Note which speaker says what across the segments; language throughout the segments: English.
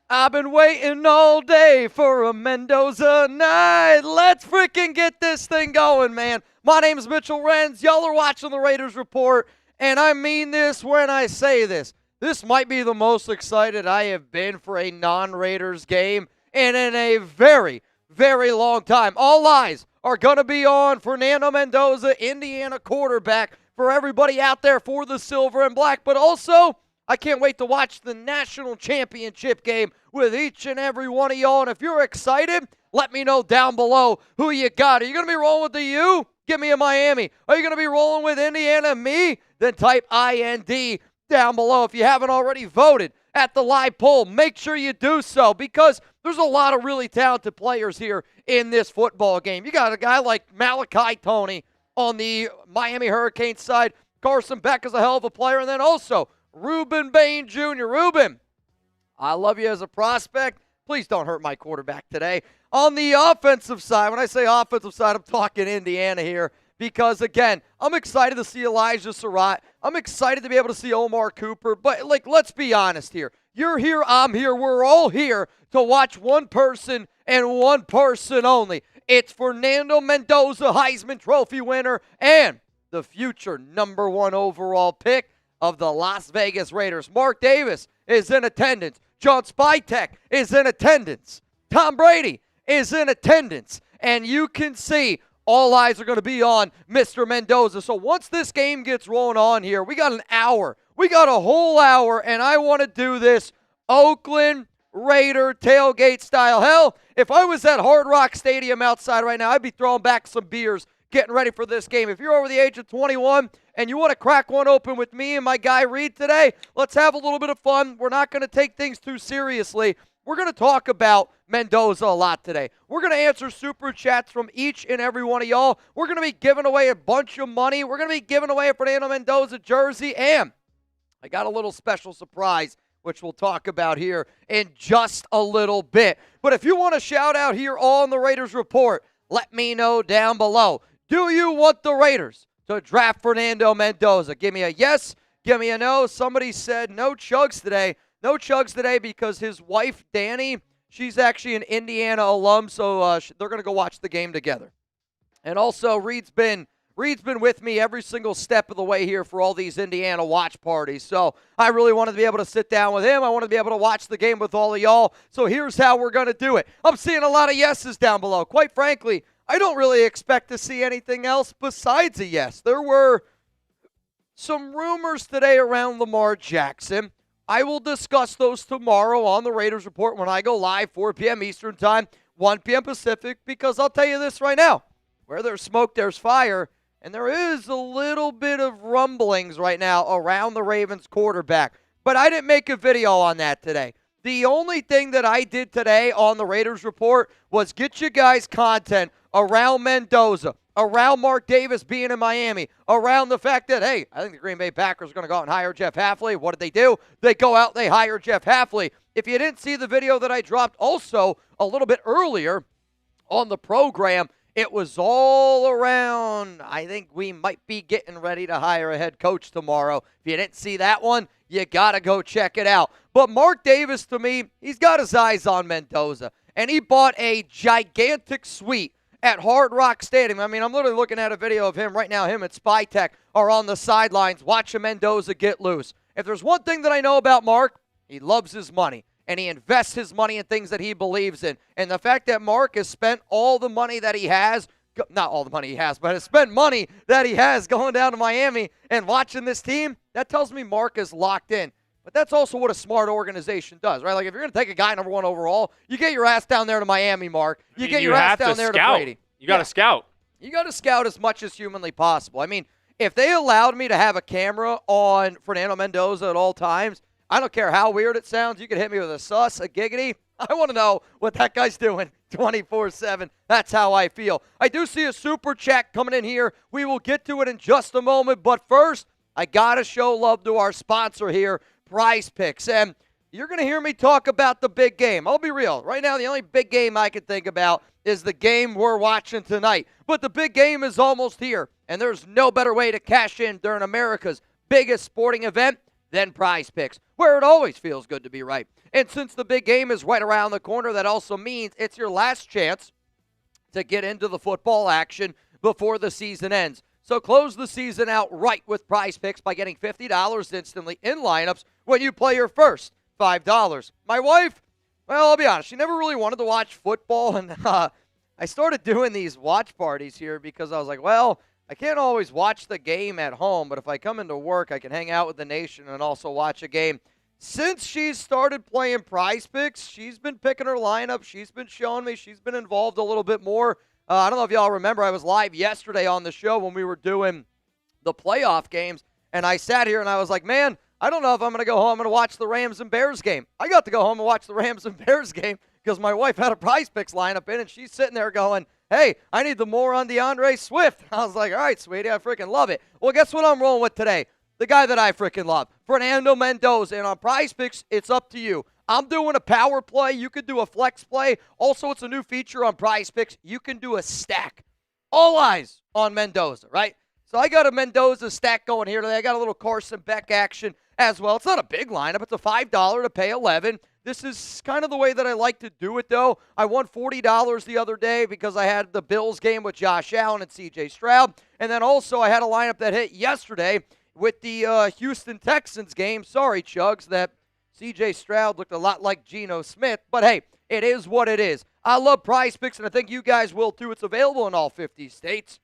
Speaker 1: I've been waiting all day for a Mendoza night. Let's freaking get this thing going, man. My name is Mitchell Renz. Y'all are watching the Raiders Report, and I mean this when I say this. This might be the most excited I have been for a non-Raiders game and in a very, very long time. All eyes are going to be on Fernando Mendoza, Indiana quarterback, for everybody out there for the silver and black, but also I can't wait to watch the national championship game with each and every one of y'all. And if you're excited, let me know down below who you got. Are you going to be rolling with the U? Give me a Miami. Are you going to be rolling with Indiana? Me? Then type IND down below. If you haven't already voted at the live poll, make sure you do so because there's a lot of really talented players here in this football game. You got a guy like Malachi Tony on the Miami Hurricanes side. Carson Beck is a hell of a player. And then also Ruben Bain Jr. Ruben, I love you as a prospect. Please don't hurt my quarterback today. On the offensive side, when I say offensive side, I'm talking Indiana here because, again, I'm excited to see Elijah Surratt. I'm excited to be able to see Omar Cooper. But, let's be honest here. You're here, I'm here, we're all here to watch one person and one person only. It's Fernando Mendoza, Heisman Trophy winner, and the future #1 overall pick of the Las Vegas Raiders. Mark Davis is in attendance. John Spytek is in attendance. Tom Brady is in attendance. And you can see all eyes are going to be on Mr. Mendoza. So once this game gets rolling on here, we got an hour. We got a whole hour, and I want to do this Oakland Raider tailgate style. Hell, if I was at Hard Rock Stadium outside right now, I'd be throwing back some beers, getting ready for this game. If you're over the age of 21 and you want to crack one open with me and my guy Reid today, let's have a little bit of fun. We're not going to take things too seriously. We're going to talk about Mendoza a lot today. We're going to answer super chats from each and every one of y'all. We're going to be giving away a bunch of money. We're going to be giving away a Fernando Mendoza jersey, and I got a little special surprise which we'll talk about here in just a little bit. But if you want to shout out here on the Raiders Report, let me know down below. Do you want the Raiders to draft Fernando Mendoza? Give me a yes, give me a no. Somebody said no chugs today. No chugs today because his wife, Danny, she's actually an Indiana alum, so they're going to go watch the game together. And also, Reid's been with me every single step of the way here for all these Indiana watch parties. So I really wanted to be able to sit down with him. I wanted to be able to watch the game with all of y'all. So here's how we're going to do it. I'm seeing a lot of yeses down below. Quite frankly, I don't really expect to see anything else besides a yes. There were some rumors today around Lamar Jackson. I will discuss those tomorrow on the Raiders Report when I go live, 4 p.m. Eastern Time, 1 p.m. Pacific, because I'll tell you this right now. Where there's smoke, there's fire. And there is a little bit of rumblings right now around the Ravens quarterback. But I didn't make a video on that today. The only thing that I did today on the Raiders Report was get you guys content around Mendoza, around Mark Davis being in Miami, around the fact that, hey, I think the Green Bay Packers are going to go out and hire Jeff Hafley. What did they do? They go out and they hire Jeff Hafley. If you didn't see the video that I dropped also a little bit earlier on the program, it was all around, I think we might be getting ready to hire a head coach tomorrow. If you didn't see that one, you got to go check it out. But Mark Davis, to me, he's got his eyes on Mendoza. And he bought a gigantic suite at Hard Rock Stadium. I mean, I'm literally looking at a video of him right now. Him and Spytek are on the sidelines watching Mendoza get loose. If there's one thing that I know about Mark, he loves his money. And he invests his money in things that he believes in. And the fact that Mark has spent all the money that he has, not all the money he has, but has spent money that he has going down to Miami and watching this team, that tells me Mark is locked in. But that's also what a smart organization does, right? Like if you're going to take a guy #1 overall, you get your ass down there to Miami, Mark. You get your ass down there to Brady.
Speaker 2: You got to scout.
Speaker 1: You got to scout as much as humanly possible. I mean, if they allowed me to have a camera on Fernando Mendoza at all times, I don't care how weird it sounds. You can hit me with a sus, a giggity. I want to know what that guy's doing 24/7. That's how I feel. I do see a super chat coming in here. We will get to it in just a moment. But first, I got to show love to our sponsor here, Prize Picks. And you're going to hear me talk about the big game. I'll be real. Right now, the only big game I can think about is the game we're watching tonight. But the big game is almost here. And there's no better way to cash in during America's biggest sporting event then Prize Picks, where it always feels good to be right. And since the big game is right around the corner, that also means it's your last chance to get into the football action before the season ends. So close the season out right with Prize Picks by getting $50 instantly in lineups when you play your first $5. My wife, well, I'll be honest, she never really wanted to watch football, and I started doing these watch parties here because I was like, well, I can't always watch the game at home, but if I come into work, I can hang out with the nation and also watch a game. Since she's started playing Prize Picks, she's been picking her lineup. She's been showing me. She's been involved a little bit more. I don't know if y'all remember, I was live yesterday on the show when we were doing the playoff games, and I sat here and I was like, man, I don't know if I'm going to go home and watch the Rams and Bears game. I got to go home and watch the Rams and Bears game because my wife had a Prize Picks lineup in, and she's sitting there going, hey, I need the more on DeAndre Swift. I was like, all right, sweetie, I freaking love it. Well, guess what I'm rolling with today? The guy that I freaking love, Fernando Mendoza. And on Prize Picks, it's up to you. I'm doing a power play. You could do a flex play. Also, it's a new feature on Prize Picks. You can do a stack. All eyes on Mendoza, right? So I got a Mendoza stack going here today. I got a little Carson Beck action as well. It's not a big lineup. It's a $5 to pay $11. This is kind of the way that I like to do it, though. I won $40 the other day because I had the Bills game with Josh Allen and C.J. Stroud. And then also I had a lineup that hit yesterday with the Houston Texans game. Sorry, Chugs, that C.J. Stroud looked a lot like Geno Smith. But, hey, it is what it is. I love Prize Picks, and I think you guys will, too. It's available in all 50 states.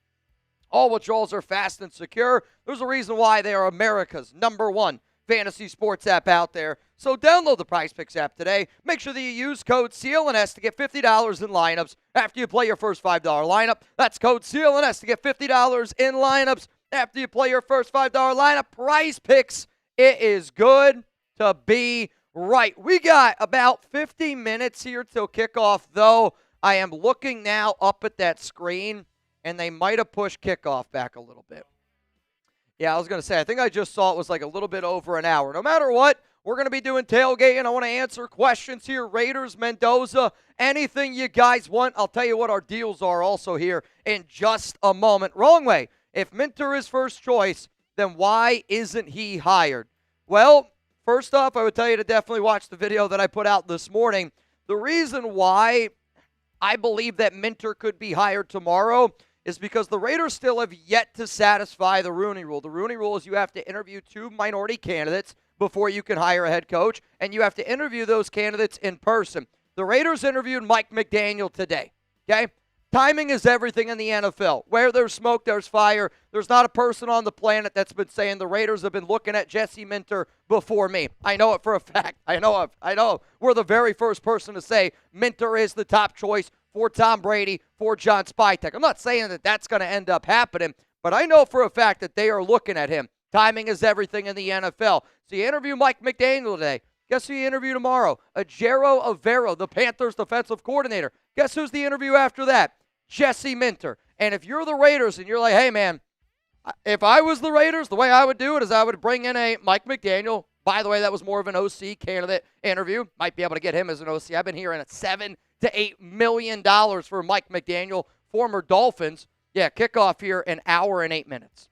Speaker 1: All withdrawals are fast and secure. There's a reason why they are America's #1 fantasy sports app out there. So download the Prize Picks app today. Make sure that you use code CLNS to get $50 in lineups after you play your first $5 lineup. That's code CLNS to get $50 in lineups after you play your first $5 lineup. Prize Picks, it is good to be right. We got about 50 minutes here till kickoff, though. I am looking now up at that screen, and they might have pushed kickoff back a little bit. Yeah, I was going to say, I think I just saw it was like a little bit over an hour. No matter what, we're going to be doing tailgating. I want to answer questions here. Raiders, Mendoza, anything you guys want. I'll tell you what our deals are also here in just a moment. Wrong way. If Minter is first choice, then why isn't he hired? Well, first off, I would tell you to definitely watch the video that I put out this morning. The reason why I believe that Minter could be hired tomorrow is because the Raiders still have yet to satisfy the Rooney Rule. The Rooney Rule is you have to interview 2 minority candidates before you can hire a head coach, and you have to interview those candidates in person. The Raiders interviewed Mike McDaniel today, okay? Timing is everything in the NFL. Where there's smoke, there's fire. There's not a person on the planet that's been saying the Raiders have been looking at Jesse Minter before me. I know it for a fact. I know. We're the very first person to say Minter is the top choice for Tom Brady, for John Spytek. I'm not saying that that's going to end up happening, but I know for a fact that they are looking at him. Timing is everything in the NFL. So you interview Mike McDaniel today. Guess who you interview tomorrow? Ejiro Evero, the Panthers defensive coordinator. Guess who's the interview after that? Jesse Minter. And if you're the Raiders and you're like, hey, man, if I was the Raiders, the way I would do it is I would bring in a Mike McDaniel. By the way, that was more of an OC candidate interview. Might be able to get him as an OC. I've been hearing at $7 to $8 million for Mike McDaniel, former Dolphins. Yeah, kickoff here in hour and 8 minutes.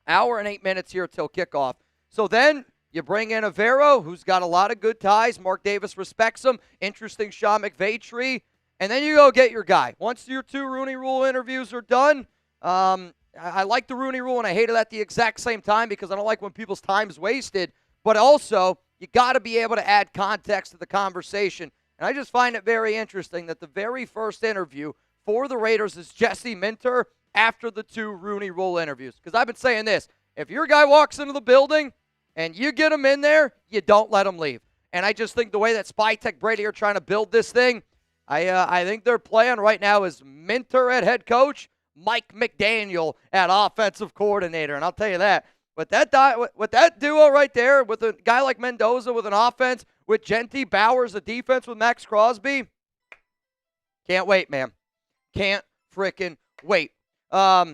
Speaker 1: Hour and 8 minutes here till kickoff. So then you bring in Evero, who's got a lot of good ties. Mark Davis respects him. Interesting Sean McVay tree. And then you go get your guy. Once your 2 Rooney Rule interviews are done, I like the Rooney Rule, and I hate it at the exact same time because I don't like when people's time is wasted. But also, you got to be able to add context to the conversation. And I just find it very interesting that the very first interview for the Raiders is Jesse Minter after the 2 Rooney Rule interviews. Because I've been saying this, if your guy walks into the building and you get him in there, you don't let him leave. And I just think the way that Spytek Brady are trying to build this thing, I think their plan right now is Minter at head coach, Mike McDaniel at offensive coordinator. And I'll tell you that, with that duo right there, with a guy like Mendoza with an offense, with Genty Bowers, a defense with Max Crosby, can't wait, man. Can't freaking wait. Yeah,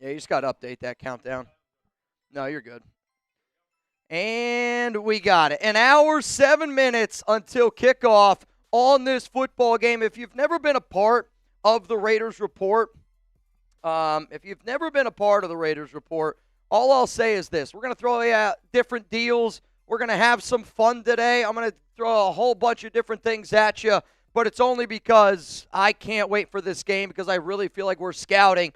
Speaker 1: you just got to update that countdown. No, you're good. And we got it. An hour, 7 minutes until kickoff on this football game. If you've never been a part of the Raiders Report, all I'll say is this. We're going to throw out different deals. We're going to have some fun today. I'm going to throw a whole bunch of different things at you, but it's only because I can't wait for this game because I really feel like we're scouting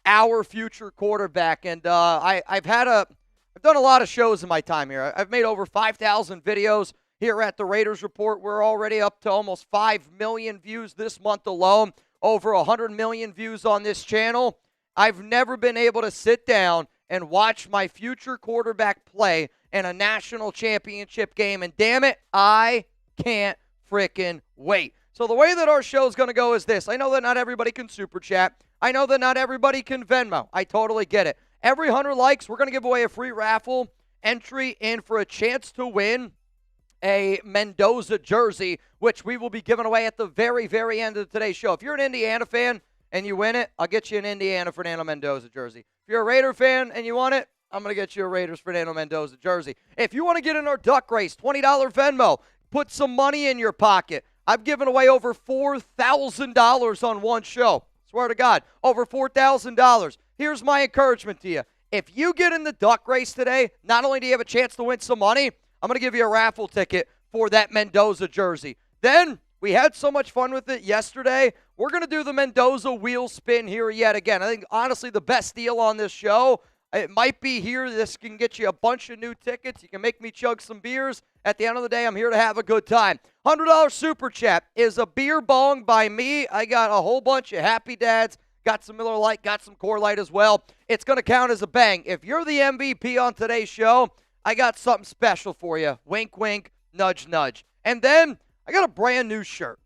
Speaker 1: our future quarterback. And I've done a lot of shows in my time here. I've made over 5,000 videos here at the Raiders Report. We're already up to almost 5 million views this month alone, over 100 million views on this channel. I've never been able to sit down and watch my future quarterback play in a national championship game, and damn it, I can't freaking wait. So the way that our show is going to go is this. I know that not everybody can super chat. I know that not everybody can Venmo. I totally get it. Every 100 likes, we're going to give away a free raffle entry in for a chance to win a Mendoza jersey, which we will be giving away at the very, very end of today's show. If you're an Indiana fan and you win it, I'll get you an Indiana Fernando Mendoza jersey. If you're a Raider fan and you want it, I'm going to get you a Raiders Fernando Mendoza jersey. If you want to get in our duck race, $20 Venmo, put some money in your pocket. I've given away over $4,000 on one show. Swear to God, over $4,000. Here's my encouragement to you. If you get in the duck race today, not only do you have a chance to win some money, I'm going to give you a raffle ticket for that Mendoza jersey. Then, we had so much fun with it yesterday. We're going to do the Mendoza wheel spin here yet again. I think, honestly, the best deal on this show, it might be here. This can get you a bunch of new tickets. You can make me chug some beers. At the end of the day, I'm here to have a good time. $100 Super Chat is a beer bong by me. I got a whole bunch of Happy Dads. Got some Miller Lite, got some Core Light as well. It's going to count as a bang. If you're the MVP on today's show, I got something special for you. Wink, wink, nudge, nudge. And then I got a brand new shirt.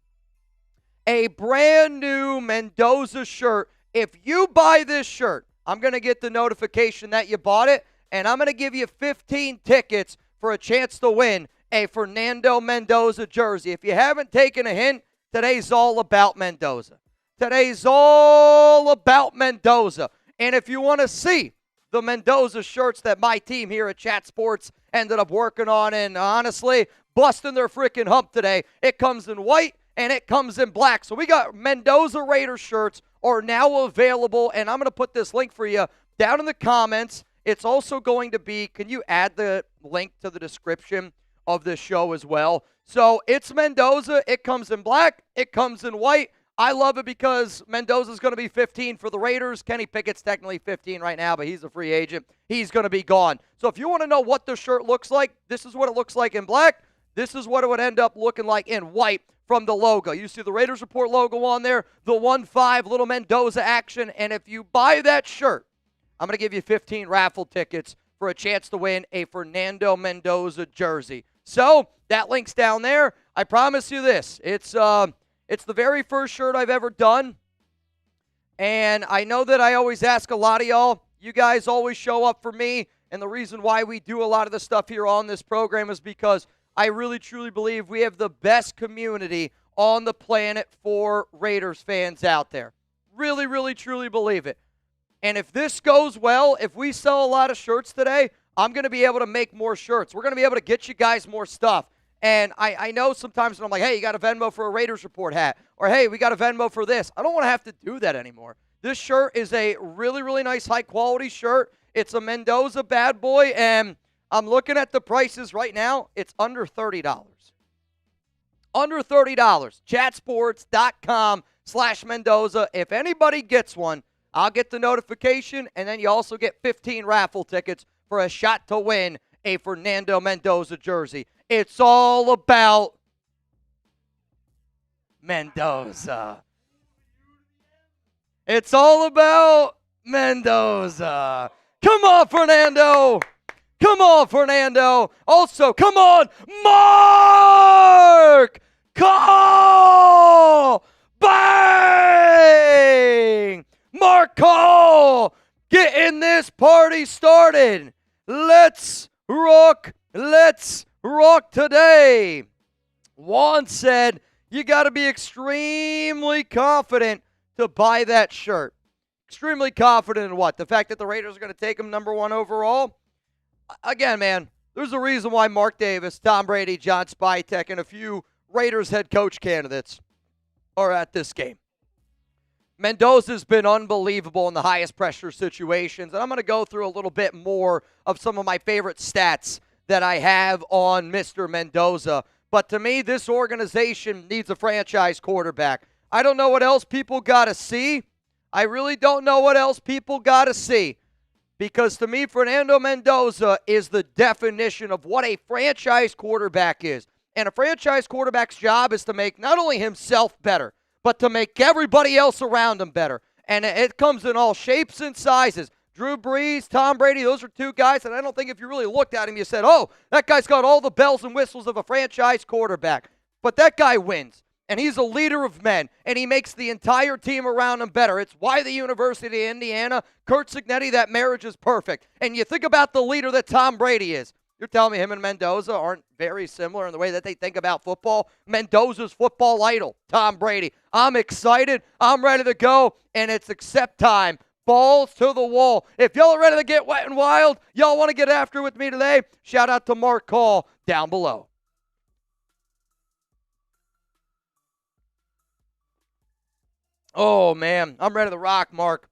Speaker 1: A brand new Mendoza shirt. If you buy this shirt, I'm going to get the notification that you bought it, and I'm going to give you 15 tickets for a chance to win a Fernando Mendoza jersey. If you haven't taken a hint, today's all about Mendoza. Today's all about Mendoza. And if you want to see the Mendoza shirts that my team here at Chat Sports ended up working on and honestly busting their freaking hump today, it comes in white and it comes in black. So we got Mendoza Raiders shirts are now available, and I'm going to put this link for you down in the comments. It's also going to be, can you add the link to the description of this show as well? So it's Mendoza. It comes in black. It comes in white. I love it because Mendoza's going to be 15 for the Raiders. Kenny Pickett's technically 15 right now, but he's a free agent. He's going to be gone. So if you want to know what the shirt looks like, this is what it looks like in black. This is what it would end up looking like in white from the logo. You see the Raiders Report logo on there, the 1-5 little Mendoza action. And if you buy that shirt, I'm going to give you 15 raffle tickets for a chance to win a Fernando Mendoza jersey. So that link's down there. I promise you this. It's the very first shirt I've ever done. And I know that I always ask a lot of y'all. You guys always show up for me. And the reason why we do a lot of the stuff here on this program is because I really, truly believe we have the best community on the planet for Raiders fans out there. Really, really, truly believe it. And if this goes well, if we sell a lot of shirts today, I'm going to be able to make more shirts. We're going to be able to get you guys more stuff. And I know sometimes when I'm like, hey, you got a Venmo for a Raiders Report hat. Or, hey, we got a Venmo for this. I don't want to have to do that anymore. This shirt is a really, really nice high-quality shirt. It's a Mendoza bad boy, and I'm looking at the prices right now. It's under $30. Under $30. Chatsports.com/Mendoza. If anybody gets one, I'll get the notification, and then you also get 15 raffle tickets for a shot to win a Fernando Mendoza jersey. It's all about Mendoza. It's all about Mendoza. Come on, Fernando. Come on, Fernando. Also, come on, Mark. Call. Bang. Mark Call. Getting this party started. Let's rock. Let's rock today. Juan said, you got to be extremely confident to buy that shirt. Extremely confident in what? The fact that the Raiders are going to take him number 1 overall? Again, man, there's a reason why Mark Davis, Tom Brady, John Spytek, and a few Raiders head coach candidates are at this game. Mendoza's been unbelievable in the highest pressure situations, and I'm going to go through a little bit more of some of my favorite stats that I have on Mr. Mendoza. But to me, this organization needs a franchise quarterback. I don't know what else people got to see. I really don't know what else people got to see. Because to me, Fernando Mendoza is the definition of what a franchise quarterback is. And a franchise quarterback's job is to make not only himself better, but to make everybody else around him better. And it comes in all shapes and sizes. Drew Brees, Tom Brady, those are two guys that I don't think if you really looked at him, you said, oh, that guy's got all the bells and whistles of a franchise quarterback. But that guy wins. And he's a leader of men, and he makes the entire team around him better. It's why the University of Indiana, Curt Cignetti, that marriage is perfect. And you think about the leader that Tom Brady is. You're telling me him and Mendoza aren't very similar in the way that they think about football? Mendoza's football idol, Tom Brady. I'm excited. I'm ready to go, and it's accept time. Balls to the wall. If y'all are ready to get wet and wild, y'all want to get after it with me today, shout out to Mark Call down below. Oh, man, I'm ready to rock, Mark.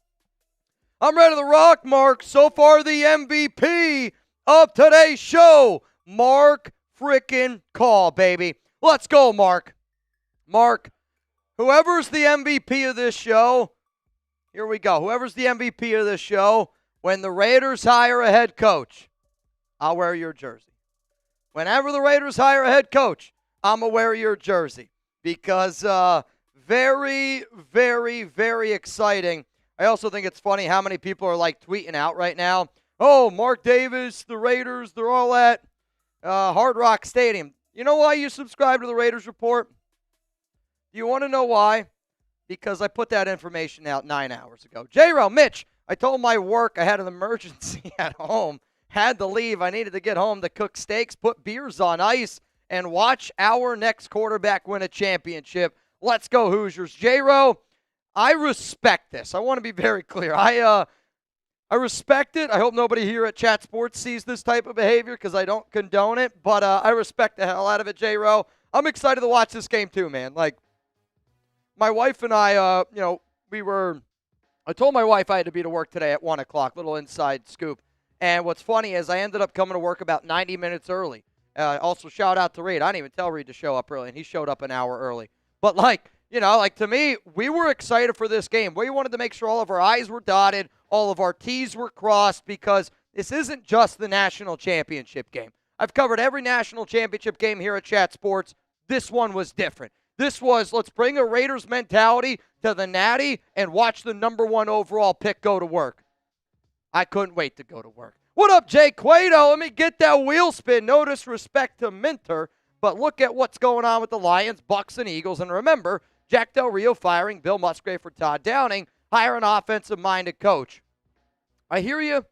Speaker 1: I'm ready to rock, Mark. So far, the MVP of today's show, Mark frickin' Call, baby. Let's go, Mark. Mark, whoever's the MVP of this show, here we go. Whoever's the MVP of this show, when the Raiders hire a head coach, I'll wear your jersey. Whenever the Raiders hire a head coach, I'm going to wear your jersey because very, very, very exciting. I also think it's funny how many people are like tweeting out right now, oh, Mark Davis, the Raiders, they're all at Hard Rock Stadium. You know why you subscribe to the Raiders Report? Do you want to know why? Because I put that information out 9 hours ago. J-Ro, Mitch, I told my work I had an emergency at home. Had to leave. I needed to get home to cook steaks, put beers on ice, and watch our next quarterback win a championship. Let's go, Hoosiers. J-Ro, I respect this. I want to be very clear. I respect it. I hope nobody here at Chat Sports sees this type of behavior because I don't condone it, but I respect the hell out of it, J-Ro. I'm excited to watch this game too, man. Like, my wife and I, I told my wife I had to be to work today at 1 o'clock, little inside scoop. And what's funny is I ended up coming to work about 90 minutes early. Also, shout out to Reid. I didn't even tell Reid to show up early, and he showed up an hour early. But, to me, we were excited for this game. We wanted to make sure all of our I's were dotted, all of our T's were crossed, because this isn't just the national championship game. I've covered every national championship game here at Chat Sports. This one was different. This was, let's bring a Raiders mentality to the Natty and watch the number 1 overall pick go to work. I couldn't wait to go to work. What up, Jay Cueto? Let me get that wheel spin. No disrespect to Minter, but look at what's going on with the Lions, Bucks, and Eagles. And remember, Jack Del Rio firing Bill Musgrave for Todd Downing, hire an offensive-minded coach. I hear you,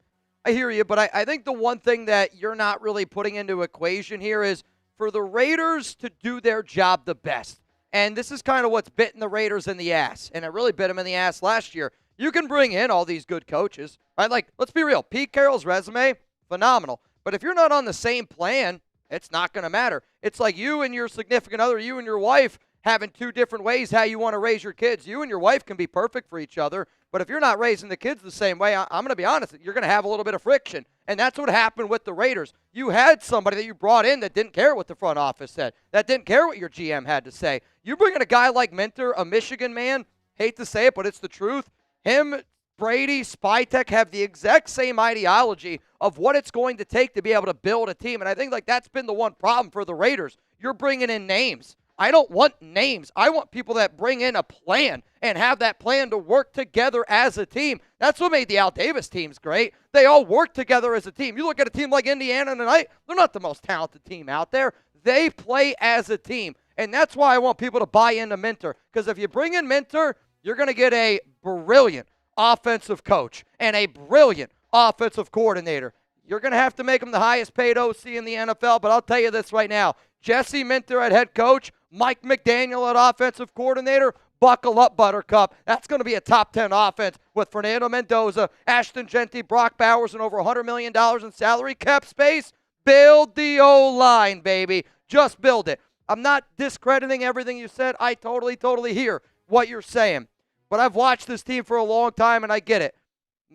Speaker 1: but I think the one thing that you're not really putting into equation here is for the Raiders to do their job the best. And this is kind of what's bitten the Raiders in the ass, and it really bit them in the ass last year. You can bring in all these good coaches, right? Like, let's be real. Pete Carroll's resume, phenomenal. But if you're not on the same plan, it's not going to matter. It's like you and your significant other, you and your wife, having two different ways how you want to raise your kids. You and your wife can be perfect for each other, but if you're not raising the kids the same way, I'm going to be honest, you're going to have a little bit of friction. And that's what happened with the Raiders. You had somebody that you brought in that didn't care what the front office said, that didn't care what your GM had to say. You bring in a guy like Minter, a Michigan man, hate to say it, but it's the truth. Him, Brady, Spytek have the exact same ideology of what it's going to take to be able to build a team. And I think that's been the one problem for the Raiders. You're bringing in names. I don't want names. I want people that bring in a plan and have that plan to work together as a team. That's what made the Al Davis teams great. They all work together as a team. You look at a team like Indiana tonight, they're not the most talented team out there. They play as a team. And that's why I want people to buy into Minter. Because if you bring in Minter, you're going to get a brilliant offensive coach and a brilliant offensive coordinator. You're going to have to make him the highest paid OC in the NFL, but I'll tell you this right now. Jesse Minter at head coach, Mike McDaniel at offensive coordinator, buckle up, Buttercup. That's going to be a top 10 offense with Fernando Mendoza, Ashton Genty, Brock Bowers, and over $100 million in salary cap space. Build the O-line, baby. Just build it. I'm not discrediting everything you said. I totally hear what you're saying. but I've watched this team for a long time, and I get it.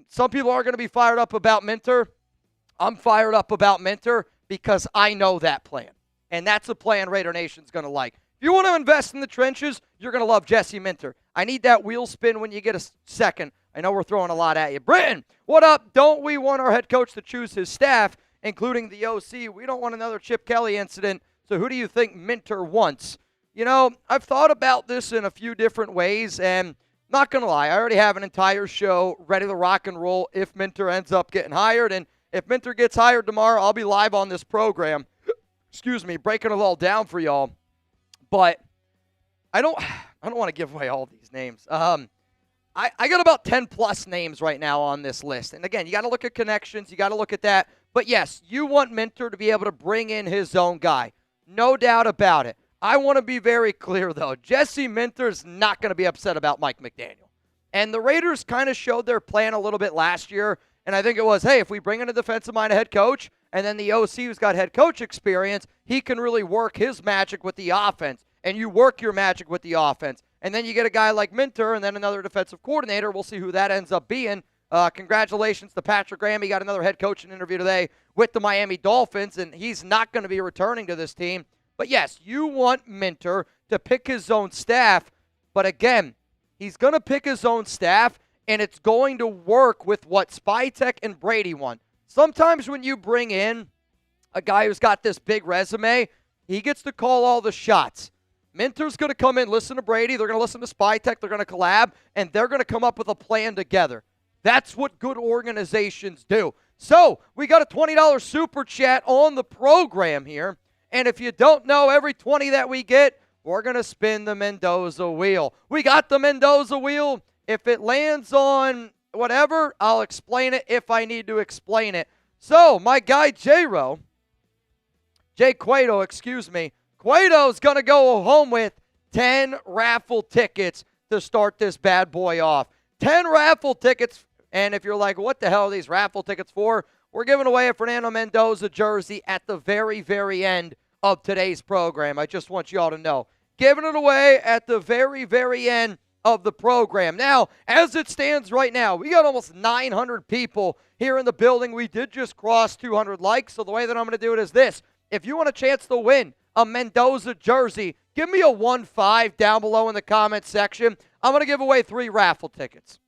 Speaker 1: Some people are going to be fired up about Minter. I'm fired up about Minter because I know that plan, and that's a plan Raider Nation's going to like. If you want to invest in the trenches, you're going to love Jesse Minter. I need that wheel spin when you get a second. I know we're throwing a lot at you. Britton, what up? Don't we want our head coach to choose his staff, including the OC? We don't want another Chip Kelly incident, so who do you think Minter wants? You know, I've thought about this in a few different ways, and not going to lie, I already have an entire show ready to rock and roll if Minter ends up getting hired. And if Minter gets hired tomorrow, I'll be live on this program, breaking it all down for y'all. But I don't want to give away all these names. I got about 10-plus names right now on this list. And, again, you got to look at connections. You got to look at that. But, yes, you want Minter to be able to bring in his own guy. No doubt about it. I want to be very clear, though. Jesse Minter's not going to be upset about Mike McDaniel. And the Raiders kind of showed their plan a little bit last year. And I think it was, hey, if we bring in a defensive-minded head coach and then the OC who's got head coach experience, he can really work his magic with the offense. And you work your magic with the offense. And then you get a guy like Minter and then another defensive coordinator. We'll see who that ends up being. Congratulations to Pregame. He got another head coaching interview today with the Miami Dolphins, and he's not going to be returning to this team. But, yes, you want Minter to pick his own staff. But, again, he's going to pick his own staff, and it's going to work with what Spytek and Brady want. Sometimes when you bring in a guy who's got this big resume, he gets to call all the shots. Minter's going to come in, listen to Brady. They're going to listen to Spytek. They're going to collab, and they're going to come up with a plan together. That's what good organizations do. So we got a $20 super chat on the program here. And if you don't know, every 20 that we get, we're going to spin the Mendoza wheel. We got the Mendoza wheel. If it lands on whatever, I'll explain it if I need to explain it. So my guy Cueto's going to go home with 10 raffle tickets to start this bad boy off. 10 raffle tickets. And if you're like, what the hell are these raffle tickets for? We're giving away a Fernando Mendoza jersey at the very, very end of today's program. I just want you all to know. Giving it away at the very, very end of the program. Now, as it stands right now, we got almost 900 people here in the building. We did just cross 200 likes, so the way that I'm going to do it is this. If you want a chance to win a Mendoza jersey, give me a 1-5 down below in the comment section. I'm going to give away 3 raffle tickets.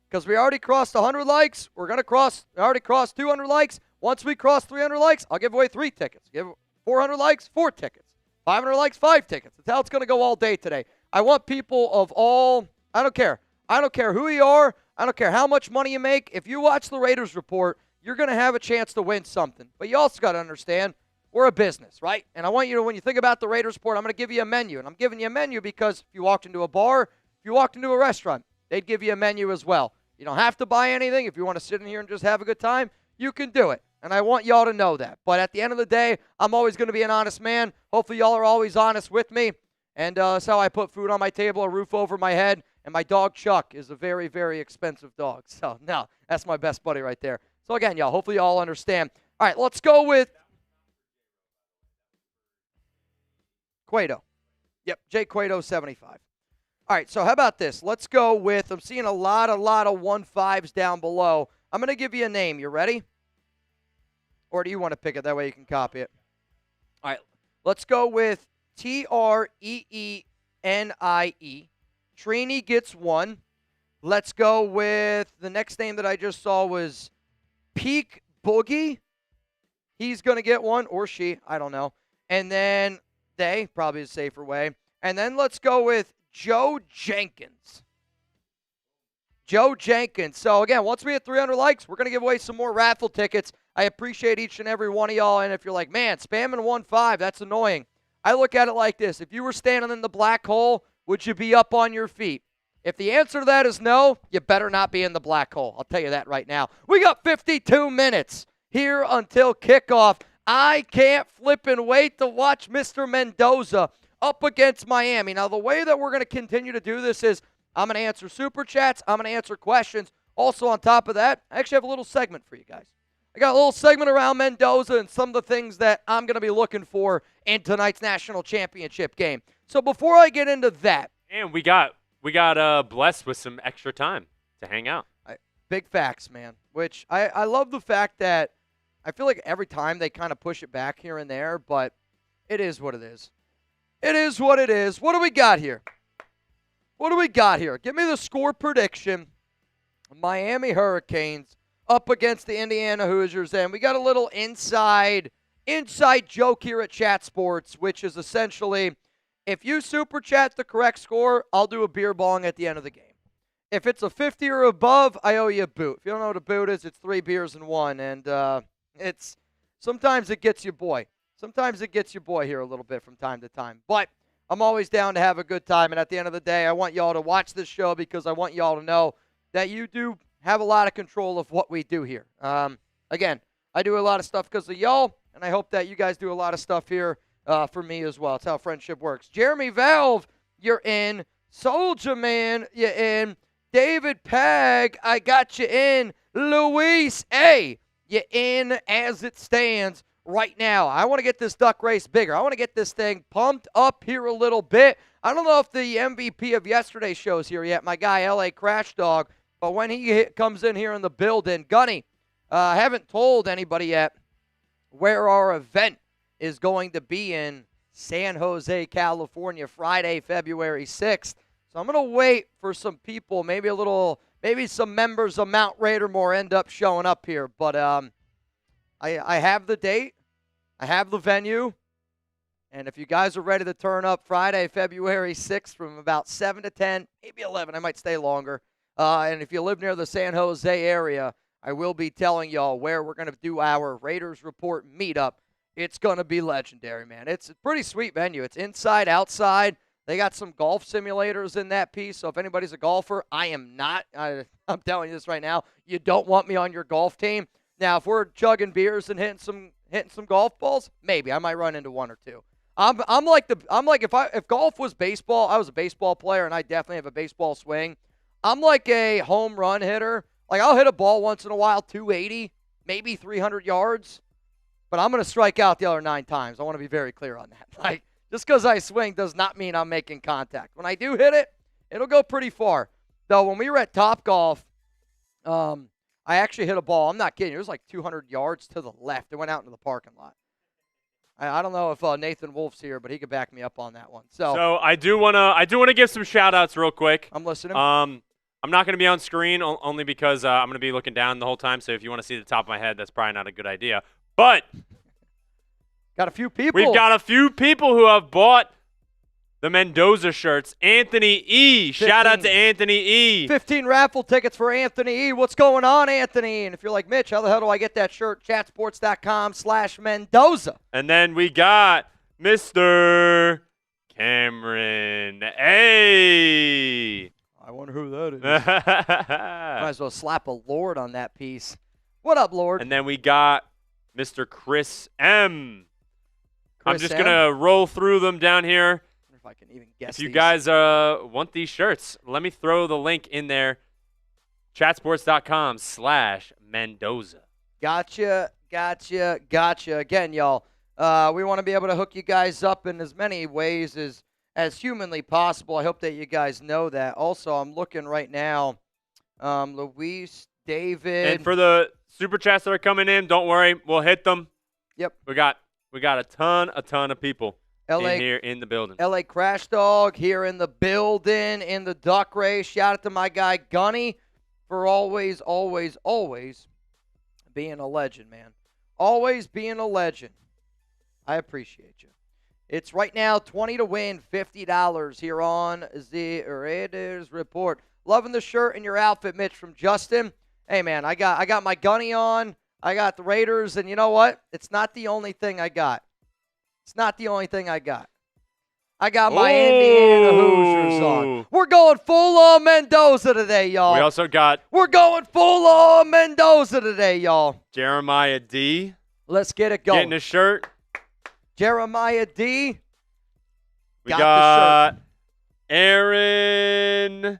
Speaker 1: Because we already crossed 100 likes. We already crossed 200 likes. Once we cross 300 likes, I'll give away 3 tickets. Give 400 likes, 4 tickets. 500 likes, 5 tickets. That's how it's going to go all day today. I want people of all, I don't care. I don't care who you are. I don't care how much money you make. If you watch the Raiders Report, you're going to have a chance to win something. But you also got to understand, we're a business, right? And I want you to, when you think about the Raiders Report, I'm going to give you a menu. And I'm giving you a menu because if you walked into a bar, if you walked into a restaurant, they'd give you a menu as well. You don't have to buy anything. If you want to sit in here and just have a good time, you can do it. And I want y'all to know that. But at the end of the day, I'm always going to be an honest man. Hopefully y'all are always honest with me. And that's how I put food on my table, a roof over my head. And my dog, Chuck, is a very, very expensive dog. So, no, that's my best buddy right there. So, again, y'all, hopefully y'all understand. All right, let's go with Cueto. Yep, Jay Cueto, 75. All right, so how about this? Let's go with, I'm seeing a lot of 1-5s down below. I'm going to give you a name. You ready? Or do you want to pick it? That way you can copy it. All right, let's go with Treenie. Trini gets 1. Let's go with, the next name that I just saw was Peak Boogie. He's going to get 1, or she, I don't know. And then they, probably a safer way. And then let's go with Joe Jenkins. Joe Jenkins. So, again, once we hit 300 likes, we're going to give away some more raffle tickets. I appreciate each and every one of y'all. And if you're like, man, spamming 1-5, that's annoying. I look at it like this. If you were standing in the black hole, would you be up on your feet? If the answer to that is no, you better not be in the black hole. I'll tell you that right now. We got 52 minutes here until kickoff. I can't flip and wait to watch Mr. Mendoza up against Miami. Now, the way that we're going to continue to do this is I'm going to answer super chats. I'm going to answer questions. Also, on top of that, I actually have a little segment for you guys. I got a little segment around Mendoza and some of the things that I'm going to be looking for in tonight's national championship game. So before I get into that.
Speaker 2: And we got we got blessed with some extra time to hang out.
Speaker 1: Big facts, man. Which I love the fact that I feel like every time they kind of push it back here and there, but it is what it is. It is what it is. What do we got here? What do we got here? Give me the score prediction. Miami Hurricanes up against the Indiana Hoosiers, and we got a little inside joke here at Chat Sports, which is essentially, if you super chat the correct score, I'll do a beer bong at the end of the game. If it's a 50 or above, I owe you a boot. If you don't know what a boot is, it's 3 beers in one, and it's sometimes it gets your boy. Sometimes it gets your boy here a little bit from time to time, but I'm always down to have a good time, and at the end of the day, I want y'all to watch this show because I want y'all to know that you do have a lot of control of what we do here. Again, I do a lot of stuff because of y'all, and I hope that you guys do a lot of stuff here for me as well. It's how friendship works. Jeremy Valve, you're in. Soldier Man, you're in. David Pag, I got you in. Luis A, you're in as it stands right now. I want to get this duck race bigger. I want to get this thing pumped up here a little bit. I don't know if the MVP of yesterday's show is here yet, my guy, LA Crash Dog, but when he comes in here in the building, Gunny, I haven't told anybody yet where our event is going to be in San Jose, California, Friday, February 6th. So I'm going to wait for some people, maybe some members of Mount Raidermore end up showing up here. But I have the date. I have the venue. And if you guys are ready to turn up Friday, February 6th from about 7 to 10, maybe 11, I might stay longer. And if you live near the San Jose area, I will be telling y'all where we're going to do our Raiders Report meetup. It's going to be legendary, man. It's a pretty sweet venue. It's inside, outside. They got some golf simulators in that piece, so if anybody's a golfer, I am not. I'm telling you this right now. You don't want me on your golf team. Now, if we're chugging beers and hitting some golf balls, maybe I might run into one or two. I'm like if golf was baseball, I was a baseball player, and I definitely have a baseball swing. I'm like a home run hitter. Like, I'll hit a ball once in a while, 280, maybe 300 yards, but I'm going to strike out the other 9 times. I want to be very clear on that. Like, just because I swing does not mean I'm making contact. When I do hit it, it'll go pretty far. Though, when we were at Topgolf, I actually hit a ball. I'm not kidding. It was like 200 yards to the left. It went out into the parking lot. I don't know if Nathan Wolf's here, but he could back me up on that one. So
Speaker 2: I do wanna give some shout-outs real quick.
Speaker 1: I'm listening.
Speaker 2: I'm not going to be on screen only because I'm going to be looking down the whole time. So if you want to see the top of my head, that's probably not a good idea. But
Speaker 1: got a few people.
Speaker 2: We've got a few people who have bought the Mendoza shirts. Anthony E. 15. Shout out to Anthony E.
Speaker 1: 15 raffle tickets for Anthony E. What's going on, Anthony? And if you're like, Mitch, how the hell do I get that shirt? Chatsports.com/Mendoza.
Speaker 2: And then we got Mr. Cameron A.
Speaker 1: I wonder who that is. Might as well slap a Lord on that piece. What up, Lord?
Speaker 2: And then we got Mr. Chris M. I'm just going to roll through them down here.
Speaker 1: I wonder if I can even guess
Speaker 2: If you guys want these shirts, let me throw the link in there. Chatsports.com/Mendoza.
Speaker 1: Gotcha. Again, y'all, we want to be able to hook you guys up in as many ways as humanly possible. I hope that you guys know that. Also, I'm looking right now. Luis, David.
Speaker 2: And for the super chats that are coming in, don't worry. We'll hit them.
Speaker 1: Yep.
Speaker 2: We got a ton of people in here in the building.
Speaker 1: LA Crash Dog here in the building in the duck race. Shout out to my guy Gunny for always being a legend, man. Always being a legend. I appreciate you. It's right now 20 to win, $50 here on the Raiders Report. Loving the shirt and your outfit, Mitch, from Justin. Hey, man, I got my Gunny on. I got the Raiders, and you know what? It's not the only thing I got. I got my Indiana Hoosiers on. We're going full on Mendoza today, y'all. We're going full on Mendoza today, y'all.
Speaker 2: Jeremiah D.
Speaker 1: Let's get it going.
Speaker 2: Getting a shirt.
Speaker 1: Jeremiah D.
Speaker 2: We got Aaron.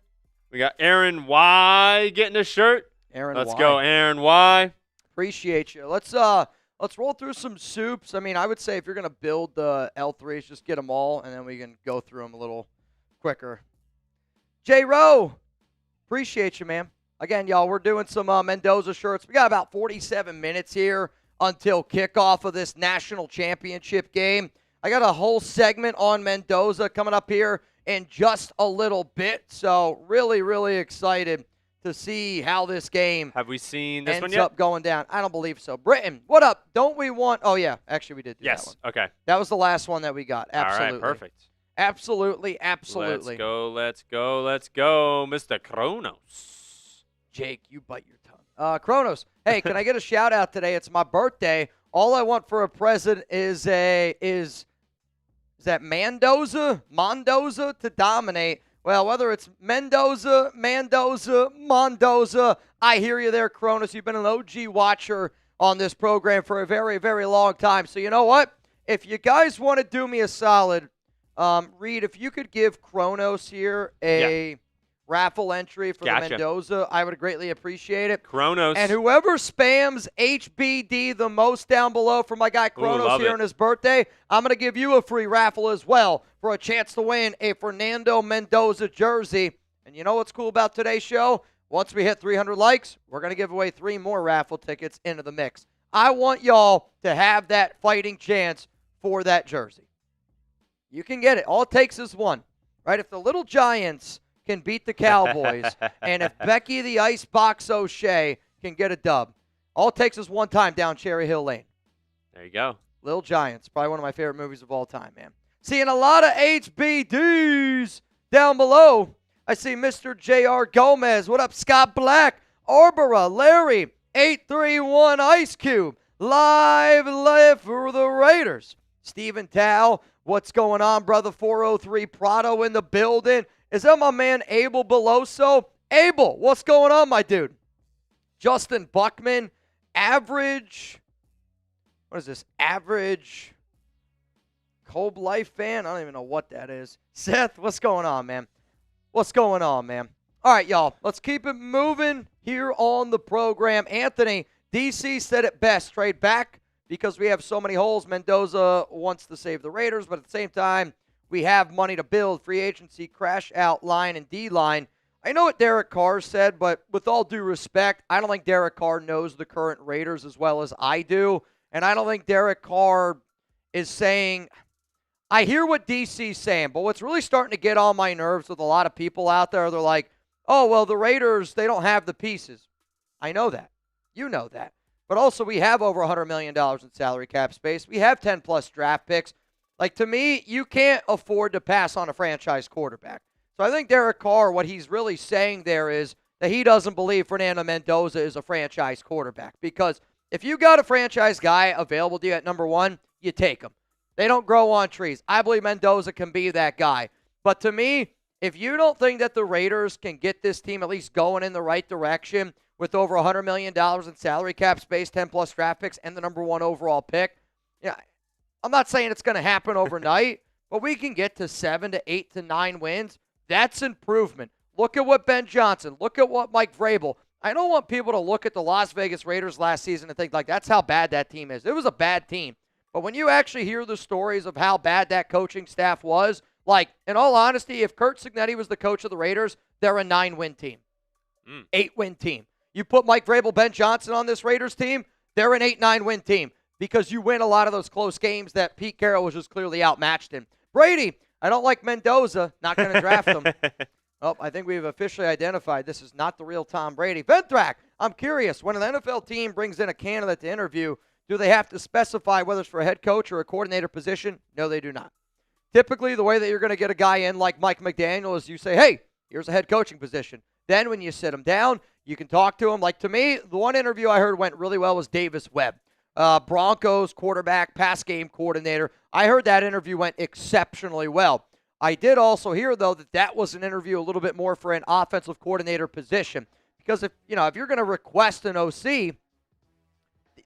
Speaker 2: We got Aaron Y. getting a shirt. Let's go, Aaron Y.
Speaker 1: Appreciate you. Let's roll through some soups. I mean, I would say if you're going to build the L3s, just get them all, and then we can go through them a little quicker. J-Row, appreciate you, man. Again, y'all, we're doing some Mendoza shirts. We got about 47 minutes here until kickoff of this national championship game. I got a whole segment on Mendoza coming up here in just a little bit. So really, really excited to see how this game
Speaker 2: Have we seen this one
Speaker 1: ends
Speaker 2: yet?
Speaker 1: up going down. I don't believe so. Britton, what up? Don't we want – oh, yeah. Actually, we did do that one.
Speaker 2: Yes. Okay.
Speaker 1: That was the last one that we got. Absolutely.
Speaker 2: All right. Perfect.
Speaker 1: Absolutely.
Speaker 2: Let's go, Mr. Kronos.
Speaker 1: Jake, you bite your tongue. Kronos, hey, can I get a shout out today? It's my birthday. All I want for a present is that Mendoza to dominate. Well, whether it's Mendoza, Mondoza, I hear you there, Kronos. You've been an OG watcher on this program for a very, very long time. So you know what? If you guys want to do me a solid, Reid, if you could give Kronos here a raffle entry for the Mendoza, I would greatly appreciate it.
Speaker 2: Kronos.
Speaker 1: And whoever spams HBD the most down below for my guy Kronos here on his birthday, I'm going to give you a free raffle as well for a chance to win a Fernando Mendoza jersey. And you know what's cool about today's show? Once we hit 300 likes, we're going to give away 3 more raffle tickets into the mix. I want y'all to have that fighting chance for that jersey. You can get it. All it takes is one, right? If the Little Giants can beat the Cowboys, and if Becky the Icebox O'Shea can get a dub, all it takes is one time down Cherry Hill Lane.
Speaker 2: There you go.
Speaker 1: Little Giants, probably one of my favorite movies of all time, man. Seeing a lot of HBDs down below. I see Mr. J.R. Gomez. What up, Scott Black? Arbora, Larry, 831 Ice Cube. Live for the Raiders. Stephen Tao, what's going on, brother? 403 Prado in the building. Is that my man Abel Beloso? Abel, what's going on, my dude? Justin Buckman, average, what is this? Average Cold Life fan? I don't even know what that is. Seth, what's going on, man? What's going on, man? All right, y'all, let's keep it moving here on the program. Anthony, DC said it best. Trade back because we have so many holes. Mendoza wants to save the Raiders, but at the same time, we have money to build. Free agency, crash out line, and D-line. I know what Derek Carr said, but with all due respect, I don't think Derek Carr knows the current Raiders as well as I do. And I don't think Derek Carr is saying, I hear what DC's saying, but what's really starting to get on my nerves with a lot of people out there, they're like, oh, well, the Raiders, they don't have the pieces. I know that. You know that. But also, we have over $100 million in salary cap space. We have 10-plus draft picks. Like, to me, you can't afford to pass on a franchise quarterback. So I think Derek Carr, what he's really saying there is that he doesn't believe Fernando Mendoza is a franchise quarterback. Because if you got a franchise guy available to you at number 1, you take him. They don't grow on trees. I believe Mendoza can be that guy. But to me, if you don't think that the Raiders can get this team at least going in the right direction with over $100 million in salary cap space, 10-plus draft picks, and the number 1 overall pick, yeah, I'm not saying it's going to happen overnight, but we can get to 7 to 8 to 9 wins. That's improvement. Look at what Ben Johnson. Look at what Mike Vrabel. I don't want people to look at the Las Vegas Raiders last season and think, like, that's how bad that team is. It was a bad team. But when you actually hear the stories of how bad that coaching staff was, like, in all honesty, if Curt Cignetti was the coach of the Raiders, they're a 9-win team, 8-win team. You put Mike Vrabel, Ben Johnson on this Raiders team, they're an 8-9-win team because you win a lot of those close games that Pete Carroll was just clearly outmatched in. Brady, I don't like Mendoza, not going to draft him. Oh, I think we've officially identified this is not the real Tom Brady. Ventrack, I'm curious, when an NFL team brings in a candidate to interview, do they have to specify whether it's for a head coach or a coordinator position? No, they do not. Typically, the way that you're going to get a guy in like Mike McDaniel is you say, hey, here's a head coaching position. Then when you sit him down, you can talk to him. Like, to me, the one interview I heard went really well was Davis Webb. Broncos quarterback, pass game coordinator. I heard that interview went exceptionally well. I did also hear, though, that was an interview a little bit more for an offensive coordinator position. Because if you're going to request an OC,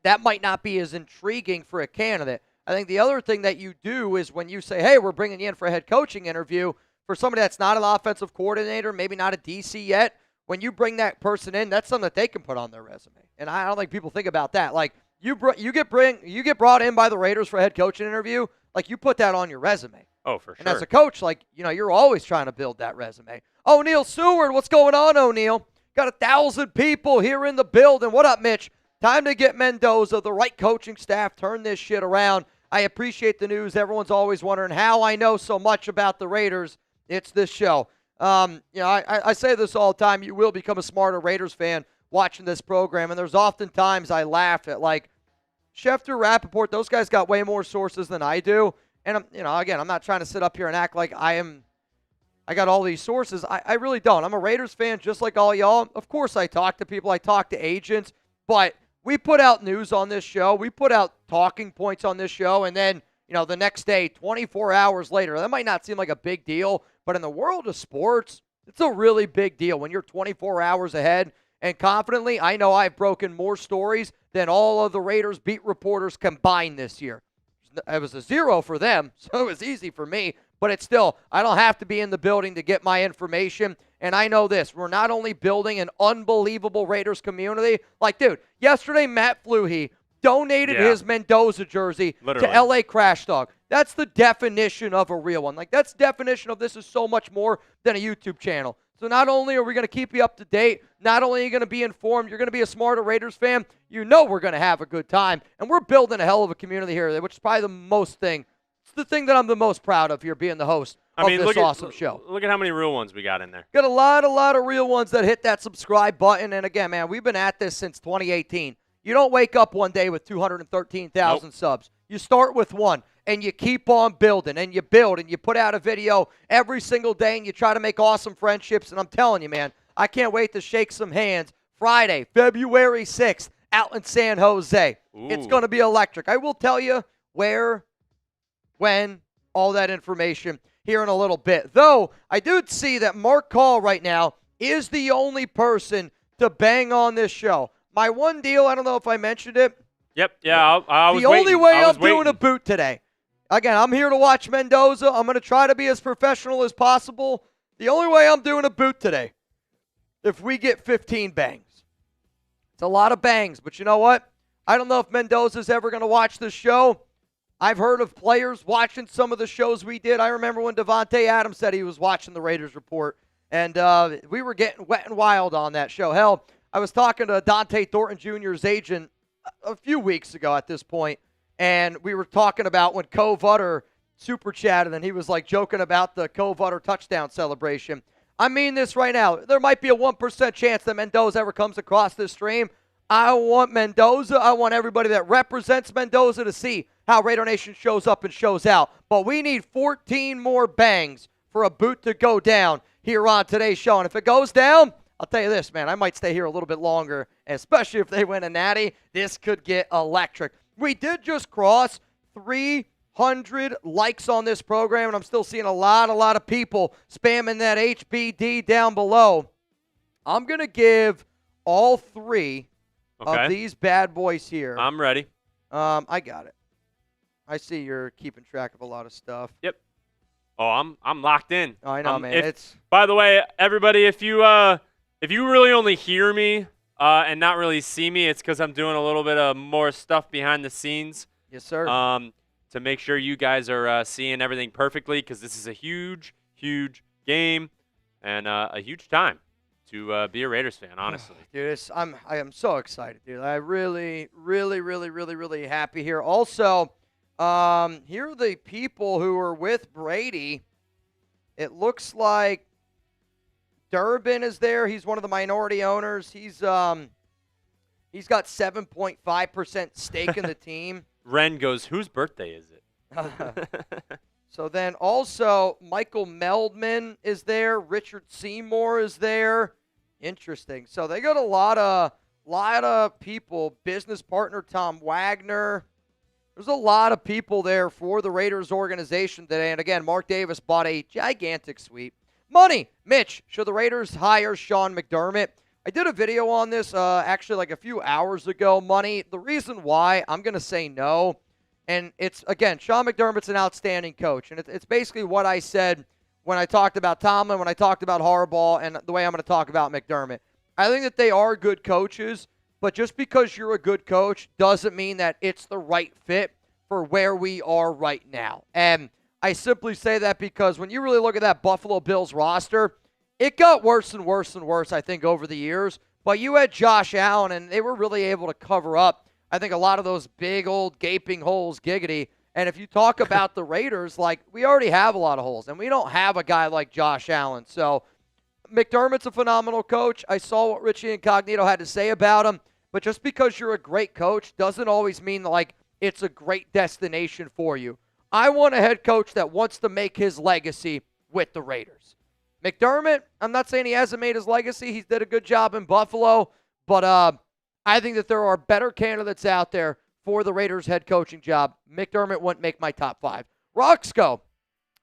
Speaker 1: that might not be as intriguing for a candidate. I think the other thing that you do is when you say, hey, we're bringing you in for a head coaching interview, for somebody that's not an offensive coordinator, maybe not a DC yet, when you bring that person in, that's something that they can put on their resume. And I don't think people think about that. Like, you get brought in by the Raiders for a head coaching interview, like, you put that on your resume.
Speaker 2: Oh, for
Speaker 1: And
Speaker 2: sure.
Speaker 1: as a coach, you're always trying to build that resume. O'Neal Seward, what's going on, O'Neal? Got 1,000 people here in the building. What up, Mitch? Time to get Mendoza, the right coaching staff, turn this shit around. I appreciate the news. Everyone's always wondering how I know so much about the Raiders. It's this show. I say this all the time. You will become a smarter Raiders fan watching this program. And there's often times I laugh at, Schefter, Rappaport, those guys got way more sources than I do. And, I'm not trying to sit up here and act like I got all these sources. I really don't. I'm a Raiders fan just like all y'all. Of course I talk to people. I talk to agents. But we put out news on this show. We put out talking points on this show. And then, the next day, 24 hours later, that might not seem like a big deal. But in the world of sports, it's a really big deal when you're 24 hours ahead. And confidently, I know I've broken more stories than all of the Raiders beat reporters combined this year. It was a 0 for them, so it was easy for me. But it's still, I don't have to be in the building to get my information. And I know this, we're not only building an unbelievable Raiders community. Dude, yesterday Matt Fluhey donated his Mendoza jersey to LA Crash Dog. That's the definition of a real one. That's the definition of this is so much more than a YouTube channel. So not only are we going to keep you up to date, not only are you going to be informed, you're going to be a smarter Raiders fan, we're going to have a good time. And we're building a hell of a community here, which is probably it's the thing that I'm the most proud of here, being the host of this awesome show.
Speaker 2: Look at how many real ones we got in there.
Speaker 1: Got a lot of real ones that hit that subscribe button. And again, man, we've been at this since 2018. You don't wake up one day with 213,000 subs. You start with one. And you keep on building, and you build, and you put out a video every single day, and you try to make awesome friendships. And I'm telling you, man, I can't wait to shake some hands Friday, February 6th, out in San Jose.
Speaker 2: Ooh.
Speaker 1: It's going to be electric. I will tell you where, when, all that information here in a little bit. Though, I do see that Mark Call right now is the only person to bang on this show. My one deal, I don't know if I mentioned it.
Speaker 2: Yep, yeah, I was
Speaker 1: the only way I'm
Speaker 2: waiting.
Speaker 1: doing a boot today. Again, I'm here to watch Mendoza. I'm going to try to be as professional as possible. The only way I'm doing a boot today, if we get 15 bangs. It's a lot of bangs, but you know what? I don't know if Mendoza's ever going to watch this show. I've heard of players watching some of the shows we did. I remember when Devontae Adams said he was watching the Raiders Report, and we were getting wet and wild on that show. Hell, I was talking to Dante Thornton Jr.'s agent a few weeks ago at this point, and we were talking about when Coe Vutter super chatted, and he was joking about the Coe Vutter touchdown celebration. I mean this right now. There might be a 1% chance that Mendoza ever comes across this stream. I want Mendoza. I want everybody that represents Mendoza to see how Raider Nation shows up and shows out. But we need 14 more bangs for a boot to go down here on today's show. And if it goes down, I'll tell you this, man, I might stay here a little bit longer, especially if they win a natty. This could get electric. We did just cross 300 likes on this program, and I'm still seeing a lot of people spamming that HBD down below. I'm going to give all three of these bad boys here.
Speaker 2: I'm ready.
Speaker 1: I got it. I see you're keeping track of a lot of stuff.
Speaker 2: Yep. Oh, I'm locked in.
Speaker 1: Oh, I know, man.
Speaker 2: By the way, everybody, if you really only hear me and not really see me, it's because I'm doing a little bit of more stuff behind the scenes.
Speaker 1: Yes, sir.
Speaker 2: To make sure you guys are seeing everything perfectly, because this is a huge, huge game and a huge time to be a Raiders fan, honestly.
Speaker 1: Dude, I am so excited, dude. I really happy here. Also, here are the people who are with Brady. It looks like Durbin is there. He's one of the minority owners. He's got 7.5% stake in the team.
Speaker 2: Ren goes, whose birthday is it?
Speaker 1: So then also Michael Meldman is there. Richard Seymour is there. Interesting. So they got a lot of people. Business partner Tom Wagner. There's a lot of people there for the Raiders organization today. And again, Mark Davis bought a gigantic suite. Money. Mitch, should the Raiders hire Sean McDermott? I did a video on this actually a few hours ago. Money. The reason why I'm going to say no, and it's, again, Sean McDermott's an outstanding coach. And it's basically what I said when I talked about Tomlin, when I talked about Harbaugh, and the way I'm going to talk about McDermott. I think that they are good coaches, but just because you're a good coach doesn't mean that it's the right fit for where we are right now. And I simply say that because when you really look at that Buffalo Bills roster, it got worse and worse and worse, I think, over the years. But you had Josh Allen, and they were really able to cover up, I think, a lot of those big old gaping holes, giggity. And if you talk about the Raiders, like, we already have a lot of holes, and we don't have a guy like Josh Allen. So McDermott's a phenomenal coach. I saw what Richie Incognito had to say about him. But just because you're a great coach doesn't always mean, like, it's a great destination for you. I want a head coach that wants to make his legacy with the Raiders. McDermott, I'm not saying he hasn't made his legacy. He did a good job in Buffalo. But I think that there are better candidates out there for the Raiders head coaching job. McDermott wouldn't make my top 5. Roxco,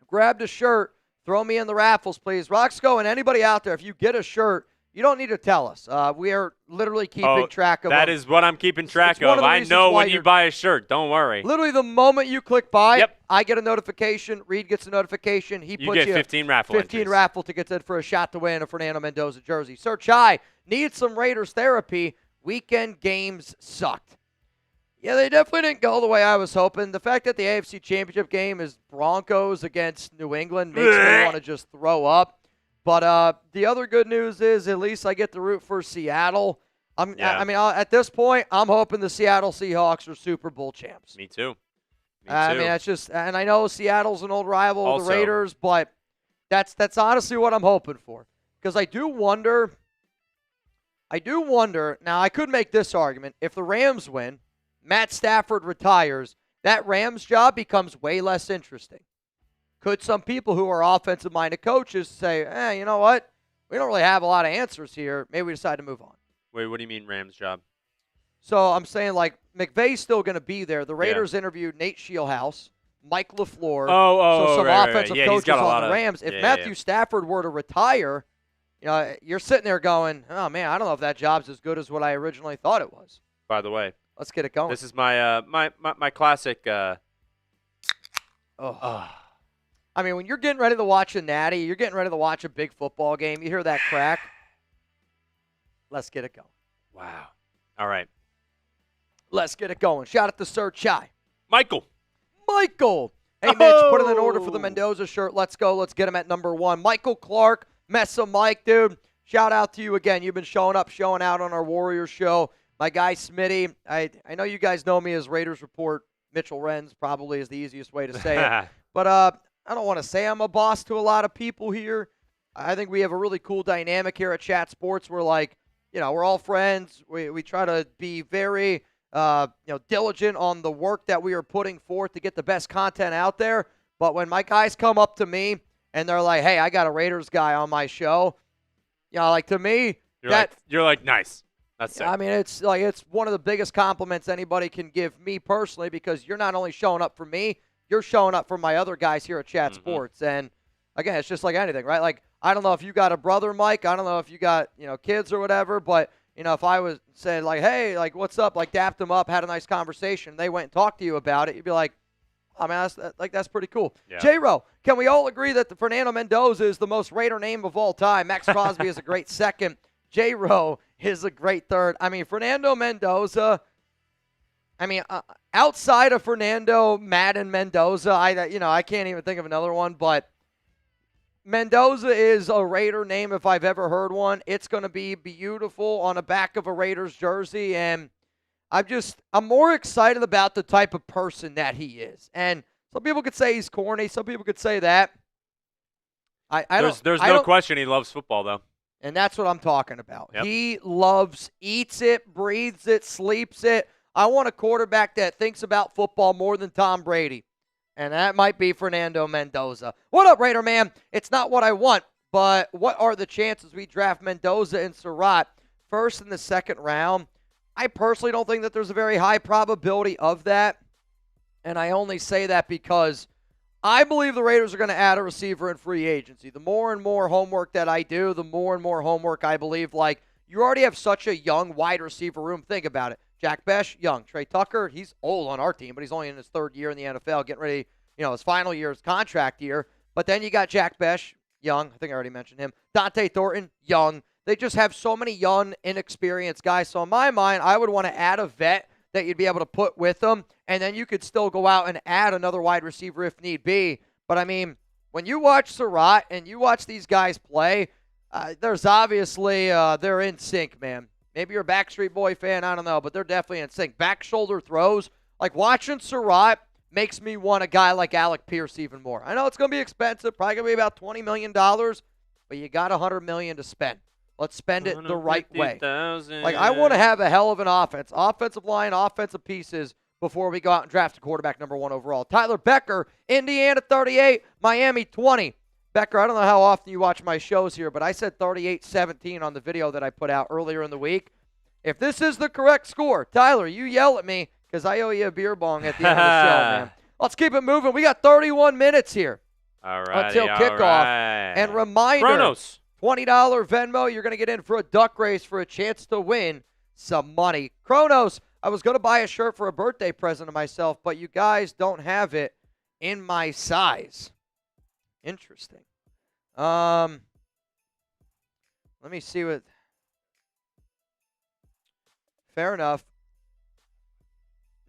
Speaker 1: grabbed a shirt. Throw me in the raffles, please. Roxco and anybody out there, if you get a shirt, you don't need to tell us. We are literally keeping track of
Speaker 2: that
Speaker 1: them.
Speaker 2: is what I'm keeping track of. I know when you buy a shirt. Don't worry.
Speaker 1: Literally the moment you click buy, I get a notification. Reid gets a notification. He puts
Speaker 2: get 15 raffle
Speaker 1: 15
Speaker 2: entries.
Speaker 1: raffle tickets in for a shot to win a Fernando Mendoza jersey. Sir Chai, need some Raiders therapy. Weekend games sucked. Yeah, they definitely didn't go the way I was hoping. The fact that the AFC Championship game is Broncos against New England makes me want to just throw up. But the other good news is at least I get to root for Seattle. I mean, at this point, I'm hoping the Seattle Seahawks are Super Bowl champs.
Speaker 2: Me too.
Speaker 1: I mean, that's just, and I know Seattle's an old rival of the Raiders, but that's honestly what I'm hoping for. Because I do wonder, now I could make this argument, if the Rams win, Matt Stafford retires, that Rams job becomes way less interesting. Could some people who are offensive-minded coaches say, you know what? We don't really have a lot of answers here. Maybe we decide to move on.
Speaker 2: Wait, what do you mean Rams job?
Speaker 1: So I'm saying, like, McVay's still going to be there. The Raiders interviewed Nate Shieldhouse, Mike LaFleur, so some offensive coaches on the Rams. If Matthew Stafford were to retire, you're sitting there going, oh, man, I don't know if that job's as good as what I originally thought it was.
Speaker 2: By the way,
Speaker 1: let's get it going.
Speaker 2: This is my my classic.
Speaker 1: I mean, when you're getting ready to watch a natty, you're getting ready to watch a big football game, you hear that crack. Let's get it going.
Speaker 2: Wow. All right.
Speaker 1: Let's get it going. Shout out to Sir Chai.
Speaker 2: Michael.
Speaker 1: Hey, Mitch, put it in order for the Mendoza shirt. Let's go. Let's get him at number 1. Michael Clark, Messa Mike, dude. Shout out to you again. You've been showing up, showing out on our Warriors show. My guy Smitty, I know you guys know me as Raiders Report. Mitchell Renz probably is the easiest way to say it. But I don't want to say I'm a boss to a lot of people here. I think we have a really cool dynamic here at Chat Sports. We're like, we're all friends. We try to be very diligent on the work that we are putting forth to get the best content out there. But when my guys come up to me and they're like, hey, I got a Raiders guy on my show, like to me,
Speaker 2: you're like nice. That's it.
Speaker 1: I mean, it's one of the biggest compliments anybody can give me personally, because you're not only showing up for me, you're showing up for my other guys here at Chat Sports. And again, it's just like anything, right? Like, I don't know if you got a brother, Mike. I don't know if you got, kids or whatever, but if I was saying like, hey, like, what's up? Like, dapped them up, had a nice conversation, they went and talked to you about it, you'd be like, oh, man, that's pretty cool.
Speaker 2: Yeah.
Speaker 1: J-Ro, can we all agree that the Fernando Mendoza is the most Raider name of all time? Max Crosby is a great second. J-Ro is a great third. I mean, Fernando Mendoza, outside of Fernando Madden Mendoza, I can't even think of another one, but Mendoza is a Raider name if I've ever heard one. It's going to be beautiful on the back of a Raiders jersey, and I'm more excited about the type of person that he is. And some people could say he's corny. Some people could say that.
Speaker 2: There's no question he loves football, though.
Speaker 1: And that's what I'm talking about.
Speaker 2: Yep.
Speaker 1: He eats it, breathes it, sleeps it. I want a quarterback that thinks about football more than Tom Brady. And that might be Fernando Mendoza. What up, Raider man? It's not what I want, but what are the chances we draft Mendoza and Surratt first in the second round? I personally don't think that there's a very high probability of that. And I only say that because I believe the Raiders are going to add a receiver in free agency. The more and more homework that I do, the more and more homework I believe. Like, you already have such a young wide receiver room. Think about it. Jack Besh, young. Trey Tucker, he's old on our team, but he's only in his third year in the NFL, getting ready, his final year, his contract year. But then you got Jack Besh, young. I think I already mentioned him. Dante Thornton, young. They just have so many young, inexperienced guys. So in my mind, I would want to add a vet that you'd be able to put with them, and then you could still go out and add another wide receiver if need be. But, I mean, when you watch Surratt and you watch these guys play, there's obviously they're in sync, man. Maybe you're a Backstreet Boy fan, I don't know, but they're definitely in sync. Back shoulder throws, like watching Surratt makes me want a guy like Alec Pierce even more. I know it's going to be expensive, probably going to be about $20 million, but you got $100 million to spend. Let's spend it the right way. Like, I want to have a hell of an offense. Offensive line, offensive pieces before we go out and draft a quarterback number 1 overall. Tyler Becker, Indiana 38, Miami 20. Becker, I don't know how often you watch my shows here, but I said 38-17 on the video that I put out earlier in the week. If this is the correct score, Tyler, you yell at me because I owe you a beer bong at the end of the show, man. Let's keep it moving. We got 31 minutes here until kickoff. And reminder,
Speaker 2: Kronos.
Speaker 1: $20 Venmo, you're going to get in for a duck race for a chance to win some money. Kronos, I was going to buy a shirt for a birthday present to myself, but you guys don't have it in my size. Interesting. Let me see what. Fair enough.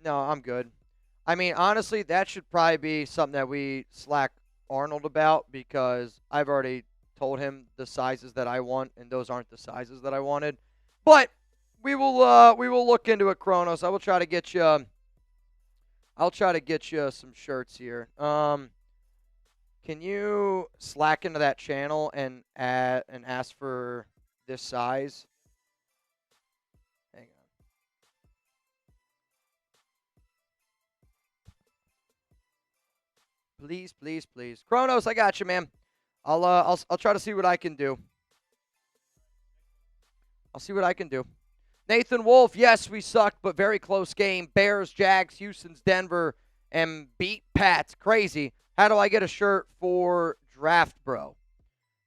Speaker 1: No, I'm good. I mean, honestly, that should probably be something that we slack Arnold about because I've already told him the sizes that I want, and those aren't the sizes that I wanted. But we will look into it, Kronos. I will try to get you. I'll try to get you some shirts here. Can you slack into that channel and ask for this size? Hang on. Please, please, please. Kronos, I got you, man. I'll try to see what I can do. I'll see what I can do. Nathan Wolf, yes, we sucked, but very close game. Bears, Jags, Houston's, Denver, and beat Pats. Crazy. How do I get a shirt for draft, bro?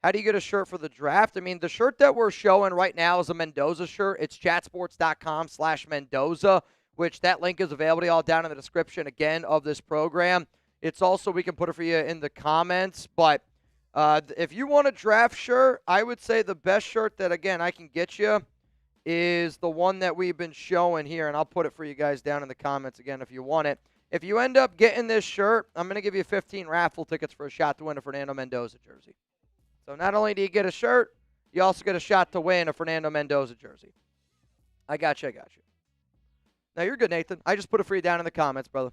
Speaker 1: How do you get a shirt for the draft? I mean, the shirt that we're showing right now is a Mendoza shirt. It's chatsports.com/Mendoza, which that link is available to y'all down in the description, again, of this program. It's also, we can put it for you in the comments, but if you want a draft shirt, I would say the best shirt that, again, I can get you is the one that we've been showing here, and I'll put it for you guys down in the comments again if you want it. If you end up getting this shirt, I'm going to give you 15 raffle tickets for a shot to win a Fernando Mendoza jersey. So not only do you get a shirt, you also get a shot to win a Fernando Mendoza jersey. I got you. Now, you're good, Nathan. I just put it for you down in the comments, brother.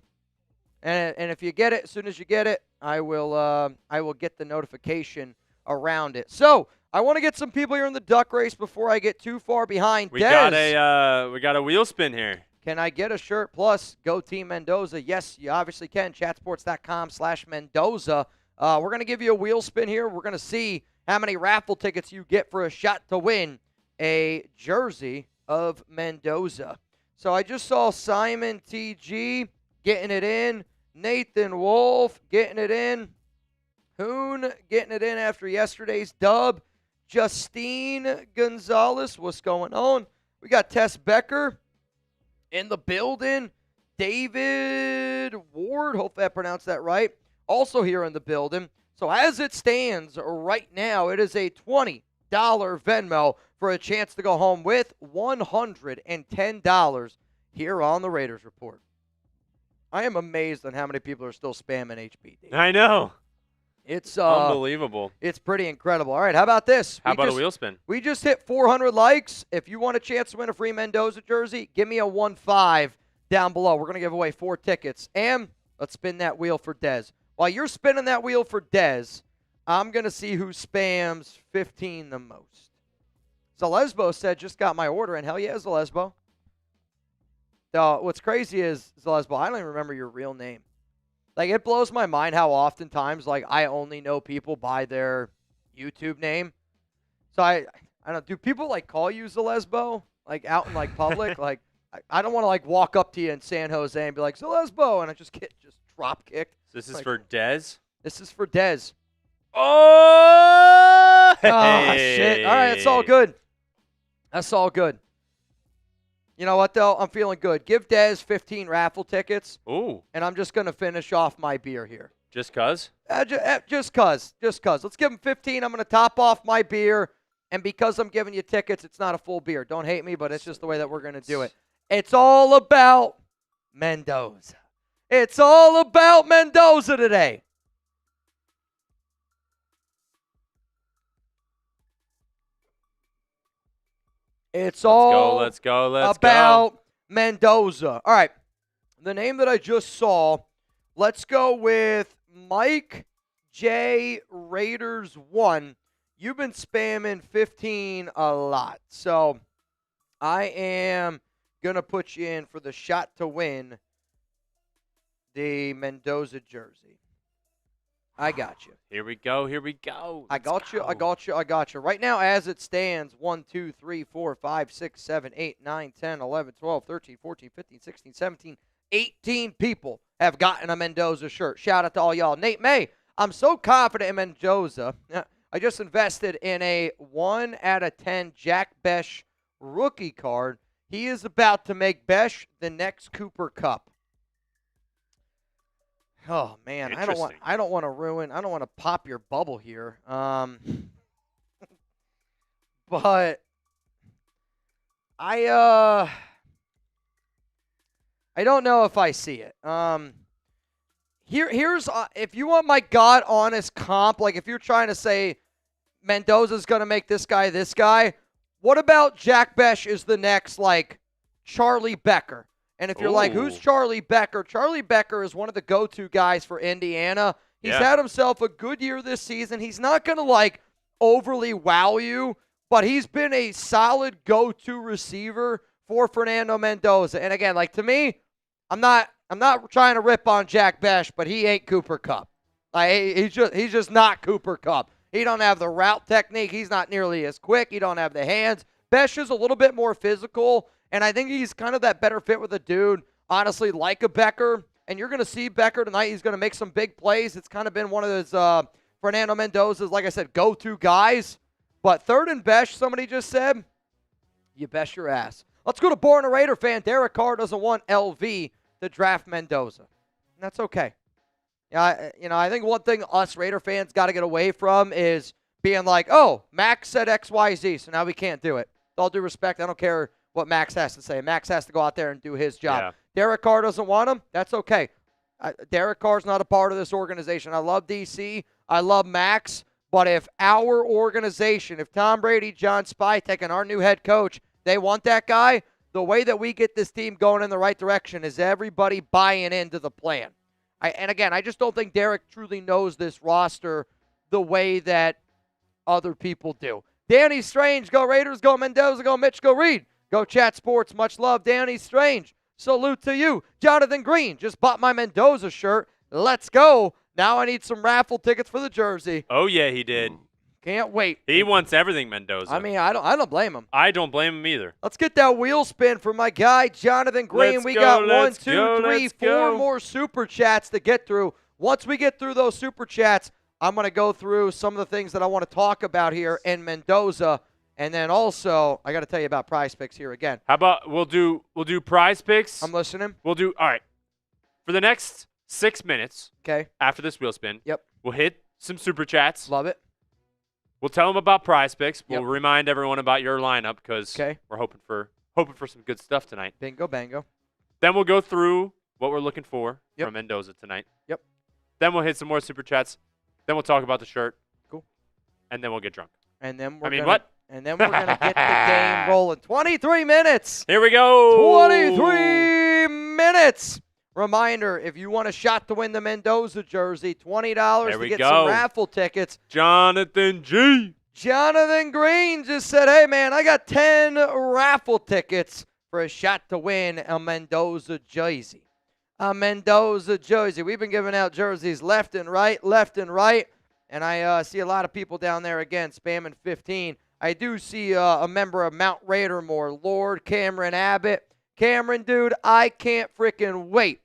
Speaker 1: And if you get it, as soon as you get it, I will get the notification around it. So I want to get some people here in the duck race before I get too far behind.
Speaker 2: We got a wheel spin here.
Speaker 1: Can I get a shirt plus Go Team Mendoza? Yes, you obviously can. Chatsports.com/Mendoza. We're going to give you a wheel spin here. We're going to see how many raffle tickets you get for a shot to win a jersey of Mendoza. So I just saw Simon TG getting it in. Nathan Wolf getting it in. Hoon getting it in after yesterday's dub. Justine Gonzalez, what's going on? We got Tess Becker in the building. David Ward, hopefully I pronounced that right, also here in the building. So as it stands right now, it is a $20 Venmo for a chance to go home with $110 here on the Raiders Report. I am amazed on how many people are still spamming HBD.
Speaker 2: I know.
Speaker 1: It's
Speaker 2: unbelievable.
Speaker 1: It's pretty incredible. All right, how about this?
Speaker 2: How about a wheel spin?
Speaker 1: We just hit 400 likes. If you want a chance to win a free Mendoza jersey, give me a 1-5 down below. We're going to give away 4 tickets. And let's spin that wheel for Dez. While you're spinning that wheel for Dez, I'm going to see who spams 15 the most. Zalesbo said, just got my order, and hell yeah, Zalesbo. What's crazy is, Zalesbo, I don't even remember your real name. Like, it blows my mind how oftentimes, like, I only know people by their YouTube name. So I don't know, do people, like, call you Zalesbo, like, out in, like, public? Like, I don't want to, like, walk up to you in San Jose and be like, Zalesbo, and I just get drop kicked.
Speaker 2: So this is
Speaker 1: like,
Speaker 2: for Dez?
Speaker 1: This is for Dez.
Speaker 2: Oh!
Speaker 1: Oh, shit. All right, it's all good. That's all good. You know what, though? I'm feeling good. Give Dez 15 raffle tickets.
Speaker 2: Ooh.
Speaker 1: And I'm just going to finish off my beer here.
Speaker 2: Just cuz?
Speaker 1: Just cuz. Let's give him 15. I'm going to top off my beer. And because I'm giving you tickets, it's not a full beer. Don't hate me, but it's just the way that we're going to do it. It's all about Mendoza. It's all about Mendoza today. It's all
Speaker 2: let's go.
Speaker 1: about Mendoza. All right. The name that I just saw, let's go with Mike J. Raiders 1. You've been spamming 15 a lot. So I am going to put you in for the shot to win the Mendoza jersey. I got you.
Speaker 2: Here we go.
Speaker 1: I got you. Right now, as it stands, 1, 2, 3, 4, 5, 6, 7, 8, 9, 10, 11, 12, 13, 14, 15, 16, 17, 18 people have gotten a Mendoza shirt. Shout out to all y'all. Nate May, I'm so confident in Mendoza. I just invested in a 1 out of 10 Jack Besh rookie card. He is about to make Besh the next Cooper Kupp. Oh man, I don't want to pop your bubble here. But I don't know if I see it. Here's if you want my God honest comp, like if you're trying to say Mendoza's going to make this guy, what about Jack Besh is the next like Charlie Becker? And if you're like, who's Charlie Becker? Charlie Becker is one of the go-to guys for Indiana. He's had himself a good year this season. He's not going to, like, overly wow you, but he's been a solid go-to receiver for Fernando Mendoza. And, again, like, to me, I'm not trying to rip on Jack Besh, but he ain't Cooper Kupp. He's just not Cooper Kupp. He don't have the route technique. He's not nearly as quick. He don't have the hands. Besh is a little bit more physical. And I think he's kind of that better fit with a dude, honestly, like a Becker. And you're going to see Becker tonight. He's going to make some big plays. It's kind of been one of those Fernando Mendoza's, like I said, go-to guys. But third and Besh, somebody just said, you best your ass. Let's go to Born a Raider fan. Derek Carr doesn't want LV to draft Mendoza. And that's okay. I think one thing us Raider fans got to get away from is being like, oh, Max said XYZ, so now we can't do it. With all due respect, I don't care what Max has to say. Max has to go out there and do his job.
Speaker 2: Yeah.
Speaker 1: Derek Carr doesn't want him. That's okay. Derek Carr's not a part of this organization. I love DC. I love Max. But if our organization, if Tom Brady, John Spytek, and our new head coach, they want that guy, the way that we get this team going in the right direction is everybody buying into the plan. And again, I just don't think Derek truly knows this roster the way that other people do. Danny Strange, go Raiders, go Mendoza, go Mitch, go Reid. Go Chat Sports. Much love, Danny Strange. Salute to you. Jonathan Green just bought my Mendoza shirt. Let's go. Now I need some raffle tickets for the jersey.
Speaker 2: Oh, yeah, he did.
Speaker 1: Can't wait.
Speaker 2: He wants everything Mendoza.
Speaker 1: I mean, I don't blame him.
Speaker 2: I don't blame him either.
Speaker 1: Let's get that wheel spin for my guy, Jonathan Green. We got 1, 2, 3, 4 more Super Chats to get through. Once we get through those Super Chats, I'm going to go through some of the things that I want to talk about here in Mendoza. And then also, I got to tell you about Prize Picks here again.
Speaker 2: How about we'll do Prize Picks?
Speaker 1: I'm listening.
Speaker 2: All right. For the next 6 minutes,
Speaker 1: okay,
Speaker 2: after this wheel spin,
Speaker 1: yep,
Speaker 2: we'll hit some Super Chats.
Speaker 1: Love it.
Speaker 2: We'll tell them about Prize Picks.
Speaker 1: Yep.
Speaker 2: We'll remind everyone about your lineup because we're hoping for some good stuff tonight.
Speaker 1: Bingo, bango.
Speaker 2: Then we'll go through what we're looking for from Mendoza tonight.
Speaker 1: Yep.
Speaker 2: Then we'll hit some more Super Chats. Then we'll talk about the shirt.
Speaker 1: Cool.
Speaker 2: And then we'll get drunk.
Speaker 1: And then we're
Speaker 2: what?
Speaker 1: And then we're going to get the game rolling. 23 minutes.
Speaker 2: Here we go.
Speaker 1: 23 minutes. Reminder, if you want a shot to win the Mendoza jersey, $20 to get some raffle tickets.
Speaker 2: Jonathan G.
Speaker 1: Jonathan Green just said, hey, man, I got 10 raffle tickets for a shot to win a Mendoza jersey. A Mendoza jersey. We've been giving out jerseys left and right. And I see a lot of people down there, again, spamming 15. I do see a member of Mount Raidermore, Lord Cameron Abbott. Cameron, dude, I can't freaking wait.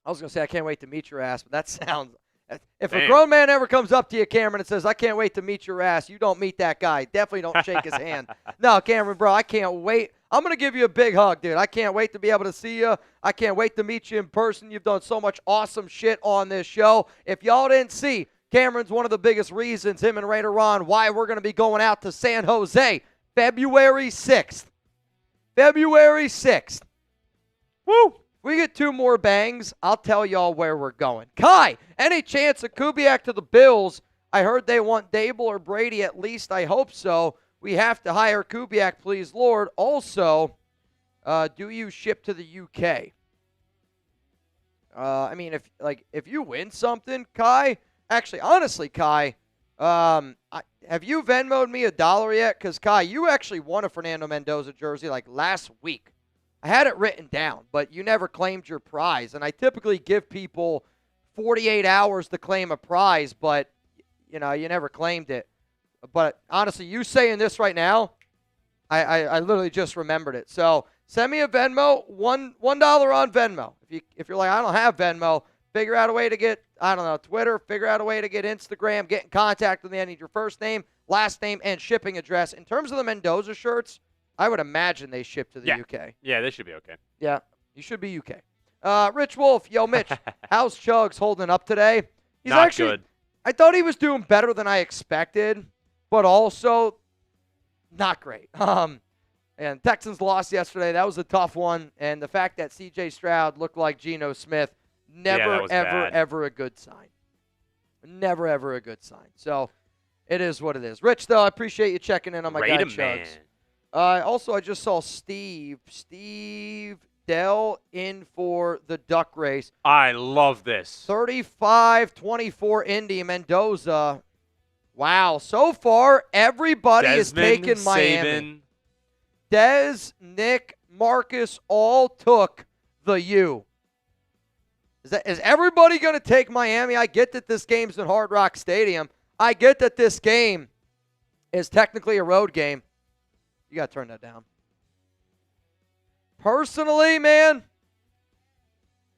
Speaker 1: I was going to say I can't wait to meet your ass, but that sounds – if a grown man ever comes up to you, Cameron, and says, I can't wait to meet your ass, you don't meet that guy. Definitely don't shake his hand. No, Cameron, bro, I can't wait. I'm going to give you a big hug, dude. I can't wait to be able to see you. I can't wait to meet you in person. You've done so much awesome shit on this show. If y'all didn't see – Cameron's one of the biggest reasons, him and Raider Ron, why we're going to be going out to San Jose February 6th. February 6th. Woo! If we get 2 more bangs, I'll tell y'all where we're going. Kai, any chance of Kubiak to the Bills? I heard they want Dable or Brady at least. I hope so. We have to hire Kubiak, please, Lord. Also, do you ship to the UK? I mean, if you win something, Kai. Actually, honestly, Kai, have you Venmo'd me $1 yet? Because Kai, you actually won a Fernando Mendoza jersey like last week. I had it written down, but you never claimed your prize. And I typically give people 48 hours to claim a prize, but you never claimed it. But honestly, you saying this right now, I literally just remembered it. So send me a Venmo, $1 on Venmo. If you're like, I don't have Venmo, figure out a way to get, I don't know, Twitter, figure out a way to get Instagram, get in contact with me. I need your first name, last name, and shipping address. In terms of the Mendoza shirts, I would imagine they ship to the UK.
Speaker 2: Yeah, they should be okay.
Speaker 1: Yeah, you should be UK. Rich Wolf, yo, Mitch, how's Chugs holding up today? He's
Speaker 2: Not
Speaker 1: actually
Speaker 2: good.
Speaker 1: I thought he was doing better than I expected, but also not great. And Texans lost yesterday. That was a tough one. And the fact that C.J. Stroud looked like Geno Smith, never, ever a good sign. Never, ever a good sign. So it is what it is. Rich, though, I appreciate you checking in on my guy, Chugs. Also, I just saw Steve Dell in for the duck race.
Speaker 2: I love this.
Speaker 1: 35-24 Indy, Mendoza. Wow. So far, everybody is taking Miami.
Speaker 2: Saban.
Speaker 1: Dez, Nick, Marcus all took the U. Is everybody going to take Miami? I get that this game's in Hard Rock Stadium. I get that this game is technically a road game. You got to turn that down. Personally, man,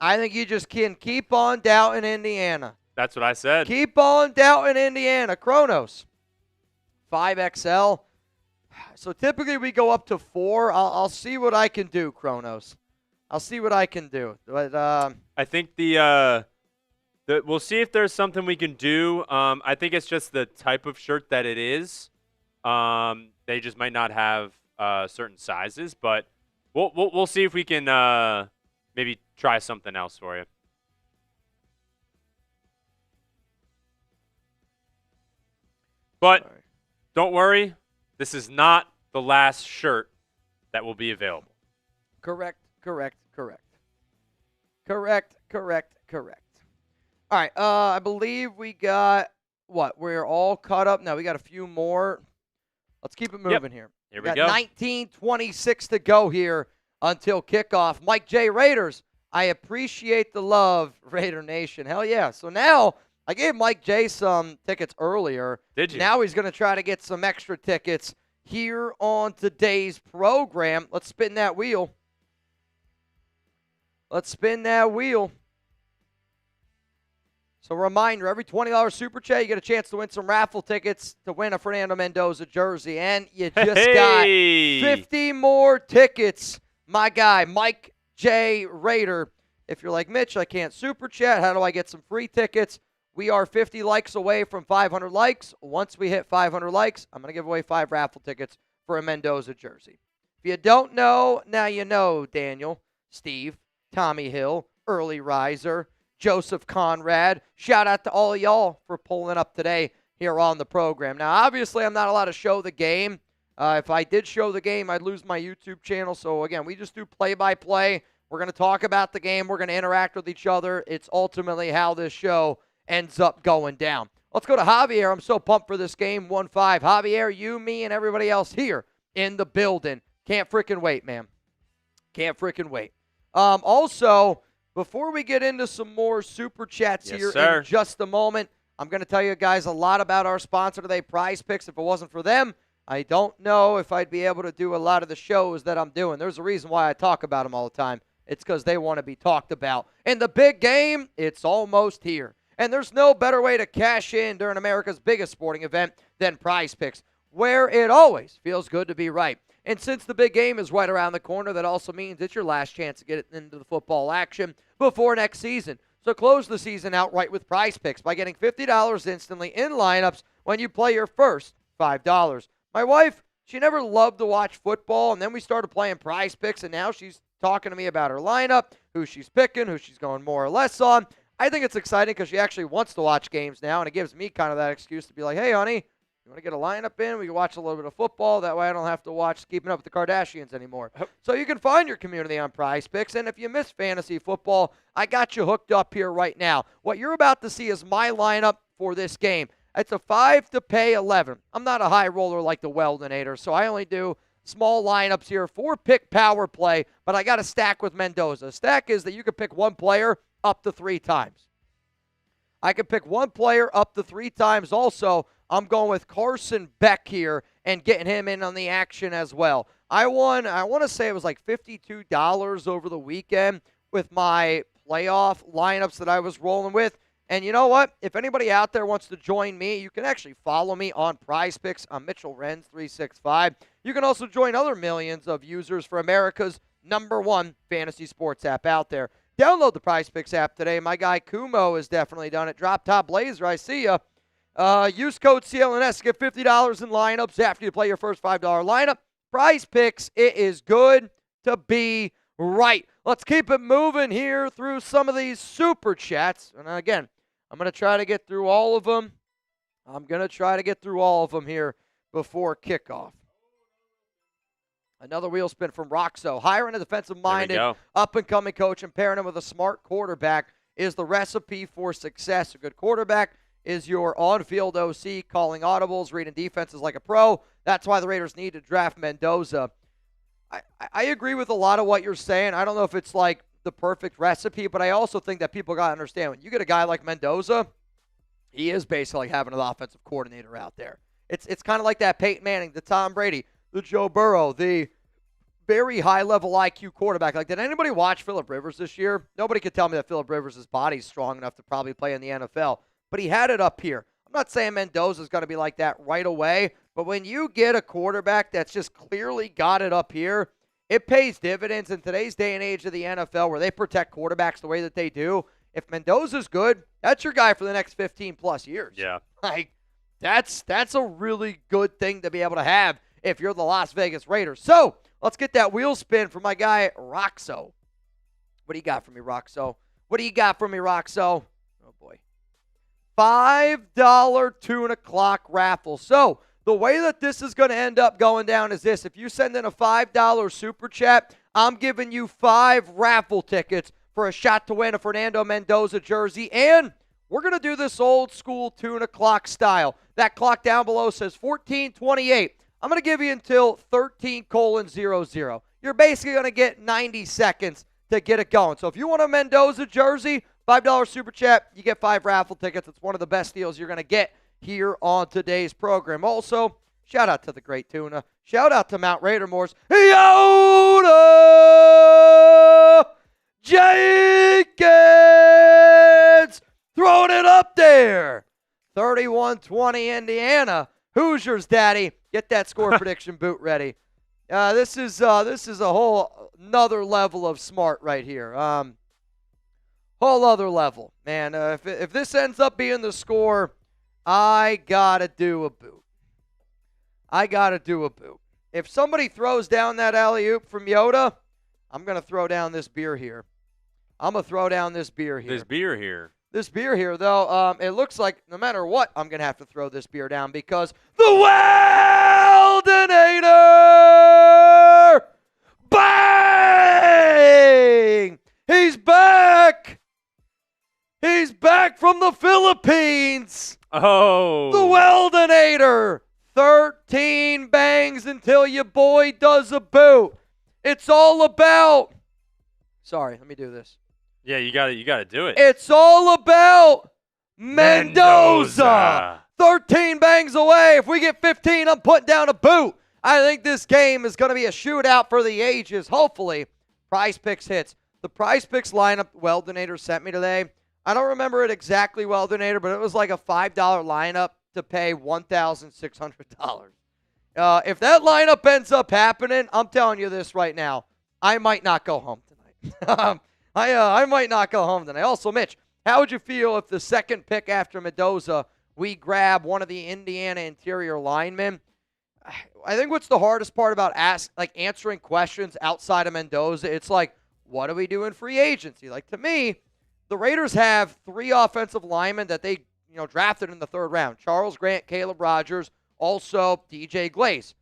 Speaker 1: I think you just can keep on doubting Indiana.
Speaker 2: That's what I said.
Speaker 1: Keep on doubting Indiana. Kronos, 5XL. So typically we go up to 4. I'll see what I can do, Kronos. I'll see what I can do. But
Speaker 2: I think we'll see if there's something we can do. I think it's just the type of shirt that it is. They just might not have certain sizes, but we'll see if we can maybe try something else for you. But don't worry, this is not the last shirt that will be available.
Speaker 1: Correct. All right, I believe we got, we're all caught up now. We got a few more. Let's keep it moving here.
Speaker 2: Here we go.
Speaker 1: 19:26 to go here until kickoff. Mike J. Raiders, I appreciate the love, Raider Nation. Hell yeah. So now I gave Mike J. some tickets earlier.
Speaker 2: Did you?
Speaker 1: Now he's going to try to get some extra tickets here on today's program. Let's spin that wheel. So reminder, every $20 Super Chat, you get a chance to win some raffle tickets to win a Fernando Mendoza jersey. And you just got 50 more tickets, my guy, Mike J. Raider. If you're like, Mitch, I can't Super Chat. How do I get some free tickets? We are 50 likes away from 500 likes. Once we hit 500 likes, I'm going to give away 5 raffle tickets for a Mendoza jersey. If you don't know, now you know, Daniel, Steve, Tommy Hill, Early Riser, Joseph Conrad. Shout out to all of y'all for pulling up today here on the program. Now, obviously, I'm not allowed to show the game. If I did show the game, I'd lose my YouTube channel. So, again, we just do play-by-play. We're going to talk about the game. We're going to interact with each other. It's ultimately how this show ends up going down. Let's go to Javier. I'm so pumped for this game, 1-5. Javier, you, me, and everybody else here in the building. Can't freaking wait, man. Can't freaking wait. Also, before we get into some more Super Chats in just a moment, I'm going to tell you guys a lot about our sponsor today, Prize Picks. If it wasn't for them, I don't know if I'd be able to do a lot of the shows that I'm doing. There's a reason why I talk about them all the time. It's because they want to be talked about. And the big game, it's almost here. And there's no better way to cash in during America's biggest sporting event than Prize Picks, where it always feels good to be right. And since the big game is right around the corner, that also means it's your last chance to get into the football action before next season. So close the season outright with Prize Picks by getting $50 instantly in lineups when you play your first $5. My wife, she never loved to watch football, and then we started playing Prize Picks, and now she's talking to me about her lineup, who she's picking, who she's going more or less on. I think it's exciting because she actually wants to watch games now, and it gives me kind of that excuse to be like, hey, honey, You want to get a lineup in? We can watch a little bit of football. That way I don't have to watch Keeping Up with the Kardashians anymore. So you can find your community on Prize Picks. And if you miss fantasy football, I got you hooked up here right now. What you're about to see is my lineup for this game. It's a 5 to pay 11. I'm not a high roller like the Weldinator, so I only do small lineups here. 4-pick power play, but I got a stack with Mendoza. Stack is that you can pick one player up to 3 times. I can pick one player up to 3 times. Also, I'm going with Carson Beck here and getting him in on the action as well. I want to say it was like $52 over the weekend with my playoff lineups that I was rolling with. And you know what? If anybody out there wants to join me, you can actually follow me on Prize Picks. I'm Mitchell Renz 365. You can also join other millions of users for America's #1 fantasy sports app out there. Download the Prize Picks app today. My guy Kumo has definitely done it. Drop Top Blazer, I see ya. Use code CLNS to get $50 in lineups after you play your first $5 lineup. Prize Picks, it is good to be right. Let's keep it moving here through some of these super chats. And again, I'm going to try to get through all of them. Here before kickoff. Another wheel spin from Roxo. Hiring a defensive-minded, up-and-coming coach and pairing him with a smart quarterback is the recipe for success. A good quarterback is your on-field OC, calling audibles, reading defenses like a pro. That's why the Raiders need to draft Mendoza. I agree with a lot of what you're saying. I don't know if it's like the perfect recipe, but I also think that people got to understand when you get a guy like Mendoza, he is basically like having an offensive coordinator out there. It's kind of like that Peyton Manning, the Tom Brady, the Joe Burrow, the very high-level IQ quarterback. Like, did anybody watch Phillip Rivers this year? Nobody could tell me that Phillip Rivers' body's strong enough to probably play in the NFL, but he had it up here. I'm not saying Mendoza's going to be like that right away, but when you get a quarterback that's just clearly got it up here, it pays dividends in today's day and age of the NFL where they protect quarterbacks the way that they do. If Mendoza's good, that's your guy for the next 15-plus years.
Speaker 2: Yeah.
Speaker 1: Like, that's a really good thing to be able to have if you're the Las Vegas Raiders. So, let's get that wheel spin for my guy, Roxo. What do you got for me, Roxo? Oh, boy. $5 tuna clock raffle. So, the way that this is going to end up going down is this. If you send in a $5 super chat, I'm giving you 5 raffle tickets for a shot to win a Fernando Mendoza jersey. And we're going to do this old school tuna clock style. That clock down below says 14:28. I'm going to give you until 13:00. You're basically going to get 90 seconds to get it going. So if you want a Mendoza jersey, $5 super chat, you get 5 raffle tickets. It's one of the best deals you're going to get here on today's program. Also, shout out to the great tuna. Shout out to Mount Raidermore's Yoda Jenkins throwing it up there. 31-20 Indiana. Hoosiers, Daddy. Get that score prediction boot ready. This is a whole another level of smart right here. Whole other level, man. If this ends up being the score, I gotta do a boot. If somebody throws down that alley-oop from Yoda, I'm gonna throw down this beer here. This beer here, though, it looks like no matter what, I'm going to have to throw this beer down because the Weldinator! Bang! He's back! He's back from the Philippines!
Speaker 2: Oh!
Speaker 1: The Weldinator! 13 bangs until your boy does a boot. It's all about... Sorry, let me do this.
Speaker 2: Yeah, you got to do it.
Speaker 1: It's all about Mendoza. 13 bangs away. If we get 15, I'm putting down a boot. I think this game is going to be a shootout for the ages. Hopefully, Prize Picks hits. The Prize Picks lineup Weldinator sent me today, I don't remember it exactly, Weldinator, but it was like a $5 lineup to pay $1,600. If that lineup ends up happening, I'm telling you this right now, I might not go home tonight. I might not go home tonight. Also, Mitch, how would you feel if the second pick after Mendoza, we grab one of the Indiana interior linemen? I think what's the hardest part about answering questions outside of Mendoza, it's like, what do we do in free agency? Like, to me, the Raiders have 3 offensive linemen that they drafted in the 3rd round. Charles Grant, Caleb Rogers, Also, DJ Glaze.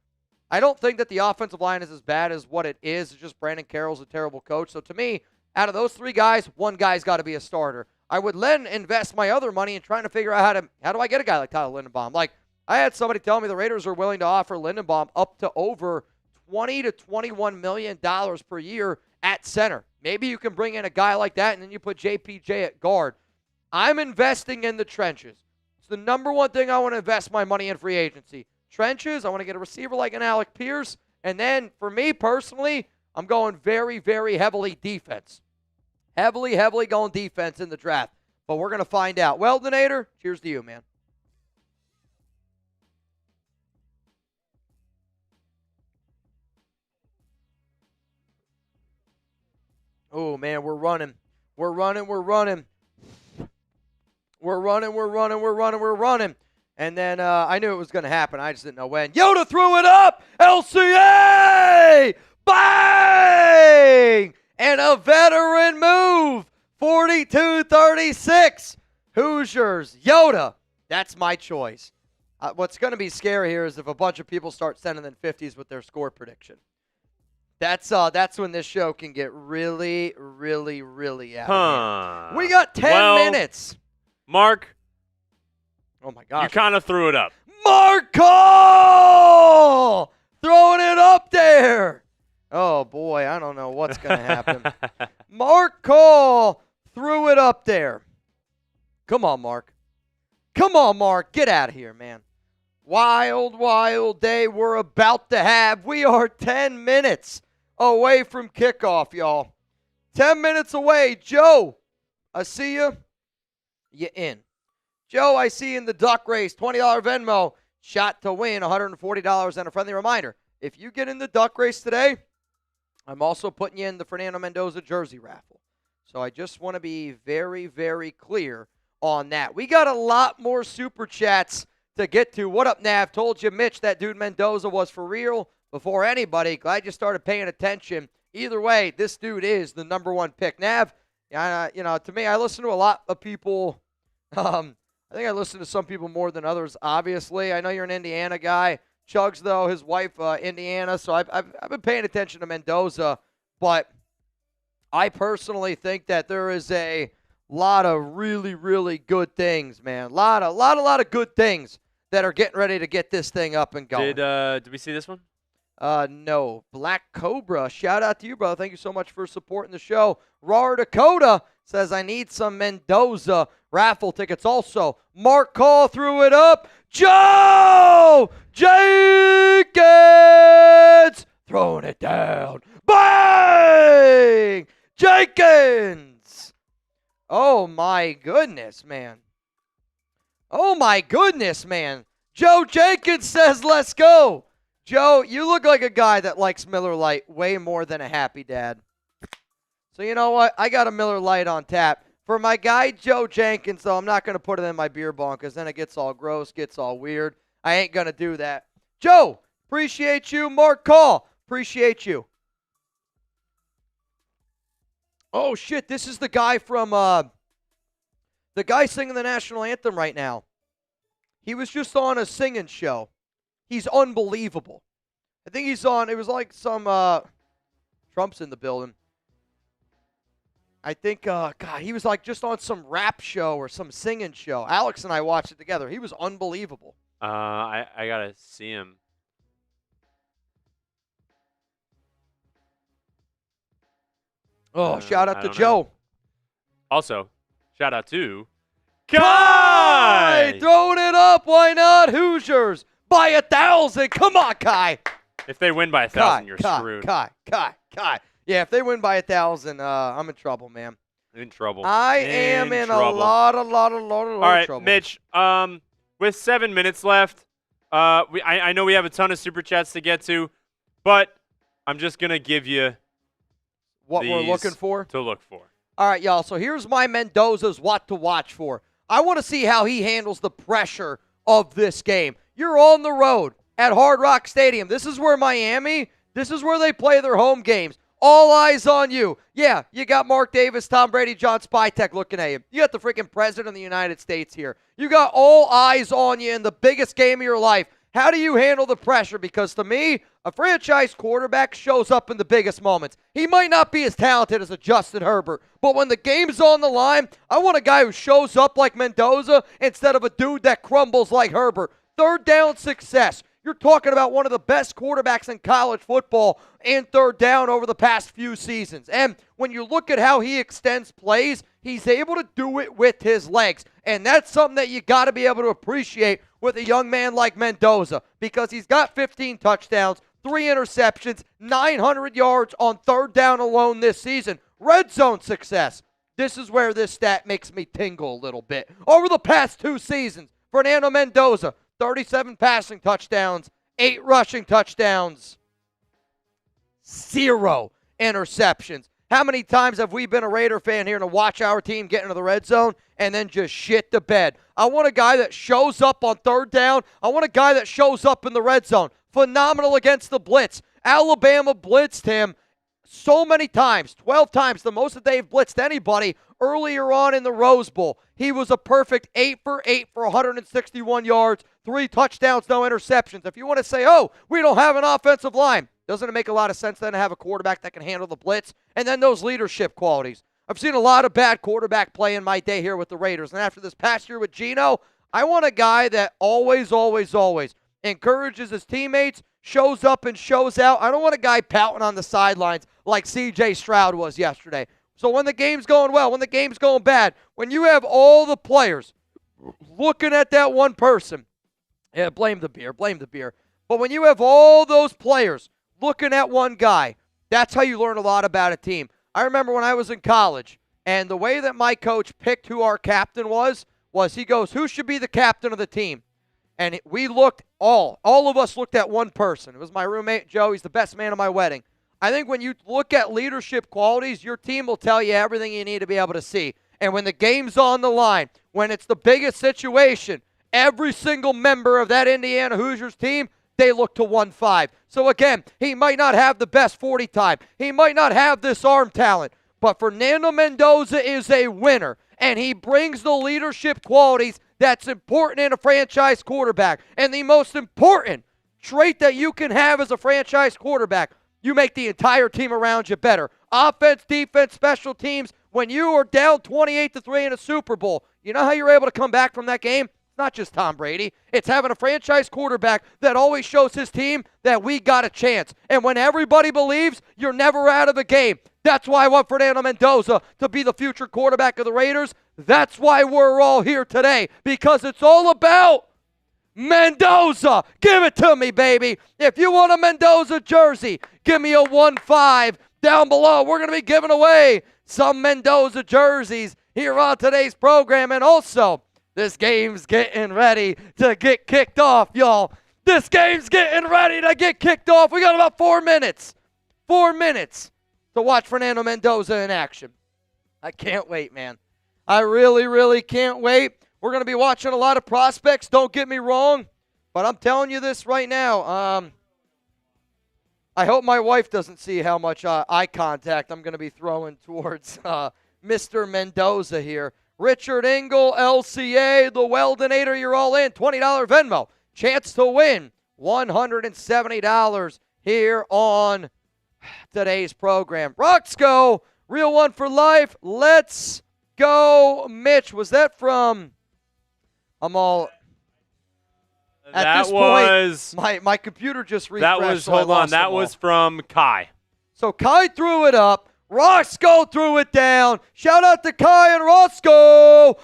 Speaker 1: I don't think that the offensive line is as bad as what it is. It's just Brandon Carroll's a terrible coach. So to me, out of those 3 guys, one guy's got to be a starter. I would then invest my other money in trying to figure out how do I get a guy like Tyler Linderbaum. Like, I had somebody tell me the Raiders are willing to offer Linderbaum up to over $20 to $21 million per year at center. Maybe you can bring in a guy like that, and then you put JPJ at guard. I'm investing in the trenches. It's the number one thing I want to invest my money in free agency. Trenches, I want to get a receiver like an Alec Pierce. And then, for me personally, I'm going very, very heavily defense. Heavily going defense in the draft. But we're going to find out. Weldinator, cheers to you, man. Oh, man, we're running. We're running. And then I knew it was going to happen. I just didn't know when. Yoda threw it up. LCA! Bang! And a veteran move. 42-36. Hoosiers. Yoda. That's my choice. What's going to be scary here is if a bunch of people start sending in 50s with their score prediction. That's when this show can get really, really, really out of hand. We got 10 minutes.
Speaker 2: Mark.
Speaker 1: Oh, my gosh.
Speaker 2: You kind of threw it up.
Speaker 1: Marco! Throwing it up there. Oh, boy. I don't know what's going to happen. Marco threw it up there. Come on, Mark. Come on, Mark. Get out of here, man. Wild, wild day we're about to have. We are 10 minutes away from kickoff, y'all. 10 minutes away. Joe, I see you. You in. Joe, I see you in the duck race. $20 Venmo. Shot to win $140. And a friendly reminder, if you get in the duck race today, I'm also putting you in the Fernando Mendoza jersey raffle. So I just want to be very, very clear on that. We got a lot more super chats to get to. What up, Nav? Told you, Mitch, that dude Mendoza was for real before anybody. Glad you started paying attention. Either way, this dude is the number 1 pick. Nav, to me, I listen to a lot of people. I think I listen to some people more than others, obviously. I know you're an Indiana guy. Chugs, though, his wife, Indiana. So I've been paying attention to Mendoza. But I personally think that there is a lot of really, really good things, man. A lot of good things that are getting ready to get this thing up and going.
Speaker 2: Did we see this one?
Speaker 1: No. Black Cobra, shout out to you, brother. Thank you so much for supporting the show. Raw Dakota says, I need some Mendoza raffle tickets also. Mark Call threw it up. Joe Jenkins throwing it down. Bang! Jenkins! Oh, my goodness, man. Oh, my goodness, man. Joe Jenkins says, let's go. Joe, you look like a guy that likes Miller Lite way more than a Happy Dad. So you know what? I got a Miller Lite on tap. For my guy Joe Jenkins, though, I'm not going to put it in my beer bong because then it gets all gross, gets all weird. I ain't going to do that. Joe, appreciate you. Mark Call, appreciate you. Oh, shit, this is the guy from, the guy singing the national anthem right now. He was just on a singing show. He's unbelievable. I think he's on, it was like some, Trump's in the building. I think, God, he was like just on some rap show or some singing show. Alex and I watched it together. He was unbelievable.
Speaker 2: I got to see him.
Speaker 1: Oh, shout out to Joe.
Speaker 2: Also, shout out to Kai!
Speaker 1: Throwing it up. Why not? Hoosiers by 1,000. Come on, Kai.
Speaker 2: If they win by 1,000, you're screwed.
Speaker 1: Kai. Yeah, if they win by 1,000, I'm in trouble, man.
Speaker 2: In trouble.
Speaker 1: I am in trouble. a lot of
Speaker 2: All right,
Speaker 1: trouble.
Speaker 2: Mitch, with 7 minutes left, I know we have a ton of super chats to get to, but I'm just going to give you
Speaker 1: what we're looking for?
Speaker 2: To look for.
Speaker 1: All right, y'all. So here's my Mendoza's what to watch for. I want to see how he handles the pressure of this game. You're on the road at Hard Rock Stadium. This is where this is where they play their home games. All eyes on you. Yeah, you got Mark Davis, Tom Brady, John Spytek looking at you. You got the freaking president of the United States here. You got all eyes on you in the biggest game of your life. How do you handle the pressure? Because to me, a franchise quarterback shows up in the biggest moments. He might not be as talented as a Justin Herbert, but when the game's on the line, I want a guy who shows up like Mendoza instead of a dude that crumbles like Herbert. Third down success. You're talking about one of the best quarterbacks in college football in third down over the past few seasons. And when you look at how he extends plays, he's able to do it with his legs. And that's something that you got to be able to appreciate with a young man like Mendoza, because he's got 15 touchdowns, 3 interceptions, 900 yards on third down alone this season. Red zone success. This is where this stat makes me tingle a little bit. Over the past 2 seasons, Fernando Mendoza, 37 passing touchdowns, 8 rushing touchdowns, 0 interceptions. How many times have we been a Raider fan here to watch our team get into the red zone and then just shit the bed? I want a guy that shows up on third down. I want a guy that shows up in the red zone. Phenomenal against the blitz. Alabama blitzed him so many times, 12 times, the most that they've blitzed anybody earlier on in the Rose Bowl. He was a perfect 8 for 8 for 161 yards, 3 touchdowns, no interceptions. If you want to say, oh, we don't have an offensive line, doesn't it make a lot of sense then to have a quarterback that can handle the blitz? And then those leadership qualities. I've seen a lot of bad quarterback play in my day here with the Raiders. And after this past year with Geno, I want a guy that always encourages his teammates, shows up and shows out. I don't want a guy pouting on the sidelines like C.J. Stroud was yesterday. So when the game's going well, when the game's going bad, when you have all the players looking at that one person, yeah, blame the beer. But when you have all those players looking at one guy, that's how you learn a lot about a team. I remember when I was in college, and the way that my coach picked who our captain was he goes, who should be the captain of the team? And we looked, all of us looked at one person. It was my roommate, Joe. He's the best man at my wedding. I think when you look at leadership qualities, your team will tell you everything you need to be able to see. And when the game's on the line, when it's the biggest situation, every single member of that Indiana Hoosiers team, they look to 1-5. So again, he might not have the best 40 time. He might not have this arm talent. But Fernando Mendoza is a winner, and he brings the leadership qualities that's important in a franchise quarterback. And the most important trait that you can have as a franchise quarterback, you make the entire team around you better. Offense, defense, special teams. When you are down 28-3 in a Super Bowl, you know how you're able to come back from that game? It's not just Tom Brady. It's having a franchise quarterback that always shows his team that we got a chance. And when everybody believes, you're never out of the game. That's why I want Fernando Mendoza to be the future quarterback of the Raiders. That's why we're all here today, because it's all about Mendoza. Give it to me, baby. If you want a Mendoza jersey, give me a 1-5 down below. We're going to be giving away some Mendoza jerseys here on today's program. And also, this game's getting ready to get kicked off, y'all. This game's getting ready to get kicked off. We got about 4 minutes. 4 minutes to watch Fernando Mendoza in action. I can't wait, man. I really can't wait. We're going to be watching a lot of prospects, don't get me wrong, but I'm telling you this right now. I hope my wife doesn't see how much eye contact I'm going to be throwing towards Mr. Mendoza here. Richard Engel, LCA, the Weldinator, you're all in. $20 Venmo. Chance to win $170 here on today's program. Roxco, real one for life. Let's go, Mitch. Was that from... I'm all... At
Speaker 2: that
Speaker 1: this
Speaker 2: was...
Speaker 1: point, my computer just refreshed.
Speaker 2: That was,
Speaker 1: so
Speaker 2: hold on, that was from Kai.
Speaker 1: So Kai threw it up. Roscoe threw it down. Shout out to Kai and Roscoe.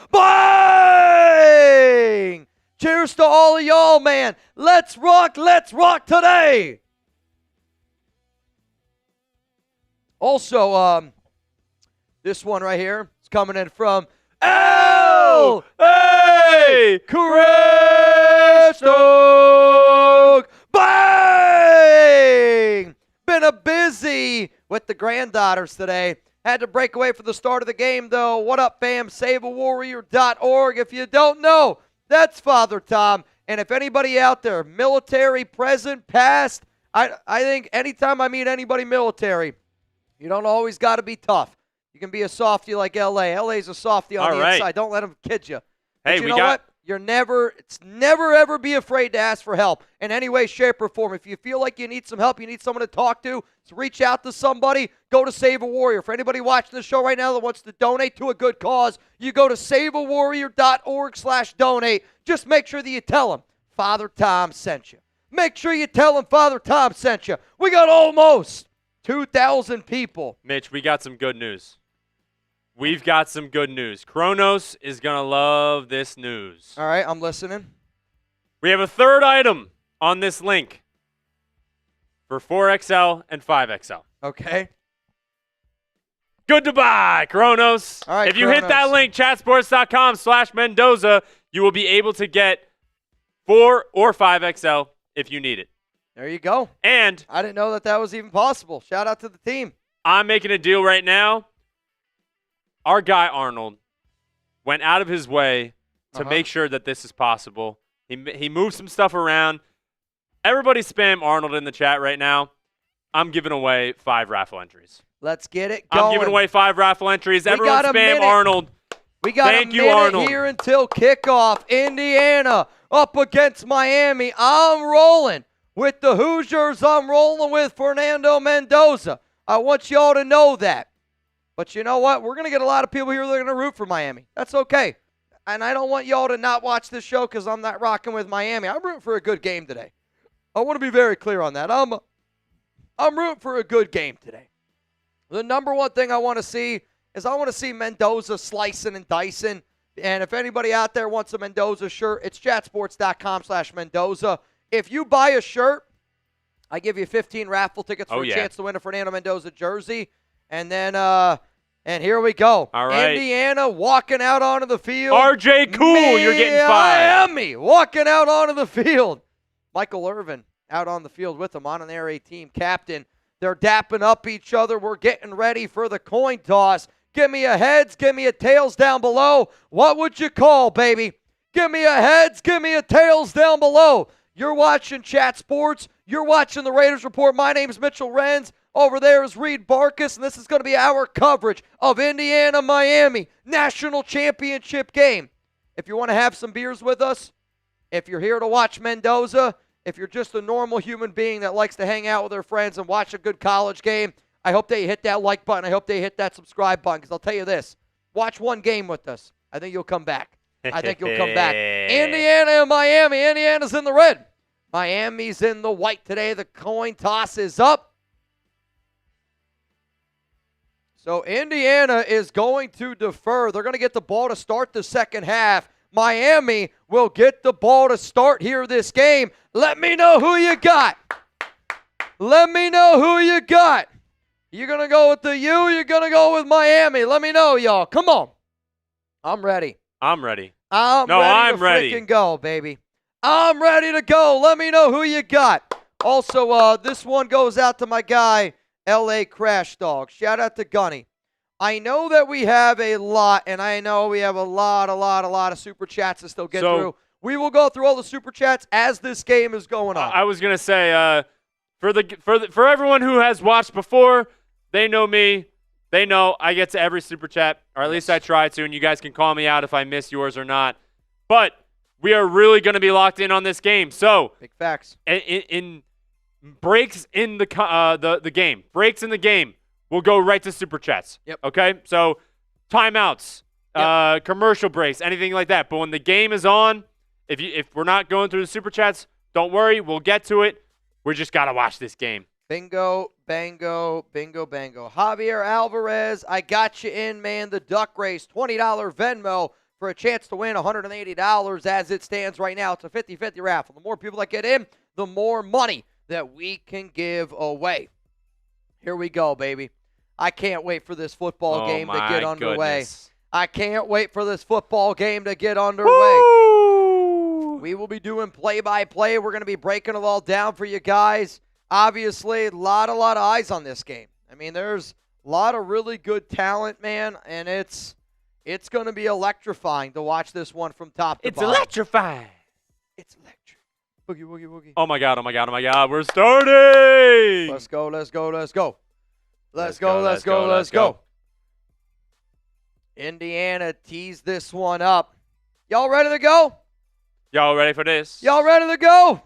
Speaker 1: Bang! Cheers to all of y'all, man. Let's rock today. Also, this one right here is coming in from L.A. Crestoke. Bang! Been a busy with the granddaughters today. Had to break away for the start of the game, though. What up, fam? SaveAWarrior.org. If you don't know, that's Father Tom. And if anybody out there, military, present, past, I think anytime I meet anybody military, you don't always got to be tough. You can be a softie like L.A. L.A.'s a softie on the inside. Don't let them kid you.
Speaker 2: Hey,
Speaker 1: you know what? It's never ever be afraid to ask for help in any way, shape, or form. If you feel like you need some help, you need someone to talk to, so reach out to somebody, go to Save a Warrior. For anybody watching the show right now that wants to donate to a good cause, you go to saveawarrior.org/donate. Just make sure that you tell them Father Tom sent you. Make sure you tell them Father Tom sent you. We got almost 2,000 people.
Speaker 2: Mitch, we got some good news. We've got some good news. Kronos is going to love this news.
Speaker 1: All right, I'm listening.
Speaker 2: We have a third item on this link for 4XL and 5XL.
Speaker 1: Okay.
Speaker 2: Good to buy, Kronos.
Speaker 1: All right,
Speaker 2: if you hit that link, chatsports.com/Mendoza, you will be able to get 4 or 5XL if you need it.
Speaker 1: There you go.
Speaker 2: And
Speaker 1: I didn't know that was even possible. Shout out to the team.
Speaker 2: I'm making a deal right now. Our guy Arnold went out of his way to make sure that this is possible. He moved some stuff around. Everybody spam Arnold in the chat right now. I'm giving away 5 raffle entries.
Speaker 1: Let's get it going.
Speaker 2: I'm giving away 5 raffle entries. Everyone spam Arnold.
Speaker 1: We got a minute here until kickoff. Indiana up against Miami. I'm rolling with the Hoosiers. I'm rolling with Fernando Mendoza. I want y'all to know that. But you know what? We're going to get a lot of people here that are going to root for Miami. That's okay. And I don't want y'all to not watch this show because I'm not rocking with Miami. I'm rooting for a good game today. I want to be very clear on that. I'm rooting for a good game today. The number one thing I want to see is I want to see Mendoza slicing and dicing. And if anybody out there wants a Mendoza shirt, it's chatsports.com/Mendoza. If you buy a shirt, I give you 15 raffle tickets for a chance to win a Fernando Mendoza jersey. And then, and here we go.
Speaker 2: All right.
Speaker 1: Indiana walking out onto the field.
Speaker 2: RJ Cool, you're getting 5.
Speaker 1: Miami walking out onto the field. Michael Irvin out on the field with them on an Air 18 captain. They're dapping up each other. We're getting ready for the coin toss. Give me a heads, give me a tails down below. What would you call, baby? Give me a heads, give me a tails down below. You're watching Chat Sports. You're watching the Raiders Report. My name's Mitchell Renz. Over there is Reid Bartkus, and this is going to be our coverage of Indiana-Miami National Championship game. If you want to have some beers with us, if you're here to watch Mendoza, if you're just a normal human being that likes to hang out with their friends and watch a good college game, I hope that you hit that like button. I hope that you hit that subscribe button, because I'll tell you this. Watch one game with us. I think you'll come back. Indiana and Miami. Indiana's in the red. Miami's in the white today. The coin toss is up. So Indiana is going to defer. They're going to get the ball to start the second half. Miami will get the ball to start here this game. Let me know who you got. Let me know who you got. You're going to go with the U, you're going to go with Miami. Let me know, y'all. Come on. I'm ready.
Speaker 2: I'm ready.
Speaker 1: I'm ready to freaking go, baby. I'm ready to go. Let me know who you got. Also, this one goes out to my guy, L.A. Crash Dog. Shout out to Gunny. I know that we have a lot, and I know we have a lot of Super Chats to still get through. We will go through all the Super Chats as this game is going on.
Speaker 2: I was going to say, for everyone who has watched before, they know me. They know I get to every Super Chat, or at least I try to, and you guys can call me out if I miss yours or not. But we are really going to be locked in on this game. So,
Speaker 1: big facts.
Speaker 2: In breaks in the game, we'll go right to Super Chats.
Speaker 1: Yep.
Speaker 2: Okay? So, timeouts, commercial breaks, anything like that. But when the game is on, if we're not going through the Super Chats, don't worry. We'll get to it. We just got to watch this game.
Speaker 1: Bingo, bango, bingo, bango. Javier Alvarez, I got you in, man. The duck race, $20 Venmo for a chance to win $180 as it stands right now. It's a 50-50 raffle. The more people that get in, the more money that we can give away. Here we go, baby. I can't wait for this football game to get underway.
Speaker 2: Goodness.
Speaker 1: I can't wait for this football game to get underway.
Speaker 2: Woo!
Speaker 1: We will be doing play-by-play. We're going to be breaking it all down for you guys. Obviously, a lot of eyes on this game. I mean, there's a lot of really good talent, man, and it's going to be electrifying to watch this one from top to bottom.
Speaker 2: It's electrifying.
Speaker 1: It's electric. Boogie, woogie, woogie.
Speaker 2: Oh, my God. We're starting.
Speaker 1: Let's go. Let's go. Indiana teased this one up. Y'all ready to go?
Speaker 2: Y'all ready for this?
Speaker 1: Y'all ready to go?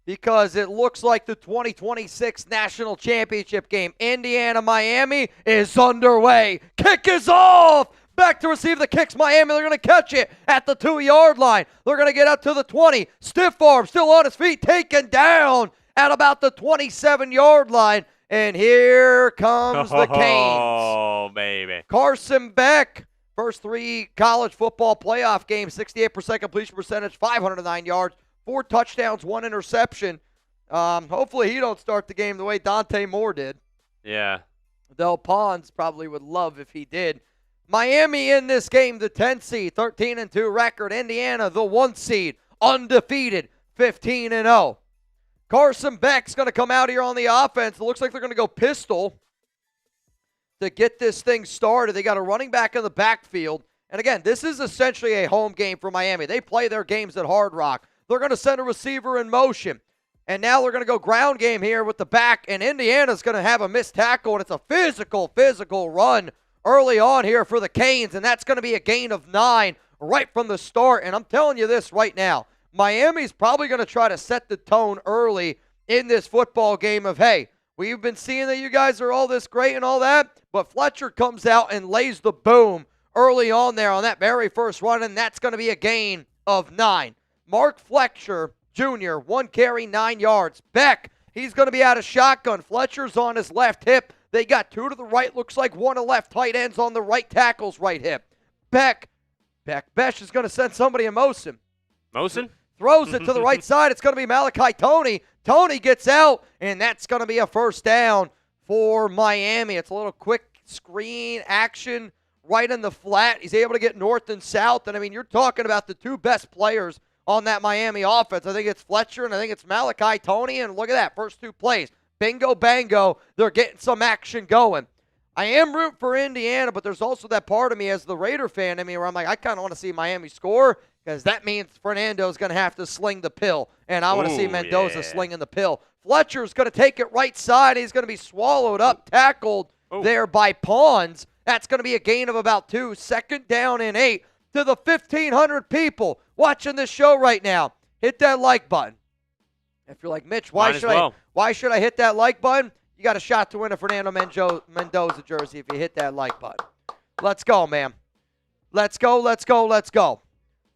Speaker 1: Because it looks like the 2026 National Championship game, Indiana-Miami, is underway. Kick is off. Back to receive the kicks, Miami. They're going to catch it at the 2-yard line. They're going to get up to the 20. Stiff arm, still on his feet, taken down at about the 27-yard line. And here comes the Canes.
Speaker 2: Oh, baby.
Speaker 1: Carson Beck, first 3 college football playoff games, 68% completion percentage, 509 yards, 4 touchdowns, 1 interception. Hopefully he don't start the game the way Dante Moore did.
Speaker 2: Yeah.
Speaker 1: Though Pons probably would love if he did. Miami in this game, the 10 seed, 13-2 record. Indiana, the 1 seed, undefeated, 15-0. Carson Beck's going to come out here on the offense. It looks like they're going to go pistol to get this thing started. They got a running back in the backfield. And again, this is essentially a home game for Miami. They play their games at Hard Rock. They're going to send a receiver in motion. And now they're going to go ground game here with the back. And Indiana's going to have a missed tackle. And it's a physical run early on here for the Canes. And that's going to be a gain of 9 right from the start. And I'm telling you this right now. Miami's probably going to try to set the tone early in this football game of, hey, we've been seeing that you guys are all this great and all that. But Fletcher comes out and lays the boom early on there on that very first run. And that's going to be a gain of 9. Mark Fletcher, Jr., 1 carry, 9 yards. Beck, he's going to be out of shotgun. Fletcher's on his left hip. They got 2 to the right. Looks like 1 of left tight ends on the right tackle's right hip. Besh is going to send somebody in motion.
Speaker 2: Motion?
Speaker 1: Throws it to the right side. It's going to be Malachi Toney. Toney gets out, and that's going to be a first down for Miami. It's a little quick screen action right in the flat. He's able to get north and south. And, I mean, you're talking about the 2 best players on that Miami offense. I think it's Fletcher, and I think it's Malachi Toney. And look at that, first 2 plays. Bingo, bango. They're getting some action going. I am rooting for Indiana, but there's also that part of me as the Raider fan in me where I'm like, I kind of want to see Miami score because that means Fernando's going to have to sling the pill, and I want to see Mendoza slinging the pill. Fletcher's going to take it right side. He's going to be swallowed up, tackled there by Pons. That's going to be a gain of about 2. Second down and 8 to the 1,500 people watching this show right now. Hit that like button. If you're like, Mitch, why should I hit that like button? You got a shot to win a Fernando Mendoza jersey if you hit that like button. Let's go, man. Let's go.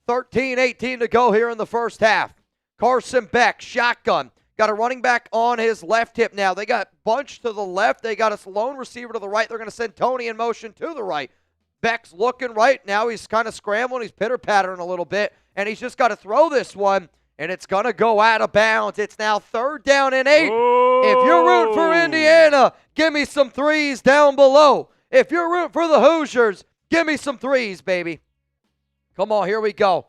Speaker 1: 13-18 to go here in the first half. Carson Beck, shotgun. Got a running back on his left hip now. They got bunch to the left. They got a lone receiver to the right. They're going to send Toney in motion to the right. Beck's looking right. Now he's kind of scrambling. He's pitter-pattering a little bit. And he's just got to throw this one. And it's going to go out of bounds. It's now 3rd down and 8.
Speaker 2: Whoa.
Speaker 1: If you're rooting for Indiana, give me some 3s down below. If you're rooting for the Hoosiers, give me some 3s, baby. Come on, here we go.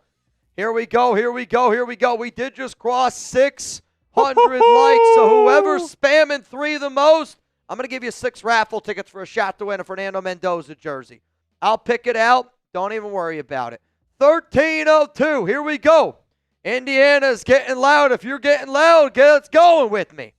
Speaker 1: We did just cross 600 likes. So whoever's spamming 3 the most, I'm going to give you 6 raffle tickets for a shot to win a Fernando Mendoza jersey. I'll pick it out. Don't even worry about it. 13-02. Here we go. Indiana's getting loud. If you're getting loud, get going with me.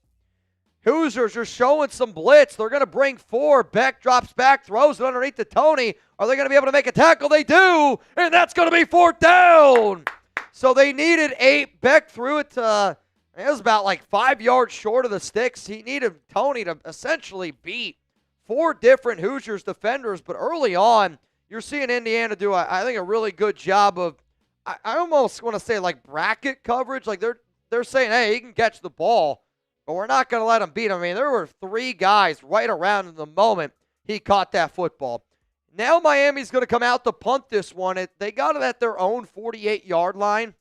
Speaker 1: Hoosiers are showing some blitz. They're going to bring 4. Beck drops back, throws it underneath to Toney. Are they going to be able to make a tackle? They do, and that's going to be 4th down. So they needed 8. Beck threw it to, it was about like 5 yards short of the sticks. He needed Toney to essentially beat 4 different Hoosiers defenders. But early on, you're seeing Indiana do, I think, a really good job of, I almost want to say like bracket coverage. Like they're saying, hey, he can catch the ball, but we're not going to let him beat him. I mean, there were 3 guys right around in the moment he caught that football. Now Miami's going to come out to punt this one. They got it at their own 48-yard line.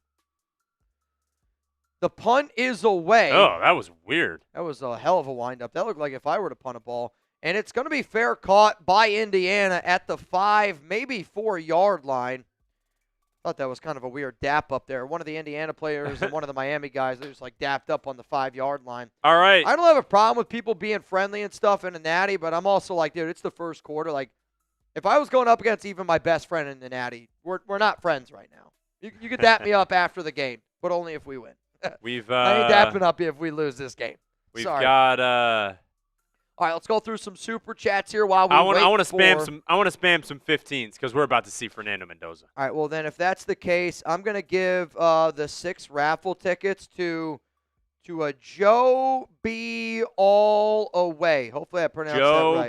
Speaker 1: The punt is away.
Speaker 2: Oh, that was weird.
Speaker 1: That was a hell of a windup. That looked like if I were to punt a ball. And it's going to be fair caught by Indiana at the 5, maybe 4-yard line. Thought that was kind of a weird dap up there. One of the Indiana players and one of the Miami guys, they just like dapped up on the 5-yard line.
Speaker 2: All right.
Speaker 1: I don't have a problem with people being friendly and stuff in a natty, but I'm also like, dude, it's the first quarter. Like, if I was going up against even my best friend in the natty, we're not friends right now. You could dap me up after the game, but only if we win.
Speaker 2: We've
Speaker 1: I ain't dapping up if we lose this game.
Speaker 2: We've
Speaker 1: Sorry.
Speaker 2: got
Speaker 1: All right, let's go through some super chats here while we
Speaker 2: I want
Speaker 1: wait
Speaker 2: to
Speaker 1: for...
Speaker 2: spam some 15s because we're about to see Fernando Mendoza.
Speaker 1: All right, well, then if that's the case, I'm going to give the 6 raffle tickets to a Joe B. All Away. Hopefully I pronounced that right.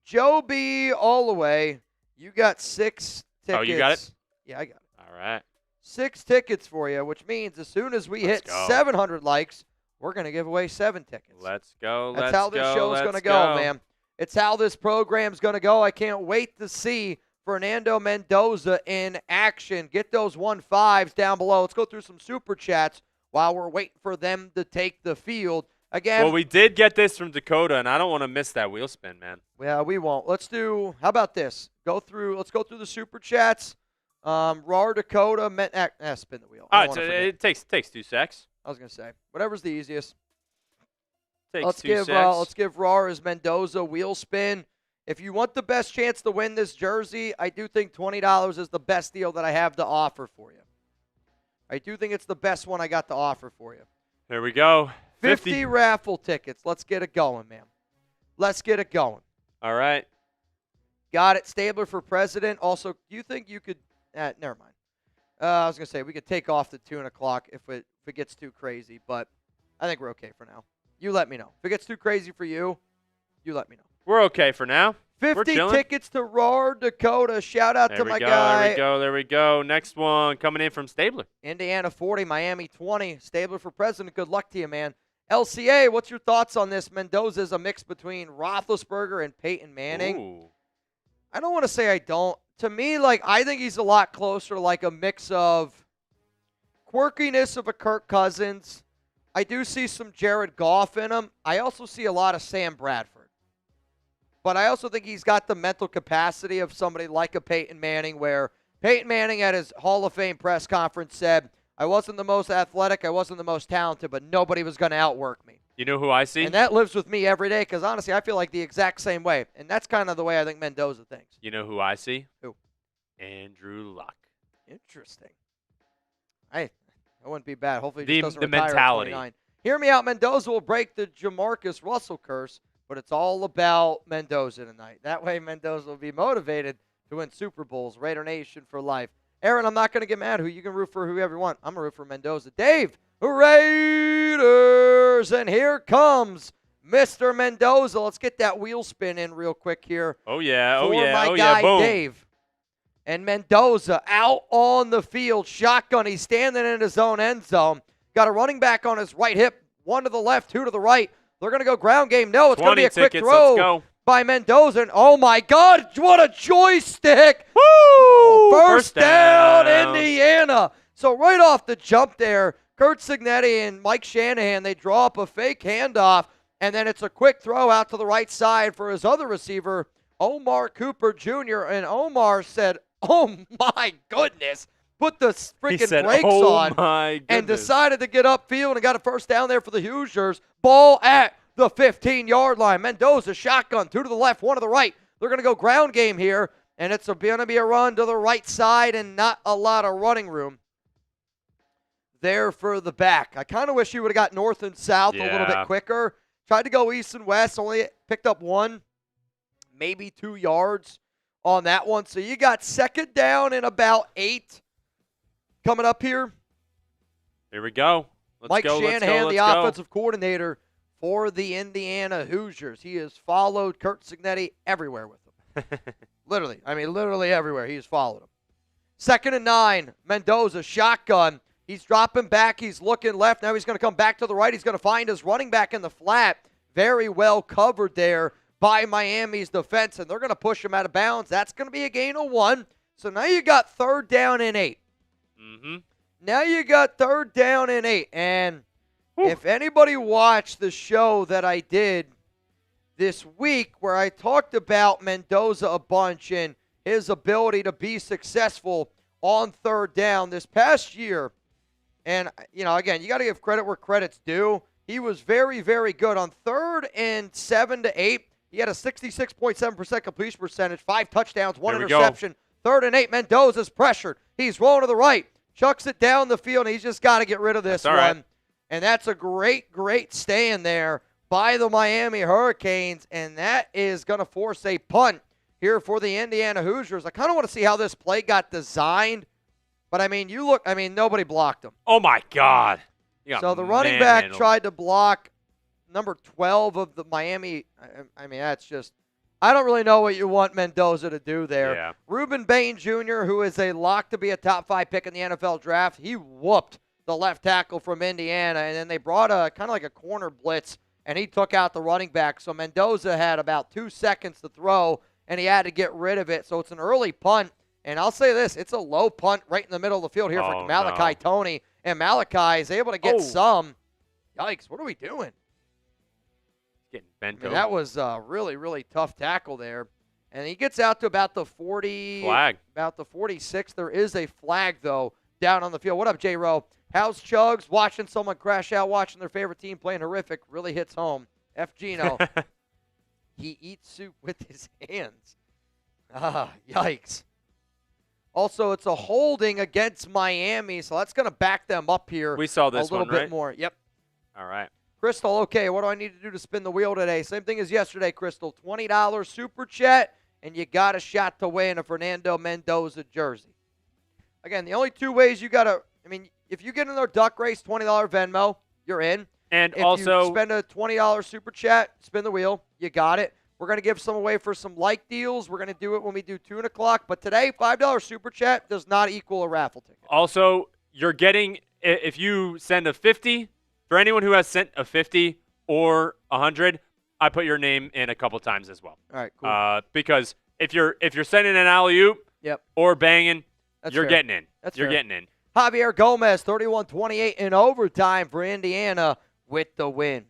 Speaker 1: Joe B. All Away. You got 6 tickets.
Speaker 2: Oh, you got it?
Speaker 1: Yeah, I got it.
Speaker 2: All right.
Speaker 1: 6 tickets for you, which means as soon as we hit 700 likes, we're going to give away 7 tickets.
Speaker 2: Let's go.
Speaker 1: That's how this show's going to go, man. It's how this program's going to go. I can't wait to see Fernando Mendoza in action. Get those 1-5s down below. Let's go through some super chats while we're waiting for them to take the field. Again.
Speaker 2: Well, we did get this from Dakota, and I don't want to miss that wheel spin, man.
Speaker 1: Yeah, we won't. Let's do, how about this? Let's go through the super chats. Raw Dakota, spin the wheel.
Speaker 2: It takes 2 secs.
Speaker 1: I was going to say, whatever's the easiest.
Speaker 2: Let's give
Speaker 1: Raw Mendoza wheel spin. If you want the best chance to win this jersey, I do think $20 is the best deal that I have to offer for you. I do think it's the best one I got to offer for you.
Speaker 2: There we go.
Speaker 1: 50 raffle tickets. Let's get it going, man. Let's get it going.
Speaker 2: All right.
Speaker 1: Got it. Stabler for president. Also, do you think you could never mind. I was going to say we could take off the 2 o'clock if it gets too crazy, but I think we're okay for now. You let me know. If it gets too crazy for you, you let me know.
Speaker 2: We're okay for now.
Speaker 1: 50 tickets to Raw Dakota. Shout out to my guy.
Speaker 2: There we go. Next one coming in from Stabler.
Speaker 1: Indiana 40, Miami 20. Stabler for president. Good luck to you, man. LCA, what's your thoughts on this? Mendoza is a mix between Roethlisberger and Peyton Manning.
Speaker 2: Ooh.
Speaker 1: I don't want to say I don't. To me, I think he's a lot closer to a mix of quirkiness of a Kirk Cousins. I do see some Jared Goff in him. I also see a lot of Sam Bradford. But I also think he's got the mental capacity of somebody like a Peyton Manning, where Peyton Manning at his Hall of Fame press conference said, I wasn't the most athletic, I wasn't the most talented, but nobody was going to outwork me.
Speaker 2: You know who I see?
Speaker 1: And that lives with me every day because, honestly, I feel like the exact same way. And that's kind of the way I think Mendoza thinks.
Speaker 2: You know who I see?
Speaker 1: Who?
Speaker 2: Andrew Luck.
Speaker 1: Interesting. That wouldn't be bad. Hopefully he just doesn't retire at
Speaker 2: mentality.
Speaker 1: 29. Hear me out. Mendoza will break the Jamarcus Russell curse, but it's all about Mendoza tonight. That way Mendoza will be motivated to win Super Bowls. Raider Nation for life. Aaron, I'm not going to get mad. You can root for whoever you want. I'm going to root for Mendoza. Dave, Raiders. And here comes Mr. Mendoza. Let's get that wheel spin in real quick here.
Speaker 2: Oh, yeah.
Speaker 1: For my guy,
Speaker 2: Boom.
Speaker 1: Dave. And Mendoza out on the field. Shotgun. He's standing in his own end zone. Got a running back on his right hip. 1 to the left, 2 to the right. They're going to go ground game. No, it's going to be a quick throw by Mendoza. And oh, my God, what a joystick.
Speaker 2: Woo!
Speaker 1: First down, Indiana. So right off the jump there, Curt Cignetti and Mike Shanahan, they draw up a fake handoff, and then it's a quick throw out to the right side for his other receiver, Omar Cooper Jr., and Omar said, oh, my goodness. Put the freaking brakes on and decided to get upfield and got a first down there for the Hoosiers. Ball at the 15-yard line. Mendoza shotgun, 2 to the left, 1 to the right. They're going to go ground game here, and it's going to be a run to the right side and not a lot of running room there for the back. I kind of wish you would have got north and south a little bit quicker. Tried to go east and west, only picked up 1, maybe 2 yards on that one. So you got second down and about 8. Coming up here.
Speaker 2: Here we go.
Speaker 1: Mike Shanahan, the offensive coordinator for the Indiana Hoosiers. He has followed Curt Cignetti everywhere with him. Literally everywhere. He has followed him. 2nd and 9. Mendoza, shotgun. He's dropping back. He's looking left. Now he's going to come back to the right. He's going to find his running back in the flat. Very well covered there by Miami's defense, and they're going to push him out of bounds. That's going to be a gain of 1. So now you got 3rd down and 8.
Speaker 2: Mm-hmm.
Speaker 1: Now you got 3rd down and 8. And if anybody watched the show that I did this week where I talked about Mendoza a bunch and his ability to be successful on 3rd down this past year, and, again, you got to give credit where credit's due. He was very, very good on 3rd and 7 to 8. He had a 66.7% completion percentage, 5 touchdowns, 1 interception. 3rd and 8, Mendoza's pressured. He's rolling to the right, chucks it down the field, and he's just got to get rid of this one. Right. And that's a great, great stand there by the Miami Hurricanes, and that is going to force a punt here for the Indiana Hoosiers. I kind of want to see how this play got designed, but, nobody blocked him.
Speaker 2: Oh, my God.
Speaker 1: So the running back tried to block number 12 of the Miami. That's just – I don't really know what you want Mendoza to do there.
Speaker 2: Yeah.
Speaker 1: Reuben Bain Jr., who is a lock to be a top 5 pick in the NFL draft, he whooped the left tackle from Indiana, and then they brought a kind of like a corner blitz, and he took out the running back. So Mendoza had about 2 seconds to throw, and he had to get rid of it. So it's an early punt, and I'll say this, it's a low punt right in the middle of the field here for Malachi Toney, and Malachi is able to get some. Yikes, what are we doing?
Speaker 2: Getting bent over.
Speaker 1: That was a really, really tough tackle there. And he gets out to about the 40.
Speaker 2: Flag.
Speaker 1: About the 46. There is a flag, though, down on the field. What up, J-Row? How's Chugs? Watching someone crash out, watching their favorite team playing horrific. Really hits home. F. Gino. He eats soup with his hands. Yikes. Also, it's a holding against Miami, so that's going to back them up here.
Speaker 2: We saw this
Speaker 1: a little
Speaker 2: one, right?
Speaker 1: bit more. Yep.
Speaker 2: All right.
Speaker 1: Crystal, okay, what do I need to do to spin the wheel today? Same thing as yesterday, Crystal. $20 super chat, and you got a shot to win a Fernando Mendoza jersey. Again, the only 2 ways you got to – if you get in their duck race, $20 Venmo, you're in.
Speaker 2: And
Speaker 1: if
Speaker 2: also
Speaker 1: you spend a $20 super chat, spin the wheel, you got it. We're going to give some away for some like deals. We're going to do it when we do 2 o'clock. But today, $5 super chat does not equal a raffle ticket.
Speaker 2: Also, you're getting – if you send a 50, for anyone who has sent a 50 or 100, I put your name in a couple times as well.
Speaker 1: All right, cool.
Speaker 2: Because if you're sending an alley-oop or banging, you're
Speaker 1: fair.
Speaker 2: getting in.
Speaker 1: You're
Speaker 2: getting in.
Speaker 1: Javier Gomez, 31-28 in overtime for Indiana with the win.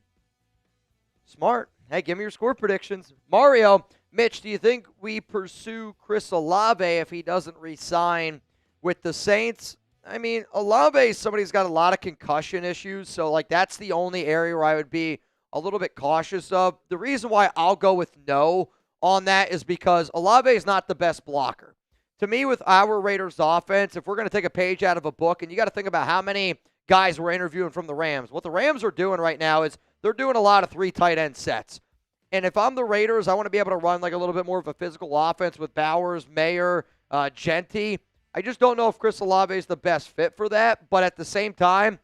Speaker 1: Smart. Hey, give me your score predictions. Mario, Mitch, do you think we pursue Chris Olave if he doesn't re-sign with the Saints? Olave is somebody who's got a lot of concussion issues, so, that's the only area where I would be a little bit cautious of. The reason why I'll go with no on that is because Olave is not the best blocker. To me, with our Raiders offense, if we're going to take a page out of a book, and you got to think about how many guys we're interviewing from the Rams, what the Rams are doing right now is they're doing a lot of 3 tight end sets. And if I'm the Raiders, I want to be able to run a little bit more of a physical offense with Bowers, Mayer, Genty. I just don't know if Chris Olave is the best fit for that. But at the same time,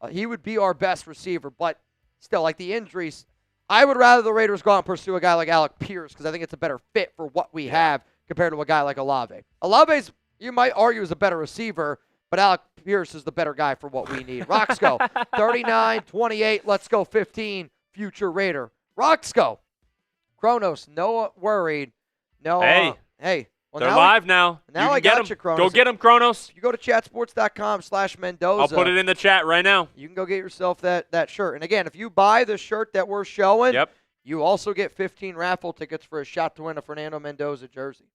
Speaker 1: he would be our best receiver. But still, the injuries, I would rather the Raiders go out and pursue a guy like Alec Pierce because I think it's a better fit for what we have compared to a guy like Olave. Olave's, you might argue, is a better receiver, but Alec Pierce is the better guy for what we need. Roxco, 39-28. Let's go 15, future Raider. Roxco. Kronos, no worried. No. Hey. Well,
Speaker 2: they're live now.
Speaker 1: Now I got you, Kronos.
Speaker 2: Go get them, Kronos.
Speaker 1: If you go to chatsports.com/Mendoza.
Speaker 2: I'll put it in the chat right now.
Speaker 1: You can go get yourself that shirt. And again, if you buy the shirt that we're showing, you also get 15 raffle tickets for a shot to win a Fernando Mendoza jersey.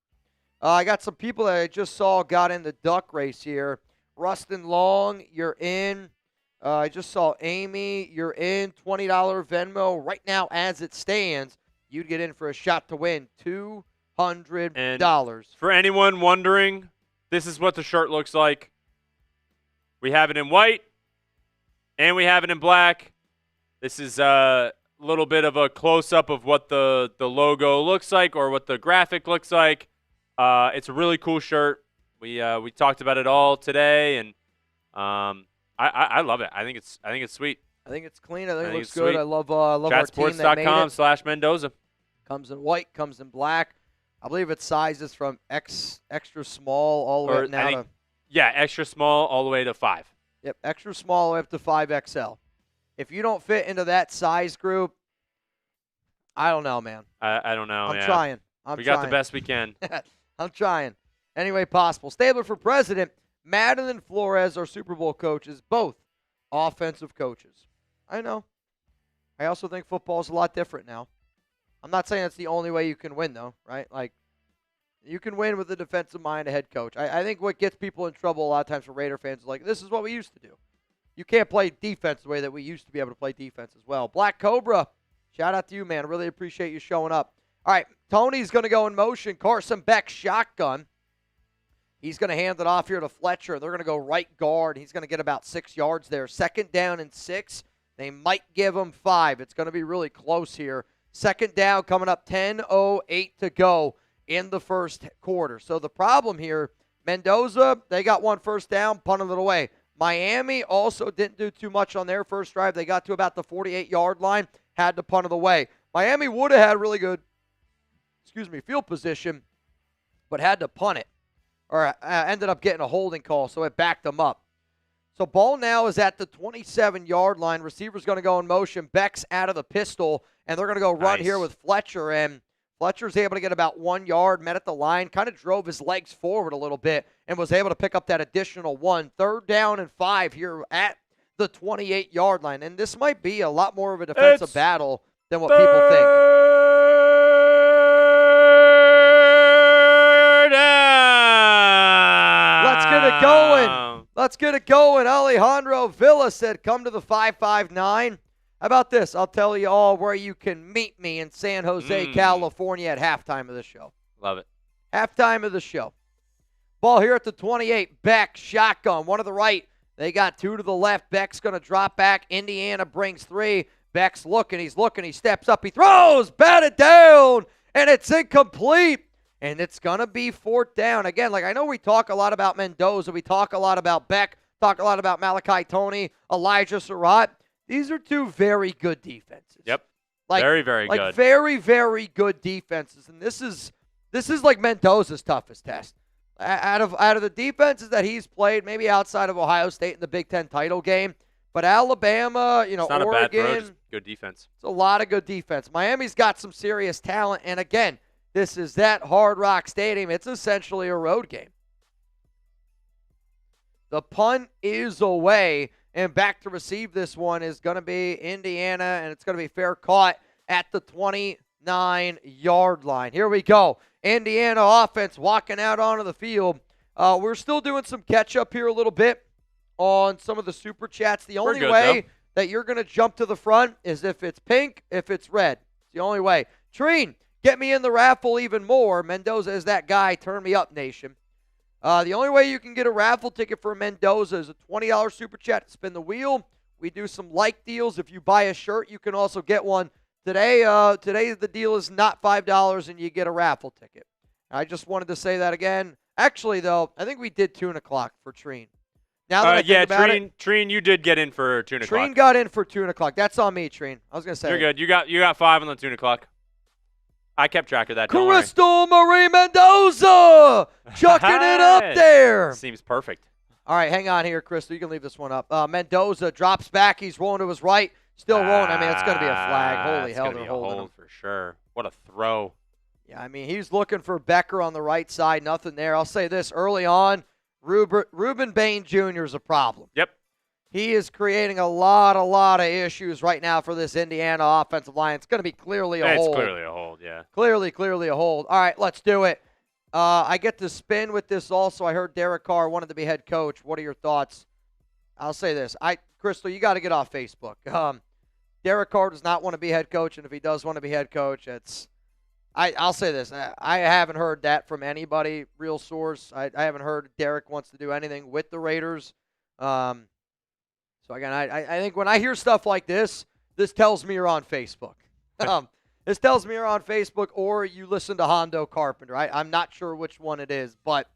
Speaker 1: I got some people that I just saw got in the duck race here. Rustin Long, you're in. I just saw Amy, you're in. $20 Venmo. Right now, as it stands, you'd get in for a shot to win $200.
Speaker 2: And for anyone wondering, this is what the shirt looks like. We have it in white, and we have it in black. This is a little bit of a close-up of what the logo looks like or what the graphic looks like. It's a really cool shirt. We talked about it all today, and I love it. I think it's sweet.
Speaker 1: I think it's clean. I think it looks good. Sweet. I love our team that made it.
Speaker 2: Chatsports.com/Mendoza.
Speaker 1: Comes in white, comes in black. I believe it sizes from extra small all the way now to.
Speaker 2: Yeah, extra small all the way to 5.
Speaker 1: Yep, extra small all the way up to 5XL. If you don't fit into that size group, I don't know, man.
Speaker 2: I don't know.
Speaker 1: I'm trying.
Speaker 2: We got the best we can.
Speaker 1: I'm trying. Any way possible. Stabler for president. Madden and Flores are Super Bowl coaches, both offensive coaches. I know. I also think football is a lot different now. I'm not saying that's the only way you can win, though, right? You can win with a defensive mind, a head coach. I think what gets people in trouble a lot of times for Raider fans is this is what we used to do. You can't play defense the way that we used to be able to play defense as well. Black Cobra, shout out to you, man. I really appreciate you showing up. All right, Tony's going to go in motion. Carson Beck, shotgun. He's going to hand it off here to Fletcher. They're going to go right guard. He's going to get about 6 yards there. 2nd down and 6 They might give them 5. It's going to be really close here. Second down coming up, 10:08 to go in the first quarter. So the problem here, Mendoza, they got 1 first down, punted it away. Miami also didn't do too much on their first drive. They got to about the 48-yard line, had to punt it away. Miami would have had really good, field position, but had to punt it, or ended up getting a holding call, so it backed them up. So ball now is at the 27-yard line. Receiver's going to go in motion. Beck's out of the pistol, and they're going to go run here with Fletcher, and Fletcher's able to get about 1 yard, met at the line, kind of drove his legs forward a little bit, and was able to pick up that additional 1. 3rd down and 5 here at the 28-yard line. And this might be a lot more of a defensive battle than what people think. Let's get it going. Let's get it going. Alejandro Villa said, come to the 559. How about this? I'll tell you all where you can meet me in San Jose, California at halftime of the show.
Speaker 2: Love it.
Speaker 1: Halftime of the show. Ball here at the 28. Beck, shotgun. 1 to the right. They got 2 to the left. Beck's going to drop back. Indiana brings 3. Beck's looking. He's looking. He steps up. He throws. Batted down. And it's incomplete. And it's going to be 4th down. Again, like I know we talk a lot about Mendoza. We talk a lot about Beck. Talk a lot about Malachi Toney, Elijah Surratt. These are 2 very good defenses.
Speaker 2: Yep. Very, very good.
Speaker 1: Very, very good defenses. And this is like Mendoza's toughest test. Out of the defenses that he's played, maybe outside of Ohio State in the Big Ten title game, but Alabama,
Speaker 2: it's not
Speaker 1: Oregon,
Speaker 2: a bad throw, just good defense.
Speaker 1: It's a lot of good defense. Miami's got some serious talent, and again, this is that Hard Rock Stadium. It's essentially a road game. The punt is away, and back to receive this one is going to be Indiana, and it's going to be fair caught at the 29-yard line. Here we go. Indiana offense walking out onto the field. We're still doing some catch-up here a little bit on some of the Super Chats. The only way that you're going to jump to the front is if it's pink, if it's red. It's the only way. Treen, get me in the raffle even more. Mendoza is that guy. Turn me up, nation. The only way you can get a raffle ticket for Mendoza is a $20 Super Chat. Spin the wheel. We do some like deals. If you buy a shirt, you can also get one. Today the deal is not $5 and you get a raffle ticket. I just wanted to say that again. Actually, though, I think we did 2 o'clock for Treen. Now that I think about it,
Speaker 2: Treen, you did get in for 2 o'clock.
Speaker 1: Treen got in for 2 o'clock. That's on me, Treen. I was gonna say
Speaker 2: you're good. You got 5 on the 2 o'clock. I kept track of that.
Speaker 1: Crystal Marie Mendoza chucking it up there.
Speaker 2: Seems perfect.
Speaker 1: All right, hang on here, Crystal. You can leave this one up. Mendoza drops back. He's rolling to his right. Still rolling. I mean, it's going to be a flag. Holy hell, they're holding him.
Speaker 2: For sure. What a throw.
Speaker 1: Yeah, I mean, he's looking for Becker on the right side. Nothing there. I'll say this. Early on, Reuben Bain Jr. is a problem.
Speaker 2: Yep.
Speaker 1: He is creating a lot of issues right now for this Indiana offensive line. It's going to be clearly a hold.
Speaker 2: It's clearly a hold, yeah.
Speaker 1: Clearly a hold. All right, let's do it. I get to spin with this also. I heard Derek Carr wanted to be head coach. What are your thoughts? I'll say this. Crystal, you got to get off Facebook. Derek Carr does not want to be head coach, and if he does want to be head coach, I'll say this. I haven't heard that from anybody, real source. I haven't heard Derek wants to do anything with the Raiders. So, again, I think when I hear stuff like this tells me you're on Facebook. This tells me you're on Facebook or you listen to Hondo Carpenter. I'm not sure which one it is. But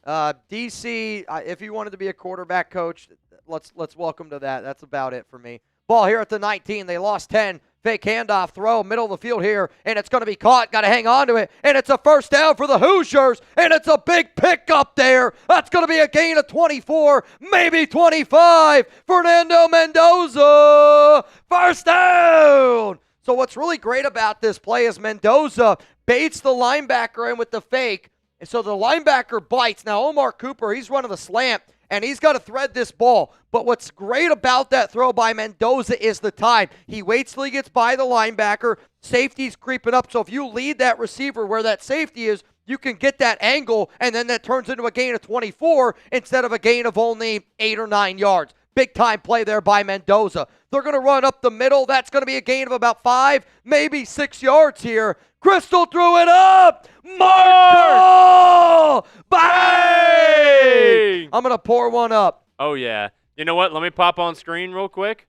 Speaker 1: DC, if you wanted to be a quarterback coach, let's welcome to that. That's about it for me. Ball here at the 19. They lost 10. Fake handoff throw, middle of the field here, and it's going to be caught. Got to hang on to it, and it's a first down for the Hoosiers, and it's a big pick up there. That's going to be a gain of 24, maybe 25. Fernando Mendoza, first down. So what's really great about this play is Mendoza baits the linebacker in with the fake, and so the linebacker bites. Now Omar Cooper, he's running the slant, and he's got to thread this ball. But what's great about that throw by Mendoza is the time. He waits till he gets by the linebacker. Safety's creeping up. So if you lead that receiver where that safety is, you can get that angle, and then that turns into a gain of 24 instead of a gain of only 8 or 9 yards. Big-time play there by Mendoza. They're going to run up the middle. That's going to be a gain of about 5, maybe 6 yards here. Crystal threw it up. Mark! Bang! I'm going to pour one up.
Speaker 2: Oh, yeah. You know what? Let me pop on screen real quick.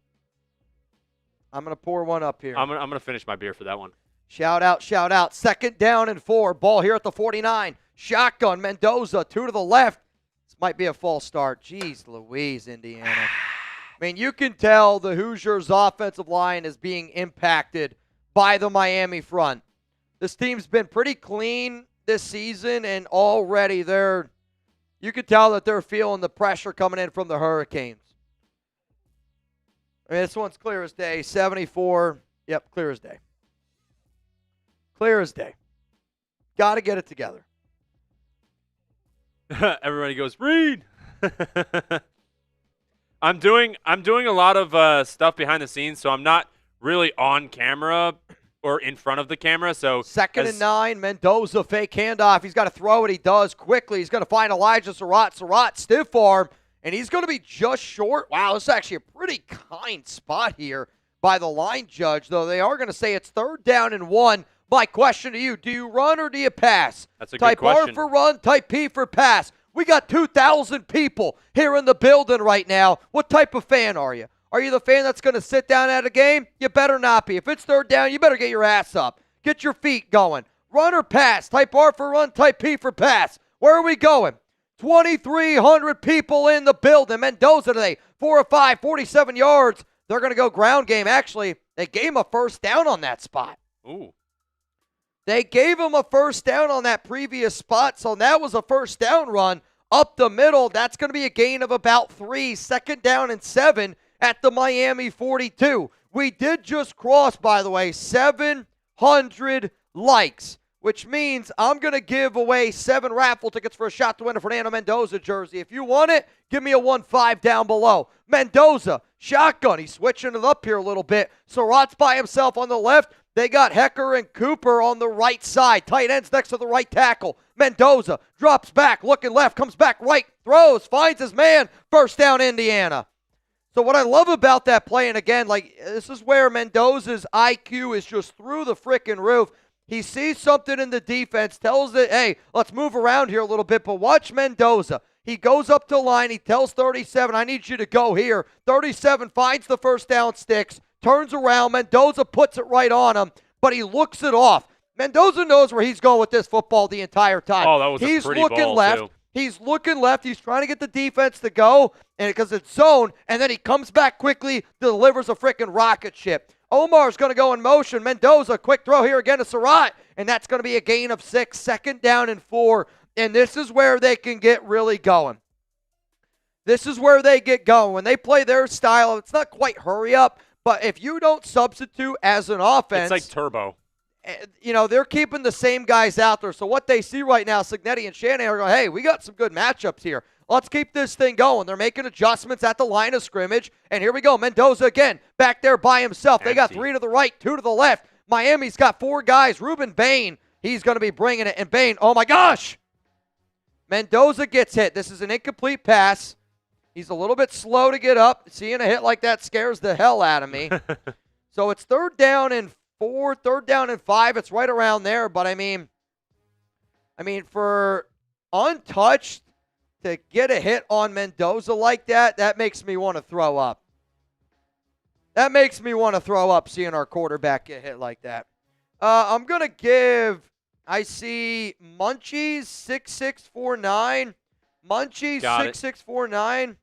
Speaker 1: I'm going to pour one up here.
Speaker 2: I'm gonna finish my beer for that one.
Speaker 1: Shout out, shout out. 2nd down and 4. Ball here at the 49. Shotgun, Mendoza, 2 to the left. This might be a false start. Jeez Louise, Indiana. I mean, you can tell the Hoosiers' offensive line is being impacted by the Miami front. This team's been pretty clean this season, and already you can tell that they're feeling the pressure coming in from the Hurricanes. I mean, this one's clear as day. 74. Yep, clear as day. Clear as day. Got to get it together.
Speaker 2: Everybody goes, Reid. I'm doing a lot of stuff behind the scenes, so I'm not really on camera or in front of the camera. So
Speaker 1: 2nd and 9, Mendoza fake handoff. He's got to throw it. He does quickly. He's going to find Elijah Surratt. Surratt stiff arm, and he's going to be just short. Wow, this is actually a pretty kind spot here by the line judge, though they are going to say it's 3rd down and 1. My question to you, do you run or do you pass?
Speaker 2: That's a
Speaker 1: type
Speaker 2: good question.
Speaker 1: R for run, type P for pass. We got 2,000 people here in the building right now. What type of fan are you? Are you the fan that's going to sit down at a game? You better not be. If it's 3rd down, you better get your ass up. Get your feet going. Run or pass. Type R for run, type P for pass. Where are we going? 2,300 people in the building. Mendoza today, 4 of 5, 47 yards. They're going to go ground game. Actually, they gave him a 1st down on that spot.
Speaker 2: Ooh.
Speaker 1: They gave him a 1st down on that previous spot, so that was a 1st down run up the middle. That's going to be a gain of about 3. 2nd down and 7 at the Miami 42. We did just cross, by the way, 700 likes, which means I'm going to give away 7 raffle tickets for a shot to win a Fernando Mendoza jersey. If you want it, give me a 1-5 down below. Mendoza, shotgun. He's switching it up here a little bit. Surratt's by himself on the left. They got Hecker and Cooper on the right side. Tight ends next to the right tackle. Mendoza drops back, looking left, comes back right, throws, finds his man. 1st down, Indiana. So what I love about that play, and again, this is where Mendoza's IQ is just through the freaking roof. He sees something in the defense, tells it, hey, let's move around here a little bit, but watch Mendoza. He goes up to line. He tells 37, I need you to go here. 37 finds the 1st down sticks. Turns around. Mendoza puts it right on him, but he looks it off. Mendoza knows where he's going with this football the entire time.
Speaker 2: Oh, that was
Speaker 1: he's
Speaker 2: a pretty
Speaker 1: looking
Speaker 2: ball,
Speaker 1: left.
Speaker 2: too.
Speaker 1: He's looking left. He's trying to get the defense to go, and because it's zone, and then he comes back quickly, delivers a freaking rocket ship. Omar's going to go in motion. Mendoza, quick throw here again to Surratt, and that's going to be a gain of 6. 2nd down and 4, and this is where they can get really going. This is where they get going. When they play their style, it's not quite hurry up, but if you don't substitute as an offense.
Speaker 2: It's like turbo.
Speaker 1: They're keeping the same guys out there. So what they see right now, Signetti and Shanahan are going, hey, we got some good matchups here. Let's keep this thing going. They're making adjustments at the line of scrimmage. And here we go. Mendoza again, back there by himself. They got 3 to the right, 2 to the left. Miami's got 4 guys. Ruben Bain, he's going to be bringing it. And Bain, oh my gosh. Mendoza gets hit. This is an incomplete pass. He's a little bit slow to get up. Seeing a hit like that scares the hell out of me. So it's 3rd down and 4, 3rd down and 5. It's right around there. But I mean, for untouched to get a hit on Mendoza like that makes me want to throw up. That makes me want to throw up seeing our quarterback get hit like that. I'm going to give, I see Munchies 6649. Munchies 6649.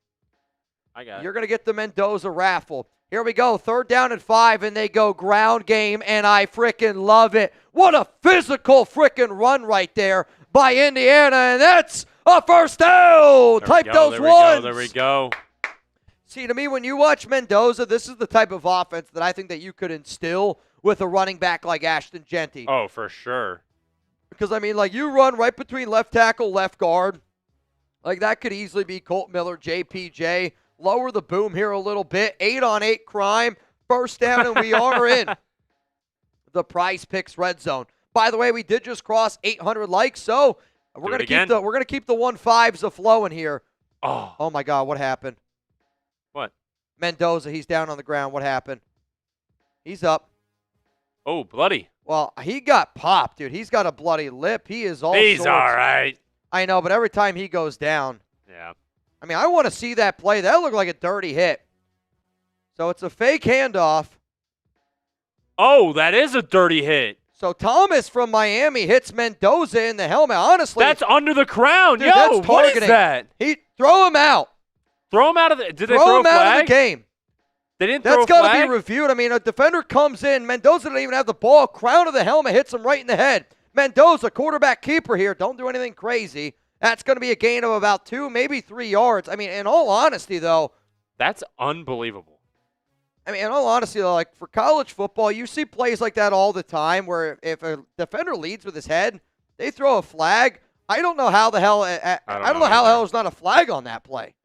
Speaker 2: I got it.
Speaker 1: You're going to get the Mendoza raffle. Here we go, 3rd down and 5, and they go ground game, and I freaking love it. What a physical freaking run right there by Indiana, and that's a 1st down. Type those ones.
Speaker 2: There we go.
Speaker 1: See, to me, when you watch Mendoza, this is the type of offense that I think that you could instill with a running back like Ashton Genty.
Speaker 2: Oh, for sure.
Speaker 1: Because, you run right between left tackle, left guard. That could easily be Colt Miller, JPJ. Lower the boom here a little bit. 8-on-8 crime. 1st down, and we are in the Prize Picks red zone. By the way, we did just cross 800 likes, so we're gonna keep the 1-5s a-flowing here. Oh my God, what happened?
Speaker 2: What?
Speaker 1: Mendoza, he's down on the ground. What happened? He's up.
Speaker 2: Oh, bloody.
Speaker 1: Well, he got popped, dude. He's got a bloody lip. He is all
Speaker 2: He's
Speaker 1: sorts.
Speaker 2: all right.
Speaker 1: I know, but every time he goes down.
Speaker 2: Yeah.
Speaker 1: I want to see that play. That looked like a dirty hit. So it's a fake handoff.
Speaker 2: Oh, that is a dirty hit.
Speaker 1: So Thomas from Miami hits Mendoza in the helmet. Honestly,
Speaker 2: that's under the crown.
Speaker 1: Dude,
Speaker 2: Yo,
Speaker 1: that's
Speaker 2: what is
Speaker 1: targeting.
Speaker 2: that?
Speaker 1: Throw him out.
Speaker 2: Throw him out of the. Did they
Speaker 1: throw
Speaker 2: throw
Speaker 1: him
Speaker 2: a flag?
Speaker 1: out of the game.
Speaker 2: They didn't
Speaker 1: That's
Speaker 2: throw a
Speaker 1: got to
Speaker 2: flag?
Speaker 1: be reviewed. I mean, a defender comes in. Mendoza didn't even have the ball. Crown of the helmet hits him right in the head. Mendoza, quarterback keeper here. Don't do anything crazy. That's going to be a gain of about 2, maybe 3 yards. I mean, in all honesty, though.
Speaker 2: That's unbelievable.
Speaker 1: I mean, in all honesty, though, like for college football, you see plays like that all the time where if a defender leads with his head, they throw a flag. I don't know how the hell. I don't know how the hell there's not a flag on that play.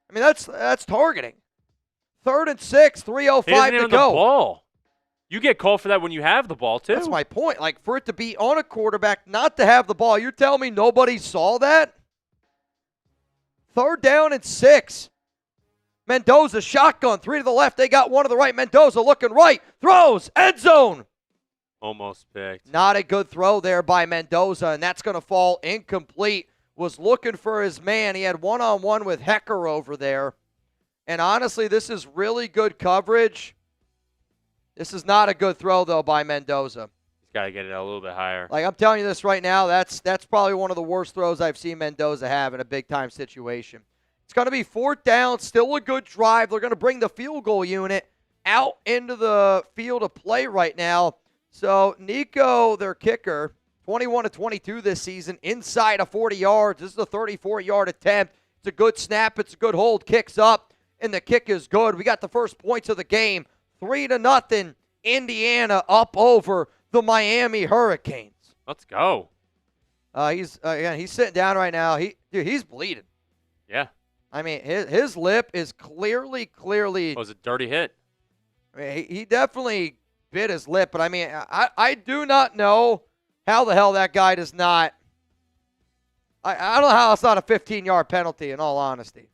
Speaker 1: I mean, that's targeting. 3rd and 6, 3:05 to
Speaker 2: the
Speaker 1: go.
Speaker 2: Ball. You get called for that when you have the ball, too.
Speaker 1: That's my point. Like, for it to be on a quarterback, not to have the ball, you're telling me nobody saw that? 3rd down and 6. Mendoza, shotgun, 3 to the left. They got 1 to the right. Mendoza looking right. Throws, end zone.
Speaker 2: Almost picked.
Speaker 1: Not a good throw there by Mendoza, and that's going to fall incomplete. Was looking for his man. He had one-on-one with Hecker over there. And honestly, this is really good coverage. This is not a good throw, though, by Mendoza.
Speaker 2: He's got to get it a little bit higher.
Speaker 1: Like, I'm telling you this right now, that's probably one of the worst throws I've seen Mendoza have in a big-time situation. It's going to be 4th down, still a good drive. They're going to bring the field goal unit out into the field of play right now. So, Nico, their kicker, 21-22 this season, inside of 40 yards. This is a 34-yard attempt. It's a good snap. It's a good hold. Kicks up, and the kick is good. We got the first points of the game. 3-0, Indiana up over the Miami Hurricanes.
Speaker 2: Let's go.
Speaker 1: He's sitting down right now. He's bleeding.
Speaker 2: Yeah.
Speaker 1: I mean, his lip is clearly.
Speaker 2: It was a dirty hit.
Speaker 1: I mean, he definitely bit his lip, but I mean, I do not know how the hell that guy does not. I don't know how it's not a 15-yard penalty, in all honesty.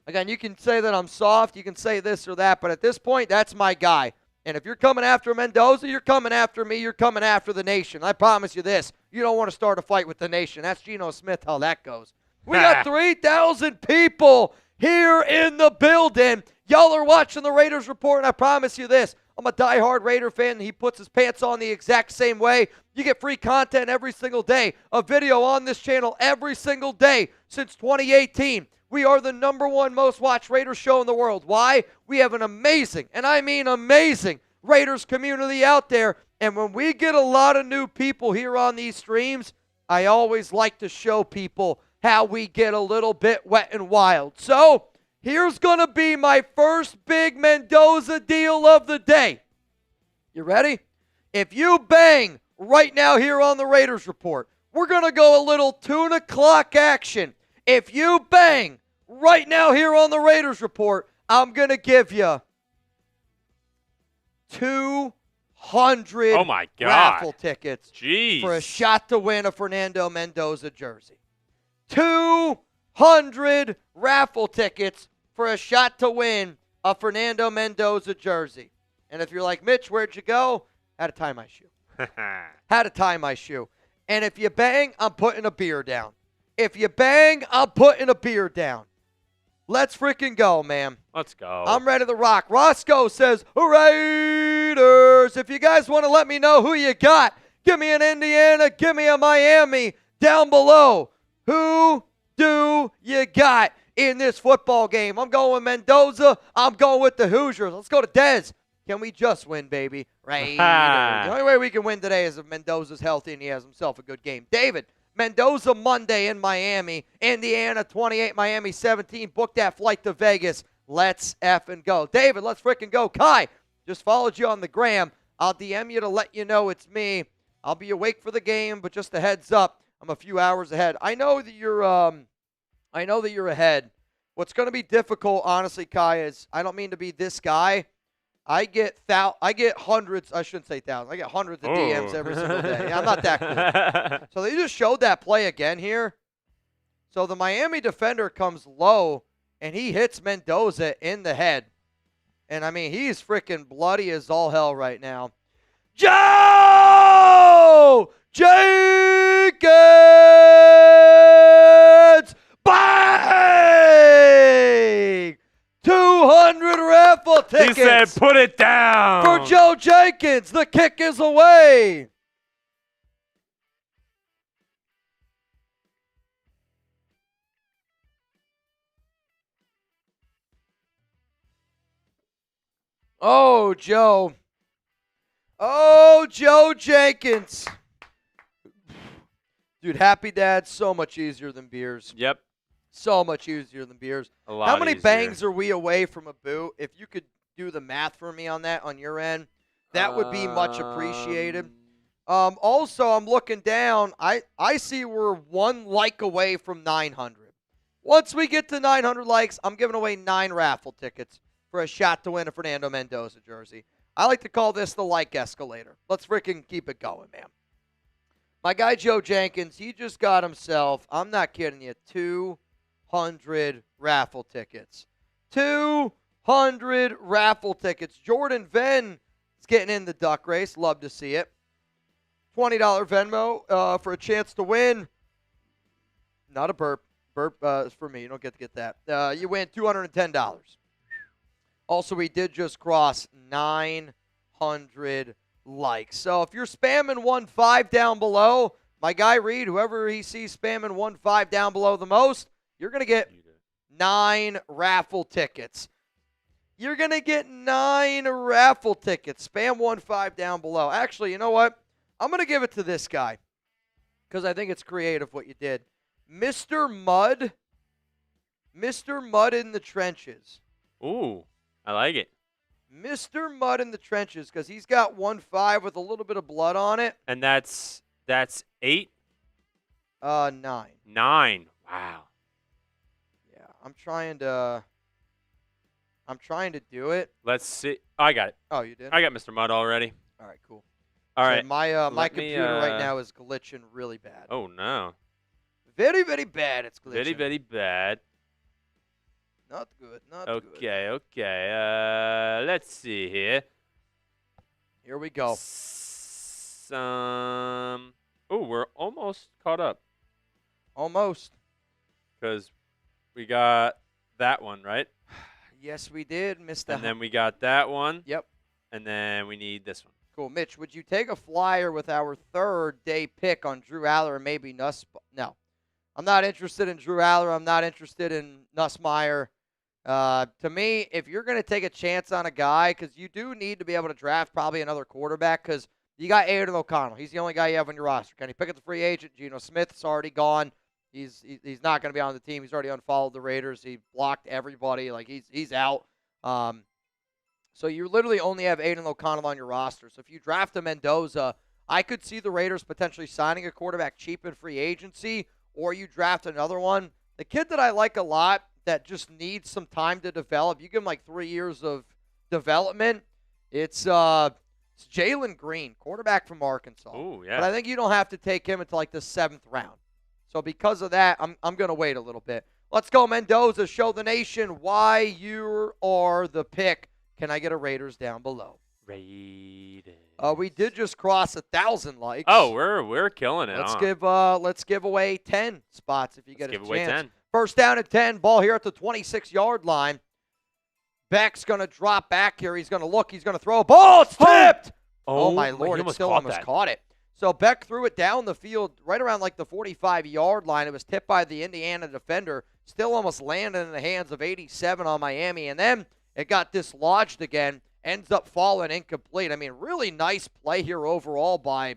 Speaker 1: Again, you can say that I'm soft, you can say this or that, but at this point, that's my guy. And if you're coming after Mendoza, you're coming after me, you're coming after the nation. I promise you this, you don't want to start a fight with the nation. That's Geno Smith, how that goes. We got 3,000 people here in the building. Y'all are watching the Raiders Report, and I promise you this, I'm a diehard Raider fan, and he puts his pants on the exact same way. You get free content every single day, a video on this channel every single day since 2018. We are the #1 most watched Raiders show in the world. Why? We have an amazing, and I mean amazing, Raiders community out there. And when we get a lot of new people here on these streams, I always like to show people how we get a little bit wet and wild. So here's going to be my first big Mendoza deal of the day. You ready? If you bang right now here on the Raiders Report, we're going to go a little 2 o'clock action. If you bang right now here on the Raiders Report, I'm going to give you 200
Speaker 2: oh my God.
Speaker 1: raffle tickets
Speaker 2: Jeez.
Speaker 1: for a shot to win a Fernando Mendoza jersey. 200 raffle tickets for a shot to win a Fernando Mendoza jersey. And if you're like, Mitch, where'd you go? Had to tie my shoe. Had to tie my shoe. And if you bang, I'm putting a beer down. If you bang, I'm putting a beer down. Let's freaking go, man.
Speaker 2: Let's go.
Speaker 1: I'm ready to rock. Roscoe says, Raiders. If you guys want to let me know who you got, give me an Indiana, give me a Miami down below. Who do you got in this football game? I'm going with Mendoza. I'm going with the Hoosiers. Let's go to Dez. Can we just win, baby? Raiders. The only way we can win today is if Mendoza's healthy and he has himself a good game. David, Mendoza Monday in Miami. Indiana 28, Miami 17. Book that flight to Vegas. Let's effing go. David, let's freaking go. Kai, just followed you on the gram. I'll DM you to let you know it's me. I'll be awake for the game, but just a heads up, I'm a few hours ahead. I know that you're ahead. What's going to be difficult, honestly, Kai, is I don't mean to be this guy. I get hundreds. I shouldn't say thousands. I get hundreds of DMs every single day. I'm not that cool. So they just showed that play again here. So the Miami defender comes low, and he hits Mendoza in the head. And, I mean, he's freaking bloody as all hell right now. Joe Jenkins! Bang! 200 raffle tickets.
Speaker 2: He said, put it down.
Speaker 1: For Joe Jenkins. The kick is away. Oh, Joe. Oh, Joe Jenkins. Dude, happy dad, so much easier than beers.
Speaker 2: Yep.
Speaker 1: So much easier than beers.
Speaker 2: A lot
Speaker 1: How many
Speaker 2: easier.
Speaker 1: bangs are we away from a boot? If you could do the math for me on that on your end, that would be much appreciated. Also, I'm looking down. I see we're 1 like away from 900. Once we get to 900 likes, I'm giving away 9 raffle tickets for a shot to win a Fernando Mendoza jersey. I like to call this the like escalator. Let's freaking keep it going, man. My guy Joe Jenkins, he just got himself, I'm not kidding you, 200 raffle tickets. 200 raffle tickets. Jordan Venn is getting in the duck race. Love to see it. $20 Venmo for a chance to win. Not a burp. Burp is for me. You don't get to get that. You win $210. Also, we did just cross 900 likes. So if you're spamming 1.5 down below, my guy Reid, whoever he sees spamming 1.5 down below the most, you're going to get 9 raffle tickets. You're going to get 9 raffle tickets. Spam 1.5 down below. Actually, you know what? I'm going to give it to this guy because I think it's creative what you did. Mr. Mud. Mr. Mud in the trenches.
Speaker 2: Ooh, I like it.
Speaker 1: Mr. Mud in the trenches because he's got 1.5 with a little bit of blood on it.
Speaker 2: And that's 8?
Speaker 1: 9.
Speaker 2: 9. Wow.
Speaker 1: Yeah, I'm trying to do it.
Speaker 2: Let's see. Oh, I got it.
Speaker 1: Oh, you did?
Speaker 2: I got Mr. Mud already.
Speaker 1: All right, cool.
Speaker 2: All
Speaker 1: So
Speaker 2: right.
Speaker 1: my computer right now is glitching really bad.
Speaker 2: Oh, no.
Speaker 1: Very, very bad it's glitching.
Speaker 2: Very, very bad.
Speaker 1: Not good, not good.
Speaker 2: Okay. Let's see here.
Speaker 1: Here we go.
Speaker 2: We're almost caught up
Speaker 1: Almost.
Speaker 2: because we got that one, right?
Speaker 1: Yes, we did, Mr.
Speaker 2: And then we got that one.
Speaker 1: Yep.
Speaker 2: And then we need this one.
Speaker 1: Cool. Mitch, would you take a flyer with our third-day pick on Drew Aller and maybe Nuss? No. I'm not interested in Drew Aller. I'm not interested in Nussmeier. To me, if you're going to take a chance on a guy, because you do need to be able to draft probably another quarterback, because you got Aiden O'Connell. He's the only guy you have on your roster. Can you pick up the free agent? Geno Smith's already gone. He's not going to be on the team. He's already unfollowed the Raiders. He blocked everybody. Like, he's out. So you literally only have Aiden O'Connell on your roster. So if you draft a Mendoza, I could see the Raiders potentially signing a quarterback cheap in free agency, or you draft another one. The kid that I like a lot that just needs some time to develop, you give him like 3 years of development, it's Jalen Green, quarterback from Arkansas.
Speaker 2: Oh, yeah.
Speaker 1: But I think you don't have to take him until like the 7th round. So because of that, I'm going to wait a little bit. Let's go, Mendoza. Show the nation why you are the pick. Can I get a Raiders down below?
Speaker 2: Raiders.
Speaker 1: We did just cross 1,000 likes.
Speaker 2: Oh, we're killing it.
Speaker 1: Let's give away 10 spots if you get a chance.
Speaker 2: Give away 10.
Speaker 1: First down at 10. Ball here at the 26-yard line. Beck's going to drop back here. He's going to look. He's going to throw a ball. It's tipped. Oh my Lord! It still almost caught it. So Beck threw it down the field right around like the 45-yard line. It was tipped by the Indiana defender. Still almost landed in the hands of 87 on Miami. And then it got dislodged again. Ends up falling incomplete. I mean, really nice play here overall by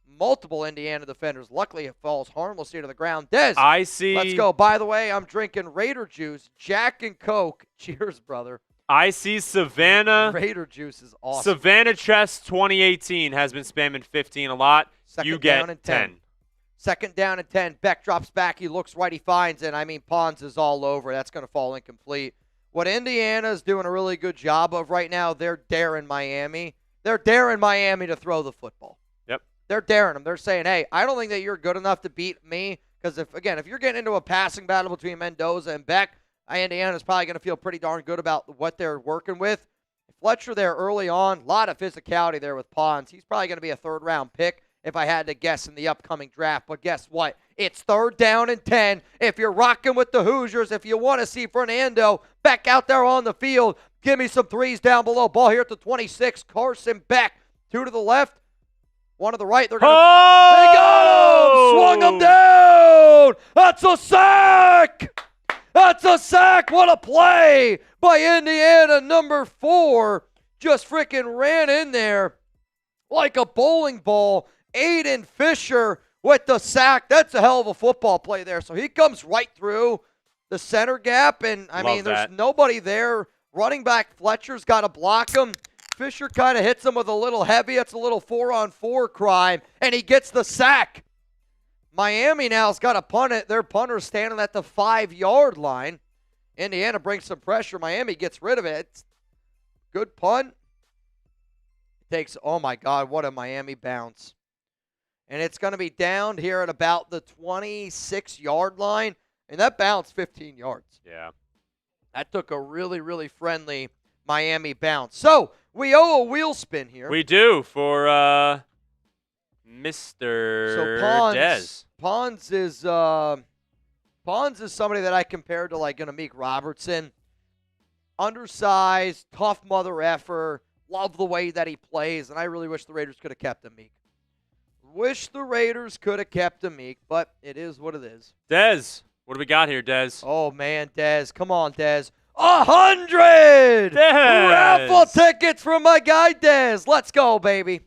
Speaker 1: multiple Indiana defenders. Luckily, it falls harmless here to the ground. Dez,
Speaker 2: I see.
Speaker 1: Let's go. By the way, I'm drinking Raider juice, Jack and Coke. Cheers, brother.
Speaker 2: I see Savannah.
Speaker 1: Raider juice is awesome.
Speaker 2: Savannah Chess 2018 has been spamming 15 a lot.
Speaker 1: Second
Speaker 2: you
Speaker 1: down
Speaker 2: get
Speaker 1: and
Speaker 2: 10.
Speaker 1: Second down and 10. Beck drops back. He looks right. He finds it. I mean, Pons is all over. That's going to fall incomplete. What Indiana is doing a really good job of right now, they're daring Miami. They're daring Miami to throw the football.
Speaker 2: Yep.
Speaker 1: They're daring them. They're saying, hey, I don't think that you're good enough to beat me. Because, if you're getting into a passing battle between Mendoza and Beck, Indiana's probably going to feel pretty darn good about what they're working with. Fletcher there early on, a lot of physicality there with Pons. He's probably going to be a third-round pick if I had to guess in the upcoming draft. But guess what? It's 3rd down and 10. If you're rocking with the Hoosiers, if you want to see Fernando back out there on the field, give me some threes down below. Ball here at the 26. Carson Beck, 2 to the left, 1 to the right. They got him! Swung him down! That's a sack! That's a sack! What a play by Indiana. Number 4 just freaking ran in there like a bowling ball. Aiden Fisher with the sack. That's a hell of a football play there. So he comes right through the center gap, and I mean, there's nobody there. Running back Fletcher's got to block him. Fisher kind of hits him with a little heavy. It's a little 4-on-4 crime, and he gets the sack. Miami now's got to punt it. Their punter's standing at the 5-yard line. Indiana brings some pressure. Miami gets rid of it. Good punt. Takes, oh my God, what a Miami bounce. And it's going to be down here at about the 26-yard line. And that bounced 15 yards.
Speaker 2: Yeah.
Speaker 1: That took a really, really friendly Miami bounce. So, we owe a wheel spin here.
Speaker 2: We do for Mr. Dez.
Speaker 1: Pons is somebody that I compared to like Meek Robertson. Undersized, tough mother effer. Love the way that he plays, and I really wish the Raiders could have kept him, Meek. Wish the Raiders could have kept him, Meek, but it is what it is.
Speaker 2: Dez, what do we got here, Dez?
Speaker 1: Oh, man, Dez. Come on, Dez. 100!
Speaker 2: Dez!
Speaker 1: Raffle tickets from my guy, Dez. Let's go, baby.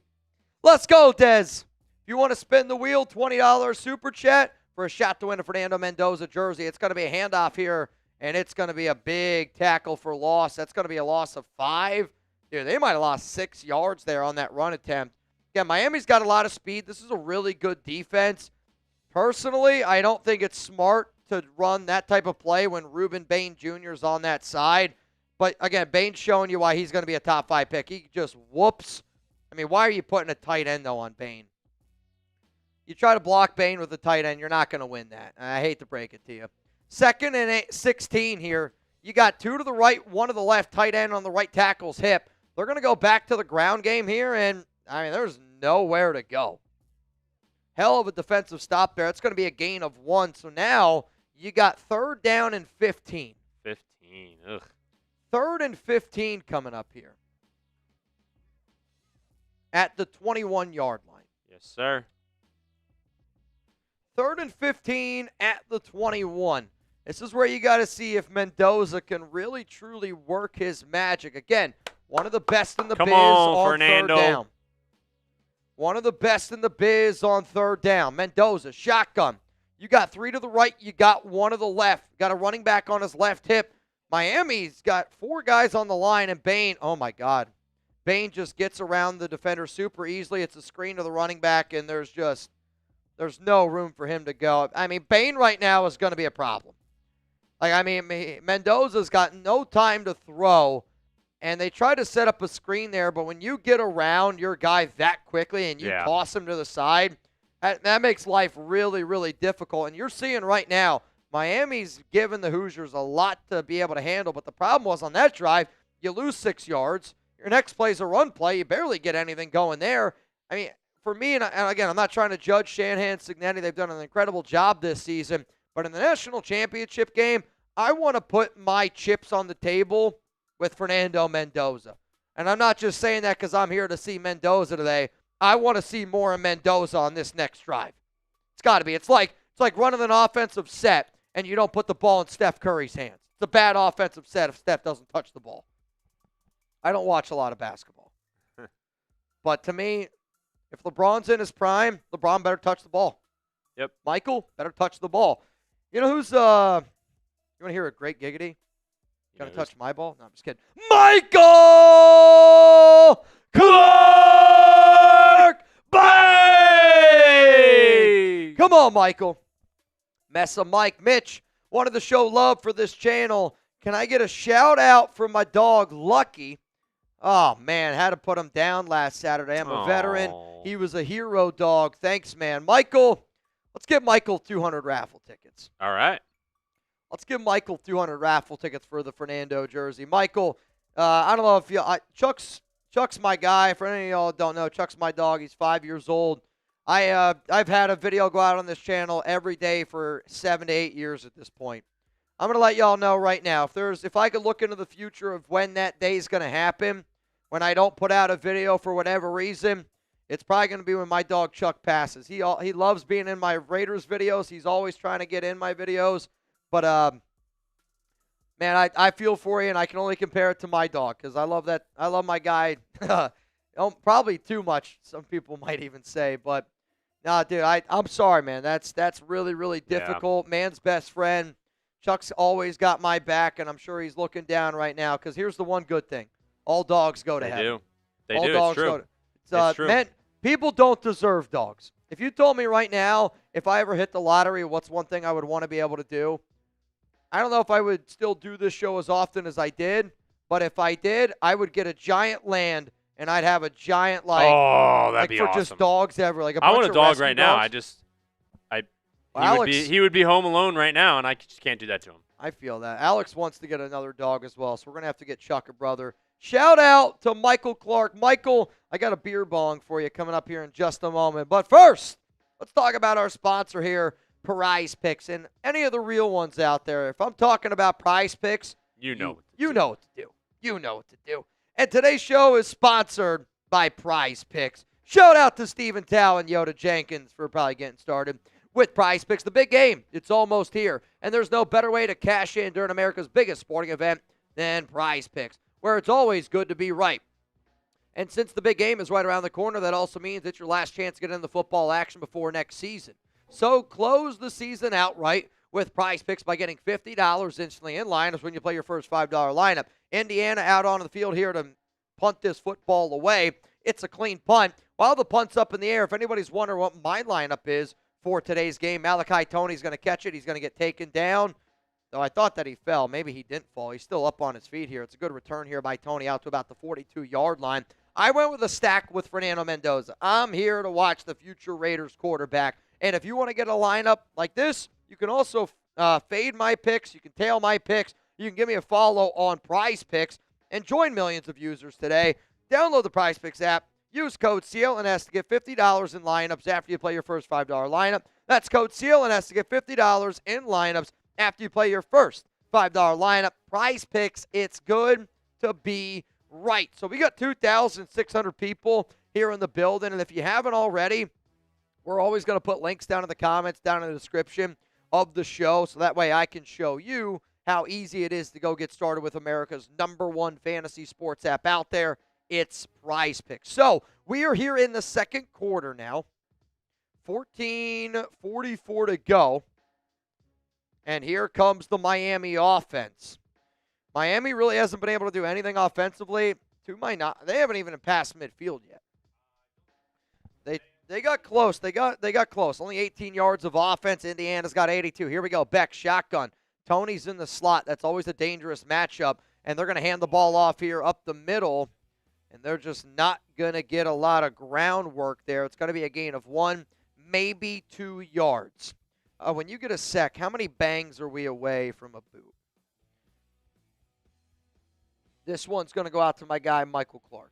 Speaker 1: Let's go, Dez. If you want to spin the wheel, $20 super chat for a shot to win a Fernando Mendoza jersey. It's going to be a handoff here, and it's going to be a big tackle for loss. That's going to be a loss of 5. Dude, they might have lost 6 yards there on that run attempt. Yeah, Miami's got a lot of speed. This is a really good defense. Personally, I don't think it's smart to run that type of play when Ruben Bain Jr. is on that side. But, again, Bain's showing you why he's going to be a top 5 pick. He just whoops. I mean, why are you putting a tight end, though, on Bain? You try to block Bain with a tight end, you're not going to win that. I hate to break it to you. 2nd and 16 here. You got 2 to the right, 1 to the left, tight end on the right tackle's hip. They're going to go back to the ground game here, and, I mean, there's nowhere to go. Hell of a defensive stop there. It's going to be a gain of 1. So now you got 3rd down and 15.
Speaker 2: 15, ugh.
Speaker 1: 3rd and 15 coming up here at the 21-yard line.
Speaker 2: Yes, sir.
Speaker 1: 3rd and 15 at the 21. This is where you got to see if Mendoza can really, truly work his magic. Again, one of the best in the biz on
Speaker 2: Fernando.
Speaker 1: 3rd down. One of the best in the biz on 3rd down. Mendoza, shotgun. You got 3 to the right. You got 1 to the left. Got a running back on his left hip. Miami's got 4 guys on the line, and Bain, oh, my God. Bain just gets around the defender super easily. It's a screen to the running back, and there's no room for him to go. I mean, Bain right now is going to be a problem. Like, I mean, Mendoza's got no time to throw, and they try to set up a screen there, but when you get around your guy that quickly and you toss him to the side, that makes life really, really difficult. And you're seeing right now, Miami's given the Hoosiers a lot to be able to handle, but the problem was on that drive, you lose 6 yards. Your next play is a run play. You barely get anything going there. I mean, for me, and again, I'm not trying to judge Shanahan, Cignetti. They've done an incredible job this season. But in the national championship game, I want to put my chips on the table with Fernando Mendoza. And I'm not just saying that because I'm here to see Mendoza today. I want to see more of Mendoza on this next drive. It's got to be. It's like running an offensive set and you don't put the ball in Steph Curry's hands. It's a bad offensive set if Steph doesn't touch the ball. I don't watch a lot of basketball. But to me, if LeBron's in his prime, LeBron better touch the ball.
Speaker 2: Yep.
Speaker 1: Michael better touch the ball. You know who's you want to hear a great giggity? Gonna touch my ball? No, I'm just kidding. Michael Clark Bay! Come on, Michael. Messa Mike Mitch wanted to show love for this channel. Can I get a shout out from my dog Lucky? Oh, man, had to put him down last Saturday. I'm a veteran. He was a hero dog. Thanks, man. Michael, let's give Michael 200 raffle tickets.
Speaker 2: All right.
Speaker 1: Let's give Michael 200 raffle tickets for the Fernando jersey. Michael, I don't know if you Chuck's my guy. For any of y'all who don't know, Chuck's my dog. He's 5 years old. I've had a video go out on this channel every day for 7 to 8 years at this point. I'm going to let y'all know right now. If I could look into the future of when that day is going to happen, when I don't put out a video for whatever reason, it's probably going to be when my dog Chuck passes. He loves being in my Raiders videos. He's always trying to get in my videos. But, man, I feel for you, and I can only compare it to my dog because I love my guy probably too much, some people might even say. But, nah, dude, I'm sorry, man. That's really, really difficult. Yeah. Man's best friend. Chuck's always got my back, and I'm sure he's looking down right now because here's the one good thing. All dogs go to heaven.
Speaker 2: They do. It's true.
Speaker 1: It's true. Man, people don't deserve dogs. If you told me right now, if I ever hit the lottery, what's one thing I would want to be able to do? I don't know if I would still do this show as often as I did, but if I did, I would get a giant land, and I'd have a giant,
Speaker 2: that'd be
Speaker 1: for
Speaker 2: awesome.
Speaker 1: Just dogs everywhere. Like
Speaker 2: I want a dog right now.
Speaker 1: Dogs.
Speaker 2: He would be home alone right now, and I just can't do that to him.
Speaker 1: I feel that. Alex wants to get another dog as well, so we're going to have to get Chuck a brother. Shout out to Michael Clark. Michael, I got a beer bong for you coming up here in just a moment. But first, let's talk about our sponsor here, Prize Picks, and any of the real ones out there. If I'm talking about Prize Picks, you know what to do. You know what to do. And today's show is sponsored by Prize Picks. Shout out to Stephen Tao and Yoda Jenkins for probably getting started with Prize Picks. The big game, it's almost here. And there's no better way to cash in during America's biggest sporting event than Prize Picks, where it's always good to be right. And since the big game is right around the corner, that also means it's your last chance to get in the football action before next season. So close the season outright with Prize Picks by getting $50 instantly in lineups when you play your first $5 lineup. Indiana out on the field here to punt this football away. It's a clean punt. While the punt's up in the air, if anybody's wondering what my lineup is for today's game, Malachi Toney's going to catch it. He's going to get taken down. Though I thought that he fell. Maybe he didn't fall. He's still up on his feet here. It's a good return here by Toney out to about the 42-yard line. I went with a stack with Fernando Mendoza. I'm here to watch the future Raiders quarterback. And if you want to get a lineup like this, you can also fade my picks. You can tail my picks. You can give me a follow on Prize Picks and join millions of users today. Download the Prize Picks app. Use code CLNS to get $50 in lineups after you play your first $5 lineup. That's code CLNS to get $50 in lineups after you play your first $5 lineup. Prize Picks, it's good to be right. So we got 2,600 people here in the building, and if you haven't already, we're always going to put links down in the comments, down in the description of the show, so that way I can show you how easy it is to go get started with America's #1 fantasy sports app out there. It's Prize Picks. So we are here in the second quarter now. 14:44 to go. And here comes the Miami offense. Miami really hasn't been able to do anything offensively. They haven't even passed midfield yet. They got close. They got close. Only 18 yards of offense. Indiana's got 82. Here we go. Beck, shotgun. Toney's in the slot. That's always a dangerous matchup. And they're going to hand the ball off here up the middle. And they're just not going to get a lot of groundwork there. It's going to be a gain of 1, maybe 2 yards. When you get a sec, how many bangs are we away from a boot? This one's going to go out to my guy, Michael Clark.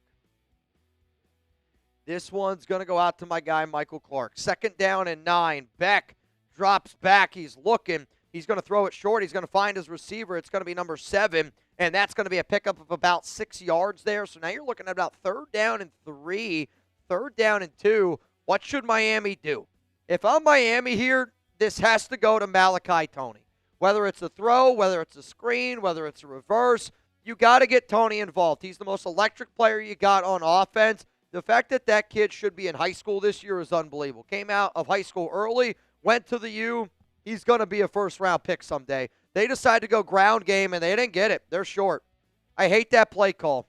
Speaker 1: This one's going to go out to my guy, Michael Clark. 2nd down and 9. Beck drops back. He's looking. He's going to throw it short. He's going to find his receiver. It's going to be number 7, and that's going to be a pickup of about 6 yards there. So now you're looking at about 3rd down and 3, 3rd down and 2. What should Miami do? If I'm Miami here, this has to go to Malachi Toney. Whether it's a throw, whether it's a screen, whether it's a reverse, you got to get Toney involved. He's the most electric player you got on offense. The fact that that kid should be in high school this year is unbelievable. Came out of high school early, went to the U. He's going to be a first-round pick someday. They decided to go ground game, and they didn't get it. They're short. I hate that play call.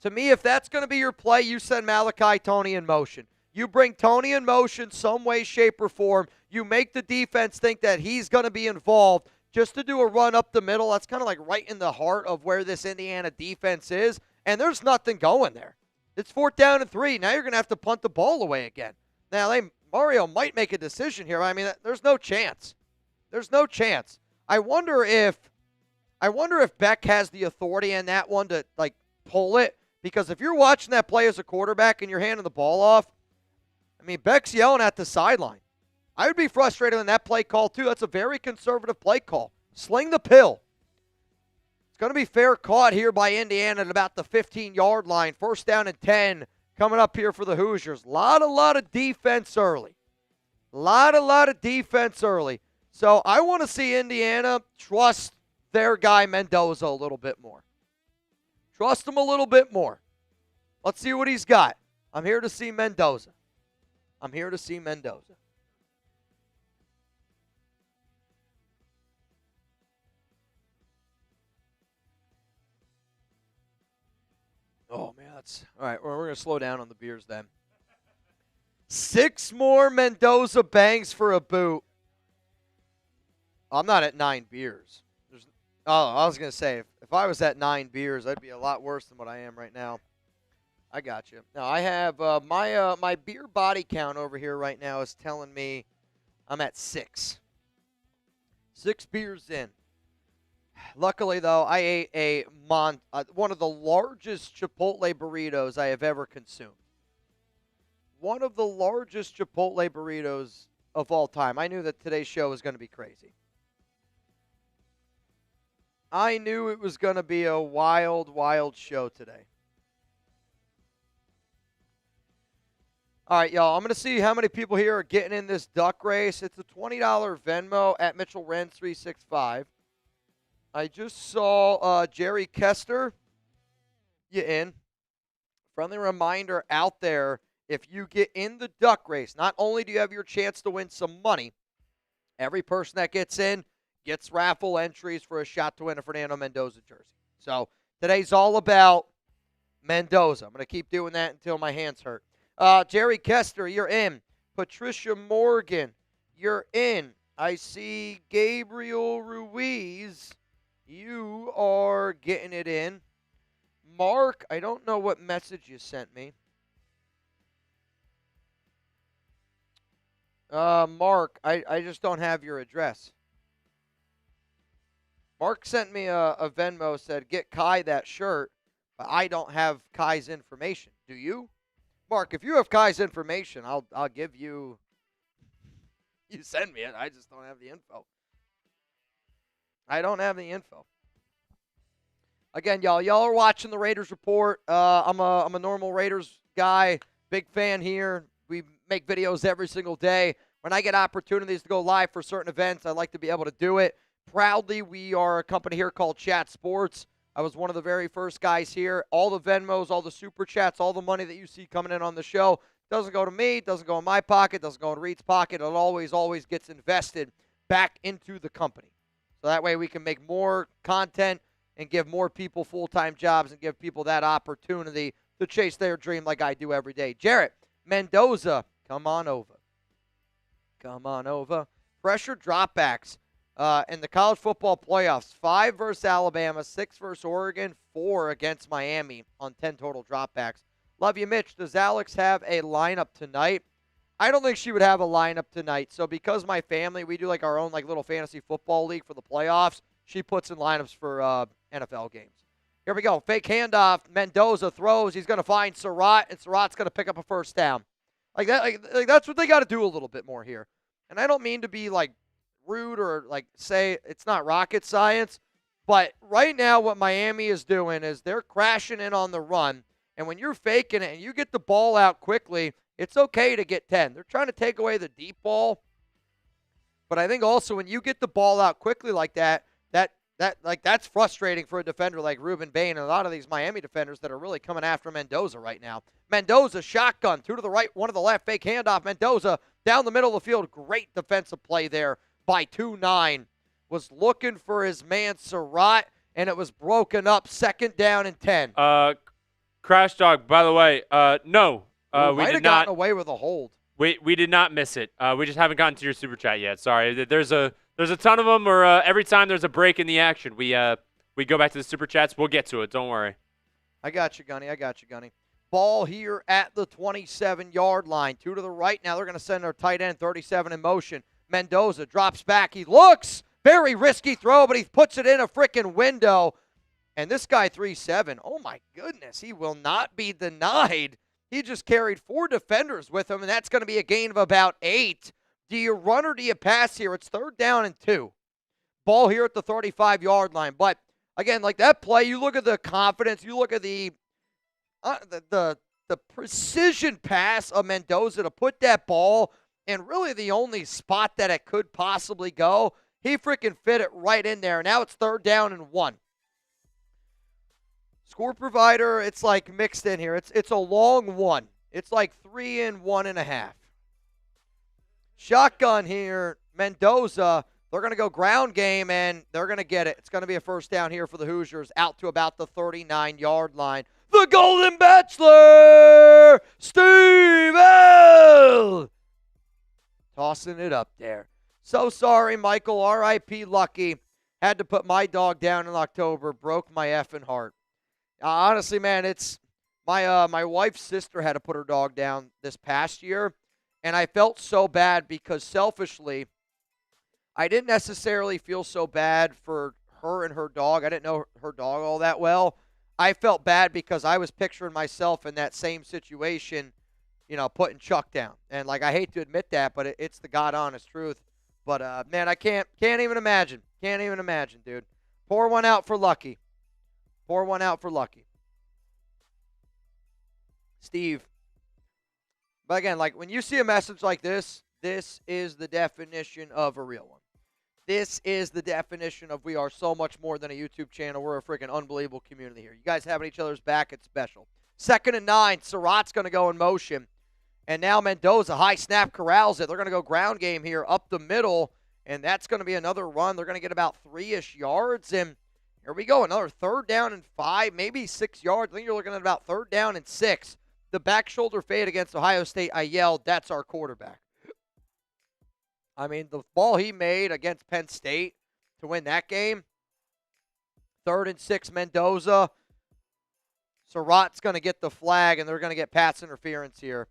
Speaker 1: To me, if that's going to be your play, you send Malachi Toney in motion. You bring Toney in motion some way, shape, or form. You make the defense think that he's going to be involved just to do a run up the middle. That's kind of like right in the heart of where this Indiana defense is, and there's nothing going there. It's 4th down and 3. Now you're going to have to punt the ball away again. Now, Mario might make a decision here. I mean, there's no chance. There's no chance. I wonder if Beck has the authority in that one to, like, pull it. Because if you're watching that play as a quarterback and you're handing the ball off, I mean, Beck's yelling at the sideline. I would be frustrated in that play call, too. That's a very conservative play call. Sling the pill. It's going to be fair caught here by Indiana at about the 15-yard line. First down and 10 coming up here for the Hoosiers. Lot of defense early. Lot of defense early. So I want to see Indiana trust their guy Mendoza a little bit more. Trust him a little bit more. Let's see what he's got. I'm here to see Mendoza. I'm here to see Mendoza. Oh, man, that's all right. We're going to slow down on the beers then. 6 more Mendoza bangs for a boot. I'm not at 9 beers. I was going to say, if I was at 9 beers, I'd be a lot worse than what I am right now. I got you. Now, I have my beer body count over here right now is telling me I'm at 6. 6 beers in. Luckily, though, I ate one of the largest Chipotle burritos I have ever consumed. One of the largest Chipotle burritos of all time. I knew that today's show was going to be crazy. I knew it was going to be a wild show today. All right, y'all, I'm going to see how many people here are getting in this duck race. It's a $20 Venmo at Mitchell Renz 365. I just saw Jerry Kester. You in. Friendly reminder out there, if you get in the duck race, not only do you have your chance to win some money, every person that gets in gets raffle entries for a shot to win a Fernando Mendoza jersey. So today's all about Mendoza. I'm going to keep doing that until my hands hurt. Jerry Kester, you're in. Patricia Morgan, you're in. I see Gabriel Ruiz. You are getting it in. Mark, I don't know what message you sent me. Mark, I just don't have your address. Mark sent me a Venmo, said, get Kai that shirt, but I don't have Kai's information. Do you? Mark, if you have Kai's information, I'll give you. You send me it. I just don't have the info. I don't have the info. Again, y'all are watching the Raiders Report. I'm a normal Raiders guy, big fan here. We make videos every single day. When I get opportunities to go live for certain events, I like to be able to do it. Proudly, we are a company here called Chat Sports. I was one of the very first guys here. All the Venmos, all the Super Chats, all the money that you see coming in on the show doesn't go to me, doesn't go in my pocket, doesn't go in Reid's pocket. It always gets invested back into the company. So that way we can make more content and give more people full-time jobs and give people that opportunity to chase their dream like I do every day. Jarrett Mendoza, come on over. Come on over. Pressure dropbacks. In the college football playoffs, 5 versus Alabama, 6 versus Oregon, 4 against Miami on 10 total dropbacks. Love you, Mitch. Does Alex have a lineup tonight? I don't think she would have a lineup tonight. So because my family, we do like our own like little fantasy football league for the playoffs, she puts in lineups for NFL games. Here we go. Fake handoff. Mendoza throws. He's going to find Surratt, and Surratt's going to pick up a first down. Like that. Like that's what they got to do a little bit more here. And I don't mean to be like rude or like say it's not rocket science, but right now what Miami is doing is they're crashing in on the run, and when you're faking it and you get the ball out quickly, it's okay to get 10. They're trying to take away the deep ball, but I think also when you get the ball out quickly like that that's frustrating for a defender like Ruben Bain and a lot of these Miami defenders that are really coming after Mendoza right now. Mendoza shotgun, 2 to the right, 1 to the left, fake handoff. Mendoza down the middle of the field. Great defensive play there by 2-9. Was looking for his man Surratt, and it was broken up. 2nd down and 10.
Speaker 2: Crash Dog, by the way, no.
Speaker 1: We might have gotten away with a hold.
Speaker 2: We did not miss it. We just haven't gotten to your super chat yet. Sorry. There's a ton of them, or every time there's a break in the action, we go back to the super chats. We'll get to it. Don't worry.
Speaker 1: I got you, Gunny. Ball here at the 27-yard line. 2 to the right. Now they're going to send their tight end 37 in motion. Mendoza drops back. He looks. Very risky throw, but he puts it in a freaking window. And this guy, 3-7, oh my goodness, he will not be denied He just carried 4 defenders with him, and that's going to be a gain of about 8. Do you run or do you pass here? It's 3rd down and 2. Ball here at the 35-yard line. But, again, like that play, you look at the confidence, you look at the precision pass of Mendoza to put that ball in really the only spot that it could possibly go. He freaking fit it right in there. Now it's 3rd down and 1. Score provider, it's like mixed in here. It's a long one. It's like 3 and 1.5. Shotgun here, Mendoza. They're going to go ground game, and they're going to get it. It's going to be a 1st down here for the Hoosiers out to about the 39-yard line. The Golden Bachelor, Steve L. Tossing it up there. So sorry, Michael. R.I.P. Lucky. Had to put my dog down in October. Broke my effing heart. Honestly, man, it's my wife's sister had to put her dog down this past year, and I felt so bad because selfishly, I didn't necessarily feel so bad for her and her dog. I didn't know her dog all that well. I felt bad because I was picturing myself in that same situation, putting Chuck down. And, like, I hate to admit that, but it's the God-honest truth. But, man, I can't even imagine. Can't even imagine, dude. Pour one out for Lucky. Pour one out for Lucky. Steve. But, again, like, when you see a message like this is the definition of a real one. This is the definition of we are so much more than a YouTube channel. We're a freaking unbelievable community here. You guys having each other's back, it's special. 2nd and 9. Surratt's going to go in motion. And now Mendoza, high snap, corrals it. They're going to go ground game here up the middle, and that's going to be another run. They're going to get about 3-ish yards, and here we go. Another 3rd down and 5, maybe 6 yards. I think you're looking at about 3rd down and 6. The back shoulder fade against Ohio State, I yelled, that's our quarterback. I mean, the ball he made against Penn State to win that game, 3rd and 6, Mendoza. Surratt's going to get the flag, and they're going to get pass interference here.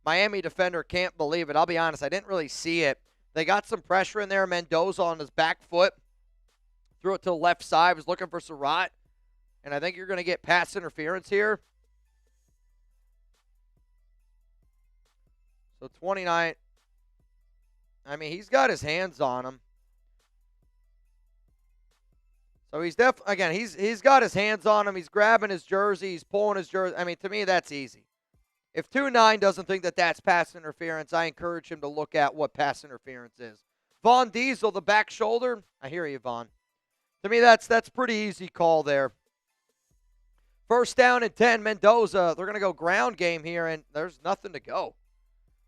Speaker 1: Miami defender can't believe it. I'll be honest, I didn't really see it. They got some pressure in there. Mendoza on his back foot. Threw it to the left side. Was looking for Surratt. And I think you're going to get pass interference here. So 29. I mean, he's got his hands on him. So he's again, he's got his hands on him. He's grabbing his jersey. He's pulling his jersey. I mean, to me, that's easy. If 2-9 doesn't think that that's pass interference, I encourage him to look at what pass interference is. Von Diesel, the back shoulder. I hear you, Von. To me, that's pretty easy call there. 1st down and 10, Mendoza. They're going to go ground game here, and there's nothing to go.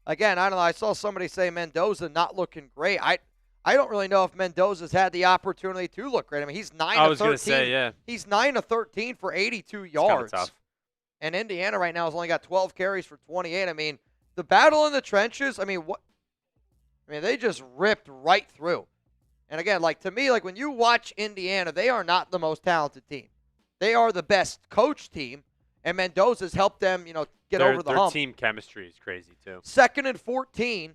Speaker 1: Again, I don't know. I saw somebody say Mendoza not looking great. I don't really know if Mendoza's had the opportunity to look great. I mean, he's 9 of 13.
Speaker 2: I was going to say, yeah.
Speaker 1: He's 9 of 13 for 82 yards.
Speaker 2: It's tough.
Speaker 1: And Indiana right now has only got 12 carries for 28. I mean, the battle in the trenches, they just ripped right through. And again, like to me, like when you watch Indiana, they are not the most talented team. They are the best coached team, and Mendoza's helped them, get over the hump.
Speaker 2: Their team chemistry is crazy too.
Speaker 1: 2nd and 14.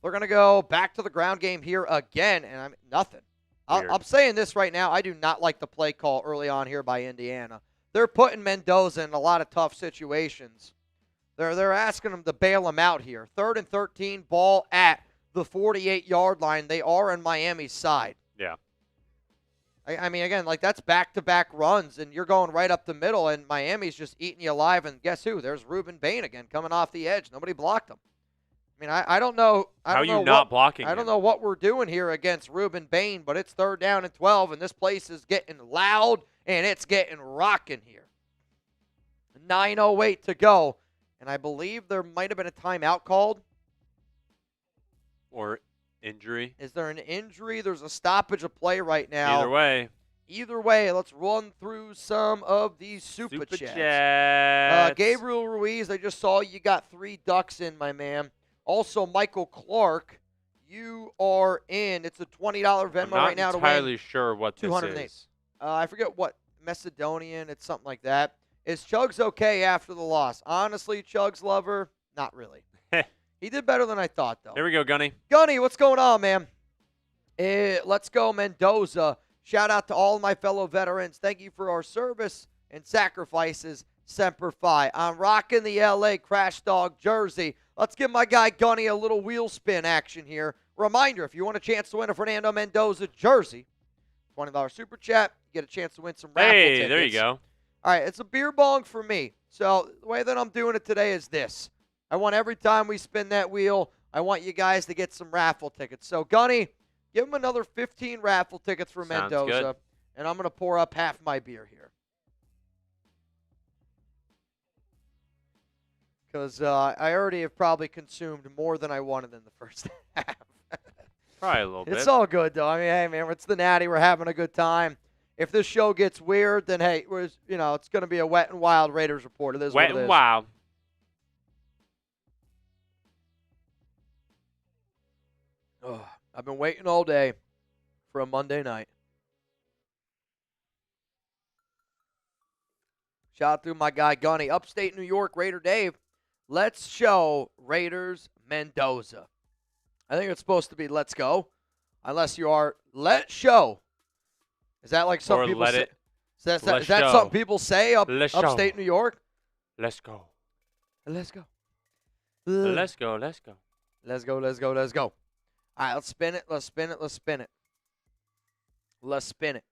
Speaker 1: They're going to go back to the ground game here again, and nothing. I'm saying this right now. I do not like the play call early on here by Indiana. They're putting Mendoza in a lot of tough situations. They're asking him to bail him out here. 3rd and 13, ball at the 48-yard line. They are on Miami's side.
Speaker 2: Yeah.
Speaker 1: I mean, again, like that's back-to-back runs, and you're going right up the middle, and Miami's just eating you alive. And guess who? There's Ruben Bain again coming off the edge. Nobody blocked him. I mean, I don't know.
Speaker 2: How are you not blocking him?
Speaker 1: I don't know what we're doing here against Ruben Bain, but it's 3rd down and 12, and this place is getting loud, and it's getting rocking here. 9:08 to go, and I believe there might have been a timeout called.
Speaker 2: Or injury.
Speaker 1: Is there an injury? There's a stoppage of play right now. Either way, let's run through some of these super chats. Gabriel Ruiz, I just saw you got 3 ducks in, my man. Also, Michael Clark, you are in. It's a $20 Venmo right now to win.
Speaker 2: I'm not entirely sure what this is.
Speaker 1: I forget what. Macedonian. It's something like that. Is Chugs okay after the loss? Honestly, Chugs lover, not really. He did better than I thought, though.
Speaker 2: Here we go, Gunny.
Speaker 1: Gunny, what's going on, man? Let's go, Mendoza. Shout out to all my fellow veterans. Thank you for our service and sacrifices. Semper Fi. I'm rocking the LA Crash Dog jersey. Let's give my guy Gunny a little wheel spin action here. Reminder, if you want a chance to win a Fernando Mendoza jersey, $20 super chat, you get a chance to win some raffle tickets.
Speaker 2: Hey, there you go.
Speaker 1: All right, it's a beer bong for me. So the way that I'm doing it today is this. I want every time we spin that wheel, I want you guys to get some raffle tickets. So, Gunny, give him another 15 raffle tickets for
Speaker 2: Sounds
Speaker 1: Mendoza.
Speaker 2: good.
Speaker 1: And I'm going to pour up half my beer here. Because I already have probably consumed more than I wanted in the first half.
Speaker 2: Probably a little bit.
Speaker 1: It's all good, though. I mean, hey, man, it's the Natty. We're having a good time. If this show gets weird, then, hey, it's going to be a wet and wild Raiders report. It is
Speaker 2: Wet
Speaker 1: what it
Speaker 2: and
Speaker 1: is.
Speaker 2: wild.
Speaker 1: Oh, I've been waiting all day for a Monday night. Shout out to my guy Gunny. Upstate New York, Raider Dave. Let's show Raiders Mendoza. I think it's supposed to be let's go. Unless you are let's show. Is that like some
Speaker 2: Or
Speaker 1: people
Speaker 2: let
Speaker 1: say?
Speaker 2: it.
Speaker 1: Is that
Speaker 2: Let's
Speaker 1: something
Speaker 2: show.
Speaker 1: people say
Speaker 2: Let's show.
Speaker 1: upstate New York?
Speaker 2: Let's go.
Speaker 1: Let's go.
Speaker 2: Let's go. Let's go.
Speaker 1: Let's go, let's go, let's go. All right, let's spin it, let's spin it, let's spin it. Let's spin it.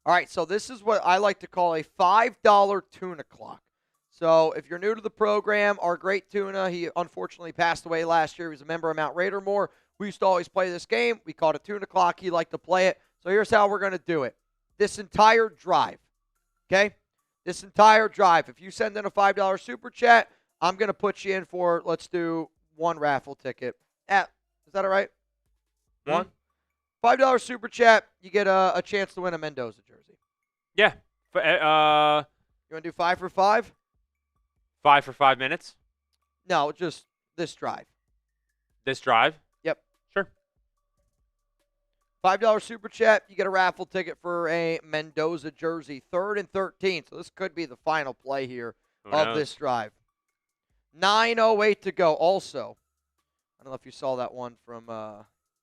Speaker 1: All right, so this is what I like to call a $5 tuna clock. So if you're new to the program, our great tuna, he unfortunately passed away last year. He was a member of Mount Raidermore. We used to always play this game. We called it tuna clock. He liked to play it. So here's how we're going to do it. This entire drive, okay? This entire drive. If you send in a $5 super chat, I'm going to put you in for, let's do one raffle ticket. Is that all right? One? $5 super chat, you get a chance to win a Mendoza jersey.
Speaker 2: Yeah.
Speaker 1: You want to do 5 for 5?
Speaker 2: 5 for 5 minutes.
Speaker 1: No, just this drive.
Speaker 2: This drive.
Speaker 1: Yep.
Speaker 2: Sure.
Speaker 1: $5 super chat, you get a raffle ticket for a Mendoza jersey. 3rd and 13, so this could be the final play here of this drive. 9:08 to go. Also, I don't know if you saw that one from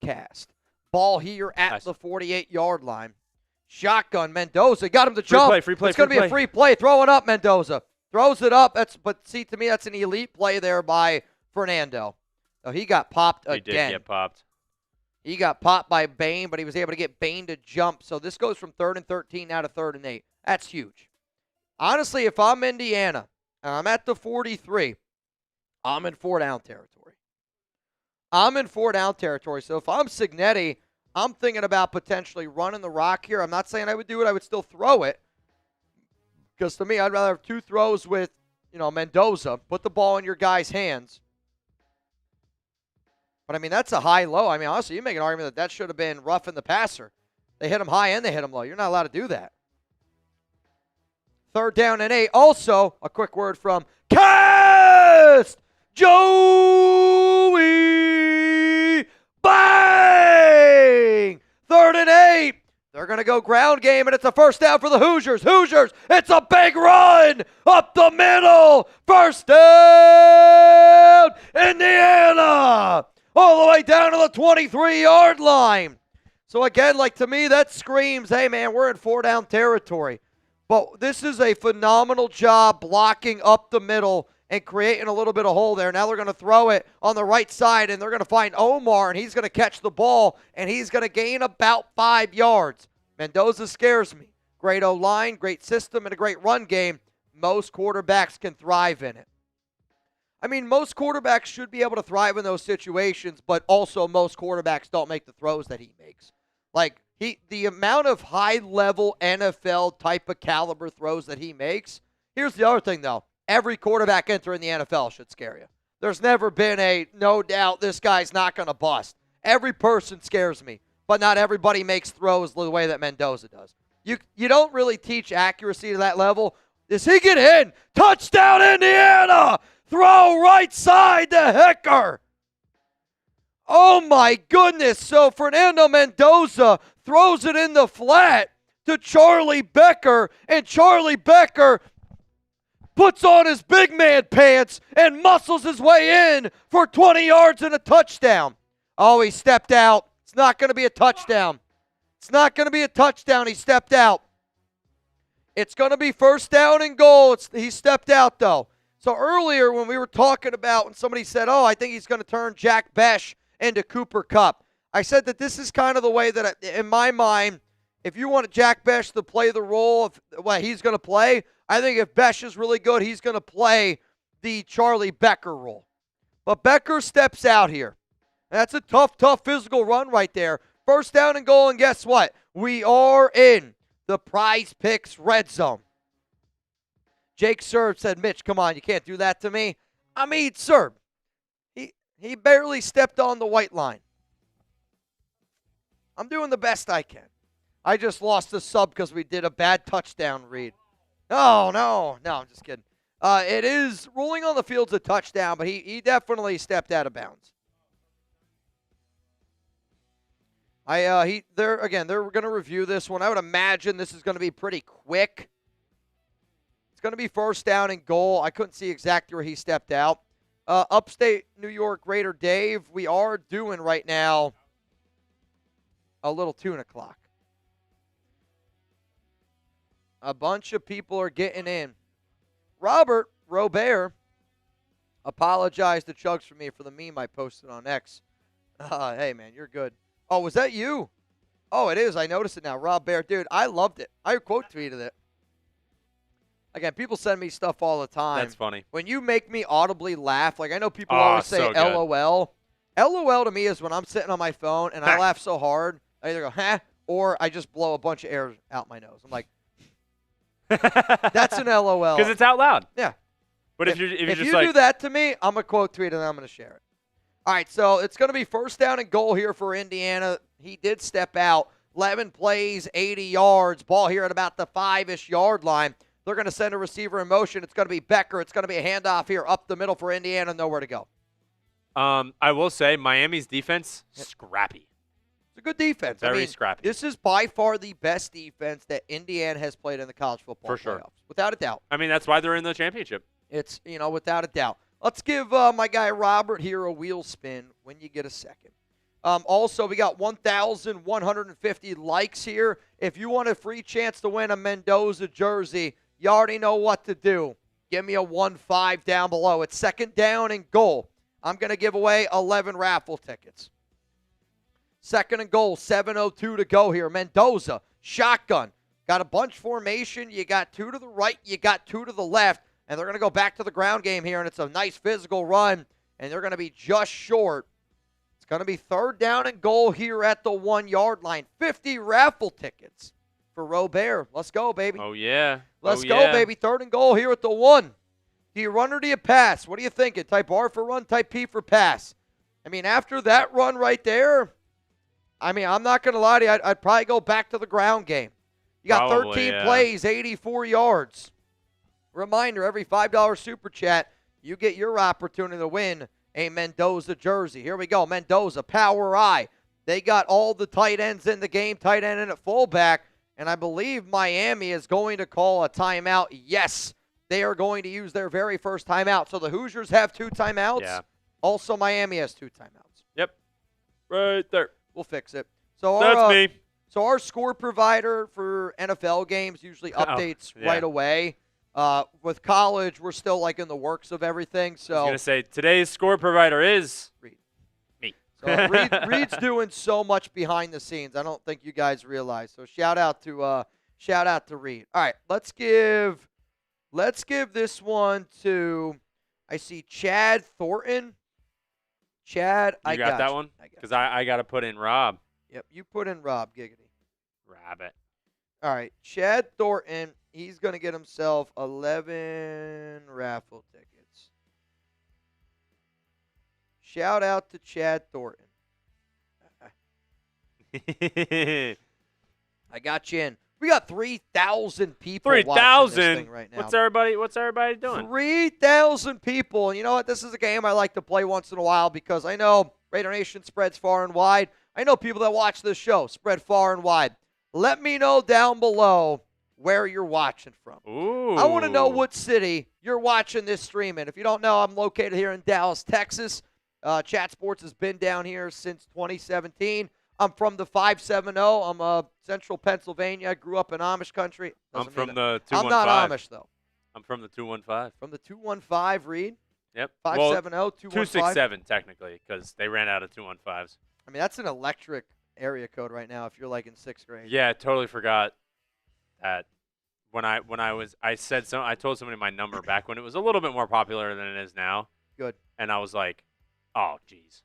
Speaker 1: Cast. Ball here at the 48-yard line. Shotgun, Mendoza. Got him to jump.
Speaker 2: Free play.
Speaker 1: It's going to be a free play. Throw it up, Mendoza. Throws it up. But see, to me, that's an elite play there by Fernando. So he got popped again.
Speaker 2: He did get popped.
Speaker 1: He got popped by Bain, but he was able to get Bain to jump. So this goes from 3rd and 13 now to 3rd and 8. That's huge. Honestly, if I'm Indiana and I'm at the 43, I'm in 4-down territory. So if I'm Signetti, I'm thinking about potentially running the rock here. I'm not saying I would do it. I would still throw it. Because to me, I'd rather have 2 throws with, Mendoza. Put the ball in your guy's hands. But, I mean, that's a high-low. I mean, honestly, you make an argument that should have been roughing the passer. They hit him high and they hit him low. You're not allowed to do that. 3rd down and 8. Also, a quick word from Cast! Joey! Bang! 3rd and 8. They're going to go ground game, and it's a 1st down for the Hoosiers. It's a big run up the middle. 1st down, Indiana. All the way down to the 23-yard line. So, again, to me, that screams, hey, man, we're in 4-down territory. But this is a phenomenal job blocking up the middle and creating a little bit of hole there. Now they're going to throw it on the right side, and they're going to find Omar, and he's going to catch the ball, and he's going to gain about 5 yards. Mendoza scares me. Great O-line, great system, and a great run game. Most quarterbacks can thrive in it. I mean, most quarterbacks should be able to thrive in those situations, but also most quarterbacks don't make the throws that he makes. The amount of high-level NFL type of caliber throws that he makes. Here's the other thing, though. Every quarterback entering the NFL should scare you. There's never been no doubt this guy's not going to bust. Every person scares me, but not everybody makes throws the way that Mendoza does. You don't really teach accuracy to that level. Does he get in? Touchdown, Indiana! Throw right side to Hecker. Oh, my goodness. So Fernando Mendoza throws it in the flat to Charlie Becker, and Charlie Becker puts on his big man pants and muscles his way in for 20 yards and a touchdown. Oh, he stepped out. It's not going to be a touchdown. He stepped out. It's going to be first down and goal. He stepped out, though. So earlier when we were talking about when somebody said, I think he's going to turn Jack Besh into Cooper Kupp, I said that this is kind of the way that, in my mind, if you want Jack Besh to play the role of what he's going to play, I think if Besh is really good, he's going to play the Charlie Becker role. But Becker steps out here. That's a tough physical run right there. First down and goal, and guess what? We are in the Prize Picks red zone. Jake Serb said, Mitch, come on, you can't do that to me. I mean, Serb, he barely stepped on the white line. I'm doing the best I can. I just lost the sub because we did a bad touchdown read. No, I'm just kidding. It is rolling on the field's a touchdown, but he definitely stepped out of bounds. They're going to review this one. I would imagine this is going to be pretty quick. It's going to be first down and goal. I couldn't see exactly where he stepped out. Upstate New York Raider Dave, we are doing right now a little tuna clock. A bunch of people are getting in. Robert apologized to Chugs for me for the meme I posted on X. Hey, man, you're good. Oh, was that you? Oh, it is. I noticed it now. Rob Bear. Dude, I loved it. I quote tweeted it. Again, people send me stuff all the time.
Speaker 2: That's funny.
Speaker 1: When you make me audibly laugh, like I know people always say
Speaker 2: so
Speaker 1: LOL. LOL to me is when I'm sitting on my phone and I laugh so hard, I either go, huh, or I just blow a bunch of air out my nose. I'm like, that's an LOL.
Speaker 2: Because it's out loud.
Speaker 1: Yeah.
Speaker 2: But if you
Speaker 1: do that to me, I'm going to quote tweet and I'm going to share it. All right, so it's going to be first down and goal here for Indiana. He did step out. 11 plays, 80 yards. Ball here at about the 5-ish yard line. They're going to send a receiver in motion. It's going to be Becker. It's going to be a handoff here up the middle for Indiana. Nowhere to go.
Speaker 2: I will say Miami's defense, scrappy.
Speaker 1: It's a good defense.
Speaker 2: Very scrappy.
Speaker 1: This is by far the best defense that Indiana has played in the college football playoffs.
Speaker 2: Sure.
Speaker 1: Without a doubt.
Speaker 2: I mean, that's why they're in the championship.
Speaker 1: It's, without a doubt. Let's give my guy Robert here a wheel spin when you get a second. Also, we got 1,150 likes here. If you want a free chance to win a Mendoza jersey, you already know what to do. Give me a 1-5 down below. It's second down and goal. I'm going to give away 11 raffle tickets. Second and goal, 7:02 to go here. Mendoza, shotgun. Got a bunch formation. You got 2 to the right. You got 2 to the left. And they're going to go back to the ground game here, and it's a nice physical run. And they're going to be just short. It's going to be third down and goal here at the 1-yard line. 50 raffle tickets for Robert. Let's go, baby.
Speaker 2: Oh, yeah.
Speaker 1: Let's go, baby. Third and goal here at the 1. Do you run or do you pass? What are you thinking? Type R for run, type P for pass. I mean, after that run right there, I'm not going to lie to you. I'd probably go back to the ground game. You got 13 plays, 84 yards. Reminder, every $5 super chat, you get your opportunity to win a Mendoza jersey. Here we go. Mendoza, power I. They got all the tight ends in the game, tight end in at fullback, and I believe Miami is going to call a timeout. Yes, they are going to use their very first timeout. So the Hoosiers have 2 timeouts.
Speaker 2: Yeah.
Speaker 1: Also, Miami has 2 timeouts.
Speaker 2: Yep. Right there.
Speaker 1: We'll fix it. So
Speaker 2: That's me.
Speaker 1: So our score provider for NFL games usually updates right away. With college, we're still like in the works of everything. So
Speaker 2: I was going to say, today's score provider is
Speaker 1: Reid.
Speaker 2: Me.
Speaker 1: So Reid's doing so much behind the scenes. I don't think you guys realize. So shout out to Reid. All right, let's give this one to, I see Chad Thornton. Chad,
Speaker 2: I got that one? Because I got to put in Rob.
Speaker 1: Yep, you put in Rob, giggity.
Speaker 2: Rabbit.
Speaker 1: All right, Chad Thornton, he's going to get himself 11 raffle tickets. Shout out to Chad Thornton. I got you in. We got 3,000 people watching this thing right now.
Speaker 2: What's everybody doing?
Speaker 1: 3,000 people. And you know what? This is a game I like to play once in a while because I know Raider Nation spreads far and wide. I know people that watch this show spread far and wide. Let me know down below where you're watching from.
Speaker 2: Ooh.
Speaker 1: I want to know what city you're watching this stream in. If you don't know, I'm located here in Dallas, Texas. Chat Sports has been down here since 2017. I'm from the 570. I'm Central Pennsylvania. I grew up in Amish country.
Speaker 2: I'm from the 215.
Speaker 1: I'm not Amish, though.
Speaker 2: I'm from the 215.
Speaker 1: From the 215, Reid?
Speaker 2: Yep.
Speaker 1: 570, 215?
Speaker 2: 267, technically, because they ran out of 215s.
Speaker 1: I mean, that's an electric area code right now if you're, like, in 6th grade.
Speaker 2: Yeah, I totally forgot that. I told somebody my number back when it was a little bit more popular than it is now.
Speaker 1: Good.
Speaker 2: And I was like, oh, geez.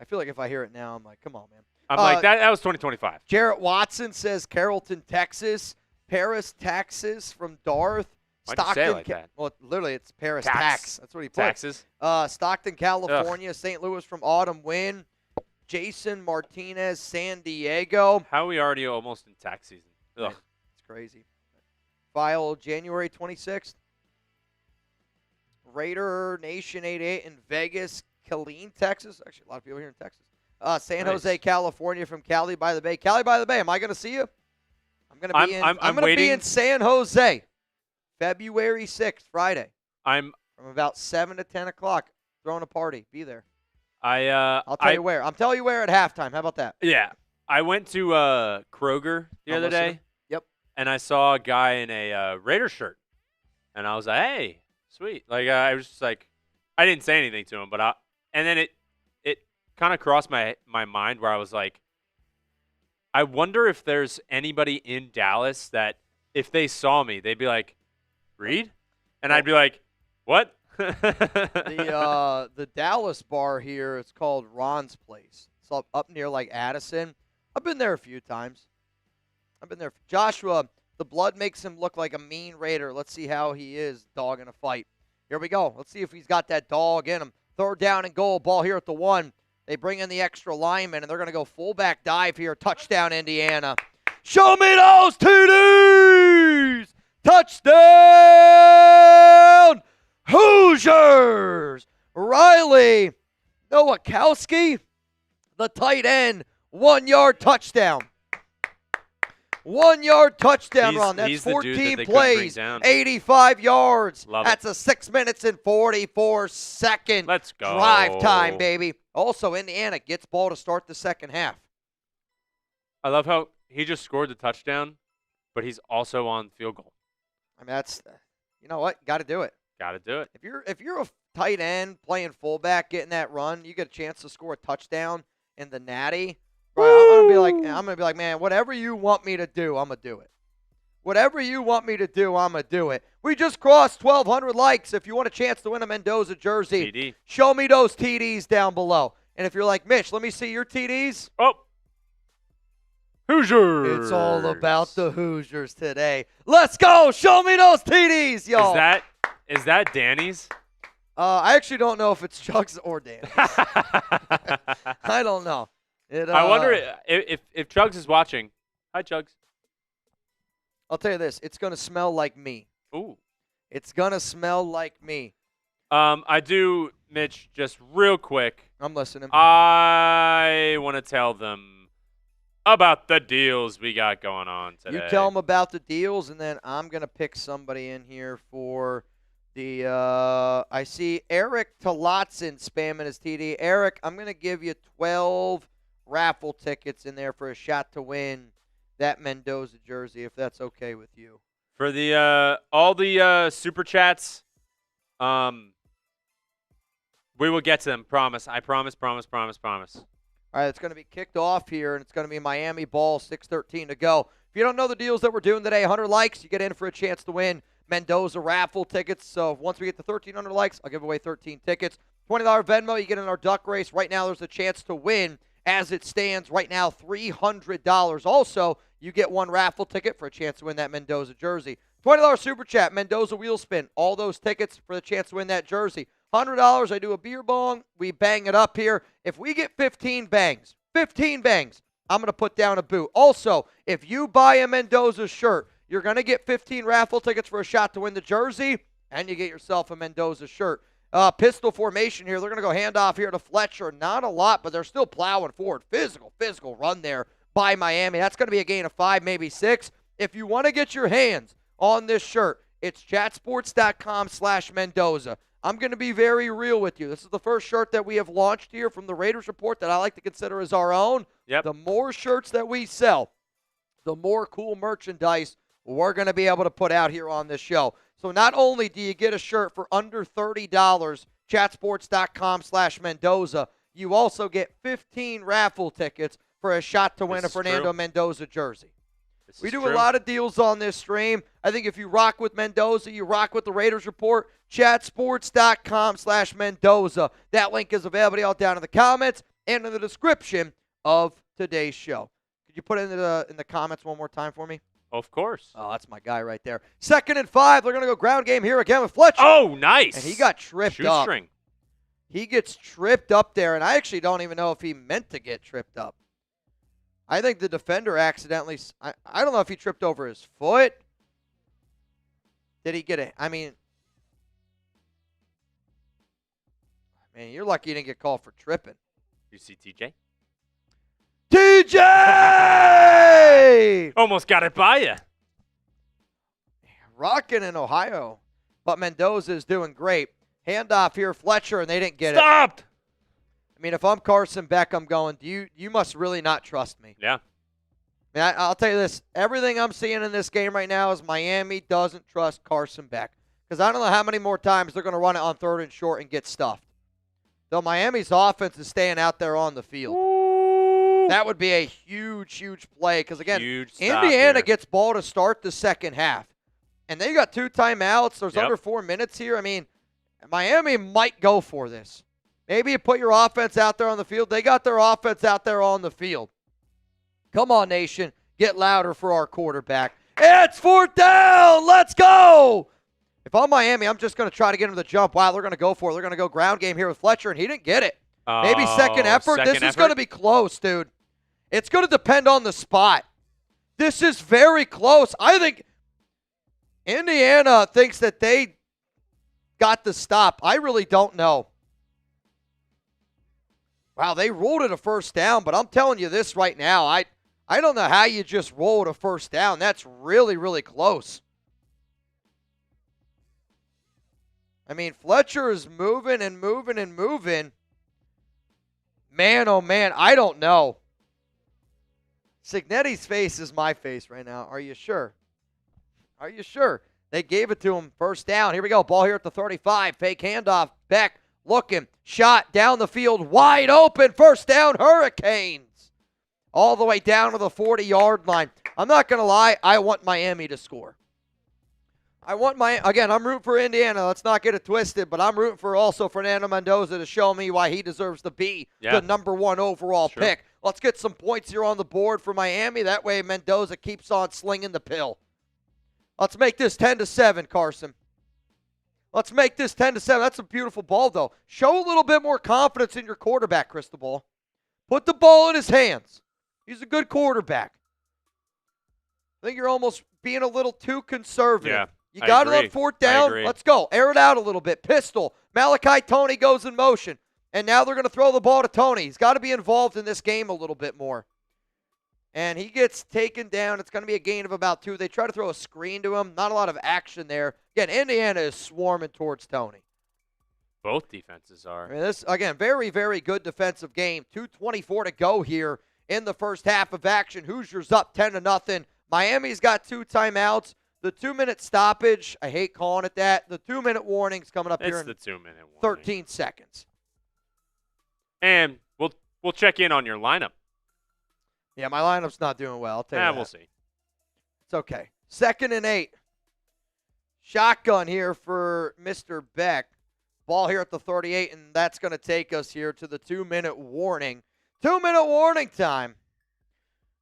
Speaker 1: I feel like if I hear it now, I'm like, come on, man.
Speaker 2: I'm like, that was 2025.
Speaker 1: Jarrett Watson says Carrollton, Texas. Paris, Texas from Darth.
Speaker 2: Why'd you say it like that?
Speaker 1: Well, literally, it's Paris Tax. That's what he put.
Speaker 2: Taxes.
Speaker 1: Stockton, California. Ugh. St. Louis from Autumn Win. Jason Martinez, San Diego.
Speaker 2: How are we already almost in tax season? Ugh.
Speaker 1: It's crazy. File January 26th. Raider Nation 88 in Vegas, Killeen, Texas. Actually, a lot of people here in Texas. San Jose, California from Cali by the Bay. Cali by the Bay, am I going to see you? I'm going to be in San Jose, February 6th, Friday. From about 7 to 10 o'clock, throwing a party. Be there. I'll tell you where. I'm telling you where at halftime. How about that?
Speaker 2: Yeah. I went to Kroger the other day.
Speaker 1: Yep.
Speaker 2: And I saw a guy in a Raider shirt. And I was like, hey, sweet. Like, I was just like, I didn't say anything to him. And then it kind of crossed my mind where I was like, I wonder if there's anybody in Dallas that if they saw me, they'd be like, Reid? And I'd be like, what?
Speaker 1: The Dallas bar here, it's called Ron's Place. It's up near like Addison. I've been there a few times. Joshua, the blood makes him look like a mean Raider. Let's see how he is dog in a fight. Here we go. Let's see if he's got that dog in him. 3rd down and goal. Ball here at the 1. They bring in the extra lineman, and they're going to go fullback dive here. Touchdown, Indiana. Show me those TDs! Touchdown, Hoosiers! Riley Nowakowski, the tight end, 1-yard touchdown. 1-yard touchdown run. That's 14 plays, 85 yards. That's a 6 minutes and 44-second drive time, baby. Also, Indiana gets ball to start the second half.
Speaker 2: I love how he just scored the touchdown, but he's also on field goal.
Speaker 1: I mean, that's, you know what? Got to do it.
Speaker 2: Got to do it.
Speaker 1: If you're a tight end playing fullback, getting that run, you get a chance to score a touchdown in the Natty. Right, I'm gonna be like, man, whatever you want me to do, I'm gonna do it. Whatever you want me to do, I'm gonna do it. We just crossed 1,200 likes. If you want a chance to win a Mendoza jersey,
Speaker 2: TD.
Speaker 1: Show me those TDs down below. And if you're like, Mitch, let me see your TDs.
Speaker 2: Oh, Hoosiers!
Speaker 1: It's all about the Hoosiers today. Let's go! Show me those TDs, y'all.
Speaker 2: Is that Danny's?
Speaker 1: I actually don't know if it's Chuck's or Danny's. I don't know.
Speaker 2: I wonder if Chugs is watching. Hi, Chugs.
Speaker 1: I'll tell you this. It's going to smell like me.
Speaker 2: Ooh.
Speaker 1: It's going to smell like me.
Speaker 2: I do, Mitch, just real quick.
Speaker 1: I'm listening.
Speaker 2: I want to tell them about the deals we got going on today.
Speaker 1: You tell them about the deals, and then I'm going to pick somebody in here for the I see Eric Tolotzin spamming his TD. Eric, I'm going to give you 12 raffle tickets in there for a shot to win that Mendoza jersey, if that's okay with you.
Speaker 2: For the all the super chats, we will get to them. Promise. I promise.
Speaker 1: All right, it's going to be kicked off here, and it's going to be Miami ball, 6:13 to go. If you don't know the deals that we're doing today, 100 likes, you get in for a chance to win Mendoza raffle tickets. So once we get to 1,300 likes, I'll give away 13 tickets. $20 Venmo, you get in our duck race. Right now, there's a chance to win. As it stands right now, $300. Also, you get one raffle ticket for a chance to win that Mendoza jersey. $20 super chat, Mendoza wheel spin. All those tickets for the chance to win that jersey. $100, I do a beer bong. We bang it up here. If we get 15 bangs, I'm going to put down a boot. Also, if you buy a Mendoza shirt, you're going to get 15 raffle tickets for a shot to win the jersey, and you get yourself a Mendoza shirt. Pistol formation here. They're going to go handoff here to Fletcher. Not a lot, but they're still plowing forward. Physical run there by Miami. That's going to be a gain of 5, maybe 6. If you want to get your hands on this shirt, it's chatsports.com/Mendoza. I'm going to be very real with you. This is the first shirt that we have launched here from the Raiders Report that I like to consider as our own.
Speaker 2: Yep.
Speaker 1: The more shirts that we sell, the more cool merchandise we're going to be able to put out here on this show. So not only do you get a shirt for under $30, chatsports.com/Mendoza, you also get 15 raffle tickets for a shot to win a Fernando Mendoza jersey. We do a lot of deals on this stream. I think if you rock with Mendoza, you rock with the Raiders Report, chatsports.com/Mendoza. That link is available all down in the comments and in the description of today's show. Could you put it in the comments one more time for me?
Speaker 2: Of course.
Speaker 1: Oh, that's my guy right there. 2nd and 5. They're going to go ground game here again with Fletcher.
Speaker 2: Oh, nice.
Speaker 1: And he got tripped up.
Speaker 2: Shoestring.
Speaker 1: He gets tripped up there, and I actually don't even know if he meant to get tripped up. I think the defender accidentally – I don't know if he tripped over his foot. Did he get it? I mean, man, you're lucky you didn't get called for tripping.
Speaker 2: You see TJ?
Speaker 1: TJ!
Speaker 2: Almost got it by you.
Speaker 1: Rocking in Ohio. But Mendoza is doing great. Handoff here, Fletcher, and they didn't get it.
Speaker 2: Stopped!
Speaker 1: I mean, if I'm Carson Beck, I'm going, you must really not trust me.
Speaker 2: Yeah.
Speaker 1: I mean, I'll tell you this. Everything I'm seeing in this game right now is Miami doesn't trust Carson Beck. Because I don't know how many more times they're going to run it on 3rd and short and get stuffed. Though Miami's offense is staying out there on the field.
Speaker 2: Ooh.
Speaker 1: That would be a huge, huge play. Because, again, Indiana
Speaker 2: here.
Speaker 1: gets ball to start the second half. And they got 2 timeouts. There's
Speaker 2: Yep.
Speaker 1: under 4 minutes here. I mean, Miami might go for this. Maybe you put your offense out there on the field. They got their offense out there on the field. Come on, nation. Get louder for our quarterback. It's 4th down. Let's go. If I'm Miami, I'm just going to try to get him to jump. Wow, they're going to go for it. They're going to go ground game here with Fletcher, and he didn't get it. Maybe second effort. This is going to be close, dude. It's going to depend on the spot. This is very close. I think Indiana thinks that they got the stop. I really don't know. Wow, they ruled it a first down, but I'm telling you this right now. I don't know how you just rolled a first down. That's really, really close. I mean, Fletcher is moving and moving and moving. Man, oh, man, I don't know. Signetti's face is my face right now. Are you sure? Are you sure? They gave it to him. First down. Here we go. Ball here at the 35. Fake handoff. Beck looking. Shot down the field. Wide open. First down. Hurricanes. All the way down to the 40-yard line. I'm not going to lie. I want Miami to score. Again, I'm rooting for Indiana. Let's not get it twisted, but I'm rooting for also Fernando Mendoza to show me why he deserves to be the number 1 overall pick. Let's get some points here on the board for Miami. That way Mendoza keeps on slinging the pill. Let's make this 10-7, Carson. Let's make this 10-7. That's a beautiful ball, though. Show a little bit more confidence in your quarterback, Cristobal. Put the ball in his hands. He's a good quarterback. I think you're almost being a little too conservative.
Speaker 2: Yeah.
Speaker 1: You got it on 4th down. Let's go. Air it out a little bit. Pistol. Malachi Toney goes in motion. And now they're going to throw the ball to Toney. He's got to be involved in this game a little bit more. And he gets taken down. It's going to be a gain of about 2. They try to throw a screen to him. Not a lot of action there. Again, Indiana is swarming towards Toney.
Speaker 2: Both defenses are.
Speaker 1: I mean, this, again, very, very good defensive game. 2:24 to go here in the first half of action. Hoosiers up 10-0. Miami's got 2 timeouts. The 2-minute stoppage, I hate calling it that. The 2-minute warning's coming up here in
Speaker 2: the 2-minute warning.
Speaker 1: 13 seconds.
Speaker 2: And we'll check in on your lineup.
Speaker 1: Yeah, my lineup's not doing well. I'll tell you that.
Speaker 2: We'll see.
Speaker 1: It's okay. 2nd and 8. Shotgun here for Mr. Beck. Ball here at the 38, and that's going to take us here to the 2-minute warning. 2-minute warning time.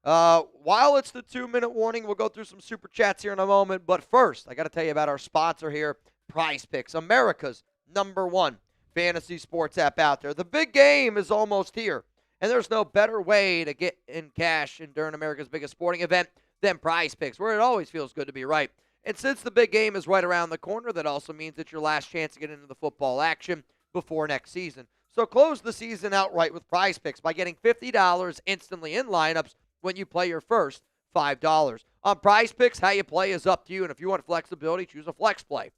Speaker 1: While it's the 2-minute warning, we'll go through some super chats here in a moment. But first, I got to tell you about our sponsor here, Prize Picks, America's #1 fantasy sports app out there. The big game is almost here, and there's no better way to get in cash during America's biggest sporting event than Prize Picks, where it always feels good to be right. And since the big game is right around the corner, that also means it's your last chance to get into the football action before next season. So close the season outright with Prize Picks by getting $50 instantly in lineups when you play your first $5. On Prize Picks, how you play is up to you, and if you want flexibility, choose a flex play,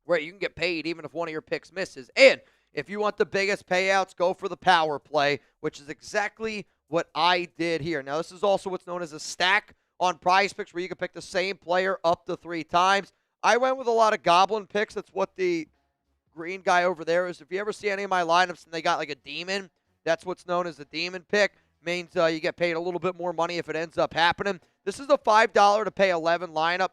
Speaker 1: where you can get paid even if one of your picks misses. And if you want the biggest payouts, go for the power play, which is exactly what I did here. Now, this is also what's known as a stack on Prize Picks, where you can pick the same player up to 3 times. I went with a lot of goblin picks. That's what the green guy over there is. If you ever see any of my lineups and they got like a demon, that's what's known as a demon pick. Means you get paid a little bit more money if it ends up happening. This is a $5 to pay 11 lineup,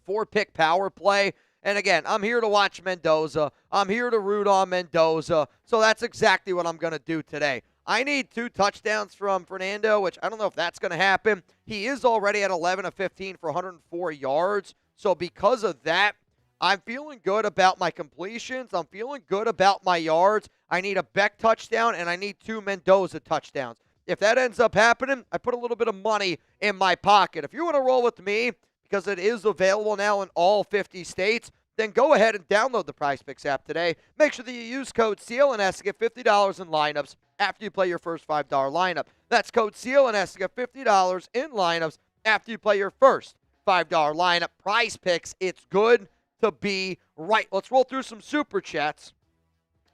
Speaker 1: 4-pick power play. And again, I'm here to watch Mendoza. I'm here to root on Mendoza. So that's exactly what I'm going to do today. I need 2 touchdowns from Fernando, which I don't know if that's going to happen. He is already at 11 of 15 for 104 yards. So because of that, I'm feeling good about my completions. I'm feeling good about my yards. I need a Beck touchdown, and I need 2 Mendoza touchdowns. If that ends up happening, I put a little bit of money in my pocket. If you want to roll with me, because it is available now in all 50 states, then go ahead and download the PrizePicks app today. Make sure that you use code CLNS to get $50 in lineups after you play your first $5 lineup. That's code CLNS to get $50 in lineups after you play your first $5 lineup. PrizePicks, it's good to be right. Let's roll through some Super Chats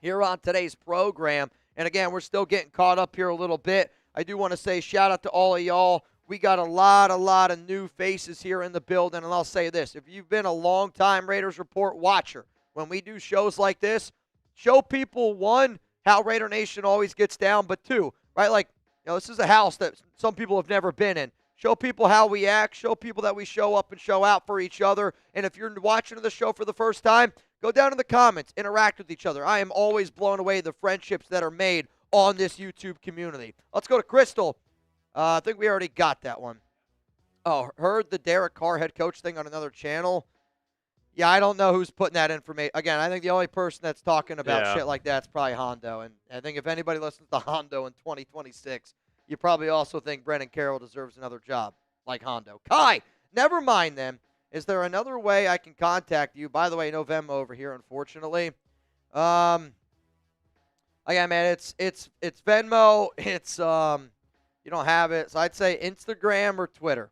Speaker 1: here on today's program. And again, we're still getting caught up here a little bit. I do want to say shout out to all of y'all. We got a lot of new faces here in the building. And I'll say this, if you've been a long-time Raiders Report watcher, when we do shows like this, show people, 1, how Raider Nation always gets down, but 2, right? Like, this is a house that some people have never been in. Show people how we act. Show people that we show up and show out for each other. And if you're watching the show for the first time, go down in the comments. Interact with each other. I am always blown away the friendships that are made on this YouTube community. Let's go to Crystal. I think we already got that one. Oh, heard the Derek Carr head coach thing on another channel. Yeah, I don't know who's putting that information. Again, I think the only person that's talking about shit like that is probably Hondo. And I think if anybody listens to Hondo in 2026, you probably also think Brendan Carroll deserves another job like Hondo. Kai, never mind then. Is there another way I can contact you? By the way, no Venmo over here, unfortunately. Again, man, it's Venmo. It's you don't have it, so I'd say Instagram or Twitter.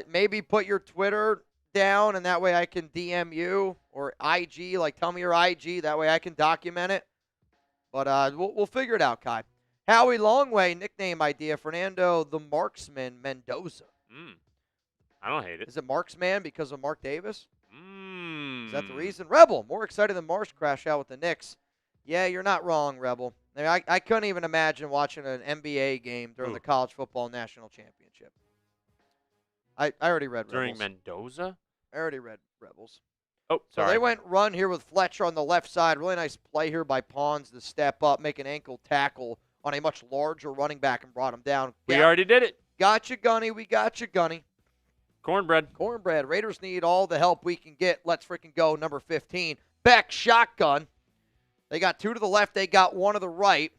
Speaker 1: Maybe put your Twitter down, and that way I can DM you, or IG. Like, tell me your IG. That way I can document it. But we'll figure it out, Kai. Howie Longway, nickname idea, Fernando the Marksman Mendoza.
Speaker 2: I don't hate it.
Speaker 1: Is it Marksman because of Mark Davis? Is that the reason? Rebel, more excited than Marsh crash out with the Knicks. Yeah, you're not wrong, Rebel. I couldn't even imagine watching an NBA game during the College Football National Championship. I already read Rebels.
Speaker 2: During Mendoza?
Speaker 1: I already read Rebels.
Speaker 2: Oh, sorry.
Speaker 1: So they went run here with Fletcher on the left side. Really nice play here by Pons to step up, make an ankle tackle on a much larger running back and brought him down.
Speaker 2: We already did it.
Speaker 1: Got you, Gunny. We got you, Gunny.
Speaker 2: Cornbread.
Speaker 1: Raiders need all the help we can get. Let's freaking go. Number 15. Beck, shotgun. They got 2 to the left. They got 1 to the right.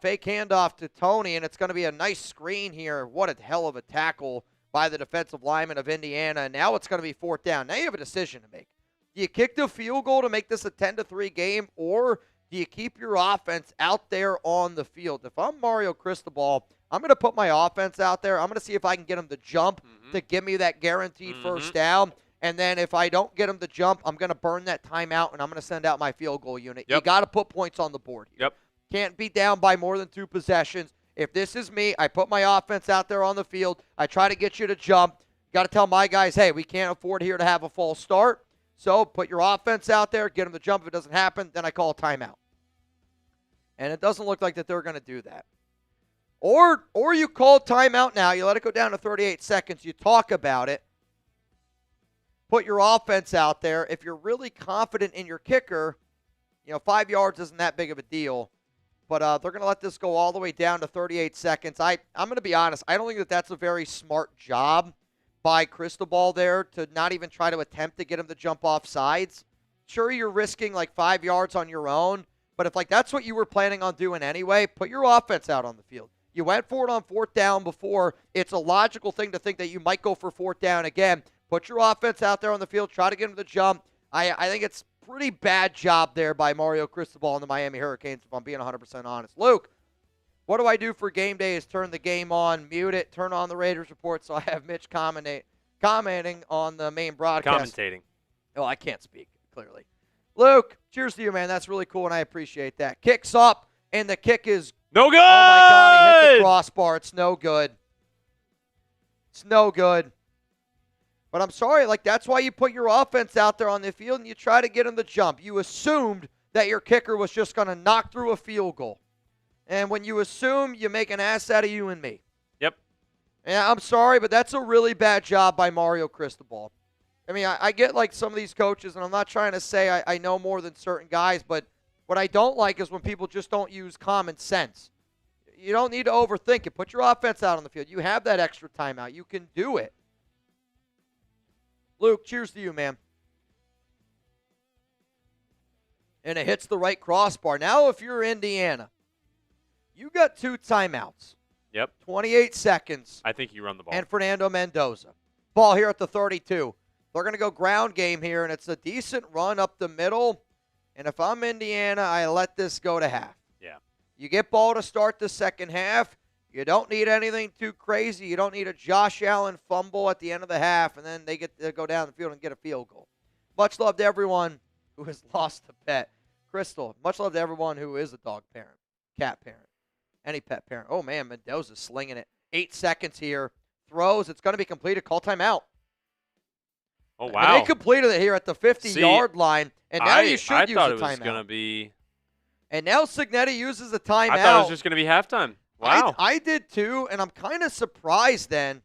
Speaker 1: Fake handoff to Tony, and it's going to be a nice screen here. What a hell of a tackle by the defensive lineman of Indiana. And now it's going to be 4th down. Now you have a decision to make. Do you kick the field goal to make this a 10-3 game, or do you keep your offense out there on the field? If I'm Mario Cristobal, I'm going to put my offense out there. I'm going to see if I can get him to jump to give me that guaranteed first down. And then if I don't get him to jump, I'm going to burn that timeout, and I'm going to send out my field goal unit. You got to put points on the board here. Can't be down by more than 2 possessions. If this is me, I put my offense out there on the field. I try to get you to jump. Got to tell my guys, hey, we can't afford here to have a false start. So put your offense out there, get them to jump. If it doesn't happen, then I call a timeout. And it doesn't look like that they're going to do that. Or you call timeout now. You let it go down to 38 seconds. You talk about it. Put your offense out there. If you're really confident in your kicker, 5 yards isn't that big of a deal. But they're going to let this go all the way down to 38 seconds. I'm going to be honest. I don't think that that's a very smart job by Cristobal there to not even try to attempt to get him to jump off sides. Sure, you're risking like 5 yards on your own. But if that's what you were planning on doing anyway, put your offense out on the field. You went for it on 4th down before. It's a logical thing to think that you might go for 4th down again. Put your offense out there on the field. Try to get him to jump. I think it's pretty bad job there by Mario Cristobal and the Miami Hurricanes, if I'm being 100% honest. Luke, what do I do for game day is turn the game on, mute it, turn on the Raiders report, so I have Mitch commenting on the main broadcast.
Speaker 2: Commentating.
Speaker 1: Oh, I can't speak, clearly. Luke, cheers to you, man. That's really cool, and I appreciate that. Kicks up, and the kick is
Speaker 2: No good!
Speaker 1: Oh, my God, he hit the crossbar. It's no good. It's no good. But I'm sorry, like, that's why you put your offense out there on the field and you try to get them to jump. You assumed that your kicker was just going to knock through a field goal. And when you assume, you make an ass out of you and me.
Speaker 2: Yep.
Speaker 1: And I'm sorry, but that's a really bad job by Mario Cristobal. I mean, I get, like, some of these coaches, and I'm not trying to say I know more than certain guys, but what I don't like is when people just don't use common sense. You don't need to overthink it. Put your offense out on the field. You have that extra timeout. You can do it. Luke, cheers to you, man. And it hits the right crossbar. Now, if you're Indiana, you got 2 timeouts.
Speaker 2: Yep.
Speaker 1: 28 seconds.
Speaker 2: I think you run the ball.
Speaker 1: And Fernando Mendoza. Ball here at the 32. They're going to go ground game here, and it's a decent run up the middle. And if I'm Indiana, I let this go to half.
Speaker 2: Yeah.
Speaker 1: You get ball to start the second half. You don't need anything too crazy. You don't need a Josh Allen fumble at the end of the half, and then they get to go down the field and get a field goal. Much love to everyone who has lost a pet. Crystal, much love to everyone who is a dog parent, cat parent, any pet parent. Oh, man, Mendoza's slinging it. 8 seconds here. Throws. It's going to be completed. Call timeout.
Speaker 2: Oh, wow.
Speaker 1: I mean, they completed it here at the 50-yard line, and now you should use a timeout.
Speaker 2: I thought it was going to be.
Speaker 1: And now Cignetti uses a timeout.
Speaker 2: I thought it was just going to be halftime. Wow.
Speaker 1: I did too, and I'm kind of surprised then.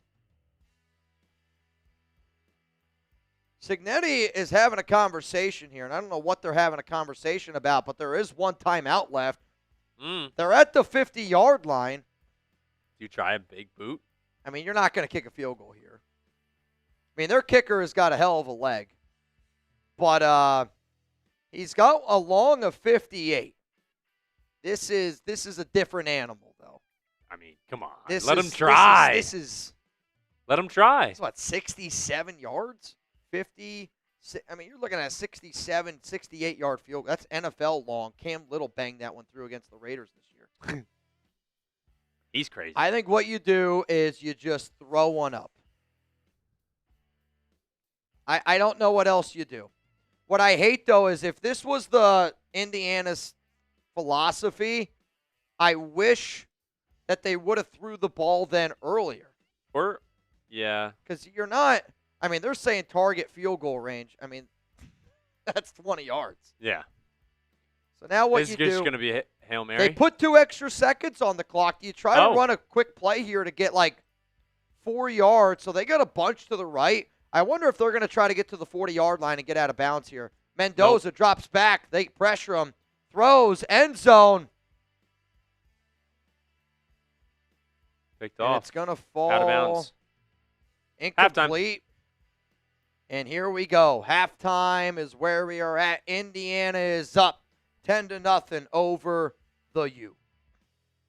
Speaker 1: Cignetti is having a conversation here, and I don't know what they're having a conversation about, but there is 1 timeout left. They're at the 50-yard line.
Speaker 2: Do you try a big boot?
Speaker 1: I mean, you're not going to kick a field goal here. I mean, their kicker has got a hell of a leg. But he's got a long of 58. This is a different animal, though.
Speaker 2: I mean, come on.
Speaker 1: Let
Speaker 2: him try. Let him try.
Speaker 1: It's what, 67 yards? 50? I mean, you're looking at a 67, 68-yard field. That's NFL long. Cam Little banged that one through against the Raiders this year.
Speaker 2: He's crazy.
Speaker 1: I think what you do is you just throw one up. I don't know what else you do. What I hate, though, is if this was the Indiana's philosophy, I wish that they would have threw the ball then earlier.
Speaker 2: Yeah.
Speaker 1: Because you're not, I mean, they're saying target field goal range. I mean, that's 20 yards.
Speaker 2: Yeah.
Speaker 1: So now what you do.
Speaker 2: This is just going to be a Hail Mary.
Speaker 1: They put 2 extra seconds on the clock. Do you try to run a quick play here to get like 4 yards? So they got a bunch to the right. I wonder if they're going to try to get to the 40-yard line and get out of bounds here. Mendoza drops back. They pressure him. Throws. End zone.
Speaker 2: Picked
Speaker 1: and
Speaker 2: off.
Speaker 1: It's going to fall.
Speaker 2: Out of bounds.
Speaker 1: Incomplete. And here we go. Halftime is where we are at. Indiana is up 10-0 over the U.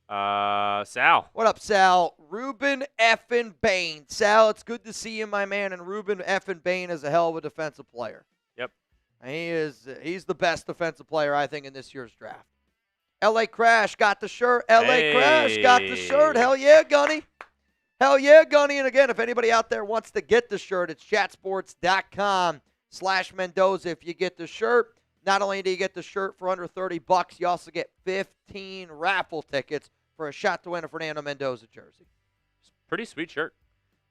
Speaker 2: Sal.
Speaker 1: What up, Sal? Ruben effing Bain. Sal, it's good to see you, my man. And Ruben effing Bain is a hell of a defensive player.
Speaker 2: Yep.
Speaker 1: And he's the best defensive player, I think, in this year's draft. L.A. Crash got the shirt. L.A. Crash got the shirt. Hell yeah, Gunny. Hell yeah, Gunny. And again, if anybody out there wants to get the shirt, it's chatsports.com/Mendoza. If you get the shirt, not only do you get the shirt for under $30, you also get 15 raffle tickets for a shot to win a Fernando Mendoza jersey.
Speaker 2: Pretty sweet shirt.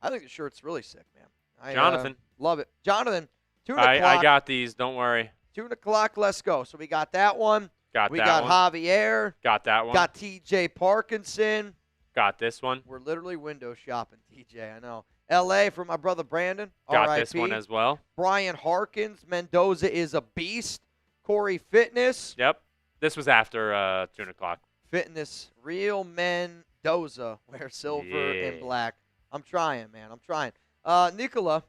Speaker 1: I think the shirt's really sick, man.
Speaker 2: Jonathan.
Speaker 1: Love it. Jonathan, 2 o'clock.
Speaker 2: I got these. Don't worry.
Speaker 1: 2 o'clock, let's go. So we got that one.
Speaker 2: We got
Speaker 1: Javier.
Speaker 2: Got that one.
Speaker 1: Got TJ Parkinson.
Speaker 2: Got this one.
Speaker 1: We're literally window shopping, TJ. I know. L.A. for my brother Brandon.
Speaker 2: Got
Speaker 1: R.I.P.
Speaker 2: this one as well.
Speaker 1: Brian Harkins. Mendoza is a beast. Corey Fitness.
Speaker 2: Yep. This was after 2 o'clock.
Speaker 1: Fitness. Real Mendoza. Wear silver and black. I'm trying, man. I'm trying. Nicola,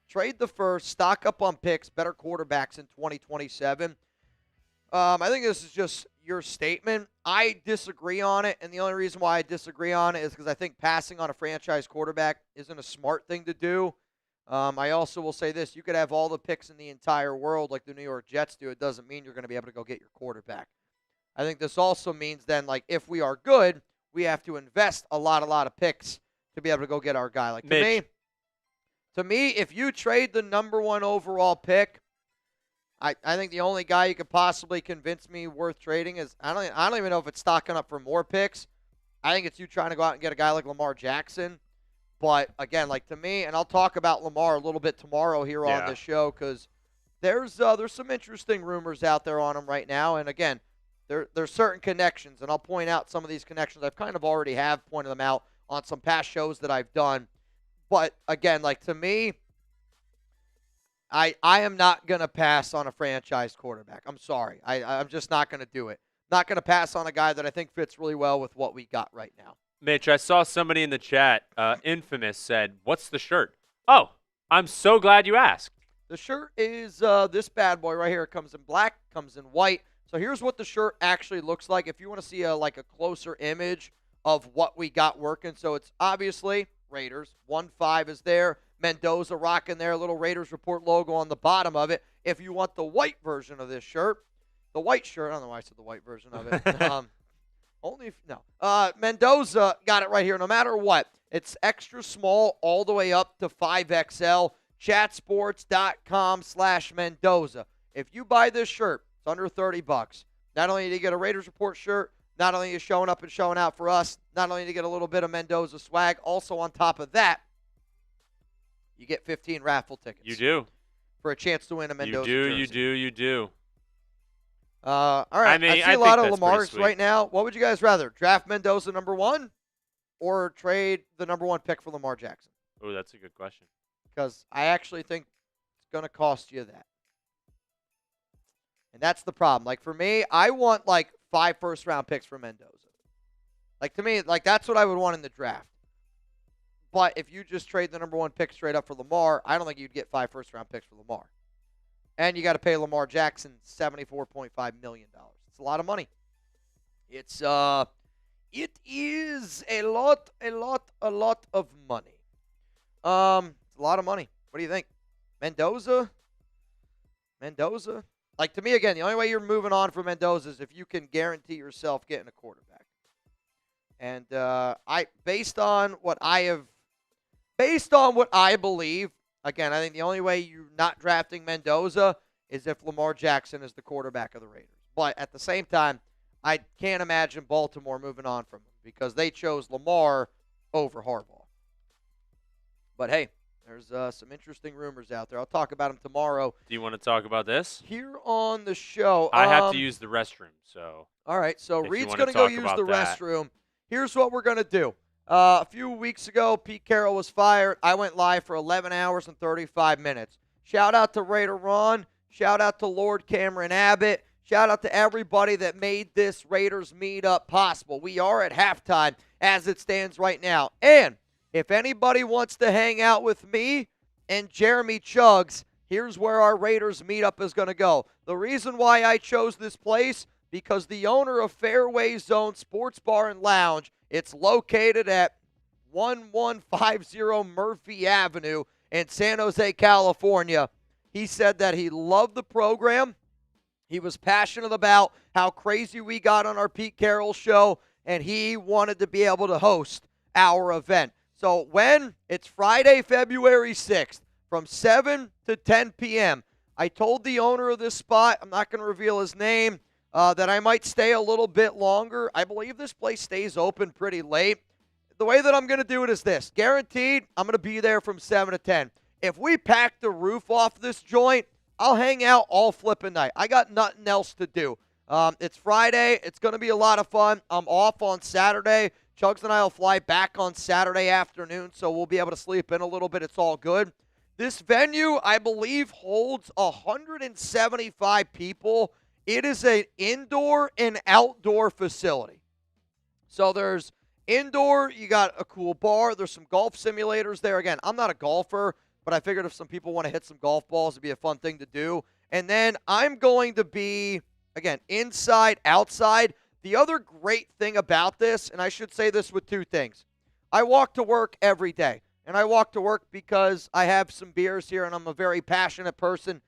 Speaker 1: trade the first. Stock up on picks. Better quarterbacks in 2027. I think this is just your statement. I disagree on it, and the only reason why I disagree on it is because I think passing on a franchise quarterback isn't a smart thing to do. I also will say this. You could have all the picks in the entire world like the New York Jets do. It doesn't mean you're going to be able to go get your quarterback. I think this also means then, like, if we are good, we have to invest a lot of picks to be able to go get our guy. Like, to me, if you trade the number 1 overall pick, I think the only guy you could possibly convince me worth trading is I don't even know if it's stocking up for more picks. I think it's you trying to go out and get a guy like Lamar Jackson. But again, like to me, and I'll talk about Lamar a little bit tomorrow here on this show because there's some interesting rumors out there on him right now. And again, there's certain connections, and I'll point out some of these connections. I've kind of already have pointed them out on some past shows that I've done. But again, like to me, I am not going to pass on a franchise quarterback. I'm sorry. I'm just not going to do it. Not going to pass on a guy that I think fits really well with what we got right now.
Speaker 2: Mitch, I saw somebody in the chat, Infamous, said, "What's the shirt?" Oh, I'm so glad you asked.
Speaker 1: The shirt is this bad boy right here. It comes in black, comes in white. So here's what the shirt actually looks like. If you want to see a closer image of what we got working. So it's obviously Raiders. 1-5 is there. Mendoza rocking their little Raiders Report logo on the bottom of it. If you want the white version of this shirt, the white shirt, I don't know why I said the white version of it. Mendoza got it right here. No matter what, it's extra small all the way up to 5XL. Chatsports.com/Mendoza. If you buy this shirt, it's under $30. Not only do you get a Raiders Report shirt, not only are you showing up and showing out for us, not only do you get a little bit of Mendoza swag, also on top of that, you get 15 raffle tickets.
Speaker 2: You do.
Speaker 1: For a chance to win a Mendoza jersey.
Speaker 2: You do.
Speaker 1: All right. I see a lot of Lamar's right now. What would you guys rather? Draft Mendoza number 1 or trade the number 1 pick for Lamar Jackson?
Speaker 2: Oh, that's a good question. Because
Speaker 1: I actually think it's going to cost you that. And that's the problem. Like, for me, I want, 5 first-round picks for Mendoza. Like, to me, that's what I would want in the draft. But if you just trade the number 1 pick straight up for Lamar, I don't think you'd get 5 first-round picks for Lamar. And you got to pay Lamar Jackson $74.5 million. It's a lot of money. It is a lot of money. It's a lot of money. What do you think? Mendoza? Like, to me, again, the only way you're moving on from Mendoza is if you can guarantee yourself getting a quarterback. And based on what I believe, again, I think the only way you're not drafting Mendoza is if Lamar Jackson is the quarterback of the Raiders. But at the same time, I can't imagine Baltimore moving on from him because they chose Lamar over Harbaugh. But, hey, there's some interesting rumors out there. I'll talk about them tomorrow.
Speaker 2: Do you want to talk about this?
Speaker 1: Here on the show.
Speaker 2: I have to use the restroom, so.
Speaker 1: All right, so Reid's going to go use the restroom. Here's what we're going to do. A few weeks ago, Pete Carroll was fired. I went live for 11 hours and 35 minutes. Shout out to Raider Ron. Shout out to Lord Cameron Abbott. Shout out to everybody that made this Raiders meetup possible. We are at halftime as it stands right now. And if anybody wants to hang out with me and Jeremy Chuggs, here's where our Raiders meetup is going to go. The reason why I chose this place, because the owner of Fairway Zone Sports Bar and Lounge, it's located at 1150 Murphy Avenue in San Jose, California. He said that he loved the program. He was passionate about how crazy we got on our Pete Carroll show, and he wanted to be able to host our event. So when it's Friday, February 6th, from 7 to 10 p.m., I told the owner of this spot, I'm not going to reveal his name, that I might stay a little bit longer. I believe this place stays open pretty late. The way that I'm going to do it is this. Guaranteed, I'm going to be there from 7 to 10. If we pack the roof off this joint, I'll hang out all flipping night. I got nothing else to do. It's Friday. It's going to be a lot of fun. I'm off on Saturday. Chuggs and I will fly back on Saturday afternoon, so we'll be able to sleep in a little bit. It's all good. This venue, I believe, holds 175 people. It is an indoor and outdoor facility. So there's indoor, you got a cool bar. There's some golf simulators there. Again, I'm not a golfer, but I figured if some people want to hit some golf balls, it'd be a fun thing to do. And then I'm going to be, again, inside, outside. The other great thing about this, and I should say this with 2 things. I walk to work every day, and I walk to work because I have some beers here, and I'm a very passionate person.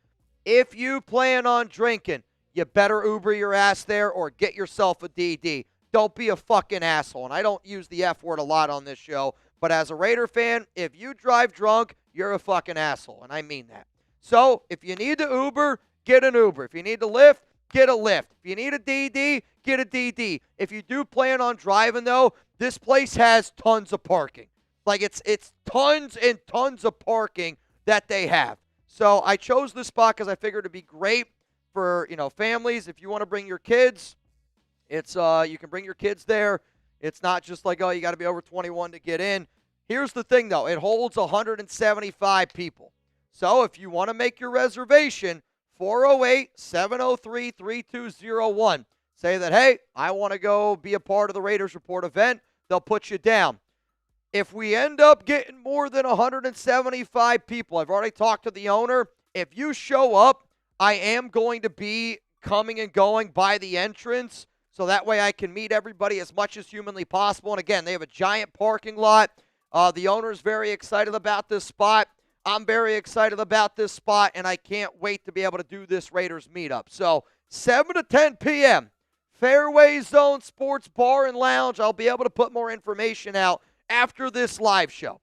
Speaker 1: If you plan on drinking, you better Uber your ass there or get yourself a DD. Don't be a fucking asshole. And I don't use the F word a lot on this show, but as a Raider fan, if you drive drunk, you're a fucking asshole, and I mean that. So if you need to Uber, get an Uber. If you need to lift, get a lift. If you need a DD, get a DD. If you do plan on driving, though, this place has tons of parking. Like, it's tons and tons of parking that they have. So I chose this spot because I figured it'd be great for, families. If you want to bring your kids, it's you can bring your kids there. It's not just like, oh, you got to be over 21 to get in. Here's the thing, though. It holds 175 people. So if you want to make your reservation, 408-703-3201. Say that, hey, I want to go be a part of the Raiders Report event. They'll put you down. If we end up getting more than 175 people, I've already talked to the owner. If you show up, I am going to be coming and going by the entrance, so that way I can meet everybody as much as humanly possible. And again, they have a giant parking lot. The owner's very excited about this spot. I'm very excited about this spot, and I can't wait to be able to do this Raiders meetup. So 7 to 10 p.m., Fairway Zone Sports Bar and Lounge. I'll be able to put more information out after this live show.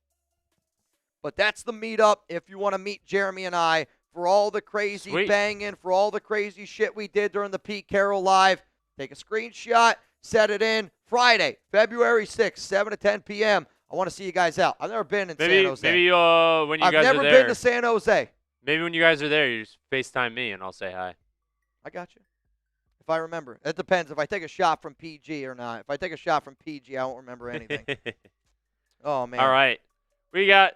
Speaker 1: But that's the meetup if you want to meet Jeremy and I for all the crazy banging, for all the crazy shit we did during the Pete Carroll Live. Take a screenshot, set it in. Friday, February 6th, 7 to 10 p.m. I want to see you guys out. I've never been in San Jose.
Speaker 2: Maybe when you guys are there.
Speaker 1: I've never been to San Jose.
Speaker 2: Maybe when you guys are there, you just FaceTime me and I'll say hi.
Speaker 1: I got you. If I remember. It depends if I take a shot from PG or not. If I take a shot from PG, I won't remember anything. Oh, man.
Speaker 2: All right. We got,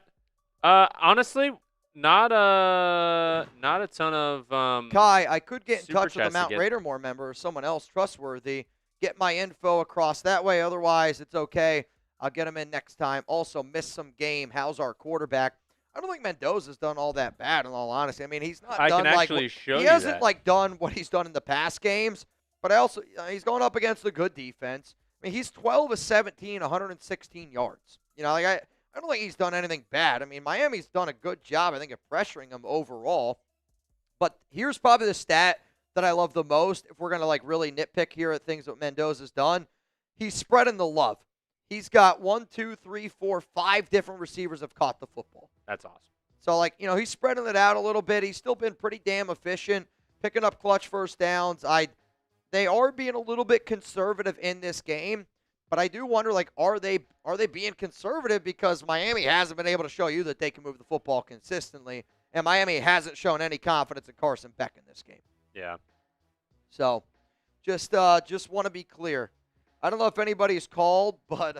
Speaker 2: honestly, not a ton of
Speaker 1: Kai, I could get in touch with a
Speaker 2: chats
Speaker 1: Mount Raidermore member or someone else trustworthy. Get my info across that way. Otherwise, it's okay. I'll get him in next time. Also, missed some game. How's our quarterback? I don't think Mendoza's done all that bad, in all honesty. I mean, he's not done like he hasn't like done what he's done in the past games. But he's going up against a good defense. I mean, he's 12 of 17, 116 yards. Like I don't think he's done anything bad. I mean, Miami's done a good job, I think, of pressuring him overall. But here's probably the stat that I love the most. If we're gonna like really nitpick here at things that Mendoza's done, he's spreading the love. He's got 5 different receivers have caught the football.
Speaker 2: That's awesome.
Speaker 1: So, he's spreading it out a little bit. He's still been pretty damn efficient, picking up clutch first downs. They are being a little bit conservative in this game, but I do wonder, are they being conservative because Miami hasn't been able to show you that they can move the football consistently, and Miami hasn't shown any confidence in Carson Beck in this game.
Speaker 2: Yeah.
Speaker 1: So, just want to be clear. I don't know if anybody's called, but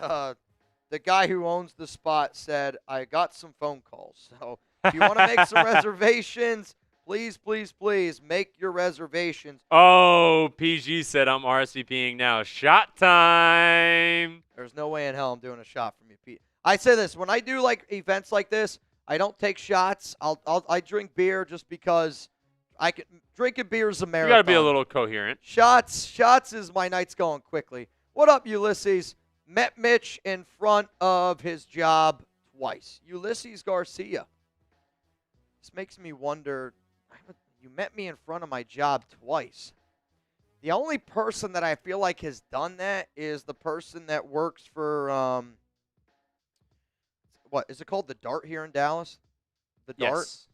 Speaker 1: the guy who owns the spot said, I got some phone calls. So if you want to make some reservations, please, please, please make your reservations.
Speaker 2: Oh, PG said I'm RSVPing now. Shot time.
Speaker 1: There's no way in hell I'm doing a shot from you, Pete. I say this, when I do events like this, I don't take shots. I drink beer just because drinking beer is a marathon.
Speaker 2: You got to be a little coherent.
Speaker 1: Shots is my night's going quickly. What up, Ulysses? Met Mitch in front of his job twice. Ulysses Garcia. This makes me wonder, you met me in front of my job twice. The only person that I feel like has done that is the person that works for, what, is it called the Dart here in Dallas? The Dart?
Speaker 2: Yes.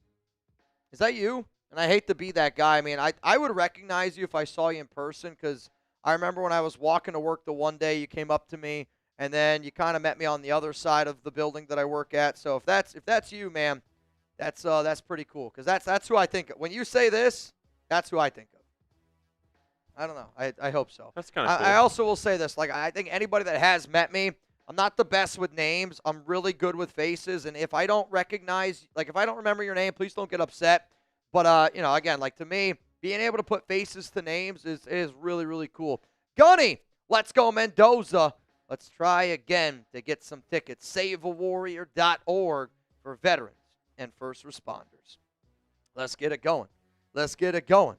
Speaker 1: Is that you? And I hate to be that guy. I mean, I would recognize you if I saw you in person because I remember when I was walking to work the one day, you came up to me, and then you kind of met me on the other side of the building that I work at. So if that's you, man, that's pretty cool because that's who I think of. When you say this, that's who I think of. I don't know. I hope so.
Speaker 2: That's kind of cool.
Speaker 1: I also will say this. I think anybody that has met me, I'm not the best with names. I'm really good with faces, and if I don't recognize, if I don't remember your name, please don't get upset. But, again, to me, being able to put faces to names is really, really cool. Gunny, let's go Mendoza. Let's try again to get some tickets. SaveAWarrior.org for veterans and first responders. Let's get it going. Let's get it going.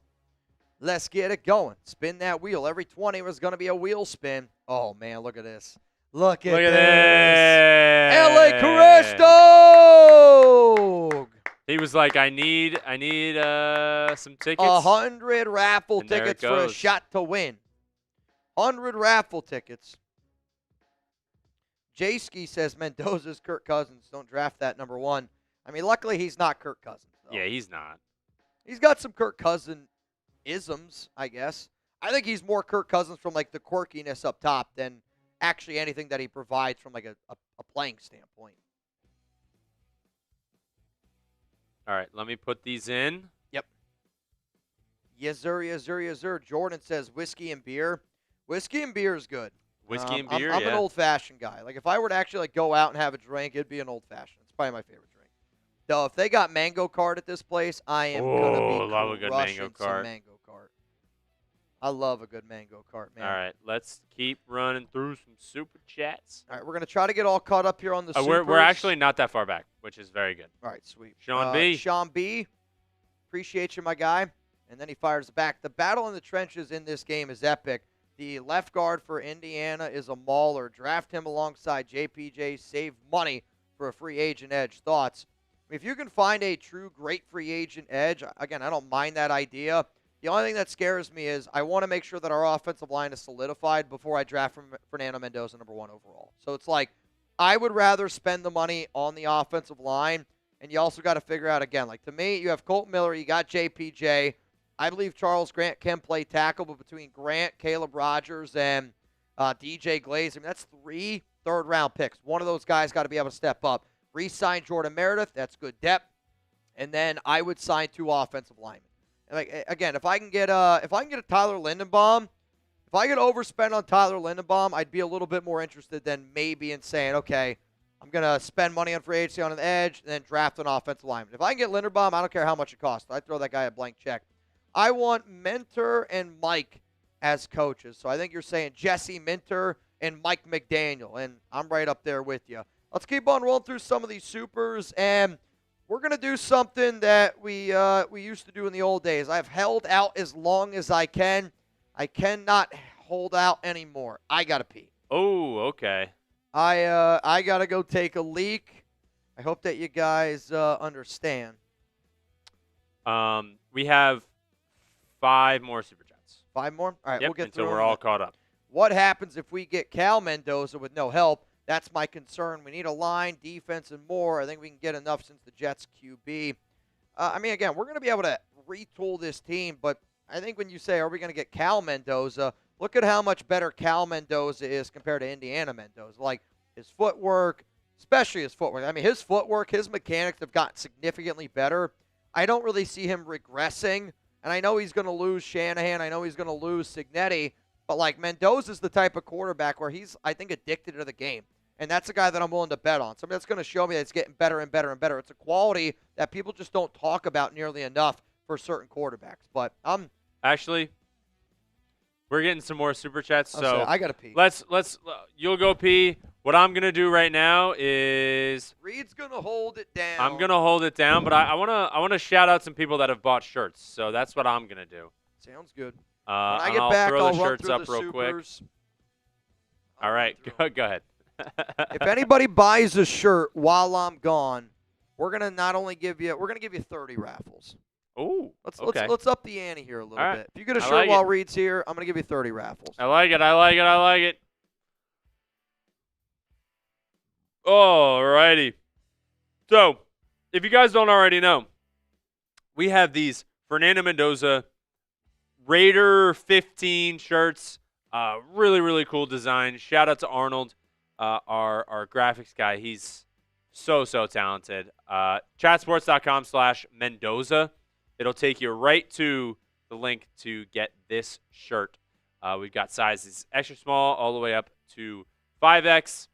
Speaker 1: Let's get it going. Spin that wheel. Every 20 was going to be a wheel spin. Oh, man, look at this. Look at this. LA Crash Dog.
Speaker 2: He was like, I need some tickets.
Speaker 1: 100 raffle tickets for a shot to win. 100 raffle tickets. Jayski says Mendoza's Kirk Cousins. Don't draft that, number one. I mean, luckily he's not Kirk Cousins, though.
Speaker 2: Yeah, he's not.
Speaker 1: He's got some Kirk Cousins isms, I guess. I think he's more Kirk Cousins from like the quirkiness up top than actually anything that he provides from like a playing standpoint.
Speaker 2: All right, let me put these in.
Speaker 1: Yep. Yes, sir, yes, sir, yes, sir. Jordan says whiskey and beer. Whiskey and beer is good.
Speaker 2: Whiskey and beer,
Speaker 1: I'm
Speaker 2: yeah.
Speaker 1: an old-fashioned guy. Like, if I were to actually like go out and have a drink, it'd be an old-fashioned. It's probably my favorite drink. Though, if they got mango cart at this place, I am going to be
Speaker 2: love a good mango
Speaker 1: crushing
Speaker 2: cart.
Speaker 1: some mango cart. I love a good mango cart, man.
Speaker 2: All right, let's keep running through some super chats.
Speaker 1: All right, we're going to try to get all caught up here on the supers.
Speaker 2: We're actually not that far back, which is very good.
Speaker 1: All right, sweet.
Speaker 2: Sean B.
Speaker 1: Sean B. Appreciate you, my guy. And then he fires back. The battle in the trenches in this game is epic. The left guard for Indiana is a mauler. Draft him alongside JPJ. Save money for a free agent edge. Thoughts? If you can find a true great free agent edge, again, I don't mind that idea. The only thing that scares me is I want to make sure that our offensive line is solidified before I draft Fernando Mendoza #1 overall. So it's like I would rather spend the money on the offensive line, and you also got to figure out, again, like to me, you have Colton Miller, you got JPJ. I believe Charles Grant can play tackle, but between Grant, Caleb Rogers, and DJ Glaze, I mean, that's 3 third-round picks. One of those guys got to be able to step up. Re-sign Jordan Meredith, that's good depth. And then I would sign 2 offensive linemen. And like again, if I can get a Tyler Lindenbaum, if I could overspend on Tyler Lindenbaum, I'd be a little bit more interested than maybe in saying, okay, I'm gonna spend money on free agency on an edge and then draft an offensive lineman. If I can get Lindenbaum, I don't care how much it costs. I'd throw that guy a blank check. I want Minter and Mike as coaches. So I think you're saying Jesse Minter and Mike McDaniel, and I'm right up there with you. Let's keep on rolling through some of these supers, and we're going to do something that we used to do in the old days. I've held out as long as I can. I cannot hold out anymore. I got to pee.
Speaker 2: Oh, okay.
Speaker 1: I got to go take a leak. I hope that you guys understand.
Speaker 2: We have 5 more super chats.
Speaker 1: 5 more? All right,
Speaker 2: yep,
Speaker 1: we'll get
Speaker 2: until
Speaker 1: through
Speaker 2: we're all caught up.
Speaker 1: What happens if we get Cal Mendoza with no help? That's my concern. We need a line, defense, and more. I think we can get enough since the Jets QB. I mean, again, we're going to be able to retool this team, but I think when you say, are we going to get Cal Mendoza, look at how much better Cal Mendoza is compared to Indiana Mendoza. Like, his footwork, especially his footwork. I mean, his footwork, his mechanics have gotten significantly better. I don't really see him regressing, and I know he's going to lose Shanahan. I know he's going to lose Signetti, but, like, Mendoza's the type of quarterback where he's, I think, addicted to the game. And that's a guy that I'm willing to bet on. Somebody that's going to show me that it's getting better and better and better. It's a quality that people just don't talk about nearly enough for certain quarterbacks. But
Speaker 2: actually, we're getting some more super chats. So
Speaker 1: I gotta pee.
Speaker 2: Let's you'll go pee. What I'm gonna do right now is
Speaker 1: Reid's gonna hold it down.
Speaker 2: I'm gonna hold it down, but I wanna shout out some people that have bought shirts. So that's what I'm gonna do.
Speaker 1: Sounds good.
Speaker 2: When
Speaker 1: I get back,
Speaker 2: throw
Speaker 1: I'll
Speaker 2: the
Speaker 1: run
Speaker 2: shirts
Speaker 1: through
Speaker 2: up
Speaker 1: the
Speaker 2: real quick.
Speaker 1: supers.
Speaker 2: All right, go ahead.
Speaker 1: If anybody buys a shirt while I'm gone, we're gonna not only give you 30 raffles.
Speaker 2: Oh,
Speaker 1: Let's up the ante here a little
Speaker 2: right.
Speaker 1: bit. If you get a shirt while Reid's here, I'm gonna give you 30 raffles.
Speaker 2: I like it. All righty. So, if you guys don't already know, we have these Fernando Mendoza Raider 15 shirts. Really, really cool design. Shout out to Arnold, our graphics guy. He's so talented. Chatsports.com/Mendoza. It'll take you right to the link to get this shirt. We've got sizes extra small all the way up to 5X.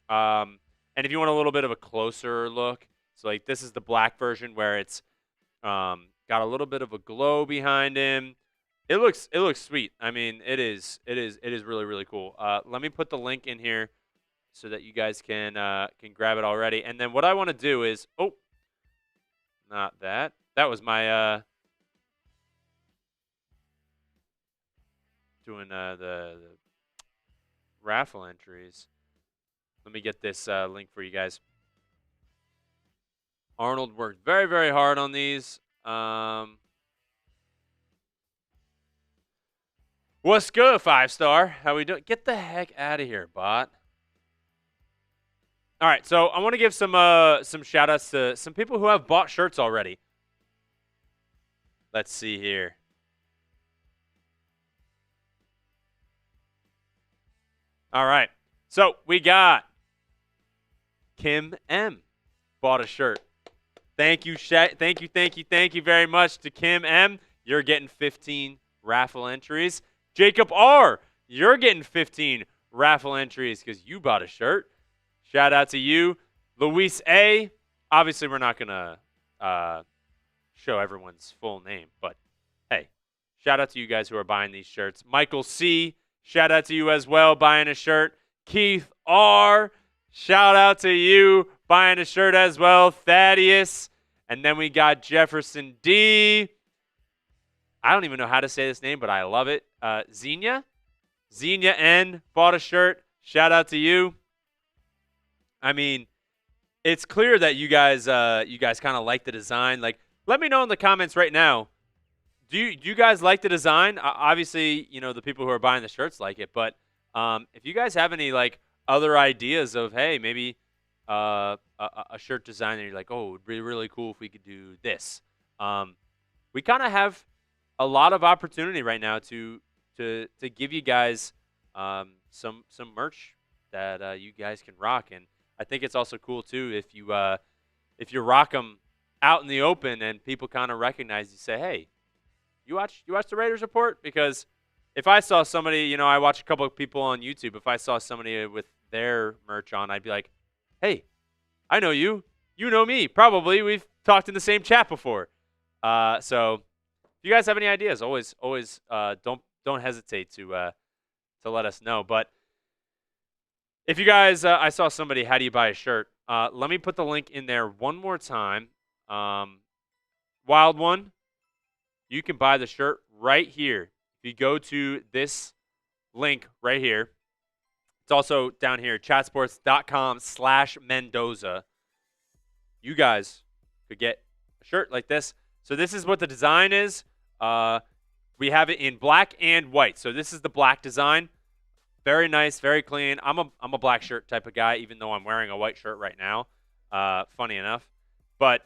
Speaker 2: And if you want a little bit of a closer look, so like this is the black version where it's got a little bit of a glow behind him. It looks sweet. I mean, it is really, really cool. Let me put the link in here so that you guys can grab it already. And then what I want to do is, not that. That was my doing the raffle entries. Let me get this link for you guys. Arnold worked very, very hard on these. What's good, 5-star? How we doing? Get the heck out of here, bot. All right, so I want to give some shout-outs to some people who have bought shirts already. Let's see here. All right. So we got Kim M. bought a shirt. Thank you very much to Kim M. You're getting 15 raffle entries. Jacob R., you're getting 15 raffle entries because you bought a shirt. Shout out to you. Luis A., obviously we're not going to show everyone's full name, but hey, shout out to you guys who are buying these shirts. Michael C., shout out to you as well, buying a shirt. Keith R., shout out to you, buying a shirt as well. Thaddeus. And then we got Jefferson D. I don't even know how to say this name, but I love it. Xenia N. bought a shirt. Shout out to you. I mean, it's clear that you guys kind of like the design. Like, let me know in the comments right now. Do you guys like the design? Obviously, the people who are buying the shirts like it, but if you guys have any like other ideas of, hey, maybe a shirt design that you're like, oh, it would be really cool if we could do this. We kind of have a lot of opportunity right now to give you guys some merch that you guys can rock, and I think it's also cool too if you rock them out in the open and people kind of recognize you, say, hey, you watch the Raiders Report? Because if I saw somebody, I watch a couple of people on YouTube. If I saw somebody with their merch on, I'd be like, hey, I know you. You know me. Probably. We've talked in the same chat before. So if you guys have any ideas, always don't hesitate to let us know. But if you guys, I saw somebody, how do you buy a shirt? Let me put the link in there one more time. Wild One, you can buy the shirt right here. If you go to this link right here, it's also down here, chatsports.com/Mendoza. You guys could get a shirt like this. So this is what the design is. We have it in black and white. So this is the black design. Very nice, very clean. I'm a black shirt type of guy, even though I'm wearing a white shirt right now. Funny enough. But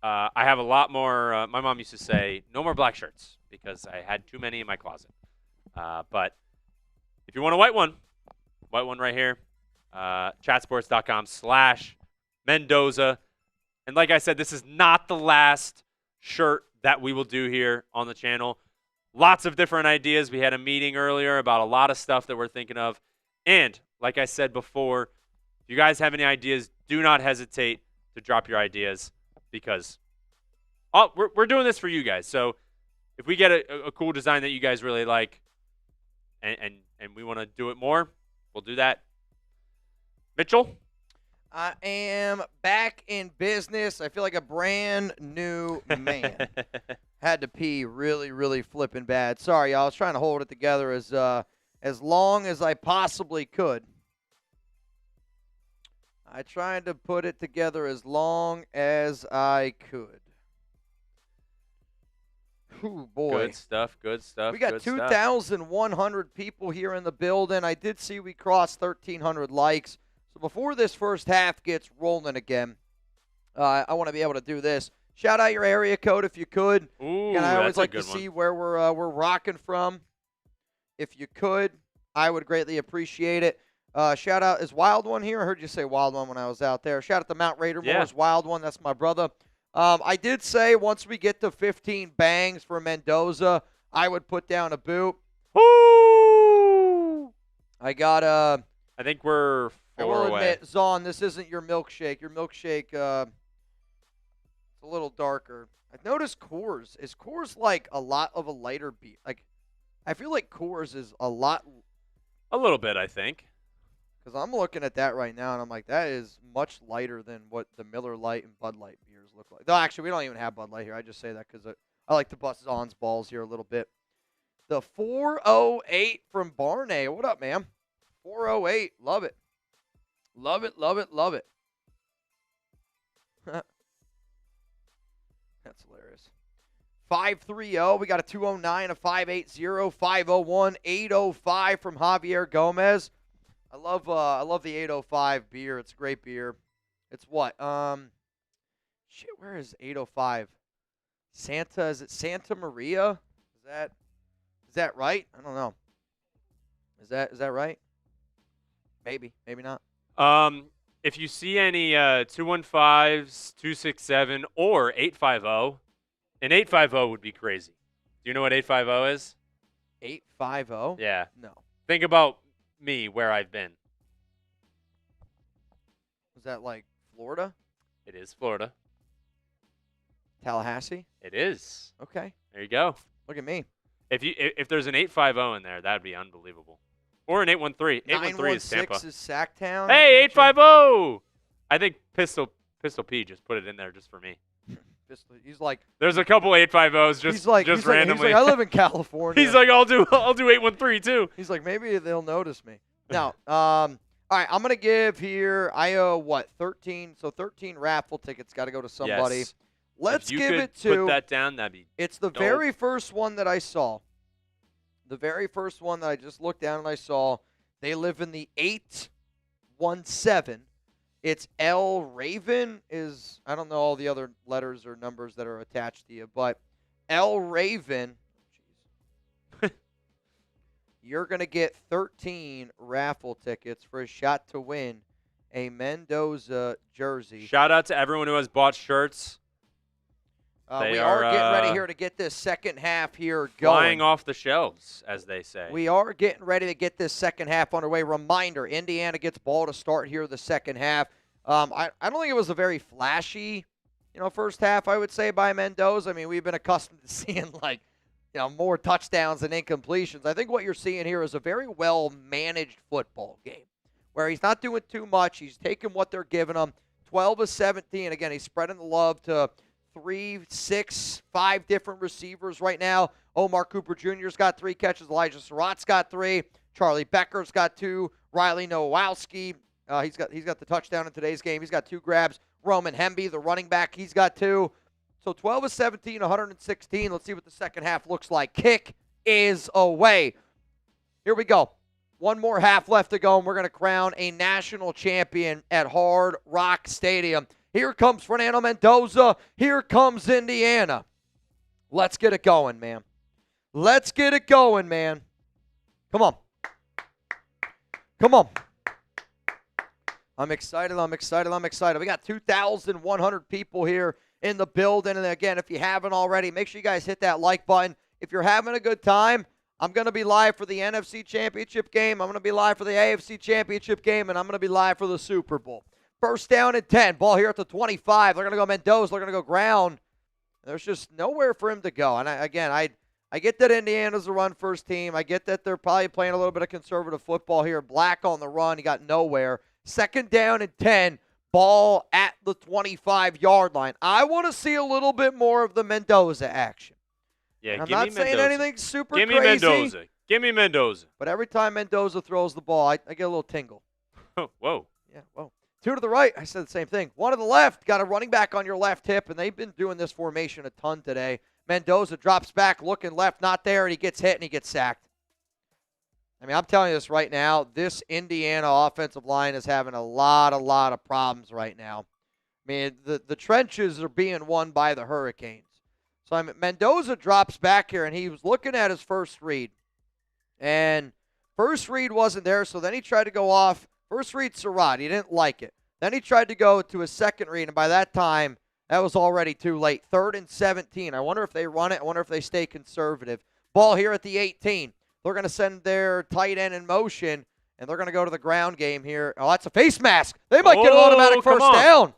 Speaker 2: I have a lot more. My mom used to say, no more black shirts, because I had too many in my closet. But if you want a white one right here, chatsports.com/Mendoza. And like I said, this is not the last shirt that we will do here on the channel. Lots of different ideas. We had a meeting earlier about a lot of stuff that we're thinking of. And like I said before, if you guys have any ideas, do not hesitate to drop your ideas, because we're doing this for you guys. So if we get a cool design that you guys really like and we want to do it more, we'll do that. Mitchell?
Speaker 1: I am back in business. I feel like a brand new man. Had to pee really, really flipping bad. Sorry, y'all. I was trying to hold it together as long as I possibly could. I tried to put it together as long as I could. Ooh, boy.
Speaker 2: Good stuff.
Speaker 1: We got 2,100 people here in the building. I did see we crossed 1,300 likes. So before this first half gets rolling again, I want to be able to do this. Shout out your area code if you could.
Speaker 2: Ooh,
Speaker 1: and I always
Speaker 2: that's
Speaker 1: like
Speaker 2: a good
Speaker 1: to see
Speaker 2: one.
Speaker 1: where we're rocking from. If you could, I would greatly appreciate it. Shout out, is Wild One here? I heard you say Wild One when I was out there. Shout out to Mount Raider Moore's Wild One. That's my brother. I did say once we get to 15 bangs for Mendoza, I would put down a boot.
Speaker 2: Woo!
Speaker 1: I got
Speaker 2: I think we're
Speaker 1: I
Speaker 2: 4
Speaker 1: will
Speaker 2: away.
Speaker 1: admit, Zahn, this isn't your milkshake. Your milkshake, it's a little darker. I've noticed Coors. Is Coors like a lot of a lighter beer? Like, I feel like Coors is a lot.
Speaker 2: A little bit, I think.
Speaker 1: Because I'm looking at that right now, and I'm like, that is much lighter than what the Miller Lite and Bud Light beers look like. No, actually, we don't even have Bud Light here. I just say that because I like to bust Zahn's balls here a little bit. The 408 from Barney. What up, man? 408. Love it. Love it, love it, love it. That's hilarious. 530. We got a 209, a 580, 501, 805 from Javier Gomez. I love the 805 beer. It's a great beer. It's what? Shit, where is 805? Is it Santa Maria? Is that right? I don't know. Is that right? Maybe not.
Speaker 2: If you see any 215s, 267, or 850, an 850 would be crazy. Do you know what 850 is?
Speaker 1: 850?
Speaker 2: Yeah.
Speaker 1: No.
Speaker 2: Think about me, where I've been.
Speaker 1: Is that like Florida?
Speaker 2: It is Florida.
Speaker 1: Tallahassee?
Speaker 2: It is.
Speaker 1: Okay.
Speaker 2: There you go.
Speaker 1: Look at me.
Speaker 2: If there's an 850 in there, that'd be unbelievable. Or an 813. 813 is Tampa.
Speaker 1: 916 is Sacktown.
Speaker 2: Hey, 850! I think Pistol P just put it in there just for me.
Speaker 1: He's like,
Speaker 2: there's a couple 850s just randomly.
Speaker 1: He's like, I live in California.
Speaker 2: He's like, I'll do 813 too.
Speaker 1: He's like, maybe they'll notice me. No. All right, I'm gonna give here. I owe what 13. So 13 raffle tickets got to go to somebody.
Speaker 2: Yes.
Speaker 1: Let's
Speaker 2: if you
Speaker 1: give
Speaker 2: could
Speaker 1: it to.
Speaker 2: Put that down. That'd be.
Speaker 1: It's the very first one that I saw. The very first one that I just looked down and I saw. They live in the 817. It's L Raven is, I don't know all the other letters or numbers that are attached to you, but L Raven, you're going to get 13 raffle tickets for a shot to win a Mendoza jersey.
Speaker 2: Shout out to everyone who has bought shirts.
Speaker 1: We are getting ready here to get this second half here going.
Speaker 2: Flying off the shelves, as they say.
Speaker 1: We are getting ready to get this second half underway. Reminder, Indiana gets ball to start here the second half. I don't think it was a very flashy, first half, I would say, by Mendoza. I mean, we've been accustomed to seeing, more touchdowns than incompletions. I think what you're seeing here is a very well-managed football game where he's not doing too much. He's taking what they're giving him. 12 of 17. Again, he's spreading the love to 3, 6, 5 different receivers right now. Omar Cooper Jr.'s got 3 catches. Elijah Surratt's got 3. Charlie Becker's got 2. Riley Nowowski, he's got the touchdown in today's game. He's got 2 grabs. Roman Hemby, the running back, he's got 2. So 12 of 17, 116. Let's see what the second half looks like. Kick is away. Here we go. One more half left to go, and we're going to crown a national champion at Hard Rock Stadium. Here comes Fernando Mendoza. Here comes Indiana. Let's get it going, man. Let's get it going, man. Come on. Come on. I'm excited. We got 2,100 people here in the building. And again, if you haven't already, make sure you guys hit that like button. If you're having a good time, I'm going to be live for the NFC Championship game. I'm going to be live for the AFC Championship game. And I'm going to be live for the Super Bowl. First down and 10. Ball here at the 25. They're going to go Mendoza. They're going to go ground. There's just nowhere for him to go. And I get that Indiana's a run-first team. I get that they're probably playing a little bit of conservative football here. Black on the run. He got nowhere. Second down and 10. Ball at the 25-yard line. I want to see a little bit more of the Mendoza action.
Speaker 2: Yeah,
Speaker 1: I'm not saying anything super crazy.
Speaker 2: Give me Mendoza.
Speaker 1: But every time Mendoza throws the ball, I get a little tingle.
Speaker 2: Whoa.
Speaker 1: Yeah, whoa. 2 to the right, I said the same thing. 1 to the left, got a running back on your left hip, and they've been doing this formation a ton today. Mendoza drops back, looking left, not there, and he gets hit and he gets sacked. I mean, I'm telling you this right now, this Indiana offensive line is having a lot of problems right now. I mean, the trenches are being won by the Hurricanes. So Mendoza drops back here, and he was looking at his first read. And first read wasn't there, so then he tried to go off. First read, Surratt. He didn't like it. Then he tried to go to his second read, and by that time, that was already too late. 3rd and 17. I wonder if they run it. I wonder if they stay conservative. Ball here at the 18. They're going to send their tight end in motion, and they're going to go to the ground game here. Oh, that's a face mask. They might get an automatic first down.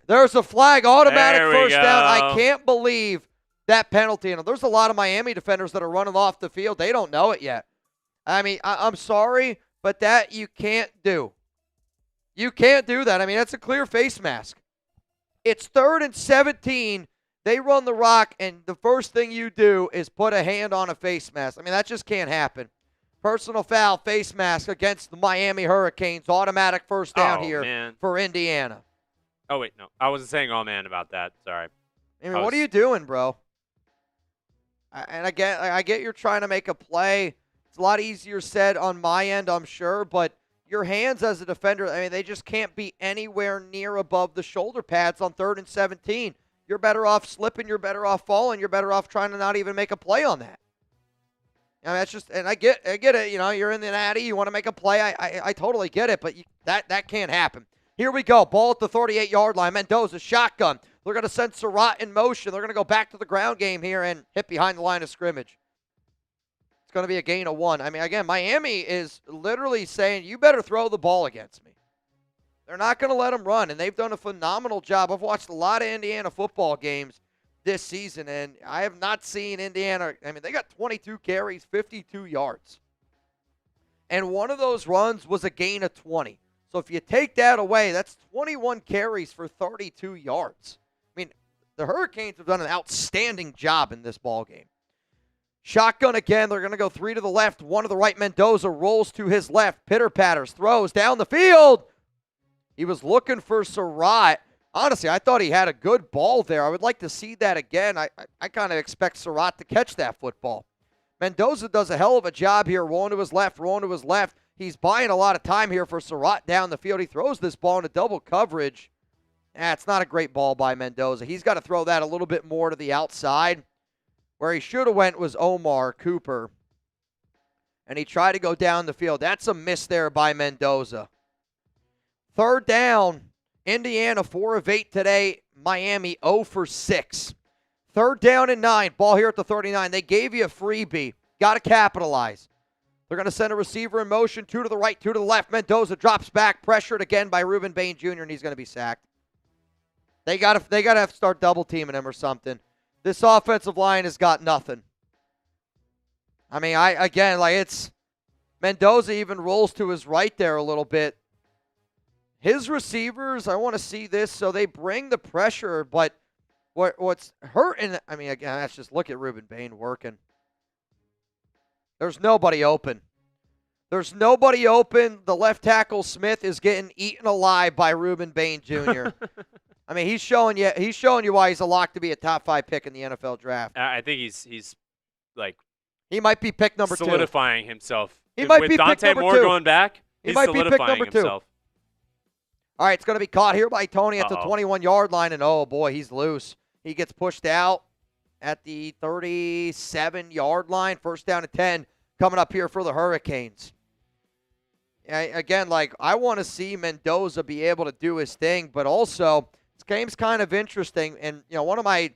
Speaker 1: There's a flag, automatic first down. I can't believe that penalty. And there's a lot of Miami defenders that are running off the field. They don't know it yet. I mean, I'm sorry, but that you can't do. You can't do that. I mean, that's a clear face mask. It's 3rd and 17. They run the rock, and the first thing you do is put a hand on a face mask. I mean, that just can't happen. Personal foul, face mask against the Miami Hurricanes. Automatic first down for Indiana.
Speaker 2: Oh, wait, no. I wasn't saying oh, man, about that. Sorry.
Speaker 1: I mean, what are you doing, bro? And I get you're trying to make a play. It's a lot easier said on my end, I'm sure, but your hands as a defender, I mean, they just can't be anywhere near above the shoulder pads on 3rd and 17. you're better off slipping, you're better off falling, you're better off trying to not even make a play on that. I mean, that's just, and I get it. You're in the natty, you want to make a play. I totally get it, but that can't happen. Here we go. Ball at the 38-yard line. Mendoza, shotgun. They're going to send Surratt in motion. They're going to go back to the ground game here and hit behind the line of scrimmage. It's going to be a gain of 1. I mean, again, Miami is literally saying, you better throw the ball against me. They're not going to let them run, and they've done a phenomenal job. I've watched a lot of Indiana football games this season, and I have not seen Indiana. I mean, they got 22 carries, 52 yards. And one of those runs was a gain of 20. So if you take that away, that's 21 carries for 32 yards. I mean, the Hurricanes have done an outstanding job in this ball game. Shotgun again. They're going to go 3 to the left, 1 to the right. Mendoza rolls to his left. Pitter-patters, throws down the field. He was looking for Surratt. Honestly, I thought he had a good ball there. I would like to see that again. I kind of expect Surratt to catch that football. Mendoza does a hell of a job here, rolling to his left, rolling to his left. He's buying a lot of time here for Surratt down the field. He throws this ball into double coverage. It's not a great ball by Mendoza. He's got to throw that a little bit more to the outside. Where he should have went was Omar Cooper. And he tried to go down the field. That's a miss there by Mendoza. 3rd down. Indiana 4 of 8 today. Miami 0 for 6. 3rd down and 9. Ball here at the 39. They gave you a freebie. Got to capitalize. They're going to send a receiver in motion. 2 to the right, 2 to the left. Mendoza drops back, pressured again by Ruben Bain Jr., and he's going to be sacked. They got to have to start double teaming him or something. This offensive line has got nothing. I mean, it's Mendoza even rolls to his right there a little bit. His receivers, I want to see this, so they bring the pressure, but what's hurting, I mean, again, let's just look at Ruben Bain working. There's nobody open. There's nobody open. The left tackle, Smith, is getting eaten alive by Ruben Bain Jr. I mean, he's showing you why he's a lock to be a top 5 pick in the NFL draft.
Speaker 2: I think he's like
Speaker 1: he might be pick number 2.
Speaker 2: Solidifying himself.
Speaker 1: He might
Speaker 2: With
Speaker 1: be
Speaker 2: Dante
Speaker 1: pick number
Speaker 2: Moore
Speaker 1: 2.
Speaker 2: going back,
Speaker 1: He
Speaker 2: he's
Speaker 1: might be pick
Speaker 2: solidifying
Speaker 1: number 2.
Speaker 2: himself.
Speaker 1: All right, it's going to be caught here by Tony at the 21-yard line, and oh boy, he's loose. He gets pushed out at the 37-yard line. 1st down and 10 coming up here for the Hurricanes. Again, I want to see Mendoza be able to do his thing, but also this game's kind of interesting. And one of my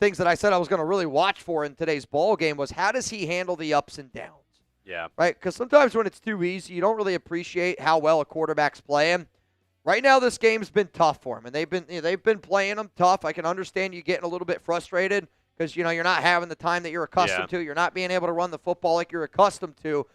Speaker 1: things that I said I was going to really watch for in today's ball game was how does he handle the ups and downs?
Speaker 2: Yeah.
Speaker 1: Right? Because sometimes when it's too easy, you don't really appreciate how well a quarterback's playing. Right now, this game's been tough for him, and they've been playing them tough. I can understand you getting a little bit frustrated because you're not having the time that you're accustomed to. You're not being able to run the football like you're accustomed to.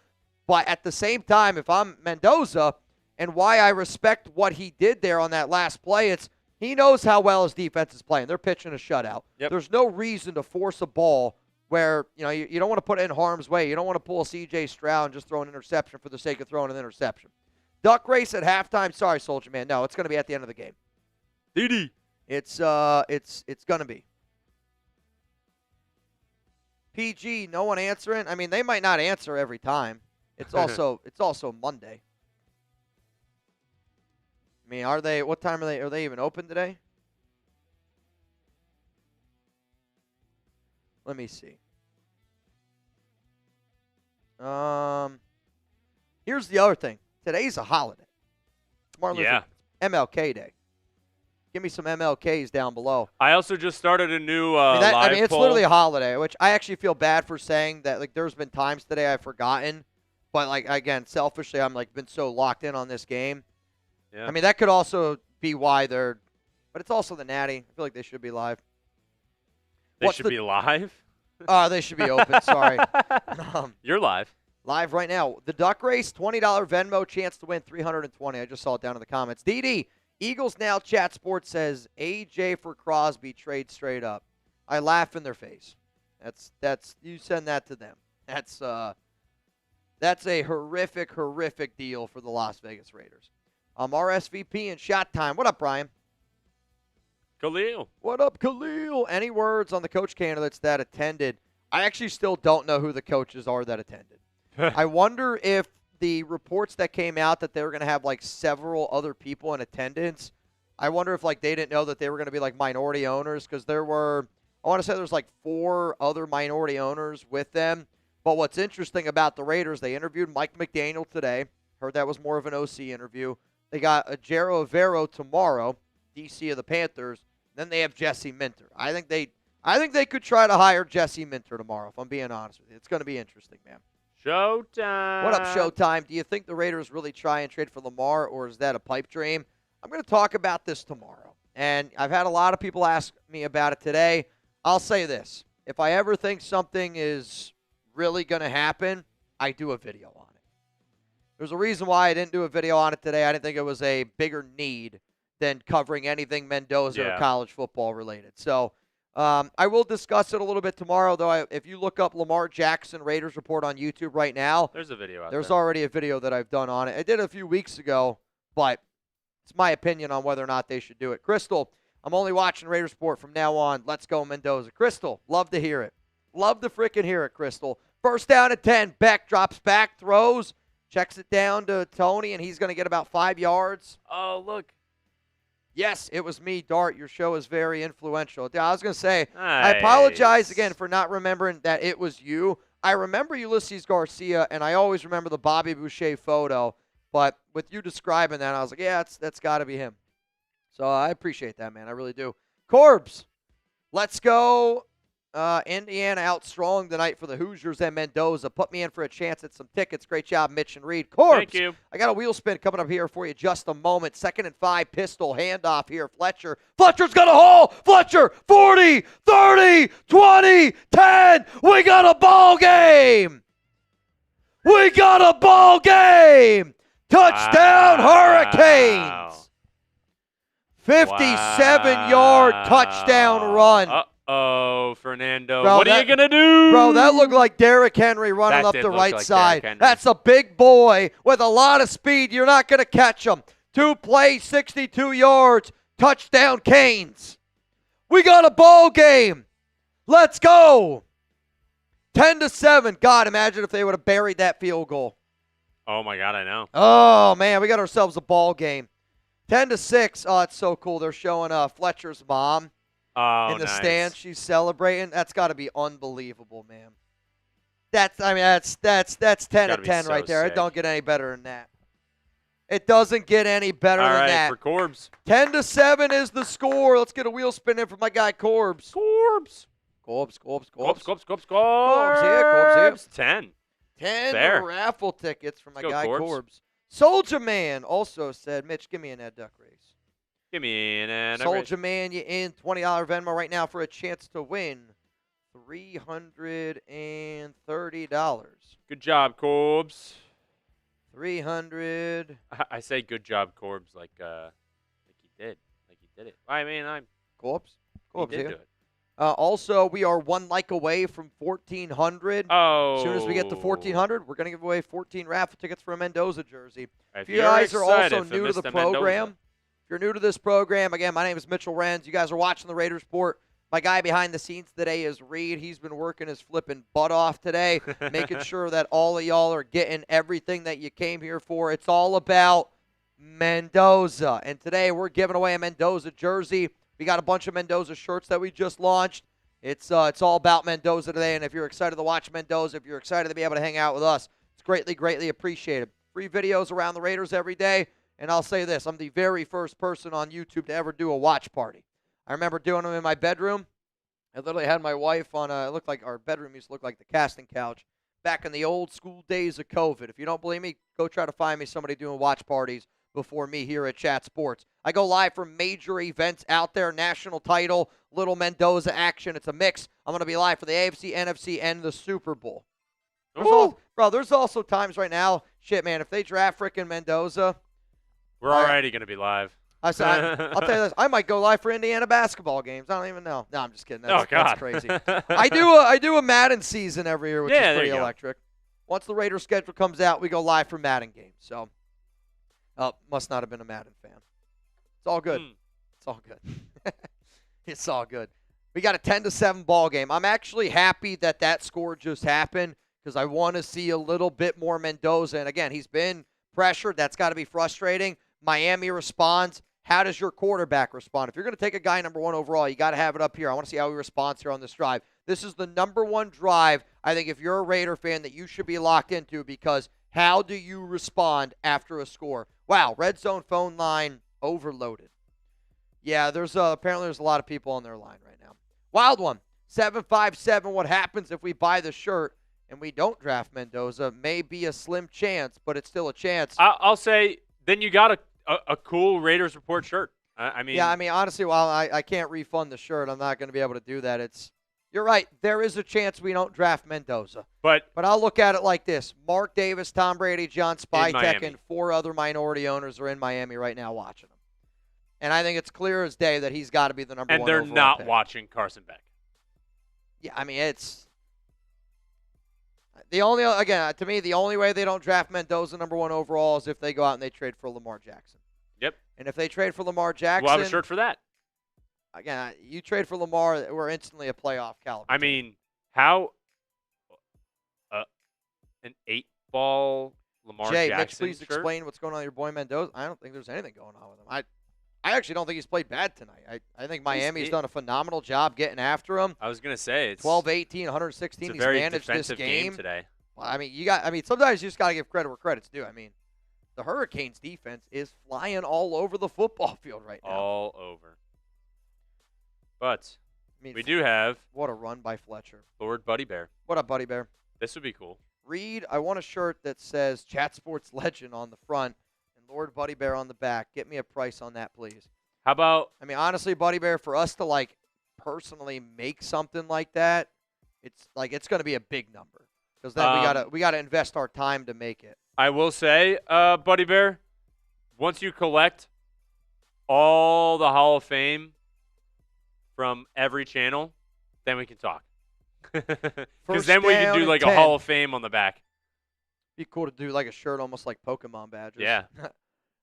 Speaker 1: But at the same time, if I'm Mendoza, and why I respect what he did there on that last play, it's he knows how well his defense is playing. They're pitching a shutout.
Speaker 2: Yep.
Speaker 1: There's no reason to force a ball where you don't want to put it in harm's way. You don't want to pull a C.J. Stroud and just throw an interception for the sake of throwing an interception. Duck race at halftime. Sorry, Soldier Man. No, it's going to be at the end of the game.
Speaker 2: DD.
Speaker 1: It's going to be. PG, no one answering. I mean, they might not answer every time. It's also Monday. I mean, what time are they even open today? Let me see. Here's the other thing. Today's a holiday. MLK Day. Give me some MLKs down below.
Speaker 2: I also just started a new
Speaker 1: live
Speaker 2: poll.
Speaker 1: It's literally a holiday, which I actually feel bad for saying that. There's been times today I've forgotten, but again, selfishly, I'm been so locked in on this game.
Speaker 2: Yeah.
Speaker 1: I mean, that could also be why but it's also the Natty. I feel like they should be live.
Speaker 2: They should be live?
Speaker 1: They should be open. Sorry.
Speaker 2: You're live.
Speaker 1: Live right now. The Duck Race, $20 Venmo, chance to win $320. I just saw it down in the comments. DD, Eagles Now Chat Sports says AJ for Crosby trade straight up. I laugh in their face. That's you send that to them. That's a horrific deal for the Las Vegas Raiders. RSVP and Shot Time. What up, Brian?
Speaker 2: Khalil.
Speaker 1: What up, Khalil? Any words on the coach candidates that attended? I actually still don't know who the coaches are that attended. I wonder if the reports that came out that they were going to have several other people in attendance I wonder if like they didn't know that they were going to be like minority owners because I want to say there's like 4 other minority owners with them. But what's interesting about the Raiders, they interviewed Mike McDaniel today. Heard that was more of an OC interview. They got Jauary February tomorrow, DC of the Panthers. Then they have Jesse Minter. I think they could try to hire Jesse Minter tomorrow, if I'm being honest with you. It's going to be interesting, man.
Speaker 2: Showtime.
Speaker 1: What up, Showtime? Do you think the Raiders really try and trade for Lamar, or is that a pipe dream? I'm going to talk about this tomorrow. And I've had a lot of people ask me about it today. I'll say this. If I ever think something is really going to happen, I do a video on it. There's a reason why I didn't do a video on it today. I didn't think it was a bigger need than covering anything Mendoza or college football related. So I will discuss it a little bit tomorrow, though. If you look up Lamar Jackson Raiders Report on YouTube right now,
Speaker 2: there's a video out
Speaker 1: There's
Speaker 2: there.
Speaker 1: already a video that I've done on it. I did it a few weeks ago, but it's my opinion on whether or not they should do it. Crystal, I'm only watching Raiders Report from now on. Let's go, Mendoza. Crystal, love to hear it. Love to freaking hear it, Crystal. First down at 10. Beck drops back, throws, checks it down to Tony, and he's going to get about 5 yards.
Speaker 2: Oh, look.
Speaker 1: Yes, it was me, Dart. Your show is very influential. I was going to say,
Speaker 2: Nice.
Speaker 1: I apologize again for not remembering that it was you. I remember Ulysses Garcia, and I always remember the Bobby Boucher photo. But with you describing that, I was like, yeah, that's got to be him. So I appreciate that, man. I really do. Corbs, let's go. Indiana out strong tonight for the Hoosiers and Mendoza. Put me in for a chance at some tickets. Great job, Mitch and Reid. Corbs,
Speaker 2: thank you.
Speaker 1: I got a wheel spin coming up here for you just a moment. 2nd and 5, pistol handoff here. Fletcher. Fletcher's got a hole. Fletcher, 40, 30, 20, 10. We got a ball game. We got a ball game. Touchdown, Hurricanes. 57-yard touchdown run.
Speaker 2: Uh-oh, Fernando.
Speaker 1: Bro,
Speaker 2: what are you going to do?
Speaker 1: Bro, that looked like Derrick Henry running up the right side. That's a big boy with a lot of speed. You're not going to catch him. 2 plays, 62 yards. Touchdown, Canes. We got a ball game. Let's go. 10-7. God, imagine if they would have buried that field goal.
Speaker 2: Oh, my God, I know.
Speaker 1: Oh, man, we got ourselves a ball game. 10-6. Oh, it's so cool. They're showing Fletcher's mom in the stands. She's celebrating. That's got to be unbelievable, man. That's 10 of 10 right there.
Speaker 2: Sick.
Speaker 1: It don't get any better than that. It doesn't get any better than that.
Speaker 2: All right, for Corbs.
Speaker 1: 10-7 is the score. Let's get a wheel spin in for my guy Corbs.
Speaker 2: Corbs.
Speaker 1: Corbs.
Speaker 2: Yeah,
Speaker 1: Corbs here.
Speaker 2: 10.
Speaker 1: 10
Speaker 2: Fair.
Speaker 1: raffle tickets for my guy
Speaker 2: Corbs.
Speaker 1: Corbs. Soldier Man also said, Mitch, give me an Ed Duck race.
Speaker 2: Give me an
Speaker 1: Soldier Man, you in $20 Venmo right now for a chance to win $330.
Speaker 2: Good job, Corbs.
Speaker 1: 300.
Speaker 2: I say good job, Corbs, like he did. Like he did it. I mean,
Speaker 1: Corbs
Speaker 2: he did
Speaker 1: here.
Speaker 2: do it.
Speaker 1: Also, we are 1 like away from 1,400.
Speaker 2: Oh.
Speaker 1: As soon as we get to 1,400, we're going to give away 14 raffle tickets for a Mendoza jersey.
Speaker 2: If
Speaker 1: you guys are also
Speaker 2: excited for
Speaker 1: new to the
Speaker 2: Mr.
Speaker 1: program,
Speaker 2: Mendoza.
Speaker 1: if you're new to this program, again, my name is Mitchell Renz. You guys are watching the Raiders Report. My guy behind the scenes today is Reid. He's been working his flipping butt off today, making sure that all of y'all are getting everything that you came here for. It's all about Mendoza. And today we're giving away a Mendoza jersey. We got a bunch of Mendoza shirts that we just launched. It's all about Mendoza today, and if you're excited to watch Mendoza, if you're excited to be able to hang out with us, it's greatly, greatly appreciated. Free videos around the Raiders every day, and I'll say this, I'm the very first person on YouTube to ever do a watch party. I remember doing them in my bedroom. I literally had my wife on it looked like our bedroom used to look like the casting couch back in the old school days of COVID. If you don't believe me, go try to find me somebody doing watch parties before me here at Chat Sports. I go live for major events out there, national title, little Mendoza action. It's a mix. I'm going to be live for the AFC, NFC, and the Super Bowl. There's also times right now, shit, man, if they draft frickin' Mendoza.
Speaker 2: We're already going to be live.
Speaker 1: I'll tell you this. I might go live for Indiana basketball games. I don't even know. No, I'm just kidding. That's crazy. I do a Madden season every year, which is pretty electric. Once the Raiders schedule comes out, we go live for Madden games. So, must not have been a Madden fan. It's all good. It's all good. It's all good. We got a 10-7 ball game. I'm actually happy that score just happened because I want to see a little bit more Mendoza. And again, he's been pressured. That's got to be frustrating. Miami responds. how does your quarterback respond? If you're going to take a guy number 1 overall, you got to have it up here. I want to see how he responds here on this drive. This is the number 1 drive, I think, if you're a Raider fan, that you should be locked into, because how do you respond after a score? Wow, red zone phone line overloaded. Yeah, apparently there's a lot of people on their line right now. Wild one, 757. What happens if we buy the shirt and we don't draft Mendoza? May be a slim chance, but it's still a chance.
Speaker 2: I'll say then you got a cool Raiders Report shirt. I mean,
Speaker 1: yeah, I mean, honestly, while I can't refund the shirt, I'm not going to be able to do that. You're right. There is a chance we don't draft Mendoza.
Speaker 2: But
Speaker 1: I'll look at it like this. Mark Davis, Tom Brady, John Spytek, and 4 other minority owners are in Miami right now watching him. And I think it's clear as day that he's got to be the number 1
Speaker 2: and they're
Speaker 1: overall
Speaker 2: not
Speaker 1: pick.
Speaker 2: watching Carson Beck.
Speaker 1: Yeah, I mean, it's to me, the only way they don't draft Mendoza number 1 overall is if they go out and they trade for Lamar Jackson.
Speaker 2: Yep.
Speaker 1: And if they trade for Lamar Jackson,
Speaker 2: we'll have a shirt for that.
Speaker 1: Again, you trade for Lamar, we're instantly a playoff caliber.
Speaker 2: I mean, how an 8-ball Lamar
Speaker 1: Jay,
Speaker 2: Jackson
Speaker 1: Mitch, please
Speaker 2: shirt?
Speaker 1: explain what's going on with your boy Mendoza. I don't think there's anything going on with him. I actually don't think he's played bad tonight. I think Miami's done a phenomenal job getting after him.
Speaker 2: I was going to say it's
Speaker 1: 12-18, 116.
Speaker 2: It's a
Speaker 1: He's
Speaker 2: very
Speaker 1: managed this
Speaker 2: defensive
Speaker 1: game
Speaker 2: today.
Speaker 1: Well, I mean, sometimes you just got to give credit where credit's due. I mean, the Hurricanes defense is flying all over the football field right now.
Speaker 2: All over. But
Speaker 1: I mean,
Speaker 2: we do have
Speaker 1: what a run by Fletcher.
Speaker 2: Lord Buddy Bear.
Speaker 1: What up, Buddy Bear?
Speaker 2: This would be cool.
Speaker 1: Reid, I want a shirt that says Chat Sports Legend on the front and Lord Buddy Bear on the back. Get me a price on that, please.
Speaker 2: How about
Speaker 1: I mean, honestly, Buddy Bear, for us to personally make something like that, it's going to be a big number, because then we gotta invest our time to make it.
Speaker 2: I will say, Buddy Bear, once you collect all the Hall of Fame from every channel, then we can talk. Because then we can do like a Hall of Fame on the back.
Speaker 1: Be cool to do like a shirt almost like Pokemon badges.
Speaker 2: Yeah.
Speaker 1: All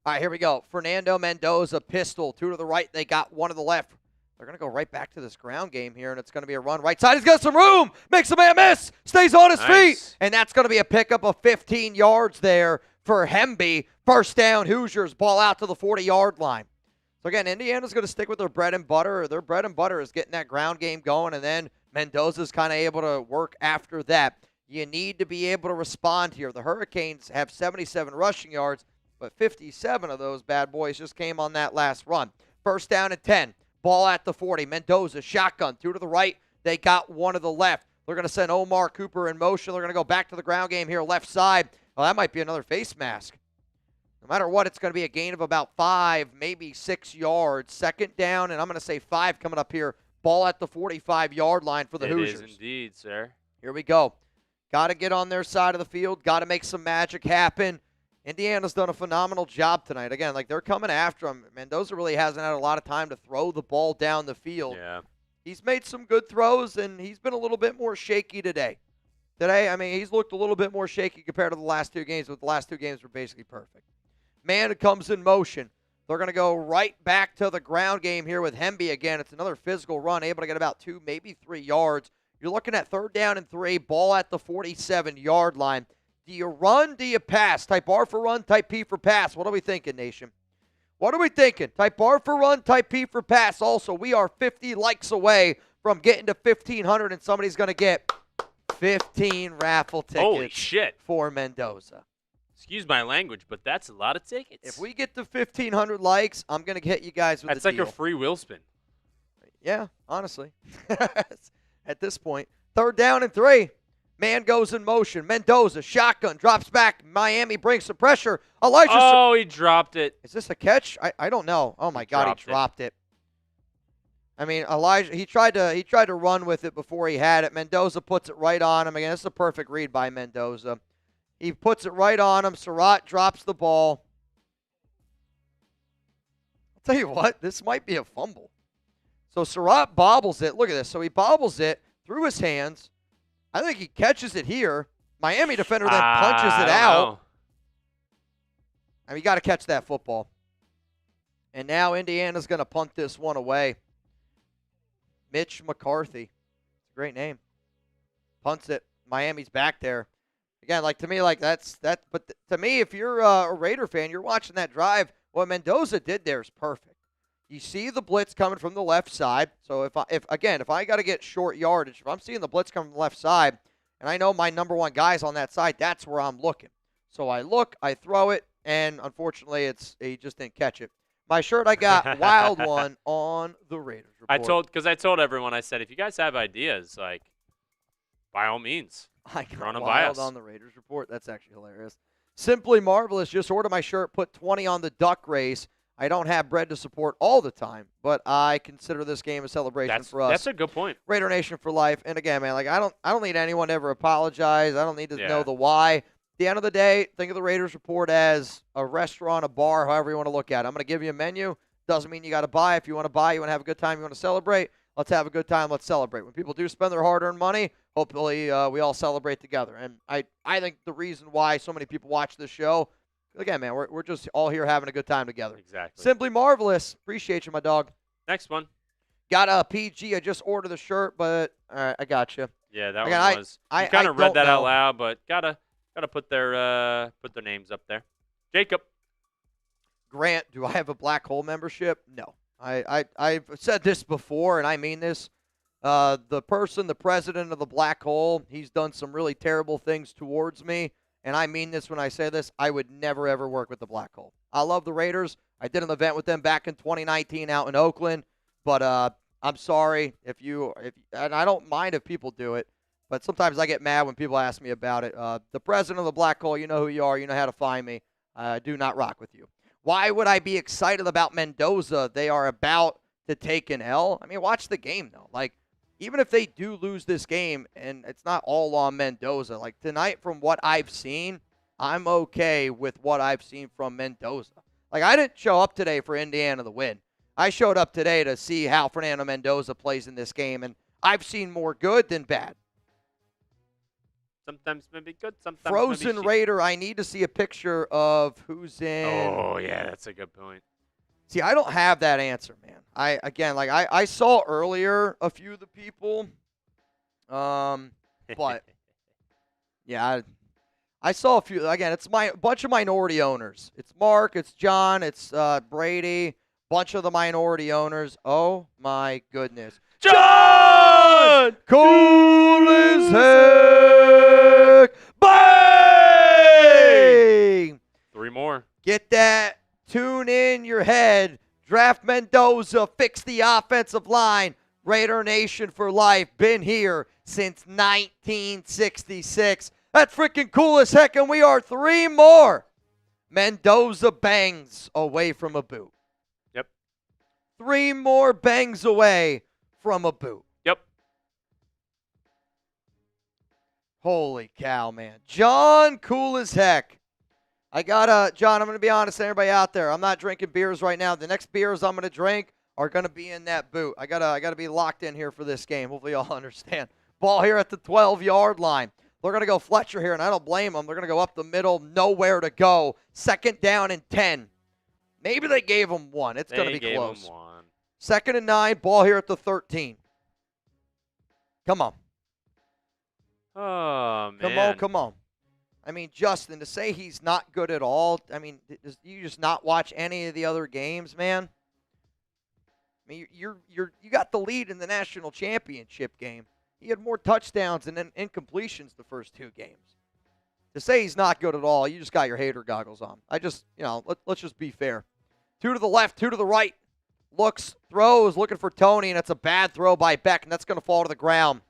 Speaker 1: right, here we go. Fernando Mendoza, pistol. 2 to the right. They got 1 to the left. They're going to go right back to this ground game here, and it's going to be a run. Right side, he's got some room. Makes a man miss. Stays on his feet. And that's going to be a pickup of 15 yards there for Hemby. First down, Hoosiers. Ball out to the 40-yard line. So, again, Indiana's going to stick with their bread and butter. Their bread and butter is getting that ground game going, and then Mendoza's kind of able to work after that. You need to be able to respond here. The Hurricanes have 77 rushing yards, but 57 of those bad boys just came on that last run. First down and 10. Ball at the 40. Mendoza, shotgun. 2 to the right. They got 1 to the left. They're going to send Omar Cooper in motion. They're going to go back to the ground game here, left side. Well, that might be another face mask. No matter what, it's going to be a gain of about 5, maybe 6 yards. Second down, and I'm going to say 5 coming up here. Ball at the 45-yard line for the Hoosiers.
Speaker 2: It is indeed, sir.
Speaker 1: Here we go. Got to get on their side of the field. Got to make some magic happen. Indiana's done a phenomenal job tonight. Again, they're coming after him. Mendoza really hasn't had a lot of time to throw the ball down the field.
Speaker 2: Yeah.
Speaker 1: He's made some good throws, and he's been a little bit more shaky today. I mean, he's looked a little bit more shaky compared to the last 2 games, but the last 2 games were basically perfect. Man comes in motion. They're going to go right back to the ground game here with Hemby again. It's another physical run, able to get about 2, maybe 3 yards. You're looking at 3rd down and 3, ball at the 47-yard line. Do you run? Do you pass? Type R for run, type P for pass. What are we thinking, nation? What are we thinking? Type R for run, type P for pass. Also, we are 50 likes away from getting to 1,500, and somebody's going to get 15 raffle tickets.
Speaker 2: Holy shit.
Speaker 1: For Mendoza.
Speaker 2: Excuse my language, but that's a lot of tickets.
Speaker 1: If we get to 1,500 likes, I'm going to get you guys with
Speaker 2: that's
Speaker 1: the
Speaker 2: like
Speaker 1: deal.
Speaker 2: a free wheel spin.
Speaker 1: Yeah, honestly. At this point. 3rd down and 3. Man goes in motion. Mendoza, shotgun, drops back. Miami brings some pressure. Elijah.
Speaker 2: Oh, he dropped it.
Speaker 1: Is this a catch? I don't know. Oh, my God, he dropped it. I mean, Elijah, he tried to run with it before he had it. Mendoza puts it right on him. Again, this is a perfect read by Mendoza. He puts it right on him. Surratt drops the ball. I'll tell you what, this might be a fumble. So Surratt bobbles it. Look at this. So he bobbles it through his hands. I think he catches it here. Miami defender then punches it out. I mean, you got to catch that football. And now Indiana's going to punt this one away. Mitch McCarthy. It's a great name. Punts it. Miami's back there. Again, to me, that's that. But to me, if you're a Raider fan, you're watching that drive. What Mendoza did there is perfect. You see the blitz coming from the left side. So if I got to get short yardage, if I'm seeing the blitz coming from the left side, and I know my number one guy's on that side, that's where I'm looking. So I look, I throw it, and unfortunately, he just didn't catch it. My shirt, I got wild one on the Raiders report.
Speaker 2: I told everyone, I said, if you guys have ideas, like, by all means,
Speaker 1: I got
Speaker 2: run them by
Speaker 1: wild
Speaker 2: us.
Speaker 1: on the Raiders report. That's actually hilarious. Simply marvelous. Just ordered my shirt, put 20 on the duck race. I don't have bread to support all the time, but I consider this game a celebration for us.
Speaker 2: That's a good point.
Speaker 1: Raider Nation for life. And again, man, like I don't need anyone to ever apologize. I don't need to know the why. At the end of the day, think of the Raiders report as a restaurant, a bar, however you want to look at it. I'm going to give you a menu. Doesn't mean you got to buy. If you want to buy, you want to have a good time, you want to celebrate, let's have a good time. Let's celebrate. When people do spend their hard-earned money, hopefully we all celebrate together. And I think the reason why so many people watch this show, again, man, we're just all here having a good time together.
Speaker 2: Exactly.
Speaker 1: Simply marvelous. Appreciate you, my dog.
Speaker 2: Next one.
Speaker 1: Got a PG. I just ordered the shirt, but all right, I got you.
Speaker 2: Yeah, that one was. You kind of read that out loud, but gotta put their names up there. Jacob.
Speaker 1: Grant, do I have a black hole membership? No. I've said this before, and I mean this. The president of the black hole, he's done some really terrible things towards me. And I mean this when I say this, I would never, ever work with the black hole. I love the Raiders. I did an event with them back in 2019 out in Oakland. But I'm sorry and I don't mind if people do it, but sometimes I get mad when people ask me about it. The president of the black hole, you know who you are. You know how to find me. I do not rock with you. Why would I be excited about Mendoza? They are about to take an L. I mean, watch the game, though. Like, even if they do lose this game, and it's not all on Mendoza, like tonight from what I've seen, I'm okay with what I've seen from Mendoza. Like, I didn't show up today for Indiana to win. I showed up today to see how Fernando Mendoza plays in this game, and I've seen more good than bad.
Speaker 2: Sometimes maybe good, sometimes
Speaker 1: Frozen
Speaker 2: maybe
Speaker 1: Raider, I need to see a picture of who's in.
Speaker 2: Oh, yeah, that's a good point.
Speaker 1: See, I don't have that answer, man. I saw earlier a few of the people, but yeah, I saw a few. Again, it's a bunch of minority owners. It's Mark, it's John, it's Brady, bunch of the minority owners. Oh my goodness,
Speaker 2: John,
Speaker 1: cool as heck, bang!
Speaker 2: 3 more.
Speaker 1: Get that. Tune in your head. Draft Mendoza. Fix the offensive line. Raider Nation for life. Been here since 1966. That's freaking cool as heck, and we are 3 more Mendoza bangs away from a boot.
Speaker 2: Yep.
Speaker 1: 3 more bangs away from a boot.
Speaker 2: Yep.
Speaker 1: Holy cow, man. John, cool as heck. John, I'm going to be honest to everybody out there. I'm not drinking beers right now. The next beers I'm going to drink are going to be in that boot. I gotta be locked in here for this game. Hopefully y'all understand. Ball here at the 12-yard line. They're going to go Fletcher here, and I don't blame them. They're going to go up the middle, nowhere to go. 2nd down and 10. Maybe they gave him 1. It's going to be close. 2nd and 9, ball here at the 13. Come on.
Speaker 2: Oh, man.
Speaker 1: Come on. I mean, Justin, to say he's not good at all, I mean, you just not watch any of the other games, man? I mean, you got the lead in the national championship game. He had more touchdowns and incompletions the first 2 games. To say he's not good at all, you just got your hater goggles on. Let's just be fair. 2 to the left, 2 to the right. Looks, throws, looking for Tony, and it's a bad throw by Beck, and that's going to fall to the ground.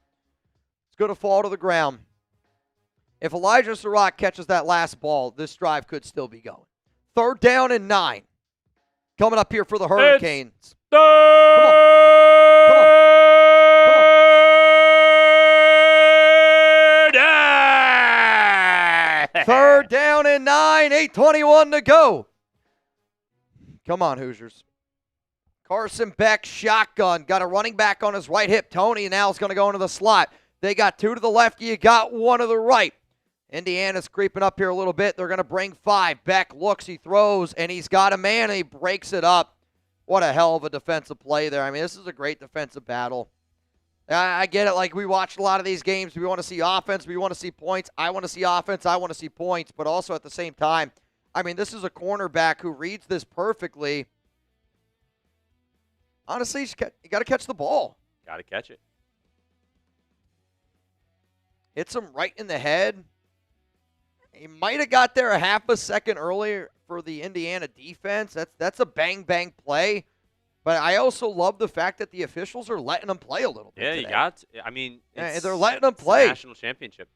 Speaker 1: It's going to fall to the ground. If Elijah Surratt catches that last ball, this drive could still be going. 3rd down and 9. Coming up here for the Hurricanes.
Speaker 2: It's third down.
Speaker 1: 3rd down and 9. 8:21 to go. Come on, Hoosiers. Carson Beck, shotgun. Got a running back on his right hip. Tony now is going to go into the slot. They got 2 to the left. You got 1 to the right. Indiana's creeping up here a little bit. They're going to bring 5. Beck looks, he throws, and he's got a man, and he breaks it up. What a hell of a defensive play there. I mean, this is a great defensive battle. I get it. Like, we watched a lot of these games. We want to see offense. We want to see points. I want to see offense. I want to see points. But also at the same time, I mean, this is a cornerback who reads this perfectly. honestly, you got to catch the ball.
Speaker 2: Got to catch it.
Speaker 1: Hits him right in the head. He might have got there a half a second earlier for the Indiana defense. That's a bang-bang play. But I also love the fact that the officials are letting them play a little bit today.
Speaker 2: You got to. I mean,
Speaker 1: they're letting them play.
Speaker 2: It's the national championship.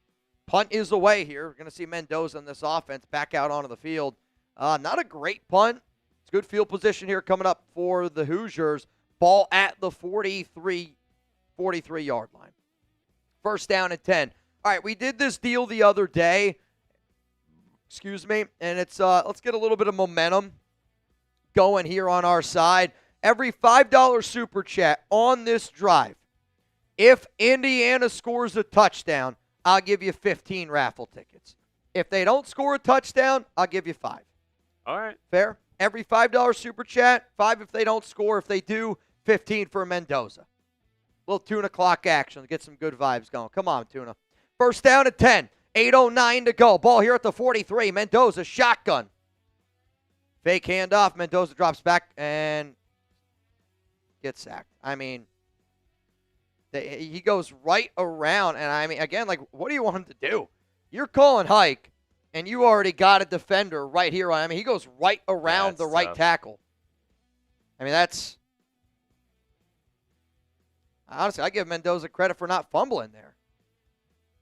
Speaker 1: Punt is away here. We're going to see Mendoza in this offense back out onto the field. Not a great punt. It's good field position here coming up for the Hoosiers. Ball at the 43-yard line. First down and 10. All right, we did this deal the other day. Excuse me. And it's let's get a little bit of momentum going here on our side. Every $5 super chat on this drive, if Indiana scores a touchdown, I'll give you 15 raffle tickets. If they don't score a touchdown, I'll give you 5.
Speaker 2: All right.
Speaker 1: Fair? Every $5 super chat, 5 if they don't score. If they do, 15 for Mendoza. Little Tuna clock action to get some good vibes going. Come on, Tuna. First down at 10. 8:09 to go. Ball here at the 43. Mendoza shotgun. Fake handoff. Mendoza drops back and gets sacked. I mean, he goes right around. And, I mean, again, like, what do you want him to do? You're calling hike, and you already got a defender right here. I mean, he goes right around the right tackle. I mean, that's – honestly, I give Mendoza credit for not fumbling there.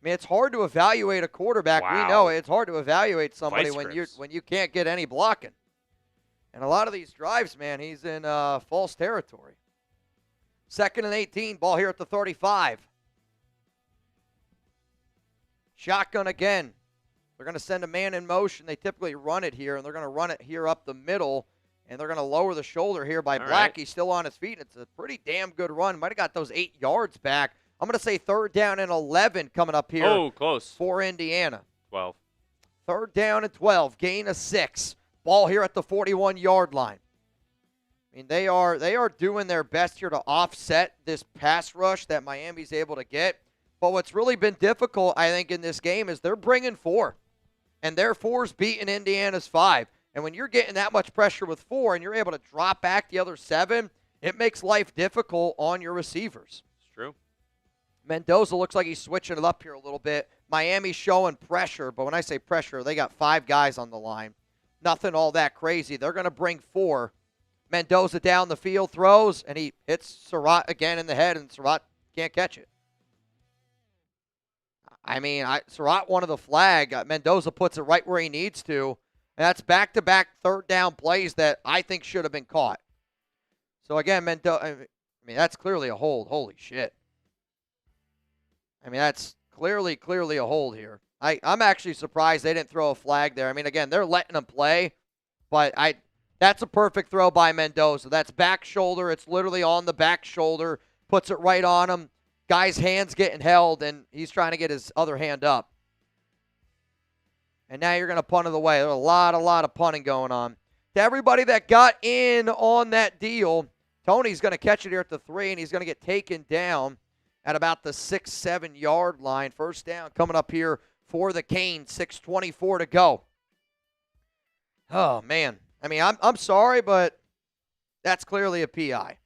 Speaker 1: I mean, it's hard to evaluate a quarterback.
Speaker 2: Wow.
Speaker 1: We know it's hard to evaluate somebody when you can't get any blocking. And a lot of these drives, man, he's in false territory. Second and 18, ball here at the 35. Shotgun again. They're going to send a man in motion. They typically run it here, and they're going to run it here up the middle, and they're going to lower the shoulder here by Black. Right. He's still on his feet. It's a pretty damn good run. Might have got those 8 yards back. I'm going to say third down and 11 coming up here.
Speaker 2: Oh, close.
Speaker 1: For Indiana.
Speaker 2: 12.
Speaker 1: Third down and 12. Gain of 6. Ball here at the 41-yard line. I mean, they are doing their best here to offset this pass rush that Miami's able to get. But what's really been difficult, I think, in this game is they're bringing 4. And their 4's beating Indiana's 5. And when you're getting that much pressure with 4 and you're able to drop back the other 7, it makes life difficult on your receivers.
Speaker 2: It's true.
Speaker 1: Mendoza looks like he's switching it up here a little bit. Miami's showing pressure, but when I say pressure, they got 5 guys on the line. Nothing all that crazy. They're going to bring 4. Mendoza down the field, throws, and he hits Surratt again in the head, and Surratt can't catch it. I mean, Surratt wanted the flag. Mendoza puts it right where he needs to, and that's back-to-back third down plays that I think should have been caught. So, again, Mendoza, I mean, that's clearly a hold. Holy shit. I mean, that's clearly a hold here. I'm actually surprised they didn't throw a flag there. I mean, again, they're letting him play, but that's a perfect throw by Mendoza. That's back shoulder. It's literally on the back shoulder. Puts it right on him. Guy's hand's getting held, and he's trying to get his other hand up. And now you're going to punt it away. There's a lot of punting going on. To everybody that got in on that deal, Tony's going to catch it here at the 3, and he's going to get taken down at about the 6-7 yard line. First down coming up here for the Canes. 6:24 to go. Oh, man. I mean, I'm sorry, but that's clearly a PI.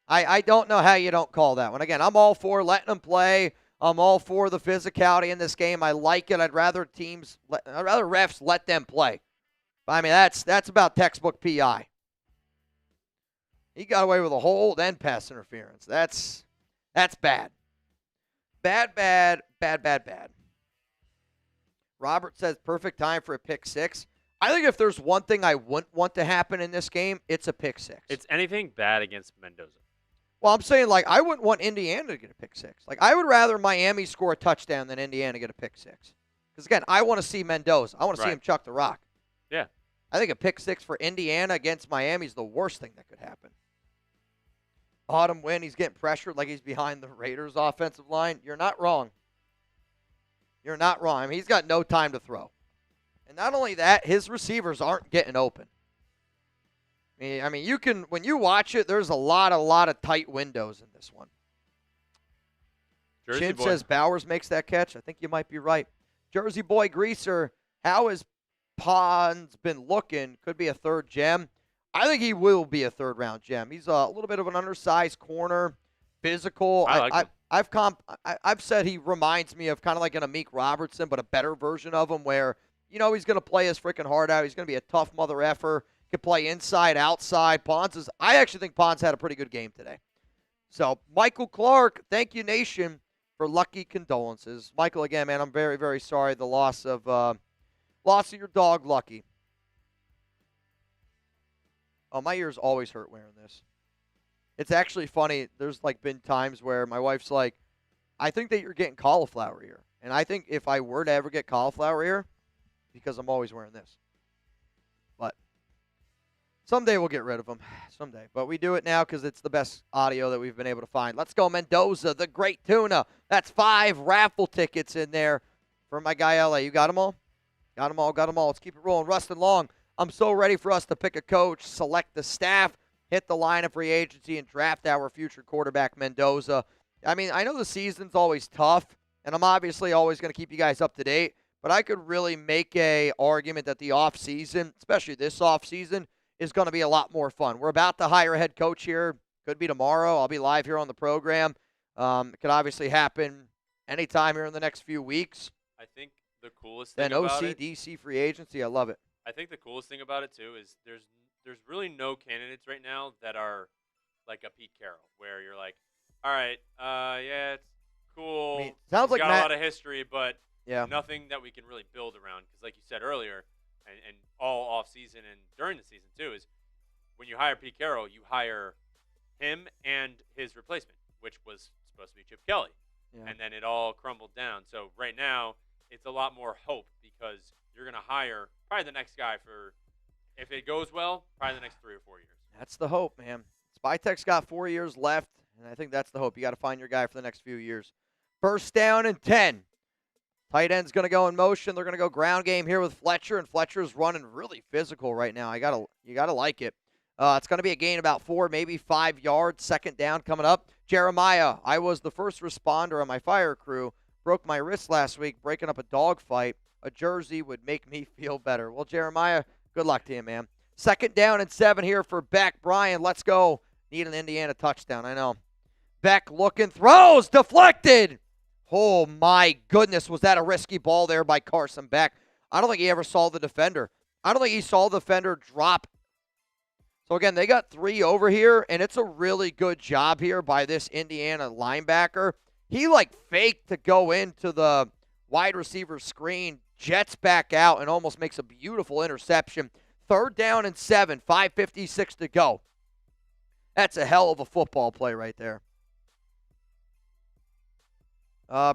Speaker 1: I don't know how you don't call that one. Again, I'm all for letting them play. I'm all for the physicality in this game. I like it. I'd rather refs let them play. But, I mean, that's about textbook PI. He got away with a hold and pass interference. That's bad. Bad. Robert says perfect time for a pick 6. I think if there's one thing I wouldn't want to happen in this game, it's a pick 6.
Speaker 2: It's anything bad against Mendoza.
Speaker 1: Well, I'm saying, like, I wouldn't want Indiana to get a pick 6. Like, I would rather Miami score a touchdown than Indiana get a pick 6. Because, again, I want to see Mendoza. I want to see him chuck the rock.
Speaker 2: Yeah.
Speaker 1: I think a pick 6 for Indiana against Miami is the worst thing that could happen. Autumn win, he's getting pressured like he's behind the Raiders' offensive line. You're not wrong. You're not wrong. I mean, he's got no time to throw. And not only that, his receivers aren't getting open. I mean, you can, when you watch it, there's a lot of tight windows in this one.
Speaker 2: Jersey
Speaker 1: Chin
Speaker 2: boy
Speaker 1: says Bowers makes that catch. I think you might be right. Jersey boy Greaser, how has Pons been looking? Could be a third gem. I think he will be a third-round gem. He's a little bit of an undersized corner, physical.
Speaker 2: I like him.
Speaker 1: I've said he reminds me of kind of like an Amik Robertson, but a better version of him where, he's going to play his freaking heart out. He's going to be a tough mother effer. Can play inside, outside. I actually think Pons had a pretty good game today. So, Michael Clark, thank you, Nation, for lucky condolences. Michael, again, man, I'm very, very sorry the loss of your dog, Lucky. Oh, my ears always hurt wearing this. It's actually funny. There's, been times where my wife's like, I think that you're getting cauliflower ear. And I think if I were to ever get cauliflower ear, because I'm always wearing this. But someday we'll get rid of them. Someday. But we do it now because it's the best audio that we've been able to find. Let's go, Mendoza, the great tuna. That's 5 raffle tickets in there for my guy, LA. You got them all? Got them all. Let's keep it rolling. Rustin Long, I'm so ready for us to pick a coach, select the staff, hit the line of free agency, and draft our future quarterback, Mendoza. I mean, I know the season's always tough, and I'm obviously always going to keep you guys up to date, but I could really make a argument that the offseason, especially this offseason, is going to be a lot more fun. We're about to hire a head coach here. Could be tomorrow. I'll be live here on the program. It could obviously happen anytime here in the next few weeks.
Speaker 2: I think the coolest thing
Speaker 1: then
Speaker 2: about
Speaker 1: OC, DC free agency. I love it.
Speaker 2: I think the coolest thing about it, too, is there's really no candidates right now that are like a Pete Carroll, where you're like, all right, yeah, it's cool.
Speaker 1: I mean, sounds like
Speaker 2: got
Speaker 1: Matt,
Speaker 2: a lot of history, but
Speaker 1: yeah,
Speaker 2: nothing that we can really build around. Because like you said earlier, and all off-season and during the season, too, is when you hire Pete Carroll, you hire him and his replacement, which was supposed to be Chip Kelly.
Speaker 1: Yeah.
Speaker 2: And then it all crumbled down. So right now, it's a lot more hope because you're going to hire probably the next guy for, if it goes well, probably the next 3 or 4 years.
Speaker 1: That's the hope, man. Spytek's got 4 years left, and I think that's the hope. You got to find your guy for the next few years. First down and 10. Tight end's going to go in motion. They're going to go ground game here with Fletcher, and Fletcher's running really physical right now. You gotta like it. It's going to be a gain about 4, maybe 5 yards. Second down coming up. Jeremiah, I was the first responder on my fire crew. Broke my wrist last week breaking up a dog fight. A jersey would make me feel better. Well, Jeremiah, good luck to you, man. Second down and 7 here for Beck. Brian, let's go. Need an Indiana touchdown, I know. Beck looking, throws, deflected. Oh, my goodness, was that a risky ball there by Carson Beck. I don't think he ever saw the defender. I don't think he saw the defender drop. So, again, they got 3 over here, and it's a really good job here by this Indiana linebacker. He, faked to go into the wide receiver screen, jets back out, and almost makes a beautiful interception. Third down and 7, 5:56 to go. That's a hell of a football play right there.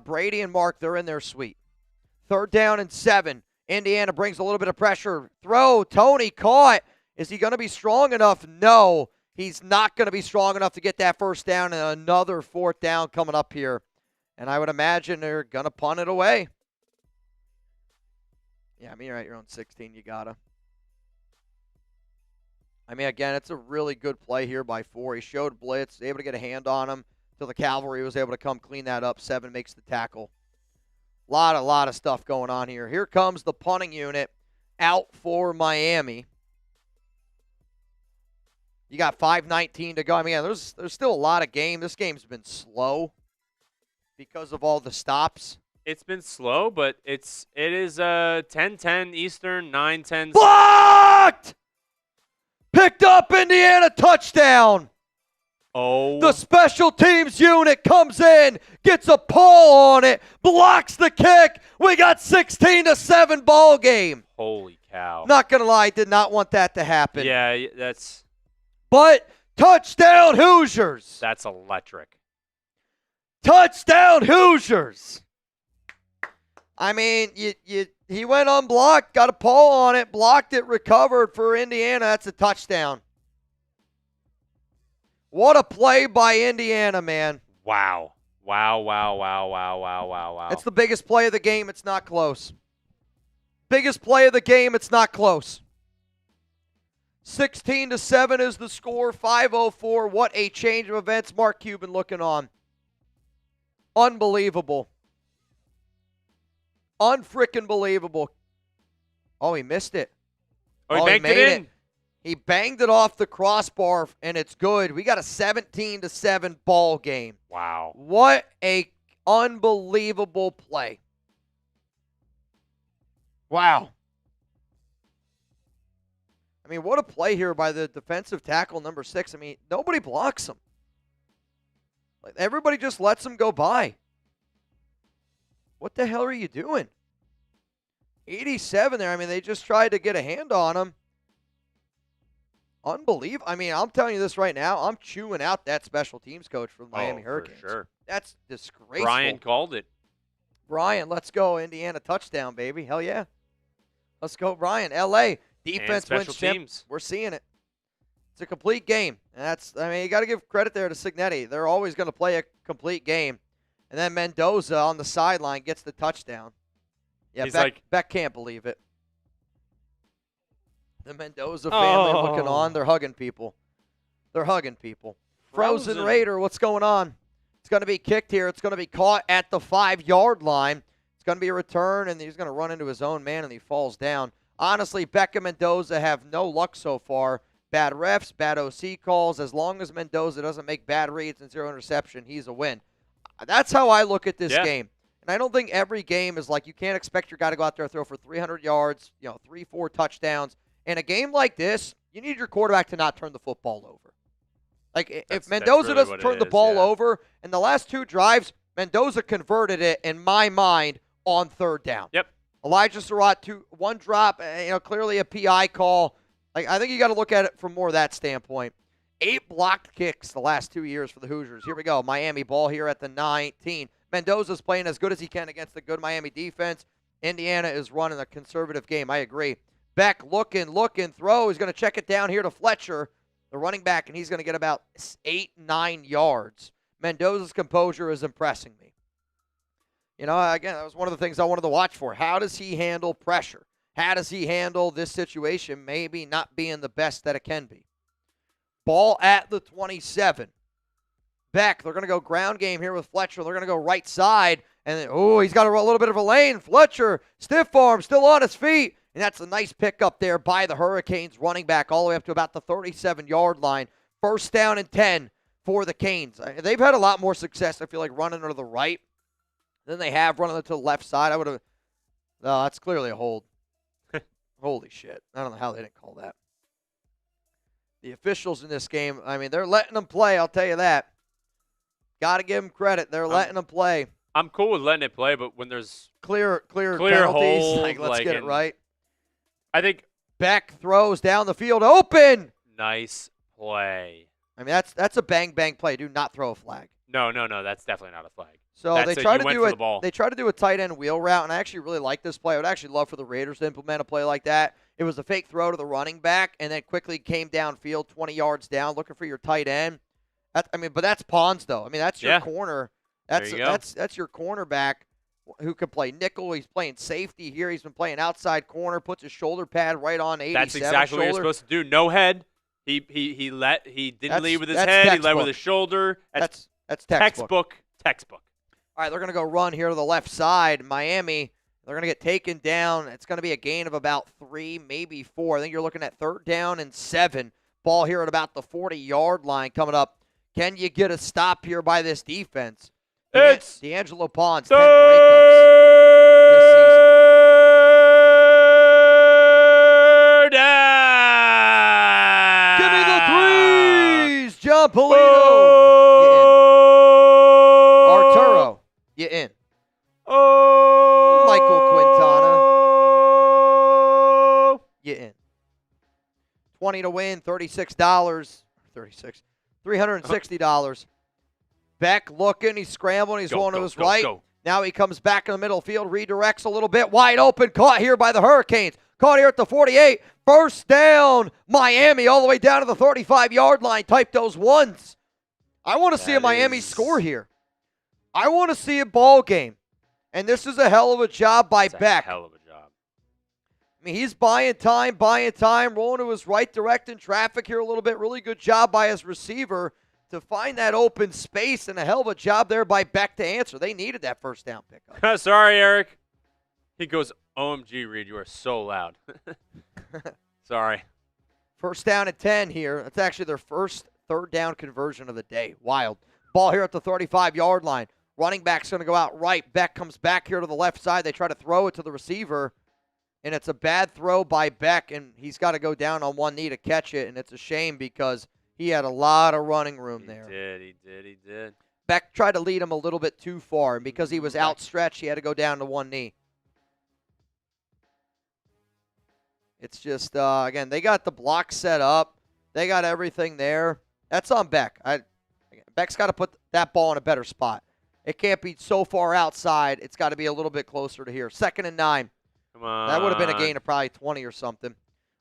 Speaker 1: Brady and Mark, they're in their suite. Third down and 7. Indiana brings a little bit of pressure. Throw, Tony caught. Is he going to be strong enough? No, he's not going to be strong enough to get that first down, and another fourth down coming up here. And I would imagine they're going to punt it away. Yeah, I mean, you're at your own 16. You got to. I mean, again, it's a really good play here by 4. He showed blitz, able to get a hand on him till the cavalry was able to come clean that up. 7 makes the tackle. Lot of stuff going on here. Here comes the punting unit out for Miami. You got 5:19 to go. I mean, there's still a lot of game. This game's been slow because of all the stops.
Speaker 2: It's been slow, but it is 10:10 Eastern, 9:10.
Speaker 1: Blocked! Picked up, Indiana, touchdown.
Speaker 2: Oh.
Speaker 1: The special teams unit comes in, gets a paw on it, blocks the kick. We got 16-7 ball game.
Speaker 2: Holy cow.
Speaker 1: Not going to lie, did not want that to happen.
Speaker 2: Yeah, that's.
Speaker 1: But touchdown Hoosiers.
Speaker 2: That's electric.
Speaker 1: Touchdown Hoosiers. I mean, he went unblocked, got a paw on it, blocked it, recovered for Indiana. That's a touchdown. What a play by Indiana, man.
Speaker 2: Wow. Wow.
Speaker 1: It's the biggest play of the game. It's not close. Biggest play of the game. It's not close. 16-7 is the score. 5:04. What a change of events. Mark Cuban looking on. Unbelievable. Unfrickin' believable. Oh, he missed it.
Speaker 2: Oh, he banked it in.
Speaker 1: He banged it off the crossbar, and it's good. We got a 17-7 ball game.
Speaker 2: Wow.
Speaker 1: What a unbelievable play. Wow. I mean, what a play here by the defensive tackle, number 6. I mean, nobody blocks him. Like, everybody just lets him go by. What the hell are you doing? 87 there. I mean, they just tried to get a hand on him. Unbelievable. I mean, I'm telling you this right now. I'm chewing out that special teams coach for the Miami Hurricanes.
Speaker 2: For sure.
Speaker 1: That's disgraceful.
Speaker 2: Brian called it.
Speaker 1: Brian, let's go. Indiana touchdown, baby. Hell yeah. Let's go, Brian. L.A. Defense wins teams. We're seeing it. It's a complete game. And you got to give credit there to Cignetti. They're always going to play a complete game. And then Mendoza on the sideline gets the touchdown. Yeah, Beck can't believe it. The Mendoza family looking on. They're hugging people. They're hugging people. Frozen Raider, what's going on? It's going to be kicked here. It's going to be caught at the 5-yard line. It's going to be a return, and he's going to run into his own man, and he falls down. Honestly, Beck and Mendoza have no luck so far. Bad refs, bad OC calls. As long as Mendoza doesn't make bad reads and 0 interception, he's a win. That's how I look at this game. And I don't think every game is like you can't expect your guy to go out there and throw for 300 yards, 3-4 touchdowns. In a game like this, you need your quarterback to not turn the football over. Like, if Mendoza doesn't turn the ball over, in the last 2 drives, Mendoza converted it, in my mind, on 3rd down.
Speaker 2: Yep.
Speaker 1: Elijah Surratt, 1 drop, clearly a PI call. Like, I think you got to look at it from more of that standpoint. 8 blocked kicks the last 2 years for the Hoosiers. Here we go. Miami ball here at the 19. Mendoza's playing as good as he can against the good Miami defense. Indiana is running a conservative game. I agree. Beck looking, throw. He's going to check it down here to Fletcher, the running back, and he's going to get about 8-9 yards. Mendoza's composure is impressing me. Again, that was one of the things I wanted to watch for. How does he handle pressure? How does he handle this situation maybe not being the best that it can be? Ball at the 27. Beck, they're going to go ground game here with Fletcher. They're going to go right side. And then, he's got a little bit of a lane. Fletcher, stiff arm, still on his feet. And that's a nice pickup there by the Hurricanes running back all the way up to about the 37-yard line. 1st down and 10 for the Canes. They've had a lot more success, I feel like, running to the right than they have running to the left side. No, that's clearly a hold. Holy shit. I don't know how they didn't call that. The officials in this game, I mean, they're letting them play, I'll tell you that. Got to give them credit. They're letting them play.
Speaker 2: I'm cool with letting it play, but when there's
Speaker 1: clear penalties,
Speaker 2: hold,
Speaker 1: let's get it right.
Speaker 2: I think
Speaker 1: Beck throws down the field, open.
Speaker 2: Nice play.
Speaker 1: I mean, that's a bang play. Do not throw a flag.
Speaker 2: No, that's definitely not a flag.
Speaker 1: So they try to do a tight end wheel route, and I actually really like this play. I would actually love for the Raiders to implement a play like that. It was a fake throw to the running back, and then quickly came downfield 20 yards down, looking for your tight end. But that's Pons though. I mean, that's your corner. That's your cornerback who can play nickel. He's playing safety here. He's been playing outside corner. Puts his shoulder pad right on 87.
Speaker 2: That's exactly what you're supposed to do. No head. He didn't lead with his head.
Speaker 1: Textbook.
Speaker 2: He led with his shoulder.
Speaker 1: That's
Speaker 2: textbook.
Speaker 1: All right, they're going to go run here to the left side. Miami, they're going to get taken down. It's going to be a gain of about 3, maybe 4. I think you're looking at 3rd down and 7. Ball here at about the 40-yard line coming up. Can you get a stop here by this defense?
Speaker 2: It's
Speaker 1: D'Angelo Pons, 10 breakups this season.
Speaker 2: Down.
Speaker 1: Give me the threes. John Polito. Arturo, you in. Michael Quintana, you in. 20 to win, $36. $360. Beck looking, he's scrambling, he's going to his right. Now he comes back in the middle field, redirects a little bit, wide open, caught here by the Hurricanes. Caught here at the 48. 1st down, Miami, all the way down to the 35-yard line. Type those ones. I want to see a Miami score here. I want to see a ball game. And this is a hell of a job by Beck.
Speaker 2: Hell of a job.
Speaker 1: I mean, he's buying time, rolling to his right, directing traffic here a little bit. Really good job by his receiver to find that open space, and a hell of a job there by Beck to answer. They needed that 1st down pickup.
Speaker 2: Sorry, Eric. He goes, OMG, Reid, you are so loud. Sorry.
Speaker 1: First down at 10 here. That's actually their first third down conversion of the day. Wild. Ball here at the 35-yard line. Running back's going to go out right. Beck comes back here to the left side. They try to throw it to the receiver, and it's a bad throw by Beck, and he's got to go down on one knee to catch it, and it's a shame because he had a lot of running room there.
Speaker 2: He did.
Speaker 1: Beck tried to lead him a little bit too far, and because he was outstretched, he had to go down to one knee. It's just, again, they got the block set up. They got everything there. That's on Beck. Beck's got to put that ball in a better spot. It can't be so far outside. It's got to be a little bit closer to here. 2nd and 9.
Speaker 2: Come on.
Speaker 1: That would have been a gain of probably 20 or something.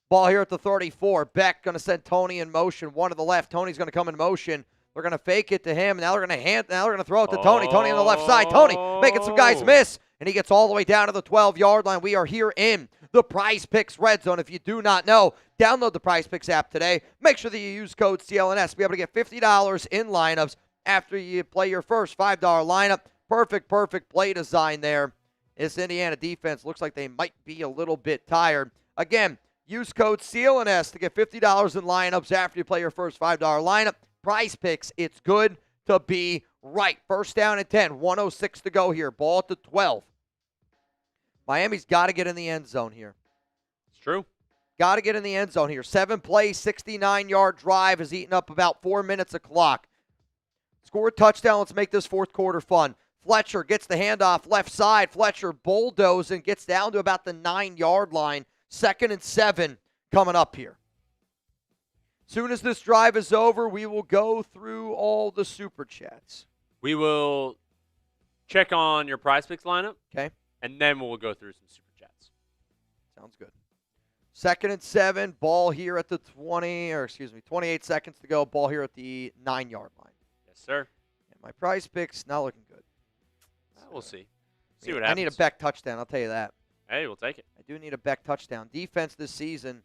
Speaker 1: Ball here at the 34. Beck going to send Tony in motion. One to the left. Tony's going to come in motion. They're going to fake it to him. Now they're going to throw it to Tony. Tony on the left side. Tony making some guys miss. And he gets all the way down to the 12-yard line. We are here in the Prize Picks Red Zone. If you do not know, download the Prize Picks app today. Make sure that you use code CLNS to be able to get $50 in lineups after you play your first $5 lineup. Perfect play design there. This Indiana defense looks like they might be a little bit tired. Again, use code CLNS to get $50 in lineups after you play your first $5 lineup. Prize Picks, it's good to be right. First down at 10, 1:06 to go here. Ball at the 12. Miami's got to get in the end zone here.
Speaker 2: It's true.
Speaker 1: Got to get in the end zone here. 7-play, 69-yard drive has eaten up about 4 minutes of clock. Score a touchdown. Let's make this fourth quarter fun. Fletcher gets the handoff left side. Fletcher bulldozing, gets down to about the 9-yard line. 2nd and 7 coming up here. Soon as this drive is over, we will go through all the Super Chats.
Speaker 2: We will check on your Prize Picks lineup.
Speaker 1: Okay.
Speaker 2: And then we'll go through some Super Chats.
Speaker 1: Sounds good. 2nd and 7, ball here at the 28 seconds to go. Ball here at the 9-yard line.
Speaker 2: Yes, sir.
Speaker 1: And my Prize Picks not looking good.
Speaker 2: We'll see. See what happens.
Speaker 1: I need a Beck touchdown, I'll tell you that.
Speaker 2: Hey, we'll take it.
Speaker 1: I do need a Beck touchdown. Defense this season,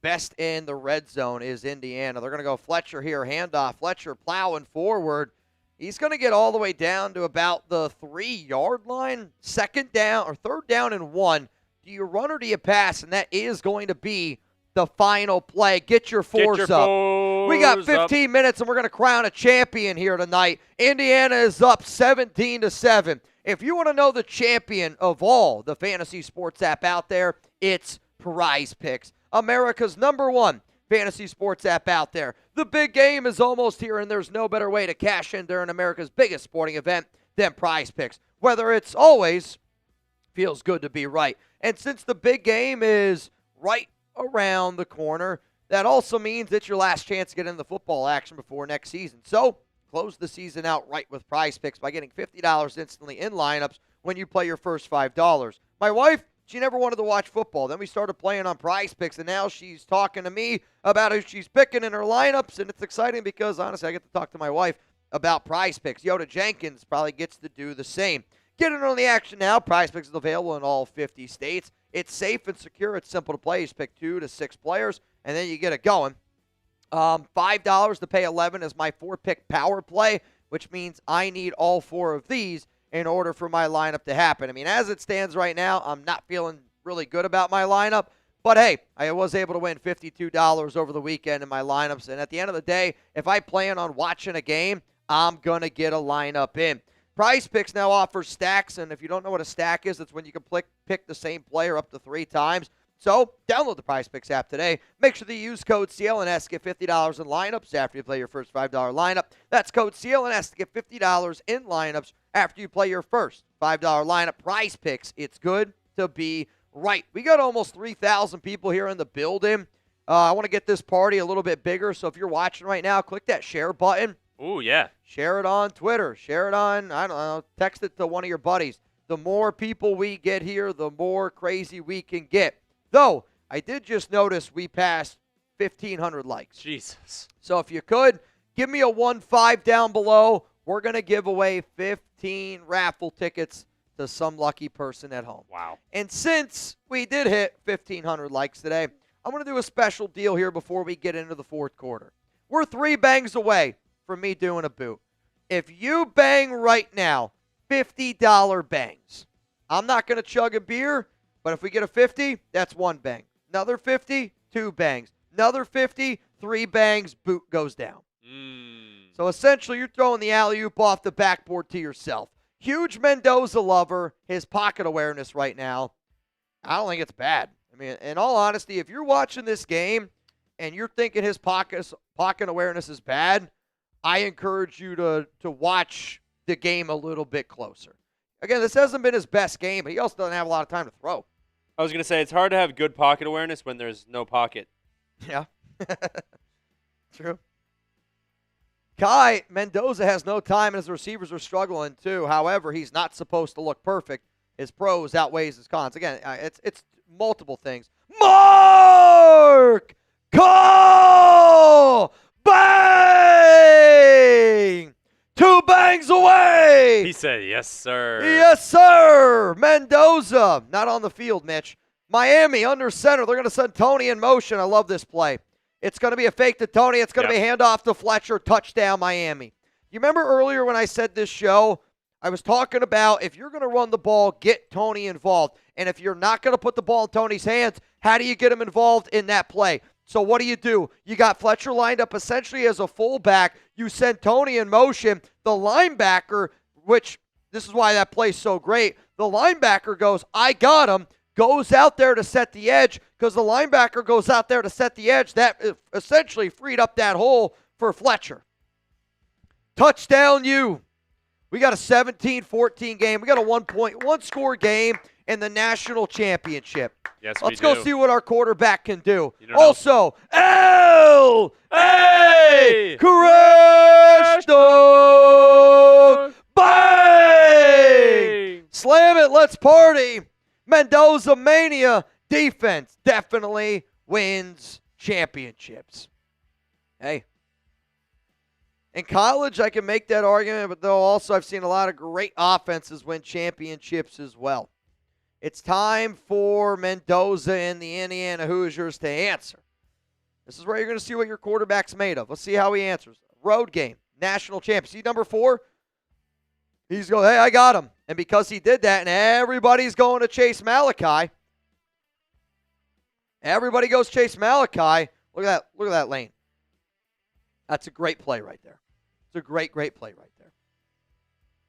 Speaker 1: best in the red zone is Indiana. They're going to go Fletcher here, handoff. Fletcher plowing forward. He's going to get all the way down to about the 3-yard line. 3rd down and 1. Do you run or do you pass? And that is going to be the final play. Get your fours up. We got 15 minutes, and we're going to crown a champion here tonight. Indiana is up 17-7. If you want to know the champion of all the fantasy sports app out there, it's Prize Picks, America's #1 fantasy sports app out there. The big game is almost here, and there's no better way to cash in during America's biggest sporting event than Prize Picks. Whether it's always feels good to be right. And since the big game is right around the corner, that also means it's your last chance to get in the football action before next season. So close the season out right with Prize Picks by getting $50 instantly in lineups when you play your first $5. My wife, she never wanted to watch football. Then we started playing on Prize Picks, and now she's talking to me about who she's picking in her lineups, and it's exciting because, honestly, I get to talk to my wife about Prize Picks. Yoda Jenkins probably gets to do the same. Get in on the action now. Prize Picks is available in all 50 states. It's safe and secure. It's simple to play. You just pick 2 to 6 players, and then you get it going. $5 to pay 11 is my 4-pick power play, which means I need all 4 of these in order for my lineup to happen. I mean, as it stands right now, I'm not feeling really good about my lineup, but hey, I was able to win $52 over the weekend in my lineups, and at the end of the day, if I plan on watching a game, I'm going to get a lineup in. Prize Picks now offers stacks, and if you don't know what a stack is, it's when you can pick the same player up to 3 times. So, download the Prize Picks app today. Make sure that you use code CLNS to get $50 in lineups after you play your first $5 lineup. That's code CLNS to get $50 in lineups after you play your first $5 lineup. Prize Picks, it's good to be right. We got almost 3,000 people here in the building. I want to get this party a little bit bigger, so if you're watching right now, click that share button.
Speaker 2: Ooh, yeah.
Speaker 1: Share it on Twitter. Share it on, I don't know, text it to one of your buddies. The more people we get here, the more crazy we can get. Though, I did just notice we passed 1,500 likes.
Speaker 2: Jesus.
Speaker 1: So if you could, give me a 1-5 down below. We're going to give away 15 raffle tickets to some lucky person at home.
Speaker 2: Wow.
Speaker 1: And since we did hit 1,500 likes today, I'm going to do a special deal here before we get into the fourth quarter. We're 3 bangs away from me doing a boot. If you bang right now, $50 bangs. I'm not going to chug a beer, but if we get a 50, that's 1 bang. Another 50, 2 bangs. Another 50, 3 bangs, boot goes down. So essentially, you're throwing the alley-oop off the backboard to yourself. Huge Mendoza lover. His pocket awareness right now, I don't think it's bad. I mean, in all honesty, if you're watching this game and you're thinking his pocket awareness is bad, I encourage you to watch the game a little bit closer. Again, this hasn't been his best game, but he also doesn't have a lot of time to throw.
Speaker 2: I was going to say, it's hard to have good pocket awareness when there's no pocket.
Speaker 1: Yeah. True. Kai Mendoza has no time, and his receivers are struggling too. However, he's not supposed to look perfect. His pros outweighs his cons. Again, it's multiple things. Mark Call! Bang! 2 bangs away!
Speaker 2: He said, yes, sir.
Speaker 1: Yes, sir! Mendoza, not on the field, Mitch. Miami under center. They're going to send Tony in motion. I love this play. It's going to be a fake to Tony. It's going to be a handoff to Fletcher. Touchdown, Miami. You remember earlier when I said this show, I was talking about if you're going to run the ball, get Tony involved. And if you're not going to put the ball in Tony's hands, how do you get him involved in that play? So what do? You got Fletcher lined up essentially as a fullback. You send Tony in motion. The linebacker, which this is why that play's so great, the linebacker goes, I got him, goes out there to set the edge. Because the linebacker goes out there to set the edge, that essentially freed up that hole for Fletcher. Touchdown, you. We got a 17-14 game. We got a one-score game in the national championship.
Speaker 2: Yes,
Speaker 1: Let's go see what our quarterback can do.
Speaker 2: Also,
Speaker 1: L.A. Crash Dog! Bang! Slam it, let's party. Mendoza Mania. Defense definitely wins championships. Hey. In college, I can make that argument, but though also I've seen a lot of great offenses win championships as well. It's time for Mendoza and the Indiana Hoosiers to answer. This is where you're going to see what your quarterback's made of. Let's see how he answers. Road game, national champion. See number 4? He's going, hey, I got him. And because he did that, and everybody's going to chase Malachi, everybody goes chase Malachi. Look at that lane. That's a great play right there. It's a great play right there.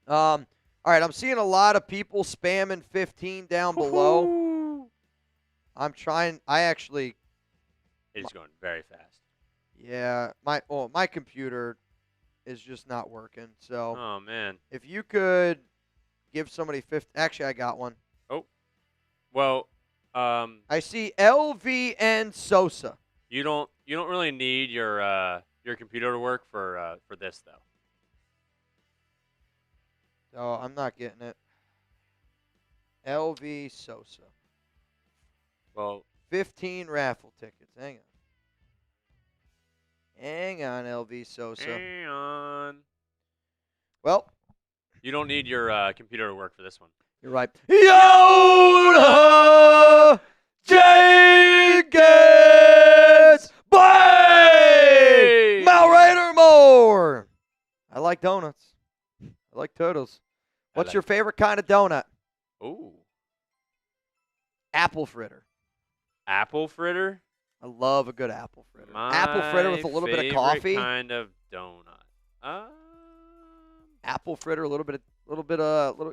Speaker 1: All right, I'm seeing a lot of people spamming 15 down below. I'm trying.
Speaker 2: He's going very fast.
Speaker 1: Yeah, my computer is just not working. So,
Speaker 2: oh man,
Speaker 1: if you could give somebody 15. Actually, I got one.
Speaker 2: Oh, well.
Speaker 1: I see LVN Sosa.
Speaker 2: You don't really need your computer to work for this though.
Speaker 1: Oh, I'm not getting it. LV Sosa.
Speaker 2: Well,
Speaker 1: 15 raffle tickets. Hang on, LV Sosa.
Speaker 2: Hang on.
Speaker 1: Well,
Speaker 2: you don't need your computer to work for this one.
Speaker 1: You're right. Yoda Jenkins! Bang! Mal Raider more! I like donuts. I like turtles. What's your favorite kind of donut?
Speaker 2: Ooh.
Speaker 1: Apple fritter.
Speaker 2: Apple fritter?
Speaker 1: I love a good apple fritter. Apple fritter with a little bit of coffee.
Speaker 2: Kind of donut.
Speaker 1: Apple fritter,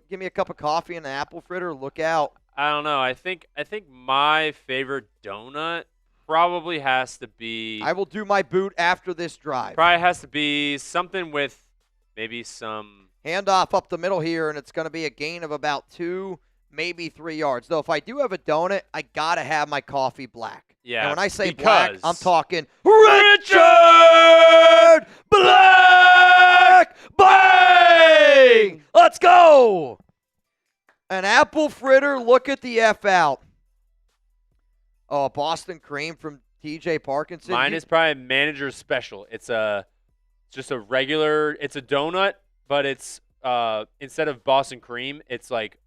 Speaker 1: give me a cup of coffee and an apple fritter. Look out.
Speaker 2: I don't know. I think my favorite donut probably has to be.
Speaker 1: I will do my boot after this drive.
Speaker 2: Probably has to be something with maybe some
Speaker 1: handoff up the middle here, and it's going to be a gain of about 2, maybe 3 yards. Though if I do have a donut, I got to have my coffee black.
Speaker 2: Yeah.
Speaker 1: And when I say black, I'm talking Richard Black. Bang! Let's go. An apple fritter. Look at the F out. Oh, a Boston cream from TJ Parkinson.
Speaker 2: Mine is probably manager's special. It's just a regular. It's a donut, but it's instead of Boston cream, it's like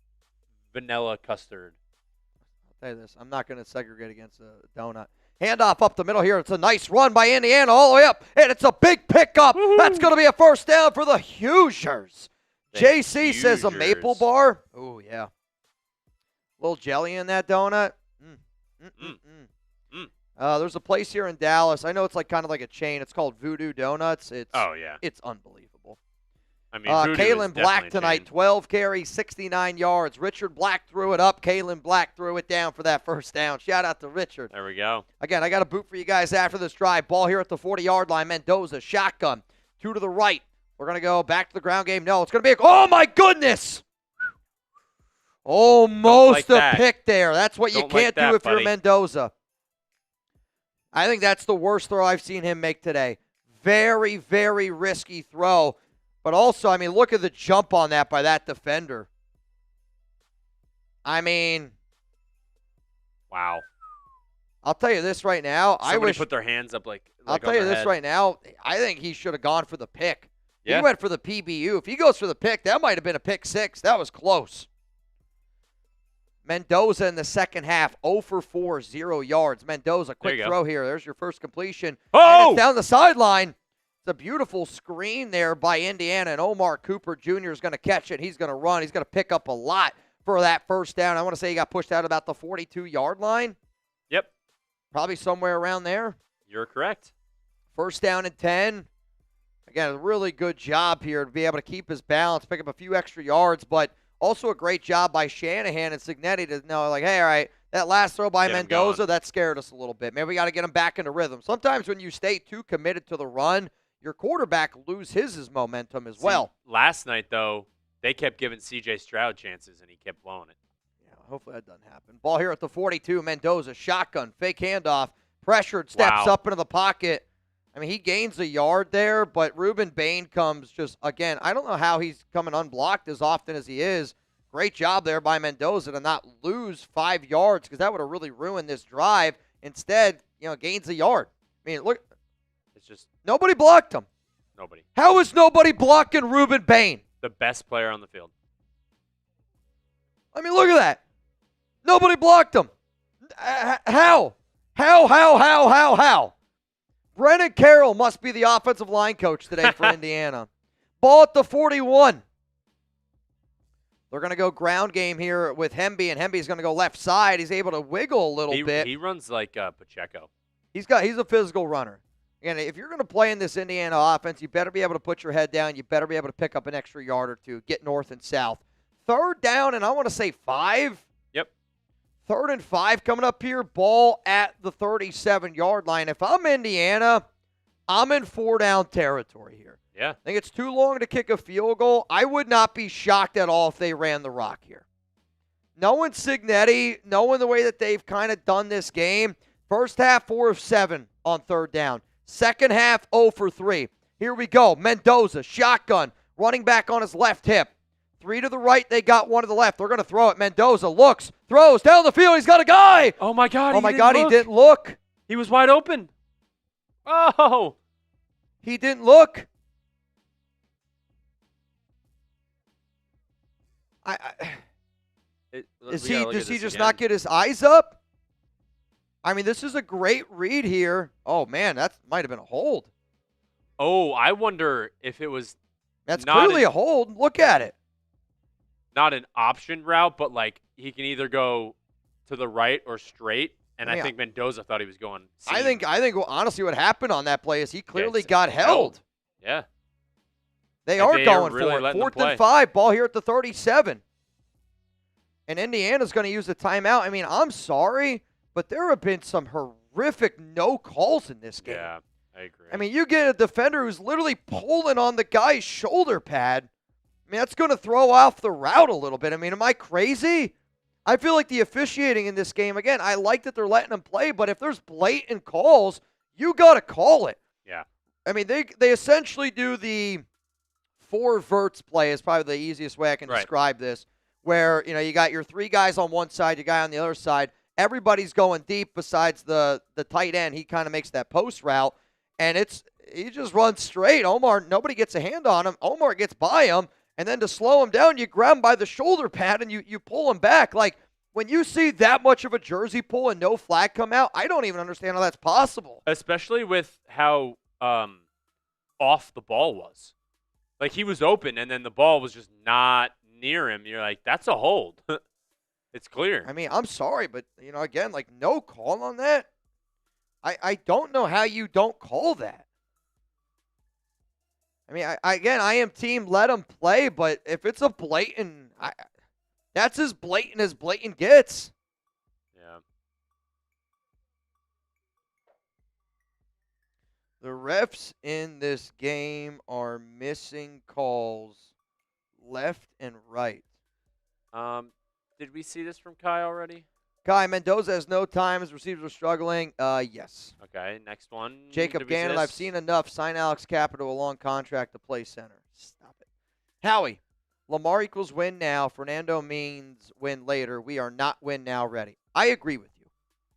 Speaker 2: vanilla custard.
Speaker 1: I'll tell you this, I'm not going to segregate against a donut. Handoff up the middle here. It's a nice run by Indiana all the way up, and it's a big pickup.
Speaker 2: Woo-hoo.
Speaker 1: That's going to be a first down for the Hoosiers. JC says a maple bar. Oh, yeah. A little jelly in that donut. There's a place here in Dallas. I know it's like kind of like a chain. It's called Voodoo Donuts. It's unbelievable.
Speaker 2: I mean, Voodoo is
Speaker 1: Kalen Black
Speaker 2: definitely a
Speaker 1: tonight,
Speaker 2: chain.
Speaker 1: 12 carries, 69 yards. Richard Black threw it up. Kalen Black threw it down for that first down. Shout out to Richard.
Speaker 2: There we go.
Speaker 1: Again, I got a boot for you guys after this drive. Ball here at the 40-yard line. Mendoza, shotgun, 2 to the right. We're going to go back to the ground game. No, it's going to be oh, my goodness. Almost a pick there. That's what you can't do if you're Mendoza. I think that's the worst throw I've seen him make today. Very, very risky throw. But also, I mean, look at the jump on that by that defender. I mean.
Speaker 2: Wow.
Speaker 1: I'll tell you this right now.
Speaker 2: Somebody put their hands up like
Speaker 1: I'll tell you this right now. I think he should have gone for the pick.
Speaker 2: Yeah.
Speaker 1: He went for the PBU. If he goes for the pick, that might have been a pick 6. That was close. Mendoza in the second half, 0 for 4, 0 yards. Mendoza, quick throw here. There's your first completion.
Speaker 2: Oh!
Speaker 1: And it's down the sideline. It's a beautiful screen there by Indiana, and Omar Cooper Jr. is going to catch it. He's going to run. He's going to pick up a lot for that first down. I want to say he got pushed out about the 42-yard line.
Speaker 2: Yep.
Speaker 1: Probably somewhere around there.
Speaker 2: You're correct.
Speaker 1: First down and 10. Again, a really good job here to be able to keep his balance, pick up a few extra yards, but also a great job by Shanahan and Cignetti to know, like, hey, all right, that last throw by Mendoza, that scared us a little bit. Maybe we got to get him back into rhythm. Sometimes when you stay too committed to the run, your quarterback loses his momentum as well.
Speaker 2: Last night, though, they kept giving C.J. Stroud chances, and he kept blowing it.
Speaker 1: Yeah, hopefully that doesn't happen. Ball here at the 42. Mendoza, shotgun, fake handoff, pressured, steps up into the pocket. I mean, he gains a yard there, but Ruben Bain comes just, again, I don't know how he's coming unblocked as often as he is. Great job there by Mendoza to not lose 5 yards because that would have really ruined this drive. Instead, gains a yard. I mean, look.
Speaker 2: It's just
Speaker 1: nobody blocked him.
Speaker 2: Nobody.
Speaker 1: How is nobody blocking Ruben Bain?
Speaker 2: The best player on the field.
Speaker 1: I mean, look at that. Nobody blocked him. How? How? Brennan Carroll must be the offensive line coach today for Indiana. Ball at the 41. They're going to go ground game here with Hemby, and Hemby's going to go left side. He's able to wiggle a little bit.
Speaker 2: He runs like Pacheco.
Speaker 1: He's a physical runner. And if you're going to play in this Indiana offense, you better be able to put your head down. You better be able to pick up an extra yard or two, get north and south. Third down, and I want to say 5.
Speaker 2: Yep.
Speaker 1: 3rd and 5 coming up here. Ball at the 37-yard line. If I'm Indiana, I'm in 4-down territory here.
Speaker 2: Yeah.
Speaker 1: I think it's too long to kick a field goal. I would not be shocked at all if they ran the rock here. Knowing Cignetti, knowing the way that they've kind of done this game, first half 4 of 7 on 3rd down. Second half 0 for 3. Here we go. Mendoza, shotgun, running back on his left hip. 3 to the right, they got 1 to the left. They're going to throw it. Mendoza looks, throws down the field. He's got a guy.
Speaker 2: Oh, my God.
Speaker 1: He didn't look.
Speaker 2: He was wide open. Oh.
Speaker 1: He didn't look. Does he just not get his eyes up? I mean, this is a great read here. Oh, man, that might have been a hold.
Speaker 2: Oh, I wonder if it was.
Speaker 1: That's clearly a hold. Look at it.
Speaker 2: Not an option route, but like he can either go to the right or straight. And I think Mendoza thought he was going seam.
Speaker 1: I think honestly what happened on that play is he clearly got held.
Speaker 2: Yeah.
Speaker 1: They are going for it. 4th and 5, ball here at the 37. And Indiana's going to use a timeout. I mean, I'm sorry, but there have been some horrific no calls in this game.
Speaker 2: Yeah, I agree.
Speaker 1: I mean, you get a defender who's literally pulling on the guy's shoulder pad. I mean, that's going to throw off the route a little bit. I mean, am I crazy? I feel like the officiating in this game, again, I like that they're letting them play, but if there's blatant calls, you got to call it.
Speaker 2: Yeah.
Speaker 1: I mean, they essentially do the 4 verts play is probably the easiest way I can describe this, where, you got your 3 guys on one side, your guy on the other side. Everybody's going deep besides the tight end. He kind of makes that post route, and he just runs straight. Omar, nobody gets a hand on him. Omar gets by him, and then to slow him down, you grab him by the shoulder pad, and you pull him back. Like, when you see that much of a jersey pull and no flag come out, I don't even understand how that's possible.
Speaker 2: Especially with how off the ball was. Like, he was open, and then the ball was just not near him. You're like, that's a hold. It's clear.
Speaker 1: I mean, I'm sorry, but, again, like, no call on that. I don't know how you don't call that. I mean, I am team let him play, but if it's a blatant, that's as blatant gets.
Speaker 2: Yeah.
Speaker 1: The refs in this game are missing calls left and right.
Speaker 2: Did we see this from Kai already?
Speaker 1: Kai, Mendoza has no time. His receivers are struggling. Yes.
Speaker 2: Okay, next one.
Speaker 1: Jacob
Speaker 2: Did we see
Speaker 1: Gannon,
Speaker 2: this?
Speaker 1: I've seen enough. Sign Alex Cappa to a long contract to play center. Stop it. Howie, Lamar equals win now. Fernando means win later. We are not win now ready. I agree with you,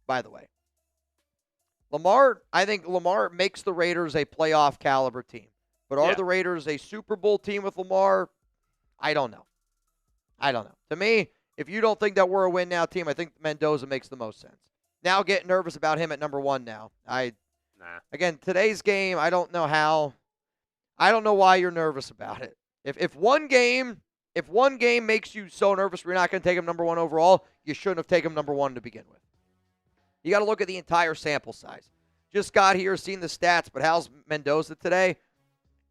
Speaker 1: by the way. I think Lamar makes the Raiders a playoff caliber team. But are the Raiders a Super Bowl team with Lamar? I don't know. To me, if you don't think that we're a win now team, I think Mendoza makes the most sense. Now get nervous about him at number 1 now. Again, today's game, I don't know why you're nervous about it. If one game makes you so nervous we're not going to take him number 1 overall, you shouldn't have taken him number 1 to begin with. You got to look at the entire sample size. Just got here, seen the stats, but how's Mendoza today?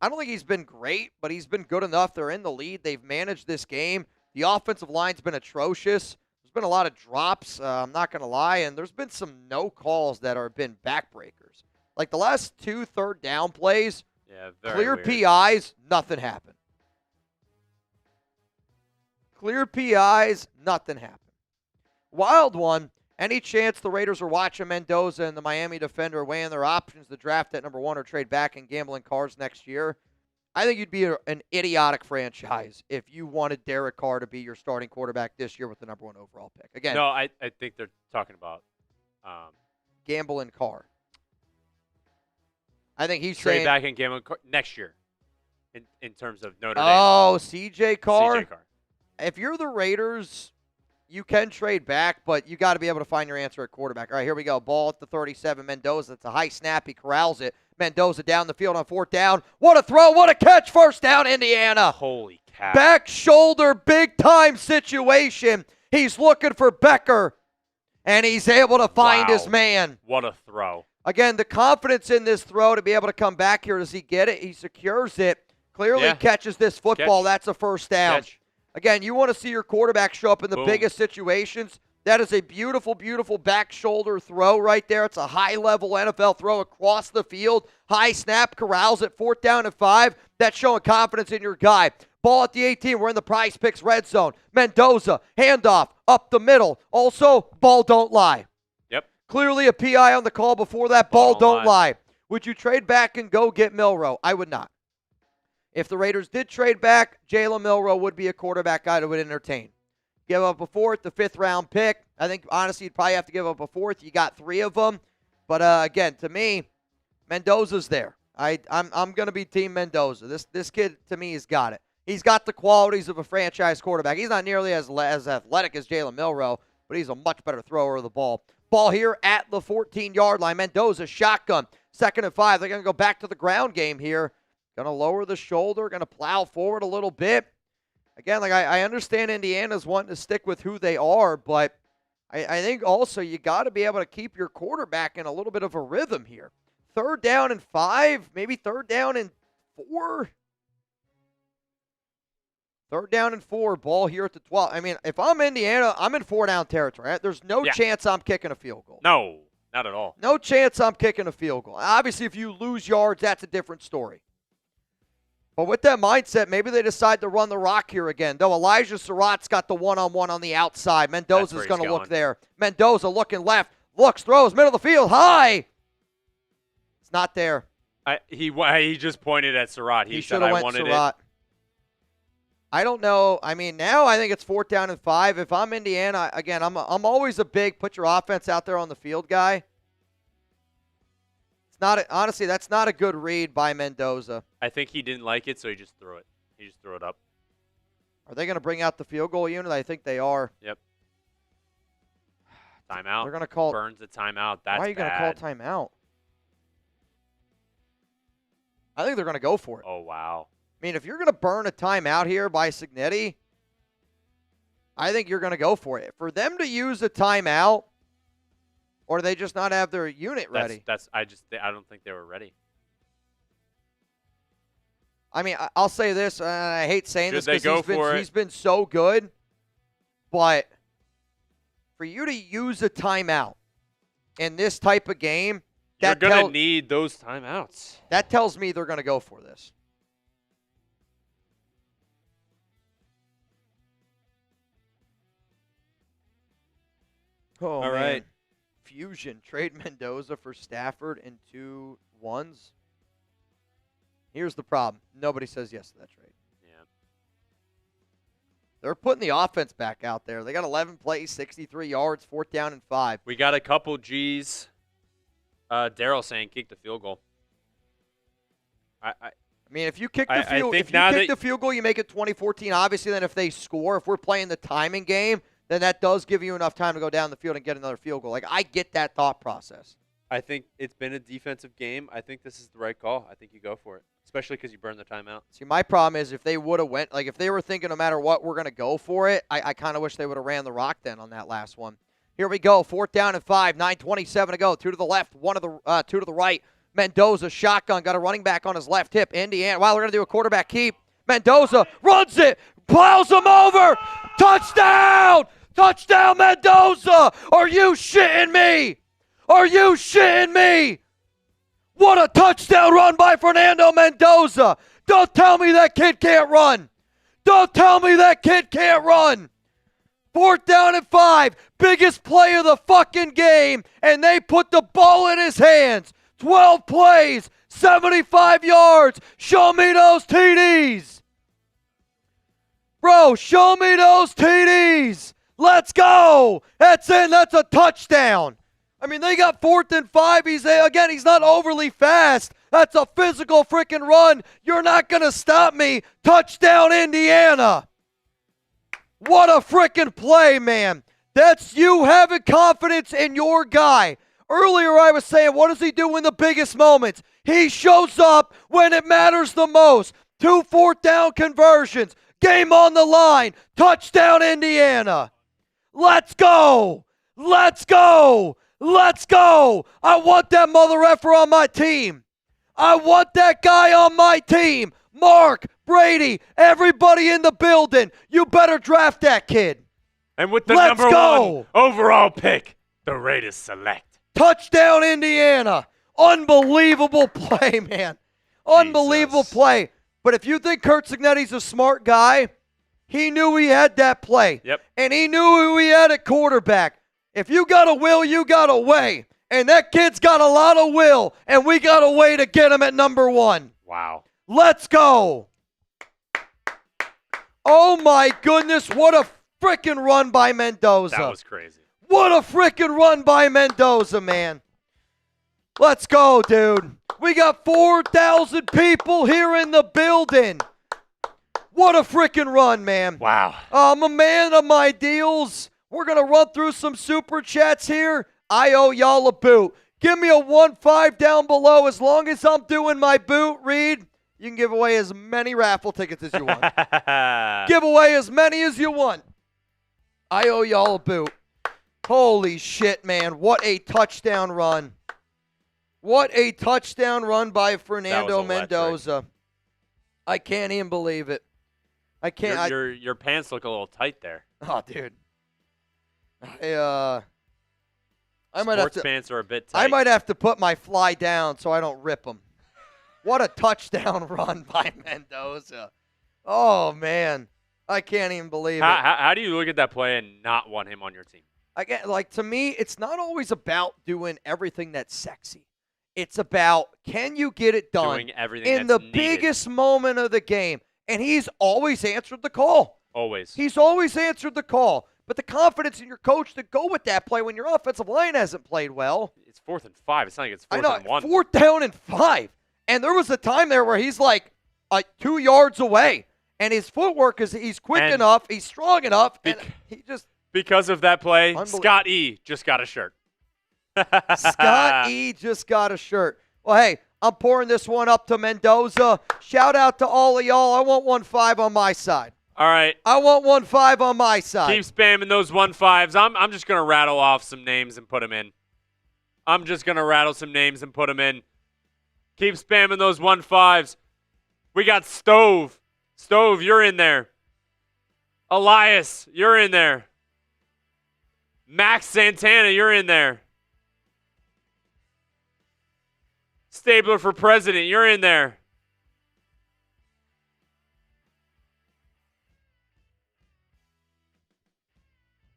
Speaker 1: I don't think he's been great, but he's been good enough. They're in the lead. They've managed this game. The offensive line's been atrocious. There's been a lot of drops, I'm not going to lie, and there's been some no calls that have been backbreakers. Like the last 2 third down plays, clear
Speaker 2: weird.
Speaker 1: PIs, nothing happened. Clear PIs, nothing happened. Wild one, any chance the Raiders are watching Mendoza and the Miami defender weighing their options to draft at number 1 or trade back and gambling cars next year? I think you'd be an idiotic franchise if you wanted Derek Carr to be your starting quarterback this year with the number 1 overall pick. Again,
Speaker 2: no, I think they're talking about
Speaker 1: gambling Carr. I think he's
Speaker 2: trade
Speaker 1: saying
Speaker 2: back and gambling next year in terms of Notre Dame.
Speaker 1: Oh, CJ Carr?
Speaker 2: CJ Carr.
Speaker 1: If you're the Raiders, you can trade back, but you got to be able to find your answer at quarterback. All right, here we go. Ball at the 37. Mendoza. It's a high snap. He corrals it. Mendoza down the field on 4th down. What a throw. What a catch. First down, Indiana.
Speaker 2: Holy cow.
Speaker 1: Back shoulder, big-time situation. He's looking for Becker, and he's able to find his man.
Speaker 2: What a throw.
Speaker 1: Again, the confidence in this throw to be able to come back here. Does he get it? He secures it. Clearly catches this football. That's a first down. Again, you want to see your quarterback show up in the biggest situations. That is a beautiful, beautiful back shoulder throw right there. It's a high-level NFL throw across the field. High snap, corrals it, 4th down and 5. That's showing confidence in your guy. Ball at the 18. We're in the Prize Picks red zone. Mendoza, handoff, up the middle. Also, ball don't lie.
Speaker 2: Yep.
Speaker 1: Clearly a PI on the call before that. Ball don't lie. Would you trade back and go get Milroe? I would not. If the Raiders did trade back, Jalen Milroe would be a quarterback guy that would entertain. Give up a 4th, the 5th-round pick. I think, honestly, you'd probably have to give up a 4th. You got 3 of them. But, again, to me, Mendoza's there. I'm going to be Team Mendoza. This kid, to me, has got it. He's got the qualities of a franchise quarterback. He's not nearly as athletic as Jalen Milroe, but he's a much better thrower of the ball. Ball here at the 14-yard line. Mendoza, shotgun. 2nd and 5. They're going to go back to the ground game here. Going to lower the shoulder. Going to plow forward a little bit. Again, like I understand Indiana's wanting to stick with who they are, but I think also you got to be able to keep your quarterback in a little bit of a rhythm here. 3rd down and 5, maybe 3rd down and 4. 3rd down and 4, ball here at the 12. I mean, if I'm Indiana, I'm in 4-down territory. Right? There's no chance I'm kicking a field goal.
Speaker 2: No, not at all.
Speaker 1: No chance I'm kicking a field goal. Obviously, if you lose yards, that's a different story. But with that mindset, maybe they decide to run the rock here again. Though Elijah Surratt's got the one-on-one on the outside. Mendoza's going to look there. Mendoza looking left. Looks, throws, middle of the field, high. It's not there.
Speaker 2: He just pointed at Surratt. He said, I wanted
Speaker 1: Surratt. I don't know. I mean, now I think it's 4th down and 5. If I'm Indiana, again, I'm always a big put your offense out there on the field guy. Honestly, that's not a good read by Mendoza.
Speaker 2: I think he didn't like it, so he just threw it. He just threw it up.
Speaker 1: Are they going to bring out the field goal unit? I think they are.
Speaker 2: Yep. Timeout.
Speaker 1: They're going to call
Speaker 2: Burns a timeout. That's bad.
Speaker 1: Why are you going to call timeout? I think they're going to go for it.
Speaker 2: Oh, wow.
Speaker 1: I mean, if you're going to burn a timeout here by Cignetti, I think you're going to go for it. For them to use a timeout Or do they just not have their unit ready?
Speaker 2: I don't think they were ready.
Speaker 1: I mean, I'll say this, and I hate saying this because he's been so good, but for you to use a timeout in this type of game,
Speaker 2: you're going to need those timeouts.
Speaker 1: That tells me they're going to go for this. Oh,
Speaker 2: all right.
Speaker 1: Fusion, trade Mendoza for Stafford and 2 1s. Here's the problem. Nobody says yes to that trade.
Speaker 2: Yeah.
Speaker 1: They're putting the offense back out there. They got 11 plays, 63 yards, 4th down and 5.
Speaker 2: We got a couple G's. Daryl saying kick the field goal.
Speaker 1: I mean, if you kick the field goal, you make it 20-14. Obviously, then if they score, if we're playing the timing game, then that does give you enough time to go down the field and get another field goal. Like, I get that thought process.
Speaker 2: I think it's been a defensive game. I think this is the right call. I think you go for it, especially because you burn the timeout.
Speaker 1: See, my problem is if they would have went, like if they were thinking no matter what, we're going to go for it, I kind of wish they would have ran the rock then on that last one. Here we go, 4th down and 5, 9:27 to go. 2 to the left, 2 to the right. Mendoza, shotgun, got a running back on his left hip. Indiana, wow, we're going to do a quarterback keep. Mendoza runs it, plows him over. Touchdown! Touchdown, Mendoza! Are you shitting me? Are you shitting me? What a touchdown run by Fernando Mendoza. Don't tell me that kid can't run. Don't tell me that kid can't run. 4th down and 5. Biggest play of the fucking game. And they put the ball in his hands. 12 plays, 75 yards. Show me those TDs. Bro, show me those TDs. Let's go. That's in. That's a touchdown. I mean, they got 4th and 5. He's not overly fast. That's a physical freaking run. You're not going to stop me. Touchdown, Indiana. What a freaking play, man. That's you having confidence in your guy. Earlier I was saying, what does he do in the biggest moments? He shows up when it matters the most. 2 4th down conversions. Game on the line. Touchdown, Indiana. Let's go. Let's go. Let's go. I want that mother effer on my team. I want that guy on my team. Mark, Brady, everybody in the building. You better draft that kid.
Speaker 2: And with the number 1 overall pick, the Raiders select.
Speaker 1: Touchdown, Indiana. Unbelievable play, man. Unbelievable play. But if you think Curt Cignetti's a smart guy, he knew he had that play.
Speaker 2: Yep.
Speaker 1: And he knew who he had at quarterback. If you got a will, you got a way. And that kid's got a lot of will, and we got a way to get him at number 1.
Speaker 2: Wow.
Speaker 1: Let's go. Oh, my goodness. What a freaking run by Mendoza.
Speaker 2: That was crazy.
Speaker 1: What a freaking run by Mendoza, man. Let's go, dude. We got 4,000 people here in the building. What a freaking run, man.
Speaker 2: Wow.
Speaker 1: I'm a man of my deals. We're going to run through some super chats here. I owe y'all a boot. Give me a 1-5 down below. As long as I'm doing my boot, Reid, you can give away as many raffle tickets as you want. Give away as many as you want. I owe y'all a boot. Holy shit, man. What a touchdown run. What a touchdown run by Fernando Mendoza. I can't even believe it. I can't.
Speaker 2: Your pants look a little tight there.
Speaker 1: Oh, dude. I might have to.
Speaker 2: Pants are a bit tight.
Speaker 1: I might have to put my fly down so I don't rip them. What a touchdown run by Mendoza. Oh, man. I can't even believe it.
Speaker 2: How do you look at that play and not want him on your team?
Speaker 1: To me, it's not always about doing everything that's sexy. It's about, can you get it done
Speaker 2: doing everything
Speaker 1: in the
Speaker 2: needed.
Speaker 1: biggest moment of the game? And he's always answered the call.
Speaker 2: Always.
Speaker 1: He's always answered the call. But the confidence in your coach to go with that play when your offensive line hasn't played well.
Speaker 2: It's 4th and 5. It's not like it's 4th and 1.
Speaker 1: 4th down and 5. And there was a time there where he's like 2 yards away. And his footwork he's quick enough, he's strong enough, and he just...
Speaker 2: Because of that play, Scott E. just got a shirt.
Speaker 1: Scott E. just got a shirt. Well, hey, I'm pouring this one up to Mendoza. Shout out to all of y'all. I want 1-5 on my side.
Speaker 2: All right.
Speaker 1: I want 1-5 on my side.
Speaker 2: Keep spamming those 1-5s. I'm just going to rattle off some names and put them in. I'm just going to rattle some names and put them in. Keep spamming those 1-5s. We got Stove. Stove, you're in there. Elias, you're in there. Max Santana, you're in there. Stabler for president, you're in there.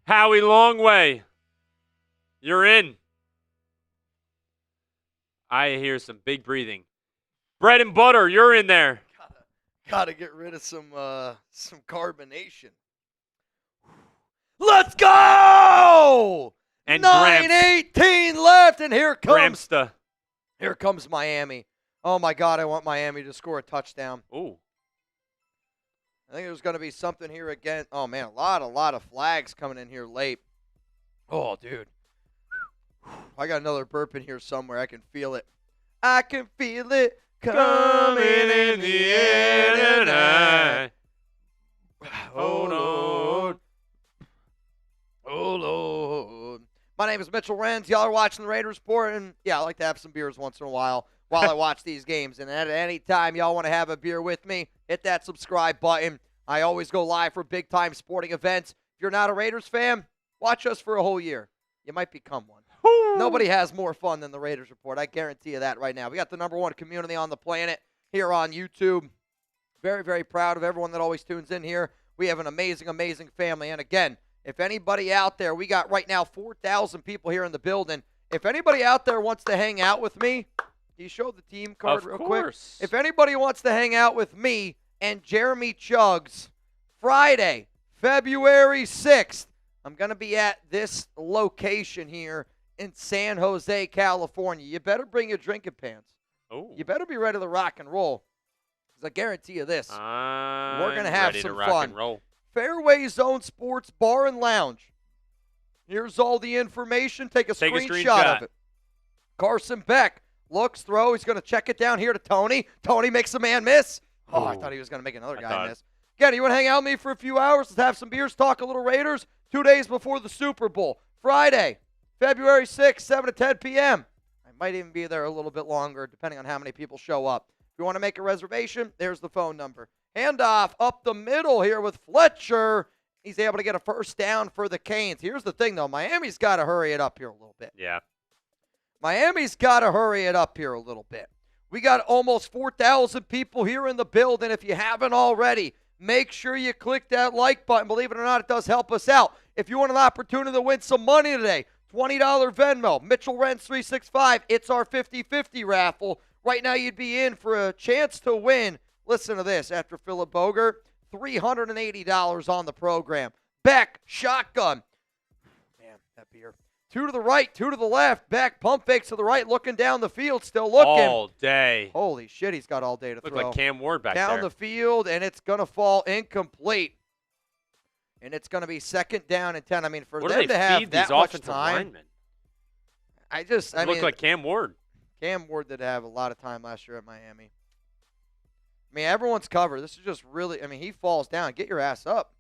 Speaker 2: Howie Longway, you're in. I hear some big breathing. Bread and butter, you're in there.
Speaker 1: Gotta get rid of some carbonation. Let's go!
Speaker 2: And
Speaker 1: 9:18 left, and here comes Miami. Oh my God, I want Miami to score a touchdown.
Speaker 2: Ooh.
Speaker 1: I think there's going to be something here again. Oh man, a lot of flags coming in here late. Oh, dude. I got another burp in here somewhere. I can feel it. I can feel it coming in the air tonight. Oh, Lord. Oh, Lord. My name is Mitchell Renz. Y'all are watching the Raiders Report, and yeah, I like to have some beers once in a while I watch these games. And at any time y'all want to have a beer with me, hit that subscribe button. I always go live for big-time sporting events. If you're not a Raiders fan, watch us for a whole year. You might become one. Nobody has more fun than the Raiders Report. I guarantee you that right now. We got the #1 community on the planet here on YouTube. Very, very proud of everyone that always tunes in here. We have an amazing, amazing family. And again, if anybody out there, we got right now 4,000 people here in the building. If anybody out there wants to hang out with me, can you show the team card real quick? If anybody wants to hang out with me and Jeremy Chuggs, Friday, February 6th, I'm going to be at this location here in San Jose, California. You better bring your drinking pants.
Speaker 2: Oh.
Speaker 1: You better be ready to rock and roll. Because I guarantee you this. We're going to have some fun. Fairway Zone Sports Bar and Lounge. Here's all the information. Take a screenshot of it. Carson Beck looks, throw. He's going to check it down here to Tony. Tony makes a man miss. Oh, I thought he was going to make another guy miss. Again, you want to hang out with me for a few hours? Let's have some beers, talk a little Raiders. 2 days before the Super Bowl. Friday, February 6th, 7 to 10 p.m. I might even be there a little bit longer, depending on how many people show up. If you want to make a reservation, there's the phone number. Handoff up the middle here with Fletcher. He's able to get a first down for the Canes. Here's the thing, though. Miami's got to hurry it up here a little bit.
Speaker 2: Yeah.
Speaker 1: Miami's got to hurry it up here a little bit. We got almost 4,000 people here in the building. If you haven't already, make sure you click that like button. Believe it or not, it does help us out. If you want an opportunity to win some money today, $20 Venmo, Mitchell Renz 365. It's our 50-50 raffle. Right now, you'd be in for a chance to win. Listen to this. After Phillip Bogert, $380 on the program. Beck, shotgun. Man, that beer. 2 to the right, 2 to the left. Beck, pump fakes to the right, looking down the field, still looking.
Speaker 2: All day.
Speaker 1: Holy shit, he's got all day to throw.
Speaker 2: Look like Cam Ward back there.
Speaker 1: Down the field, and it's going to fall incomplete. And it's going to be 2nd down and 10. I mean, for them to have that much time. I mean,
Speaker 2: look like Cam Ward.
Speaker 1: Cam Ward did have a lot of time last year at Miami. I mean, everyone's covered. This is just really, I mean, he falls down. Get your ass up.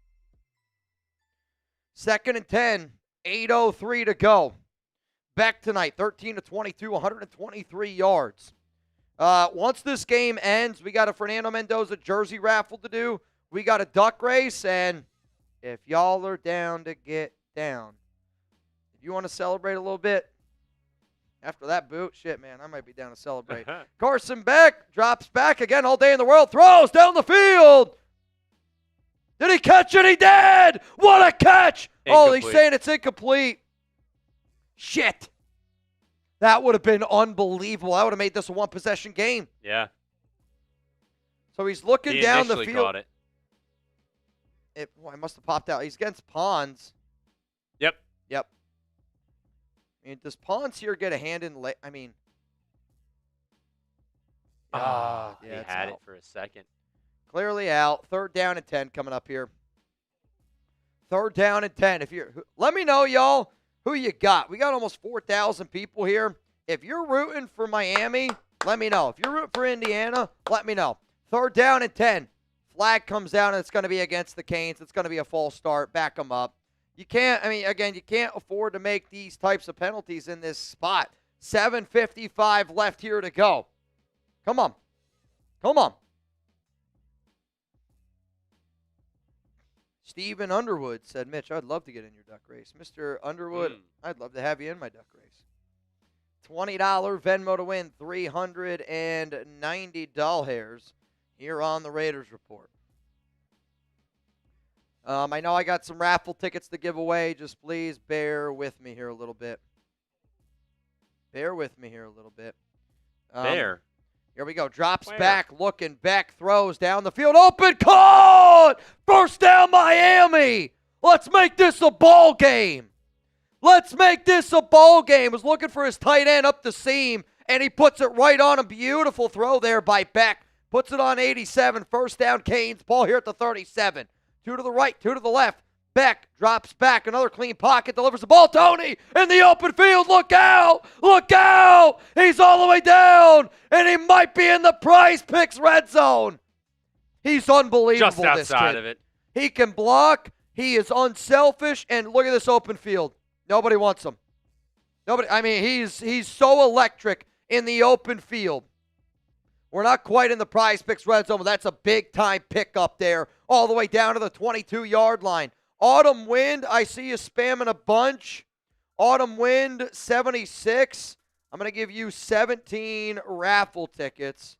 Speaker 1: 2nd and 10, 8:03 to go. Beck tonight, 13 to 22, 123 yards. Once this game ends, we got a Fernando Mendoza jersey raffle to do. We got a duck race, and if y'all are down to get down, if you want to celebrate a little bit, after that boot, shit, man, I might be down to celebrate. Carson Beck drops back again all day in the world, throws down the field. Did he catch it? He did! What a catch!
Speaker 2: Incomplete.
Speaker 1: Oh, he's saying it's incomplete. Shit. That would have been unbelievable. I would have made this a one-possession game.
Speaker 2: Yeah.
Speaker 1: So he's looking down the field.
Speaker 2: He caught it.
Speaker 1: I must have popped out. He's against Pons.
Speaker 2: Yep.
Speaker 1: I mean, does Pons here get a hand in late? I mean.
Speaker 2: He had
Speaker 1: out.
Speaker 2: it for a second.
Speaker 1: Clearly out. 3rd down and 10 coming up here. 3rd down and 10. Let me know, y'all, who you got. We got almost 4,000 people here. If you're rooting for Miami, let me know. If you're rooting for Indiana, let me know. 3rd down and 10. Flag comes down, and it's going to be against the Canes. It's going to be a false start. Back them up. You can't afford to make these types of penalties in this spot. 7:55 left here to go. Come on. Come on. Stephen Underwood said, Mitch, I'd love to get in your duck race. Mr. Underwood, I'd love to have you in my duck race. $20 Venmo to win, 390 doll hairs here on the Raiders Report. I know I got some raffle tickets to give away. Just please bear with me here a little bit. Bear with me here a little bit. Here we go. Drops back, looking back, throws down the field. Open, caught! First down, Miami. Let's make this a ball game. Let's make this a ball game. Was looking for his tight end up the seam, and he puts it right on him. Beautiful throw there by Beck. Puts it on 87. First down, Canes. Ball here at the 37. 2 to the right, 2 to the left. Beck drops back. Another clean pocket. Delivers the ball. Tony in the open field. Look out. Look out. He's all the way down, and he might be in the Prize Picks red zone. He's unbelievable,
Speaker 2: Just outside of it.
Speaker 1: He can block. He is unselfish, and look at this open field. Nobody wants him. Nobody. I mean, he's so electric in the open field. We're not quite in the Prize Picks red zone, but that's a big-time pick up there, all the way down to the 22-yard line. Autumn Wind, I see you spamming a bunch. Autumn Wind, 76. I'm going to give you 17 raffle tickets,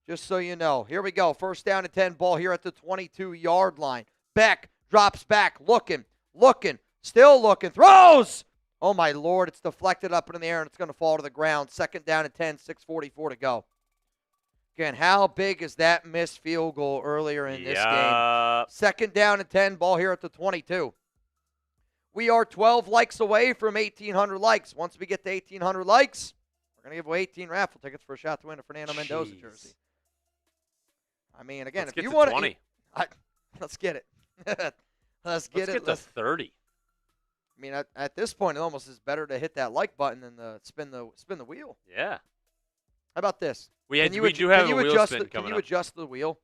Speaker 1: just so you know. Here we go. First down and 10, ball here at the 22-yard line. Beck drops back, looking, still looking, throws! Oh, my Lord, it's deflected up in the air, and it's going to fall to the ground. Second down and 10, 6:44 to go. Again, how big is that missed field goal earlier in this game? Second down and 10, ball here at the 22. We are 12 likes away from 1,800 likes. Once we get to 1,800 likes, we're going to give away 18 raffle tickets for a shot to win a Fernando Mendoza jersey. I mean, again, if you want to, let's get it. Let's get to 30. I mean, at this point, it almost is better to hit that like button than spin the wheel.
Speaker 2: Yeah.
Speaker 1: How about this?
Speaker 2: We do have a wheel spin coming up.
Speaker 1: Can you adjust the wheel? All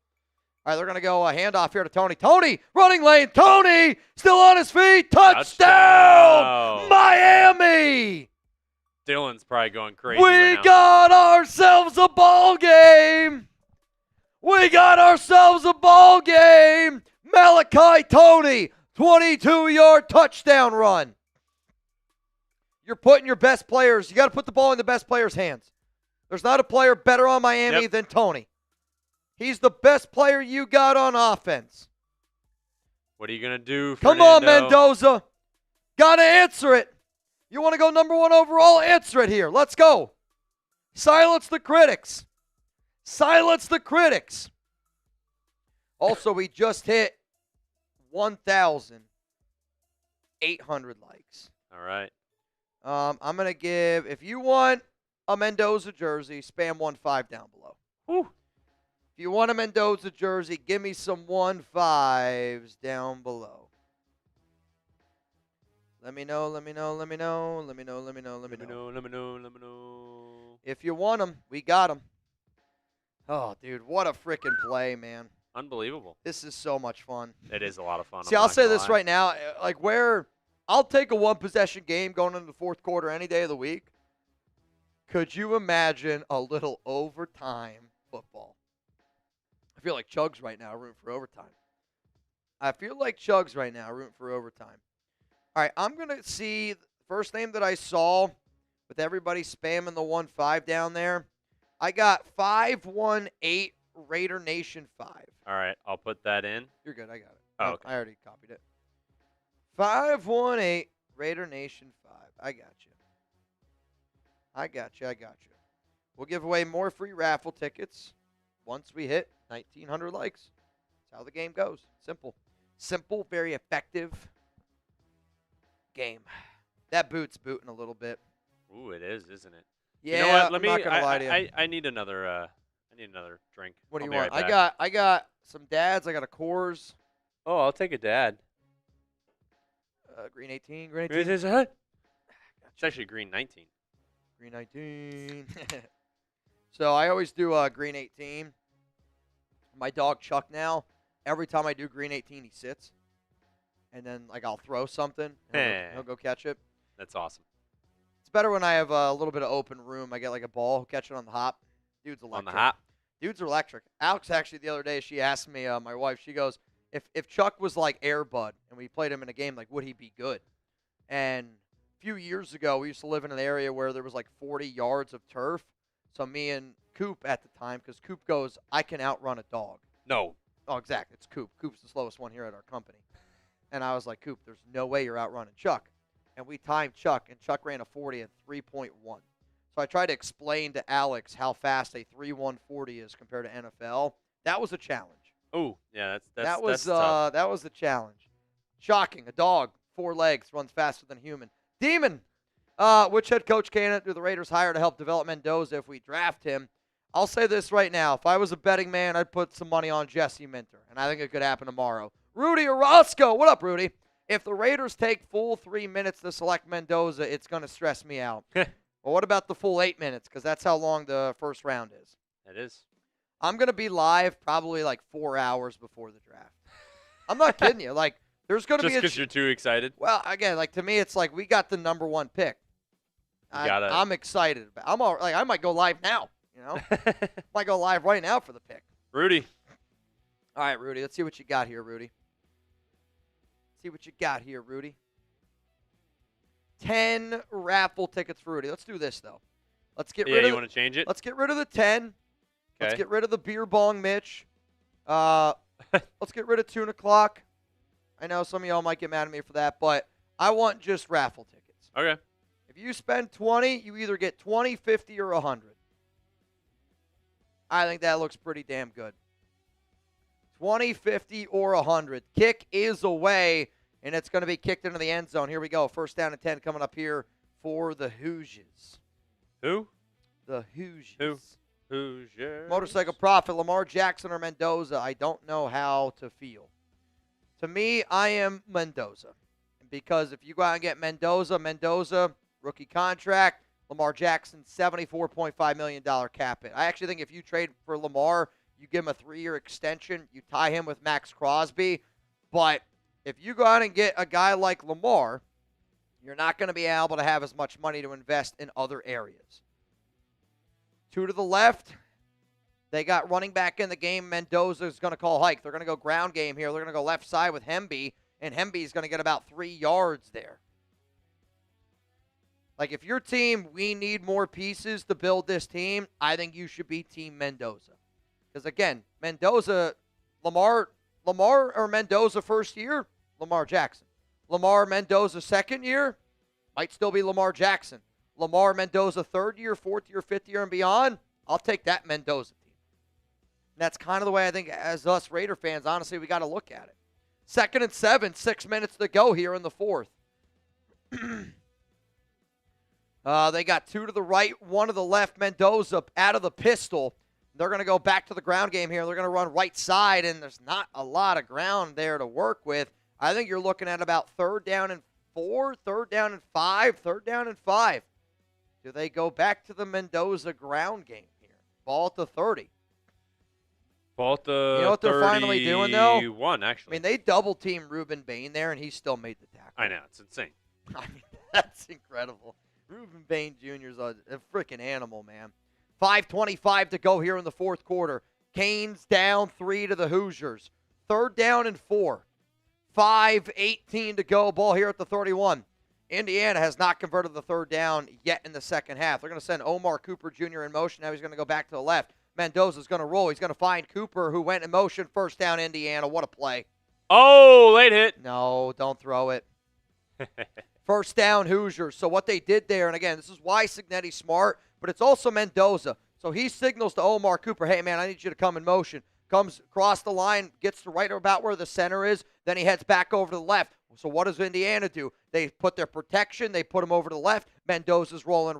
Speaker 1: right, they're going to go handoff here to Tony. Tony, running lane. Tony, still on his feet. Touchdown! Miami!
Speaker 2: Dylan's probably going crazy
Speaker 1: We got ourselves a ball game. We got ourselves a ball game. Malachi Tony, 22-yard touchdown run. You're putting your best players. You got to put the ball in the best players' hands. There's not a player better on Miami than Tony. He's the best player you got on offense.
Speaker 2: What are you going to do,
Speaker 1: Come on, Mendoza. Got to answer it. You want to go number 1 overall? Answer it here. Let's go. Silence the critics. Silence the critics. Also, we just hit 1,800 likes.
Speaker 2: All right.
Speaker 1: I'm going to give, if you want a Mendoza jersey, spam 1-5 down below.
Speaker 2: Whew.
Speaker 1: If you want a Mendoza jersey, give me some 1-5s down below. Let me know. If you want them, we got them. Oh, dude, what a freaking play, man.
Speaker 2: Unbelievable.
Speaker 1: This is so much fun.
Speaker 2: It is a lot of fun.
Speaker 1: See, I'll say this right now. Like, I'll take a one-possession game going into the fourth quarter any day of the week. Could you imagine a little overtime football? I feel like Chugs right now rooting for overtime. All right, I'm going to see the first name that I saw with everybody spamming the 1-5 down there. I got 518 Raider Nation 5.
Speaker 2: All right, I'll put that in.
Speaker 1: You're good. I got it.
Speaker 2: Oh, okay.
Speaker 1: I already copied it. 518 Raider Nation 5. I got you. We'll give away more free raffle tickets once we hit 1,900 likes. That's how the game goes. Simple. Simple, very effective game. That boot's booting a little bit.
Speaker 2: Ooh, it is, isn't it?
Speaker 1: Yeah,
Speaker 2: you know what?
Speaker 1: I'm not gonna lie to you.
Speaker 2: I need another drink.
Speaker 1: What do you
Speaker 2: want?
Speaker 1: Right I got some dads. I got a Coors.
Speaker 2: Oh, I'll take a dad.
Speaker 1: Green 18.
Speaker 2: It's actually green 19.
Speaker 1: Green 19. So I always do green 18. My dog Chuck now, every time I do green 18, he sits. And then, like, I'll throw something, and he'll go catch it.
Speaker 2: That's awesome.
Speaker 1: It's better when I have a little bit of open room. I get like a ball, catch it on the hop. Dude's electric.
Speaker 2: On the hop.
Speaker 1: Dudes are electric. Alex actually the other day, she asked me, my wife, she goes, if Chuck was like Air Bud and we played him in a game, like would he be good? And a few years ago, we used to live in an area where there was like 40 yards of turf. So me and Coop at the time, because Coop goes, I can outrun a dog.
Speaker 2: No.
Speaker 1: Oh, exactly. It's Coop. Coop's the slowest one here at our company. And I was like, Coop, there's no way you're outrunning Chuck. And we timed Chuck, and Chuck ran a 40 at 3.1. So I tried to explain to Alex how fast a 3.1 40 is compared to NFL. That was a challenge.
Speaker 2: Oh, yeah,
Speaker 1: That
Speaker 2: that's tough.
Speaker 1: that was the challenge. Shocking. A dog, 4 legs, runs faster than a human. Demon. Which head coach candidate do the Raiders hire to help develop Mendoza if we draft him? I'll say this right now. If I was a betting man, I'd put some money on Jesse Minter, and I think it could happen tomorrow. Rudy Orozco. What up, Rudy? If the Raiders take full 3 minutes to select Mendoza, it's going to stress me out. Well, what about the full 8 minutes? Because that's how long the first round is.
Speaker 2: It is.
Speaker 1: I'm going to be live probably like 4 hours before the draft. I'm not kidding you. Like, there's going to be
Speaker 2: just because you're too excited.
Speaker 1: Well, again, like to me, it's like we got the number 1 pick. I'm excited. I might go live now. You know, might go live right now for the pick.
Speaker 2: Rudy.
Speaker 1: All right, Rudy. Let's see what you got here, Rudy. 10 raffle tickets for Rudy. Let's do this though. Let's get rid of.
Speaker 2: You want to change it?
Speaker 1: Let's get rid of the 10.
Speaker 2: Okay.
Speaker 1: Let's get rid of the beer bong, Mitch. Let's get rid of Tune O'Clock. I know some of y'all might get mad at me for that, but I want just raffle tickets.
Speaker 2: Okay.
Speaker 1: If you spend 20, you either get 20, 50, or 100. I think that looks pretty damn good. 20, 50, or 100. Kick is away, and it's going to be kicked into the end zone. Here we go. First down and 10 coming up here for the Hoosiers.
Speaker 2: Who?
Speaker 1: The Hoosiers.
Speaker 2: Hoosiers.
Speaker 1: Motorcycle Prophet, Lamar Jackson or Mendoza. I don't know how to feel. To me, I am Mendoza. Because if you go out and get Mendoza, rookie contract, Lamar Jackson, $74.5 million cap hit. I actually think if you trade for Lamar, you give him a 3-year extension, you tie him with Max Crosby. But if you go out and get a guy like Lamar, you're not going to be able to have as much money to invest in other areas. 2 to the left, they got running back in the game. Mendoza is going to call hike. They're going to go ground game here. They're going to go left side with Hemby, and Hemby is going to get about 3 yards there. Like, if your team, we need more pieces to build this team, I think you should be Team Mendoza. Because, again, Lamar or Mendoza first year, Lamar Jackson. Lamar Mendoza second year, might still be Lamar Jackson. Lamar Mendoza third year, fourth year, fifth year, and beyond, I'll take that Mendoza team. And that's kind of the way I think, as us Raider fans, honestly, we got to look at it. 2nd and 7, 6 minutes to go here in the fourth. They got 2 to the right, 1 to the left. Mendoza out of the pistol. They're going to go back to the ground game here. They're going to run right side, and there's not a lot of ground there to work with. I think you're looking at about 3rd down and 4, 3rd down and 5, 3rd down and 5. Do they go back to the Mendoza ground game here? Ball at the 30.
Speaker 2: Ball at the
Speaker 1: You know what they're finally doing, though?
Speaker 2: 31, actually.
Speaker 1: I mean, they double-team Ruben Bain there, and he still made the tackle.
Speaker 2: I know. It's insane.
Speaker 1: I mean, that's incredible. Ruben Bain Jr. is a freaking animal, man. 5:25 to go here in the fourth quarter. Canes down 3 to the Hoosiers. 3rd down and 4. 5:18 to go. Ball here at the 31. Indiana has not converted the 3rd down yet in the second half. They're going to send Omar Cooper Jr. in motion. Now he's going to go back to the left. Mendoza's going to roll. He's going to find Cooper, who went in motion. 1st down, Indiana. What a play.
Speaker 2: Oh, late hit.
Speaker 1: No, don't throw it. 1st down, Hoosiers. So what they did there, and again, this is why Cignetti's smart, but it's also Mendoza. So he signals to Omar Cooper, hey, man, I need you to come in motion. Comes across the line, gets to right about where the center is, then he heads back over to the left. So what does Indiana do? They put their protection, they put him over to the left. Mendoza's rolling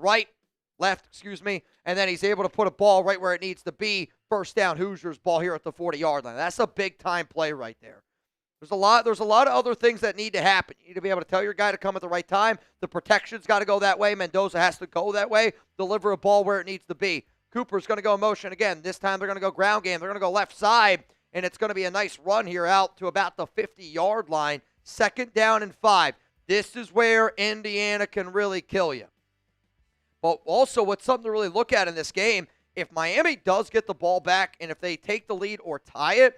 Speaker 1: left, and then he's able to put a ball right where it needs to be. 1st down, Hoosiers, ball here at the 40-yard line. That's a big-time play right there. There's a lot of other things that need to happen. You need to be able to tell your guy to come at the right time. The protection's got to go that way. Mendoza has to go that way, deliver a ball where it needs to be. Cooper's going to go in motion again. This time they're going to go ground game. They're going to go left side, and it's going to be a nice run here out to about the 50-yard line. 2nd down and 5. This is where Indiana can really kill you. But also, what's something to really look at in this game, if Miami does get the ball back and if they take the lead or tie it,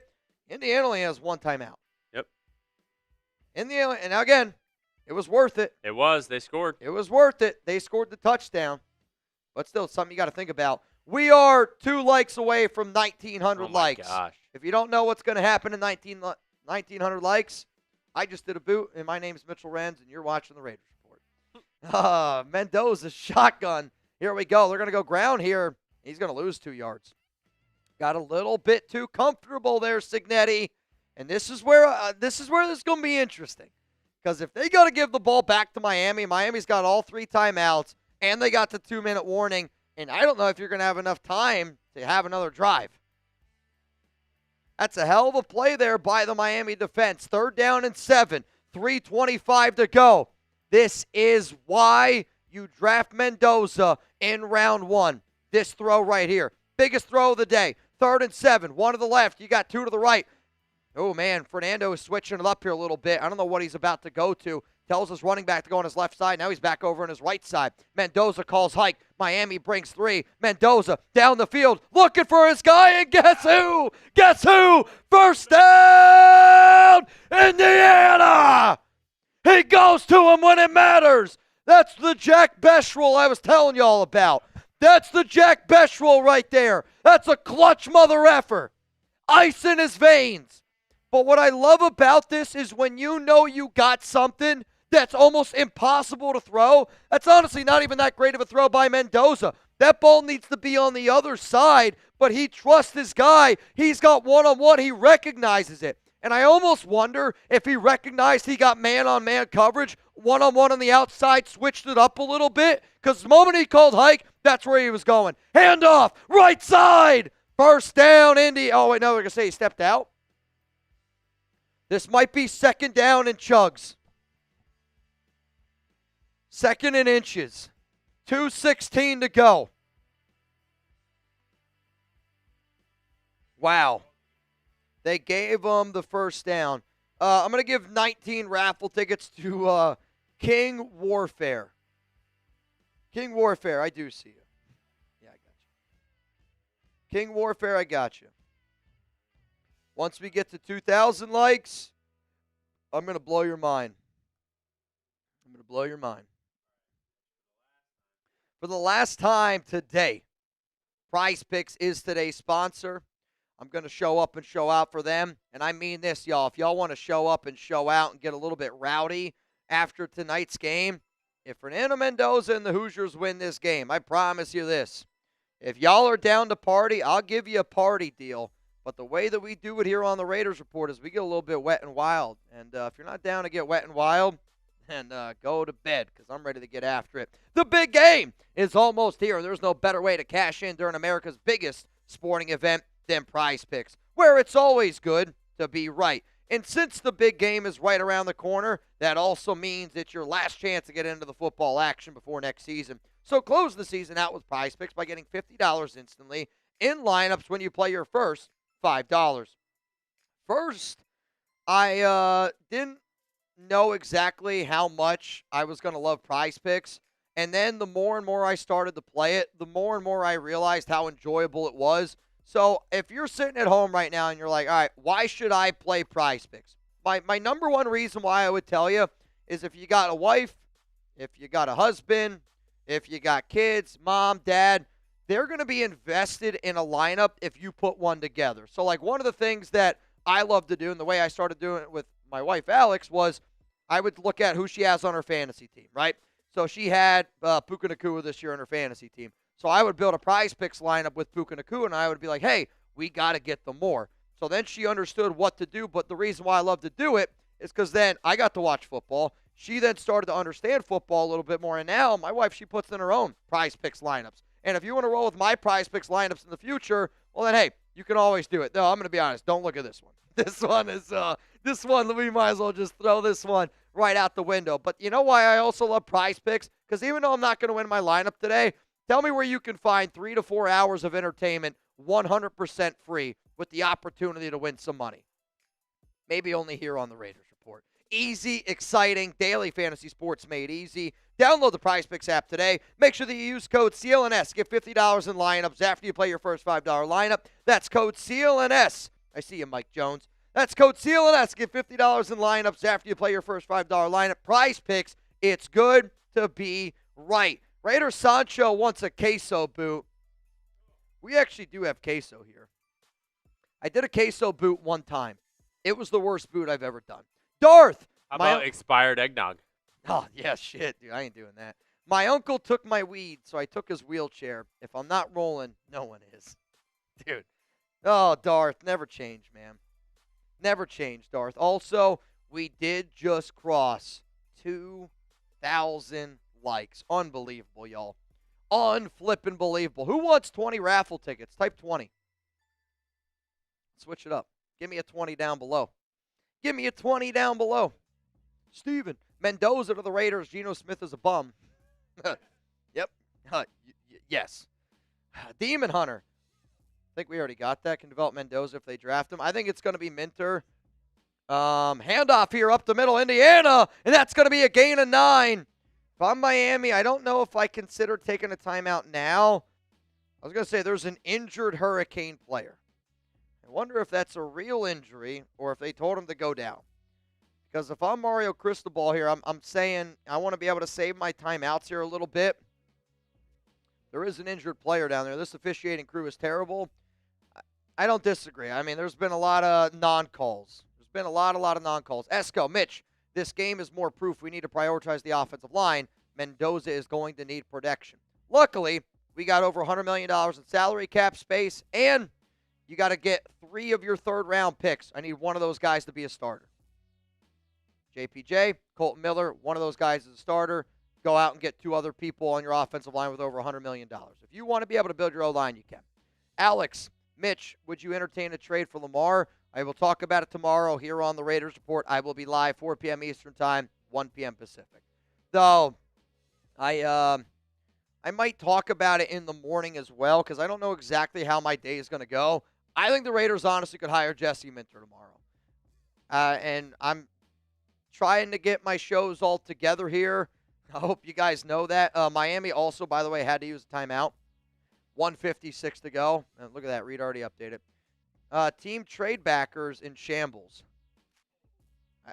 Speaker 1: Indiana only has one timeout.
Speaker 2: Yep.
Speaker 1: Indiana, and again, it was worth it.
Speaker 2: It was. They scored.
Speaker 1: It was worth it. They scored the touchdown. But still, it's something you got to think about. We are 2 likes away from 1,900 likes.
Speaker 2: Gosh.
Speaker 1: If you don't know what's going to happen in 1,900 likes, I just did a boot, and my name's Mitchell Renz, and you're watching the Raiders Report. Mendoza, shotgun. Here we go. They're going to go ground here. He's going to lose 2 yards. Got a little bit too comfortable there, Signetti. And this is where this is going to be interesting. Because if they got to give the ball back to Miami, Miami's got all 3 timeouts, and they got the 2-minute warning, and I don't know if you're going to have enough time to have another drive. That's a hell of a play there by the Miami defense. 3rd down and 7, 3:25 to go. This is why you draft Mendoza in round 1. This throw right here. Biggest throw of the day. 3rd and 7, 1 to the left. You got 2 to the right. Oh, man, Fernando is switching it up here a little bit. I don't know what he's about to go to. Tells his running back to go on his left side. Now he's back over on his right side. Mendoza calls hike. Miami brings 3. Mendoza down the field looking for his guy, and guess who? Guess who? First down, Indiana! He goes to him when it matters. That's the Jack Best rule I was telling y'all about. That's the Jack Best rule right there. That's a clutch mother effer. Ice in his veins. But what I love about this is when you know you got something that's almost impossible to throw, that's honestly not even that great of a throw by Mendoza. That ball needs to be on the other side, but he trusts his guy. He's got one-on-one. He recognizes it. And I almost wonder if he recognized he got man-on-man coverage, one-on-one on the outside, switched it up a little bit, because the moment he called hike, that's where he was going. Handoff, right side, first down, Indy. Oh, wait, no, they're going to say he stepped out. This might be 2nd down and chugs. 2nd and inches. 2:16 to go. Wow. They gave him the first down. I'm going to give 19 raffle tickets to King Warfare. King Warfare, I do see you. Yeah, I got you. King Warfare, I got you. Once we get to 2,000 likes, I'm going to blow your mind. I'm going to blow your mind. For the last time today, Prize Picks is today's sponsor. I'm going to show up and show out for them. And I mean this, y'all. If y'all want to show up and show out and get a little bit rowdy after tonight's game, if Fernando Mendoza and the Hoosiers win this game, I promise you this. If y'all are down to party, I'll give you a party deal. But the way that we do it here on the Raiders Report is we get a little bit wet and wild. And if you're not down to get wet and wild, then go to bed because I'm ready to get after it. The big game is almost here. There's no better way to cash in during America's biggest sporting event than Prize Picks, where it's always good to be right. And since the big game is right around the corner, that also means it's your last chance to get into the football action before next season. So close the season out with Prize Picks by getting $50 instantly in lineups when you play your first $5. First, I didn't know exactly how much I was going to love Prize Picks. And then the more and more I started to play it, the more and more I realized how enjoyable it was. So if you're sitting at home right now and you're like, all right, why should I play Prize Picks? My number one reason why I would tell you is if you got a wife, if you got a husband, if you got kids, mom, dad, they're going to be invested in a lineup if you put one together. So like one of the things that I love to do and the way I started doing it with my wife, Alex, was I would look at who she has on her fantasy team, right? So she had Puka Nacua this year on her fantasy team. So I would build a Prize Picks lineup with Puka Nacua, and I would be like, hey, we got to get them more. So then she understood what to do, but the reason why I love to do it is because then I got to watch football. She then started to understand football a little bit more, and now my wife, she puts in her own Prize Picks lineups. And if you want to roll with my Prize Picks lineups in the future, well then, hey, you can always do it. No, I'm going to be honest. Don't look at this one. This one, we might as well just throw this one right out the window. But you know why I also love Prize Picks? Because even though I'm not going to win my lineup today, tell me where you can find 3 to 4 hours of entertainment 100% free with the opportunity to win some money. Maybe only here on the Raiders Report. easy, exciting, daily fantasy sports made easy. Download the Prize Picks app today. Make sure that you use code CLNS. Get $50 in lineups after you play your first $5 lineup. That's code CLNS. I see you, Mike Jones. That's code CLNS. Get $50 in lineups after you play your first $5 lineup. Prize Picks. It's good to be right. Raider Sancho wants a queso boot. We actually do have queso here. I did a queso boot one time. It was the worst boot I've ever done. Darth!
Speaker 2: How about expired eggnog?
Speaker 1: Oh, yeah, shit, dude. I ain't doing that. My uncle took my weed, so I took his wheelchair. If I'm not rolling, no one is. Dude. Oh, Darth, never change, man. Never change, Darth. Also, we did just cross 2,000 likes. Unbelievable, y'all. Unflippin' believable. Who wants 20 raffle tickets? Type 20. Switch it up. Give me a 20 down below. Give me a 20 down below. Steven. Mendoza to the Raiders. Geno Smith is a bum. Yep. Yes. Demon Hunter. I think we already got that. Can develop Mendoza if they draft him. I think it's going to be Minter. Handoff here up the middle, Indiana, and that's going to be a gain of 9. If I'm Miami, I don't know if I consider taking a timeout now. I was going to say there's an injured Hurricane player. I wonder if that's a real injury or if they told him to go down. Because if I'm Mario Cristobal here, I'm saying I want to be able to save my timeouts here a little bit. There is an injured player down there. This officiating crew is terrible. I don't disagree. I mean, there's been a lot of non-calls. There's been a lot of non-calls. Esco, Mitch, this game is more proof we need to prioritize the offensive line. Mendoza is going to need protection. Luckily, we got over $100 million in salary cap space, and you got to get 3 of your third-round picks. I need one of those guys to be a starter. JPJ, Colton Miller, one of those guys is a starter. Go out and get 2 other people on your offensive line with over $100 million. If you want to be able to build your O-line, you can. Alex, Mitch, would you entertain a trade for Lamar? I will talk about it tomorrow here on the Raiders Report. I will be live 4 p.m. Eastern Time, 1 p.m. Pacific. Though, I might talk about it in the morning as well because I don't know exactly how my day is going to go. I think the Raiders honestly could hire Jesse Minter tomorrow. And I'm trying to get my shows all together here. I hope you guys know that. Miami also, by the way, had to use a timeout. 1:56 to go. And look at that. Reid already updated. Team trade backers in shambles.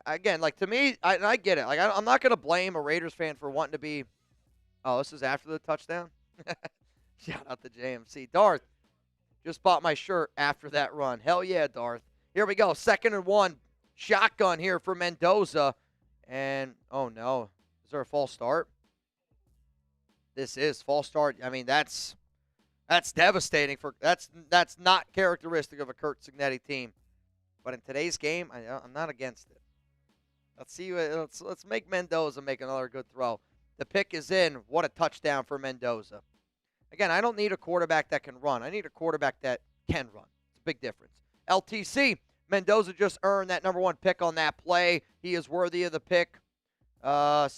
Speaker 1: Again, like to me, I get it. Like I'm not going to blame a Raiders fan for wanting to be. Oh, this is after the touchdown? Shout out to JMC. Darth just bought my shirt after that run. Hell yeah, Darth. Here we go. 2nd and 1. Shotgun here for Mendoza. And, oh no. Is there a false start? This is false start. I mean, that's devastating for that's not characteristic of a Kurt Cignetti team. But in today's game, I'm not against it. Let's see. Let's make Mendoza make another good throw. The pick is in. What a touchdown for Mendoza. Again, I don't need a quarterback that can run. I need a quarterback that can run. It's a big difference. LTC, Mendoza just earned that number 1 pick on that play. He is worthy of the pick. I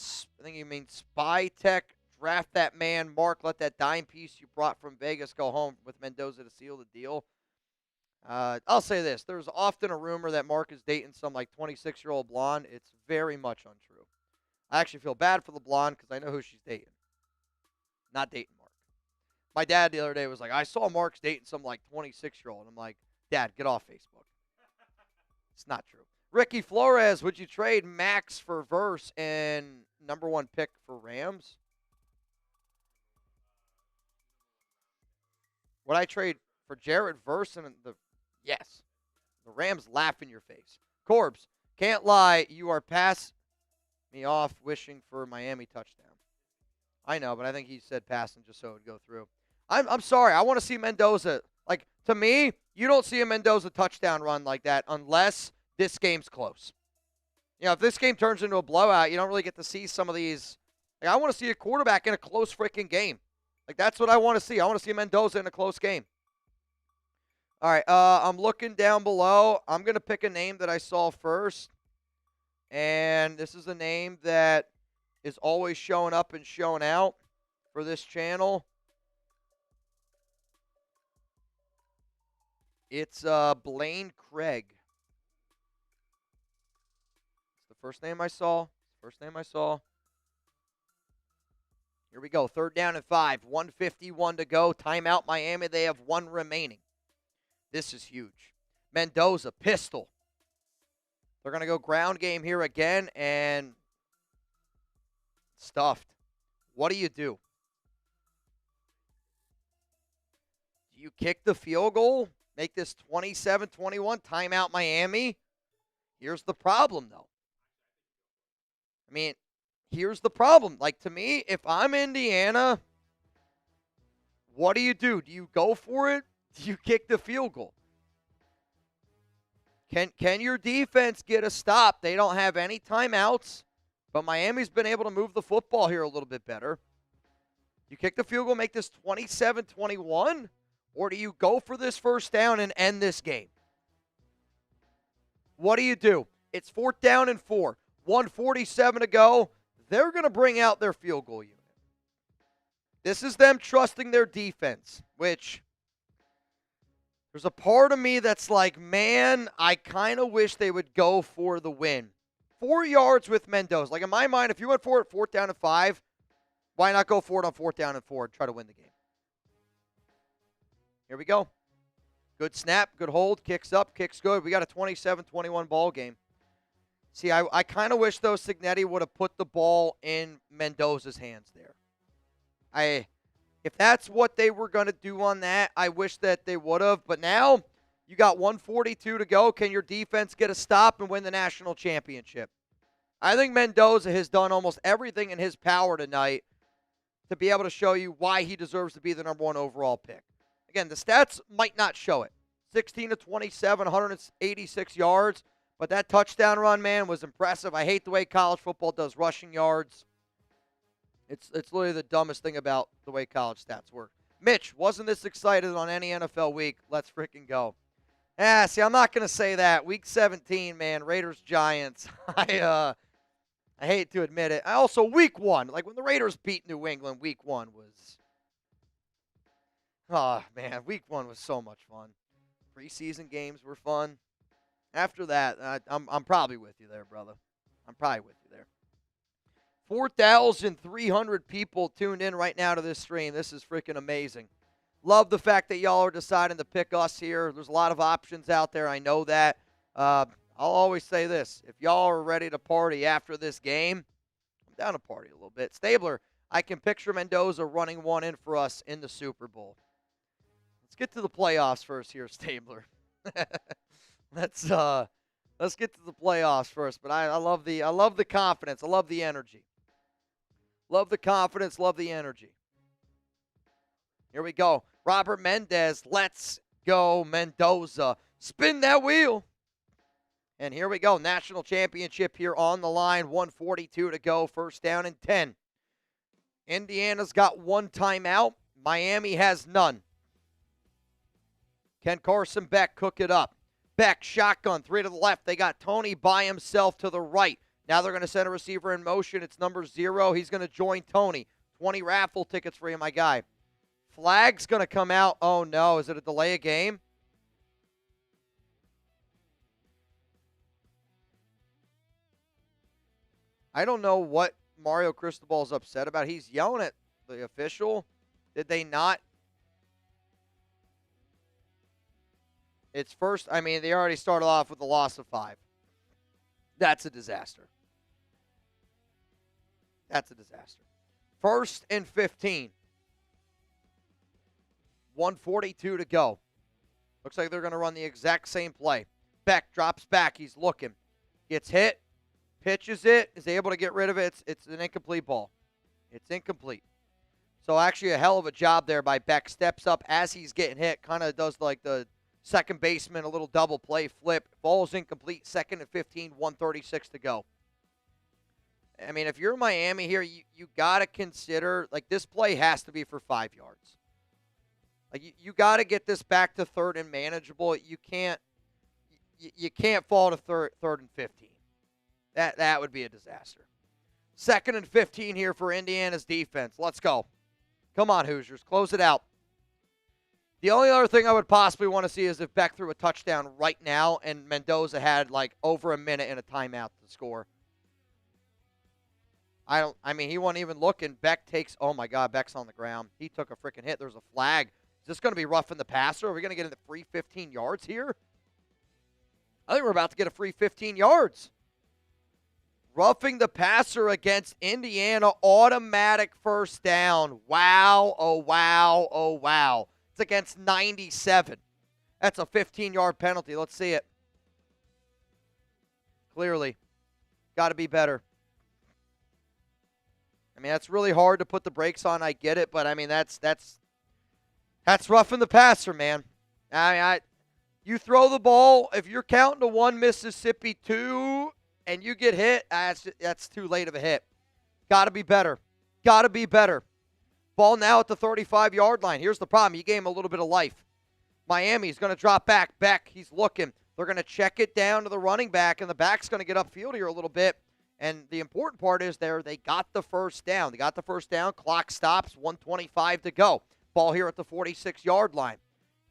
Speaker 1: think you mean Spy Tech. Draft that man. Mark, let that dime piece you brought from Vegas go home with Mendoza to seal the deal. I'll say this. There's often a rumor that Mark is dating some like 26-year-old blonde. It's very much untrue. I actually feel bad for the blonde because I know who she's dating. Not dating Mark. My dad the other day was like, I saw Mark's dating some like 26-year-old. I'm like, Dad, get off Facebook. It's not true. Ricky Flores, would you trade Max for Verse and number 1 pick for Rams? Would I trade for Jarrett Verse and yes. The Rams laugh in your face. Corbs, can't lie, you are pass me off wishing for a Miami touchdown. I know, but I think he said passing just so it would go through. I'm sorry. I want to see Mendoza. Like, to me, you don't see a Mendoza touchdown run like that unless this game's close. You know, if this game turns into a blowout, you don't really get to see some of these. Like, I want to see a quarterback in a close freaking game. Like, that's what I want to see. I want to see Mendoza in a close game. All right, I'm looking down below. I'm going to pick a name that I saw first. And this is a name that is always showing up and showing out for this channel. It's Blaine Craig. It's the first name I saw. Here we go. 3rd down and 5. 1:51 to go. Timeout, Miami. They have 1 remaining. This is huge. Mendoza, pistol. They're going to go ground game here again, and stuffed. What do? Do you kick the field goal? Make this 27-21, timeout Miami? Here's the problem, though. I mean, here's the problem. Like, to me, if I'm Indiana, what do? Do you go for it? Do you kick the field goal? Can your defense get a stop? They don't have any timeouts, but Miami's been able to move the football here a little bit better. You kick the field goal, make this 27-21, or do you go for this first down and end this game? What do? It's 4th down and 4. 1:47 to go. They're going to bring out their field goal unit. This is them trusting their defense, which there's a part of me that's like, man, I kind of wish they would go for the win. 4 yards with Mendoza. Like, in my mind, if you went for it 4th down and 5, why not go for it on 4th down and 4 and try to win the game? Here we go. Good snap, good hold, kicks up, kicks good. We got a 27-21 ball game. See, I kind of wish, though, Cignetti would have put the ball in Mendoza's hands there. If that's what they were going to do on that, I wish that they would have. But now you got 1:42 to go. Can your defense get a stop and win the national championship? I think Mendoza has done almost everything in his power tonight to be able to show you why he deserves to be the number 1 overall pick. Again, the stats might not show it. 16-27, 186 yards. But that touchdown run, man, was impressive. I hate the way college football does rushing yards. It's literally the dumbest thing about the way college stats work. Mitch, wasn't this excited on any NFL week? Let's freaking go. See, I'm not going to say that. Week 17, man, Raiders-Giants. I hate to admit it. Also, week 1, like when the Raiders beat New England, week 1 was, oh, man, week 1 was so much fun. Preseason games were fun. After that, I'm probably with you there, brother. I'm probably with you there. 4,300 people tuned in right now to this stream. This is freaking amazing. Love the fact that y'all are deciding to pick us here. There's a lot of options out there. I know that. I'll always say this. If y'all are ready to party after this game, I'm down to party a little bit. Stabler, I can picture Mendoza running one in for us in the Super Bowl. Let's get to the playoffs first here, Stabler. Let's get to the playoffs first. But I love the confidence. I love the energy. Love the confidence, love the energy. Here we go. Robert Mendez, let's go Mendoza. Spin that wheel. And here we go. National championship here on the line. 1:42 to go. 1st down and 10. Indiana's got 1 timeout. Miami has none. Can Carson Beck cook it up? Beck, shotgun, 3 to the left. They got Tony by himself to the right. Now they're going to send a receiver in motion. It's number 0. He's going to join Tony. 20 raffle tickets for you, my guy. Flag's going to come out. Oh, no. Is it a delay of game? I don't know what Mario Cristobal's upset about. He's yelling at the official. Did they not? It's first. I mean, they already started off with a loss of 5. That's a disaster. That's a disaster. 1st and 15. 1:42 to go. Looks like they're going to run the exact same play. Beck drops back. He's looking. Gets hit. Pitches it. Is able to get rid of it. It's an incomplete ball. It's incomplete. So actually a hell of a job there by Beck. Steps up as he's getting hit. Kind of does like the second baseman, a little double play flip. Ball's incomplete. 2nd and 15. 1:36 to go. I mean, if you're Miami here, you got to consider, like, this play has to be for 5 yards. Like, you got to get this back to 3rd and manageable. You can't fall to 3rd and 15. That would be a disaster. 2nd and 15 here for Indiana's defense. Let's go. Come on, Hoosiers. Close it out. The only other thing I would possibly want to see is if Beck threw a touchdown right now and Mendoza had, like, over a minute and a timeout to score. He wasn't even looking. Beck takes, oh my God, Beck's on the ground. He took a freaking hit. There's a flag. Is this going to be roughing the passer? Are we going to get into free 15 yards here? I think we're about to get a free 15 yards. Roughing the passer against Indiana, automatic first down. Wow, oh wow, oh wow. It's against 97. That's a 15-yard penalty. Let's see it. Clearly. Got to be better. That's really hard to put the brakes on. I get it, but that's roughing the passer, man. You throw the ball, if you're counting to 1 Mississippi 2 and you get hit, that's too late of a hit. Got to be better. Got to be better. Ball now at the 35-yard line. Here's the problem. You gave him a little bit of life. Miami's going to drop back. Beck, he's looking. They're going to check it down to the running back, and the back's going to get upfield here a little bit. And the important part is they got the first down. They got the first down. Clock stops. 1:25 to go. Ball here at the 46-yard line.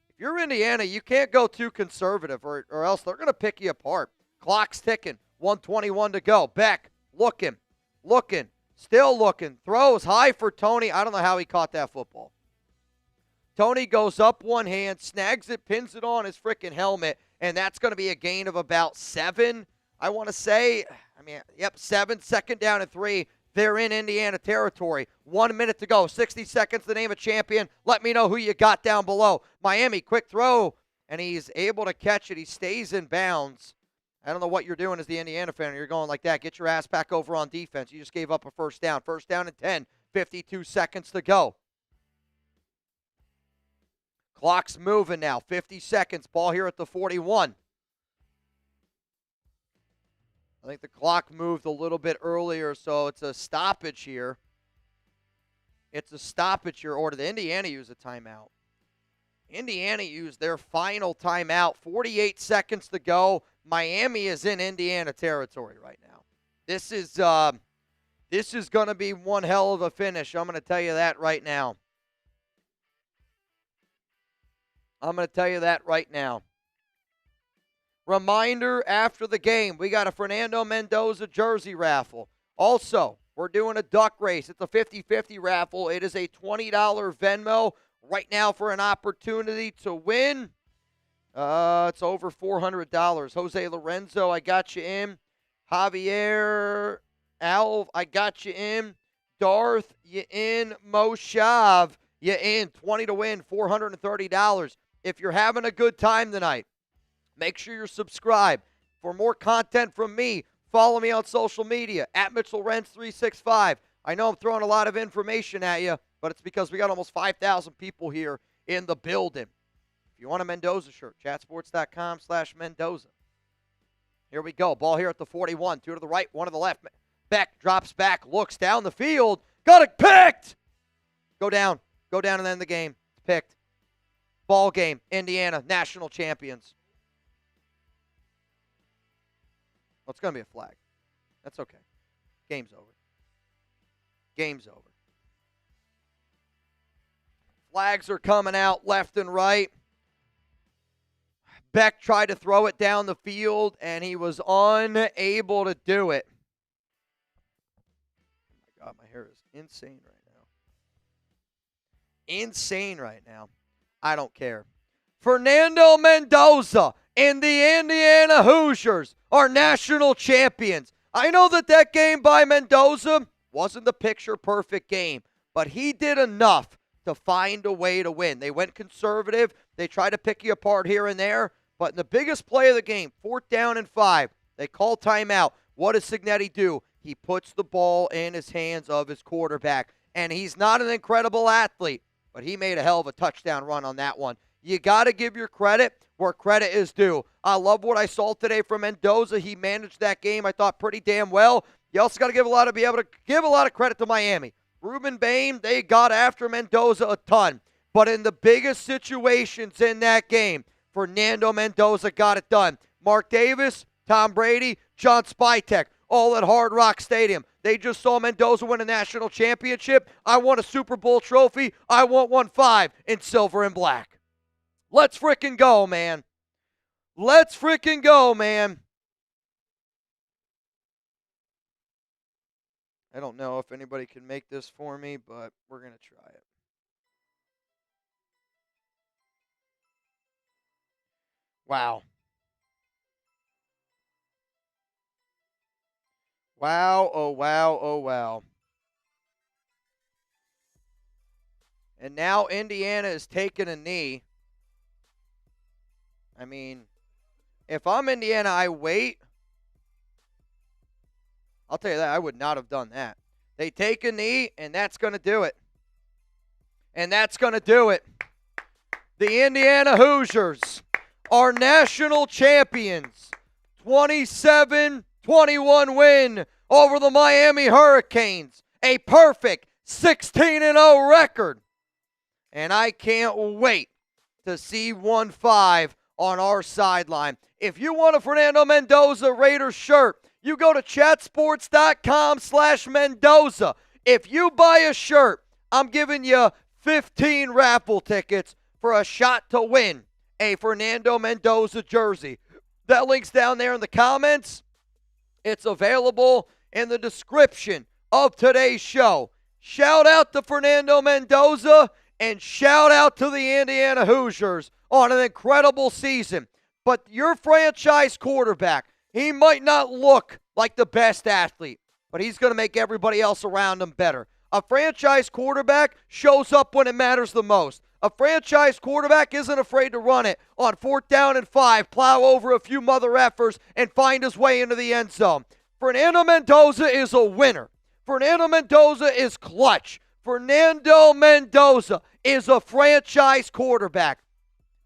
Speaker 1: If you're Indiana, you can't go too conservative or else they're going to pick you apart. Clock's ticking. 1:21 to go. Beck looking, still looking. Throws high for Tony. I don't know how he caught that football. Tony goes up one hand, snags it, pins it on his freaking helmet, and that's going to be a gain of about 7. I want to say, 7, second down and 3. They're in Indiana territory. 1 minute to go. 60 seconds to name a champion. Let me know who you got down below. Miami, quick throw, and he's able to catch it. He stays in bounds. I don't know what you're doing as the Indiana fan. You're going like that. Get your ass back over on defense. You just gave up a first down. First down and 10. 52 seconds to go. Clock's moving now. 50 seconds. Ball here at the 41. I think the clock moved a little bit earlier, so it's a stoppage here. Or did Indiana use a timeout? Indiana used their final timeout. 48 seconds to go. Miami is in Indiana territory right now. This is going to be one hell of a finish. I'm going to tell you that right now. Reminder after the game, we got a Fernando Mendoza jersey raffle. Also, we're doing a duck race. It's a 50-50 raffle. It is a $20 Venmo right now for an opportunity to win. It's over $400. Jose Lorenzo, I got you in. Javier Alv, I got you in. Darth, you in. Moshav, you in. 20 to win, $430. If you're having a good time tonight, make sure you're subscribed. For more content from me, follow me on social media, at MitchellRenz365. I know I'm throwing a lot of information at you, but it's because we got almost 5,000 people here in the building. If you want a Mendoza shirt, chatsports.com/Mendoza. Here we go. Ball here at the 41. 2 to the right, 1 to the left. Beck drops back, looks down the field. Got it picked! Go down and end the game. It's picked. Ball game. Indiana, national champions. Well, it's going to be a flag. That's okay. Game's over. Flags are coming out left and right. Beck tried to throw it down the field, and he was unable to do it. Oh, my God, my hair is insane right now. I don't care. Fernando Mendoza and the Indiana Hoosiers are national champions. I know that game by Mendoza wasn't the picture-perfect game, but he did enough to find a way to win. They went conservative. They tried to pick you apart here and there, but in the biggest play of the game, 4th down and 5, they call timeout. What does Signetti do? He puts the ball in his hands of his quarterback, and he's not an incredible athlete, but he made a hell of a touchdown run on that one. You got to give your credit where credit is due. I love what I saw today from Mendoza. He managed that game, I thought, pretty damn well. You also got to be able to give a lot of credit to Miami. Ruben Bain, they got after Mendoza a ton. But in the biggest situations in that game, Fernando Mendoza got it done. Mark Davis, Tom Brady, John Spytek, all at Hard Rock Stadium. They just saw Mendoza win a national championship. I want a Super Bowl trophy. I want 1-5 in silver and black. Let's freaking go, man. I don't know if anybody can make this for me, but we're going to try it. Wow. Wow, oh wow, oh wow. And now Indiana is taking a knee. I mean, if I'm Indiana, I wait. I'll tell you that, I would not have done that. They take a knee, and that's going to do it. And that's going to do it. The Indiana Hoosiers are national champions. 27-21 win over the Miami Hurricanes. A perfect 16-0 record. And I can't wait to see 1-5 on our sideline. If you want a Fernando Mendoza Raiders shirt, you go to chatsports.com/Mendoza. If you buy a shirt, I'm giving you 15 raffle tickets for a shot to win a Fernando Mendoza jersey. That link's down there in the comments. It's available in the description of today's show. Shout out to Fernando Mendoza and shout out to the Indiana Hoosiers on an incredible season. But your franchise quarterback, he might not look like the best athlete, but he's going to make everybody else around him better. A franchise quarterback shows up when it matters the most. A franchise quarterback isn't afraid to run it on 4th down and 5, plow over a few mother effers, and find his way into the end zone. Fernando Mendoza is a winner. Fernando Mendoza is clutch. Fernando Mendoza is a franchise quarterback.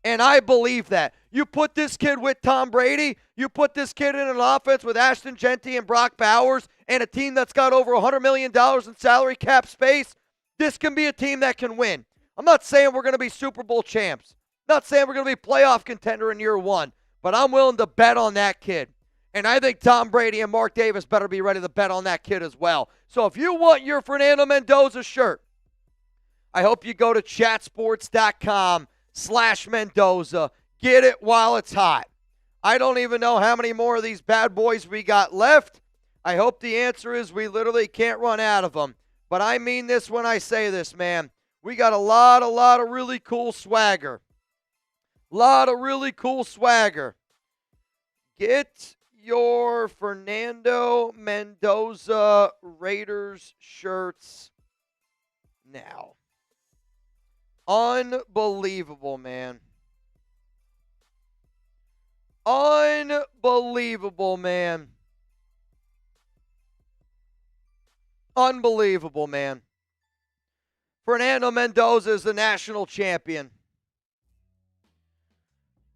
Speaker 1: And I believe that. You put this kid with Tom Brady, you put this kid in an offense with Ashton Genty and Brock Bowers and a team that's got over $100 million in salary cap space, this can be a team that can win. I'm not saying we're going to be Super Bowl champs. I'm not saying we're going to be playoff contender in year one, but I'm willing to bet on that kid. And I think Tom Brady and Mark Davis better be ready to bet on that kid as well. So if you want your Fernando Mendoza shirt, I hope you go to chatsports.com/Mendoza. Get it while it's hot. I don't even know how many more of these bad boys we got left. I hope the answer is we literally can't run out of them. But I mean this when I say this, man. We got a lot of really cool swagger. Lot of really cool swagger. Get your Fernando Mendoza Raiders shirts now. Unbelievable, man. Unbelievable, man. Unbelievable, man. Fernando Mendoza is the national champion.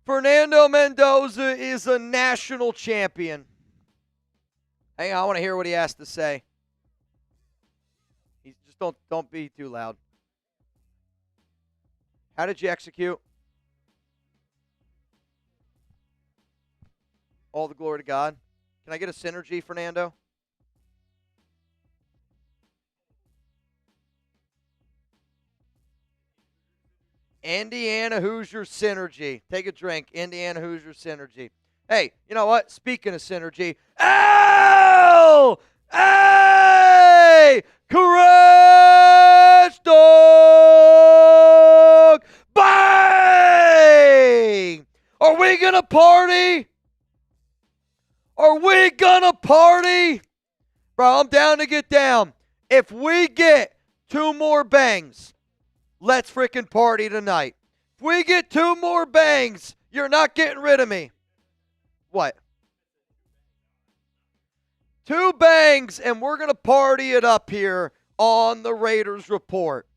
Speaker 1: Fernando Mendoza is a national champion. Hang on, I want to hear what he has to say. Just don't be too loud. How did you execute? All the glory to God. Can I get a synergy, Fernando? Indiana Hoosier synergy. Take a drink. Indiana Hoosier synergy. Hey, you know what? Speaking of synergy. Ow! Hey! Crash dog! Bang! Are we going to party? Are we going to party? Bro, I'm down to get down. If we get 2 more bangs, let's freaking party tonight. If we get 2 more bangs, you're not getting rid of me. What? 2 bangs, and we're going to party it up here on the Raiders Report.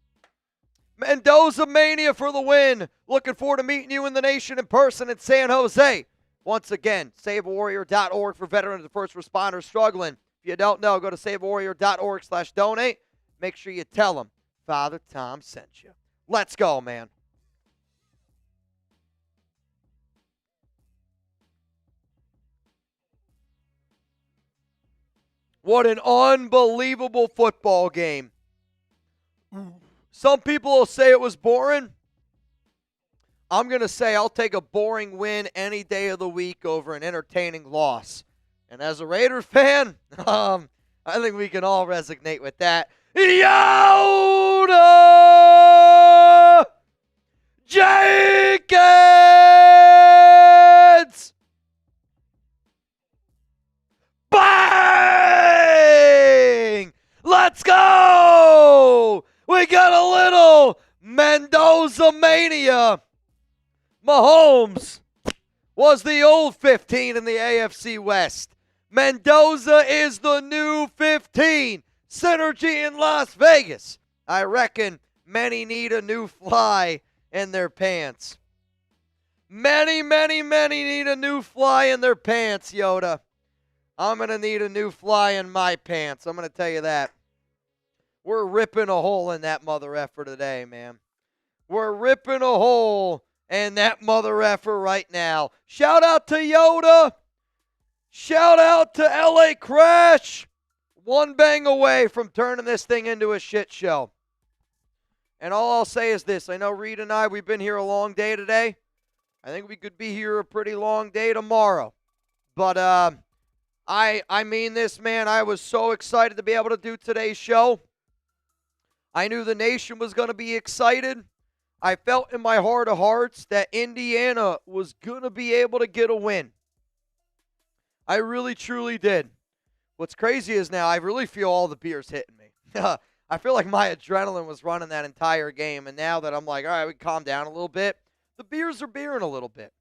Speaker 1: Mendoza Mania for the win. Looking forward to meeting you in the nation in person in San Jose. Once again, SaveAWarrior.org for veterans and first responders struggling. If you don't know, go to SaveAWarrior.org/donate. Make sure you tell them Father Tom sent you. Let's go, man. What an unbelievable football game. Some people will say it was boring. I'm going to say I'll take a boring win any day of the week over an entertaining loss. And as a Raiders fan, I think we can all resonate with that. Yoda Jenkins! Bang! Let's go! We got a little Mendoza mania. Mahomes was the old 15 in the AFC West. Mendoza is the new 15. Synergy in Las Vegas. I reckon many need a new fly in their pants. Many need a new fly in their pants, Yoda. I'm going to need a new fly in my pants. I'm going to tell you that. We're ripping a hole in that mother effer today, man. We're ripping a hole in that mother effer right now. Shout out to Yoda. Shout out to LA Crash. One bang away from turning this thing into a shit show. And all I'll say is this. I know Reid and I, we've been here a long day today. I think we could be here a pretty long day tomorrow. But I mean this, man. I was so excited to be able to do today's show. I knew the nation was going to be excited. I felt in my heart of hearts that Indiana was going to be able to get a win. I really, truly did. What's crazy is now I really feel all the beers hitting me. I feel like my adrenaline was running that entire game, and now that I'm like, all right, we calm down a little bit, the beers are beering a little bit.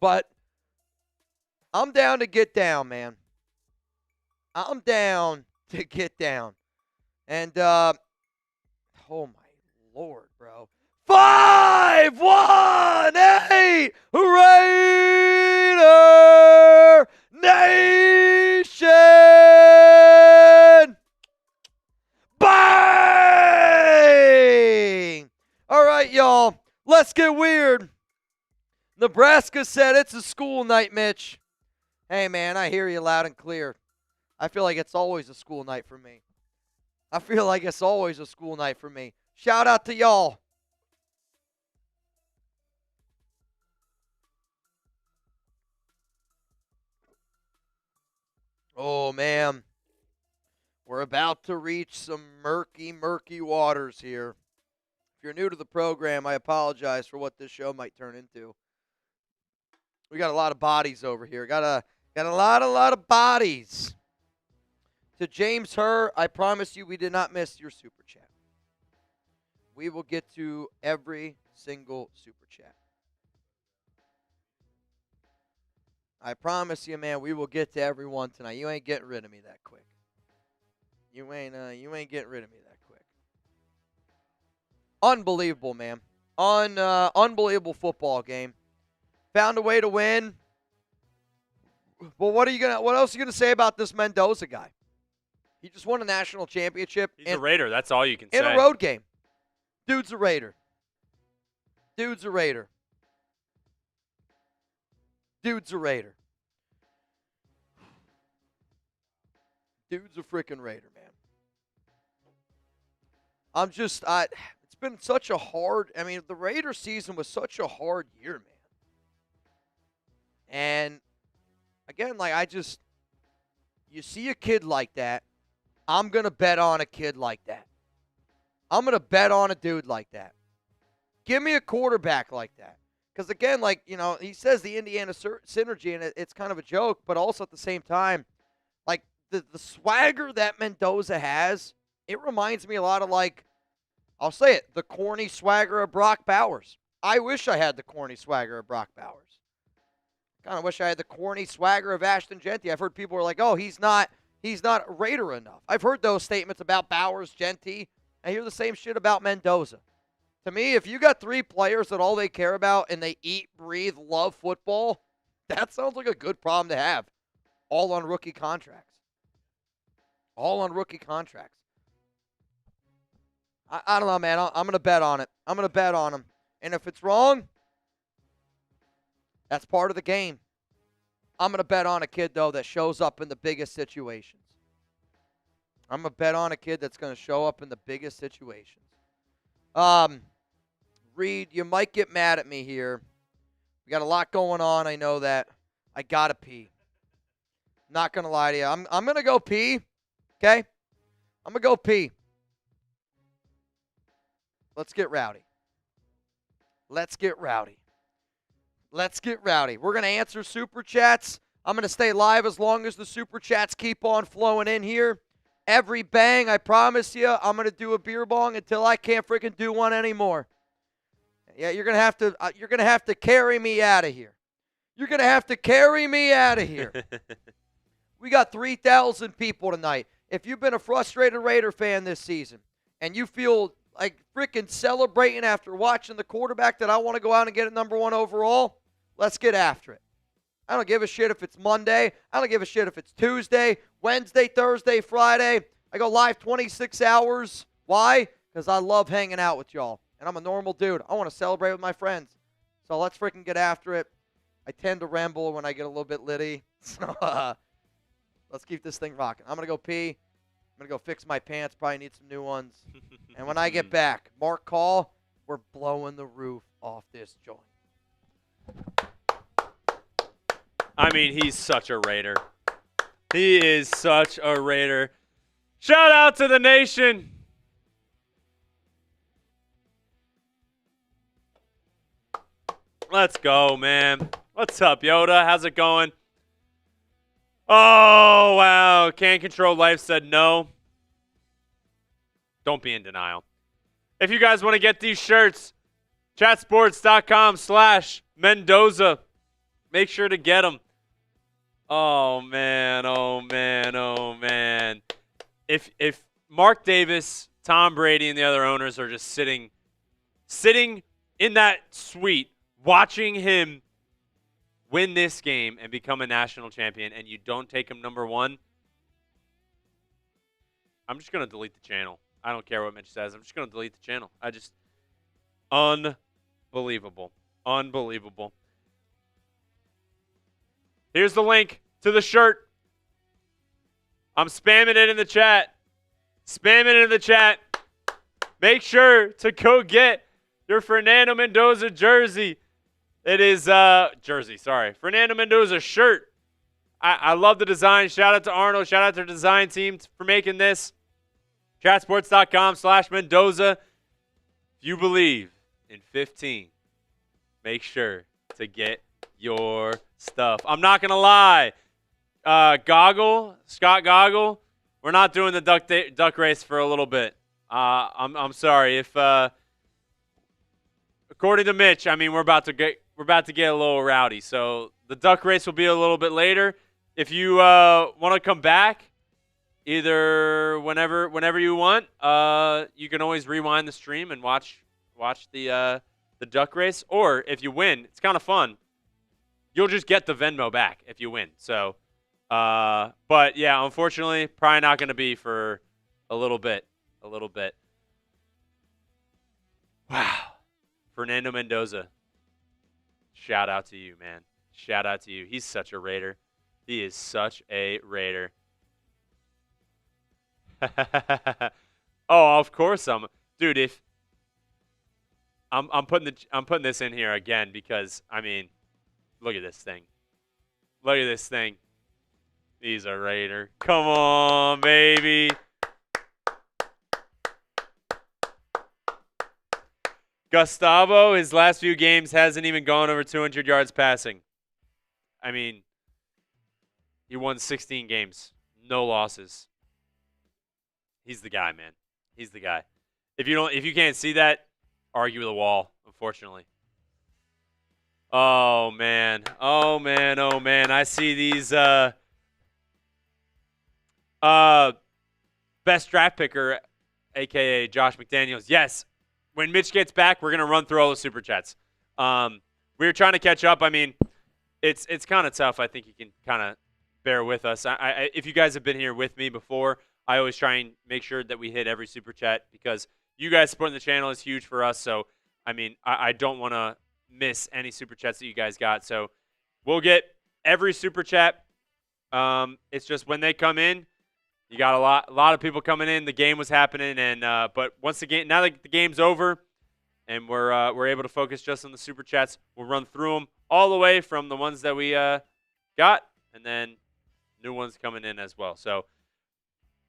Speaker 1: But I'm down to get down, man. I'm down to get down. And, oh my Lord, bro. 5-1-8 Raider Nation! Bang! All right, y'all. Let's get weird. Nebraska said it's a school night, Mitch. Hey, man, I hear you loud and clear. I feel like it's always a school night for me. I feel like it's always a school night for me. Shout out to y'all. Oh, man. We're about to reach some murky waters here. If you're new to the program, I apologize for what this show might turn into. We got a lot of bodies over here. Got a lot of bodies. To James Herr, I promise you we did not miss your super chat. We will get to every single super chat. I promise you, man, we will get to everyone tonight. You ain't getting rid of me that quick. You ain't getting rid of me that quick. Unbelievable, man. Unbelievable football game. Found a way to win. Well, what else are you gonna say about this Mendoza guy? He just won a national championship.
Speaker 2: He's a Raider. That's all you can say.
Speaker 1: In a road game. Dude's a Raider. Dude's a Raider. Dude's a Raider. Dude's a freaking Raider, man. It's been such a hard, the Raider season was such a hard year, man. And again, you see a kid like that, I'm going to bet on a kid like that. I'm going to bet on a dude like that. Give me a quarterback like that. Because again, he says the Indiana synergy, and it's kind of a joke, but also at the same time, the swagger that Mendoza has, it reminds me a lot of I'll say it, the corny swagger of Brock Bowers. I wish I had the corny swagger of Brock Bowers. Kind of wish I had the corny swagger of Ashton Genty. I've heard people are like, oh, he's not Raider enough. I've heard those statements about Bowers, Genty. I hear the same shit about Mendoza. To me, if you got three players that all they care about and they eat, breathe, love football, that sounds like a good problem to have. All on rookie contracts. All on rookie contracts. I don't know, man. I'm going to bet on it. I'm going to bet on him. And if it's wrong, that's part of the game. I'm going to bet on a kid, though, that shows up in the biggest situations. I'm going to bet on a kid that's going to show up in the biggest situations. Reid, you might get mad at me here. We got a lot going on. I know that. I got to pee. Not going to lie to you. I'm going to go pee. Okay? I'm going to go P. Let's get rowdy. Let's get rowdy. Let's get rowdy. We're going to answer Super Chats. I'm going to stay live as long as the Super Chats keep on flowing in here. Every bang, I promise you, I'm going to do a beer bong until I can't freaking do one anymore. Yeah, you're going to have to carry me out of here. You're going to have to carry me out of here. We got 3,000 people tonight. If you've been a frustrated Raider fan this season and you feel like freaking celebrating after watching the quarterback that I want to go out and get at number 1 overall, let's get after it. I don't give a shit if it's Monday. I don't give a shit if it's Tuesday, Wednesday, Thursday, Friday. I go live 26 hours. Why? Because I love hanging out with y'all. And I'm a normal dude. I want to celebrate with my friends. So let's freaking get after it. I tend to ramble when I get a little bit litty. So let's keep this thing rocking. I'm going to go pee. I'm going to go fix my pants. Probably need some new ones. And when I get back, Mark Call, we're blowing the roof off this joint.
Speaker 2: I mean, he's such a Raider. He is such a Raider. Shout out to the nation. Let's go, man. What's up, Yoda? How's it going? Oh, wow. Can't Control Life said no. Don't be in denial. If you guys want to get these shirts, chatsports.com/Mendoza. Make sure to get them. Oh, man. Oh, man. Oh, man. If Mark Davis, Tom Brady, and the other owners are just sitting in that suite watching him win this game and become a national champion, and you don't take him number 1, I'm just going to delete the channel. I don't care what Mitch says. I'm just going to delete the channel. Unbelievable. Unbelievable. Here's the link to the shirt. I'm spamming it in the chat. Spamming it in the chat. Make sure to go get your Fernando Mendoza jersey. It is Fernando Mendoza shirt. I love the design. Shout out to Arnold. Shout out to the design team for making this. Chatsports.com/Mendoza. If you believe in 15, make sure to get your stuff. I'm not going to lie. Scott Goggle, we're not doing the duck race for a little bit. I'm sorry. If according to Mitch, I mean, we're about to get a little rowdy. So the duck race will be a little bit later. If you want to come back, either whenever you want, you can always rewind the stream and watch the duck race. Or if you win, it's kind of fun. You'll just get the Venmo back if you win. So, but yeah, unfortunately, probably not going to be for a little bit. Wow. Fernando Mendoza. Shout out to you, man. Shout out to you. He's such a Raider. He is such a Raider. Oh, of course dude, if I'm putting this in here again because I mean, look at this thing. Look at this thing. He's a Raider. Come on, baby. Gustavo, his last few games hasn't even gone over 200 yards passing. I mean, he won 16 games, no losses. He's the guy, man. He's the guy. If you can't see that, argue with the wall, unfortunately. Oh man. Oh man. Oh man. I see these best draft picker, aka Josh McDaniels. Yes. When Mitch gets back, we're gonna run through all the super chats. We were trying to catch up. I mean, it's kind of tough. I think you can kind of bear with us. If you guys have been here with me before, I always try and make sure that we hit every super chat because you guys supporting the channel is huge for us. So, I mean, I don't want to miss any super chats that you guys got. So, we'll get every super chat. It's just when they come in, you got a lot of people coming in. The game was happening, and but once the game, now that the game's over, and we're able to focus just on the super chats, we'll run through them all the way from the ones that we got, and then new ones coming in as well. So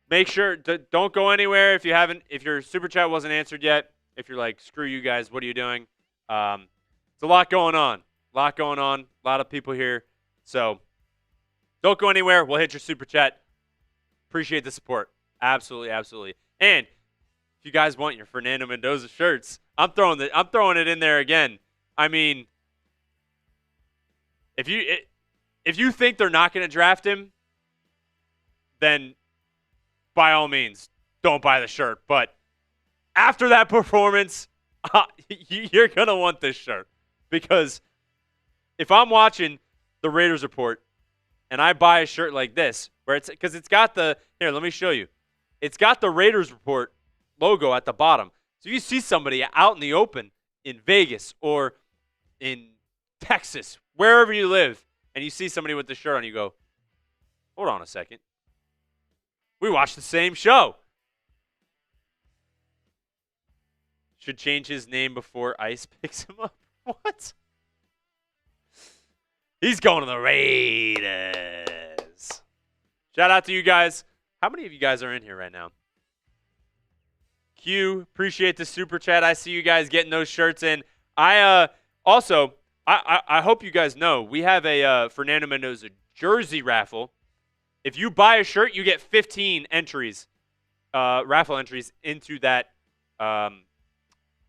Speaker 2: Make sure don't go anywhere if your super chat wasn't answered yet. If you're like, screw you guys, what are you doing? It's a lot going on. A lot of people here. So don't go anywhere. We'll hit your super chat. Appreciate the support. Absolutely, absolutely. And if you guys want your Fernando Mendoza shirts, I'm throwing it in there again. I mean, if you think they're not going to draft him, then by all means, don't buy the shirt. But after that performance, you're going to want this shirt. Because if I'm watching the Raiders report and I buy a shirt like this, because it's got here, let me show you. It's got the Raiders report logo at the bottom. So you see somebody out in the open in Vegas or in Texas, wherever you live, and you see somebody with the shirt on, you go, hold on a second. We watched the same show. Should change his name before ICE picks him up. What? He's going to the Raiders. Shout out to you guys. How many of you guys are in here right now? Q, appreciate the super chat. I see you guys getting those shirts in. I hope you guys know we have a Fernando Mendoza jersey raffle. If you buy a shirt, you get 15 entries, raffle entries into that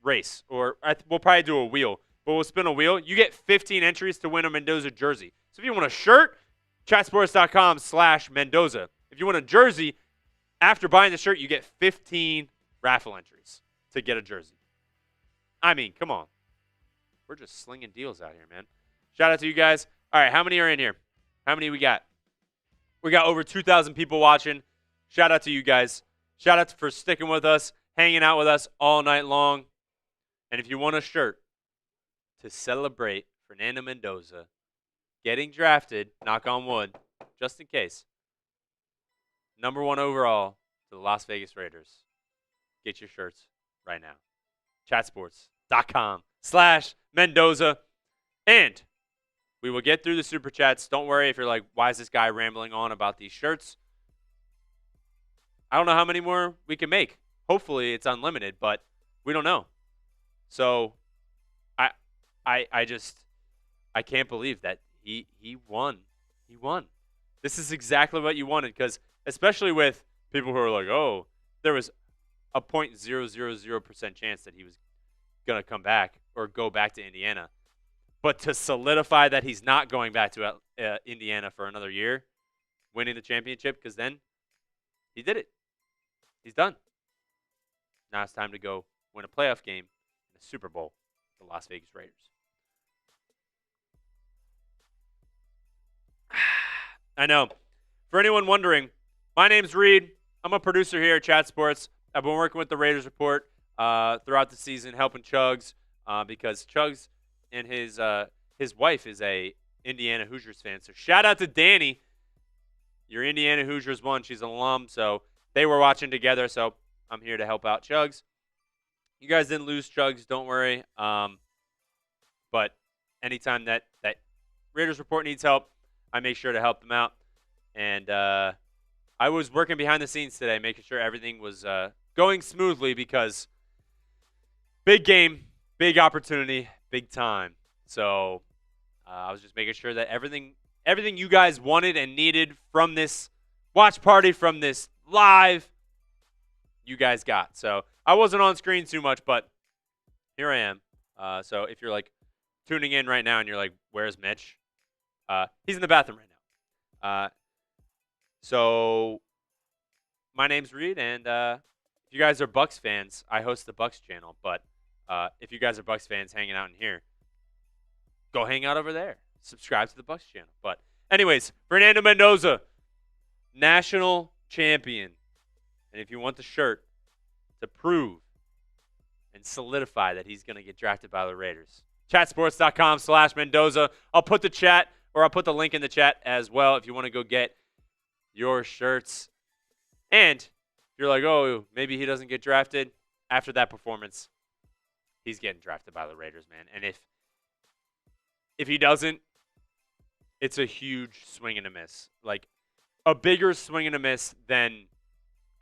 Speaker 2: race. Or we'll probably do a wheel. But we'll spin a wheel. You get 15 entries to win a Mendoza jersey. So if you want a shirt, chatsports.com/Mendoza. If you want a jersey, after buying the shirt, you get 15 raffle entries to get a jersey. I mean, come on. We're just slinging deals out here, man. Shout out to you guys. All right, how many are in here? How many we got? We got over 2,000 people watching. Shout out to you guys. Shout out for sticking with us, hanging out with us all night long. And if you want a shirt to celebrate Fernando Mendoza getting drafted, knock on wood, just in case, #1 overall to the Las Vegas Raiders, get your shirts right now. Chatsports.com/Mendoza. And we will get through the super chats. Don't worry if you're like, why is this guy rambling on about these shirts? I don't know how many more we can make. Hopefully it's unlimited, but we don't know. So I can't believe that he won. He won. This is exactly what you wanted, because especially with people who are like, oh, there was a 0.000% chance that he was going to come back or go back to Indiana. But to solidify that he's not going back to Indiana for another year, winning the championship, because then he did it. He's done. Now it's time to go win a playoff game in the Super Bowl, the Las Vegas Raiders. I know. For anyone wondering, my name's Reid. I'm a producer here at Chat Sports. I've been working with the Raiders Report throughout the season, helping Chugs, because Chugs and his wife is a Indiana Hoosiers fan. So shout out to Danny. Your Indiana Hoosiers won. She's an alum, so they were watching together. So I'm here to help out Chugs. You guys didn't lose Chugs, don't worry. But anytime that Raiders Report needs help, I make sure to help them out. And I was working behind the scenes today, making sure everything was going smoothly, because big game, big opportunity, big time. So I was just making sure that everything you guys wanted and needed from this watch party, from this live, you guys got. So I wasn't on screen too much, but here I am. So if you're like tuning in right now and you're like, where's Mitch? He's in the bathroom right now. So my name's Reid, and if you guys are Bucks fans, I host the Bucks channel. But if you guys are Bucks fans hanging out in here, go hang out over there. Subscribe to the Bucks channel. But anyways, Fernando Mendoza, national champion. And if you want the shirt to prove and solidify that he's going to get drafted by the Raiders, chatsports.com/Mendoza. I'll put the link in the chat as well if you want to go get your shirts. And if you're like, oh, maybe he doesn't get drafted after that performance, he's getting drafted by the Raiders, man. And if he doesn't, it's a huge swing and a miss. Like a bigger swing and a miss than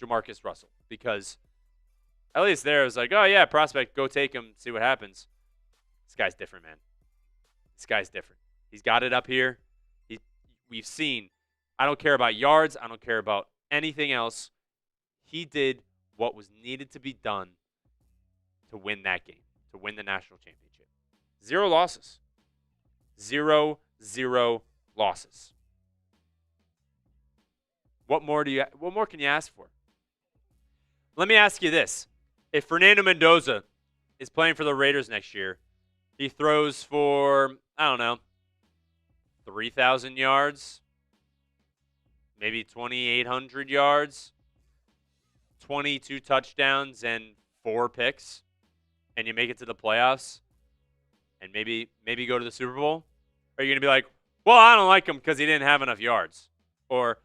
Speaker 2: Jamarcus Russell, because at least there it was like, oh, yeah, prospect, go take him, see what happens. This guy's different, man. This guy's different. He's got it up here. We've seen. I don't care about yards. I don't care about anything else. He did what was needed to be done to win that game, to win the national championship. 0 losses. 0 losses. What more can you ask for? Let me ask you this. If Fernando Mendoza is playing for the Raiders next year, he throws for, I don't know, 3,000 yards, maybe 2,800 yards, 22 touchdowns, and 4 picks, and you make it to the playoffs, and maybe go to the Super Bowl? Are you going to be like, well, I don't like him because he didn't have enough yards? Or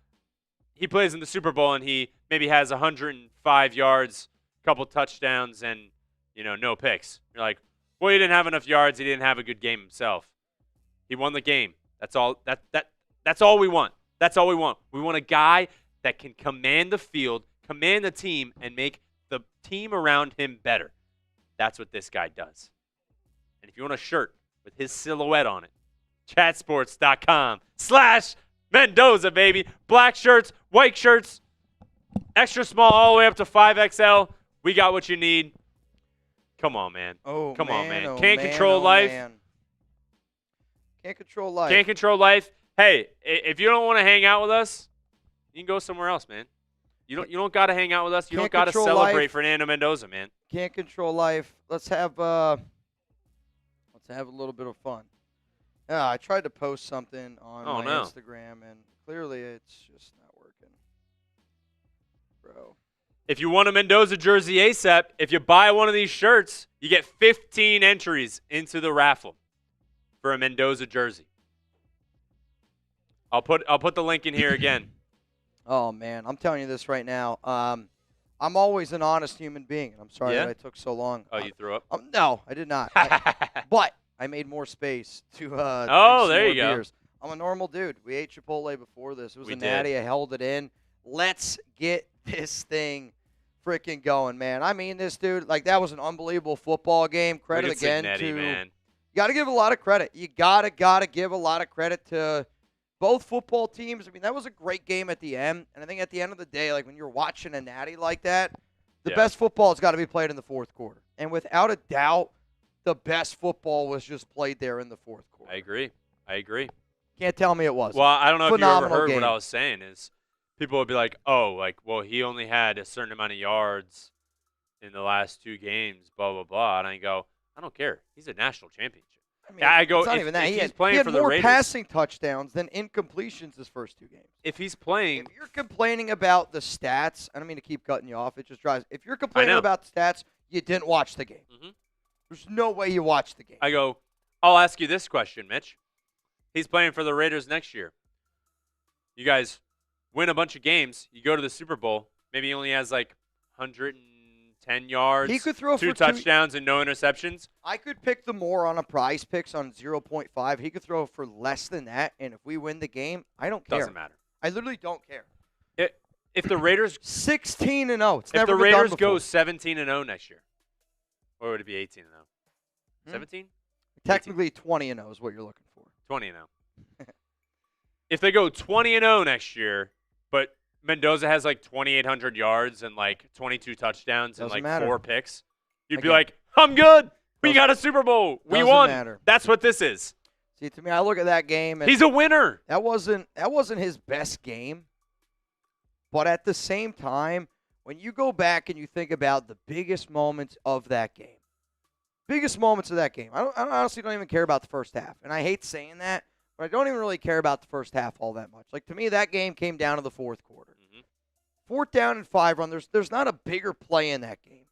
Speaker 2: he plays in the Super Bowl and he maybe has 105 yards, a couple touchdowns, and, no picks. You're like, well, he didn't have enough yards. He didn't have a good game himself. He won the game. That's all. That's all we want. That's all we want. We want a guy that can command the field, command the team, and make the team around him better. That's what this guy does. And if you want a shirt with his silhouette on it, chatsports.com/Mendoza, baby. Black shirts, white shirts, extra small all the way up to 5XL. We got what you need. Come on, man. Come on, man. Can't control life.
Speaker 1: Man. Can't control life.
Speaker 2: Can't control life. Hey, if you don't want to hang out with us, you can go somewhere else, man. You don't got to hang out with us. You don't got to celebrate Fernando Mendoza, man.
Speaker 1: Can't control life. Let's have a little bit of fun. Yeah, I tried to post something on my Instagram, and clearly it's just not working. Bro.
Speaker 2: If you want a Mendoza jersey ASAP, if you buy one of these shirts, you get 15 entries into the raffle for a Mendoza jersey. I'll put the link in here again.
Speaker 1: Oh, man. I'm telling you this right now. I'm always an honest human being. I'm sorry that I took so long.
Speaker 2: Oh, you threw up?
Speaker 1: No, I did not. But I made more space to drink some
Speaker 2: there you
Speaker 1: more
Speaker 2: go.
Speaker 1: beers. I'm a normal dude. We ate Chipotle before this. It was a natty. I held it in. Let's get this thing freaking going, man. I mean this, dude. Like, that was an unbelievable football game. Credit again to man. You got to give a lot of credit. You gotta give a lot of credit to both football teams. I mean, that was a great game at the end. And I think at the end of the day, like when you're watching a natty like that, the best football has got to be played in the fourth quarter. And without a doubt, the best football was just played there in the fourth quarter.
Speaker 2: I agree.
Speaker 1: Can't tell me it wasn't.
Speaker 2: Well, I don't know if you ever heard
Speaker 1: game.
Speaker 2: what I was saying is people would be like, oh, like, well, he only had a certain amount of yards in the last 2 games, blah, blah, blah. And I go, I don't care. He's a national championship.
Speaker 1: I mean, I go, it's not even that.
Speaker 2: He's playing for the Raiders.
Speaker 1: He had more passing touchdowns than incompletions his first 2 games.
Speaker 2: If he's playing.
Speaker 1: If you're complaining about the stats, I don't mean to keep cutting you off. It just drives. If you're complaining about the stats, you didn't watch the game.
Speaker 2: Mm-hmm.
Speaker 1: There's no way you watched the game.
Speaker 2: I go, I'll ask you this question, Mitch. He's playing for the Raiders next year. You guys win a bunch of games. You go to the Super Bowl. Maybe he only has like 110 yards.
Speaker 1: He could throw
Speaker 2: 2
Speaker 1: for
Speaker 2: touchdowns and no interceptions.
Speaker 1: I could pick the more on a prize picks on 0.5. He could throw for less than that, and if we win the game, I don't care.
Speaker 2: Doesn't matter.
Speaker 1: I literally don't care.
Speaker 2: If the Raiders
Speaker 1: 16-0, it's
Speaker 2: if
Speaker 1: never
Speaker 2: the
Speaker 1: been done
Speaker 2: Raiders
Speaker 1: before.
Speaker 2: go 17-0 next year, or would it be 18-0? 17?
Speaker 1: Technically 20-0 is what you're looking for.
Speaker 2: 20-0. If they go 20-0 next year, but Mendoza has like 2,800 yards and like 22 touchdowns and like 4 picks, you'd be like, I'm good. We got a Super Bowl. We won.
Speaker 1: Matter.
Speaker 2: That's what this is.
Speaker 1: See, to me, I look at that game and
Speaker 2: he's a winner.
Speaker 1: That wasn't his best game. But at the same time, when you go back and you think about the biggest moments of that game, I honestly don't even care about the first half. And I hate saying that, but I don't even really care about the first half all that much. Like, to me, that game came down to the fourth quarter. Mm-hmm. 4th down and 5 run. There's not a bigger play in that game.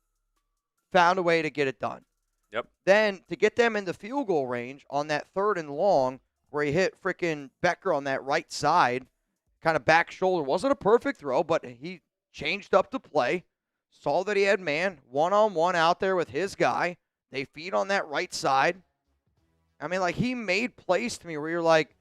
Speaker 1: Found a way to get it done.
Speaker 2: Yep.
Speaker 1: Then to get them in the field goal range on that 3rd and long where he hit freaking Becker on that right side, kind of back shoulder. Wasn't a perfect throw, but he changed up the play. Saw that he had man one-on-one out there with his guy. They feed on that right side. I mean, like, he made plays to me where you're like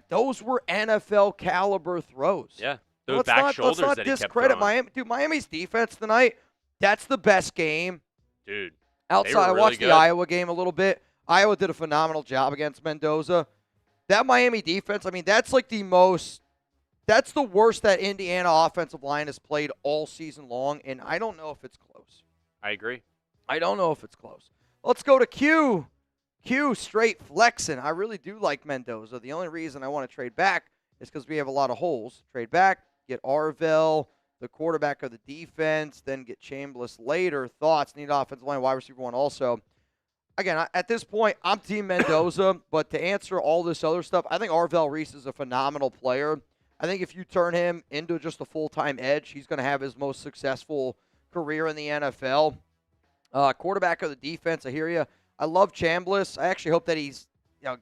Speaker 1: those were NFL caliber throws.
Speaker 2: Yeah. Those back shoulders
Speaker 1: let's not
Speaker 2: that he kept
Speaker 1: discredit
Speaker 2: throwing.
Speaker 1: Miami. Dude, Miami's defense tonight, that's the best game.
Speaker 2: Dude.
Speaker 1: Outside, I
Speaker 2: really
Speaker 1: watched
Speaker 2: good.
Speaker 1: the Iowa game a little bit. Iowa did a phenomenal job against Mendoza. That Miami defense, I mean, that's like that's the worst that Indiana offensive line has played all season long, and I don't know if it's close.
Speaker 2: I agree.
Speaker 1: I don't know if it's close. Let's go to Q. Q straight flexing. I really do like Mendoza. The only reason I want to trade back is because we have a lot of holes. Trade back, get Arvell, the quarterback of the defense, then get Chambliss later. Thoughts? Need offensive line, wide receiver one also. Again, at this point, I'm Team Mendoza, but to answer all this other stuff, I think Arvell Reese is a phenomenal player. I think if you turn him into just a full-time edge, he's going to have his most successful career in the NFL. Quarterback of the defense, I hear you. I love Chambliss. I actually hope that he's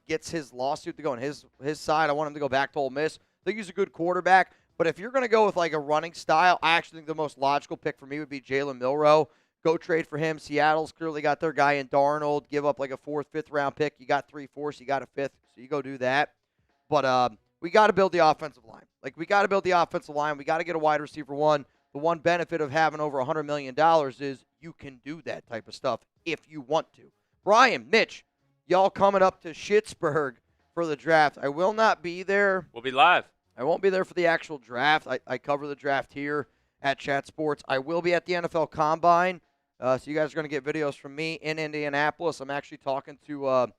Speaker 1: gets his lawsuit to go on his side. I want him to go back to Ole Miss. I think he's a good quarterback. But if you're going to go with like a running style, I actually think the most logical pick for me would be Jalen Milroe. Go trade for him. Seattle's clearly got their guy in Darnold. Give up like a 4th, 5th round pick. You got 3 fourths. You got a 5th. So you go do that. But we got to build the offensive line. We got to build the offensive line. We got to get a wide receiver one. The one benefit of having over $100 million is you can do that type of stuff if you want to. Brian, Mitch, y'all coming up to Schittsburg for the draft. I will not be there.
Speaker 2: We'll be live.
Speaker 1: I won't be there for the actual draft. I cover the draft here at Chat Sports. I will be at the NFL Combine. So you guys are going to get videos from me in Indianapolis. I'm actually talking to a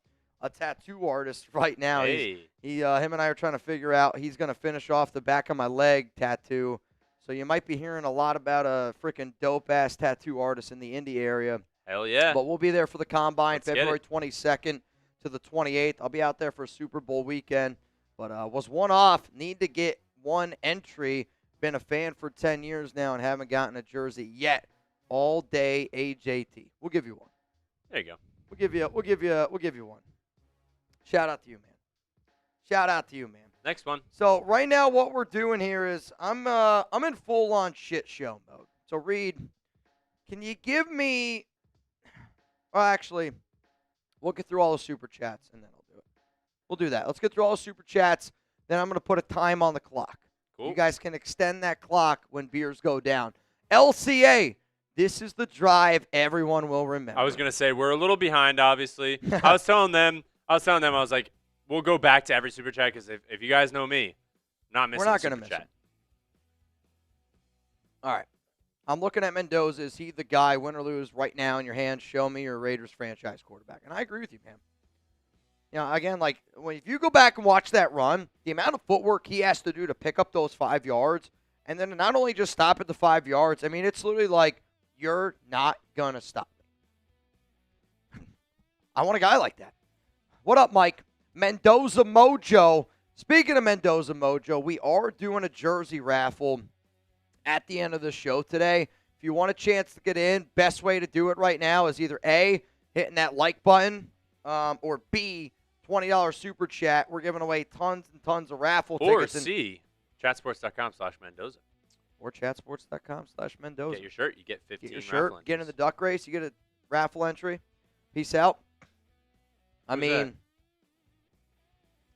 Speaker 1: tattoo artist right now.
Speaker 2: Hey.
Speaker 1: Him and I are trying to figure out. He's going to finish off the back of my leg tattoo. So you might be hearing a lot about a freaking dope-ass tattoo artist in the Indy area.
Speaker 2: Hell yeah.
Speaker 1: But we'll be there for the Combine,
Speaker 2: Let's
Speaker 1: February 22nd to the 28th. I'll be out there for Super Bowl weekend. But was one off. Need to get one entry. Been a fan for 10 years now and haven't gotten a jersey yet. All day AJT. We'll give you one.
Speaker 2: There you go.
Speaker 1: We'll give you one. Shout out to you, man. Shout out to you, man.
Speaker 2: Next one.
Speaker 1: So right now what we're doing here is I'm in full on shit show mode. So Reid, can you give me well actually we'll get through all the super chats and then I'll do it. We'll do that. Let's get through all the super chats. Then I'm gonna put a time on the clock.
Speaker 2: Cool.
Speaker 1: You guys can extend that clock when beers go down. LCA. This is the drive everyone will remember.
Speaker 2: I was going to say, we're a little behind, obviously. I was telling them, I was like, we'll go back to every Super Chat because if you guys know me, I'm not missing
Speaker 1: We're not
Speaker 2: going
Speaker 1: gonna
Speaker 2: to
Speaker 1: miss him. All right. I'm looking at Mendoza. Is he the guy, win or lose, right now in your hands? Show me your Raiders franchise quarterback. And I agree with you, man. Again, if you go back and watch that run, the amount of footwork he has to do to pick up those 5 yards, and then not only just stop at the 5 yards, I mean, it's literally like, you're not going to stop me. I want a guy like that. What up, Mike? Mendoza Mojo. Speaking of Mendoza Mojo, we are doing a jersey raffle at the end of the show today. If you want a chance to get in, best way to do it right now is either A, hitting that like button, or B, $20 super chat. We're giving away tons and tons of raffle tickets.
Speaker 2: Or C, chatsports.com/Mendoza.
Speaker 1: Or chatsports.com/Mendoza.
Speaker 2: Get your shirt. You get 15
Speaker 1: Get your shirt.
Speaker 2: raffle
Speaker 1: Get in
Speaker 2: entries.
Speaker 1: the duck race. You get a raffle entry. Peace out. I
Speaker 2: Who's
Speaker 1: mean,
Speaker 2: that?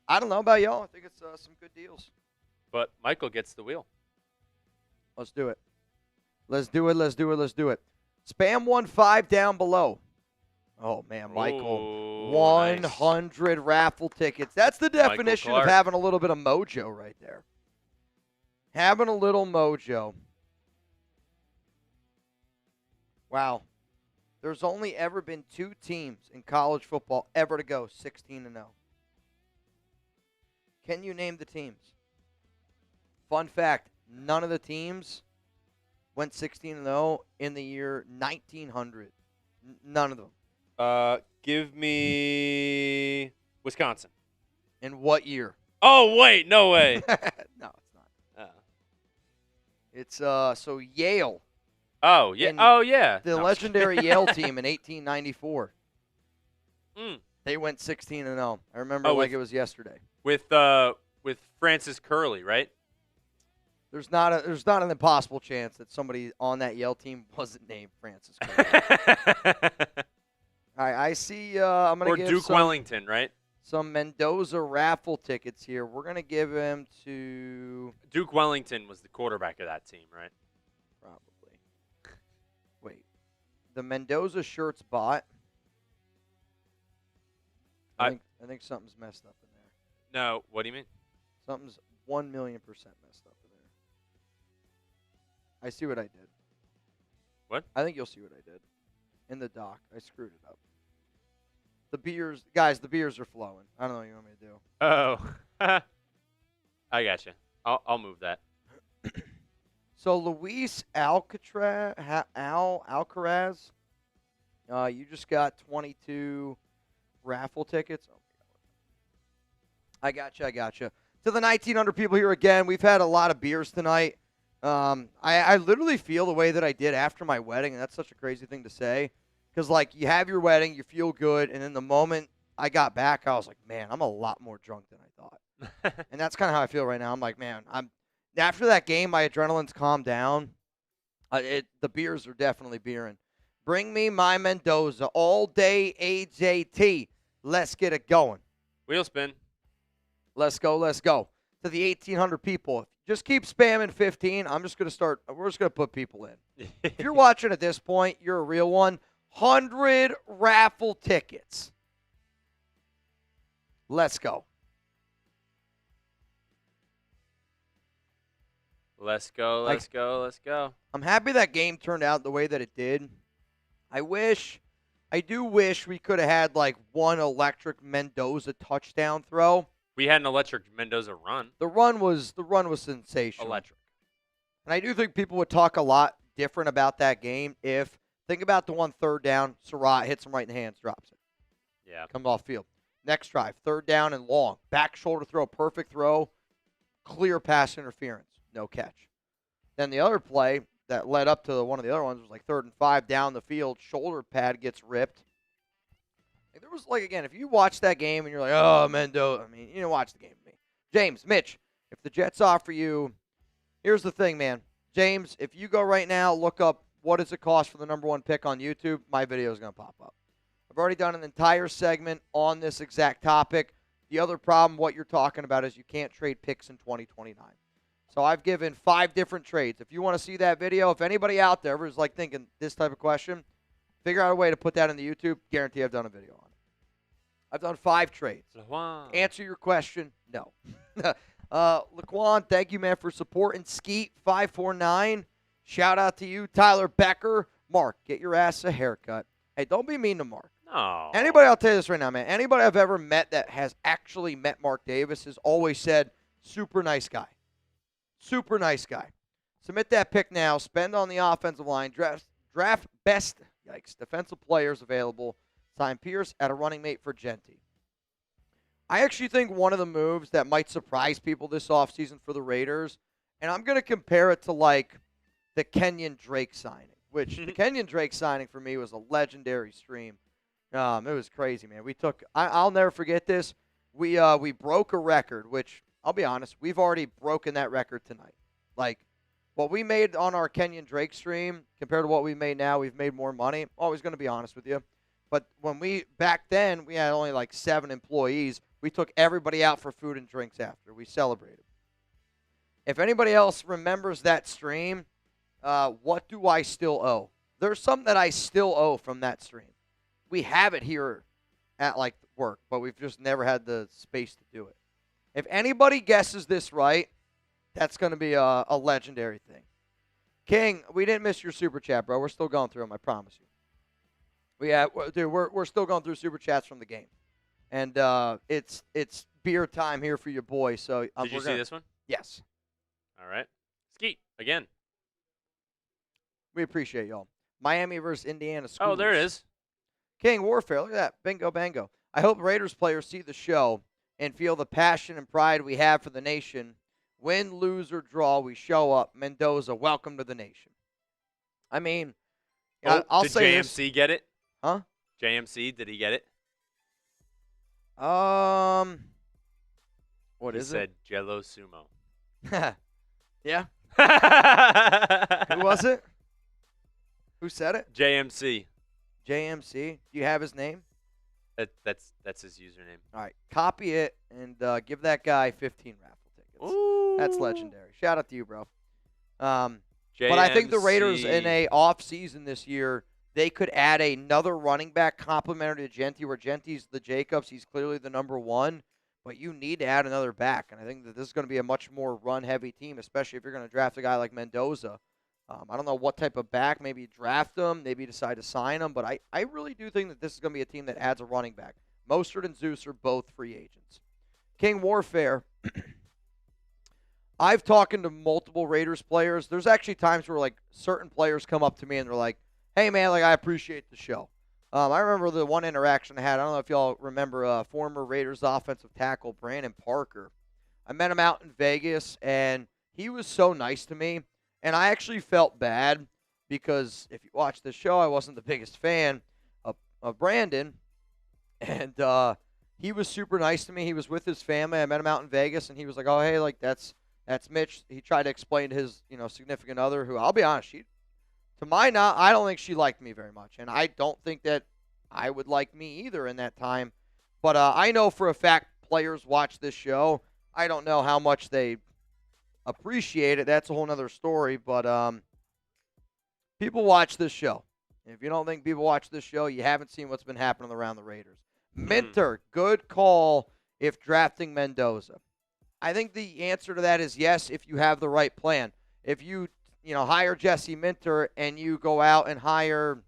Speaker 1: I don't know about y'all. I think it's some good deals.
Speaker 2: But Michael gets the wheel.
Speaker 1: Let's do it. Let's do it. Let's do it. Let's do it. Spam 15 down below. Oh, man, Michael.
Speaker 2: Ooh,
Speaker 1: 100 raffle tickets. That's the definition of
Speaker 2: Clark.
Speaker 1: having a little bit of mojo right there. Having a little mojo. Wow. There's only ever been 2 teams in college football ever to go 16-0. Can you name the teams? Fun fact, none of the teams went 16-0 in the year 1900. None of them.
Speaker 2: Give me Wisconsin.
Speaker 1: In what year?
Speaker 2: Oh, wait. No way.
Speaker 1: No, it's not. It's so Yale.
Speaker 2: Oh, yeah.
Speaker 1: And
Speaker 2: Oh, yeah.
Speaker 1: The
Speaker 2: No.
Speaker 1: legendary Yale team in 1894.
Speaker 2: Mm.
Speaker 1: They went 16-0. I remember
Speaker 2: Oh,
Speaker 1: like
Speaker 2: with-
Speaker 1: it was yesterday.
Speaker 2: With Francis Curley, right?
Speaker 1: There's not an impossible chance that somebody on that Yale team wasn't named Francis. All right, I see. I'm gonna
Speaker 2: Or
Speaker 1: give
Speaker 2: Duke Wellington, right?
Speaker 1: some Mendoza raffle tickets here. We're gonna give him to
Speaker 2: Duke Wellington was the quarterback of that team, right?
Speaker 1: Probably. Wait. The Mendoza shirts bought. I think something's messed up in there.
Speaker 2: No, what do you mean?
Speaker 1: Something's 1,000,000% messed up in there. I see what I did.
Speaker 2: What?
Speaker 1: I think you'll see what I did. In the doc, I screwed it up. The beers, guys, the beers are flowing. I don't know what you want me to do.
Speaker 2: Oh. I got you. I'll move that.
Speaker 1: So Luis Alcaraz, you just got 22 raffle tickets. Oh my God. I got you. To the 1,900 people here again, we've had a lot of beers tonight. I literally feel the way that I did after my wedding, and that's such a crazy thing to say. Because, like, you have your wedding, you feel good, and then the moment I got back, I was like, man, I'm a lot more drunk than I thought. And that's kind of how I feel right now. I'm like, man, after that game, my adrenaline's calmed down. The beers are definitely beering. Bring me my Mendoza all day AJT. Let's get it going.
Speaker 2: Wheel spin.
Speaker 1: Let's go. To the 1,800 people, just keep spamming 15. We're just going to put people in. If you're watching at this point, you're a real one. 100 raffle tickets. Let's go.
Speaker 2: Let's go.
Speaker 1: I'm happy that game turned out the way that it did. I do wish we could have had like one electric Mendoza touchdown throw.
Speaker 2: We had an electric Mendoza run.
Speaker 1: The run was sensational.
Speaker 2: Electric.
Speaker 1: And I do think people would talk a lot different about that game if, think about the one third down, Surratt hits him right in the hands, drops it.
Speaker 2: Yeah.
Speaker 1: Comes off field. Next drive, third down and long. Back shoulder throw, perfect throw, clear pass interference, no catch. Then the other play that led up to one of the other ones was like 3rd and 5 down the field, shoulder pad gets ripped. There was, like, again, if you watch that game and you're like, oh, Mendoza, I mean, you didn't watch the game with me. James, Mitch, if the Jets offer you, here's the thing, man. James, if you go right now, look up what does it cost for the number 1 pick on YouTube, my video is going to pop up. I've already done an entire segment on this exact topic. The other problem, what you're talking about, is you can't trade picks in 2029. So I've given 5 different trades. If you want to see that video, if anybody out there is like thinking this type of question, figure out a way to put that in the YouTube. Guarantee I've done a video on it. I've done 5 trades. Answer your question, no. Laquan, thank you, man, for support. And Skeet549, shout out to you. Tyler Becker, Mark, get your ass a haircut. Hey, don't be mean to Mark.
Speaker 2: No.
Speaker 1: Anybody, I'll tell you this right now, man. Anybody I've ever met that has actually met Mark Davis has always said, super nice guy. Super nice guy. Submit that pick now. Spend on the offensive line. Draft best defensive players available. Sign Pierce at a running mate for Genty. I actually think one of the moves that might surprise people this offseason for the Raiders, and I'm going to compare it to like the Kenyon Drake signing, which the Kenyon Drake signing for me was a legendary stream. It was crazy, man. I'll never forget this. We broke a record, which I'll be honest, we've already broken that record tonight. Like, what we made on our Kenyon Drake stream compared to what we made now, we've made more money. Always going to be honest with you. But back then, we had only like 7 employees. We took everybody out for food and drinks after. We celebrated. If anybody else remembers that stream, what do I still owe? There's something that I still owe from that stream. We have it here at like work, but we've just never had the space to do it. If anybody guesses this right, that's going to be a legendary thing. King, we didn't miss your super chat, bro. We're still going through them, I promise you. We're still going through super chats from the game, and it's beer time here for your boy. So
Speaker 2: did you see this one?
Speaker 1: Yes.
Speaker 2: All right. Skeet again.
Speaker 1: We appreciate y'all. Miami versus Indiana Schools.
Speaker 2: Oh, there it is.
Speaker 1: King Warfare. Look at that. Bingo, bango. I hope Raiders players see the show and feel the passion and pride we have for the nation. Win, lose, or draw, we show up. Mendoza, welcome to the nation. I mean, I'll say
Speaker 2: did JMC get it?
Speaker 1: Huh?
Speaker 2: JMC, did he get it?
Speaker 1: What is it?
Speaker 2: He said Jello Sumo.
Speaker 1: Yeah. Who was it? Who said it?
Speaker 2: JMC.
Speaker 1: JMC. Do you have his name?
Speaker 2: That's his username.
Speaker 1: All right. Copy it and give that guy 15 raffle tickets.
Speaker 2: Ooh.
Speaker 1: That's legendary. Shout out to you, bro. But I think the Raiders in a off season this year, they could add another running back complimentary to Genty, where Genty's the Jacobs. He's clearly the number one, but you need to add another back. And I think that this is going to be a much more run-heavy team, especially if you're going to draft a guy like Mendoza. I don't know what type of back. Maybe draft him. Maybe decide to sign him. But I really do think that this is going to be a team that adds a running back. Mostert and Zeus are both free agents. King Warfare. I've talked to multiple Raiders players. There's actually times where, like, certain players come up to me and they're like, hey, man, like, I appreciate the show. I remember the one interaction I had. I don't know if y'all remember former Raiders offensive tackle Brandon Parker. I met him out in Vegas, and he was so nice to me. And I actually felt bad because if you watch the show, I wasn't the biggest fan of Brandon. And he was super nice to me. He was with his family. I met him out in Vegas, and he was like, oh, hey, like, that's Mitch. He tried to explain to his, significant other, who, I'll be honest, to my knowledge, I don't think she liked me very much. And I don't think that I would like me either in that time. But I know for a fact players watch this show. I don't know how much they appreciate it. That's a whole other story. But people watch this show. If you don't think people watch this show, you haven't seen what's been happening around the Raiders. Minter, good call if drafting Mendoza. I think the answer to that is yes if you have the right plan. If you hire Jesse Minter and you go out and hire,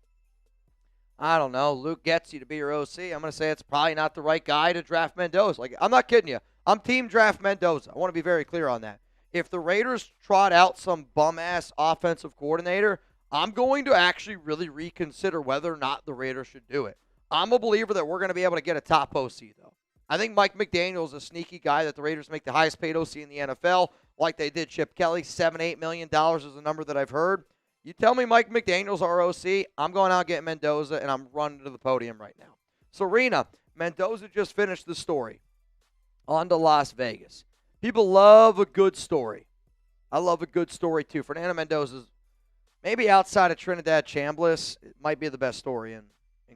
Speaker 1: I don't know, Luke Getsy to be your OC, I'm going to say it's probably not the right guy to draft Mendoza. Like, I'm not kidding you. I'm team draft Mendoza. I want to be very clear on that. If the Raiders trot out some bum-ass offensive coordinator, I'm going to actually really reconsider whether or not the Raiders should do it. I'm a believer that we're going to be able to get a top OC, though. I think Mike McDaniel is a sneaky guy that the Raiders make the highest paid OC in the NFL, like they did Chip Kelly. $7-8 million is the number that I've heard. You tell me Mike McDaniel's our OC, I'm going out getting Mendoza, and I'm running to the podium right now. Serena, Mendoza just finished the story. On to Las Vegas. People love a good story. I love a good story, too. Fernando Mendoza's, maybe outside of Trinidad Chambliss, it might be the best story in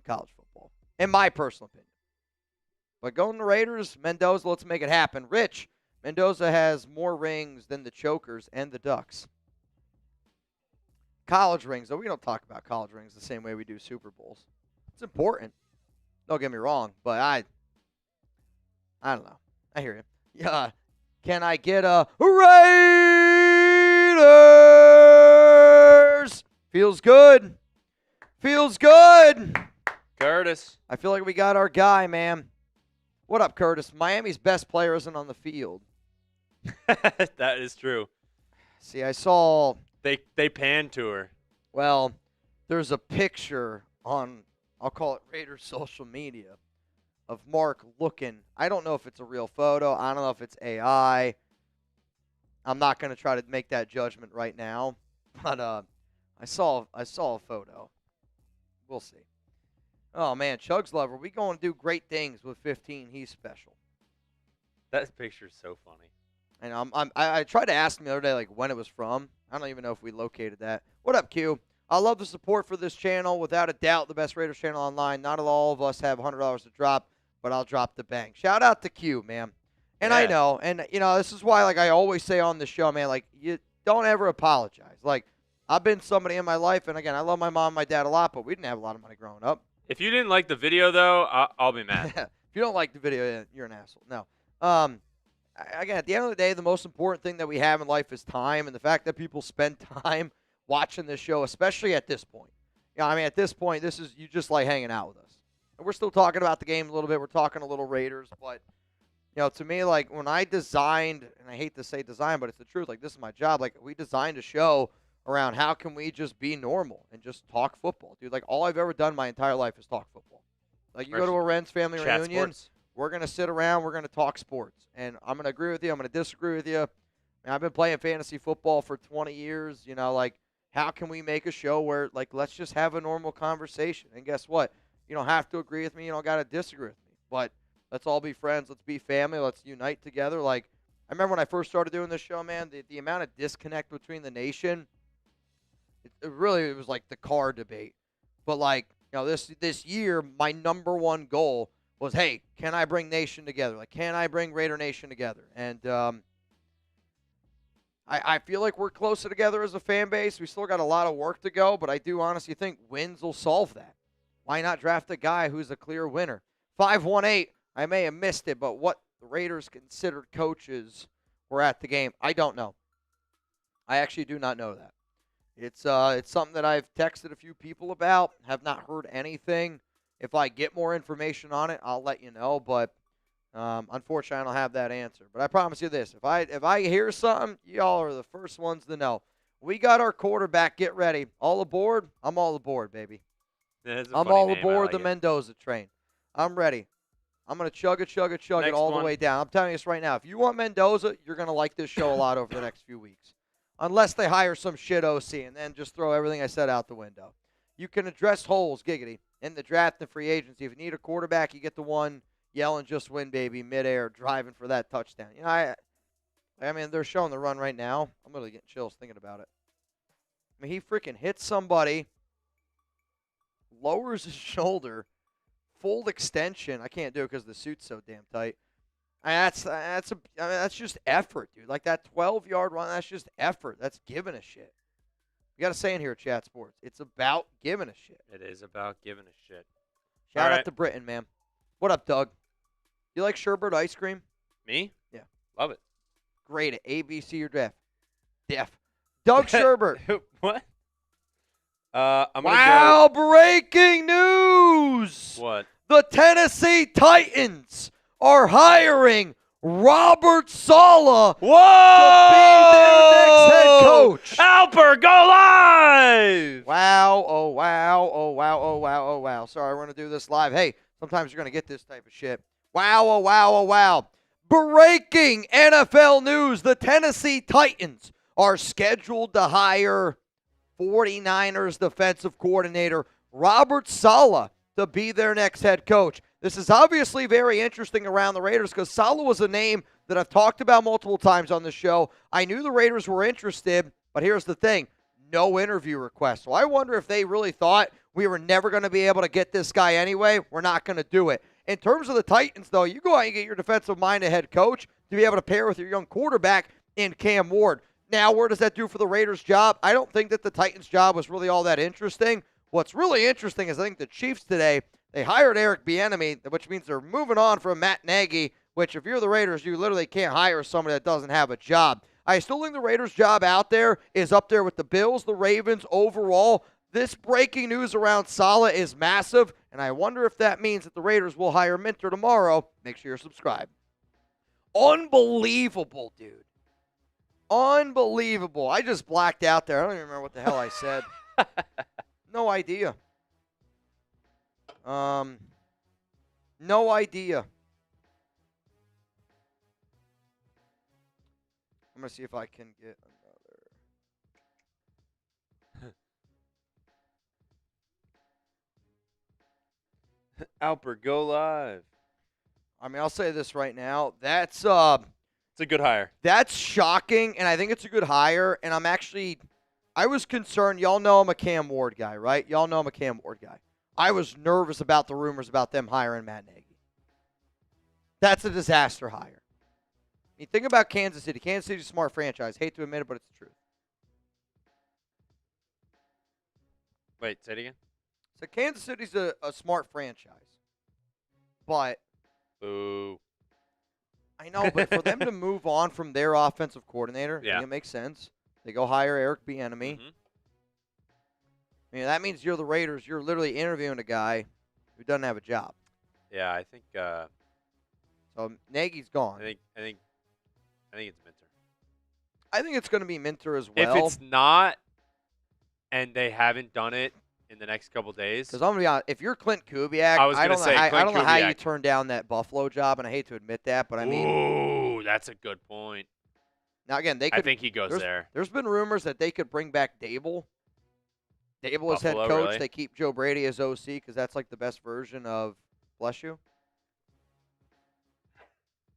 Speaker 1: college football, in my personal opinion. But going to Raiders, Mendoza, let's make it happen. Rich, Mendoza has more rings than the Chokers and the Ducks. College rings, though, we don't talk about college rings the same way we do Super Bowls. It's important. Don't get me wrong, but I don't know. I hear you. Yeah. Can I get a Raiders? Feels good. Feels good.
Speaker 2: Curtis.
Speaker 1: I feel like we got our guy, man. What up, Curtis? Miami's best player isn't on the field.
Speaker 2: That is true.
Speaker 1: See, I saw...
Speaker 2: They panned to her.
Speaker 1: Well, there's a picture on, I'll call it Raiders social media, of Mark looking. I don't know if it's a real photo. I don't know if it's AI. I'm not going to try to make that judgment right now. But I saw a photo. We'll see. Oh, man, Chugs Lover, we going to do great things with 15. He's special.
Speaker 2: That picture's so funny.
Speaker 1: And I tried to ask him the other day, like, when it was from. I don't even know if we located that. What up, Q? I love the support for this channel. Without a doubt, the best Raiders channel online. Not all of us have $100 to drop, but I'll drop the bank. Shout out to Q, man. And yeah. I know, and, this is why, like, I always say on the show, man, like, you don't ever apologize. Like, I've been somebody in my life, and, again, I love my mom and my dad a lot, but we didn't have a lot of money growing up.
Speaker 2: If you didn't like the video, though, I'll be mad.
Speaker 1: If you don't like the video, you're an asshole. No. Again, at the end of the day, the most important thing that we have in life is time, and the fact that people spend time watching this show, especially at this point. At this point, this is you just like hanging out with us. And we're still talking about the game a little bit. We're talking a little Raiders, but, to me, like, when I designed, and I hate to say design, but it's the truth, like, this is my job. Like, we designed a show around how can we just be normal and just talk football. Dude, like, all I've ever done my entire life is talk football. Like, you go to a Renz family reunion.
Speaker 2: Sports.
Speaker 1: We're going to sit around. We're going to talk sports. And I'm going to agree with you. I'm going to disagree with you. And I've been playing fantasy football for 20 years. Like, how can we make a show where, like, let's just have a normal conversation? And guess what? You don't have to agree with me. You don't got to disagree with me. But let's all be friends. Let's be family. Let's unite together. Like, I remember when I first started doing this show, man, the amount of disconnect between the nation, it was like the car debate. But, like, this year, my number one goal was, hey, can I bring Nation together? Like, can I bring Raider Nation together? And I feel like we're closer together as a fan base. We still got a lot of work to go, but I do honestly think wins will solve that. Why not draft a guy who's a clear winner? 518, I may have missed it, but what the Raiders considered coaches were at the game, I don't know. I actually do not know that. It's something that I've texted a few people about, have not heard anything. If I get more information on it, I'll let you know, but unfortunately, I don't have that answer. But I promise you this. If I hear something, y'all are the first ones to know. We got our quarterback. Get ready. All aboard? I'm all aboard, baby. I'm all aboard the Mendoza train. I'm ready. I'm going to chug it all the way down. I'm telling you this right now. If you want Mendoza, you're going to like this show a lot over the next few weeks. Unless they hire some shit OC and then just throw everything I said out the window. You can address holes, giggity, in the draft and free agency. If you need a quarterback, you get the one yelling just win, baby, midair, driving for that touchdown. You know, I mean, they're showing the run right now. I'm really getting chills thinking about it. I mean, he freaking hits somebody, lowers his shoulder, full extension. I can't do it because the suit's so damn tight. That's just effort, dude. Like that 12-yard run, that's just effort. That's giving a shit. You got to say in here, Chat Sports, it's about giving a shit.
Speaker 2: It is about giving a shit.
Speaker 1: Shout out to Britain, man. What up, Doug? You like sherbet ice cream?
Speaker 2: Me?
Speaker 1: Yeah.
Speaker 2: Love it.
Speaker 1: Grade it. A, B, C, or Def. Def. Doug Sherbert.
Speaker 2: What?
Speaker 1: Breaking news!
Speaker 2: What?
Speaker 1: The Tennessee Titans are hiring Robert Saleh to be their next head coach.
Speaker 2: Alper, go live!
Speaker 1: Wow, oh, wow, oh, wow, oh, wow, oh, wow. Sorry, we're going to do this live. Hey, sometimes you're going to get this type of shit. Wow, oh, wow, oh, wow. Breaking NFL news. The Tennessee Titans are scheduled to hire 49ers defensive coordinator Robert Saleh to be their next head coach. This is obviously very interesting around the Raiders because Saleh was a name that I've talked about multiple times on the show. I knew the Raiders were interested, but here's the thing. No interview request. So I wonder if they really thought we were never going to be able to get this guy anyway. We're not going to do it. In terms of the Titans, though, you go out and get your defensive-minded head coach to be able to pair with your young quarterback in Cam Ward. Now, where does that do for the Raiders' job? I don't think that the Titans' job was really all that interesting. What's really interesting is I think the Chiefs today, they hired Eric Bieniemy, which means they're moving on from Matt Nagy, which if you're the Raiders, you literally can't hire somebody that doesn't have a job. I still think the Raiders' job out there is up there with the Bills, the Ravens overall. This breaking news around Saleh is massive, and I wonder if that means that the Raiders will hire Minter tomorrow. Make sure you're subscribed. Unbelievable, dude. Unbelievable. I just blacked out there. I don't even remember what the hell I said. No idea. No idea. I'm going to see if I can get
Speaker 2: another. Alper, go live.
Speaker 1: I mean, I'll say this right now. That's
Speaker 2: it's a good hire.
Speaker 1: That's shocking, and I think it's a good hire. And I was concerned. Y'all know I'm a Cam Ward guy, right? Y'all know I'm a Cam Ward guy. I was nervous about the rumors about them hiring Matt Nagy. That's a disaster hire. You think about Kansas City. Kansas City's a smart franchise. Hate to admit it, but it's the truth.
Speaker 2: Wait, say it again?
Speaker 1: So Kansas City's a smart franchise. But
Speaker 2: boo.
Speaker 1: I know, but for them to move on from their offensive coordinator, I think it makes sense. They go hire Eric Bieniemy.
Speaker 2: Mm-hmm.
Speaker 1: I mean, that means you're the Raiders. You're literally interviewing a guy who doesn't have a job.
Speaker 2: Yeah, I think.
Speaker 1: So Nagy's gone.
Speaker 2: I think it's Minter.
Speaker 1: I think it's going to be Minter as well.
Speaker 2: If it's not, and they haven't done it in the next couple days,
Speaker 1: because I'm going to be honest, if you're Clint Kubiak, I don't know how you turned down that Buffalo job, and I hate to admit that, but I mean,
Speaker 2: ooh, that's a good point.
Speaker 1: Now again, I
Speaker 2: think he goes there.
Speaker 1: There's been rumors that they could bring back Dable. Dable as head coach.
Speaker 2: Really?
Speaker 1: They keep Joe Brady as OC because that's like the best version of. Bless you.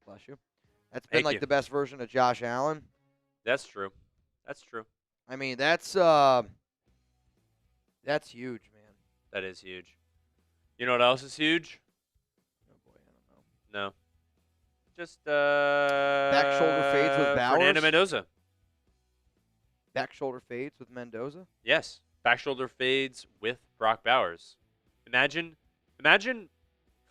Speaker 1: Bless you. That's been the best version of Josh Allen.
Speaker 2: That's true. That's true.
Speaker 1: I mean, that's huge, man.
Speaker 2: That is huge. You know what else is huge?
Speaker 1: Oh boy, I don't know.
Speaker 2: No. Just
Speaker 1: back shoulder fades with Bowers.
Speaker 2: Fernando Mendoza.
Speaker 1: Back shoulder fades with Mendoza.
Speaker 2: Yes, back shoulder fades with Brock Bowers. Imagine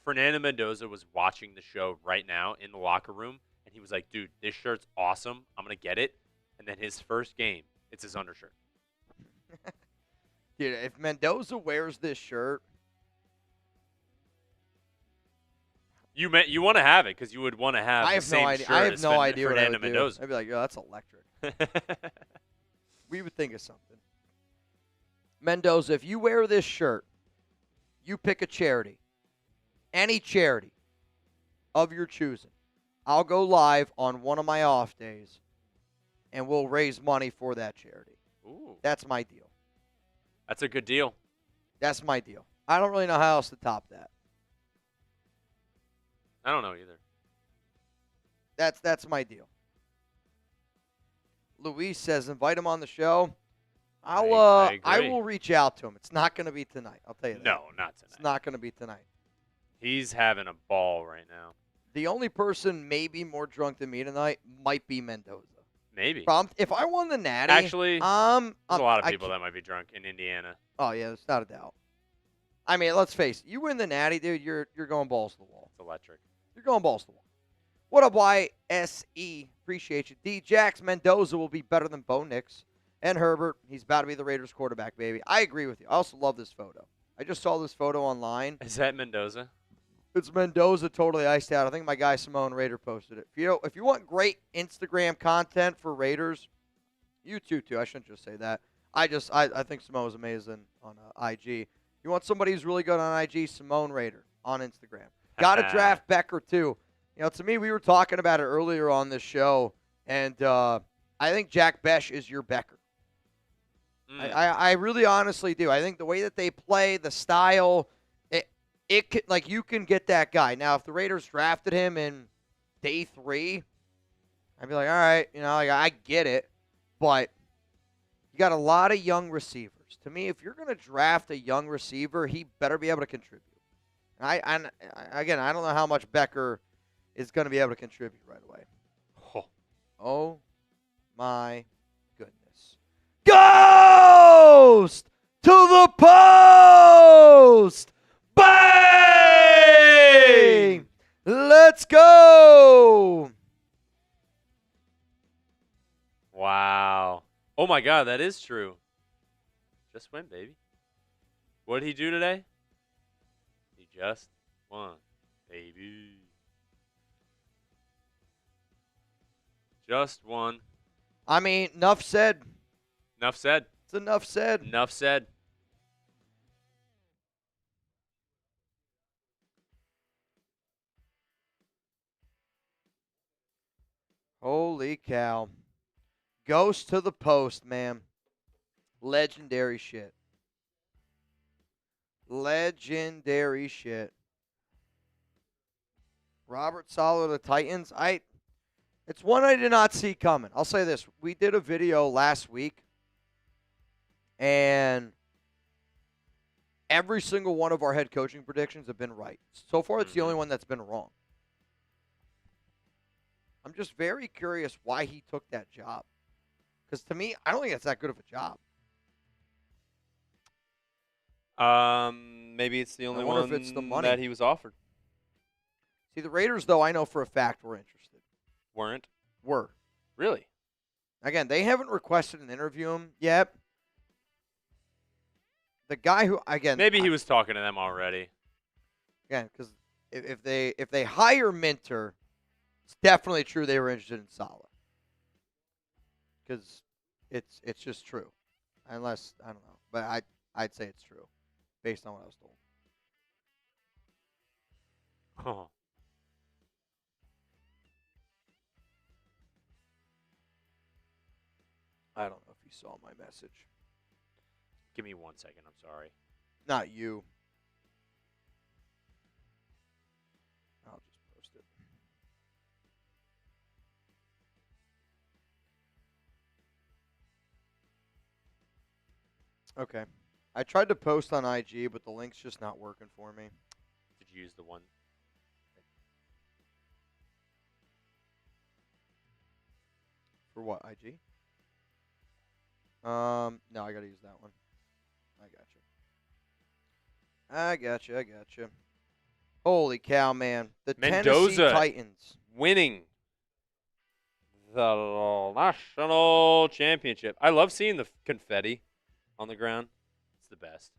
Speaker 2: Fernando Mendoza was watching the show right now in the locker room, and he was like, dude, this shirt's awesome. I'm going to get it. And then his first game, it's his undershirt.
Speaker 1: Dude, if Mendoza wears this shirt,
Speaker 2: You want to have it because you would want to have
Speaker 1: I
Speaker 2: the
Speaker 1: have
Speaker 2: same
Speaker 1: no idea.
Speaker 2: shirt
Speaker 1: I have
Speaker 2: as
Speaker 1: no idea what I
Speaker 2: Fernando
Speaker 1: would do.
Speaker 2: Mendoza.
Speaker 1: I'd be like, oh, that's electric. We would think of something. Mendoza, if you wear this shirt, you pick a charity, any charity of your choosing. I'll go live on one of my off days, and we'll raise money for that charity.
Speaker 2: Ooh,
Speaker 1: That's my deal.
Speaker 2: that's a good deal.
Speaker 1: That's my deal. I don't really know how else to top that.
Speaker 2: I don't know either.
Speaker 1: That's my deal. Luis says, invite him on the show.
Speaker 2: I
Speaker 1: I
Speaker 2: agree.
Speaker 1: will reach out to him. It's not going to be tonight. I'll tell you that.
Speaker 2: No, not tonight.
Speaker 1: It's not going to be tonight.
Speaker 2: He's having a ball right now.
Speaker 1: The only person maybe more drunk than me tonight might be Mendoza.
Speaker 2: Maybe.
Speaker 1: If I won the Natty,
Speaker 2: Actually, there's a lot of
Speaker 1: I
Speaker 2: people that might be drunk in Indiana.
Speaker 1: Oh yeah, there's not a doubt. I mean, let's face it. You win the Natty, dude. You're going balls to the wall.
Speaker 2: It's electric.
Speaker 1: You're going balls to the wall. What up, YSE? Appreciate you. D. Jax Mendoza will be better than Bo Nix and Herbert. He's about to be the Raiders quarterback, baby. I agree with you. I also love this photo. I just saw this photo online.
Speaker 2: Is that Mendoza?
Speaker 1: It's Mendoza totally iced out. I think my guy Simone Raider posted it. If you want great Instagram content for Raiders, YouTube too. I shouldn't just say that. I think Simone is amazing on IG. You want somebody who's really good on IG? Simone Raider on Instagram. Got to draft Becker too. You know, to me, we were talking about it earlier on this show, and I think Jack Besh is your Becker. I really honestly do. I think the way that they play, the style, it could, like, you can get that guy. Now, if the Raiders drafted him in day 3, I'd be like, all right, you know, like, I get it, but you got a lot of young receivers. To me, if you're going to draft a young receiver, he better be able to contribute. And again, I don't know how much Becker is going to be able to contribute right away. Oh my goodness. Ghost to the post! Bang! Let's go!
Speaker 2: Wow. Oh, my God, that is true. Just win, baby. What did he do today? He just won, baby. Just won.
Speaker 1: I mean, enough said.
Speaker 2: Enough said.
Speaker 1: It's enough said.
Speaker 2: Enough said.
Speaker 1: Holy cow. Ghost to the post, man. Legendary shit. Legendary shit. Robert Saleh of the Titans. It's one I did not see coming. I'll say this. We did a video last week, and every single one of our head coaching predictions have been right. So far, it's the only one that's been wrong. I'm just very curious why he took that job. Because to me, I don't think it's that good of a job.
Speaker 2: Maybe it's the only
Speaker 1: wonder
Speaker 2: one
Speaker 1: if it's the money.
Speaker 2: that he was offered.
Speaker 1: See, the Raiders, though, I know for a fact were interested.
Speaker 2: Weren't?
Speaker 1: Were.
Speaker 2: Really?
Speaker 1: Again, they haven't requested an interview him yet. The guy who, again,
Speaker 2: Maybe he was talking to them already.
Speaker 1: Again, because if they hire Minter, it's definitely true they were interested in Saleh. Because it's just true, unless I don't know, but I'd say it's true, based on what I was told.
Speaker 2: Huh.
Speaker 1: I don't know if you saw my message.
Speaker 2: Give me 1 second. I'm sorry.
Speaker 1: Not you. I'll just post it. Okay. I tried to post on IG, but the link's just not working for me.
Speaker 2: Did you use the one?
Speaker 1: For what, IG? No, I gotta use that one. I got you. Holy cow, man! The Tennessee
Speaker 2: Mendoza
Speaker 1: Titans.
Speaker 2: winning the national championship. I love seeing the confetti on the ground. It's the best,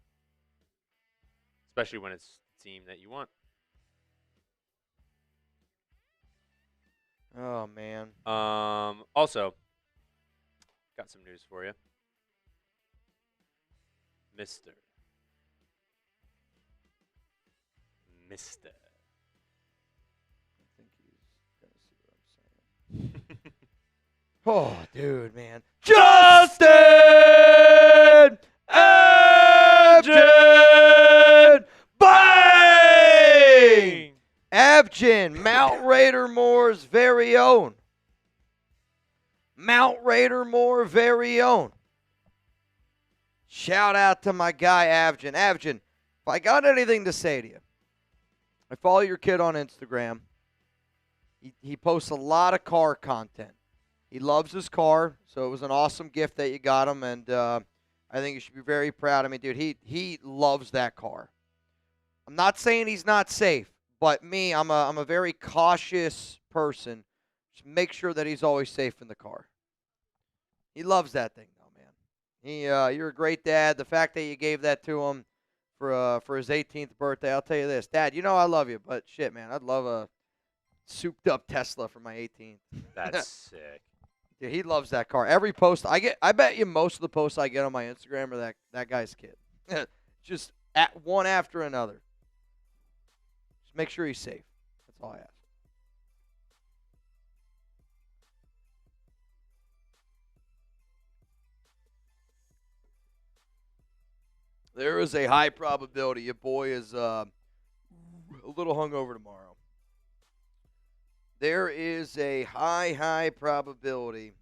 Speaker 2: especially when it's the team that you want.
Speaker 1: Oh man.
Speaker 2: Also, got some news for you, Mister.
Speaker 1: I think he's gonna see what I'm saying. Oh, dude, man. Justin Abgen! Bang! Abgen, Mount Raider Moore's very own. Shout out to my guy, Abgen. Abgen, if I got anything to say to you, I follow your kid on Instagram. He posts a lot of car content. He loves his car, so it was an awesome gift that you got him, and I think you should be very proud of me, dude. He loves that car. I'm not saying he's not safe, but me, I'm a very cautious person. Just make sure that he's always safe in the car. He loves that thing, though, man. You're a great dad. The fact that you gave that to him for his 18th birthday, I'll tell you this, Dad. You know I love you, but shit, man, I'd love a souped-up Tesla for my 18th.
Speaker 2: That's sick.
Speaker 1: Dude, he loves that car. Every post I get, I bet you most of the posts I get on my Instagram are that guy's kid. Just one after another. Just make sure he's safe. That's all I ask. There is a high probability your boy is a little hungover tomorrow. There is a high probability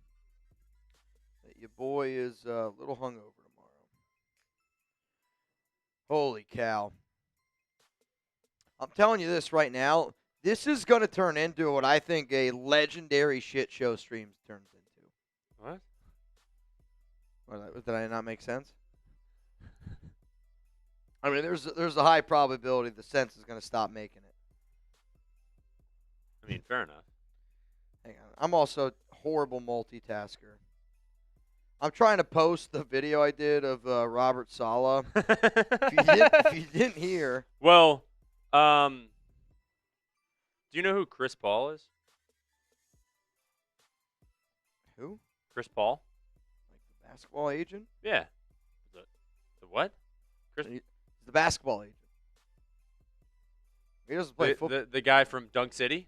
Speaker 1: that your boy is a little hungover tomorrow. Holy cow. I'm telling you this right now. This is going to turn into what I think a legendary shit show stream turns into.
Speaker 2: What?
Speaker 1: Did I not make sense? I mean, there's a high probability the sense is going to stop making it.
Speaker 2: I mean, fair enough.
Speaker 1: Hang on. I'm also a horrible multitasker. I'm trying to post the video I did of Robert Saleh. if you didn't hear.
Speaker 2: Well, do you know who Chris Paul is?
Speaker 1: Who?
Speaker 2: Chris Paul?
Speaker 1: Like the basketball agent?
Speaker 2: Yeah. The what?
Speaker 1: He's the basketball agent. He doesn't play football.
Speaker 2: The guy from Dunk City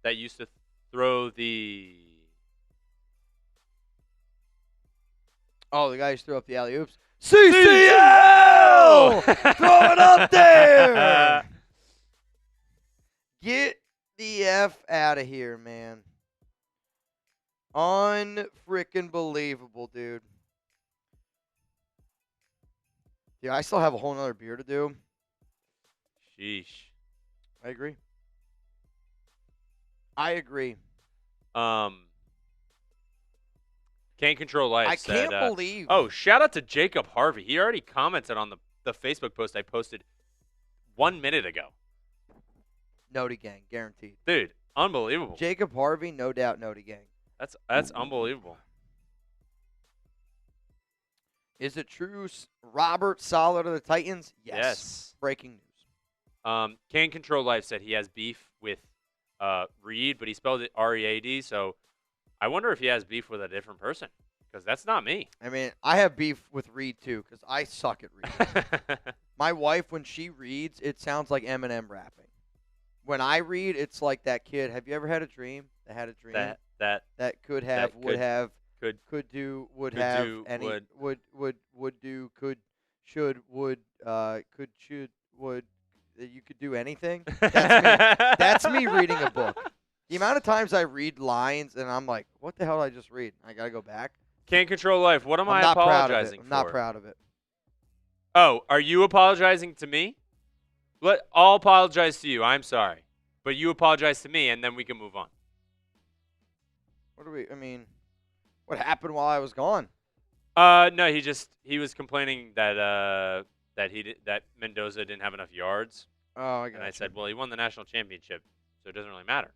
Speaker 2: that used to throw the...
Speaker 1: Oh, the guy who threw up the alley-oops. CCL! Throw it up there! Get the F out of here, man. Unfreaking believable, dude. Yeah, I still have a whole nother beer to do.
Speaker 2: Sheesh.
Speaker 1: I agree.
Speaker 2: Can't Control Life
Speaker 1: I
Speaker 2: said,
Speaker 1: can't believe.
Speaker 2: Oh, shout out to Jacob Harvey. He already commented on the Facebook post I posted 1 minute ago.
Speaker 1: Noti Gang, guaranteed.
Speaker 2: Dude, unbelievable.
Speaker 1: Jacob Harvey, no doubt Noti Gang.
Speaker 2: That's unbelievable.
Speaker 1: Is it true Robert Saleh to the Titans? Yes. Breaking news.
Speaker 2: Can't Control Life said he has beef with Reid, but he spelled it R-E-A-D, so I wonder if he has beef with a different person, because that's not me.
Speaker 1: I mean, I have beef with Reid, too, because I suck at reading. My wife, when she reads, it sounds like Eminem rapping. When I read, it's like that kid. Have you ever had a dream that had a dream? That could have,
Speaker 2: that
Speaker 1: would have,
Speaker 2: could
Speaker 1: do, would
Speaker 2: could
Speaker 1: have,
Speaker 2: do,
Speaker 1: any, would do, could, should, would, could, should, would, you could do anything. That's me. That's me reading a book. The amount of times I read lines and I'm like, what the hell did I just read? I got to go back.
Speaker 2: Can't Control Life. What am I
Speaker 1: not
Speaker 2: apologizing
Speaker 1: I'm
Speaker 2: for?
Speaker 1: not proud of it.
Speaker 2: Oh, are you apologizing to me? I'll apologize to you. I'm sorry. But you apologize to me, and then we can move on.
Speaker 1: What happened while I was gone?
Speaker 2: No, he was complaining that that Mendoza didn't have enough yards,
Speaker 1: Oh, I got
Speaker 2: and I
Speaker 1: you.
Speaker 2: said, well, he won the national championship, so it doesn't really matter.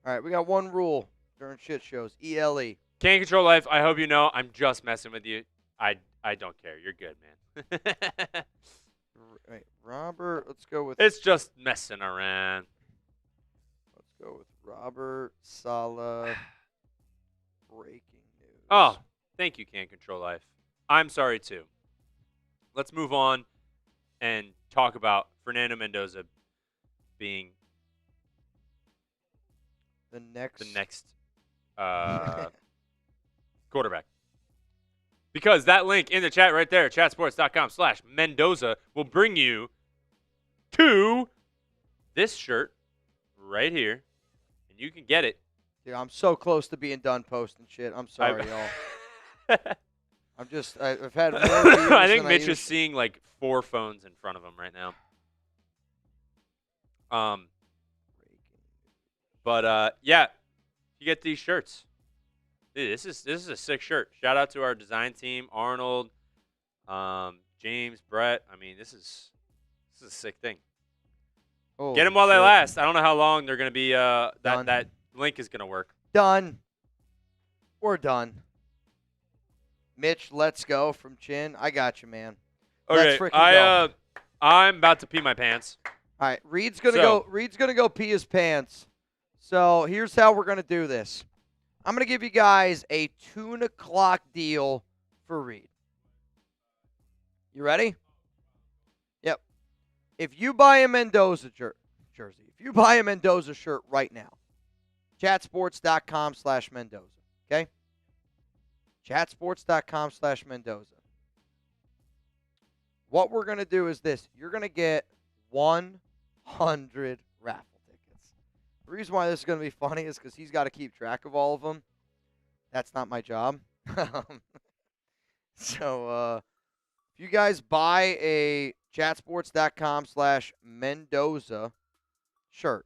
Speaker 1: All right, we got one rule during shit shows. ELE.
Speaker 2: Can't control life. I hope you know. I'm just messing with you. I don't care. You're good, man.
Speaker 1: Wait, Robert. Let's go with.
Speaker 2: It's just messing around.
Speaker 1: Let's go with Robert Saleh. Breaking news.
Speaker 2: Oh, thank you, Can't Control Life. I'm sorry, too. Let's move on and talk about Fernando Mendoza being
Speaker 1: the next
Speaker 2: quarterback. Because that link in the chat right there, chatsports.com/Mendoza, will bring you to this shirt right here. And you can get it.
Speaker 1: Dude, I'm so close to being done posting shit. I'm sorry, y'all. I've had more views
Speaker 2: I think
Speaker 1: than
Speaker 2: Mitch is seeing like 4 phones in front of him right now. But yeah, you get these shirts. Dude, this is a sick shirt. Shout out to our design team, Arnold, James, Brett. I mean, this is a sick thing.
Speaker 1: Holy
Speaker 2: Get them while they
Speaker 1: shit.
Speaker 2: last. I don't know how long they're gonna be.
Speaker 1: Done.
Speaker 2: That link is gonna work.
Speaker 1: Done. We're done. Mitch, let's go from Chin. I got you, man.
Speaker 2: Okay,
Speaker 1: Let's freaking go.
Speaker 2: I'm about to pee my pants.
Speaker 1: All right, Reid's gonna go pee his pants. So here's how we're gonna do this. I'm gonna give you guys a 2 o'clock deal for Reid. You ready? Yep. If you buy a Mendoza jersey, if you buy a Mendoza shirt right now, chatsports.com/Mendoza. Okay? Chatsports.com/Mendoza. What we're going to do is this. You're going to get 100 raffle tickets. The reason why this is going to be funny is because he's got to keep track of all of them. That's not my job. So, if you guys buy a chatsports.com/Mendoza shirt,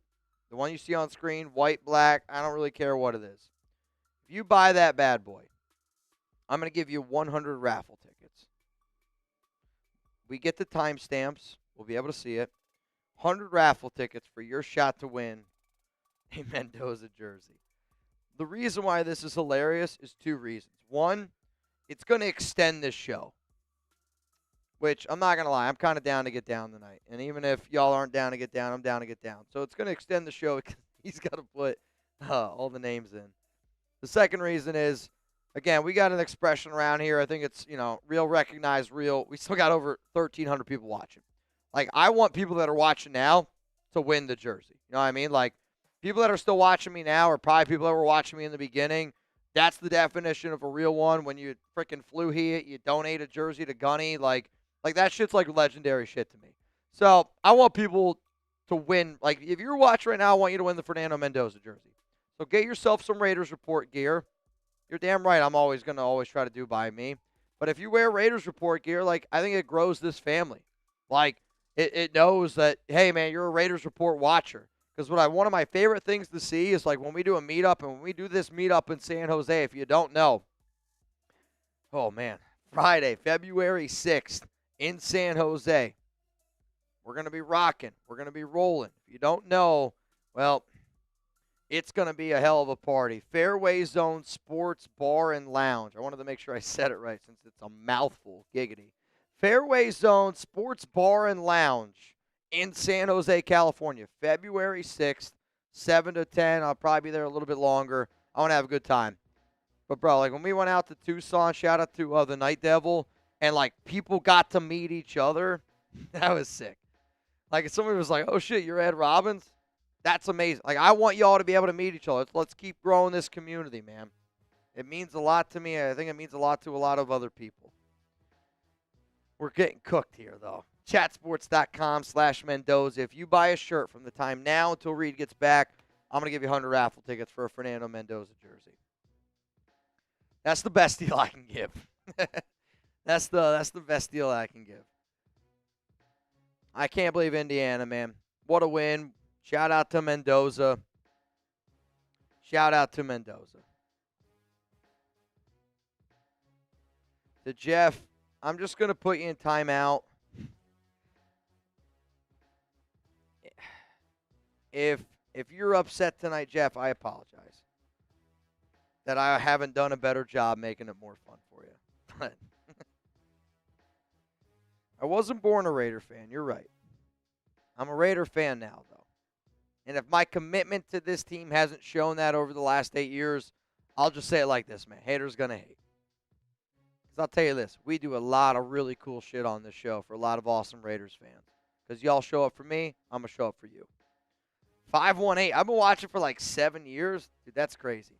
Speaker 1: the one you see on screen, white, black, I don't really care what it is. If you buy that bad boy, I'm going to give you 100 raffle tickets. We get the timestamps. We'll be able to see it. 100 raffle tickets for your shot to win a Mendoza jersey. The reason why this is hilarious is 2 reasons. One, it's going to extend this show, which I'm not going to lie, I'm kind of down to get down tonight. And even if y'all aren't down to get down, I'm down to get down. So it's going to extend the show because he's got to put all the names in. The second reason is, again, we got an expression around here. I think it's, real, recognized, real. We still got over 1,300 people watching. Like, I want people that are watching now to win the jersey. You know what I mean? Like, people that are still watching me now are probably people that were watching me in the beginning. That's the definition of a real one. When you freaking flew here, you donate a jersey to Gunny. Like that shit's like legendary shit to me. So I want people to win. Like, if you're watching right now, I want you to win the Fernando Mendoza jersey. So get yourself some Raiders Report gear. You're damn right. I'm always going to try to do by me. But if you wear Raiders Report gear, like, I think it grows this family. Like, it knows that, hey, man, you're a Raiders Report watcher. Because one of my favorite things to see is, like, when we do a meetup, and when we do this meetup in San Jose, if you don't know, oh, man, Friday, February 6th in San Jose, we're going to be rocking. We're going to be rolling. If you don't know, well, it's going to be a hell of a party. Fairway Zone Sports Bar and Lounge. I wanted to make sure I said it right since it's a mouthful. Giggity. Fairway Zone Sports Bar and Lounge in San Jose, California. February 6th, 7 to 10. I'll probably be there a little bit longer. I want to have a good time. But, bro, like, when we went out to Tucson, shout out to the Night Devil, and, like, people got to meet each other, that was sick. Like, if somebody was like, oh, shit, you're Ed Robbins? That's amazing. Like, I want y'all to be able to meet each other. Let's keep growing this community, man. It means a lot to me. I think it means a lot to a lot of other people. We're getting cooked here, though. Chatsports.com/Mendoza. If you buy a shirt from the time now until Reid gets back, I'm going to give you 100 raffle tickets for a Fernando Mendoza jersey. That's the best deal I can give. That's the best deal I can give. I can't believe Indiana, man. What a win. Shout out to Mendoza. Shout out to Mendoza. To Jeff, I'm just going to put you in timeout. If you're upset tonight, Jeff, I apologize. That I haven't done a better job making it more fun for you. But I wasn't born a Raider fan. You're right. I'm a Raider fan now, though. And if my commitment to this team hasn't shown that over the last 8 years, I'll just say it like this, man. Haters going to hate. Because I'll tell you this. We do a lot of really cool shit on this show for a lot of awesome Raiders fans. Because y'all show up for me, I'm going to show up for you. 518. I've been watching for like 7 years. Dude, that's crazy.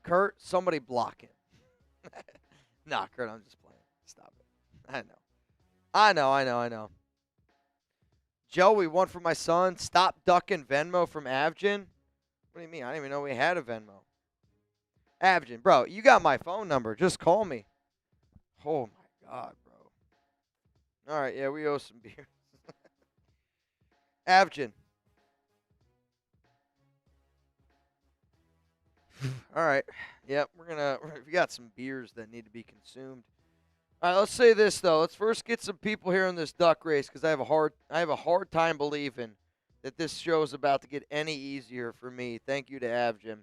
Speaker 1: Kurt, somebody block him. Nah, Kurt, I'm just playing. Stop it. I know. Joey, one for my son. Stop ducking Venmo from Avgin. What do you mean? I didn't even know we had a Venmo. Avgin, bro, you got my phone number. Just call me. Oh, my God, bro. All right, yeah, we owe some beer. Avgin. All right. Yep, we got some beers that need to be consumed. All right, let's say this though. Let's first get some people here in this duck race because I have a hard time believing that this show is about to get any easier for me. Thank you to Avjim.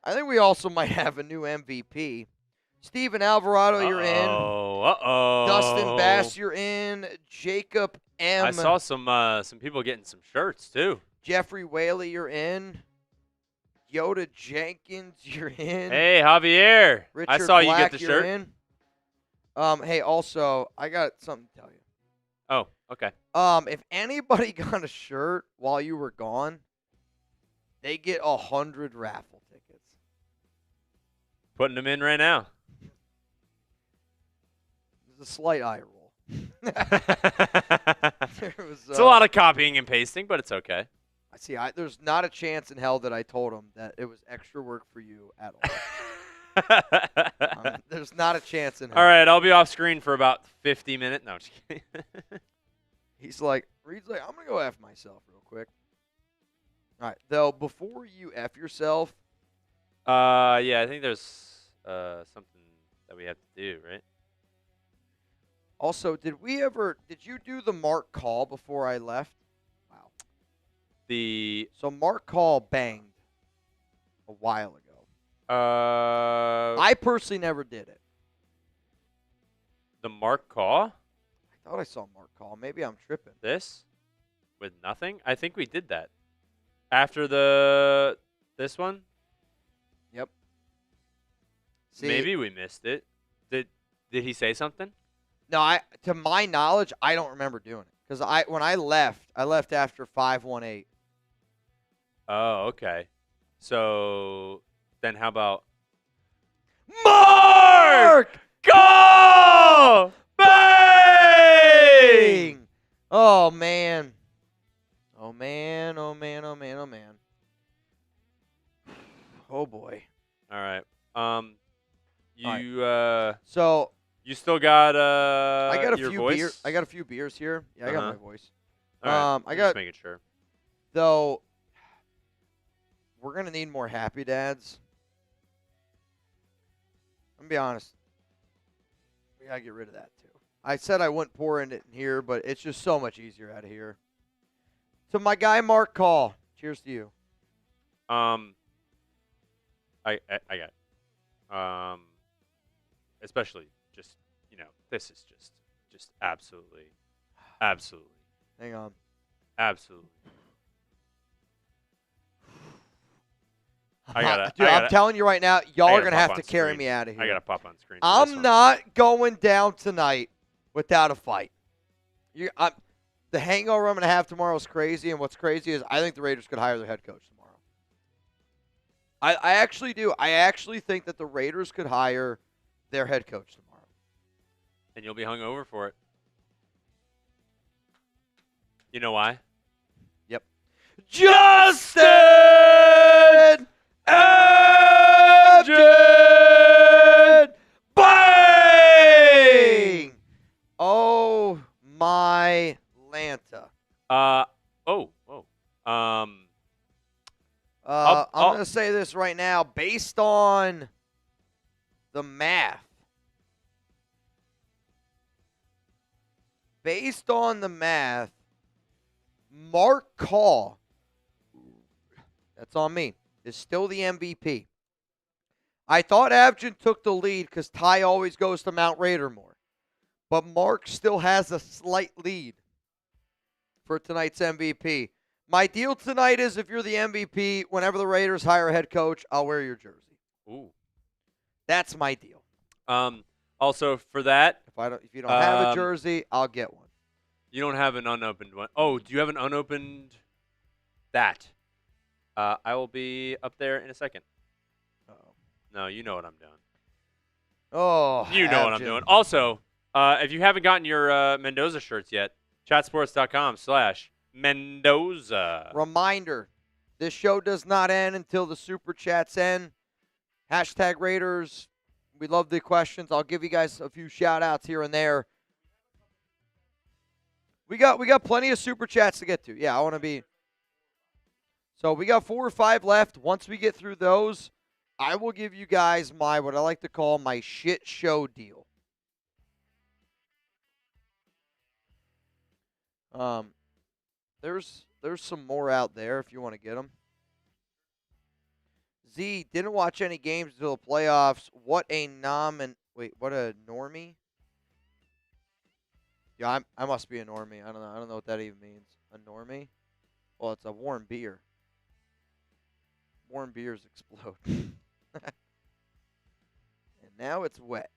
Speaker 1: I think we also might have a new MVP. Steven Alvarado, you're in.
Speaker 2: Uh-oh.
Speaker 1: Dustin Bass, you're in. Jacob M.
Speaker 2: I saw some people getting some shirts too.
Speaker 1: Jeffrey Whaley, you're in. Yoda Jenkins, you're in.
Speaker 2: Hey, Javier.
Speaker 1: Richard
Speaker 2: I saw
Speaker 1: Black,
Speaker 2: you get the
Speaker 1: you're
Speaker 2: shirt.
Speaker 1: in. Hey, also, I got something to tell you.
Speaker 2: Oh, okay.
Speaker 1: If anybody got a shirt while you were gone, they get 100 raffle tickets.
Speaker 2: Putting them in right now.
Speaker 1: There's a slight eye roll.
Speaker 2: It's a lot of copying and pasting, but it's okay.
Speaker 1: I see. There's not a chance in hell that I told him that it was extra work for you at all. There's not a chance in hell.
Speaker 2: All right, I'll be off screen for about 50 minutes. No, just kidding.
Speaker 1: He's like, Reid's like, I'm going to go F myself real quick. All right, though, before you F yourself.
Speaker 2: Yeah, I think there's something that we have to do, right?
Speaker 1: Also, did you do the Mark call before I left? Wow. So Mark call banged a while ago. I personally never did it.
Speaker 2: The Mark call?
Speaker 1: I thought I saw Mark call. Maybe I'm tripping.
Speaker 2: This? With nothing? I think we did that. After this one?
Speaker 1: Yep. See,
Speaker 2: maybe we missed it. Did he say something?
Speaker 1: No, to my knowledge, I don't remember doing it. Because when I left after 518.
Speaker 2: Oh, okay. So then how about
Speaker 1: Mark!
Speaker 2: Go! Bang!
Speaker 1: Oh, man. Oh, man. Oh, boy.
Speaker 2: All right.
Speaker 1: So
Speaker 2: you still got
Speaker 1: I got a
Speaker 2: your
Speaker 1: few
Speaker 2: voice?
Speaker 1: beers. I got a few beers here. Yeah, I got my voice.
Speaker 2: All right, just making sure.
Speaker 1: Though we're gonna need more happy dads. I'm gonna be honest. We gotta get rid of that too. I said I wouldn't pour it in here, but it's just so much easier out of here. To my guy Mark Call. Cheers to you.
Speaker 2: I got it. Especially just, this is just absolutely.
Speaker 1: Hang on.
Speaker 2: Absolutely.
Speaker 1: I'm telling you right now, y'all are going to have to carry me out of here.
Speaker 2: I got to pop on screen.
Speaker 1: I'm not going down tonight without a fight. The hangover I'm going to have tomorrow is crazy, and what's crazy is I think the Raiders could hire their head coach tomorrow. I actually do. I actually think that the Raiders could hire their head coach tomorrow.
Speaker 2: And you'll be hungover for it. You know why?
Speaker 1: Yep. Justin Abjad! Bang! Oh, my Lanta.
Speaker 2: Whoa.
Speaker 1: I'm going to say this right now. Based on the math. Based on the math, Mark Call, that's on me, is still the MVP. I thought Abjan took the lead because Ty always goes to Mount Raider more. But Mark still has a slight lead for tonight's MVP. My deal tonight is if you're the MVP, whenever the Raiders hire a head coach, I'll wear your jersey.
Speaker 2: Ooh.
Speaker 1: That's my deal.
Speaker 2: Also, for that,
Speaker 1: If you don't have a jersey, I'll get one.
Speaker 2: You don't have an unopened one. Oh, do you have an unopened that? I will be up there in a second.
Speaker 1: Uh-oh.
Speaker 2: No, you know what I'm doing.
Speaker 1: Oh,
Speaker 2: you know what I'm doing. Also, if you haven't gotten your Mendoza shirts yet, chatsports.com/Mendoza.
Speaker 1: Reminder, this show does not end until the Super Chats end. Hashtag Raiders. We love the questions. I'll give you guys a few shout-outs here and there. We got plenty of Super Chats to get to. Yeah, I want to be. So we got 4 or 5 left. Once we get through those, I will give you guys what I like to call my shit show deal. There's some more out there if you want to get them. Z didn't watch any games until the playoffs. What a normie? Yeah, I must be a normie. I don't know what that even means. A normie? Well, it's a warm beer. Warm beers explode. And now it's wet.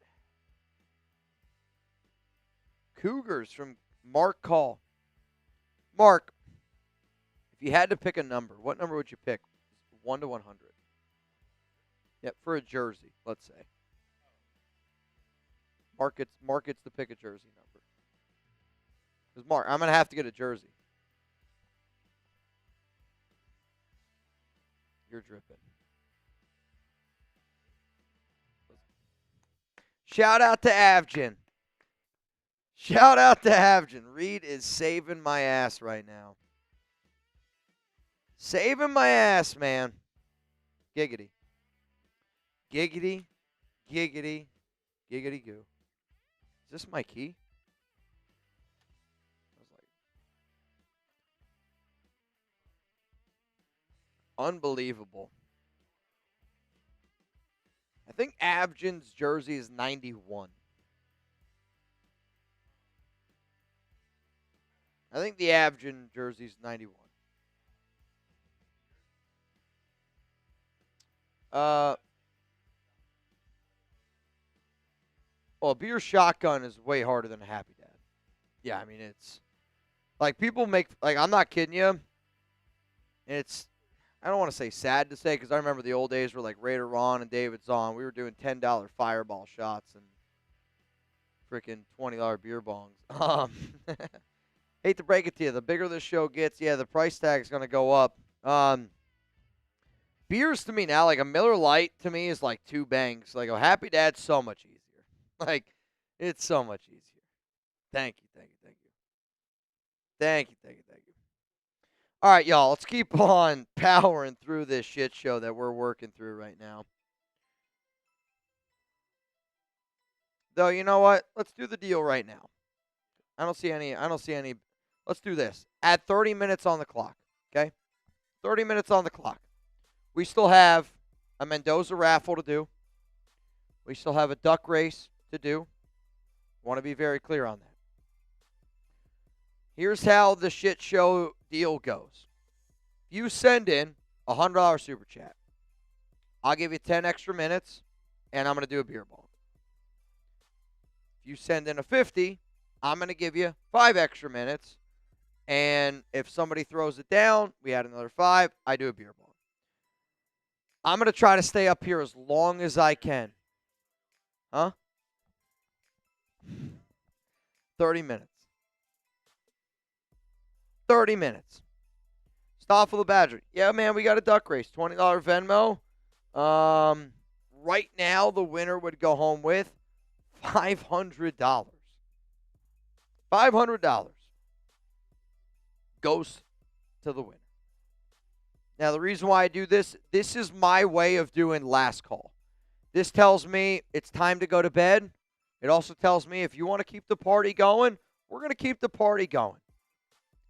Speaker 1: Cougars from Mark Call. Mark, if you had to pick a number, what number would you pick? 1 to 100. Yep, for a jersey, let's say. Mark gets to pick a jersey number. Because, Mark, I'm going to have to get a jersey. You're dripping. Shout out to Avjin. Shout out to Avjin. Reid is saving my ass right now. Saving my ass, man. Giggity. Giggity. Giggity. Giggity goo. Is this my key? Unbelievable. I think Abjin's jersey is 91. I think the Abjin jersey is 91. Well, beer shotgun is way harder than a Happy Dad. Yeah, I mean, it's like people make, like, I'm not kidding you. It's, I don't want to say sad to say because I remember the old days where like Raider Ron and David Zahn, we were doing $10 fireball shots and freaking $20 beer bongs. Hate to break it to you, the bigger this show gets, yeah, the price tag is going to go up. Beers to me now, like a Miller Lite to me is like 2 bangs. Like a Happy Dad's so much easier. Like, it's so much easier. Thank you, thank you, thank you. Thank you, thank you, thank you. All right, y'all, let's keep on powering through this shit show that we're working through right now. Though, you know what? Let's do the deal right now. I don't see any. Let's do this. Add 30 minutes on the clock, okay? 30 minutes on the clock. We still have a Mendoza raffle to do. We still have a duck race to do. Want to be very clear on that. Here's how the shit show deal goes. You send in a $100 super chat. I'll give you 10 extra minutes, and I'm going to do a beer bong. If you send in a 50, I'm going to give you 5 extra minutes, and if somebody throws it down, we add another 5, I do a beer bong. I'm going to try to stay up here as long as I can. Huh? 30 minutes. 30 minutes. Stoffel the Badger. Yeah, man, we got a duck race. $20 Venmo. Right now, the winner would go home with $500. $500 goes to the winner. Now, the reason why I do this is my way of doing last call. This tells me it's time to go to bed. It also tells me if you want to keep the party going, we're going to keep the party going.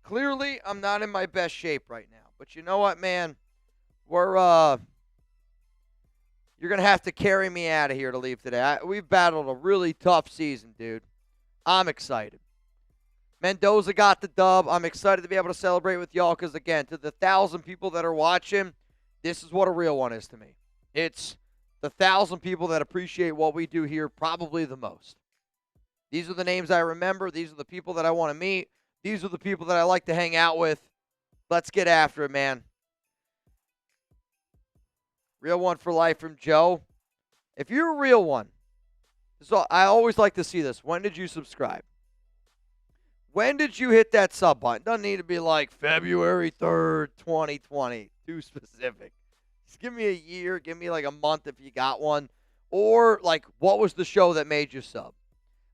Speaker 1: Clearly, I'm not in my best shape right now. But you know what, man? You're going to have to carry me out of here to leave today. We've battled a really tough season, dude. I'm excited. Mendoza got the dub. I'm excited to be able to celebrate with y'all because, again, to the 1,000 people that are watching, this is what a real one is to me. It's the 1,000 people that appreciate what we do here probably the most. These are the names I remember. These are the people that I want to meet. These are the people that I like to hang out with. Let's get after it, man. Real one for life from Joe. If you're a real one, so I always like to see this. When did you subscribe? When did you hit that sub button? Doesn't need to be like February 3rd, 2020. Too specific. Just give me a year. Give me like a month if you got one. Or like, what was the show that made you sub?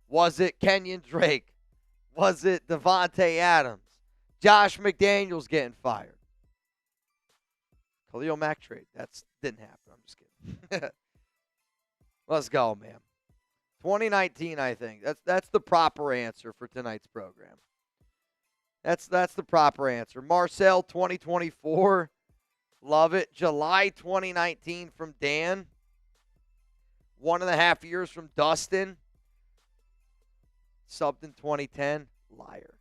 Speaker 1: Was it Kenyon Drake? Was it Devontae Adams? Josh McDaniels getting fired? Khalil Mack trade. That didn't happen. I'm just kidding. Let's go, man. 2019, I think. That's the proper answer for tonight's program. That's the proper answer. Marcel, 2024. Love it. July 2019 from Dan. 1.5 years from Dustin. Subbed in 2010. Liar.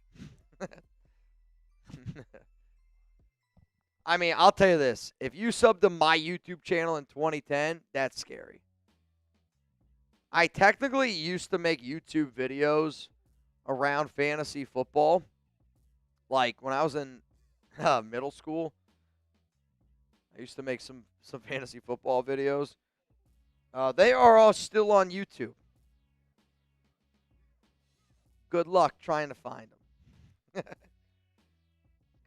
Speaker 1: I mean, I'll tell you this. If you subbed to my YouTube channel in 2010, that's scary. I technically used to make YouTube videos around fantasy football. Like when I was in middle school, I used to make some fantasy football videos. They are all still on YouTube. Good luck trying to find them.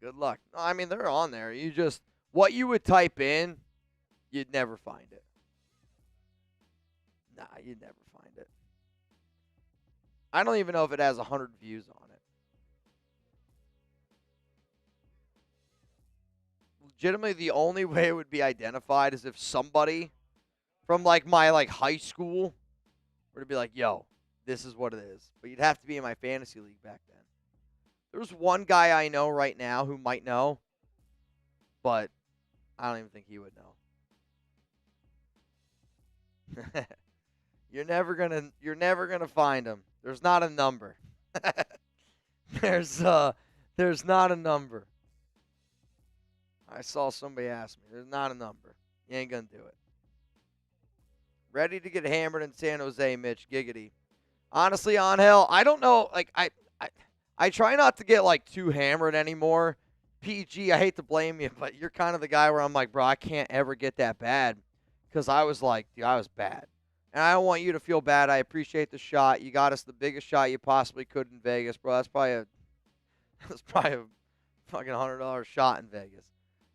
Speaker 1: Good luck. I mean, they're on there. What you would type in, you'd never find it. Nah, you'd never find it. I don't even know if it has 100 views on it. Legitimately, the only way it would be identified is if somebody from like my high school were to be like, yo, this is what it is. But you'd have to be in my fantasy league back then. There's one guy I know right now who might know, but I don't even think he would know. You're never gonna find him. There's not a number. There's not a number. I saw somebody ask me. There's not a number. You ain't gonna do it. Ready to get hammered in San Jose, Mitch. Giggity. Honestly, Angel, I don't know. Like I try not to get too hammered anymore. PG, I hate to blame you, but you're kind of the guy where I'm like, bro, I can't ever get that bad, because I was dude, I was bad. And I don't want you to feel bad. I appreciate the shot. You got us the biggest shot you possibly could in Vegas, bro. That's probably a fucking $100 shot in Vegas.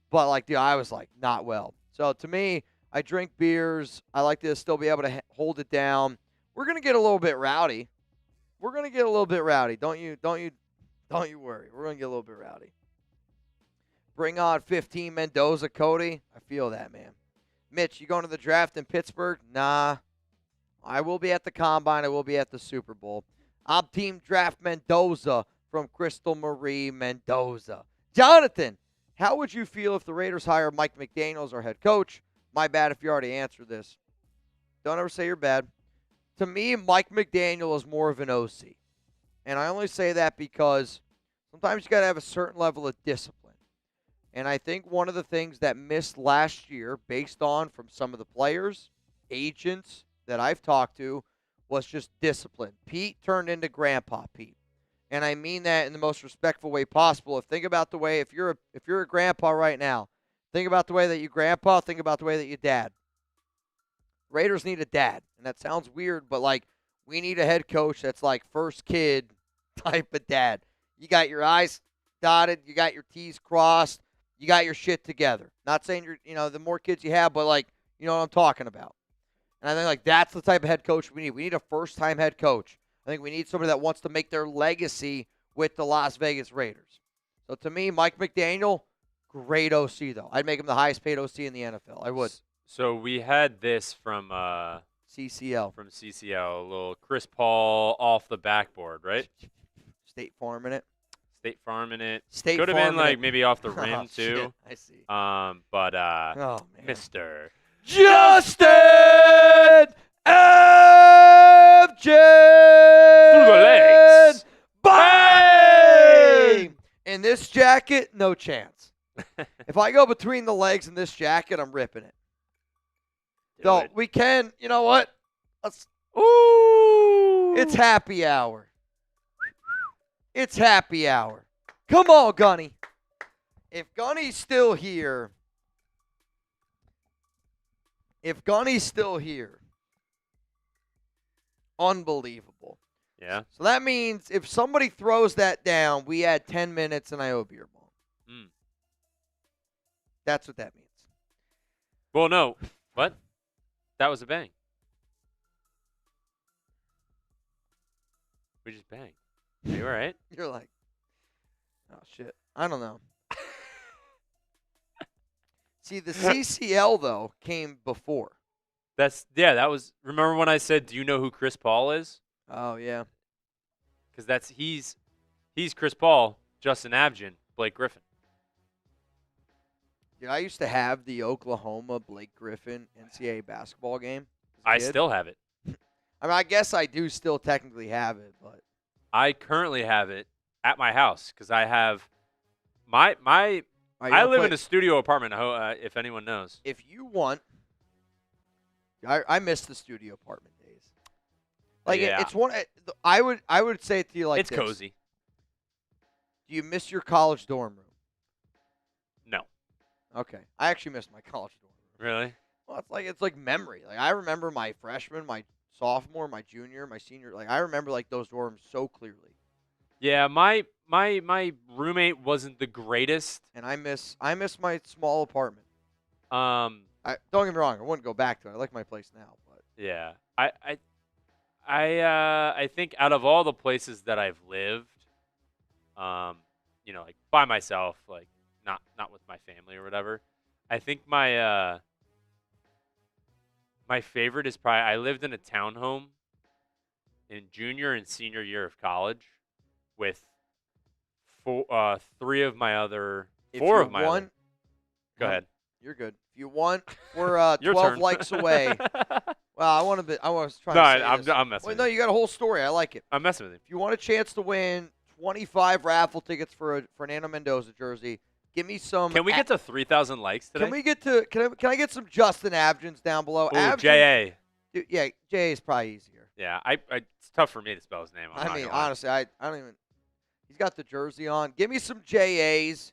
Speaker 1: But, dude, I was, not well. So, to me, I drink beers. I like to still be able to hold it down. We're going to get a little bit rowdy. We're going to get a little bit rowdy. Don't you worry. We're going to get a little bit rowdy. Bring on 15 Mendoza, Cody. I feel that, man. Mitch, you going to the draft in Pittsburgh? Nah. I will be at the Combine. I will be at the Super Bowl. I'm Team Draft Mendoza from Crystal Marie, Mendoza. Jonathan, how would you feel if the Raiders hire Mike McDaniel as our head coach? My bad if you already answered this. Don't ever say you're bad. To me, Mike McDaniel is more of an OC. And I only say that because sometimes you got to have a certain level of discipline. And I think one of the things that missed last year, based on from some of the players, agents that I've talked to, was just discipline. Pete turned into Grandpa Pete. And I mean that in the most respectful way possible. Think about the way, if you're a grandpa right now, think about the way that you grandpa, think about the way that you dad. Raiders need a dad. And that sounds weird, but we need a head coach that's first kid type of dad. You got your I's dotted, you got your T's crossed, you got your shit together. Not saying the more kids you have, but you know what I'm talking about. And I think that's the type of head coach we need. We need a first-time head coach. I think we need somebody that wants to make their legacy with the Las Vegas Raiders. So to me, Mike McDaniel, great OC though. I'd make him the highest paid OC in the NFL. I would.
Speaker 2: So we had this from
Speaker 1: CCL.
Speaker 2: CCL, a little Chris Paul off the backboard, right?
Speaker 1: State Farm in it.
Speaker 2: State Farm in it.
Speaker 1: State
Speaker 2: Could have
Speaker 1: Farm
Speaker 2: been
Speaker 1: in
Speaker 2: like
Speaker 1: it.
Speaker 2: maybe off the
Speaker 1: Oh,
Speaker 2: rim too.
Speaker 1: shit. I see.
Speaker 2: But
Speaker 1: Oh, man.
Speaker 2: Mr.
Speaker 1: Justin FJ
Speaker 2: Through the legs.
Speaker 1: Bang! In this jacket, no chance. If I go between the legs in this jacket, I'm ripping it. So we can, you know what? It's happy hour. It's happy hour. Come on, Gunny. If Gunny's still here, unbelievable.
Speaker 2: Yeah.
Speaker 1: So that means if somebody throws that down, we add 10 minutes and I owe a beer bong. That's what that means.
Speaker 2: Well, no. What? That was a bang. We just banged. Are you all right?
Speaker 1: You're like, oh, shit. I don't know. See, the CCL, though, came before.
Speaker 2: That was. Remember when I said, do you know who Chris Paul is?
Speaker 1: Oh, yeah.
Speaker 2: Because he's Chris Paul, Justin Abgen, Blake Griffin.
Speaker 1: Dude, I used to have the Oklahoma Blake Griffin NCAA basketball game.
Speaker 2: I still have it.
Speaker 1: I mean, I guess I do still technically have it, but
Speaker 2: I currently have it at my house because I have I live in a studio apartment. If anyone knows,
Speaker 1: if you want, I miss the studio apartment days. Like
Speaker 2: yeah.
Speaker 1: it's one. I would say it to you like
Speaker 2: it's
Speaker 1: this.
Speaker 2: cozy.
Speaker 1: Do you miss your college dorm room?
Speaker 2: No.
Speaker 1: Okay, I actually miss my college dorm room.
Speaker 2: Really?
Speaker 1: Well, it's like memory. Like I remember my freshman, my sophomore, my junior, my senior. Like I remember like those dorms so clearly.
Speaker 2: Yeah, my roommate wasn't the greatest.
Speaker 1: And I miss my small apartment.
Speaker 2: Don't
Speaker 1: get me wrong, I wouldn't go back to it. I like my place now, but
Speaker 2: yeah, I think out of all the places that I've lived, like by myself, like not with my family or whatever, I think my favorite is probably I lived in a townhome in junior and senior year of college with four of my other. Go ahead.
Speaker 1: You're good. If you want, we're
Speaker 2: 12
Speaker 1: turn. Likes away. Well, I was trying to say
Speaker 2: I'm messing with
Speaker 1: no,
Speaker 2: you.
Speaker 1: you got a whole story. I like it.
Speaker 2: I'm messing with you.
Speaker 1: If you want a chance to win 25 raffle tickets for a Fernando Mendoza jersey, give me some.
Speaker 2: Can we get to 3,000 likes today?
Speaker 1: Can I get some Justin Abgens down below?
Speaker 2: Ooh, J.A.
Speaker 1: Dude, yeah, J.A. is probably easier.
Speaker 2: Yeah, it's tough for me to spell his name.
Speaker 1: Honestly, I don't even. He's got the jersey on. Give me some J.A.'s.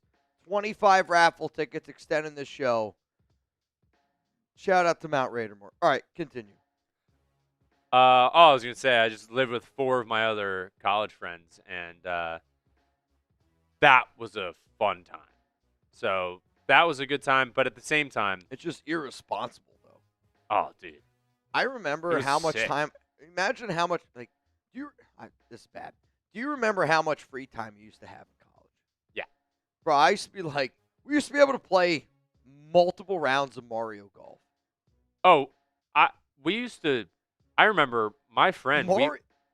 Speaker 1: 25 raffle tickets extending the show. Shout out to Mount Raidermore. All right, continue.
Speaker 2: I was going to say, I just lived with 4 of my other college friends, and that was a fun time. So that was a good time, but at the same time.
Speaker 1: It's just irresponsible, though.
Speaker 2: Oh, dude.
Speaker 1: I remember how much time. Imagine how much, this is bad. Do you remember how much free time you used to have in college?
Speaker 2: Yeah.
Speaker 1: Bro, we used to be able to play multiple rounds of Mario Golf.
Speaker 2: Oh, I remember my friend,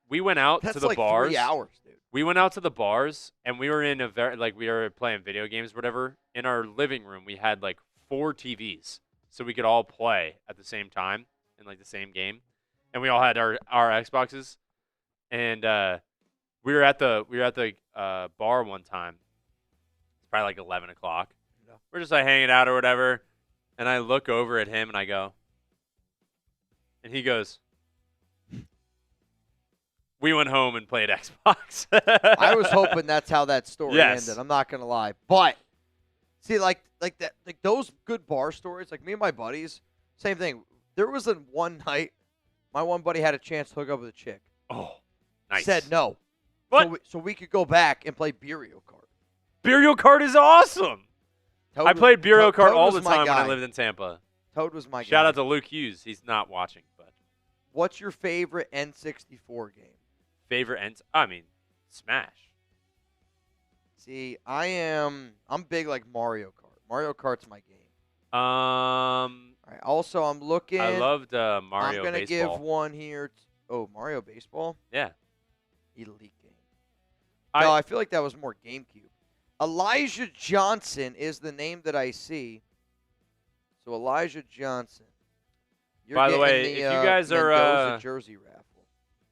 Speaker 2: we went out to the bars.
Speaker 1: 3 hours, dude.
Speaker 2: We went out to the bars, and we were in we were playing video games, whatever. In our living room, we had 4 TVs, so we could all play at the same time in the same game, and we all had our Xboxes, and we were at the bar one time. It's probably 11 o'clock.
Speaker 1: Yeah.
Speaker 2: We're just hanging out or whatever, and I look over at him and I go, and he goes, we went home and played Xbox.
Speaker 1: I was hoping that's how that story ended. I'm not gonna lie, but see, those good bar stories, me and my buddies, same thing. There was one night, my one buddy had a chance to hook up with a chick.
Speaker 2: Oh, nice.
Speaker 1: Said no.
Speaker 2: What?
Speaker 1: So we could go back and play Burial Kart.
Speaker 2: Burial Kart is awesome. I played Burial Kart all the time when I lived in Tampa.
Speaker 1: Toad was my guy.
Speaker 2: Shout out to Luke Hughes. He's not watching, but.
Speaker 1: What's your favorite N64 game?
Speaker 2: Smash.
Speaker 1: See, I'm big Mario Kart. Mario Kart's my game.
Speaker 2: All
Speaker 1: All right. Also, I'm looking.
Speaker 2: I loved
Speaker 1: I'm
Speaker 2: Mario
Speaker 1: gonna
Speaker 2: Baseball.
Speaker 1: give one here. Mario Baseball.
Speaker 2: Yeah.
Speaker 1: Elite game. No, I feel like that was more GameCube. Elijah Johnson is the name that I see. So Elijah Johnson. You're
Speaker 2: By the
Speaker 1: getting
Speaker 2: way, if you guys
Speaker 1: Mendoza
Speaker 2: are
Speaker 1: jersey raffle.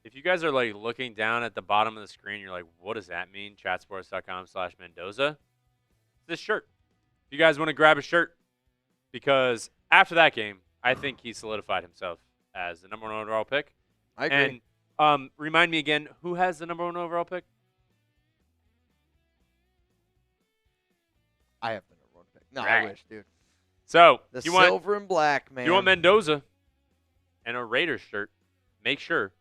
Speaker 2: if you guys are like looking down at the bottom of the screen, you're like, what does that mean? Chatsports.com/Mendoza. It's this shirt. If you guys want to grab a shirt, because after that game, I think he solidified himself as the number 1 overall pick.
Speaker 1: I agree.
Speaker 2: And remind me again, who has the number 1 overall pick?
Speaker 1: I have the number 1 pick. No,
Speaker 2: Right.
Speaker 1: I wish, dude.
Speaker 2: So
Speaker 1: The
Speaker 2: you want
Speaker 1: silver and black, man.
Speaker 2: you want Mendoza and a Raiders shirt? Make sure.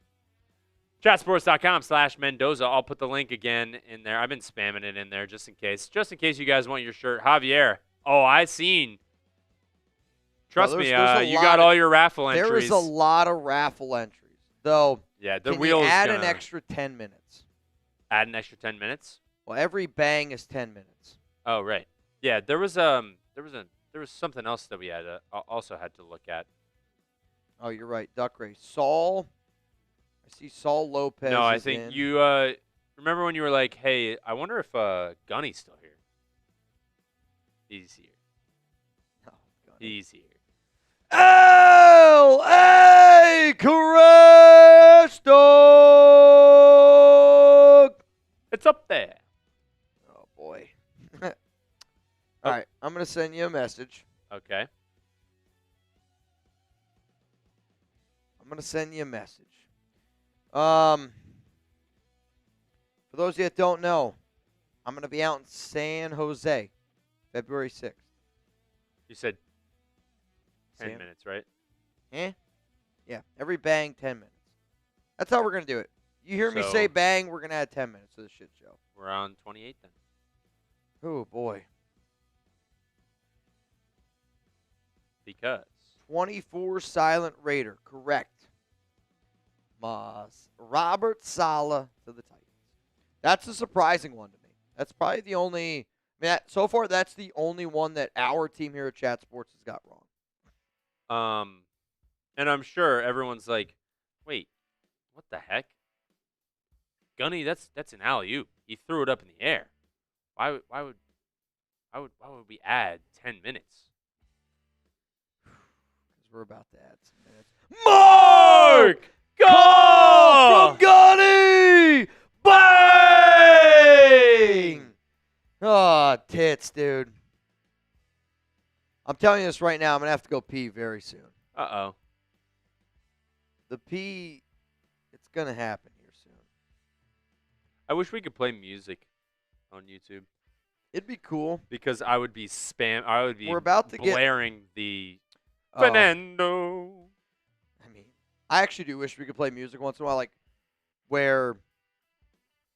Speaker 2: Chatsports.com/Mendoza. I'll put the link again in there. I've been spamming it in there just in case. Just in case you guys want your shirt. Javier. Oh, I seen. Trust me, you got all your raffle entries.
Speaker 1: There is a lot of raffle entries, though.
Speaker 2: Yeah, the
Speaker 1: can
Speaker 2: wheels.
Speaker 1: you add an extra 10 minutes?
Speaker 2: Add an extra 10 minutes.
Speaker 1: Well, every bang is 10 minutes.
Speaker 2: Oh, right. Yeah, there was something else that we had also had to look at.
Speaker 1: Oh, you're right. Duck race. Saul. I see Saul Lopez.
Speaker 2: No, I
Speaker 1: is
Speaker 2: think
Speaker 1: in.
Speaker 2: you remember when you were like, "Hey, I wonder if Gunny's still here." He's here.
Speaker 1: Oh, God.
Speaker 2: He's here.
Speaker 1: L.A. Crestog.
Speaker 2: It's up there.
Speaker 1: Oh, boy. All right. I'm going to send you a message.
Speaker 2: Okay.
Speaker 1: I'm going to send you a message. For those of you that don't know, I'm going to be out in San Jose, February 6th.
Speaker 2: You said 10 minutes, right?
Speaker 1: Yeah, every bang, 10 minutes. That's how we're going to do it. You hear me say bang, we're going to add 10 minutes to the shit show.
Speaker 2: We're on 28 then.
Speaker 1: Oh, boy.
Speaker 2: Because
Speaker 1: 24 Silent Raider, correct. Robert Saleh to the Titans. That's a surprising one to me. That's probably the only. So far, that's the only one that our team here at Chat Sports has got wrong.
Speaker 2: And I'm sure everyone's like, "Wait, what the heck? Gunny, that's an alley-oop. He threw it up in the air. Why would we add 10 minutes?"
Speaker 1: Because we're about to add some minutes.
Speaker 2: Mark!
Speaker 1: Go from Gunny! Bang! Oh, tits, dude. I'm telling you this right now. I'm going to have to go pee very soon.
Speaker 2: Uh-oh.
Speaker 1: The pee, it's going to happen here soon.
Speaker 2: I wish we could play music on YouTube.
Speaker 1: It'd be cool.
Speaker 2: Because I would be
Speaker 1: We're about to
Speaker 2: blaring the Fernando.
Speaker 1: I actually do wish we could play music once in a while, like where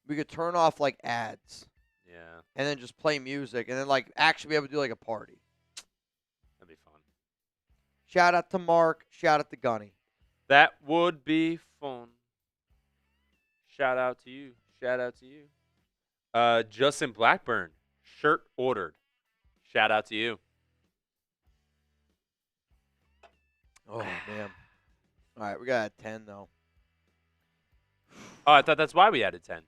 Speaker 1: we could turn off like ads.
Speaker 2: Yeah.
Speaker 1: And then just play music and then like actually be able to do like a party.
Speaker 2: That'd be fun.
Speaker 1: Shout out to Mark. Shout out to Gunny.
Speaker 2: That would be fun. Shout out to you. Shout out to you. Justin Blackburn, shirt ordered. Shout out to you.
Speaker 1: Oh, man. All right, we got 10, though.
Speaker 2: Oh, I thought that's why we added 10.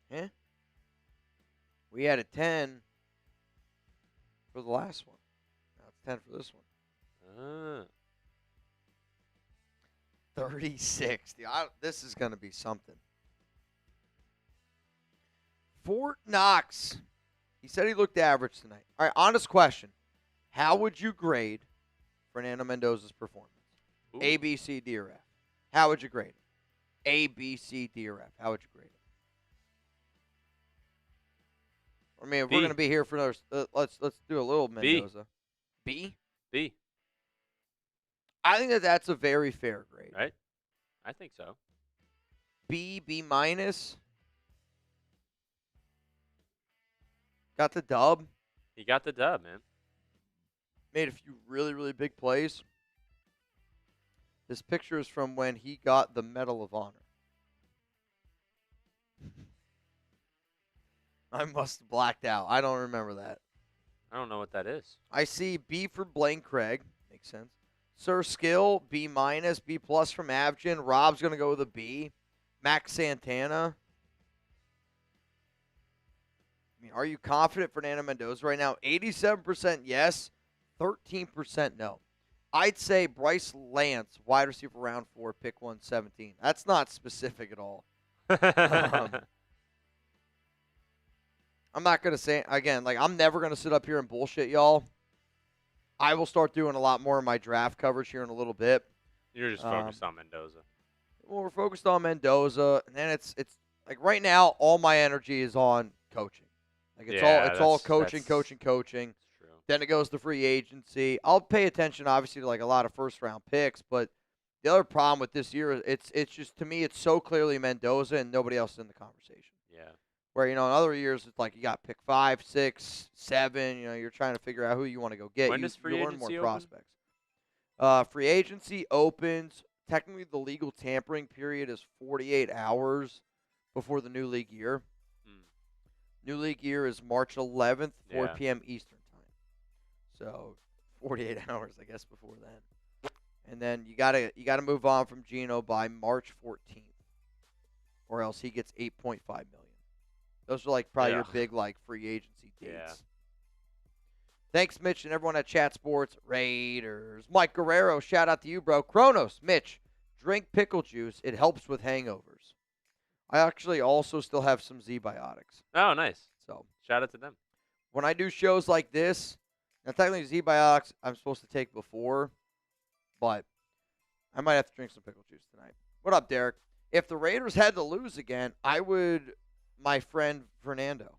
Speaker 1: Yeah. We added 10 for the last one. Now it's 10 for this one. 36. This is going to be something. Fort Knox. He said he looked average tonight. All right, honest question. How would you grade Fernando Mendoza's performance?
Speaker 2: Ooh.
Speaker 1: A, B, C, D, or F. How would you grade it? A, B, C, D, or F. How would you grade it? I mean, if
Speaker 2: B.
Speaker 1: we're going to be here for another, let's do a little Mendoza. B?
Speaker 2: B.
Speaker 1: I think that's a very fair grade.
Speaker 2: Right? I think so.
Speaker 1: B, B minus. Got the dub.
Speaker 2: He got the dub, man.
Speaker 1: Made a few really, really big plays. This picture is from when he got the Medal of Honor. I must have blacked out. I don't remember that.
Speaker 2: I don't know what that is.
Speaker 1: I see B for Blaine Craig. makes sense. Sir Skill, B-, B+ from Avgin. Rob's going to go with a B. Max Santana. I mean, are you confident Fernando Mendoza right now? 87% yes, 13% no. I'd say Bryce Lance, wide receiver round 4, pick 117. That's not specific at all. I'm not going to say, again, like, I'm never going to sit up here and bullshit y'all. I will start doing a lot more of my draft coverage here in a little bit.
Speaker 2: You're just focused on Mendoza.
Speaker 1: Well, we're focused on Mendoza, and then it's like right now, all my energy is on coaching. Like it's all coaching.
Speaker 2: True.
Speaker 1: Then it goes to free agency. I'll pay attention, obviously, to like a lot of first round picks, but the other problem with this year is it's just, to me, it's so clearly Mendoza and nobody else in the conversation.
Speaker 2: Yeah.
Speaker 1: Where, in other years, it's like you got pick 5, 6, 7. You're trying to figure out who you want to go get.
Speaker 2: When does free
Speaker 1: learn more
Speaker 2: agency
Speaker 1: prospects. Free agency opens. Technically, the legal tampering period is 48 hours before the new league year. New league year is March 11th, 4 p.m. Eastern time. So 48 hours, I guess, before then. And then you gotta move on from Geno by March 14th, or else he gets $8.5 million. Those are like probably your big like free agency dates.
Speaker 2: Yeah.
Speaker 1: Thanks, Mitch, and everyone at Chat Sports. Raiders. Mike Guerrero, shout out to you, bro. Kronos, Mitch, drink pickle juice. It helps with hangovers. I actually also still have some Z-Biotics.
Speaker 2: Oh, nice.
Speaker 1: So
Speaker 2: shout out to them.
Speaker 1: When I do shows like this, now technically Z-Biotics I'm supposed to take before, but I might have to drink some pickle juice tonight. What up, Derek? If the Raiders had to lose again, I would my friend Fernando.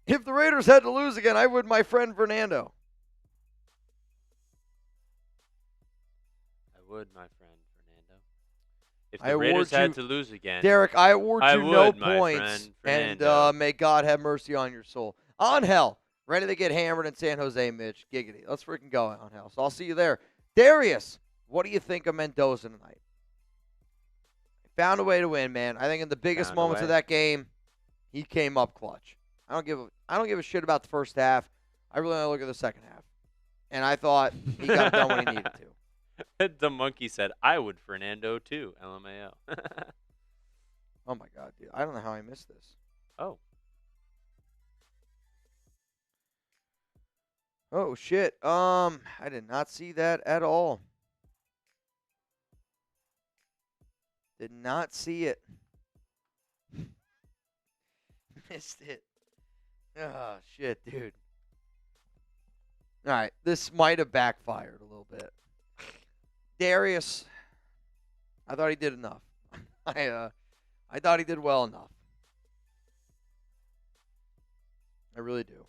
Speaker 1: If the Raiders had to lose again, I would my friend Fernando.
Speaker 2: I would my friend Fernando. If the Raiders had to lose again,
Speaker 1: Derek, I award you no points,
Speaker 2: and
Speaker 1: may God have mercy on your soul. On hell, ready to get hammered in San Jose, Mitch. Giggity. Let's freaking go on hell. So I'll see you there. Darius, what do you think of Mendoza tonight? Found a way to win, man. I think in the biggest moments of that game, he came up clutch. I don't give a shit about the first half. I really want to look at the second half. And I thought he got it done when he needed to.
Speaker 2: The monkey said, I would Fernando too, LMAO.
Speaker 1: Oh, my God, dude. I don't know how I missed this.
Speaker 2: Oh.
Speaker 1: Oh, shit. I did not see that at all. Did not see it. Missed it. Oh, shit, dude. All right, this might have backfired a little bit. Darius, I thought he did enough. I thought he did well enough. I really do.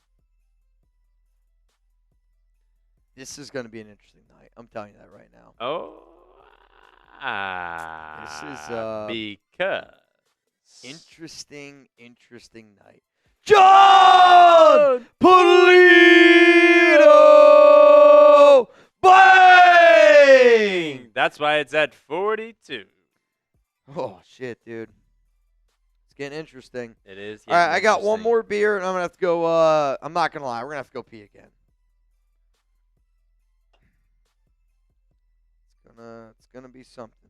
Speaker 1: This is going to be an interesting night. I'm telling you that right now.
Speaker 2: Oh.
Speaker 1: This is
Speaker 2: because
Speaker 1: interesting night. John Polito! Bang!
Speaker 2: That's why it's at 42.
Speaker 1: Oh, shit, dude. It's getting interesting.
Speaker 2: It is.
Speaker 1: All right, I got one more beer, and I'm going to have to go. I'm not going to lie. We're going to have to go pee again. It's gonna be something.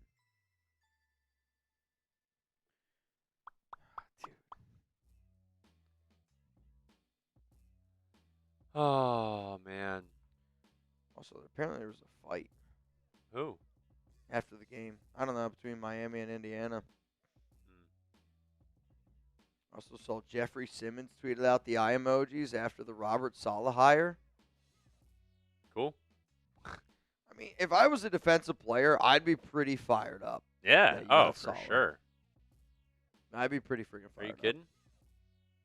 Speaker 1: Dude.
Speaker 2: Oh, man.
Speaker 1: Also, apparently there was a fight.
Speaker 2: Who?
Speaker 1: After the game. I don't know, between Miami and Indiana. Also saw Jeffrey Simmons tweeted out the eye emojis after the Robert Saleh hire.
Speaker 2: Cool.
Speaker 1: I mean, if I was a defensive player, I'd be pretty fired up.
Speaker 2: Yeah. Oh, for sure.
Speaker 1: I'd be pretty freaking fired up.
Speaker 2: Are you kidding?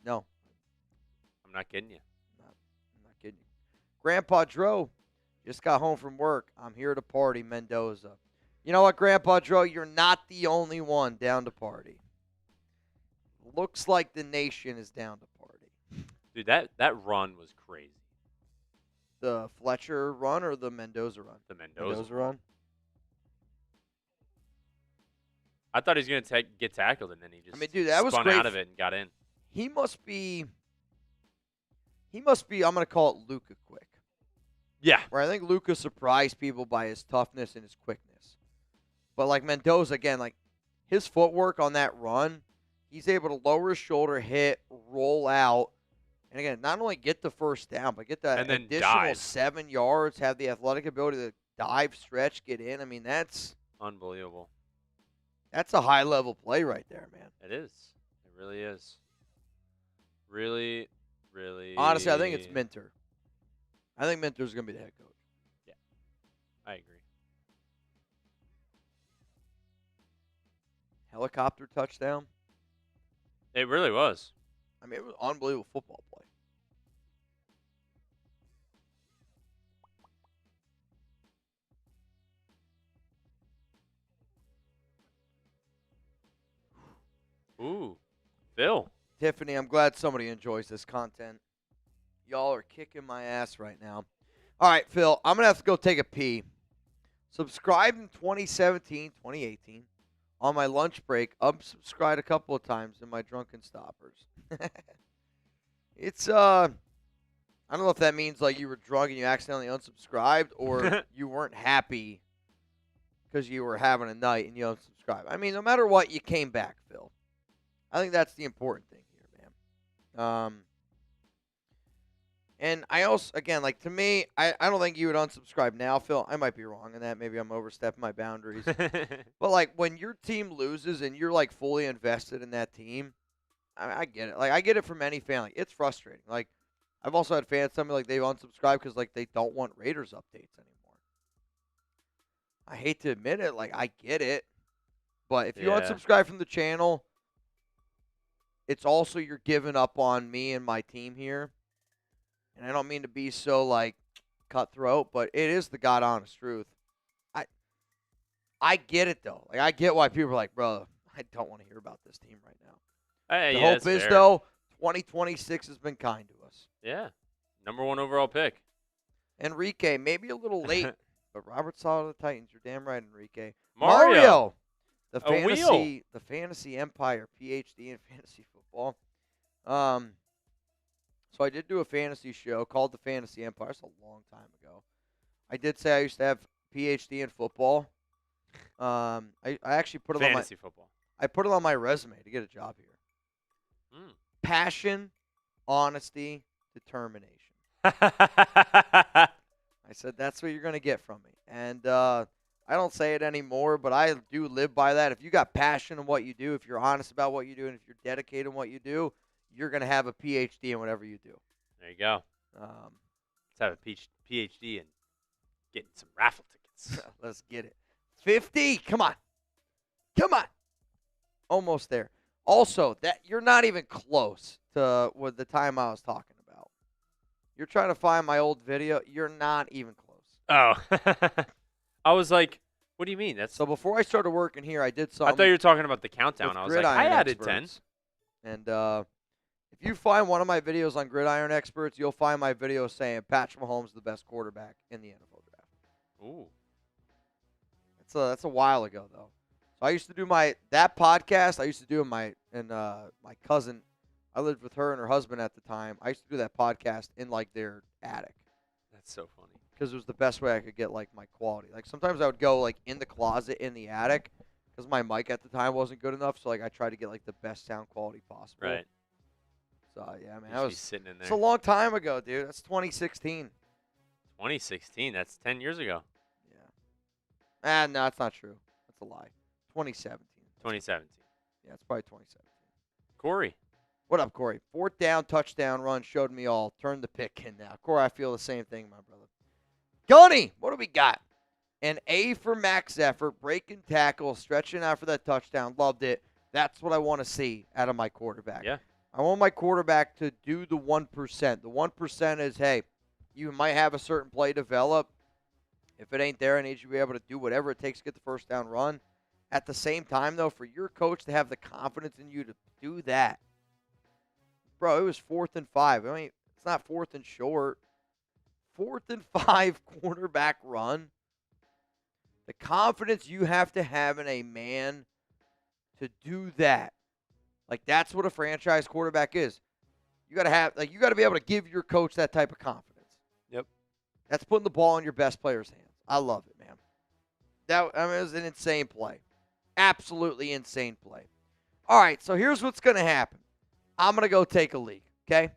Speaker 1: No.
Speaker 2: I'm not kidding you.
Speaker 1: I'm not kidding you. Grandpa Dro just got home from work. I'm here to party, Mendoza. You know what, Grandpa Dro? You're not the only one down to party. Looks like the nation is down to party.
Speaker 2: Dude, that run was crazy.
Speaker 1: The Fletcher run or the Mendoza run?
Speaker 2: The Mendoza
Speaker 1: run.
Speaker 2: I thought he was going to get tackled, and then he just
Speaker 1: that was
Speaker 2: spun
Speaker 1: great.
Speaker 2: Out of it and got in.
Speaker 1: He must be he must be, I'm going to call it Luka quick.
Speaker 2: Yeah.
Speaker 1: Where I think Luka surprised people by his toughness and his quickness. But like Mendoza, again, like his footwork on that run, he's able to lower his shoulder, hit, roll out, and again, not only get the first down, but get that
Speaker 2: And then
Speaker 1: additional
Speaker 2: dive.
Speaker 1: 7 yards, have the athletic ability to dive, stretch, get in. I mean, that's
Speaker 2: Unbelievable.
Speaker 1: a high-level play right there, man.
Speaker 2: It is. It really is. Really, really.
Speaker 1: Honestly, I think it's Minter. I think Minter's going to be the head coach.
Speaker 2: Yeah, I agree.
Speaker 1: Helicopter touchdown.
Speaker 2: It really was.
Speaker 1: I mean, it was an unbelievable football play.
Speaker 2: Ooh, Phil.
Speaker 1: Tiffany, I'm glad somebody enjoys this content. Y'all are kicking my ass right now. All right, Phil, I'm going to have to go take a pee. Subscribed in 2017, 2018. On my lunch break, unsubscribed a couple of times in my drunken stoppers. It's, I don't know if that means like you were drunk and you accidentally unsubscribed or you weren't happy because you were having a night and you unsubscribed. I mean, no matter what, you came back, Phil. I think that's the important thing here, man. And I also, again, like to me, I don't think you would unsubscribe now, Phil. I might be wrong in that. Maybe I'm overstepping my boundaries. But like when your team loses and you're like fully invested in that team, I get it. Like I get it from any fan. Like it's frustrating. Like I've also had fans tell me like they've unsubscribed because like they don't want Raiders updates anymore. I hate to admit it. Like I get it, but if you unsubscribe from the channel, it's also you're giving up on me and my team here. And I don't mean to be so, like, cutthroat, but it is the God-honest truth. I get it, though. Like, I get why people are like, bro, I don't want to hear about this team right now. The hope is, though, 2026 has been kind to us.
Speaker 2: Yeah. Number 1 overall pick.
Speaker 1: Enrique, maybe a little late, but Robert Sala of the Titans. You're damn right, Enrique.
Speaker 2: Mario.
Speaker 1: The
Speaker 2: fantasy
Speaker 1: empire, PhD in fantasy football. So I did do a fantasy show called The Fantasy Empire. That's a long time ago. I did say I used to have PhD in football. I actually put it on my
Speaker 2: Fantasy football.
Speaker 1: I put it on my resume to get a job here. Passion, honesty, determination. I said that's what you're going to get from me. And I don't say it anymore, but I do live by that. If you got passion in what you do, if you're honest about what you do, and if you're dedicated in what you do, you're going to have a PhD in whatever you do.
Speaker 2: There you go. Let's have a PhD in getting some raffle tickets.
Speaker 1: Let's get it. 50? Come on. Come on. Almost there. Also, that you're not even close to what the time I was talking about. You're trying to find my old video. You're not even close.
Speaker 2: Oh. I was like, what do you mean?
Speaker 1: So before I started working here, I did something.
Speaker 2: I thought you were talking about the countdown. I was like, I added 10.
Speaker 1: And if you find one of my videos on Gridiron Experts, you'll find my video saying Patrick Mahomes is the best quarterback in the NFL draft.
Speaker 2: Ooh.
Speaker 1: That's a while ago though. So I used to do that podcast. I used to do my cousin. I lived with her and her husband at the time. I used to do that podcast in like their attic.
Speaker 2: That's so funny.
Speaker 1: Because it was the best way I could get like my quality. Like sometimes I would go like in the closet in the attic because my mic at the time wasn't good enough. So like I tried to get like the best sound quality possible.
Speaker 2: Right.
Speaker 1: So yeah, man,
Speaker 2: that was sitting in there.
Speaker 1: It's a long time ago, dude. That's 2016.
Speaker 2: 2016. That's 10 years ago.
Speaker 1: Yeah. No, that's not true. That's a lie. 2017.
Speaker 2: 2017.
Speaker 1: Yeah, it's probably 2017.
Speaker 2: Corey.
Speaker 1: What up, Corey? 4th down, touchdown run, showed me all. Turn the pick in now. Corey, I feel the same thing, my brother. Gunny, what do we got? An A for max effort, breaking tackle, stretching out for that touchdown. Loved it. That's what I want to see out of my quarterback.
Speaker 2: Yeah.
Speaker 1: I want my quarterback to do the 1%. The 1% is, hey, you might have a certain play develop. If it ain't there, I need you to be able to do whatever it takes to get the first down run. At the same time, though, for your coach to have the confidence in you to do that. Bro, it was 4th and 5. I mean, it's not 4th and short. 4th and 5 quarterback run. The confidence you have to have in a man to do that. Like, that's what a franchise quarterback is. You got to be able to give your coach that type of confidence.
Speaker 2: Yep.
Speaker 1: That's putting the ball in your best player's hands. I love it, man. It was an insane play. Absolutely insane play. All right, so here's what's going to happen. I'm going to go take a leak, okay?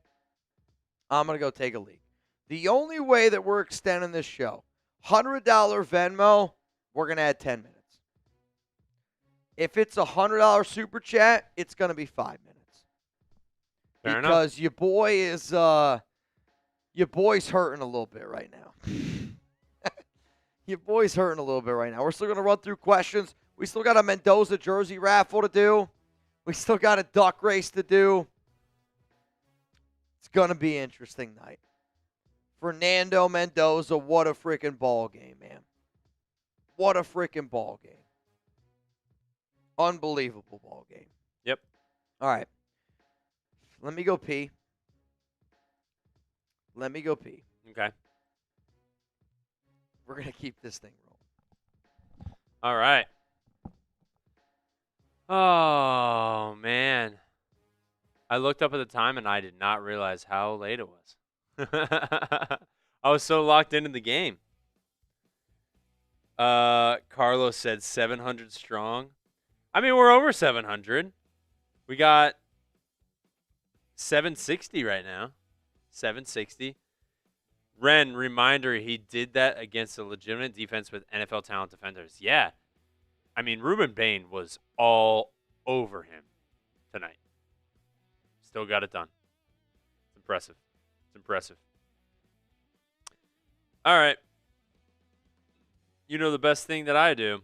Speaker 1: I'm going to go take a leak. The only way that we're extending this show, $100 Venmo, we're going to add 10 minutes. If it's a $100 super chat, it's going to be 5 minutes.
Speaker 2: Fair enough.
Speaker 1: Because your boy's hurting a little bit right now. Your boy's hurting a little bit right now. We're still going to run through questions. We still got a Mendoza jersey raffle to do. We still got a duck race to do. It's going to be an interesting night. Fernando Mendoza, what a freaking ball game, man. What a freaking ball game. Unbelievable ball game.
Speaker 2: Yep.
Speaker 1: All right. Let me go pee.
Speaker 2: Okay.
Speaker 1: We're going to keep this thing rolling.
Speaker 2: All right. Oh, man. I looked up at the time, and I did not realize how late it was. I was so locked into the game. Carlos said 700 strong. I mean, we're over 700. We got 760 right now. 760. Ren, reminder, he did that against a legitimate defense with NFL talent defenders. Yeah. I mean, Ruben Bain was all over him tonight. Still got it done. It's impressive. It's impressive. All right. You know the best thing that I do.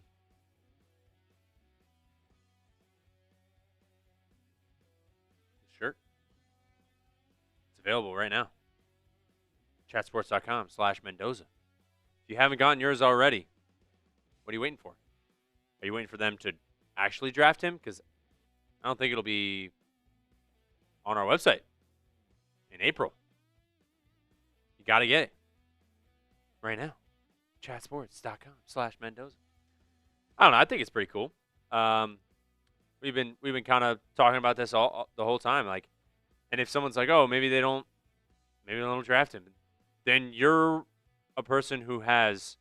Speaker 2: Shirt. It's available right now. Chatsports.com/Mendoza. If you haven't gotten yours already, what are you waiting for? Are you waiting for them to actually draft him? Because I don't think it'll be on our website in April. You got to get it right now. Chatsports.com/Mendoza. I don't know. I think it's pretty cool. We've been kind of talking about this all the whole time. Like, and if someone's like, oh, maybe they don't draft him, then you're a person who has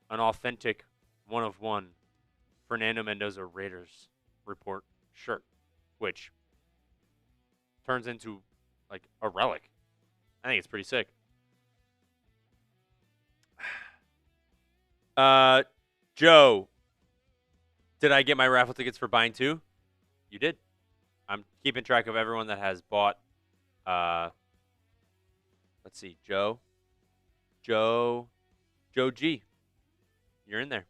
Speaker 2: an authentic one-of-one Fernando Mendoza Raiders report shirt, which turns into like a relic. I think it's pretty sick. Joe, did I get my raffle tickets for buying two? You did. I'm keeping track of everyone that has bought. Let's see, Joe G. You're in there.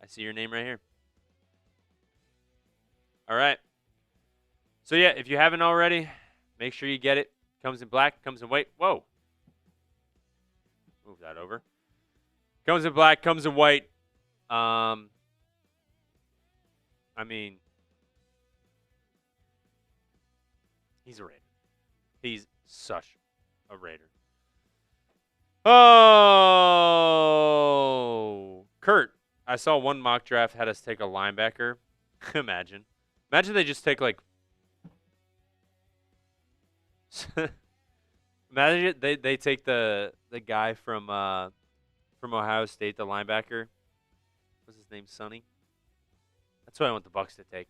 Speaker 2: I see your name right here. All right. So yeah, if you haven't already, make sure you get it. Comes in black, comes in white. Whoa. Move that over. Comes in black, comes in white. I mean, he's a Raider. He's such a Raider. Oh, Kurt, I saw one mock draft had us take a linebacker. Imagine they just take like. Imagine they take the guy from Ohio State, the linebacker. What's his name? Sonny. That's what I want the Bucs to take.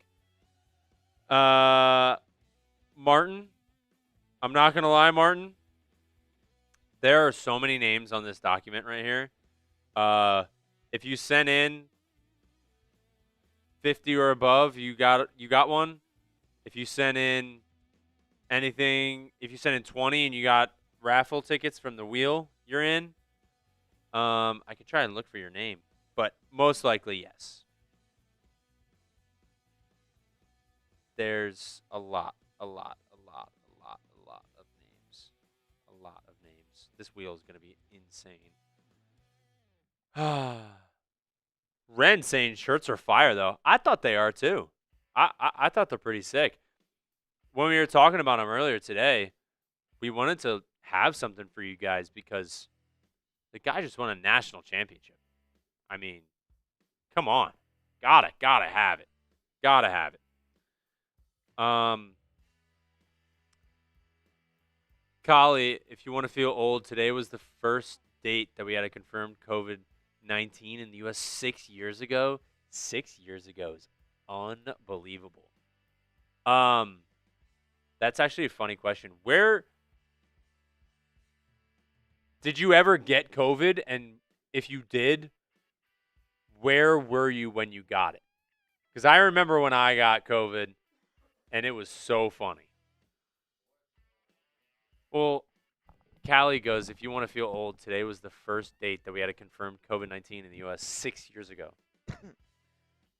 Speaker 2: Martin. I'm not gonna lie, Martin. There are so many names on this document right here. If you sent in 50 or above, you got one. If you sent in anything, if you sent in 20 and you got raffle tickets from the wheel, you're in. I could try and look for your name, but most likely yes. There's a lot of names. A lot of names. This wheel is going to be insane. Ren saying shirts are fire, though. I thought they are, too. I thought they're pretty sick. When we were talking about them earlier today, we wanted to have something for you guys because the guy just won a national championship. I mean, come on. Gotta have it. Gotta have it. Kali, if you want to feel old, today was the first date that we had a confirmed COVID-19 in the U.S. 6 years ago. 6 years ago is unbelievable. Um, that's actually a funny question. Where did you ever get COVID? And if you did, where were you when you got it? Because I remember when I got COVID, and it was so funny. Well, Callie goes, if you want to feel old, today was the first date that we had a confirmed COVID-19 in the U.S. 6 years ago.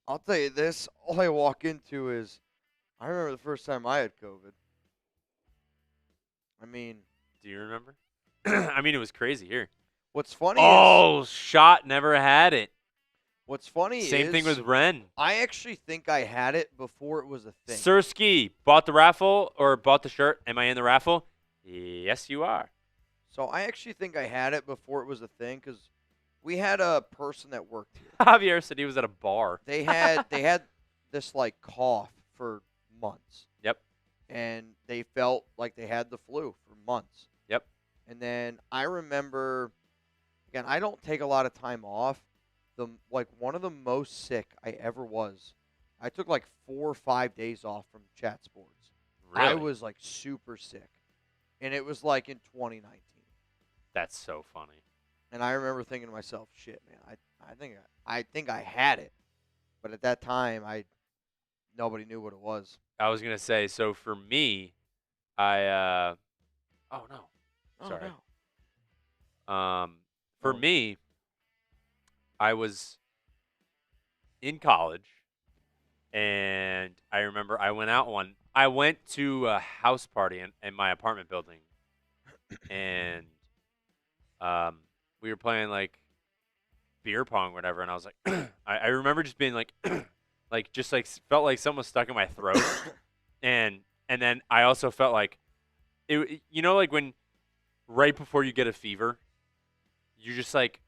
Speaker 1: I'll tell you this. All I walk into is, I remember the first time I had COVID. I mean,
Speaker 2: Do you remember? I mean, it was crazy here.
Speaker 1: what's funny is,
Speaker 2: Shot never had it.
Speaker 1: what's funny
Speaker 2: Same
Speaker 1: is,
Speaker 2: thing with Ren.
Speaker 1: I actually think I had it before it was a thing.
Speaker 2: Sirski, bought the raffle or bought the shirt. Am I in the raffle? Yes, you are.
Speaker 1: So I actually think I had it before it was a thing because we had a person that worked here.
Speaker 2: Javier said he was at a bar.
Speaker 1: They had this like cough for months.
Speaker 2: Yep.
Speaker 1: And they felt like they had the flu for months.
Speaker 2: Yep.
Speaker 1: And then I remember, again, I don't take a lot of time off. One of the most sick I ever was. I took like 4 or 5 days off from chat sports.
Speaker 2: Really?
Speaker 1: I was like super sick. And it was like in 2019.
Speaker 2: That's so funny.
Speaker 1: And I remember thinking to myself, shit, man, I think I had it. But at that time, nobody knew what it was.
Speaker 2: I was gonna say, so for me, oh no.
Speaker 1: Oh,
Speaker 2: Sorry.
Speaker 1: no.
Speaker 2: For
Speaker 1: Oh.
Speaker 2: me, I was in college, and I remember I went to a house party in my apartment building, and we were playing like beer pong or whatever, and I was like, I remember just being like, felt like someone was stuck in my throat, and then I also felt like it, like when right before you get a fever, you just like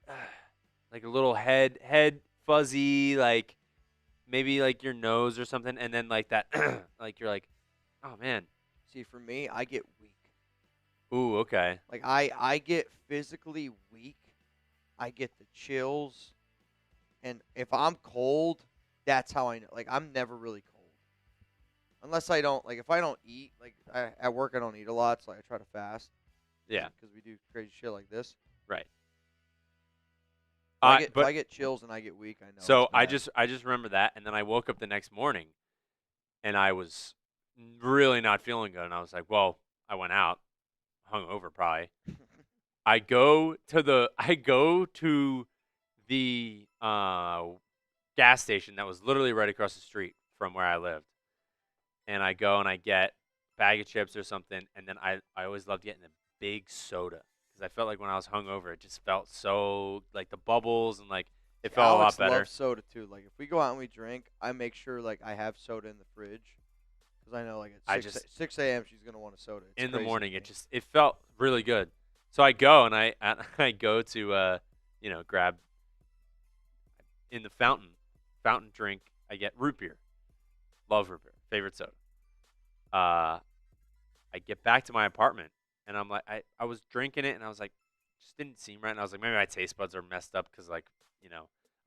Speaker 2: a little head fuzzy, like maybe like your nose or something, and then like that, like you're like, oh man.
Speaker 1: See, for me, I get weak.
Speaker 2: Ooh, okay.
Speaker 1: Like, I get physically weak. I get the chills. And if I'm cold, that's how I know. Like, I'm never really cold. Unless I don't, like, if I don't eat, like, at work I don't eat a lot, so I try to fast.
Speaker 2: Yeah.
Speaker 1: Because we do crazy shit like this.
Speaker 2: Right.
Speaker 1: If I get chills and I get weak, I know.
Speaker 2: So
Speaker 1: it's bad.
Speaker 2: I just remember that, and then I woke up the next morning, and I was really not feeling good, and I was like, well, I went out, hungover probably. I go to the gas station that was literally right across the street from where I lived, and I go and I get a bag of chips or something, and then I always loved getting a big soda. I felt like when I was hungover, it just felt so like the bubbles and like it felt
Speaker 1: Alex
Speaker 2: a lot better.
Speaker 1: loves soda too. Like if we go out and we drink, I make sure like I have soda in the fridge because I know like at 6 a.m. she's gonna want a soda. It's
Speaker 2: in the
Speaker 1: crazy
Speaker 2: morning,
Speaker 1: to me.
Speaker 2: it felt really good. So I go and I go to grab in the fountain drink. I get root beer, love root beer, favorite soda. I get back to my apartment. And I'm like, I was drinking it, and I was like, just didn't seem right. And I was like, maybe my taste buds are messed up because, like,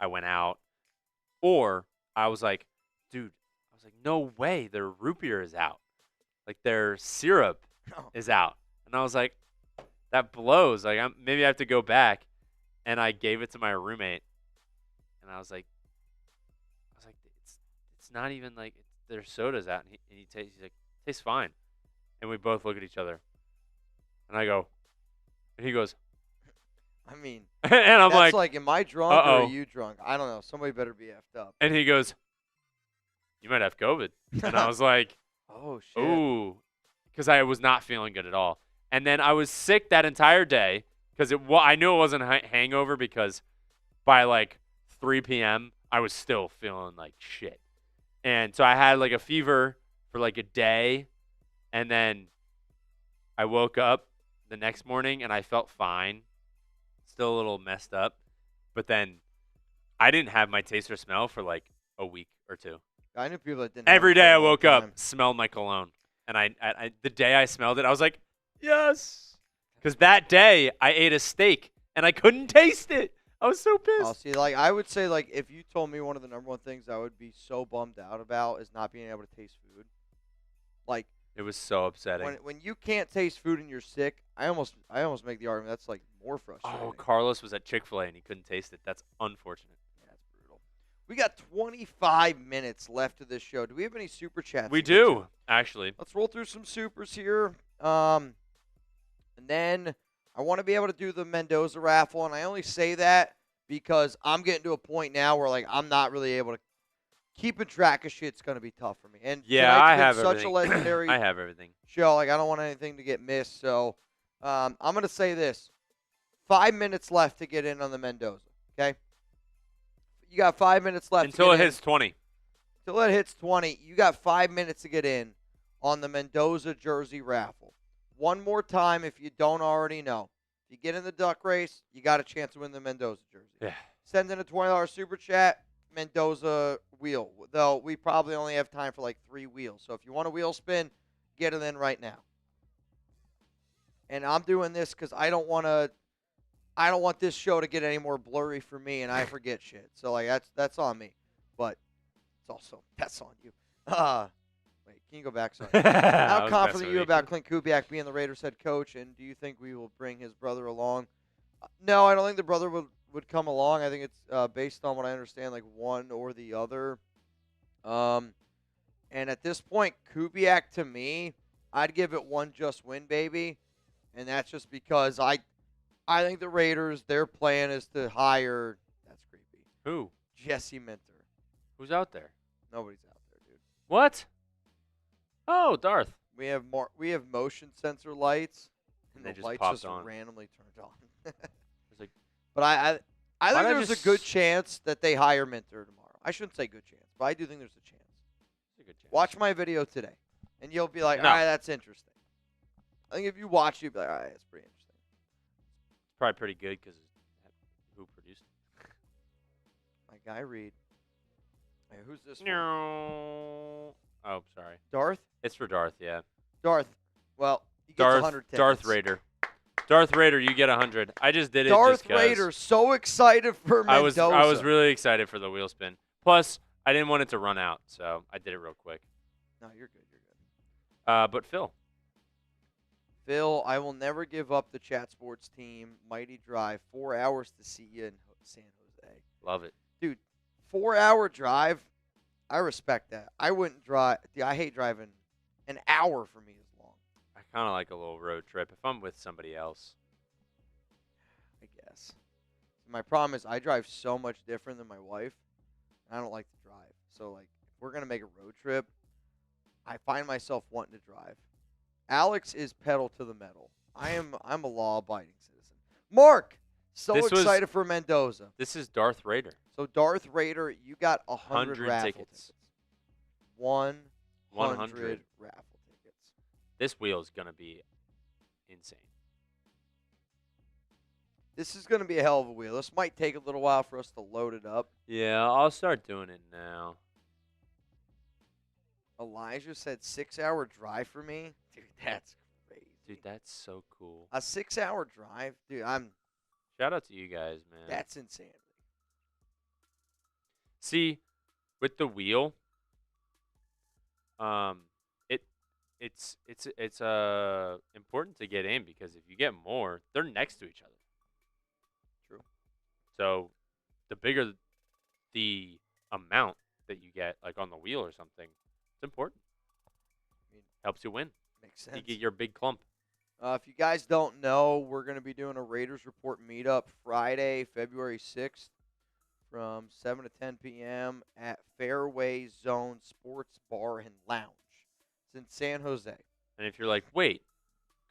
Speaker 2: I went out. Or I was like, dude, no way, their root beer is out. Like, their syrup is out. And I was like, that blows. Like, maybe I have to go back. And I gave it to my roommate. And I was like, it's not even like their soda's out. And he's like, tastes fine. And we both look at each other. And I go, and he goes,
Speaker 1: I mean,
Speaker 2: and I'm
Speaker 1: that's
Speaker 2: like,
Speaker 1: am I drunk or are you drunk? I don't know. Somebody better be effed up.
Speaker 2: And he goes, you might have COVID. And I was like,
Speaker 1: oh, shit.
Speaker 2: Ooh, because I was not feeling good at all. And then I was sick that entire day because I knew it wasn't a hangover because by like 3 p.m., I was still feeling like shit. And so I had like a fever for like a day, and then I woke up the next morning and I felt fine, still a little messed up, but then I didn't have my taste or smell for like a week or two.
Speaker 1: I knew people that didn't.
Speaker 2: Every
Speaker 1: have it
Speaker 2: day
Speaker 1: for
Speaker 2: I
Speaker 1: a long
Speaker 2: woke
Speaker 1: time.
Speaker 2: up, smelled my cologne, and I the day I smelled it, I was like, Yes. Because that day I ate a steak and I couldn't taste it. I was so pissed.
Speaker 1: Oh, see, like I would say, like if you told me one of the number one things I would be so bummed out about is not being able to taste food. Like
Speaker 2: It was so upsetting.
Speaker 1: when you can't taste food and you're sick, I almost make the argument that's like more frustrating.
Speaker 2: Oh, Carlos was at Chick-fil-A and he couldn't taste it. That's unfortunate.
Speaker 1: Yeah, that's brutal. We got 25 minutes left of this show. Do we have any super chats?
Speaker 2: We
Speaker 1: to get to?
Speaker 2: do, actually.
Speaker 1: Let's roll through some supers here. And then I want to be able to do the Mendoza raffle, and I only say that because I'm getting to a point now where like I'm not really able to keeping track of shit's going to be tough for me. And
Speaker 2: Yeah,
Speaker 1: tonight's
Speaker 2: I
Speaker 1: been
Speaker 2: have
Speaker 1: such
Speaker 2: everything.
Speaker 1: a legendary
Speaker 2: I have everything.
Speaker 1: show. Like I don't want anything to get missed. So I'm going to say this: 5 minutes left to get in on the Mendoza. Okay, you got 5 minutes left
Speaker 2: Until
Speaker 1: to
Speaker 2: it
Speaker 1: get
Speaker 2: hits 20.
Speaker 1: Until it hits 20, you got 5 minutes to get in on the Mendoza jersey raffle. One more time, if you don't already know, if you get in the duck race, you got a chance to win the Mendoza jersey.
Speaker 2: Yeah.
Speaker 1: Send in a $20 super chat, Mendoza wheel. Though we probably only have time for like 3 wheels. So if you want a wheel spin, get it in right now. And I'm doing this because I don't want this show to get any more blurry for me, and I forget shit. So like that's on me, but that's on you. Wait, can you go back? Sorry. How confident are you about Clint Kubiak being the Raiders head coach, and do you think we will bring his brother along? No, I don't think the brother would come along. I think it's based on what I understand, like one or the other. And at this point, Kubiak to me, I'd give it one just win, baby, and that's just because I think the Raiders, their plan is to hire. That's creepy.
Speaker 2: Who?
Speaker 1: Jesse Minter.
Speaker 2: Who's out there?
Speaker 1: Nobody's out there, dude.
Speaker 2: What? Oh, Darth.
Speaker 1: We have motion sensor lights, and
Speaker 2: They
Speaker 1: the
Speaker 2: just
Speaker 1: lights
Speaker 2: popped
Speaker 1: just
Speaker 2: on.
Speaker 1: randomly turned on.
Speaker 2: It's like,
Speaker 1: But I
Speaker 2: Why
Speaker 1: think
Speaker 2: not
Speaker 1: there's a
Speaker 2: just-
Speaker 1: good chance that they hire Minter tomorrow. I shouldn't say good chance, but I do think there's a chance.
Speaker 2: it's a good chance.
Speaker 1: Watch my video today, and you'll be like,
Speaker 2: No.
Speaker 1: all right, that's interesting. I think if you watch, you'll be like, all right, that's pretty interesting.
Speaker 2: It's probably pretty good because who produced it?
Speaker 1: My guy Reid. Hey, who's this for?
Speaker 2: No. Oh, sorry.
Speaker 1: Darth?
Speaker 2: It's for Darth, yeah.
Speaker 1: Darth. Well, he gets 100 tickets.
Speaker 2: Darth Raider. Darth Raider, you get 100. I just did it
Speaker 1: Darth
Speaker 2: just 'cause
Speaker 1: Raider, so excited for Mendoza.
Speaker 2: I was really excited for the wheel spin. Plus, I didn't want it to run out, so I did it real quick.
Speaker 1: No, you're good. You're good.
Speaker 2: But Phil.
Speaker 1: Phil, I will never give up the Chat Sports team. Mighty drive. 4 hours to see you in San Jose.
Speaker 2: Love it.
Speaker 1: Dude, 4-hour drive. I respect that. I wouldn't drive. Dude, I hate driving. An hour for me is long.
Speaker 2: I kind of like a little road trip if I'm with somebody else.
Speaker 1: I guess. My problem is I drive so much different than my wife. I don't like to drive. So, like, if we're going to make a road trip, I find myself wanting to drive. Alex is pedal to the metal. I'm a law-abiding citizen. Mark, excited for Mendoza.
Speaker 2: This is Darth Raider.
Speaker 1: So, Darth Raider, you got 100 raffle tickets. 100 raffle tickets.
Speaker 2: This wheel is going to be insane.
Speaker 1: This is going to be a hell of a wheel. This might take a little while for us to load it up.
Speaker 2: Yeah, I'll start doing it now.
Speaker 1: Elijah said 6-hour drive for me. Dude, that's crazy.
Speaker 2: Dude, that's so cool.
Speaker 1: A 6-hour drive? Dude,
Speaker 2: Shout out to you guys, man.
Speaker 1: that's insanity.
Speaker 2: See, with the wheel, it's important to get in because if you get more, they're next to each other.
Speaker 1: True.
Speaker 2: So, the bigger the amount that you get, like on the wheel or something, it's important.
Speaker 1: I mean,
Speaker 2: Helps you win.
Speaker 1: makes sense.
Speaker 2: You get your big clump.
Speaker 1: If you guys don't know, we're going to be doing a Raiders Report meetup Friday, February 6th from 7 to 10 p.m. at Fairway Zone Sports Bar and Lounge. It's in San Jose.
Speaker 2: And if you're like, wait,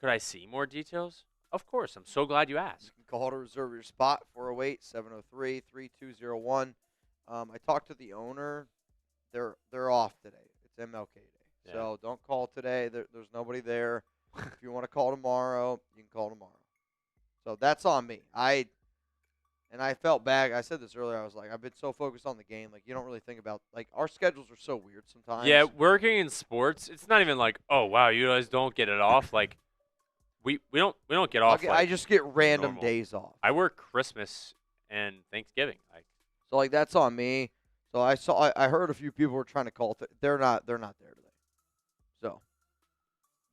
Speaker 2: could I see more details? Of course. I'm so glad you
Speaker 1: You
Speaker 2: asked.
Speaker 1: can call to reserve your spot, 408-703-3201. I talked to the owner. They're off today. It's MLK Day.
Speaker 2: Yeah.
Speaker 1: So don't call today. There's nobody there. If you want to call tomorrow, you can call tomorrow. So that's on me. I felt bad. I said this earlier. I was like, I've been so focused on the game. Like, you don't really think about, like, our schedules are so weird sometimes.
Speaker 2: Yeah, working in sports, it's not even like, oh, wow, you guys don't get it off. Like, We don't get off.
Speaker 1: I just get random
Speaker 2: normal.
Speaker 1: days off.
Speaker 2: I work Christmas and Thanksgiving.
Speaker 1: So like that's on me. So I heard a few people were trying to call it. They're not there today. So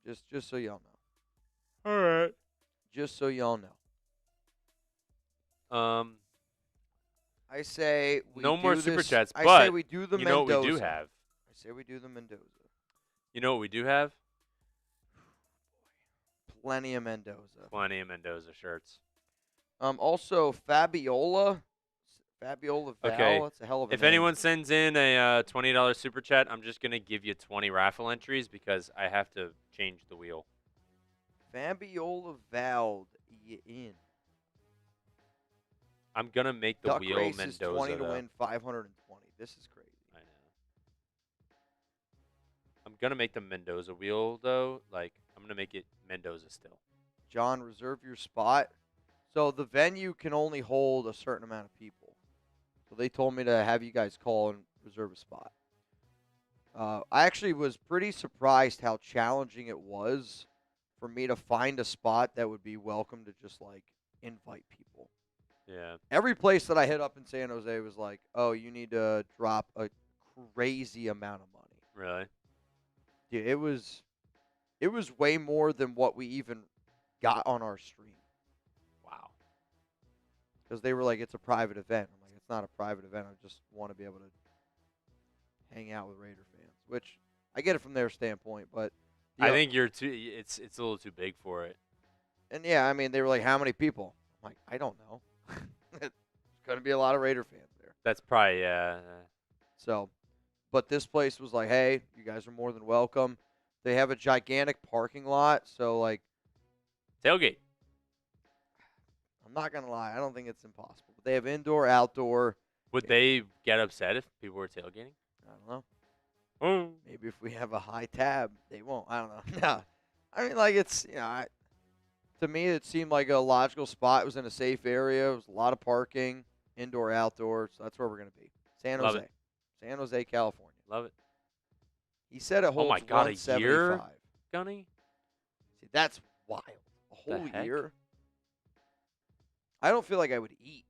Speaker 1: just so y'all know.
Speaker 2: All right.
Speaker 1: Just so y'all know. I say we
Speaker 2: no
Speaker 1: do
Speaker 2: more
Speaker 1: this,
Speaker 2: super chats.
Speaker 1: I
Speaker 2: But
Speaker 1: say we do the
Speaker 2: you
Speaker 1: Mendoza.
Speaker 2: know what we do have?
Speaker 1: I say we do the Mendoza.
Speaker 2: You know what we do have?
Speaker 1: Plenty of Mendoza.
Speaker 2: Plenty of Mendoza shirts.
Speaker 1: Also Fabiola Val.
Speaker 2: Okay.
Speaker 1: That's a hell of a
Speaker 2: If
Speaker 1: name.
Speaker 2: anyone sends in a $20 super chat, I'm just gonna give you 20 raffle entries because I have to change the wheel.
Speaker 1: Fabiola Val in.
Speaker 2: I'm gonna make the
Speaker 1: Duck
Speaker 2: wheel
Speaker 1: race
Speaker 2: Mendoza.
Speaker 1: is 20 to
Speaker 2: though.
Speaker 1: win 520. This is crazy.
Speaker 2: I know. I'm gonna make the Mendoza wheel though. Like I'm gonna make it Mendoza still.
Speaker 1: John, reserve your spot. So the venue can only hold a certain amount of people. So they told me to have you guys call and reserve a spot. I actually was pretty surprised how challenging it was for me to find a spot that would be welcome to just like invite people.
Speaker 2: Yeah.
Speaker 1: Every place that I hit up in San Jose was like, oh, you need to drop a crazy amount of money.
Speaker 2: Really?
Speaker 1: Dude, it was way more than what we even got on our stream.
Speaker 2: Wow.
Speaker 1: Because they were like, it's a private event. I'm like, it's not a private event. I just want to be able to hang out with Raider fans, which I get it from their standpoint. But
Speaker 2: I think you're too. It's a little too big for it.
Speaker 1: And yeah, I mean, they were like, how many people? I'm like, I don't know. There's going to be a lot of Raider fans there.
Speaker 2: That's probably yeah.
Speaker 1: So, but this place was like, hey, you guys are more than welcome. They have a gigantic parking lot, so like
Speaker 2: Tailgate.
Speaker 1: I'm not gonna lie, I don't think it's impossible. But they have indoor, outdoor.
Speaker 2: Would they get upset if people were tailgating?
Speaker 1: I don't know.
Speaker 2: Oh.
Speaker 1: Maybe if we have a high tab, they won't. I don't know. No, I mean like it's to me it seemed like a logical spot. It was in a safe area. It was a lot of parking, indoor, outdoor. So that's where we're gonna be. San
Speaker 2: Love
Speaker 1: Jose,
Speaker 2: it.
Speaker 1: San Jose, California.
Speaker 2: Love it.
Speaker 1: He said it holds
Speaker 2: Oh my God, a
Speaker 1: 175.
Speaker 2: year? Gunny?
Speaker 1: See, that's wild. A
Speaker 2: The
Speaker 1: whole
Speaker 2: heck?
Speaker 1: year. I don't feel like I would eat.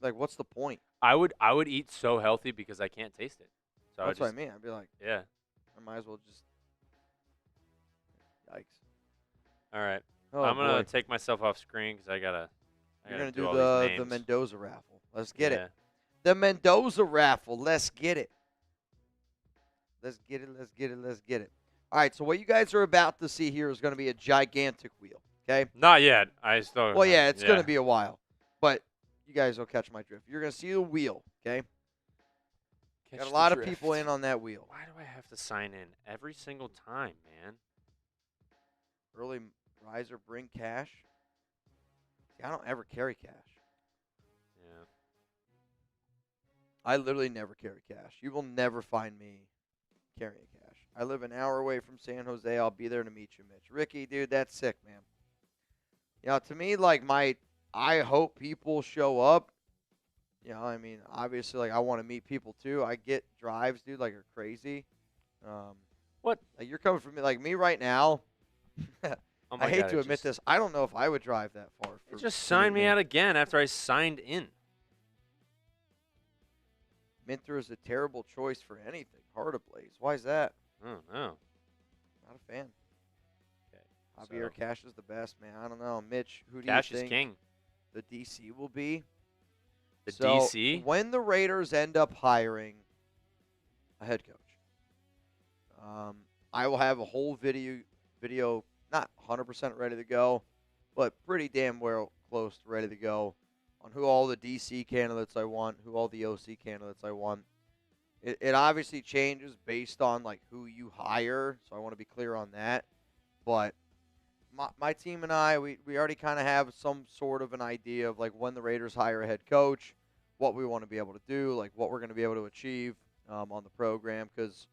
Speaker 1: Like, what's the point?
Speaker 2: I would eat so healthy because I can't taste it. So
Speaker 1: That's what I mean. I'd be like,
Speaker 2: Yeah.
Speaker 1: I might as well just. Yikes.
Speaker 2: All right.
Speaker 1: Oh,
Speaker 2: I'm gonna
Speaker 1: boy.
Speaker 2: take myself off screen because I gotta
Speaker 1: You're gonna
Speaker 2: do
Speaker 1: do
Speaker 2: all
Speaker 1: the
Speaker 2: these names.
Speaker 1: Mendoza raffle. Let's get
Speaker 2: Yeah.
Speaker 1: it. The Mendoza raffle. Let's get it. Let's get it. Let's get it. Let's get it. All right. So what you guys are about to see here is going to be a gigantic wheel. Okay.
Speaker 2: Not yet. I still.
Speaker 1: Well, yeah, it's going to be a while, but you guys will catch my drift. You're going to see the wheel. Okay.
Speaker 2: Catch
Speaker 1: Got a
Speaker 2: the
Speaker 1: lot of
Speaker 2: drift.
Speaker 1: people in on that wheel.
Speaker 2: Why do I have to sign in every single time, man?
Speaker 1: Early riser bring cash. See, I don't ever carry cash.
Speaker 2: Yeah.
Speaker 1: I literally never carry cash. You will never find me carrying cash. I live an hour away from San Jose. I'll be there to meet you, Mitch. Ricky, dude, that's sick, man. To me, like, I hope people show up. I mean, obviously, like, I want to meet people, too. I get drives, dude, like, are crazy.
Speaker 2: What?
Speaker 1: Like, you're coming from me. Like, me right now,
Speaker 2: Oh my
Speaker 1: I hate
Speaker 2: God,
Speaker 1: to admit this. I don't know if I would drive that far.
Speaker 2: Just sign me out again after I signed in.
Speaker 1: Minter is a terrible choice for anything. Heart ablaze. Why is that?
Speaker 2: I don't know.
Speaker 1: Not a fan.
Speaker 2: Okay.
Speaker 1: Javier Cash is the best, man. I don't know. Mitch, who do
Speaker 2: Cash
Speaker 1: you
Speaker 2: is
Speaker 1: think
Speaker 2: king.
Speaker 1: the DC will be?
Speaker 2: The
Speaker 1: So,
Speaker 2: DC?
Speaker 1: when the Raiders end up hiring a head coach, I will have a whole video not 100% ready to go, but pretty damn well close to ready to go on who all the DC candidates I want, who all the OC candidates I want. It obviously changes based on like who you hire, so I want to be clear on that. But my team and I, we already kind of have some sort of an idea of like when the Raiders hire a head coach, what we want to be able to do, like what we're going to be able to achieve on the program. Because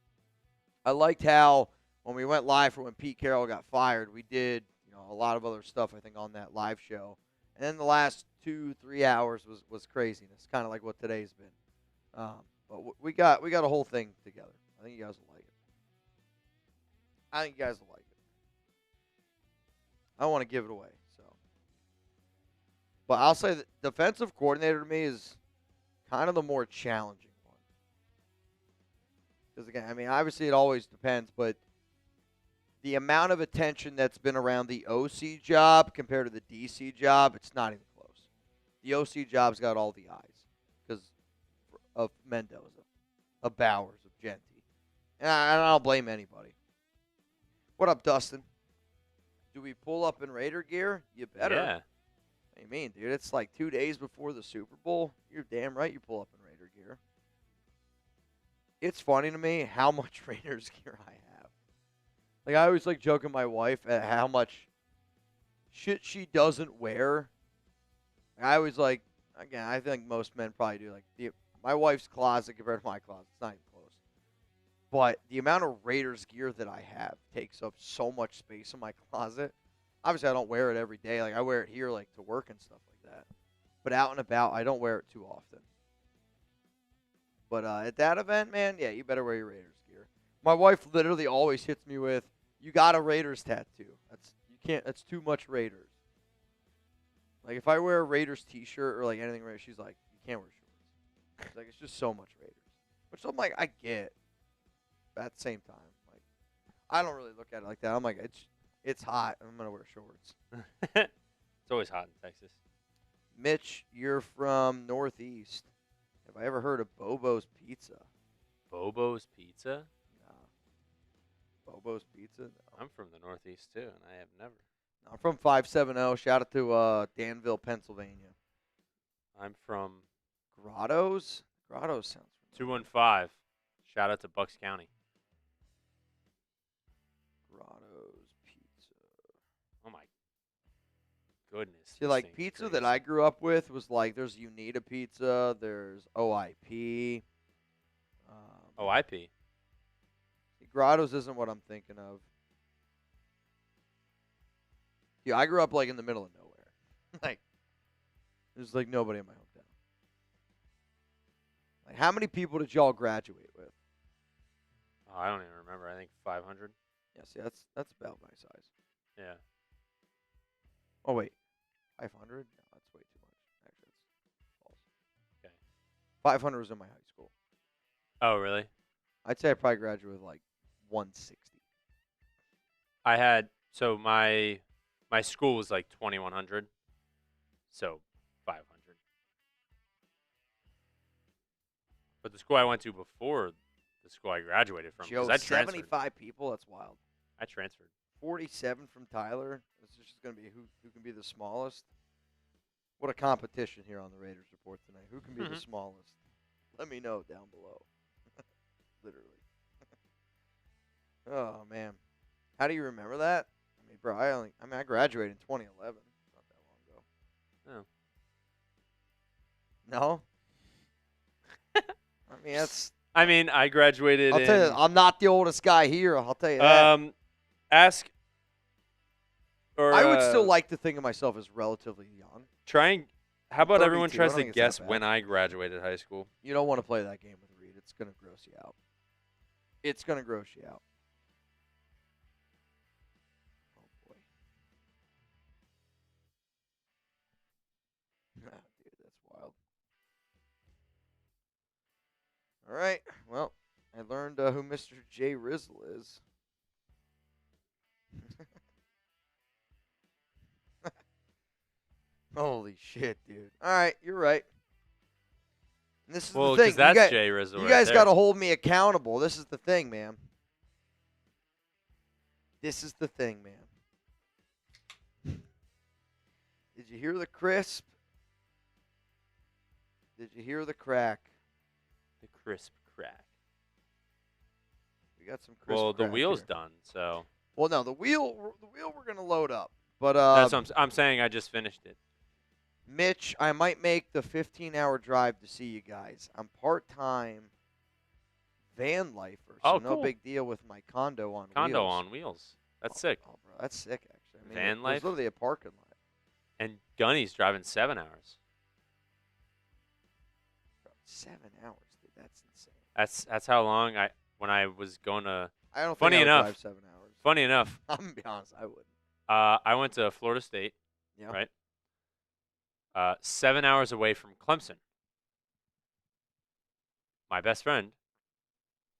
Speaker 1: I liked how when we went live for when Pete Carroll got fired, we did a lot of other stuff I think on that live show. And then the last 2-3 hours was craziness, kind of like what today's been. But we got a whole thing together. I think you guys will like it. I don't want to give it away. So, but I'll say that defensive coordinator to me is kind of the more challenging one. Because again, I mean, obviously it always depends, but the amount of attention that's been around the OC job compared to the DC job, it's not even close. The OC job's got all the eyes because of Mendoza, of Bowers, of Genty. And I don't blame anybody. What up, Dustin? Do we pull up in Raider gear? You better.
Speaker 2: Yeah.
Speaker 1: What do you mean, dude? It's like 2 days before the Super Bowl. You're damn right you pull up in Raider gear. It's funny to me how much Raiders gear I have. Like, I always like joking my wife at how much shit she doesn't wear. I always like, again, I think most men probably do. Like, my wife's closet compared to my closet, it's not even close. But the amount of Raiders gear that I have takes up so much space in my closet. Obviously, I don't wear it every day. Like, I wear it here, like, to work and stuff like that. But out and about, I don't wear it too often. But at that event, man, yeah, you better wear your Raiders gear. My wife literally always hits me with, "You got a Raiders tattoo. That's too much Raiders." Like, if I wear a Raiders t-shirt or like anything Raiders, she's like, "You can't wear shorts." She's like, "It's just so much Raiders." Which I'm like, I get. But at the same time, like, I don't really look at it like that. I'm like, it's hot. I'm gonna wear shorts.
Speaker 2: It's always hot in Texas.
Speaker 1: Mitch, you're from Northeast. Have I ever heard of Bobo's Pizza?
Speaker 2: Bobo's Pizza?
Speaker 1: No. Bobo's Pizza? No.
Speaker 2: I'm from the Northeast, too, and I have never.
Speaker 1: I'm from 570. Shout out to Danville, Pennsylvania.
Speaker 2: I'm from
Speaker 1: Grottos? Grottos sounds familiar.
Speaker 2: 215. Shout out to Bucks County.
Speaker 1: Grottos Pizza.
Speaker 2: Oh, my goodness.
Speaker 1: See,
Speaker 2: this
Speaker 1: like,
Speaker 2: thing's
Speaker 1: pizza
Speaker 2: crazy.
Speaker 1: that I grew up with was like, there's Unita Pizza, there's OIP.
Speaker 2: OIP.
Speaker 1: See, Grottos isn't what I'm thinking of. Yeah, I grew up, like, in the middle of nowhere. Like, there's, like, nobody in my hometown. Like, how many people did y'all graduate with?
Speaker 2: Oh, I don't even remember. I think 500.
Speaker 1: Yeah, see, that's about my size.
Speaker 2: Yeah.
Speaker 1: Oh, wait. 500? No, that's way too much. Actually, that's false.
Speaker 2: Okay.
Speaker 1: 500 was in my high school.
Speaker 2: Oh, really?
Speaker 1: I'd say I probably graduated with, like, 160.
Speaker 2: I had so my school was like 2,100, so 500. But the school I went to before the school I graduated from,
Speaker 1: Joe,
Speaker 2: because I transferred.
Speaker 1: 75 people? That's wild.
Speaker 2: I transferred.
Speaker 1: 47 from Tyler. This is just going to be who can be the smallest. What a competition here on the Raiders Report tonight. Who can be the smallest? Let me know down below. Literally. Oh, man. How do you remember that? I mean, bro, I graduated in 2011. Not that long ago.
Speaker 2: Oh.
Speaker 1: No? I mean, that's...
Speaker 2: I mean, I graduated
Speaker 1: I'll tell you, I'm not the oldest guy here. I'll tell you that.
Speaker 2: Ask... Or,
Speaker 1: I would still like to think of myself as relatively young.
Speaker 2: How about everyone
Speaker 1: 32,
Speaker 2: tries
Speaker 1: I
Speaker 2: to
Speaker 1: don't think it's
Speaker 2: guess
Speaker 1: that bad.
Speaker 2: when I graduated high school?
Speaker 1: You don't want to play that game with Reid. It's going to gross you out. It's going to gross you out. Oh, boy. Dude, that's wild. All right. Well, I learned who Mr. J. Rizzle is. Holy shit, dude. All right, you're right. And this is
Speaker 2: Well,
Speaker 1: the thing.
Speaker 2: because that's Jay Rizzle
Speaker 1: You
Speaker 2: right
Speaker 1: guys
Speaker 2: there.
Speaker 1: got to hold me accountable. This is the thing, man. This is the thing, man. Did you hear the crisp? Did you hear the crack?
Speaker 2: The crisp crack.
Speaker 1: We got some crisp
Speaker 2: Well, the
Speaker 1: crack
Speaker 2: wheel's
Speaker 1: here.
Speaker 2: done, so
Speaker 1: Well, no, the wheel we're going to load up. But
Speaker 2: that's what I'm saying. I just finished it.
Speaker 1: Mitch, I might make the 15-hour drive to see you guys. I'm part-time van lifer, so
Speaker 2: Oh,
Speaker 1: no
Speaker 2: cool.
Speaker 1: big deal with my condo on
Speaker 2: Condo
Speaker 1: wheels.
Speaker 2: on wheels. That's sick.
Speaker 1: Oh, bro, that's sick, actually. I mean,
Speaker 2: Van
Speaker 1: there's
Speaker 2: life?
Speaker 1: literally a parking lot.
Speaker 2: And Gunny's driving 7 hours.
Speaker 1: Bro, 7 hours, dude. That's insane.
Speaker 2: That's how long when I was going to.
Speaker 1: I don't
Speaker 2: Funny
Speaker 1: think I would
Speaker 2: enough.
Speaker 1: drive 7 hours.
Speaker 2: Funny enough,
Speaker 1: I'm going to be honest, I wouldn't.
Speaker 2: I went to Florida State,
Speaker 1: Yeah.
Speaker 2: right? 7 hours away from Clemson. My best friend,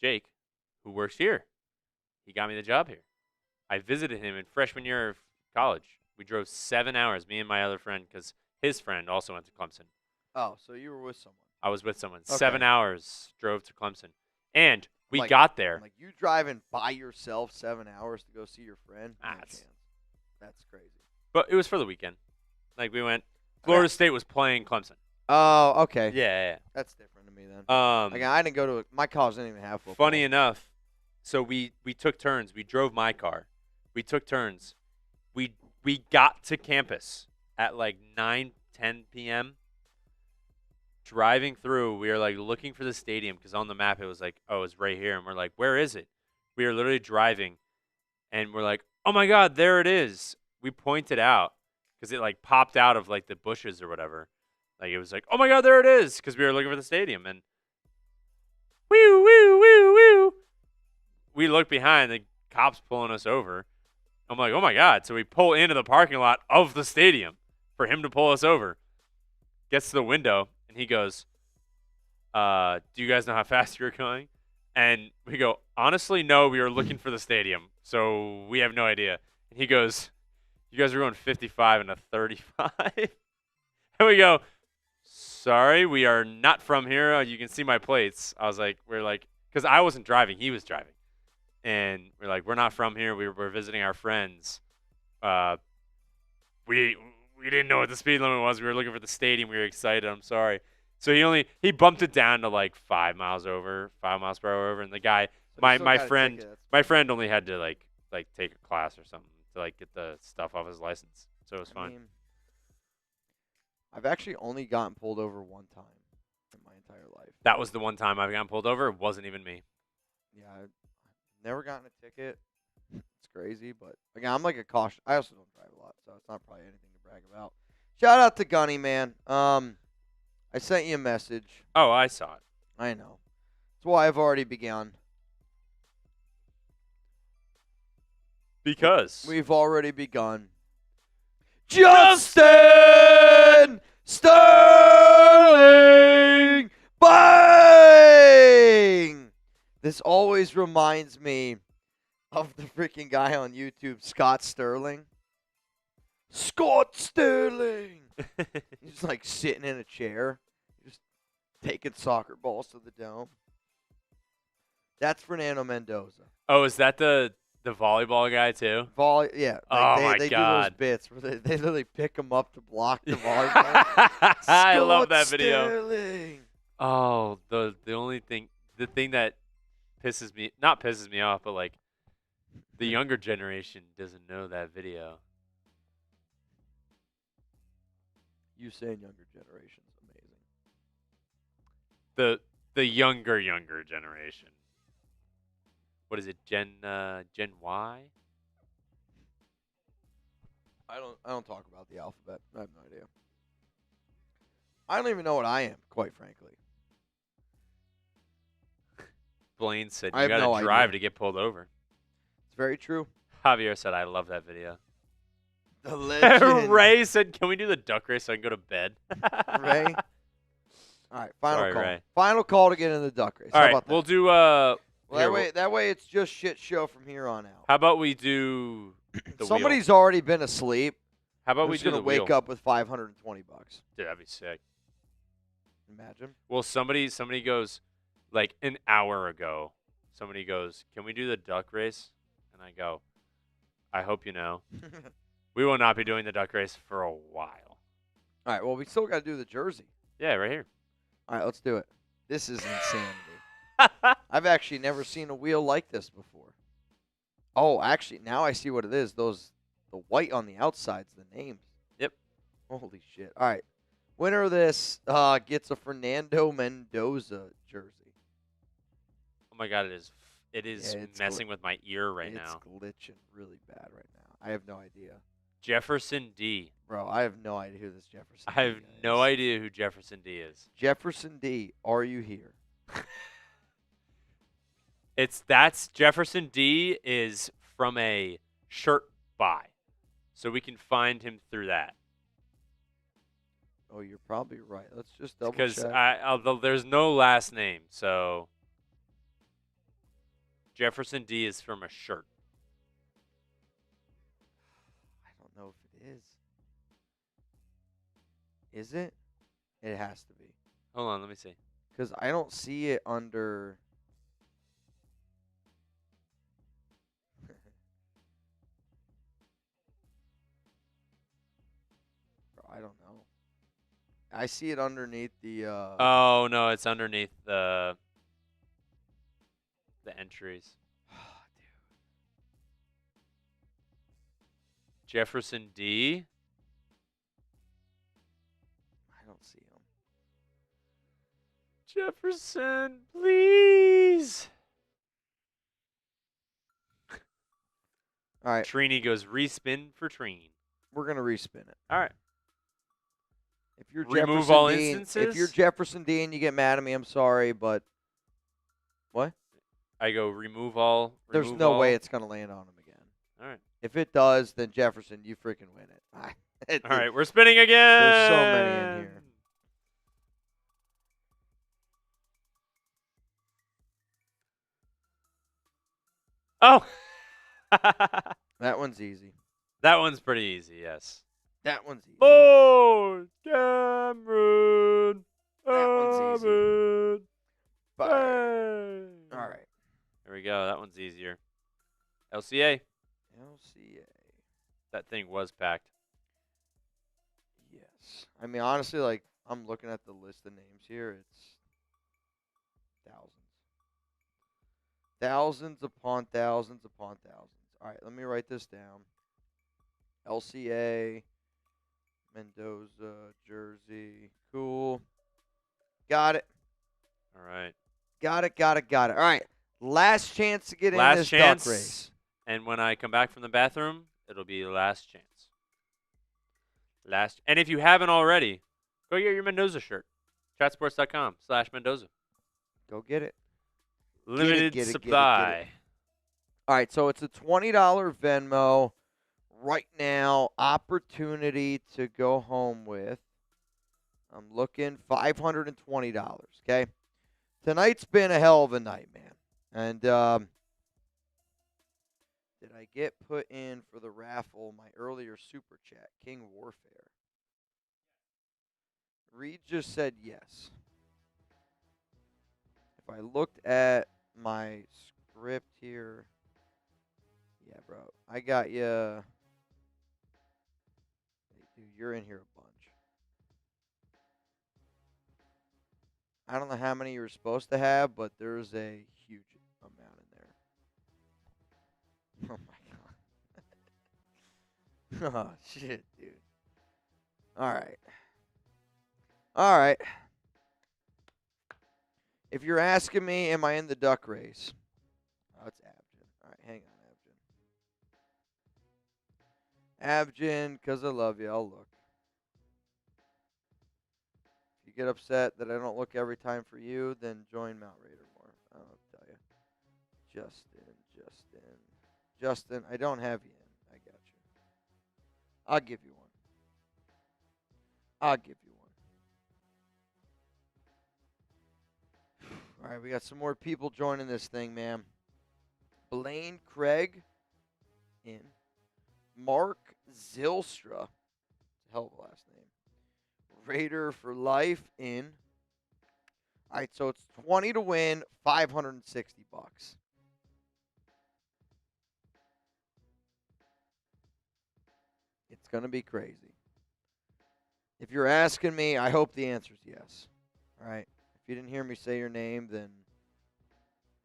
Speaker 2: Jake, who works here, he got me the job here. I visited him in freshman year of college. We drove 7 hours, me and my other friend, because his friend also went to Clemson.
Speaker 1: Oh, so you were with someone.
Speaker 2: I was with someone.
Speaker 1: Okay.
Speaker 2: 7 hours drove to Clemson. And we
Speaker 1: Like-
Speaker 2: got there.
Speaker 1: Like you driving by yourself 7 hours to go see your friend? No
Speaker 2: That's-
Speaker 1: chance. That's crazy.
Speaker 2: But it was for the weekend. Like, we went. Florida State was playing Clemson.
Speaker 1: Oh, okay.
Speaker 2: Yeah.
Speaker 1: That's different to me then.
Speaker 2: Again,
Speaker 1: I didn't go to my college didn't even have football.
Speaker 2: funny enough, so we took turns. We drove my car. We took turns. We got to campus at like 9:10 p.m. Driving through, we were like looking for the stadium because on the map it was like, oh, it's right here. And we're like, where is it? We were literally driving, and we're like, oh my God, there it is. We pointed out because it like popped out of like the bushes or whatever. Like it was like, oh my God, there it is, because we were looking for the stadium. And woo, woo, woo, woo. We look behind, the cops pulling us over. I'm like, oh my God. So we pull into the parking lot of the stadium for him to pull us over. Gets to the window, and he goes, do you guys know how fast you're going? And we go, honestly, no, we were looking for the stadium, so we have no idea. And he goes, you guys are going 55 and a 35? And we go, sorry, we are not from here. You can see my plates. We're like, because I wasn't driving, he was driving. And we're like, we're not from here. We're visiting our friends. We didn't know what the speed limit was. We were looking for the stadium. We were excited. I'm sorry. So he bumped it down to like 5 miles per hour over. And the guy,
Speaker 1: So you
Speaker 2: my
Speaker 1: still got a
Speaker 2: friend,
Speaker 1: ticket, that's
Speaker 2: my friend only had to like take a class or something to like get the stuff off his license. So it was fine.
Speaker 1: I mean, I've actually only gotten pulled over one time in my entire life.
Speaker 2: That was the one time I've gotten pulled over. It wasn't even me.
Speaker 1: Yeah, I've never gotten a ticket. It's crazy, but again, I'm like a caution. I also don't drive a lot, so it's not probably anything to brag about. Shout out to Gunny, man. I sent you a message.
Speaker 2: Oh, I saw it.
Speaker 1: I know. That's why I've already begun.
Speaker 2: Because
Speaker 1: We've already begun. Justin Sterling! Bang! This always reminds me of the freaking guy on YouTube, Scott Sterling. Scott Sterling! He's like sitting in a chair, just taking soccer balls to the dome. That's Fernando Mendoza.
Speaker 2: Oh, is that the volleyball guy too?
Speaker 1: Yeah.
Speaker 2: Oh,
Speaker 1: they
Speaker 2: my
Speaker 1: do those
Speaker 2: God.
Speaker 1: bits where they literally pick him up to block the volleyball.
Speaker 2: I love
Speaker 1: Scott
Speaker 2: that video.
Speaker 1: Sterling.
Speaker 2: Oh, the thing that not pisses me off, but like the younger generation doesn't know that video.
Speaker 1: You saying younger generation's amazing.
Speaker 2: The younger generation. What is it, Gen Y?
Speaker 1: I don't talk about the alphabet. I have no idea. I don't even know what I am, quite frankly.
Speaker 2: Blaine said
Speaker 1: I
Speaker 2: you
Speaker 1: have
Speaker 2: got to
Speaker 1: no
Speaker 2: drive
Speaker 1: idea.
Speaker 2: to get pulled over.
Speaker 1: It's very true.
Speaker 2: Javier said I love that video.
Speaker 1: The legend.
Speaker 2: Ray said, can we do the duck race so I can go to bed?
Speaker 1: Ray. All right, final
Speaker 2: Sorry,
Speaker 1: call.
Speaker 2: Ray.
Speaker 1: Final call to get in the duck race.
Speaker 2: All
Speaker 1: How
Speaker 2: right,
Speaker 1: about that?
Speaker 2: we'll do
Speaker 1: Well,
Speaker 2: here,
Speaker 1: that way it's just shit show from here on out.
Speaker 2: how about we do the
Speaker 1: Somebody's
Speaker 2: wheel?
Speaker 1: already been asleep.
Speaker 2: How about we
Speaker 1: Who's
Speaker 2: do
Speaker 1: gonna
Speaker 2: the
Speaker 1: wake
Speaker 2: wheel?
Speaker 1: up with $520?
Speaker 2: Dude, that'd be sick.
Speaker 1: Imagine.
Speaker 2: Well, somebody goes, like an hour ago, somebody goes, can we do the duck race? And I go, I hope you know. We will not be doing the duck race for a while.
Speaker 1: All right, well, we still got to do the jersey.
Speaker 2: Yeah, right here.
Speaker 1: All right, let's do it. This is insanity. I've actually never seen a wheel like this before. Oh, actually, now I see what it is. The white on the outside's the names.
Speaker 2: Yep.
Speaker 1: Holy shit. All right. Winner of this gets a Fernando Mendoza jersey.
Speaker 2: Oh my God, it is
Speaker 1: Yeah, it's
Speaker 2: messing with my ear right
Speaker 1: it's
Speaker 2: now.
Speaker 1: glitching really bad right now. I have no idea.
Speaker 2: Jefferson D.
Speaker 1: Bro, I have no idea who this Jefferson
Speaker 2: I have
Speaker 1: D
Speaker 2: no
Speaker 1: is.
Speaker 2: idea who Jefferson D is.
Speaker 1: Jefferson D, are you here?
Speaker 2: That's Jefferson D is from a shirt buy. so we can find him through that.
Speaker 1: Oh, you're probably right. Let's just double
Speaker 2: Because
Speaker 1: check.
Speaker 2: although there's no last name, so Jefferson D is from a shirt.
Speaker 1: I don't know if it is. Is it? It has to be.
Speaker 2: Hold on, let me see.
Speaker 1: Because I don't see it under. I don't know. I see it underneath the.
Speaker 2: Oh no, it's underneath the entries. Jefferson D.
Speaker 1: I don't see him.
Speaker 2: Jefferson, please.
Speaker 1: All right.
Speaker 2: Trini goes respin for Treen.
Speaker 1: We're gonna respin it.
Speaker 2: All right.
Speaker 1: If you're
Speaker 2: Remove
Speaker 1: Jefferson
Speaker 2: all
Speaker 1: Dean,
Speaker 2: instances?
Speaker 1: if you're Jefferson D and you get mad at me, I'm sorry, but what?
Speaker 2: I go remove all.
Speaker 1: There's
Speaker 2: remove
Speaker 1: no
Speaker 2: all.
Speaker 1: way it's gonna land on him again.
Speaker 2: All right.
Speaker 1: If it does, then Jefferson, you freaking win it.
Speaker 2: All right, we're spinning again.
Speaker 1: There's so many in here.
Speaker 2: Oh.
Speaker 1: That one's easy.
Speaker 2: That one's pretty easy, yes.
Speaker 1: That one's easy.
Speaker 2: Oh, Cameron.
Speaker 1: That one's easy. But,
Speaker 2: Hey.
Speaker 1: all right.
Speaker 2: There we go. That one's easier. LCA.
Speaker 1: LCA.
Speaker 2: That thing was packed.
Speaker 1: Yes. I mean, honestly, like, I'm looking at the list of names here. It's thousands. Thousands upon thousands upon thousands. All right, let me write this down. LCA, Mendoza, Jersey. Cool. Got it.
Speaker 2: All right.
Speaker 1: Got it. All right. Last chance to get in
Speaker 2: Last
Speaker 1: this
Speaker 2: chance.
Speaker 1: duck race.
Speaker 2: And when I come back from the bathroom, it'll be last chance. And if you haven't already, go get your Mendoza shirt. Chatsports.com/Mendoza.
Speaker 1: Go get it.
Speaker 2: Limited
Speaker 1: get it.
Speaker 2: supply.
Speaker 1: All right, so it's a $20 Venmo right now. Opportunity to go home with. I'm looking $520. Okay, tonight's been a hell of a night, man. And did I get put in for the raffle? My earlier super chat, King Warfare. Reid just said yes. If I looked at my script here, yeah, bro, I got you. Hey, dude, you're in here a bunch. I don't know how many you're supposed to have, but there's a huge amount in there. Oh, my God. Oh, shit, dude. All right. All right. If you're asking me, am I in the duck race? Oh, it's Abjin. All right, hang on, Abjin. Abjin, because I love you, I'll look. If you get upset that I don't look every time for you, then join Mount Raider more. I don't know what to tell you. Justin, I don't have you in. I got you. I'll give you one. All right, we got some more people joining this thing, man. Blaine Craig in. Mark Zilstra. It's a hell of a last name. Raider for life in. All right, so it's 20 to win, $560. It's going to be crazy. If you're asking me, I hope the answer is yes. All right. If you didn't hear me say your name, then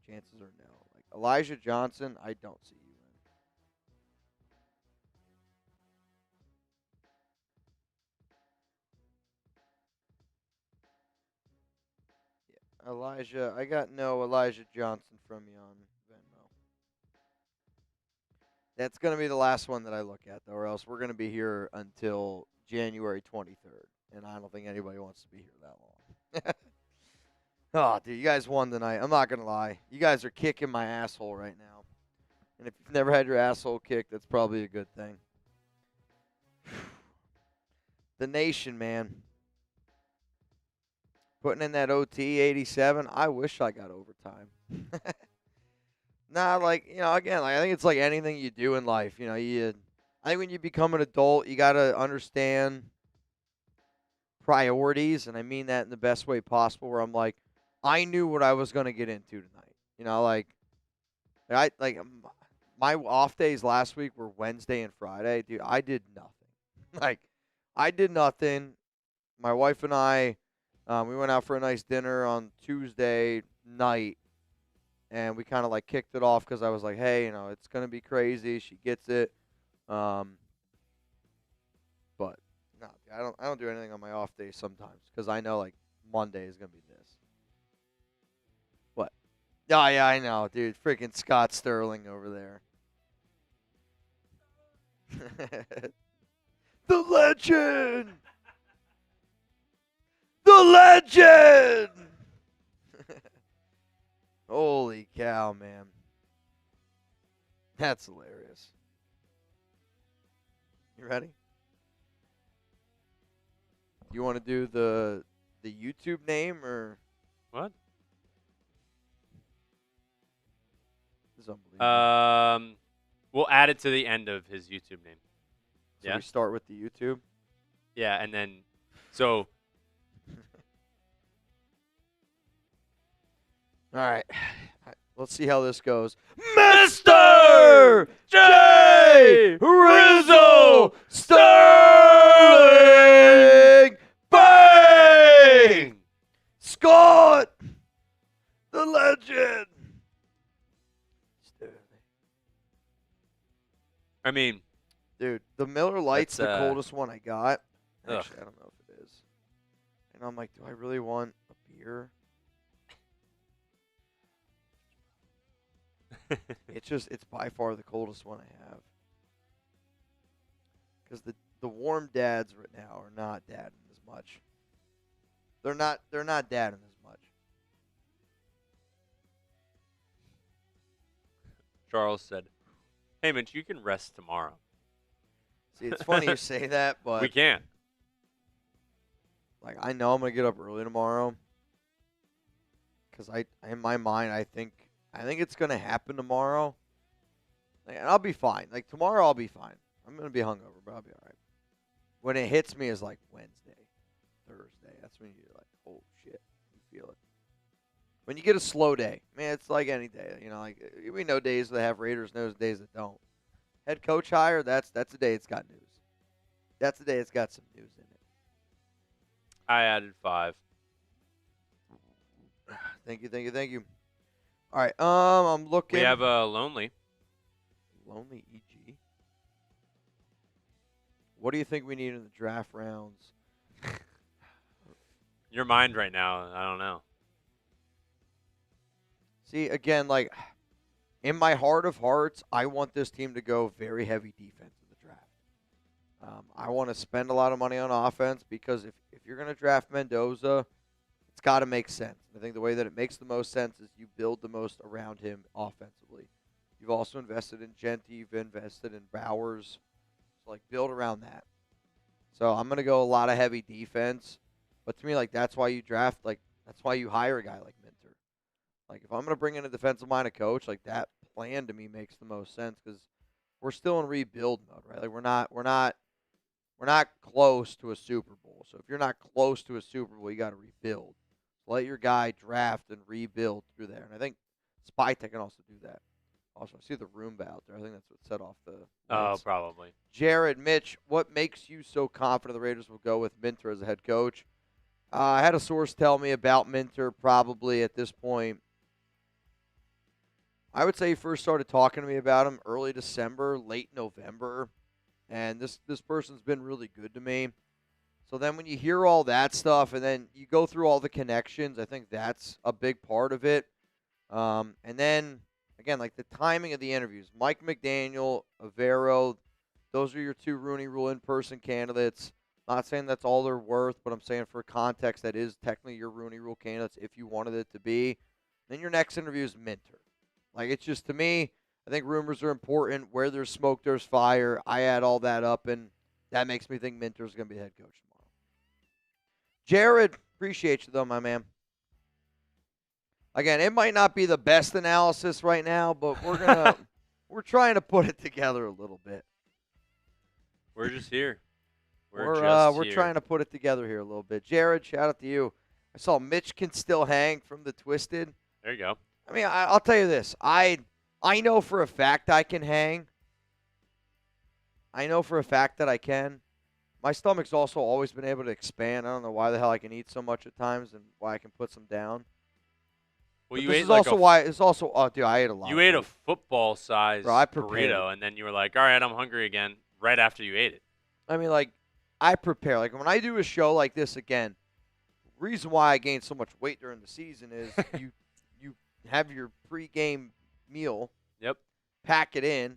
Speaker 1: chances are no. Like Elijah Johnson, I don't see you in. Yeah, Elijah, I got no Elijah Johnson from you on Venmo. That's going to be the last one that I look at, though, or else we're going to be here until January 23rd, and I don't think anybody wants to be here that long. Oh, dude, you guys won tonight. I'm not going to lie. You guys are kicking my asshole right now. And if you've never had your asshole kicked, that's probably a good thing. The nation, man. Putting in that OT 87. I wish I got overtime. Nah, like, again, like I think it's like anything you do in life. I think when you become an adult, you got to understand priorities, and I mean that in the best way possible, where I'm like, I knew what I was going to get into tonight. My off days last week were Wednesday and Friday. Dude, I did nothing. Like, I did nothing. My wife and I, we went out for a nice dinner on Tuesday night, and we kind of like kicked it off because I was like, hey, it's going to be crazy. She gets it. But no, I don't do anything on my off days sometimes because I know like Monday is going to be this. What? Oh, yeah, I know, dude. Freaking Scott Sterling over there. The legend! The legend! Holy cow, man. That's hilarious. You ready? You want to do the YouTube name or
Speaker 2: What?
Speaker 1: This is unbelievable.
Speaker 2: We'll add it to the end of his YouTube name.
Speaker 1: So
Speaker 2: Yeah.
Speaker 1: we start with the YouTube.
Speaker 2: Yeah, and then so.
Speaker 1: All right. Let's see how this goes. Mr. J. Rizzo Sterling Bang! Scott, the legend.
Speaker 2: I mean,
Speaker 1: dude, the Miller Lite's the coldest one I got.
Speaker 2: Ugh.
Speaker 1: Actually, I don't know if it is. And I'm like, do I really want a beer? It's by far the coldest one I have. Because the warm dads right now are not dadding as much. They're not dadding as much.
Speaker 2: Charles said, "Hey, Mitch, you can rest tomorrow."
Speaker 1: See, it's funny you say that, but
Speaker 2: we can't.
Speaker 1: Like, I know I'm gonna get up early tomorrow. Because in my mind, I think it's gonna happen tomorrow. Like, and I'll be fine. Like, tomorrow I'll be fine. I'm gonna be hungover, but I'll be all right. When it hits me is like Wednesday, Thursday. That's when you're like, oh shit, you feel it. When you get a slow day, man, it's like any day. Like we know days that have Raiders, knows days that don't. Head coach hire, that's the day it's got news. That's the day it's got some news in it.
Speaker 2: I added 5.
Speaker 1: Thank you. All right, I'm looking.
Speaker 2: We have a lonely
Speaker 1: EG. What do you think we need in the draft rounds?
Speaker 2: Your mind right now, I don't know.
Speaker 1: See, again, like, in my heart of hearts, I want this team to go very heavy defense in the draft. I want to spend a lot of money on offense because if you're going to draft Mendoza, it's got to make sense. I think the way that it makes the most sense is you build the most around him offensively. You've also invested in Genty. You've invested in Bowers. So, like, build around that. So I'm going to go a lot of heavy defense. But to me, like, that's why you draft, like, that's why you hire a guy like Minter. Like, if I'm going to bring in a defensive-minded coach, like, that plan to me makes the most sense because we're still in rebuild mode, right? Like, we're not close to a Super Bowl. So if you're not close to a Super Bowl, you got to rebuild. Let your guy draft and rebuild through there. And I think Spytek can also do that. Also, I see the Roomba out there. I think that's what set off the lights.
Speaker 2: Oh, probably.
Speaker 1: Jared, Mitch, what makes you so confident the Raiders will go with Minter as a head coach? I had a source tell me about Minter probably at this point. I would say he first started talking to me about him early December, late November. And this person's been really good to me. So then when you hear all that stuff and then you go through all the connections, I think that's a big part of it. And then, again, like the timing of the interviews. Mike McDaniel, Avero, those are your 2 Rooney Rule in-person candidates. Not saying that's all they're worth, but I'm saying for context, that is technically your Rooney Rule candidates if you wanted it to be. Then your next interview is Minter. Like, it's just, to me, I think rumors are important. Where there's smoke, there's fire. I add all that up, and that makes me think Minter's going to be the head coach tomorrow. Jared, appreciate you though, my man. Again, it might not be the best analysis right now, but we're trying to put it together a little bit.
Speaker 2: We're just here.
Speaker 1: We're trying to put it together here a little bit. Jared, shout out to you. I saw Mitch can still hang from the Twisted.
Speaker 2: There you go.
Speaker 1: I mean, I'll tell you this. I know for a fact I can hang. I know for a fact that I can. My stomach's also always been able to expand. I don't know why the hell I can eat so much at times and why I can put some down.
Speaker 2: Well,
Speaker 1: but
Speaker 2: you
Speaker 1: this
Speaker 2: ate
Speaker 1: is
Speaker 2: like
Speaker 1: also why it's also. Oh, dude, I ate a lot.
Speaker 2: You ate a football-sized
Speaker 1: prepared.
Speaker 2: burrito, and then you were like, "All right, I'm hungry again." Right after you ate it.
Speaker 1: I mean, like, I prepare. Like when I do a show like this again, reason why I gained so much weight during the season is you have your pregame meal.
Speaker 2: Yep.
Speaker 1: Pack it in.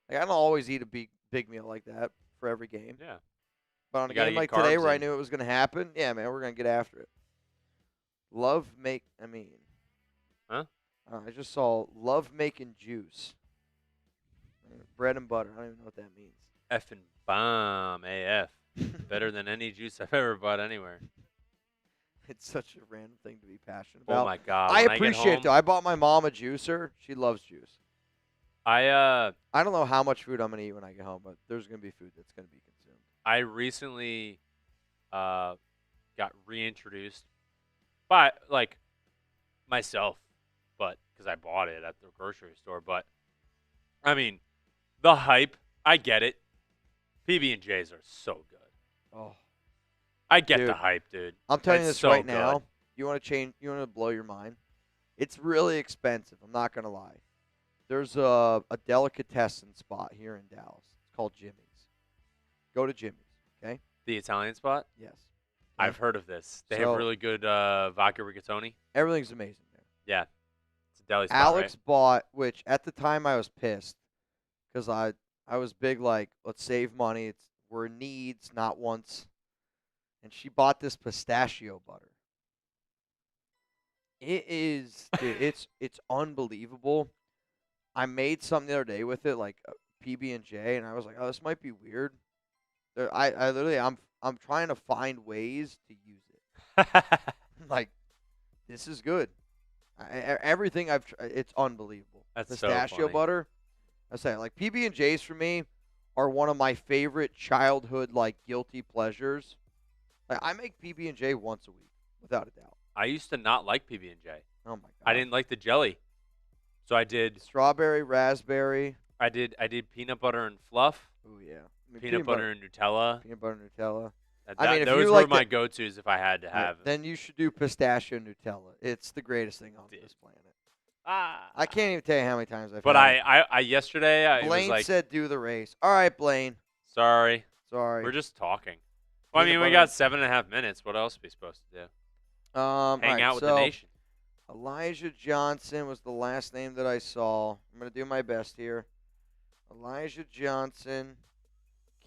Speaker 1: Like I don't always eat a big meal like that for every game.
Speaker 2: Yeah.
Speaker 1: But on a game like today where I knew it was going to happen, yeah, man, we're going to get after it.
Speaker 2: Huh?
Speaker 1: I just saw love making juice. Bread and butter. I don't even know what that means.
Speaker 2: Effing bomb AF. Better than any juice I've ever bought anywhere.
Speaker 1: It's such a random thing to be passionate about.
Speaker 2: Oh, my God.
Speaker 1: I appreciate it, though. I bought my mom a juicer. She loves juice.
Speaker 2: I
Speaker 1: don't know how much food I'm going to eat when I get home, but there's going to be food that's going to be consumed.
Speaker 2: I recently got reintroduced by, like, myself, but because I bought it at the grocery store. But, I mean, the hype, I get it. PB&Js are so good.
Speaker 1: Oh.
Speaker 2: I get the hype, dude.
Speaker 1: I'm telling you this right
Speaker 2: good.
Speaker 1: now. You want to blow your mind? It's really expensive. I'm not going to lie. There's a delicatessen spot here in Dallas. It's called Jimmy's. Go to Jimmy's, okay?
Speaker 2: The Italian spot?
Speaker 1: Yes. Okay.
Speaker 2: I've heard of this. They have really good vodka rigatoni.
Speaker 1: Everything's amazing there.
Speaker 2: Yeah. It's a deli spot,
Speaker 1: Alex
Speaker 2: right?
Speaker 1: bought, which at the time I was pissed because I was big like, let's save money. We're needs, not wants. And she bought this pistachio butter. It is, dude, it's unbelievable. I made something the other day with it, like PB&J, and I was like, oh, this might be weird. I literally, I'm trying to find ways to use it. Like, this is good. Everything I've tried, it's unbelievable.
Speaker 2: That's
Speaker 1: pistachio
Speaker 2: so funny.
Speaker 1: butter. I say, like PB&Js for me are one of my favorite childhood like guilty pleasures. Like I make PB&J once a week, without a doubt.
Speaker 2: I used to not like PB&J.
Speaker 1: Oh my god.
Speaker 2: I didn't like the jelly. So I did
Speaker 1: strawberry, raspberry.
Speaker 2: I did peanut butter and fluff.
Speaker 1: Oh yeah. I mean,
Speaker 2: peanut butter and Nutella.
Speaker 1: Peanut butter and Nutella.
Speaker 2: Those were my go-tos if I had to have.
Speaker 1: Then you should do pistachio Nutella. It's the greatest thing on this planet. I can't even tell you how many times I've.
Speaker 2: But I yesterday
Speaker 1: Blaine
Speaker 2: was like,
Speaker 1: said do the race. All right, Blaine.
Speaker 2: Sorry.
Speaker 1: We're
Speaker 2: just talking. Well, I mean, we got 7.5 minutes. What else are we supposed to do? Hang out with the nation.
Speaker 1: Elijah Johnson was the last name that I saw. I'm going to do my best here. Elijah Johnson.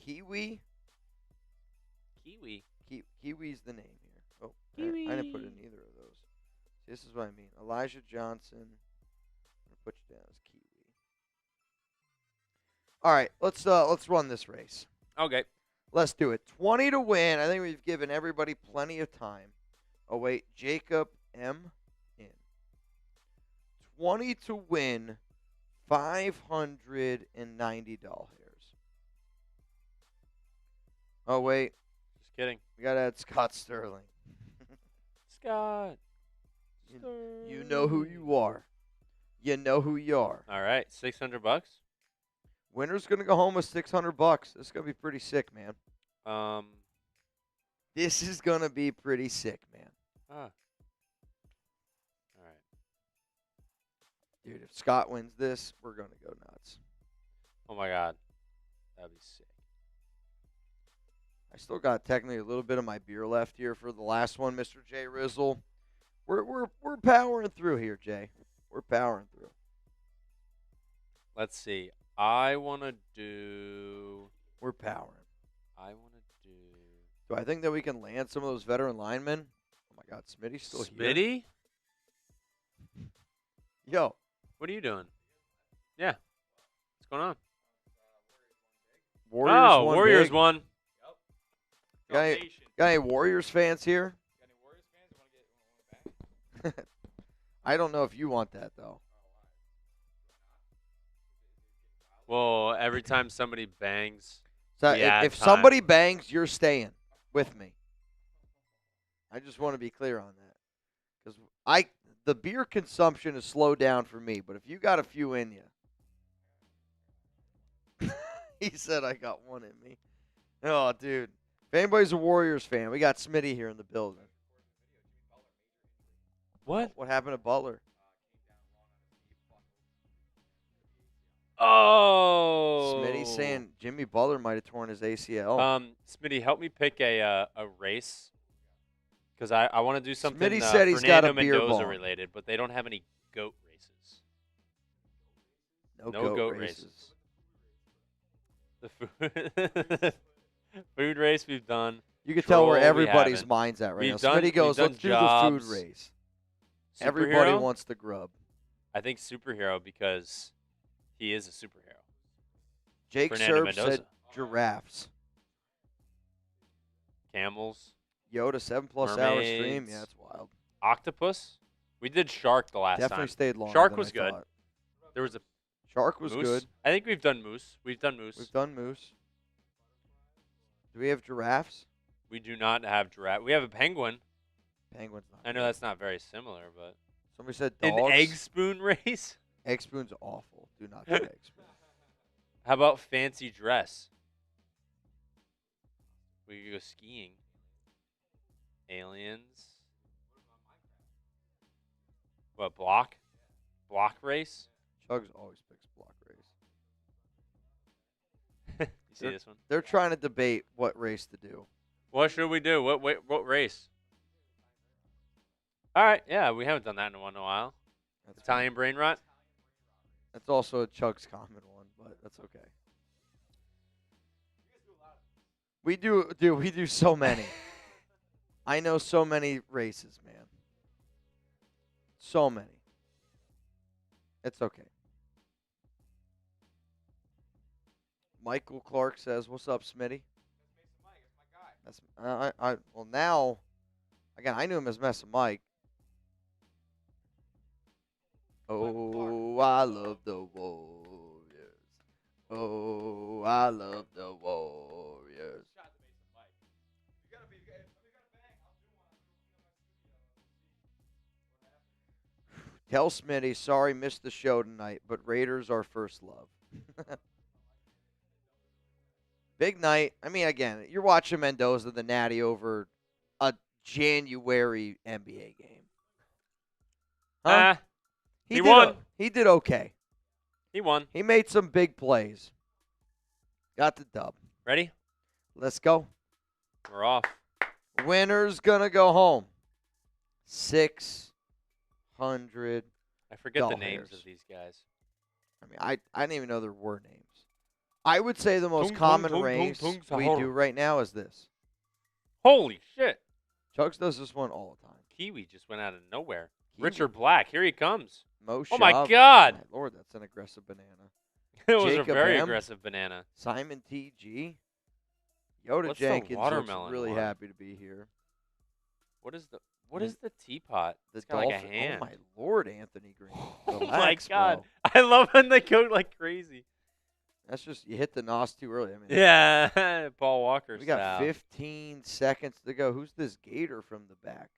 Speaker 1: Kiwi? Kiwi's the name here. Oh, Kiwi. I didn't put in either of those. This is what I mean. Elijah Johnson. I'm going to put you down as Kiwi. All right, let's run this race.
Speaker 2: Okay.
Speaker 1: Let's do it. 20 to win. I think we've given everybody plenty of time. Oh, wait. Jacob M. in. 20 to win. $590. Oh, wait.
Speaker 2: Just kidding.
Speaker 1: We got to add Scott Sterling.
Speaker 2: Scott.
Speaker 1: You know who you are. You know who you are.
Speaker 2: All right. $600.
Speaker 1: Winner's going to go home with $600. This is going to be pretty sick, man. This is going to be pretty sick, man.
Speaker 2: All right.
Speaker 1: Dude, if Scott wins this, we're going to go nuts.
Speaker 2: Oh, my God. That'd be sick.
Speaker 1: I still got technically a little bit of my beer left here for the last one, Mr. J. Rizzle. We're powering through here, Jay. We're powering through.
Speaker 2: Let's see. I want to do.
Speaker 1: We're powering.
Speaker 2: I want to do.
Speaker 1: Do I think that we can land some of those veteran linemen? Oh, my God. Smitty's still here.
Speaker 2: Smitty?
Speaker 1: Yo.
Speaker 2: What are you doing? Yeah. What's going on?
Speaker 1: Warriors
Speaker 2: Warriors won.
Speaker 1: Got Got any Warriors fans here?
Speaker 3: Got any Warriors fans? You want to get
Speaker 1: I don't know if you want that, though.
Speaker 2: Well, every time somebody bangs,
Speaker 1: So
Speaker 2: we add
Speaker 1: if
Speaker 2: time.
Speaker 1: somebody bangs, you're staying with me. I just want to be clear on that. Because the beer consumption has slowed down for me, but if you got a few in you. He said I got one in me. Oh, dude. If anybody's a Warriors fan, we got Smitty here in the building.
Speaker 2: What?
Speaker 1: What happened to Butler?
Speaker 2: Oh.
Speaker 1: Smitty's saying Jimmy Butler might have torn his ACL.
Speaker 2: Smitty, help me pick a race. Because I want to do something
Speaker 1: Smitty said he's got
Speaker 2: Fernando
Speaker 1: a beer
Speaker 2: Mendoza
Speaker 1: bong.
Speaker 2: related, but they don't have any goat races.
Speaker 1: No
Speaker 2: goat
Speaker 1: races.
Speaker 2: The food race we've done.
Speaker 1: You can tell where
Speaker 2: Troll, we
Speaker 1: everybody's
Speaker 2: haven't.
Speaker 1: mind's at right
Speaker 2: We've
Speaker 1: now.
Speaker 2: done-
Speaker 1: Smitty goes,
Speaker 2: we've done
Speaker 1: let's do the
Speaker 2: jobs.
Speaker 1: food race. Everybody
Speaker 2: Superhero?
Speaker 1: wants the grub.
Speaker 2: I think superhero because he is a superhero.
Speaker 1: Jake
Speaker 2: Fernando
Speaker 1: Serb said
Speaker 2: Mendoza.
Speaker 1: giraffes.
Speaker 2: Camels.
Speaker 1: Yoda 7+ hour stream.
Speaker 2: Mermaids.
Speaker 1: Yeah, it's wild.
Speaker 2: Octopus. We did shark the last
Speaker 1: Definitely
Speaker 2: time.
Speaker 1: stayed longer
Speaker 2: Shark
Speaker 1: than
Speaker 2: was
Speaker 1: I
Speaker 2: good.
Speaker 1: thought.
Speaker 2: There was a
Speaker 1: Shark was
Speaker 2: moose.
Speaker 1: good.
Speaker 2: I think we've done moose. We've done moose.
Speaker 1: We've done moose. Do we have giraffes?
Speaker 2: We do not have giraffe. We have a penguin.
Speaker 1: Penguins not.
Speaker 2: I know
Speaker 1: good.
Speaker 2: that's not very similar, but
Speaker 1: Somebody said dogs.
Speaker 2: an egg spoon race.
Speaker 1: Egg spoon's awful. Do not do egg spoon.
Speaker 2: How about fancy dress? We could go skiing. Aliens. What, block? Block race?
Speaker 1: Chugs always picks block race.
Speaker 2: You see this one?
Speaker 1: They're trying to debate what race to do.
Speaker 2: What should we do? What race? All right, yeah, we haven't done that in a while.
Speaker 1: That's
Speaker 2: Italian brain rot?
Speaker 1: That's also a Chugs common one, but that's okay. We do so many. I know so many races, man. So many. It's okay. Michael Clark says, "What's up, Smitty?" That's well now. Again, I knew him as Mesa Mike. Oh, I love the Warriors. Oh, I love the Warriors. Tell Smitty, sorry, missed the show tonight, but Raiders are first love. Big night. I mean, again, you're watching Mendoza, the Natty, over a January NBA game. Huh?
Speaker 2: He won.
Speaker 1: He did okay.
Speaker 2: He won.
Speaker 1: He made some big plays. Got the dub.
Speaker 2: Ready?
Speaker 1: Let's go.
Speaker 2: We're off.
Speaker 1: Winner's going to go home. $600.
Speaker 2: I forget the names of these guys.
Speaker 1: I mean, I didn't even know there were names. I would say the most
Speaker 2: Tung,
Speaker 1: common
Speaker 2: tung, tung,
Speaker 1: race
Speaker 2: tung,
Speaker 1: we
Speaker 2: tung,
Speaker 1: do right now is this.
Speaker 2: Holy shit.
Speaker 1: Chugs does this one all the time.
Speaker 2: Kiwi just went out of nowhere.
Speaker 1: Kiwi.
Speaker 2: Richard Black, here he comes.
Speaker 1: Mo
Speaker 2: Oh, my
Speaker 1: Schaub.
Speaker 2: God.
Speaker 1: My Lord, that's an aggressive banana.
Speaker 2: It was
Speaker 1: Jacob
Speaker 2: a very
Speaker 1: M.
Speaker 2: aggressive banana.
Speaker 1: Simon T.G. Yoda
Speaker 2: What's the
Speaker 1: Jenkins looks
Speaker 2: watermelon
Speaker 1: really
Speaker 2: one?
Speaker 1: happy to be here.
Speaker 2: What is the teapot?
Speaker 1: The
Speaker 2: It's got like a
Speaker 1: dolphin.
Speaker 2: hand.
Speaker 1: Oh, my Lord, Anthony Green.
Speaker 2: Oh my
Speaker 1: Relax,
Speaker 2: God.
Speaker 1: bro.
Speaker 2: I love when they go like crazy.
Speaker 1: That's just, you hit the nos too early. I mean,
Speaker 2: Yeah, Paul Walker
Speaker 1: we got
Speaker 2: style.
Speaker 1: 15 seconds to go. Who's this Gator from the back?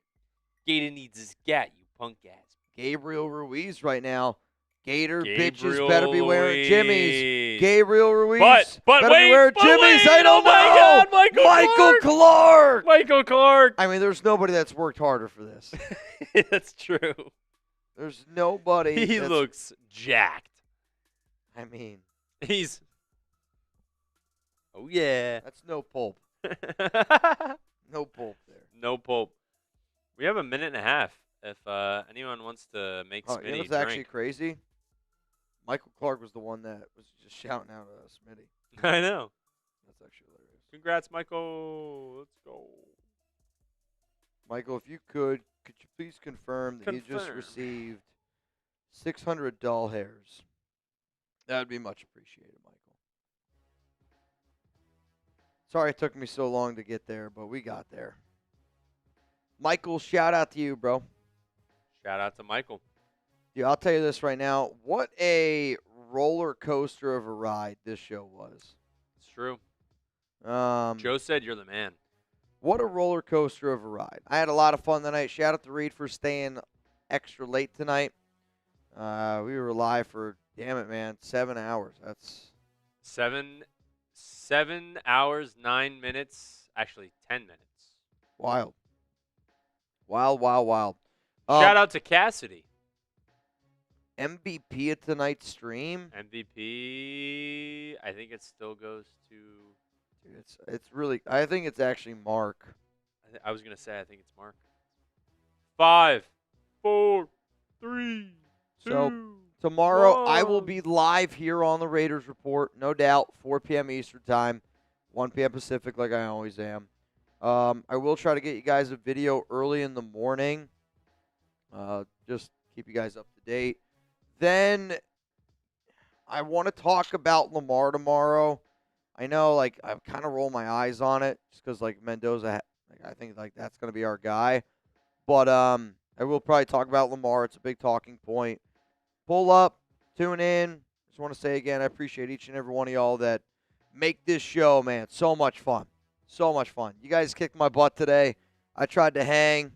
Speaker 2: Gator needs his gat, you punk ass.
Speaker 1: Gabriel Ruiz right now. Gator bitches
Speaker 2: Gabriel
Speaker 1: better be wearing Jimmys.
Speaker 2: Luis.
Speaker 1: Gabriel Ruiz
Speaker 2: But
Speaker 1: better
Speaker 2: wait,
Speaker 1: be wearing
Speaker 2: but
Speaker 1: Jimmys.
Speaker 2: wait,
Speaker 1: I don't
Speaker 2: oh my
Speaker 1: know.
Speaker 2: God, Michael
Speaker 1: Clark.
Speaker 2: Michael Clark.
Speaker 1: I mean, there's nobody that's worked harder for this.
Speaker 2: That's true.
Speaker 1: There's nobody.
Speaker 2: He
Speaker 1: that's,
Speaker 2: looks jacked.
Speaker 1: I mean,
Speaker 2: He's. Oh yeah.
Speaker 1: that's no pulp. No pulp there.
Speaker 2: No pulp. We have a minute and a half. If anyone wants to make
Speaker 1: Oh,
Speaker 2: Smitty
Speaker 1: you know what's
Speaker 2: drink.
Speaker 1: actually crazy? Michael Clark was the one that was just shouting out Smitty.
Speaker 2: I know.
Speaker 1: That's actually hilarious.
Speaker 2: Congrats, Michael. Let's go.
Speaker 1: Michael, if you could you please confirm that you just
Speaker 2: Confirm.
Speaker 1: received 600 doll hairs? That would be much appreciated, Michael. Sorry it took me so long to get there, but we got there. Michael, shout out to you, bro.
Speaker 2: Shout out to Michael.
Speaker 1: Dude, I'll tell you this right now. What a roller coaster of a ride this show was.
Speaker 2: It's true.
Speaker 1: Um,
Speaker 2: Joe said you're the man.
Speaker 1: What a roller coaster of a ride. I had a lot of fun tonight. Shout out to Reid for staying extra late tonight. We were live for, damn it, man, 7 hours. That's
Speaker 2: 7 hours, 9 minutes, actually 10 minutes.
Speaker 1: wild. Wild.
Speaker 2: Shout out to Cassidy.
Speaker 1: MVP of tonight's stream.
Speaker 2: MVP, I think it still goes to.
Speaker 1: Dude, it's really. I think it's actually Mark.
Speaker 2: I was gonna say I think it's Mark. 5, 4, 3, 2.
Speaker 1: So tomorrow I will
Speaker 2: 1.
Speaker 1: be live here on the Raiders Report, no doubt, 4 p.m. Eastern Time, 1 p.m. Pacific, like I always am. I will try to get you guys a video early in the morning. Just keep you guys up to date. Then I want to talk about Lamar tomorrow. I know, like, I kind of roll my eyes on it just because, like, Mendoza, I think, like, that's going to be our guy. But I will probably talk about Lamar. It's a big talking point. Pull up, tune in. Just want to say again, I appreciate each and every one of y'all that make this show, man, so much fun. So much fun. You guys kicked my butt today. I tried to hang.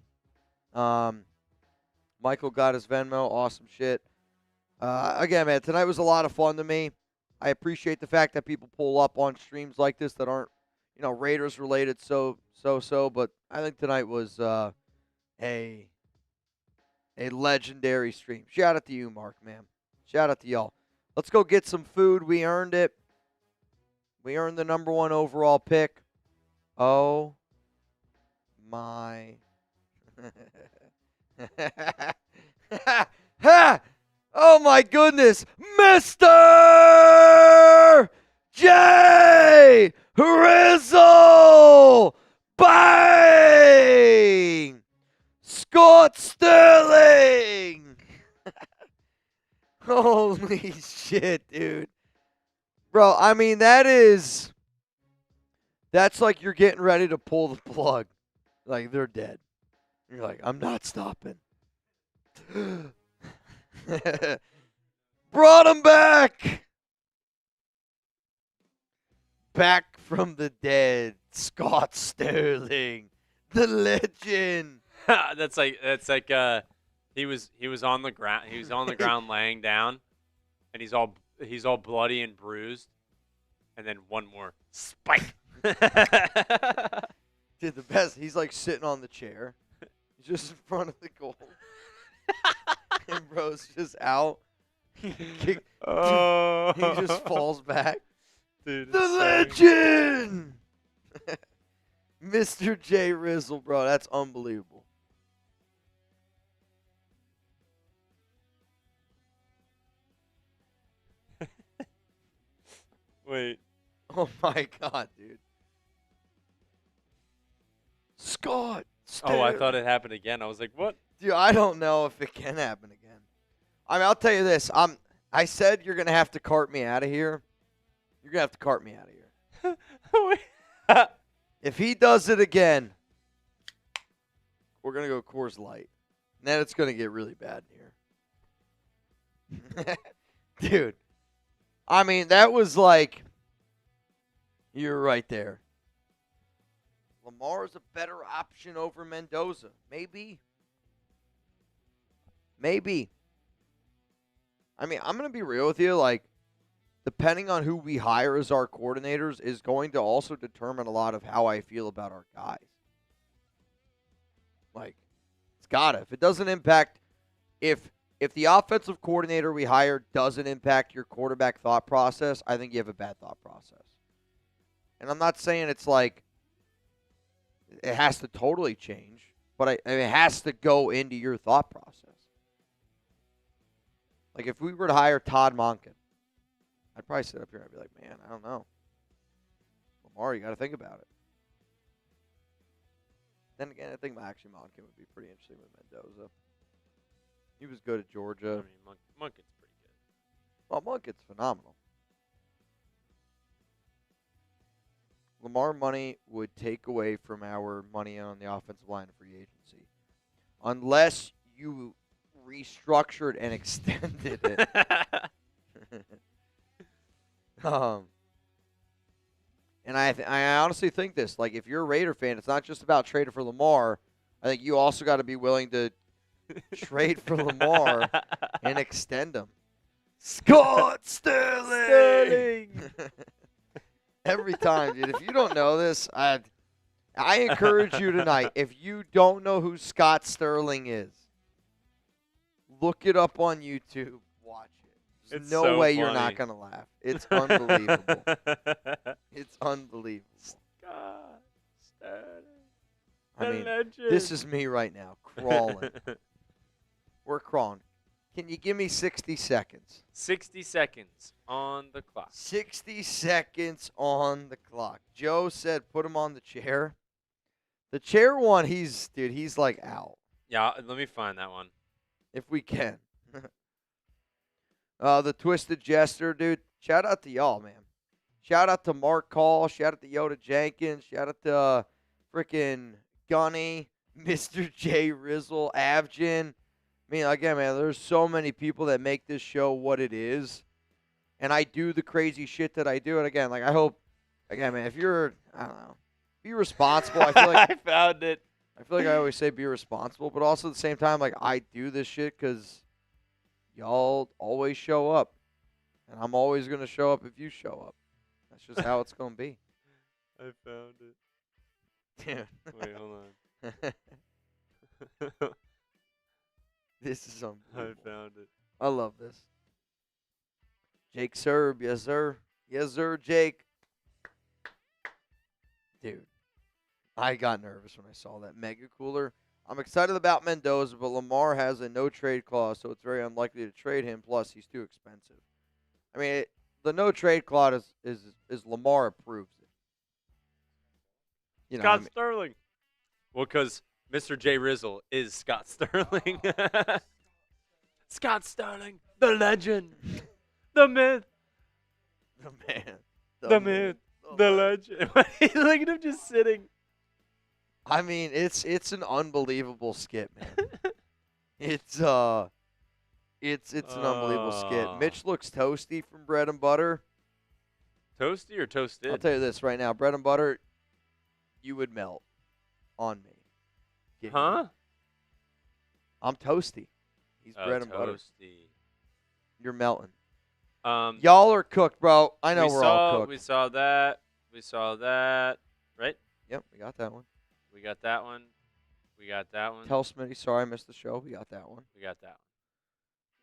Speaker 1: Michael got his Venmo. Awesome shit. Again, man, tonight was a lot of fun to me. I appreciate the fact that people pull up on streams like this that aren't, Raiders related. So. But I think tonight was a legendary stream. Shout out to you, Mark, man. Shout out to y'all. Let's go get some food. We earned it. We earned the number 1 overall pick. Oh my. Oh my goodness. Mr. J. Rizzle. Bang. Scott Sterling. Holy shit, dude. Bro, I mean, that's like you're getting ready to pull the plug. Like, they're dead. You're like, I'm not stopping. Brought him back. Back from the dead. Scott Sterling. The legend.
Speaker 2: That's like he was on the ground. He was on the ground laying down, and he's all bloody and bruised, and then one more spike.
Speaker 1: Dude, the best. He's like sitting on the chair. He's just in front of the goal. And bro's just out. He just falls back.
Speaker 2: Dude,
Speaker 1: The legend! Mr. J. Rizzle, bro. That's unbelievable.
Speaker 2: Wait.
Speaker 1: Oh, my God, dude. Scott Sterling.
Speaker 2: Oh, I thought it happened again. I was like, what?
Speaker 1: Dude, I don't know if it can happen again. I mean, I'll tell you this. I said you're going to have to cart me out of here. You're going to have to cart me out of here. If he does it again, we're going to go Coors Light. And then it's going to get really bad in here. Dude. I mean, that was like, you're right there. Lamar is a better option over Mendoza. Maybe. I mean, I'm going to be real with you. Like, depending on who we hire as our coordinators is going to also determine a lot of how I feel about our guys. Like, it's got to. If it doesn't impact, if the offensive coordinator we hire doesn't impact your quarterback thought process, I think you have a bad thought process. And I'm not saying it's like it has to totally change, but I mean, it has to go into your thought process. Like, if we were to hire Todd Monken, I'd probably sit up here and I'd be like, man, I don't know. Lamar, you got to think about it. Then again, I think actually Monken would be pretty interesting with Mendoza. He was good at Georgia.
Speaker 2: I mean, Monken's pretty good.
Speaker 1: Well, Monken's phenomenal. Lamar money would take away from our money on the offensive line of free agency. Unless you restructured and extended it. And I honestly think this. Like, if you're a Raider fan, it's not just about trading for Lamar. I think you also got to be willing to trade for Lamar and extend him. Scott Sterling! Every time, dude. If you don't know this, I encourage you tonight. If you don't know who Scott Sterling is, look it up on YouTube. Watch it. There's
Speaker 2: It's
Speaker 1: no
Speaker 2: so
Speaker 1: way you're
Speaker 2: funny.
Speaker 1: not going to laugh. It's unbelievable. It's unbelievable.
Speaker 2: God, Sterling,
Speaker 1: I
Speaker 2: the
Speaker 1: mean,
Speaker 2: legend.
Speaker 1: this is me right now, crawling. We're crawling. Can you give me 60 seconds?
Speaker 2: 60 seconds on the clock.
Speaker 1: 60 seconds on the clock. Joe said put him on the chair. The chair one, he's like out.
Speaker 2: Yeah, let me find that one.
Speaker 1: If we can. The Twisted Jester, dude. Shout out to y'all, man. Shout out to Mark Call. Shout out to Yoda Jenkins. Shout out to freaking Gunny, Mr. J. Rizzle, Avjin. I mean, again, man, there's so many people that make this show what it is. And I do the crazy shit that I do. And again, like, I hope, again, man, if you're, I don't know, be responsible. I feel like
Speaker 2: I found it.
Speaker 1: I feel like I always say be responsible, but also at the same time, like, I do this shit because y'all always show up. And I'm always going to show up if you show up. That's just how it's going to be.
Speaker 2: I found it.
Speaker 1: Dude.
Speaker 2: Wait, hold on.
Speaker 1: This is
Speaker 2: I
Speaker 1: unbelievable.
Speaker 2: found it.
Speaker 1: I love this. Jake Serb, yes, sir. Yes, sir, Jake. Dude, I got nervous when I saw that mega cooler. I'm excited about Mendoza, but Lamar has a no-trade clause, so it's very unlikely to trade him. Plus, he's too expensive. I mean, the no-trade clause is Lamar approves it. You know,
Speaker 2: Scott Sterling. Well, because Mr. J. Rizzle is Scott Sterling. Scott Sterling, the legend, the myth,
Speaker 1: the man,
Speaker 2: the myth, the legend. Look at him just sitting.
Speaker 1: I mean, it's an unbelievable skit, man. It's an unbelievable skit. Mitch looks toasty from Bread and Butter.
Speaker 2: Toasty or toasted?
Speaker 1: I'll tell you this right now, Bread and Butter, you would melt on me. Kidding me?
Speaker 2: Huh?
Speaker 1: I'm toasty. He's
Speaker 2: Oh,
Speaker 1: bread and butter.
Speaker 2: toasty.
Speaker 1: You're melting.
Speaker 2: Um,
Speaker 1: Y'all are cooked, bro. I know we're all cooked.
Speaker 2: We saw that. We saw that. Right?
Speaker 1: Yep, we got that one.
Speaker 2: We got that one. We got that one.
Speaker 1: Tell Smitty, sorry I missed the show. We got that one.
Speaker 2: We got that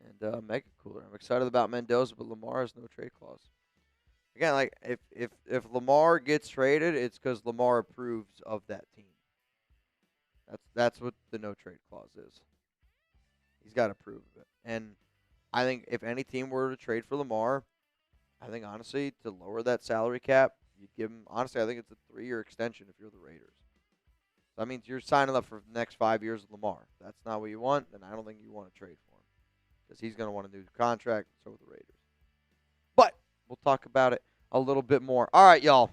Speaker 2: one.
Speaker 1: And Mega Cooler. I'm excited about Mendoza, but Lamar has no trade clause. Again, like if Lamar gets traded, it's because Lamar approves of that team. That's what the no trade clause is. He's got to approve of it. And I think if any team were to trade for Lamar, I think honestly to lower that salary cap, you'd give him. Honestly, I think it's a 3-year extension if you're the Raiders. That means you're signing up for the next 5 years with Lamar. If that's not what you want, then I don't think you want to trade for him because he's going to want a new contract, and so will the Raiders. But we'll talk about it a little bit more. All right, y'all.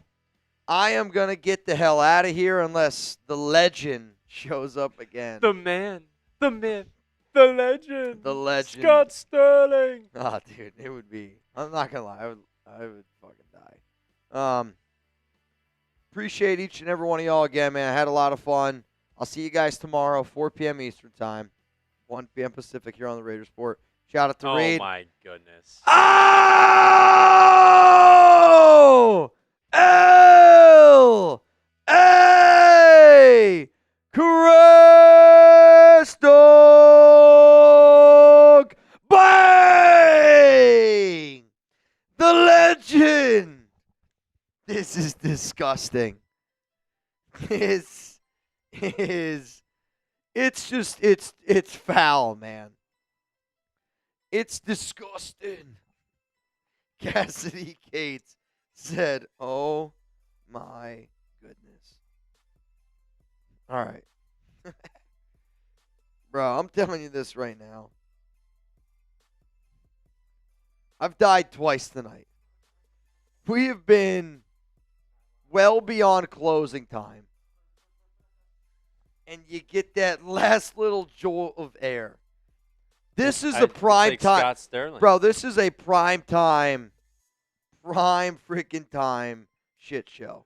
Speaker 1: I am going to get the hell out of here unless the legend shows up again.
Speaker 2: The man, the myth, the legend.
Speaker 1: The legend.
Speaker 2: Scott Sterling.
Speaker 1: Oh, dude, it would be. I'm not going to lie. I would fucking die. Appreciate each and every one of y'all again, man. I had a lot of fun. I'll see you guys tomorrow, 4 p.m. Eastern Time, 1 p.m. Pacific here on the Raider Sport. Shout out to Reid.
Speaker 2: Oh, my goodness.
Speaker 1: Oh! L-A! Crestdog! Bang! The legend! This is disgusting. This is... It's foul, man. It's disgusting. Cassidy Cates said, oh my goodness. All right. Bro, I'm telling you this right now. I've died twice tonight. We have been well beyond closing time. And you get that last little jolt of air. This is a prime
Speaker 2: it's like
Speaker 1: time.
Speaker 2: Scott Sterling.
Speaker 1: Bro, this is a prime freaking time shit show.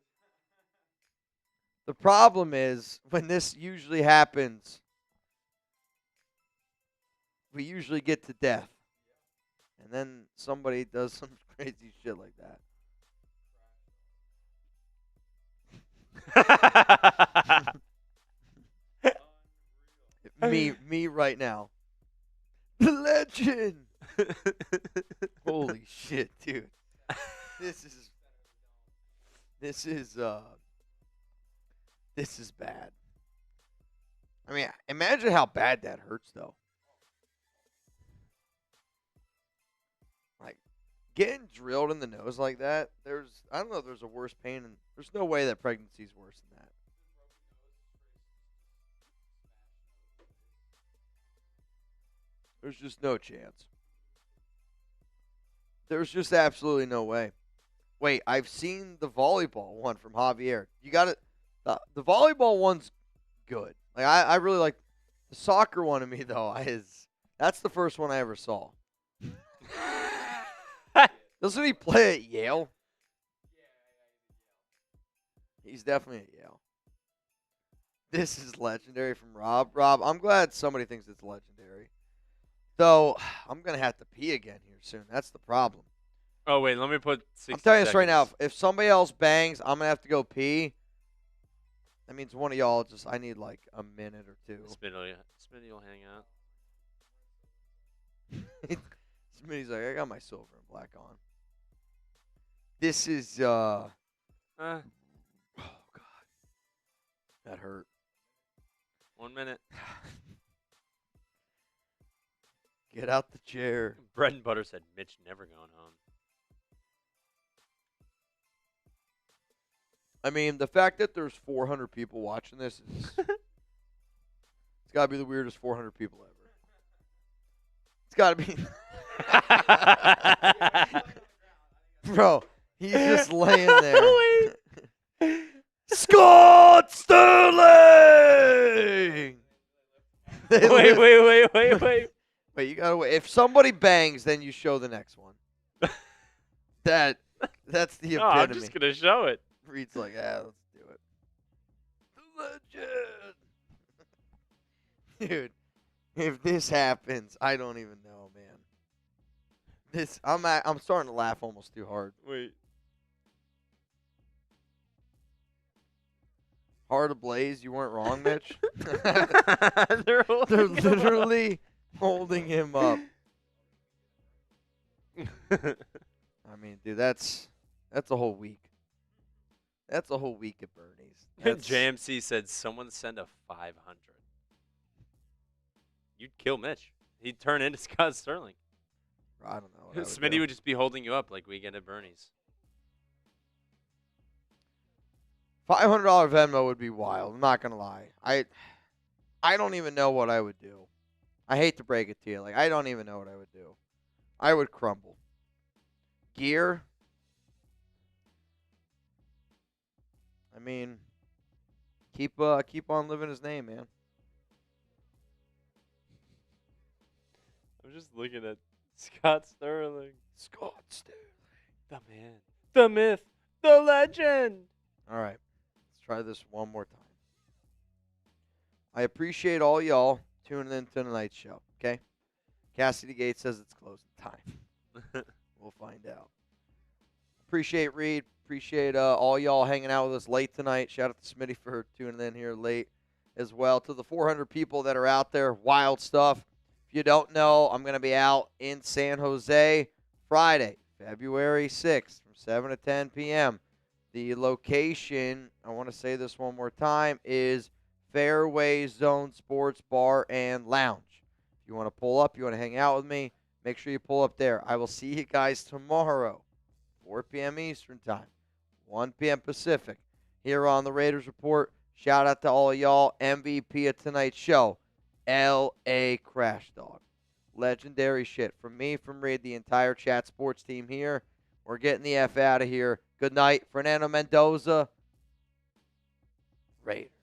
Speaker 1: The problem is, when this usually happens, we usually get to death. And then somebody does some crazy shit like that. me right now. The legend. Holy shit, dude. This is bad. I mean, imagine how bad that hurts, though. Like, getting drilled in the nose like that, I don't know if there's a worse pain, and there's no way that pregnancy's worse than that. There's just no chance. There's just absolutely no way. Wait, I've seen the volleyball one from Javier. You got it. The volleyball one's good. Like I really like the soccer one. To me though, that's the first one I ever saw. Doesn't he play at Yale? He's definitely at Yale. This is legendary from Rob. Rob, I'm glad somebody thinks it's legendary. Though, I'm going to have to pee again here soon. That's the problem.
Speaker 2: Oh, wait. Let me put 60
Speaker 1: I'm telling you this right now.
Speaker 2: seconds.
Speaker 1: If somebody else bangs, I'm going to have to go pee. That means one of y'all I need like a minute or two.
Speaker 2: Smitty will hang out.
Speaker 1: Smitty's like, I got my silver and black on. This is, oh, God. That hurt.
Speaker 2: 1 minute.
Speaker 1: Get out the chair.
Speaker 2: Bread and Butter said Mitch never going home.
Speaker 1: I mean, the fact that there's 400 people watching this is it's got to be the weirdest 400 people ever. It's got to be. Bro, he's just laying there. Scott Sterling!
Speaker 2: Wait.
Speaker 1: Wait, you gotta wait. If somebody bangs, then you show the next one. That's the epitome.
Speaker 2: No, I'm just gonna show it.
Speaker 1: Reid's like, let's do it. The legend, dude. If this happens, I don't even know, man. I'm starting to laugh almost too hard.
Speaker 2: Wait.
Speaker 1: Heart ablaze, you weren't wrong, Mitch.
Speaker 2: They're
Speaker 1: They're literally holding him up. I mean, dude, that's a whole week. That's a whole week at Bernie's.
Speaker 2: JMC said someone send a 500. You'd kill Mitch. He'd turn into Scott Sterling.
Speaker 1: I don't know. what I would
Speaker 2: Smitty
Speaker 1: do.
Speaker 2: would just be holding you up like we get at Bernie's.
Speaker 1: $500 Venmo would be wild. I'm not gonna lie. I don't even know what I would do. I hate to break it to you. Like, I don't even know what I would do. I would crumble. Gear. I mean, keep on living his name, man.
Speaker 2: I'm just looking at Scott Sterling.
Speaker 1: Scott Sterling.
Speaker 2: The man. The myth. The legend.
Speaker 1: All right. Let's try this one more time. I appreciate all y'all tuning in to tonight's show, okay? Cassidy Gates says it's closing time. We'll find out. Appreciate Reid. Appreciate all y'all hanging out with us late tonight. Shout out to Smitty for tuning in here late as well. To the 400 people that are out there, wild stuff. If you don't know, I'm going to be out in San Jose Friday, February 6th from 7 to 10 p.m. The location, I want to say this one more time, is Fairway Zone Sports Bar and Lounge. If you want to pull up, you want to hang out with me, make sure you pull up there. I will see you guys tomorrow, 4 p.m. Eastern Time, 1 p.m. Pacific, here on the Raiders Report. Shout out to all of y'all. MVP of tonight's show, L.A. Crash Dog. Legendary shit. From me, from Reid, the entire Chat Sports team here. We're getting the F out of here. Good night. Fernando Mendoza, Raiders.